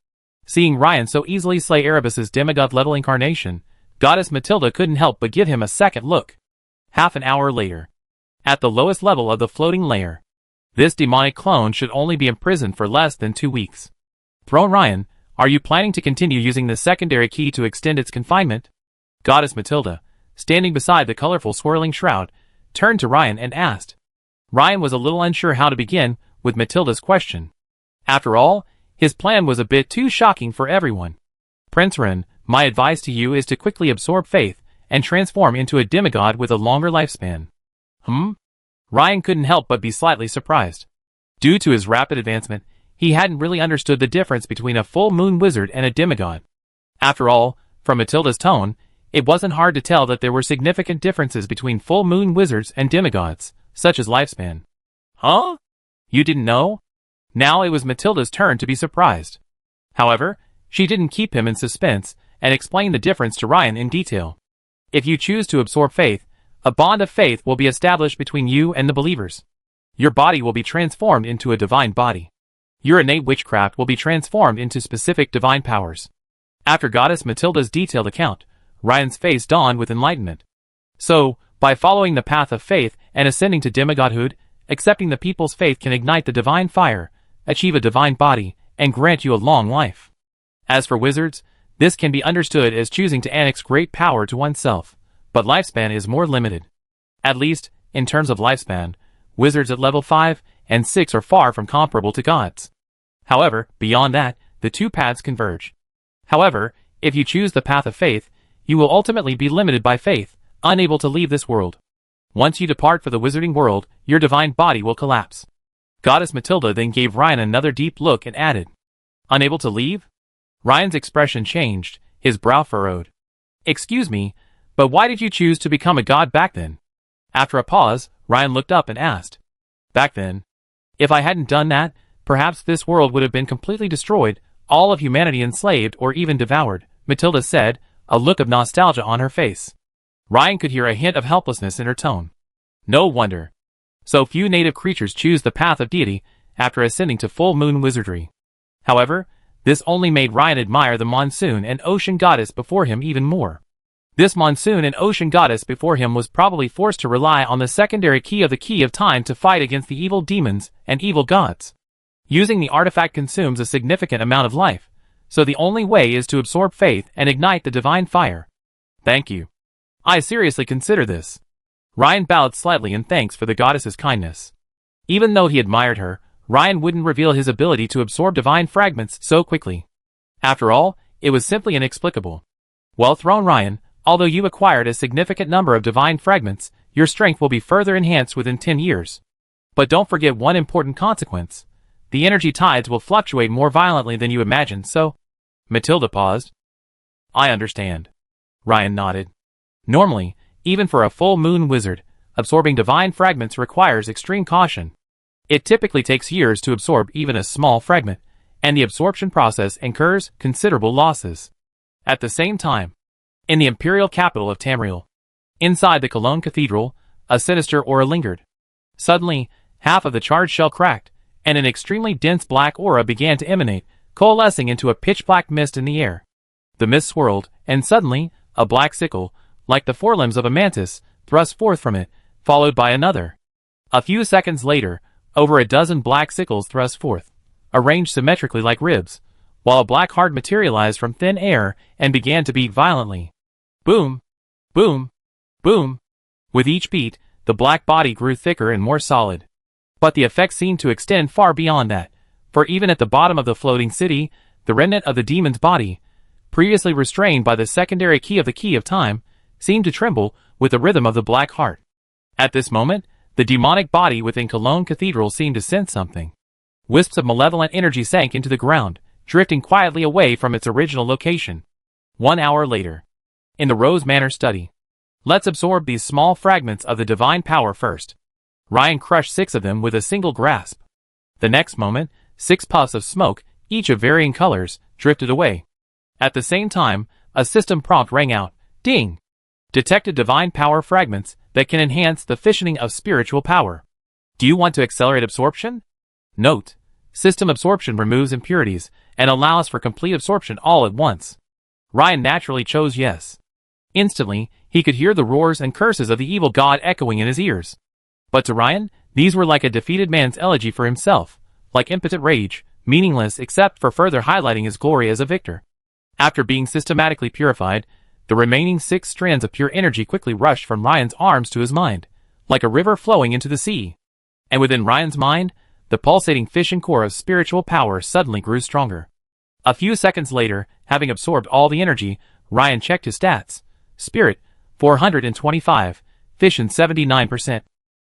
Seeing Ryan so easily slay Erebus's demigod-level incarnation, Goddess Matilda couldn't help but give him a second look. Half an hour later. At the lowest level of the floating layer. This demonic clone should only be imprisoned for less than 2 weeks. Throne Ryan, are you planning to continue using the secondary key to extend its confinement? Goddess Matilda, standing beside the colorful swirling shroud, turned to Ryan and asked. Ryan was a little unsure how to begin with Matilda's question. After all, his plan was a bit too shocking for everyone. Prince Ryan, my advice to you is to quickly absorb faith and transform into a demigod with a longer lifespan. Ryan couldn't help but be slightly surprised. Due to his rapid advancement, he hadn't really understood the difference between a full moon wizard and a demigod. After all, from Matilda's tone, it wasn't hard to tell that there were significant differences between full moon wizards and demigods, such as lifespan. Huh? You didn't know? Now it was Matilda's turn to be surprised. However, she didn't keep him in suspense and explained the difference to Ryan in detail. If you choose to absorb faith, a bond of faith will be established between you and the believers. Your body will be transformed into a divine body. Your innate witchcraft will be transformed into specific divine powers. After Goddess Matilda's detailed account, Ryan's face dawned with enlightenment. So, by following the path of faith and ascending to demigodhood, accepting the people's faith can ignite the divine fire, achieve a divine body, and grant you a long life. As for wizards, this can be understood as choosing to annex great power to oneself, but lifespan is more limited. At least, in terms of lifespan, wizards at level 5 and 6 are far from comparable to gods. However, beyond that, the two paths converge. However, if you choose the path of faith, you will ultimately be limited by faith, unable to leave this world. Once you depart for the wizarding world, your divine body will collapse. Goddess Matilda then gave Ryan another deep look and added, unable to leave? Ryan's expression changed, his brow furrowed. Excuse me, but why did you choose to become a god back then? After a pause, Ryan looked up and asked. Back then? If I hadn't done that, perhaps this world would have been completely destroyed, all of humanity enslaved or even devoured, Matilda said, a look of nostalgia on her face. Ryan could hear a hint of helplessness in her tone. No wonder. So few native creatures choose the path of deity after ascending to full moon wizardry. However, this only made Ryan admire the monsoon and ocean goddess before him even more. This monsoon and ocean goddess before him was probably forced to rely on the secondary key of the key of time to fight against the evil demons and evil gods. Using the artifact consumes a significant amount of life, so the only way is to absorb faith and ignite the divine fire. Thank you. I seriously consider this. Ryan bowed slightly in thanks for the goddess's kindness. Even though he admired her, Ryan wouldn't reveal his ability to absorb divine fragments so quickly. After all, it was simply inexplicable. Well thrown, Ryan, although you acquired a significant number of divine fragments, your strength will be further enhanced within 10 years. But don't forget one important consequence. The energy tides will fluctuate more violently than you imagined, so... Matilda paused. I understand. Ryan nodded. Normally, even for a full moon wizard, absorbing divine fragments requires extreme caution. It typically takes years to absorb even a small fragment, and the absorption process incurs considerable losses. At the same time, in the imperial capital of Tamriel, inside the Cologne Cathedral, a sinister aura lingered. Suddenly, half of the charged shell cracked, and an extremely dense black aura began to emanate, coalescing into a pitch-black mist in the air. The mist swirled, and suddenly, a black sickle, like the forelimbs of a mantis, thrust forth from it, followed by another. A few seconds later, over a dozen black sickles thrust forth, arranged symmetrically like ribs, while a black heart materialized from thin air and began to beat violently. Boom! Boom! Boom! With each beat, the black body grew thicker and more solid. But the effect seemed to extend far beyond that, for even at the bottom of the floating city, the remnant of the demon's body, previously restrained by the secondary key of the key of time, seemed to tremble with the rhythm of the black heart. At this moment, the demonic body within Cologne Cathedral seemed to sense something. Wisps of malevolent energy sank into the ground, drifting quietly away from its original location. 1 hour later. In the Rose Manor study. Let's absorb these small fragments of the divine power first. Ryan crushed 6 of them with a single grasp. The next moment, 6 puffs of smoke, each of varying colors, drifted away. At the same time, a system prompt rang out. Ding! Detected divine power fragments that can enhance the fissioning of spiritual power. Do you want to accelerate absorption? Note: System absorption removes impurities and allows for complete absorption all at once. Ryan naturally chose yes. Instantly, he could hear the roars and curses of the evil god echoing in his ears. But to Ryan, these were like a defeated man's elegy for himself, like impotent rage, meaningless except for further highlighting his glory as a victor. After being systematically purified, the remaining 6 strands of pure energy quickly rushed from Ryan's arms to his mind, like a river flowing into the sea. And within Ryan's mind, the pulsating fission core of spiritual power suddenly grew stronger. A few seconds later, having absorbed all the energy, Ryan checked his stats. Spirit, 425. Fission, 79%.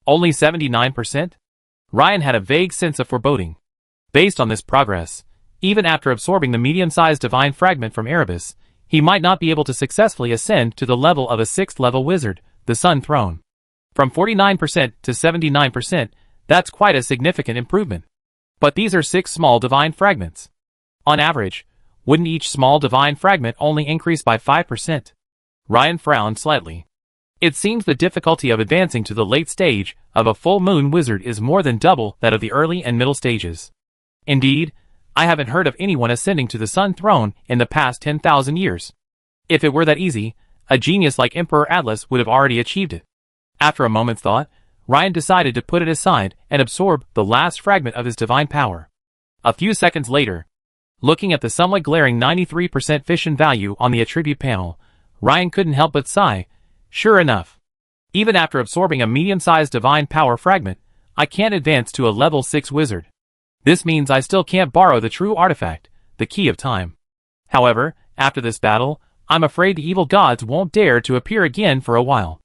Only 79%? Ryan had a vague sense of foreboding. Based on this progress, even after absorbing the medium-sized divine fragment from Erebus, he might not be able to successfully ascend to the level of a 6th-level wizard, the Sun Throne. From 49% to 79%, that's quite a significant improvement. But these are 6 small divine fragments. On average, wouldn't each small divine fragment only increase by 5%? Ryan frowned slightly. It seems the difficulty of advancing to the late stage of a full moon wizard is more than double that of the early and middle stages. Indeed, I haven't heard of anyone ascending to the Sun Throne in the past 10,000 years. If it were that easy, a genius like Emperor Atlas would have already achieved it. After a moment's thought, Ryan decided to put it aside and absorb the last fragment of his divine power. A few seconds later, looking at the somewhat glaring 93% fission value on the attribute panel, Ryan couldn't help but sigh. Sure enough, even after absorbing a medium-sized divine power fragment, I can't advance to a level 6 wizard. This means I still can't borrow the true artifact, the Key of Time. However, after this battle, I'm afraid the evil gods won't dare to appear again for a while.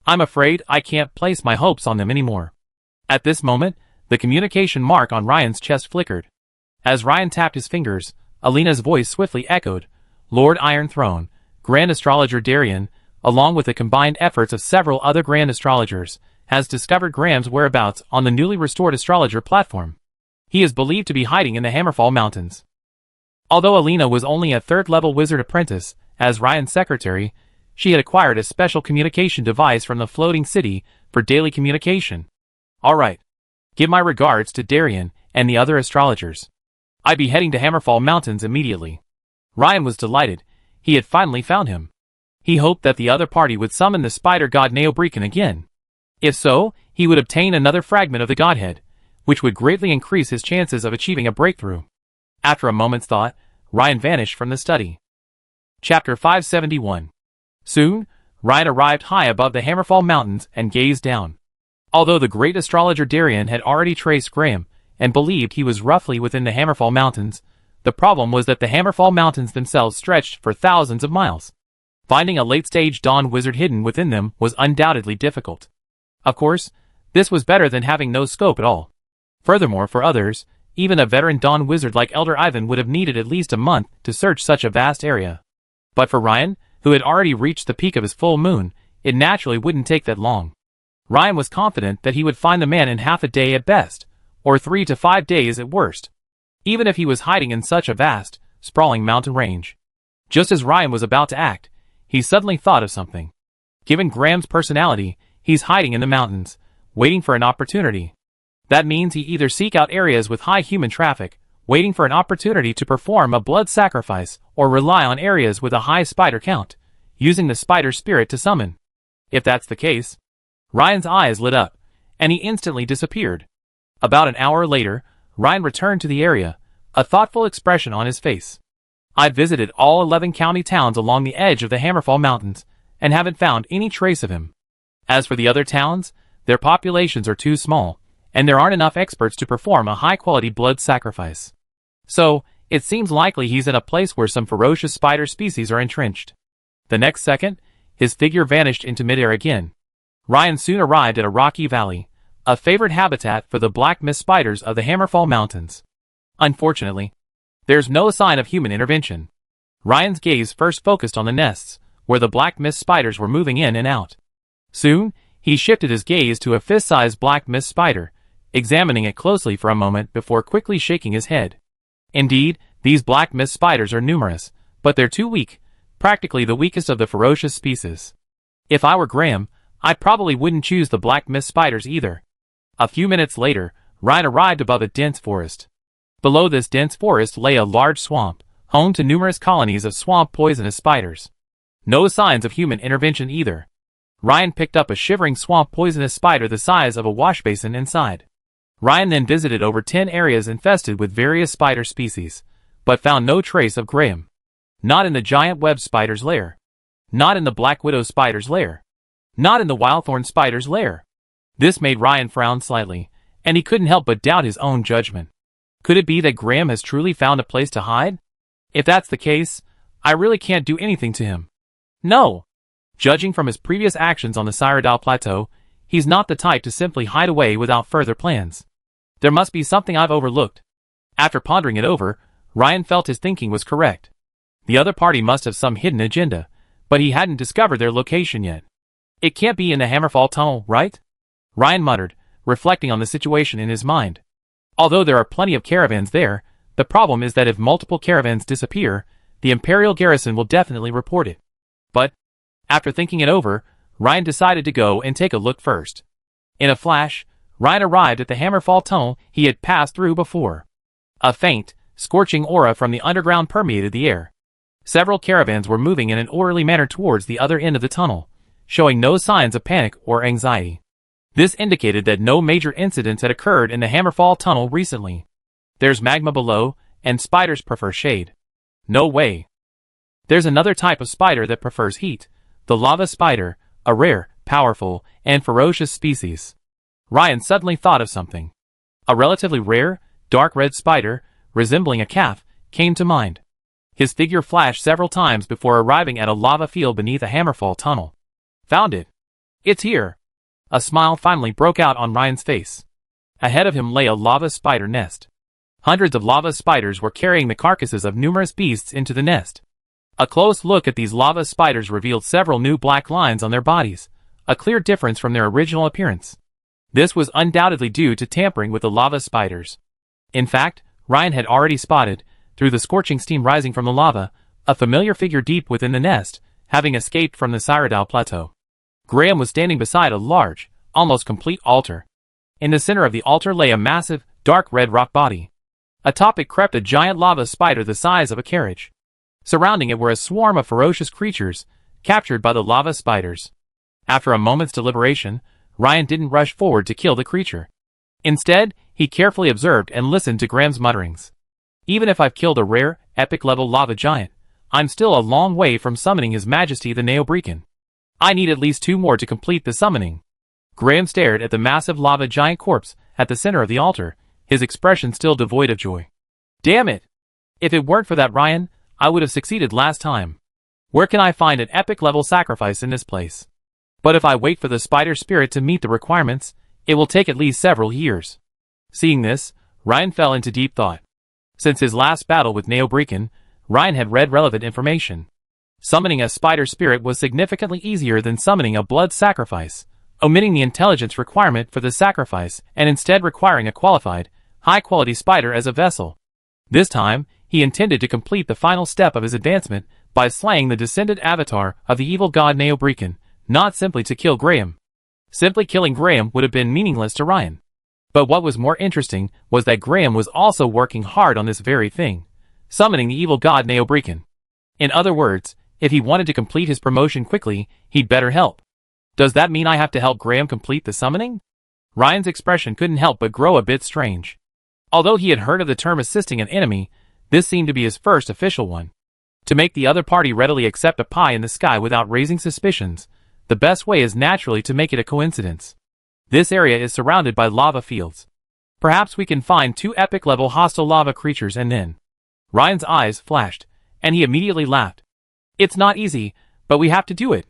I'm afraid I can't place my hopes on them anymore. At this moment, the communication mark on Ryan's chest flickered. As Ryan tapped his fingers, Alina's voice swiftly echoed, Lord Iron Throne, Grand Astrologer Darian, along with the combined efforts of several other Grand Astrologers, has discovered Graham's whereabouts on the newly restored astrologer platform. He is believed to be hiding in the Hammerfall Mountains. Although Alina was only a 3rd-level wizard apprentice, as Ryan's secretary, she had acquired a special communication device from the floating city for daily communication. All right. Give my regards to Darian and the other astrologers. I'd be heading to Hammerfall Mountains immediately. Ryan was delighted. He had finally found him. He hoped that the other party would summon the spider god Neobrekan again. If so, he would obtain another fragment of the godhead, which would greatly increase his chances of achieving a breakthrough. After a moment's thought, Ryan vanished from the study. Chapter 571. Soon, Ryan arrived high above the Hammerfall Mountains and gazed down. Although the great astrologer Darian had already traced Graham and believed he was roughly within the Hammerfall Mountains, the problem was that the Hammerfall Mountains themselves stretched for thousands of miles. Finding a late-stage Dawn wizard hidden within them was undoubtedly difficult. Of course, this was better than having no scope at all. Furthermore, for others, even a veteran Dawn wizard like Elder Ivan would have needed at least a month to search such a vast area. But for Ryan, who had already reached the peak of his full moon, it naturally wouldn't take that long. Ryan was confident that he would find the man in half a day at best, or 3 to 5 days at worst, even if he was hiding in such a vast, sprawling mountain range. Just as Ryan was about to act, he suddenly thought of something. Given Graham's personality, he's hiding in the mountains, waiting for an opportunity. That means he either seek out areas with high human traffic, waiting for an opportunity to perform a blood sacrifice, or rely on areas with a high spider count, using the spider spirit to summon. If that's the case, Ryan's eyes lit up, and he instantly disappeared. About an hour later, Ryan returned to the area, a thoughtful expression on his face. I've visited all 11 county towns along the edge of the Hammerfall Mountains, and haven't found any trace of him. As for the other towns, their populations are too small, and there aren't enough experts to perform a high-quality blood sacrifice. So, it seems likely he's in a place where some ferocious spider species are entrenched. The next second, his figure vanished into midair again. Ryan soon arrived at a rocky valley, a favorite habitat for the Blacksmith spiders of the Hammerfall Mountains. Unfortunately, there's no sign of human intervention. Ryan's gaze first focused on the nests, where the Blacksmith spiders were moving in and out. Soon, he shifted his gaze to a fist-sized Blacksmith spider, examining it closely for a moment before quickly shaking his head. Indeed, these Blacksmith spiders are numerous, but they're too weak, practically the weakest of the ferocious species. If I were Graham, I probably wouldn't choose the Blacksmith spiders either. A few minutes later, Ryan arrived above a dense forest. Below this dense forest lay a large swamp, home to numerous colonies of swamp poisonous spiders. No signs of human intervention either. Ryan picked up a shivering swamp poisonous spider the size of a wash basin inside. Ryan then visited over 10 areas infested with various spider species, but found no trace of Graham. Not in the giant web spider's lair. Not in the black widow spider's lair. Not in the wildthorn spider's lair. This made Ryan frown slightly, and he couldn't help but doubt his own judgment. Could it be that Graham has truly found a place to hide? If that's the case, I really can't do anything to him. No. Judging from his previous actions on the Cyrodiil Plateau, he's not the type to simply hide away without further plans. There must be something I've overlooked. After pondering it over, Ryan felt his thinking was correct. The other party must have some hidden agenda, but he hadn't discovered their location yet. It can't be in the Hammerfall Tunnel, right? Ryan muttered, reflecting on the situation in his mind. Although there are plenty of caravans there, the problem is that if multiple caravans disappear, the Imperial garrison will definitely report it. But, after thinking it over, Ryan decided to go and take a look first. In a flash, Ryan arrived at the Hammerfall Tunnel he had passed through before. A faint, scorching aura from the underground permeated the air. Several caravans were moving in an orderly manner towards the other end of the tunnel, showing no signs of panic or anxiety. This indicated that no major incidents had occurred in the Hammerfall Tunnel recently. There's magma below, and spiders prefer shade. No way. There's another type of spider that prefers heat, the lava spider, a rare, powerful, and ferocious species. Ryan suddenly thought of something. A relatively rare, dark red spider, resembling a calf, came to mind. His figure flashed several times before arriving at a lava field beneath a Hammerfall tunnel. Found it. It's here. A smile finally broke out on Ryan's face. Ahead of him lay a lava spider nest. Hundreds of lava spiders were carrying the carcasses of numerous beasts into the nest. A close look at these lava spiders revealed several new black lines on their bodies, a clear difference from their original appearance. This was undoubtedly due to tampering with the lava spiders. In fact, Ryan had already spotted, through the scorching steam rising from the lava, a familiar figure deep within the nest, having escaped from the Cyrodiil Plateau. Graham was standing beside a large, almost complete altar. In the center of the altar lay a massive, dark red rock body. Atop it crept a giant lava spider the size of a carriage. Surrounding it were a swarm of ferocious creatures, captured by the lava spiders. After a moment's deliberation, Ryan didn't rush forward to kill the creature. Instead, he carefully observed and listened to Graham's mutterings. Even if I've killed a rare, epic-level lava giant, I'm still a long way from summoning His Majesty the Neobrican. I need at least 2 more to complete the summoning. Graham stared at the massive lava giant corpse at the center of the altar, his expression still devoid of joy. Damn it! If it weren't for that Ryan, I would have succeeded last time. Where can I find an epic-level sacrifice in this place? But if I wait for the spider spirit to meet the requirements, it will take at least several years. Seeing this, Ryan fell into deep thought. Since his last battle with Neobrican, Ryan had read relevant information. Summoning a spider spirit was significantly easier than summoning a blood sacrifice, omitting the intelligence requirement for the sacrifice and instead requiring a qualified, high-quality spider as a vessel. This time, he intended to complete the final step of his advancement by slaying the descendant avatar of the evil god Neobrican, not simply to kill Graham. Simply killing Graham would have been meaningless to Ryan. But what was more interesting was that Graham was also working hard on this very thing, summoning the evil god Neobrican. In other words, if he wanted to complete his promotion quickly, he'd better help. Does that mean I have to help Graham complete the summoning? Ryan's expression couldn't help but grow a bit strange. Although he had heard of the term assisting an enemy, this seemed to be his first official one. To make the other party readily accept a pie in the sky without raising suspicions, the best way is naturally to make it a coincidence. This area is surrounded by lava fields. Perhaps we can find 2 epic-level hostile lava creatures and then... Ryan's eyes flashed, and he immediately laughed. It's not easy, but we have to do it.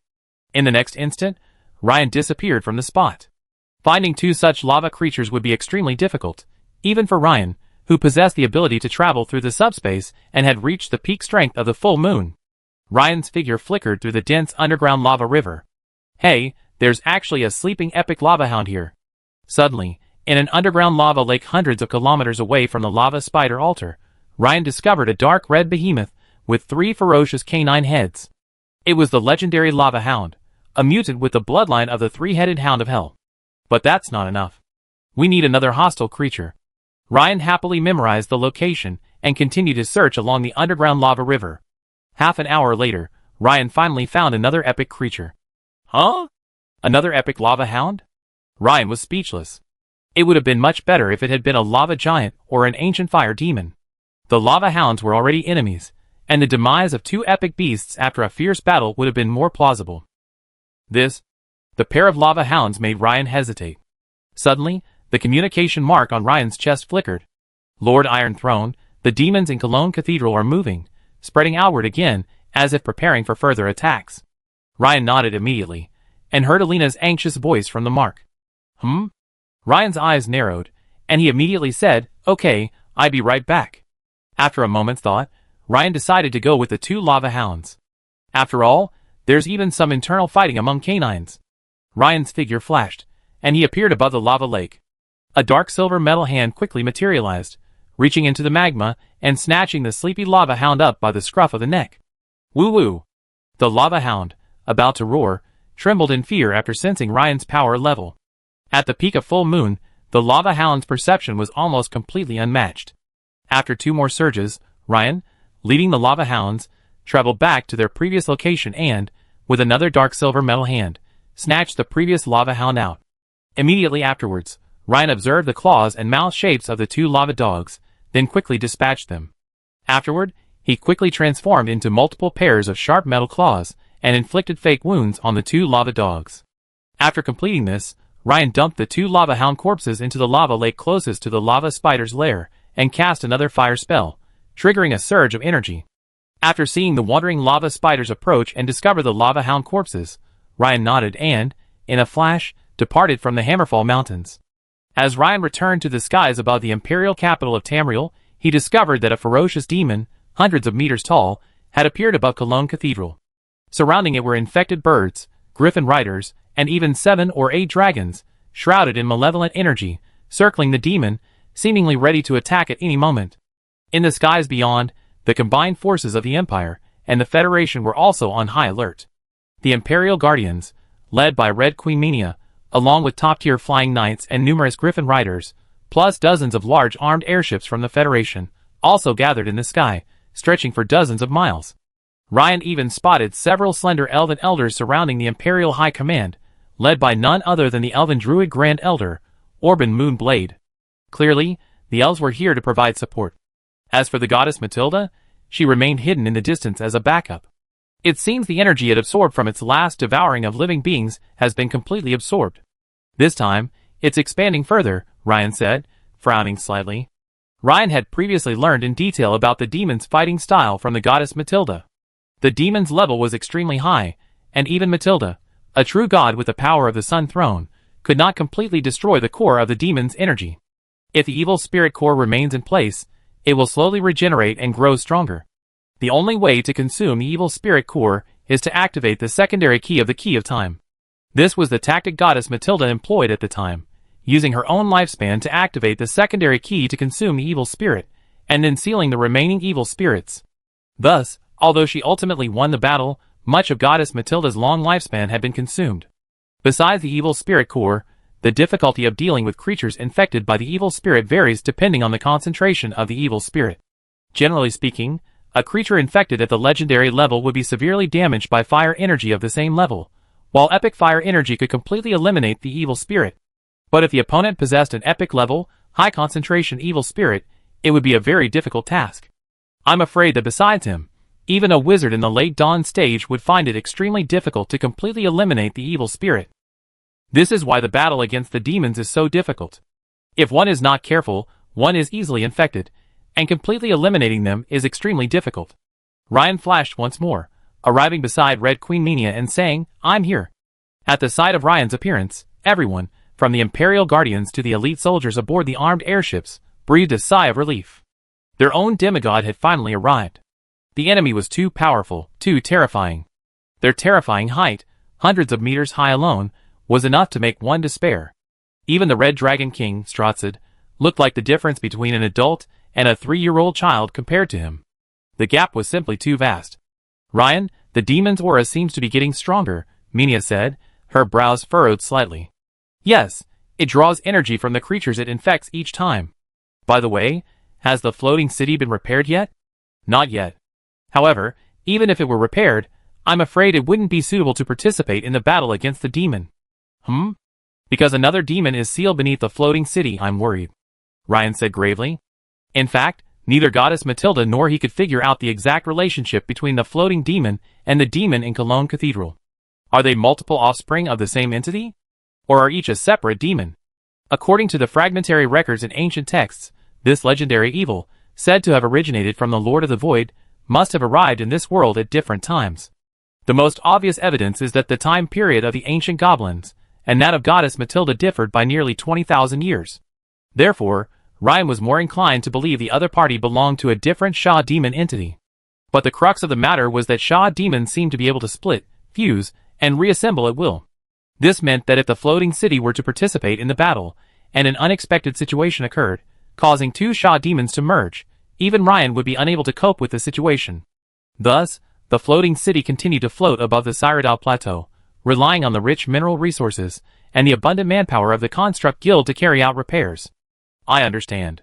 In the next instant, Ryan disappeared from the spot. Finding 2 such lava creatures would be extremely difficult, even for Ryan, who possessed the ability to travel through the subspace and had reached the peak strength of the full moon. Ryan's figure flickered through the dense underground lava river. Hey, there's actually a sleeping epic lava hound here. Suddenly, in an underground lava lake hundreds of kilometers away from the lava spider altar, Ryan discovered a dark red behemoth with 3 ferocious canine heads. It was the legendary lava hound, a mutant with the bloodline of the 3-headed hound of hell. But that's not enough. We need another hostile creature. Ryan happily memorized the location and continued his search along the underground lava river. Half an hour later, Ryan finally found another epic creature. Huh? Another epic lava hound? Ryan was speechless. It would have been much better if it had been a lava giant or an ancient fire demon. The lava hounds were already enemies, and the demise of two epic beasts after a fierce battle would have been more plausible. The pair of lava hounds made Ryan hesitate. Suddenly, the communication mark on Ryan's chest flickered. Lord Iron Throne, the demons in Cologne Cathedral are moving, spreading outward again, as if preparing for further attacks. Ryan nodded immediately, and heard Alina's anxious voice from the mark. Ryan's eyes narrowed, and he immediately said, "Okay, I'll be right back." After a moment's thought, Ryan decided to go with the two lava hounds. After all, there's even some internal fighting among canines. Ryan's figure flashed, and he appeared above the lava lake. A dark silver metal hand quickly materialized, reaching into the magma and snatching the sleepy lava hound up by the scruff of the neck. Woo-woo! The lava hound, about to roar, trembled in fear after sensing Ryan's power level. At the peak of full moon, the lava hound's perception was almost completely unmatched. After two more surges, Ryan, leading the lava hounds, traveled back to their previous location and, with another dark silver metal hand, snatched the previous lava hound out. Immediately afterwards, Ryan observed the claws and mouth shapes of the two lava dogs, then quickly dispatched them. Afterward, he quickly transformed into multiple pairs of sharp metal claws and inflicted fake wounds on the two lava dogs. After completing this, Ryan dumped the two lava hound corpses into the lava lake closest to the lava spider's lair and cast another fire spell, triggering a surge of energy. After seeing the wandering lava spiders approach and discover the lava hound corpses, Ryan nodded and, in a flash, departed from the Hammerfall Mountains. As Ryan returned to the skies above the imperial capital of Tamriel, he discovered that a ferocious demon, hundreds of meters tall, had appeared above Cologne Cathedral. Surrounding it were infected birds, griffin riders, and even 7 or 8 dragons, shrouded in malevolent energy, circling the demon, seemingly ready to attack at any moment. In the skies beyond, the combined forces of the Empire and the Federation were also on high alert. The Imperial Guardians, led by Red Queen Minia, along with top-tier flying knights and numerous griffin riders, plus dozens of large armed airships from the Federation, also gathered in the sky, stretching for dozens of miles. Ryan even spotted several slender elven elders surrounding the Imperial High Command, led by none other than the elven druid Grand Elder, Orban Moonblade. Clearly, the elves were here to provide support. As for the goddess Matilda, she remained hidden in the distance as a backup. It seems the energy it absorbed from its last devouring of living beings has been completely absorbed. This time, it's expanding further, Ryan said, frowning slightly. Ryan had previously learned in detail about the demon's fighting style from the goddess Matilda. The demon's level was extremely high, and even Matilda, a true god with the power of the Sun Throne, could not completely destroy the core of the demon's energy. If the evil spirit core remains in place, it will slowly regenerate and grow stronger. The only way to consume the evil spirit core is to activate the secondary key of the Key of Time. This was the tactic goddess Matilda employed at the time, using her own lifespan to activate the secondary key to consume the evil spirit, and then sealing the remaining evil spirits. Thus, although she ultimately won the battle, much of goddess Matilda's long lifespan had been consumed. Besides the evil spirit core, the difficulty of dealing with creatures infected by the evil spirit varies depending on the concentration of the evil spirit. Generally speaking, a creature infected at the legendary level would be severely damaged by fire energy of the same level, while epic fire energy could completely eliminate the evil spirit. But if the opponent possessed an epic level, high concentration evil spirit, it would be a very difficult task. I'm afraid that besides him, even a wizard in the late dawn stage would find it extremely difficult to completely eliminate the evil spirit. This is why the battle against the demons is so difficult. If one is not careful, one is easily infected, and completely eliminating them is extremely difficult. Ryan flashed once more, arriving beside Red Queen Minia and saying, "I'm here." At the sight of Ryan's appearance, everyone, from the Imperial Guardians to the elite soldiers aboard the armed airships, breathed a sigh of relief. Their own demigod had finally arrived. The enemy was too powerful, too terrifying. Their terrifying height, hundreds of meters high alone, was enough to make one despair. Even the Red Dragon King, Strotzid, looked like the difference between an adult and a 3-year-old child compared to him. The gap was simply too vast. "Ryan, the demon's aura seems to be getting stronger," Minia said, her brows furrowed slightly. "Yes, it draws energy from the creatures it infects each time. By the way, has the floating city been repaired yet? Not yet. However, even if it were repaired, I'm afraid it wouldn't be suitable to participate in the battle against the demon. Because another demon is sealed beneath the floating city, I'm worried, Ryan said gravely. In fact, neither Goddess Matilda nor he could figure out the exact relationship between the floating demon and the demon in Cologne Cathedral. Are they multiple offspring of the same entity? Or are each a separate demon? According to the fragmentary records in ancient texts, this legendary evil, said to have originated from the Lord of the Void, must have arrived in this world at different times. The most obvious evidence is that the time period of the ancient goblins and that of Goddess Matilda differed by nearly 20,000 years. Therefore, Ryan was more inclined to believe the other party belonged to a different Shah demon entity. But the crux of the matter was that Shah demons seemed to be able to split, fuse, and reassemble at will. This meant that if the floating city were to participate in the battle, and an unexpected situation occurred, causing two Shah demons to merge, even Ryan would be unable to cope with the situation. Thus, the floating city continued to float above the Cyrodiil Plateau, relying on the rich mineral resources and the abundant manpower of the Construct Guild to carry out repairs. I understand.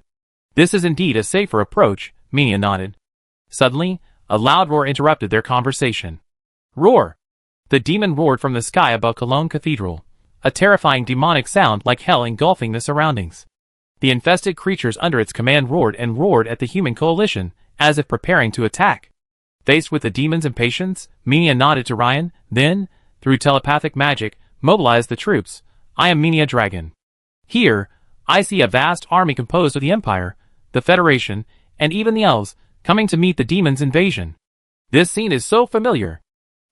This is indeed a safer approach, Minia nodded. Suddenly, a loud roar interrupted their conversation. Roar! The demon roared from the sky above Cologne Cathedral, a terrifying demonic sound like hell engulfing the surroundings. The infested creatures under its command roared and roared at the human coalition, as if preparing to attack. Faced with the demon's impatience, Minia nodded to Ryan, then, through telepathic magic, mobilized the troops. I am Minia Dragon. Here, I see a vast army composed of the Empire, the Federation, and even the Elves, coming to meet the demon's invasion. This scene is so familiar.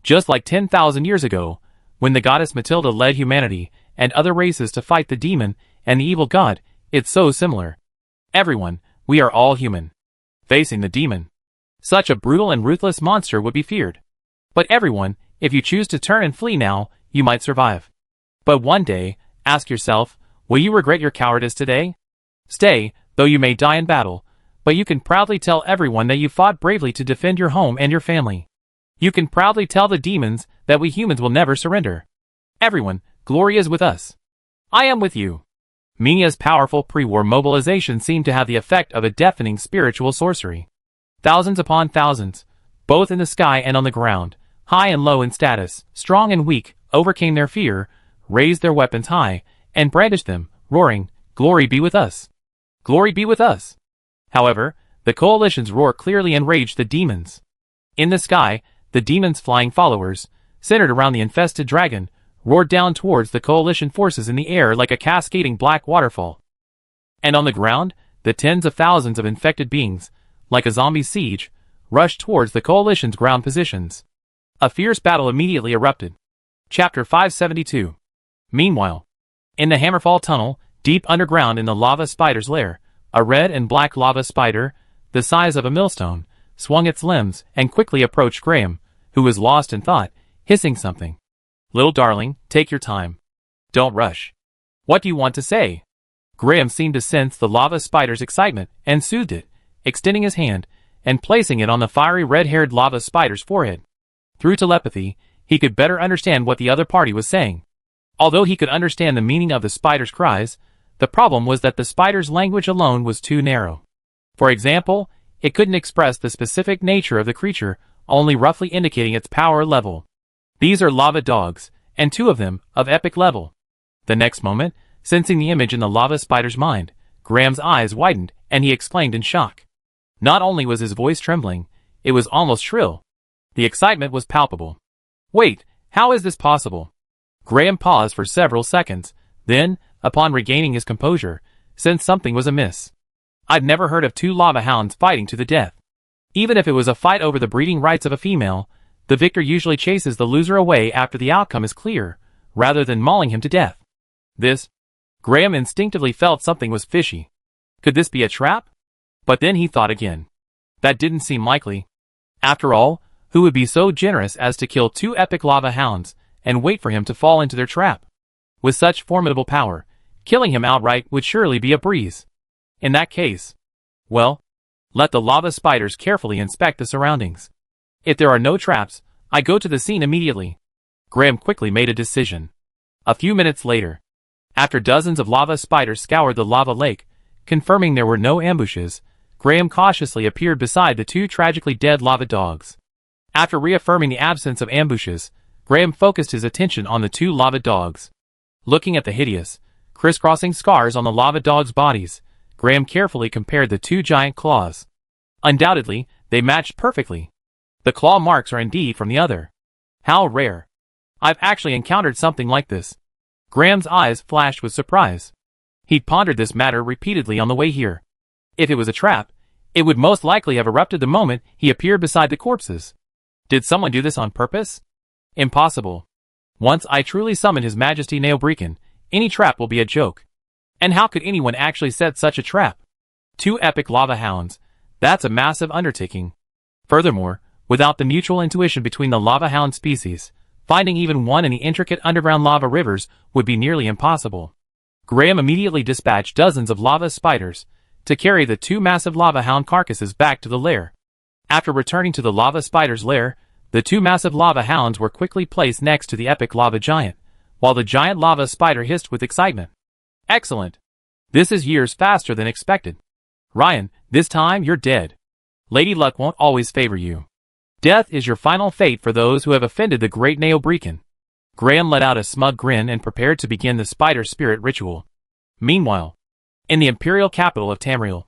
Just like 10,000 years ago, when the Goddess Matilda led humanity and other races to fight the demon and the evil god, it's so similar. Everyone, we are all human. Facing the demon. Such a brutal and ruthless monster would be feared. But everyone, if you choose to turn and flee now, you might survive. But one day, ask yourself, will you regret your cowardice today? Stay, though you may die in battle, but you can proudly tell everyone that you fought bravely to defend your home and your family. You can proudly tell the demons that we humans will never surrender. Everyone, glory is with us. I am with you. Minia's powerful pre-war mobilization seemed to have the effect of a deafening spiritual sorcery. Thousands upon thousands, both in the sky and on the ground, high and low in status, strong and weak, overcame their fear, raised their weapons high, and brandished them, roaring, "Glory be with us! Glory be with us!" However, the coalition's roar clearly enraged the demons. In the sky, the demons' flying followers, centered around the infested dragon, roared down towards the coalition forces in the air like a cascading black waterfall. And on the ground, the tens of thousands of infected beings, like a zombie siege, rushed towards the coalition's ground positions. A fierce battle immediately erupted. Chapter 572. Meanwhile, in the Hammerfall Tunnel, deep underground in the lava spider's lair, a red and black lava spider, the size of a millstone, swung its limbs and quickly approached Graham, who was lost in thought, hissing something. "Little darling, take your time. Don't rush. What do you want to say?" Graham seemed to sense the lava spider's excitement and soothed it, extending his hand and placing it on the fiery red-haired lava spider's forehead. Through telepathy, he could better understand what the other party was saying. Although he could understand the meaning of the spider's cries, the problem was that the spider's language alone was too narrow. For example, it couldn't express the specific nature of the creature, only roughly indicating its power level. These are lava dogs, and two of them, of epic level. The next moment, sensing the image in the lava spider's mind, Graham's eyes widened, and he exclaimed in shock. Not only was his voice trembling, it was almost shrill. The excitement was palpable. Wait, how is this possible? Graham paused for several seconds, then, upon regaining his composure, sensed something was amiss. I'd never heard of two lava hounds fighting to the death. Even if it was a fight over the breeding rights of a female, the victor usually chases the loser away after the outcome is clear, rather than mauling him to death. Graham instinctively felt something was fishy. Could this be a trap? But then he thought again. That didn't seem likely. After all, who would be so generous as to kill two epic lava hounds and wait for him to fall into their trap? With such formidable power, killing him outright would surely be a breeze. In that case, well, let the lava spiders carefully inspect the surroundings. If there are no traps, I go to the scene immediately. Graham quickly made a decision. A few minutes later, after dozens of lava spiders scoured the lava lake, confirming there were no ambushes, Graham cautiously appeared beside the two tragically dead lava dogs. After reaffirming the absence of ambushes, Graham focused his attention on the two lava dogs. Looking at the hideous, crisscrossing scars on the lava dogs' bodies, Graham carefully compared the two giant claws. Undoubtedly, they matched perfectly. The claw marks are indeed from the other. How rare. I've actually encountered something like this. Graham's eyes flashed with surprise. He'd pondered this matter repeatedly on the way here. If it was a trap, it would most likely have erupted the moment he appeared beside the corpses. Did someone do this on purpose? Impossible. Once I truly summon His Majesty Neobrican, any trap will be a joke. And how could anyone actually set such a trap? Two epic lava hounds. That's a massive undertaking. Furthermore, without the mutual intuition between the lava hound species, finding even one in the intricate underground lava rivers would be nearly impossible. Graham immediately dispatched dozens of lava spiders to carry the two massive lava hound carcasses back to the lair. After returning to the lava spider's lair, the two massive lava hounds were quickly placed next to the epic lava giant, while the giant lava spider hissed with excitement. Excellent. This is years faster than expected. Ryan, this time you're dead. Lady Luck won't always favor you. Death is your final fate for those who have offended the great Neobrican. Graham let out a smug grin and prepared to begin the spider spirit ritual. Meanwhile, in the imperial capital of Tamriel,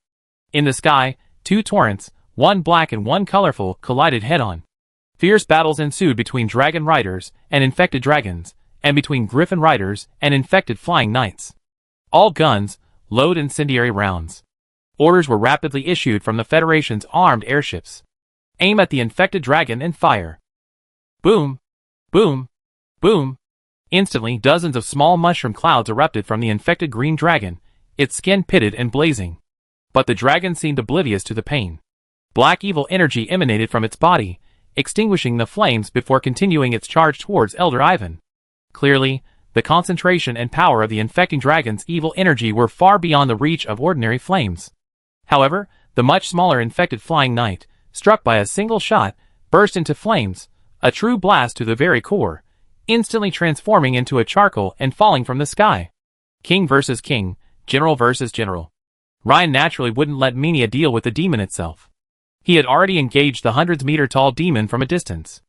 in the sky, two torrents, one black and one colorful, collided head-on. Fierce battles ensued between dragon riders and infected dragons, and between griffin riders and infected flying knights. All guns load incendiary rounds. Orders were rapidly issued from the Federation's armed airships. Aim at the infected dragon and fire. Boom! Boom! Boom! Instantly, dozens of small mushroom clouds erupted from the infected green dragon, its skin pitted and blazing. But the dragon seemed oblivious to the pain. Black evil energy emanated from its body, extinguishing the flames before continuing its charge towards Elder Ivan. Clearly, the concentration and power of the infecting dragon's evil energy were far beyond the reach of ordinary flames. However, the much smaller infected flying knight, struck by a single shot, burst into flames, a true blast to the very core, instantly transforming into a charcoal and falling from the sky. King versus king, general versus general. Ryan naturally wouldn't let Menia deal with the demon itself. He had already engaged the hundreds-meter-tall demon from a distance.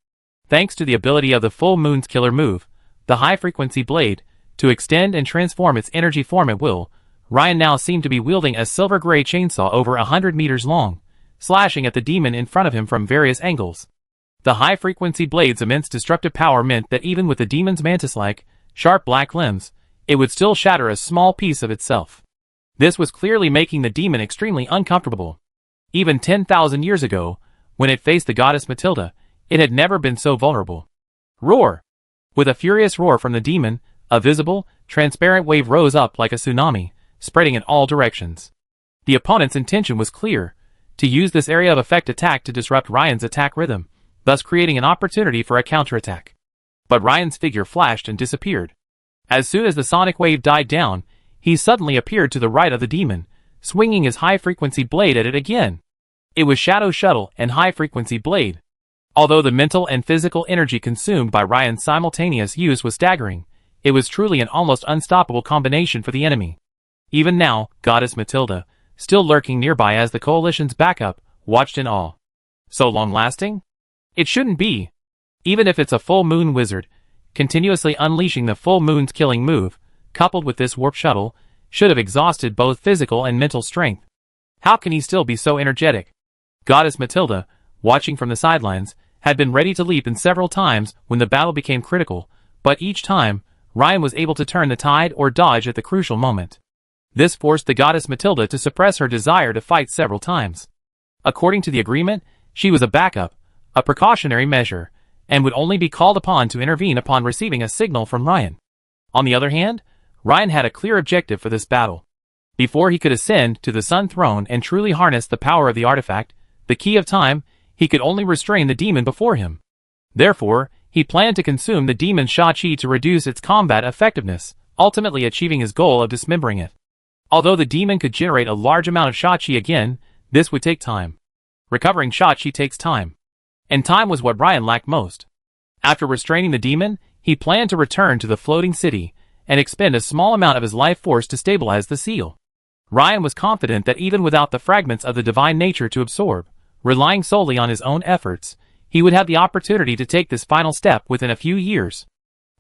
Thanks to the ability of the full moon's killer move, the high-frequency blade, to extend and transform its energy form at will, Ryan now seemed to be wielding a silver-gray chainsaw over 100 meters long, slashing at the demon in front of him from various angles. The high-frequency blade's immense destructive power meant that even with the demon's mantis-like, sharp black limbs, it would still shatter a small piece of itself. This was clearly making the demon extremely uncomfortable. Even 10,000 years ago, when it faced the goddess Matilda, it had never been so vulnerable. Roar! With a furious roar from the demon, a visible, transparent wave rose up like a tsunami, spreading in all directions. The opponent's intention was clear, to use this area of effect attack to disrupt Ryan's attack rhythm, thus creating an opportunity for a counterattack. But Ryan's figure flashed and disappeared. As soon as the sonic wave died down, he suddenly appeared to the right of the demon, swinging his high-frequency blade at it again. It was Shadow Shuttle and high-frequency blade. Although the mental and physical energy consumed by Ryan's simultaneous use was staggering, it was truly an almost unstoppable combination for the enemy. Even now, Goddess Matilda, still lurking nearby as the coalition's backup, watched in awe. So long-lasting? It shouldn't be. Even if it's a full moon wizard, continuously unleashing the full moon's killing move, coupled with this warp shuttle, should have exhausted both physical and mental strength. How can he still be so energetic? Goddess Matilda, watching from the sidelines, had been ready to leap in several times when the battle became critical, but each time, Ryan was able to turn the tide or dodge at the crucial moment. This forced the Goddess Matilda to suppress her desire to fight several times. According to the agreement, she was a backup, a precautionary measure, and would only be called upon to intervene upon receiving a signal from Ryan. On the other hand, Ryan had a clear objective for this battle. Before he could ascend to the Sun Throne and truly harness the power of the artifact, the Key of Time, he could only restrain the demon before him. Therefore, he planned to consume the demon's Sha-Chi to reduce its combat effectiveness, ultimately achieving his goal of dismembering it. Although the demon could generate a large amount of Sha-Chi again, this would take time. Recovering Sha-Chi takes time. And time was what Ryan lacked most. After restraining the demon, he planned to return to the floating city and expend a small amount of his life force to stabilize the seal. Ryan was confident that even without the fragments of the divine nature to absorb, relying solely on his own efforts, he would have the opportunity to take this final step within a few years.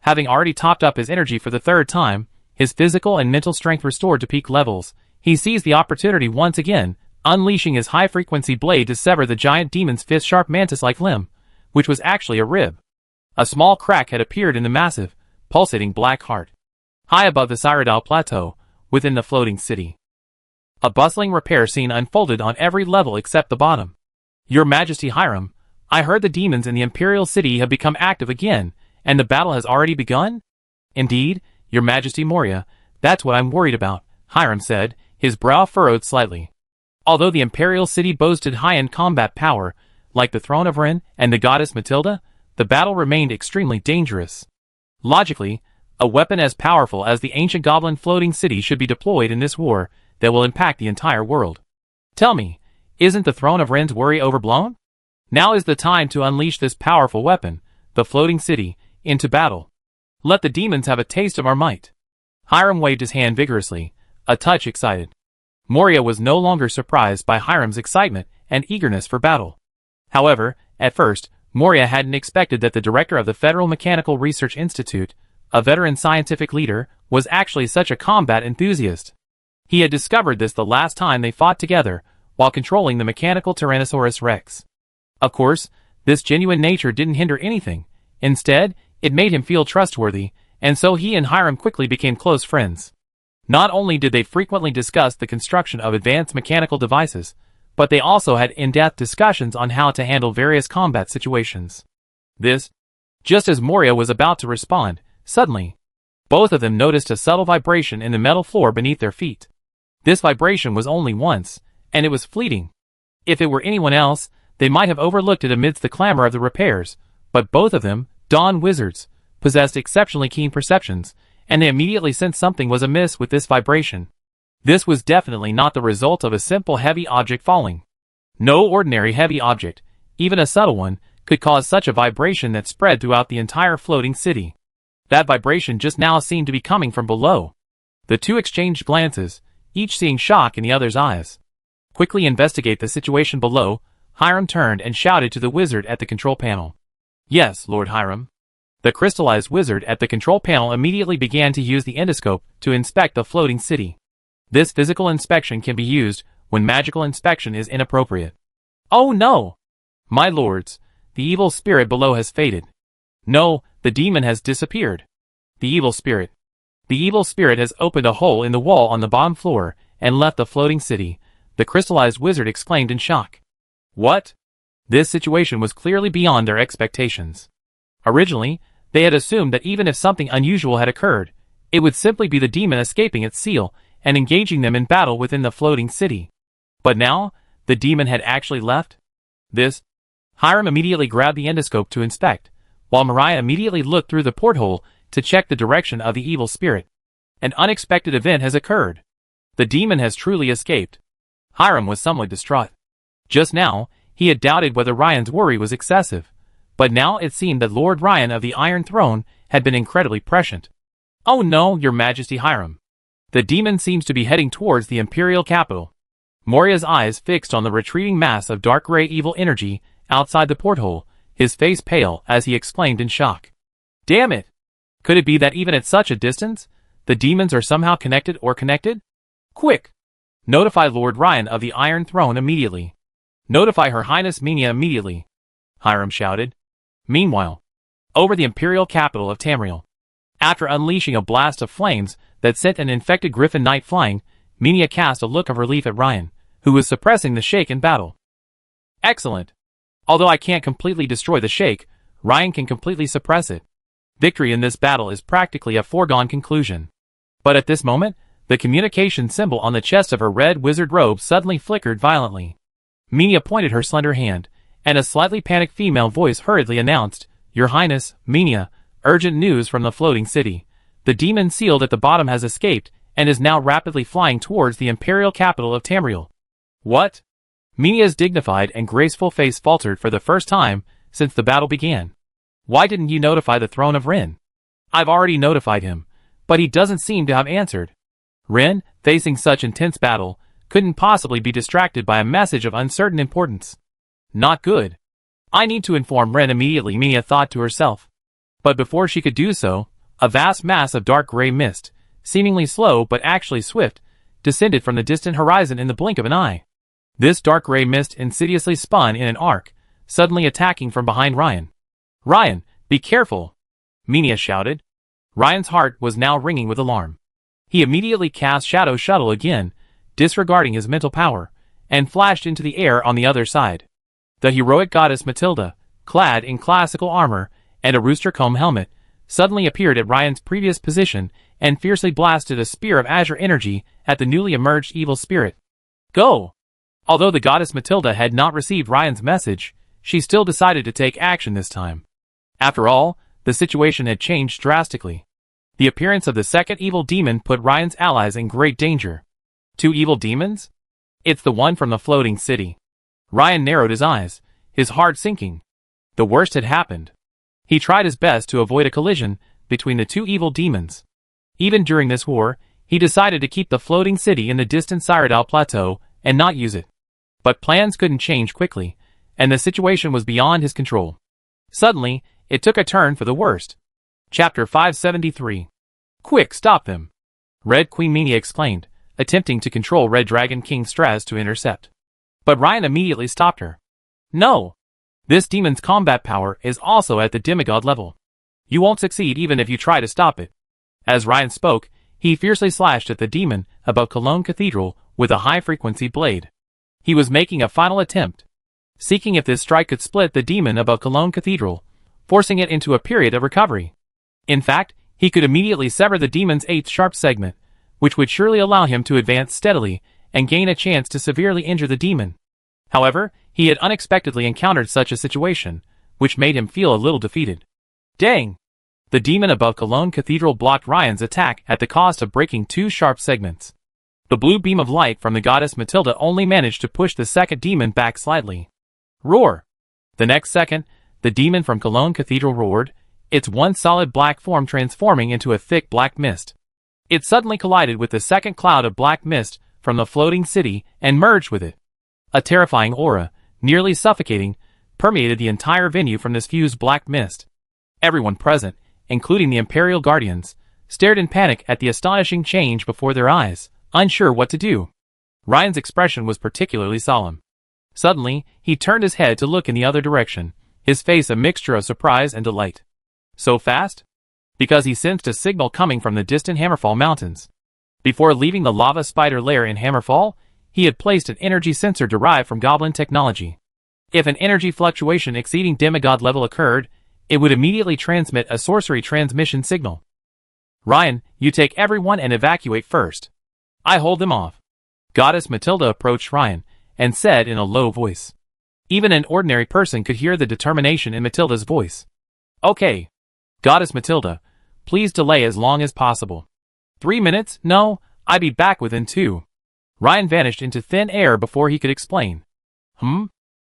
Having already topped up his energy for the third time, his physical and mental strength restored to peak levels, he seized the opportunity once again, unleashing his high-frequency blade to sever the giant demon's fist-sharp mantis-like limb, which was actually a rib. A small crack had appeared in the massive, pulsating black heart. High above the Cyrodiil Plateau, within the floating city, a bustling repair scene unfolded on every level except the bottom. Your Majesty Hiram, I heard the demons in the Imperial City have become active again, and the battle has already begun? Indeed, Your Majesty Moria, that's what I'm worried about, Hiram said, his brow furrowed slightly. Although the Imperial City boasted high-end combat power, like the Throne of Ren and the Goddess Matilda, the battle remained extremely dangerous. Logically, a weapon as powerful as the ancient goblin floating city should be deployed in this war that will impact the entire world. Tell me, isn't the Throne of Ren's worry overblown? Now is the time to unleash this powerful weapon, the floating city, into battle. Let the demons have a taste of our might. Hiram waved his hand vigorously, a touch excited. Moria was no longer surprised by Hiram's excitement and eagerness for battle. However, at first, Moria hadn't expected that the director of the Federal Mechanical Research Institute, a veteran scientific leader, was actually such a combat enthusiast. He had discovered this the last time they fought together, while controlling the mechanical Tyrannosaurus Rex. Of course, this genuine nature didn't hinder anything. Instead, it made him feel trustworthy, and so he and Hiram quickly became close friends. Not only did they frequently discuss the construction of advanced mechanical devices, but they also had in-depth discussions on how to handle various combat situations. Just as Moria was about to respond, suddenly, both of them noticed a subtle vibration in the metal floor beneath their feet. This vibration was only once, and it was fleeting. If it were anyone else, they might have overlooked it amidst the clamor of the repairs, but both of them, Dawn Wizards, possessed exceptionally keen perceptions, and they immediately sensed something was amiss with this vibration. This was definitely not the result of a simple heavy object falling. No ordinary heavy object, even a subtle one, could cause such a vibration that spread throughout the entire floating city. That vibration just now seemed to be coming from below. The two exchanged glances, each seeing shock in the other's eyes. Quickly investigate the situation below, Hiram turned and shouted to the wizard at the control panel. Yes, Lord Hiram. The crystallized wizard at the control panel immediately began to use the endoscope to inspect the floating city. This physical inspection can be used when magical inspection is inappropriate. Oh no! My lords, the evil spirit below has faded. No, the demon has disappeared. The evil spirit has opened a hole in the wall on the bottom floor and left the floating city, the crystallized wizard exclaimed in shock. What? This situation was clearly beyond their expectations. Originally, they had assumed that even if something unusual had occurred, it would simply be the demon escaping its seal and engaging them in battle within the floating city. But now, the demon had actually left? Hiram immediately grabbed the endoscope to inspect, while Mariah immediately looked through the porthole to check the direction of the evil spirit. An unexpected event has occurred. The demon has truly escaped. Hiram was somewhat distraught. Just now, he had doubted whether Ryan's worry was excessive, but now it seemed that Lord Ryan of the Iron Throne had been incredibly prescient. Oh no, Your Majesty Hiram. The demon seems to be heading towards the Imperial capital. Moria's eyes fixed on the retreating mass of dark gray evil energy outside the porthole, his face pale as he exclaimed in shock. Damn it! Could it be that even at such a distance, the demons are somehow connected or connected? Quick! Notify Lord Ryan of the Iron Throne immediately. Notify Her Highness Minia immediately, Hiram shouted. Meanwhile, over the Imperial capital of Tamriel. After unleashing a blast of flames that sent an infected griffin knight flying, Minia cast a look of relief at Ryan, who was suppressing the Sheikh in battle. Excellent! Although I can't completely destroy the Sheikh, Ryan can completely suppress it. Victory in this battle is practically a foregone conclusion. But at this moment, the communication symbol on the chest of her red wizard robe suddenly flickered violently. Minia pointed her slender hand, and a slightly panicked female voice hurriedly announced, Your Highness, Minia, urgent news from the floating city. The demon sealed at the bottom has escaped, and is now rapidly flying towards the imperial capital of Tamriel. What? Minia's dignified and graceful face faltered for the first time since the battle began. Why didn't you notify the Throne of Ren? I've already notified him, but he doesn't seem to have answered. Ren, facing such intense battle, couldn't possibly be distracted by a message of uncertain importance. Not good. I need to inform Ren immediately, Mia thought to herself. But before she could do so, a vast mass of dark gray mist, seemingly slow but actually swift, descended from the distant horizon in the blink of an eye. This dark gray mist insidiously spun in an arc, suddenly attacking from behind Ryan. "Ryan, be careful!" Mia shouted. Ryan's heart was now ringing with alarm. He immediately cast Shadow Shuttle again, disregarding his mental power, and flashed into the air on the other side. The heroic goddess Matilda, clad in classical armor and a rooster comb helmet, suddenly appeared at Ryan's previous position and fiercely blasted a spear of azure energy at the newly emerged evil spirit. "Go!" Although the goddess Matilda had not received Ryan's message, she still decided to take action this time. After all, the situation had changed drastically. The appearance of the second evil demon put Ryan's allies in great danger. 2 evil demons? It's the one from the floating city. Ryan narrowed his eyes, his heart sinking. The worst had happened. He tried his best to avoid a collision between the 2 evil demons. Even during this war, he decided to keep the floating city in the distant Cyrodiil Plateau and not use it. But plans couldn't change quickly, and the situation was beyond his control. Suddenly, it took a turn for the worst. Chapter 573. "Quick, stop them!" Red Queen Mania exclaimed, attempting to control Red Dragon King Straz to intercept. But Ryan immediately stopped her. "No! This demon's combat power is also at the demigod level. You won't succeed even if you try to stop it." As Ryan spoke, he fiercely slashed at the demon above Cologne Cathedral with a high-frequency blade. He was making a final attempt, seeking if this strike could split the demon above Cologne Cathedral, forcing it into a period of recovery. In fact, he could immediately sever the demon's 8th sharp segment, which would surely allow him to advance steadily and gain a chance to severely injure the demon. However, he had unexpectedly encountered such a situation, which made him feel a little defeated. Dang! The demon above Cologne Cathedral blocked Ryan's attack at the cost of breaking 2 sharp segments. The blue beam of light from the goddess Matilda only managed to push the second demon back slightly. Roar! The next second, the demon from Cologne Cathedral roared, its one solid black form transforming into a thick black mist. It suddenly collided with the second cloud of black mist from the floating city and merged with it. A terrifying aura, nearly suffocating, permeated the entire venue from this fused black mist. Everyone present, including the Imperial Guardians, stared in panic at the astonishing change before their eyes, unsure what to do. Ryan's expression was particularly solemn. Suddenly, he turned his head to look in the other direction, his face a mixture of surprise and delight. So fast? Because he sensed a signal coming from the distant Hammerfall Mountains. Before leaving the lava spider lair in Hammerfall, he had placed an energy sensor derived from Goblin technology. If an energy fluctuation exceeding demigod level occurred, it would immediately transmit a sorcery transmission signal. "Ryan, you take everyone and evacuate first. I hold them off." Goddess Matilda approached Ryan and said in a low voice. Even an ordinary person could hear the determination in Matilda's voice. "Okay. Goddess Matilda, please delay as long as possible." 3 minutes? No, I'll be back within 2. Ryan vanished into thin air before he could explain.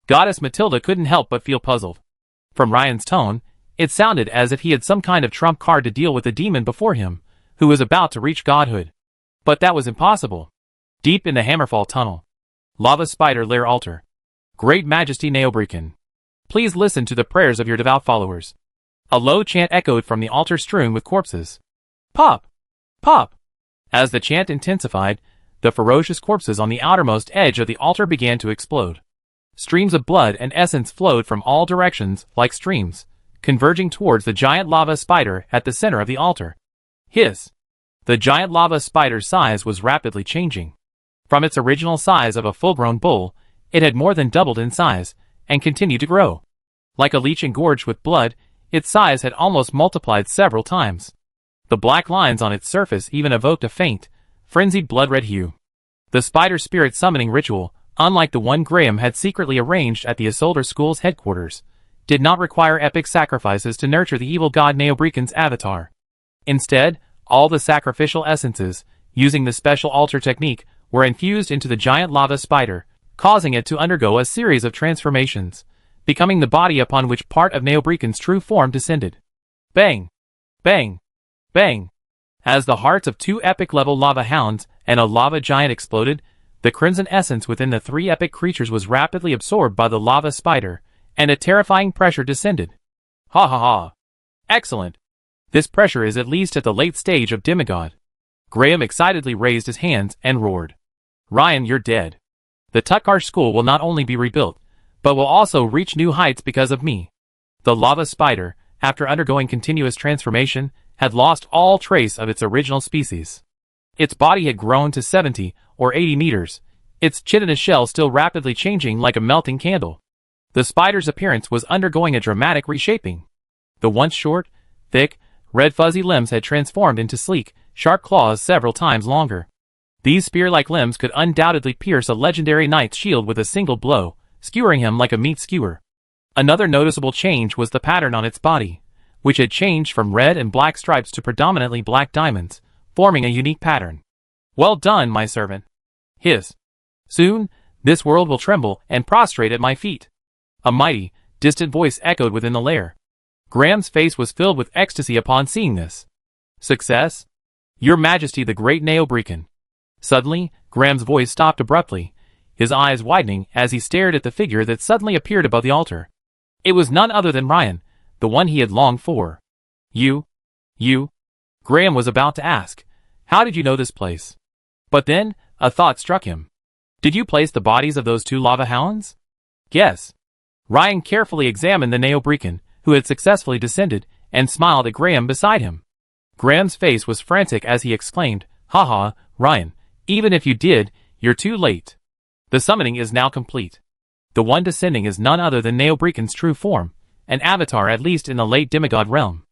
Goddess Matilda couldn't help but feel puzzled. From Ryan's tone, it sounded as if he had some kind of trump card to deal with the demon before him, who was about to reach godhood. But that was impossible. Deep in the Hammerfall tunnel. Lava Spider Lair Altar. Great Majesty Neobreakin, please listen to the prayers of your devout followers. A low chant echoed from the altar strewn with corpses. Pop! Pop! As the chant intensified, the ferocious corpses on the outermost edge of the altar began to explode. Streams of blood and essence flowed from all directions like streams, converging towards the giant lava spider at the center of the altar. Hiss! The giant lava spider's size was rapidly changing. From its original size of a full-grown bull, it had more than doubled in size, and continued to grow. Like a leech engorged with blood, its size had almost multiplied several times. The black lines on its surface even evoked a faint, frenzied blood-red hue. The spider spirit summoning ritual, unlike the one Graham had secretly arranged at the Isolder School's headquarters, did not require epic sacrifices to nurture the evil god Neobreakin's avatar. Instead, all the sacrificial essences, using the special altar technique, were infused into the giant lava spider, causing it to undergo a series of transformations, becoming the body upon which part of Neobreakin's true form descended. Bang! Bang! Bang! As the hearts of two epic-level lava hounds and a lava giant exploded, the crimson essence within the three epic creatures was rapidly absorbed by the lava spider, and a terrifying pressure descended. Ha ha ha. Excellent. This pressure is at least at the late stage of demigod. Graham excitedly raised his hands and roared. Ryan, you're dead. The Tutkar school will not only be rebuilt, but will also reach new heights because of me. The lava spider, after undergoing continuous transformation, had lost all trace of its original species. Its body had grown to 70 or 80 meters, its chitinous shell still rapidly changing like a melting candle. The spider's appearance was undergoing a dramatic reshaping. The once short, thick, red fuzzy limbs had transformed into sleek, sharp claws several times longer. These spear-like limbs could undoubtedly pierce a legendary knight's shield with a single blow, skewering him like a meat skewer. Another noticeable change was the pattern on its body, which had changed from red and black stripes to predominantly black diamonds, forming a unique pattern. Well done, my servant. Hiss. Soon, this world will tremble and prostrate at my feet. A mighty, distant voice echoed within the lair. Graham's face was filled with ecstasy upon seeing this. Success? Your Majesty the Great Neobrekan. Suddenly, Graham's voice stopped abruptly, his eyes widening as he stared at the figure that suddenly appeared above the altar. It was none other than Ryan, the one he had longed for. You? Graham was about to ask, how did you know this place? But then, a thought struck him. Did you place the bodies of those two lava hounds? Yes. Ryan carefully examined the Neobrekan, who had successfully descended, and smiled at Graham beside him. Graham's face was frantic as he exclaimed, Haha, Ryan, even if you did, you're too late. The summoning is now complete. The one descending is none other than Neobrekan's true form, an avatar at least in the late demigod realm.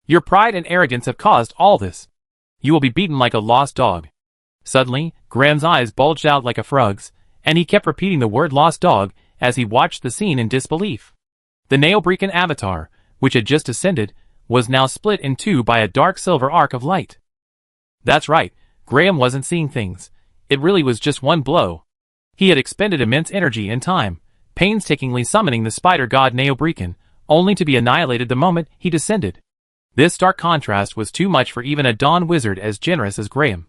Your pride and arrogance have caused all this. You will be beaten like a lost dog. Suddenly, Graham's eyes bulged out like a frog's, and he kept repeating the word lost dog as he watched the scene in disbelief. The Neobrekan avatar, which had just descended, was now split in two by a dark silver arc of light. That's right, Graham wasn't seeing things. It really was just one blow. He had expended immense energy and time, painstakingly summoning the spider god Neobrekan, only to be annihilated the moment he descended. This stark contrast was too much for even a dawn wizard as generous as Graham.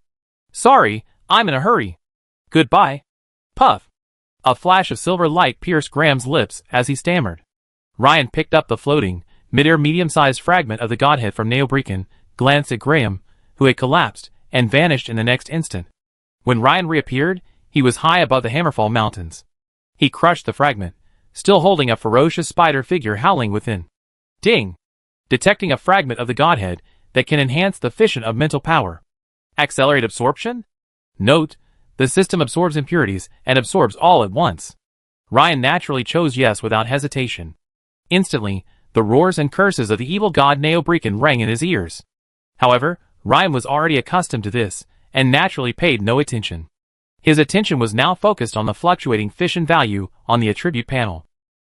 Sorry, I'm in a hurry. Goodbye. Puff. A flash of silver light pierced Graham's lips as he stammered. Ryan picked up the floating, mid-air medium-sized fragment of the godhead from Neobrekan, glanced at Graham, who had collapsed, and vanished in the next instant. When Ryan reappeared, he was high above the Hammerfall Mountains. He crushed the fragment, still holding a ferocious spider figure howling within. Ding! Detecting a fragment of the godhead that can enhance the fission of mental power. Accelerate absorption? Note, the system absorbs impurities and absorbs all at once. Ryan naturally chose yes without hesitation. Instantly, the roars and curses of the evil god Neobrekan rang in his ears. However, Ryan was already accustomed to this, and naturally paid no attention. His attention was now focused on the fluctuating fission value on the attribute panel.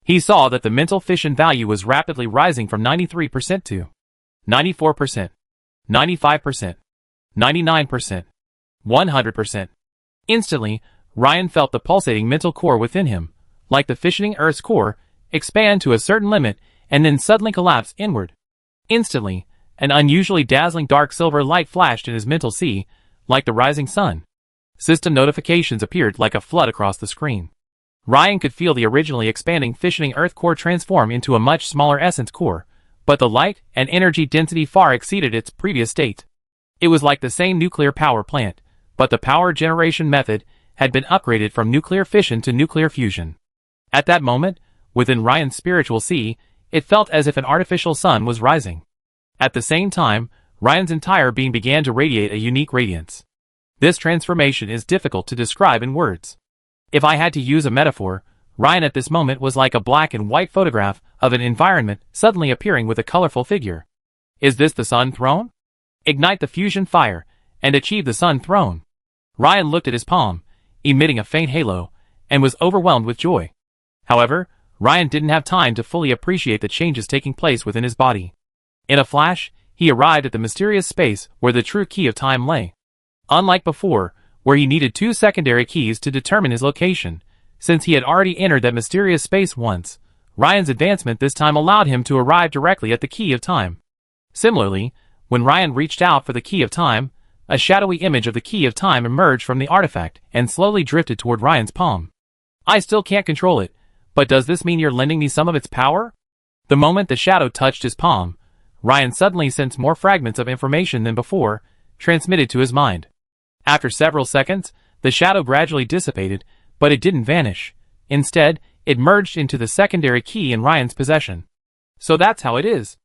He saw that the mental fission value was rapidly rising from 93% to 94%, 95%, 99%, 100%. Instantly, Ryan felt the pulsating mental core within him, like the fissioning Earth's core, expand to a certain limit and then suddenly collapse inward. Instantly, an unusually dazzling dark silver light flashed in his mental sea, like the rising sun. System notifications appeared like a flood across the screen. Ryan could feel the originally expanding fissioning Earth core transform into a much smaller essence core, but the light and energy density far exceeded its previous state. It was like the same nuclear power plant, but the power generation method had been upgraded from nuclear fission to nuclear fusion. At that moment, within Ryan's spiritual sea, it felt as if an artificial sun was rising. At the same time, Ryan's entire being began to radiate a unique radiance. This transformation is difficult to describe in words. If I had to use a metaphor, Ryan at this moment was like a black and white photograph of an environment suddenly appearing with a colorful figure. Is this the Sun Throne? Ignite the fusion fire, and achieve the Sun Throne. Ryan looked at his palm, emitting a faint halo, and was overwhelmed with joy. However, Ryan didn't have time to fully appreciate the changes taking place within his body. In a flash, he arrived at the mysterious space where the true key of time lay. Unlike before, where he needed two secondary keys to determine his location, since he had already entered that mysterious space once, Ryan's advancement this time allowed him to arrive directly at the key of time. Similarly, When Ryan reached out for the key of time, a shadowy image of the key of time emerged from the artifact and slowly drifted toward Ryan's palm. I still can't control it, but does this mean you're lending me some of its power? The moment the shadow touched his palm, Ryan suddenly sensed more fragments of information than before, transmitted to his mind. After several seconds, the shadow gradually dissipated, but it didn't vanish. Instead, it merged into the secondary key in Ryan's possession. So that's how it is.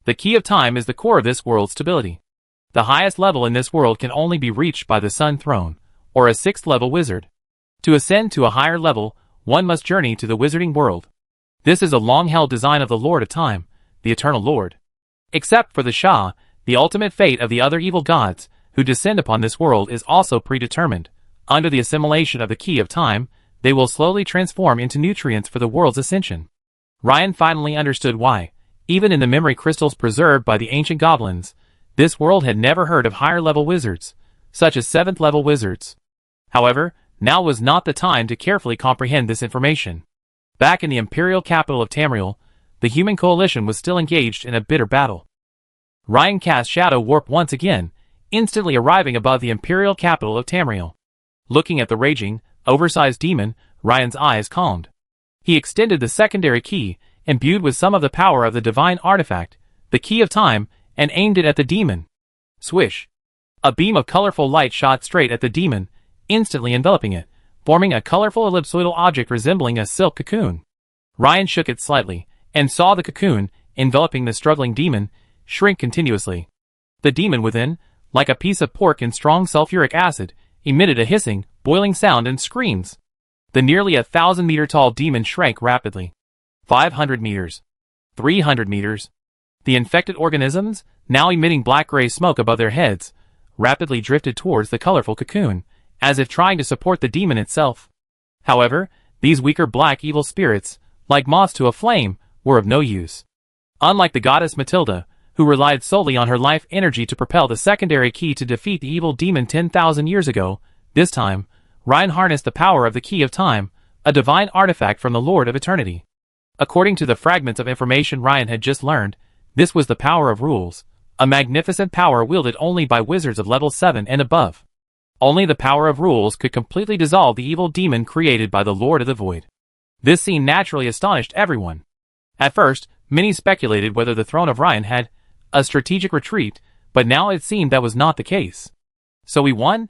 The key of time is the core of this world's stability. The highest level in this world can only be reached by the Sun Throne, or a 6th level wizard. To ascend to a higher level, one must journey to the wizarding world. This is a long-held design of the Lord of Time, the Eternal Lord. Except for the Shah, the ultimate fate of the other evil gods who descend upon this world is also predetermined. Under the assimilation of the key of time, they will slowly transform into nutrients for the world's ascension. Ryan finally understood why, even in the memory crystals preserved by the ancient goblins, this world had never heard of higher-level wizards, such as 7th-level wizards. However, now was not the time to carefully comprehend this information. Back in the imperial capital of Tamriel, the human coalition was still engaged in a bitter battle. Ryan cast Shadow Warp once again, instantly arriving above the imperial capital of Tamriel. Looking at the raging, oversized demon, Ryan's eyes calmed. He extended the secondary key, imbued with some of the power of the divine artifact, the key of time, and aimed it at the demon. Swish! A beam of colorful light shot straight at the demon, instantly enveloping it, forming a colorful ellipsoidal object resembling a silk cocoon. Ryan shook it slightly, and saw the cocoon, enveloping the struggling demon, shrink continuously. The demon within, like a piece of pork in strong sulfuric acid, emitted a hissing, boiling sound and screams. The nearly 1,000-meter-tall demon shrank rapidly. 500 meters. 300 meters. The infected organisms, now emitting black-gray smoke above their heads, rapidly drifted towards the colorful cocoon, as if trying to support the demon itself. However, these weaker black evil spirits, like moths to a flame, were of no use. Unlike the goddess Matilda, who relied solely on her life energy to propel the secondary key to defeat the evil demon 10,000 years ago, this time, Ryan harnessed the power of the Key of Time, a divine artifact from the Lord of Eternity. According to the fragments of information Ryan had just learned, this was the power of rules, a magnificent power wielded only by wizards of level 7 and above. Only the power of rules could completely dissolve the evil demon created by the Lord of the Void. This scene naturally astonished everyone. At first, many speculated whether the throne of Ryan had a strategic retreat, but now it seemed that was not the case. So he won?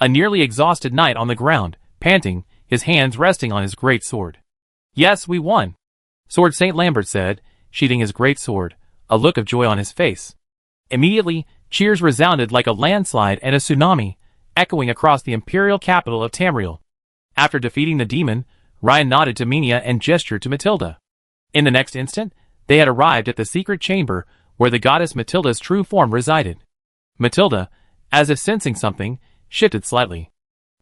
A nearly exhausted knight on the ground, panting, his hands resting on his great sword. Yes, we won, Sword St. Lambert said, sheathing his great sword, a look of joy on his face. Immediately, cheers resounded like a landslide and a tsunami, echoing across the imperial capital of Tamriel. After defeating the demon, Ryan nodded to Minia and gestured to Matilda. In the next instant, they had arrived at the secret chamber where the goddess Matilda's true form resided. Matilda, as if sensing something, shifted slightly.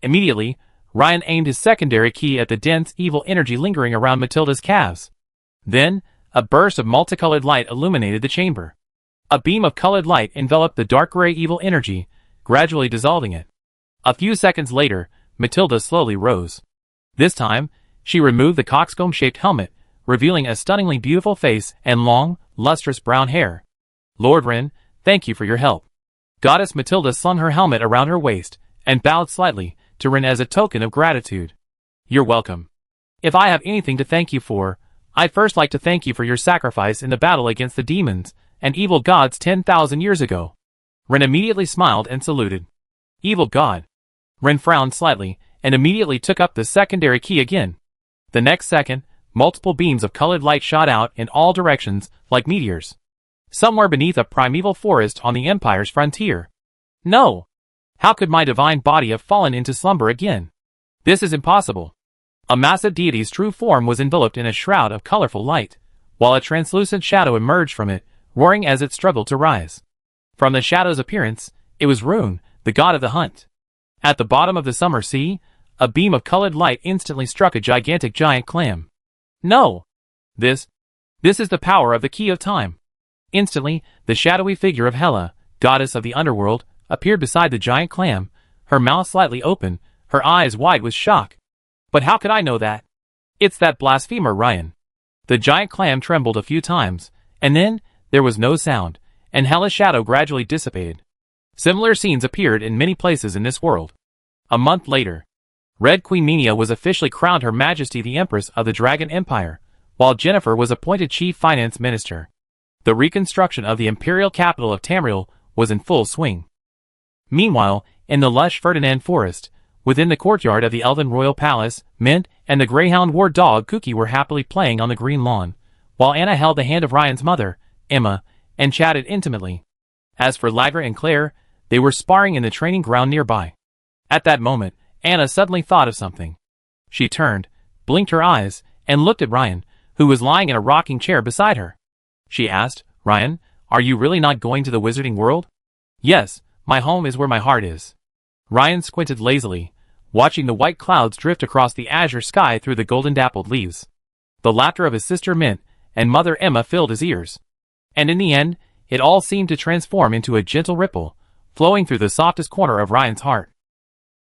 Immediately, Ryan aimed his secondary key at the dense, evil energy lingering around Matilda's calves. Then, a burst of multicolored light illuminated the chamber. A beam of colored light enveloped the dark gray evil energy, gradually dissolving it. A few seconds later, Matilda slowly rose. This time, she removed the coxcomb-shaped helmet, revealing a stunningly beautiful face and long, lustrous brown hair. Lord Ren, thank you for your help. Goddess Matilda slung her helmet around her waist and bowed slightly to Ren as a token of gratitude. You're welcome. If I have anything to thank you for, I'd first like to thank you for your sacrifice in the battle against the demons and evil gods 10,000 years ago. Ren immediately smiled and saluted. Evil god. Ren frowned slightly and immediately took up the secondary key again. The next second, multiple beams of colored light shot out in all directions like meteors. Somewhere beneath a primeval forest on the Empire's frontier. No! How could my divine body have fallen into slumber again? This is impossible. A massive deity's true form was enveloped in a shroud of colorful light, while a translucent shadow emerged from it, roaring as it struggled to rise. From the shadow's appearance, it was Rune, the god of the hunt. At the bottom of the summer sea, a beam of colored light instantly struck a gigantic giant clam. No! This is the power of the Key of Time. Instantly, the shadowy figure of Hela, goddess of the underworld, appeared beside the giant clam, her mouth slightly open, her eyes wide with shock. But how could I know that? It's that blasphemer Ryan. The giant clam trembled a few times, and then, there was no sound, and Hela's shadow gradually dissipated. Similar scenes appeared in many places in this world. A month later, Red Queen Menia was officially crowned Her Majesty the Empress of the Dragon Empire, while Jennifer was appointed Chief Finance Minister. The reconstruction of the imperial capital of Tamriel was in full swing. Meanwhile, in the lush Ferdinand Forest, within the courtyard of the Elven Royal Palace, Mint and the greyhound war dog Cookie were happily playing on the green lawn, while Anna held the hand of Ryan's mother, Emma, and chatted intimately. As for Lagra and Claire, they were sparring in the training ground nearby. At that moment, Anna suddenly thought of something. She turned, blinked her eyes, and looked at Ryan, who was lying in a rocking chair beside her. She asked, "Ryan, are you really not going to the wizarding world?" "Yes, my home is where my heart is." Ryan squinted lazily, watching the white clouds drift across the azure sky through the golden-dappled leaves. The laughter of his sister Mint and mother Emma filled his ears. And in the end, it all seemed to transform into a gentle ripple, flowing through the softest corner of Ryan's heart.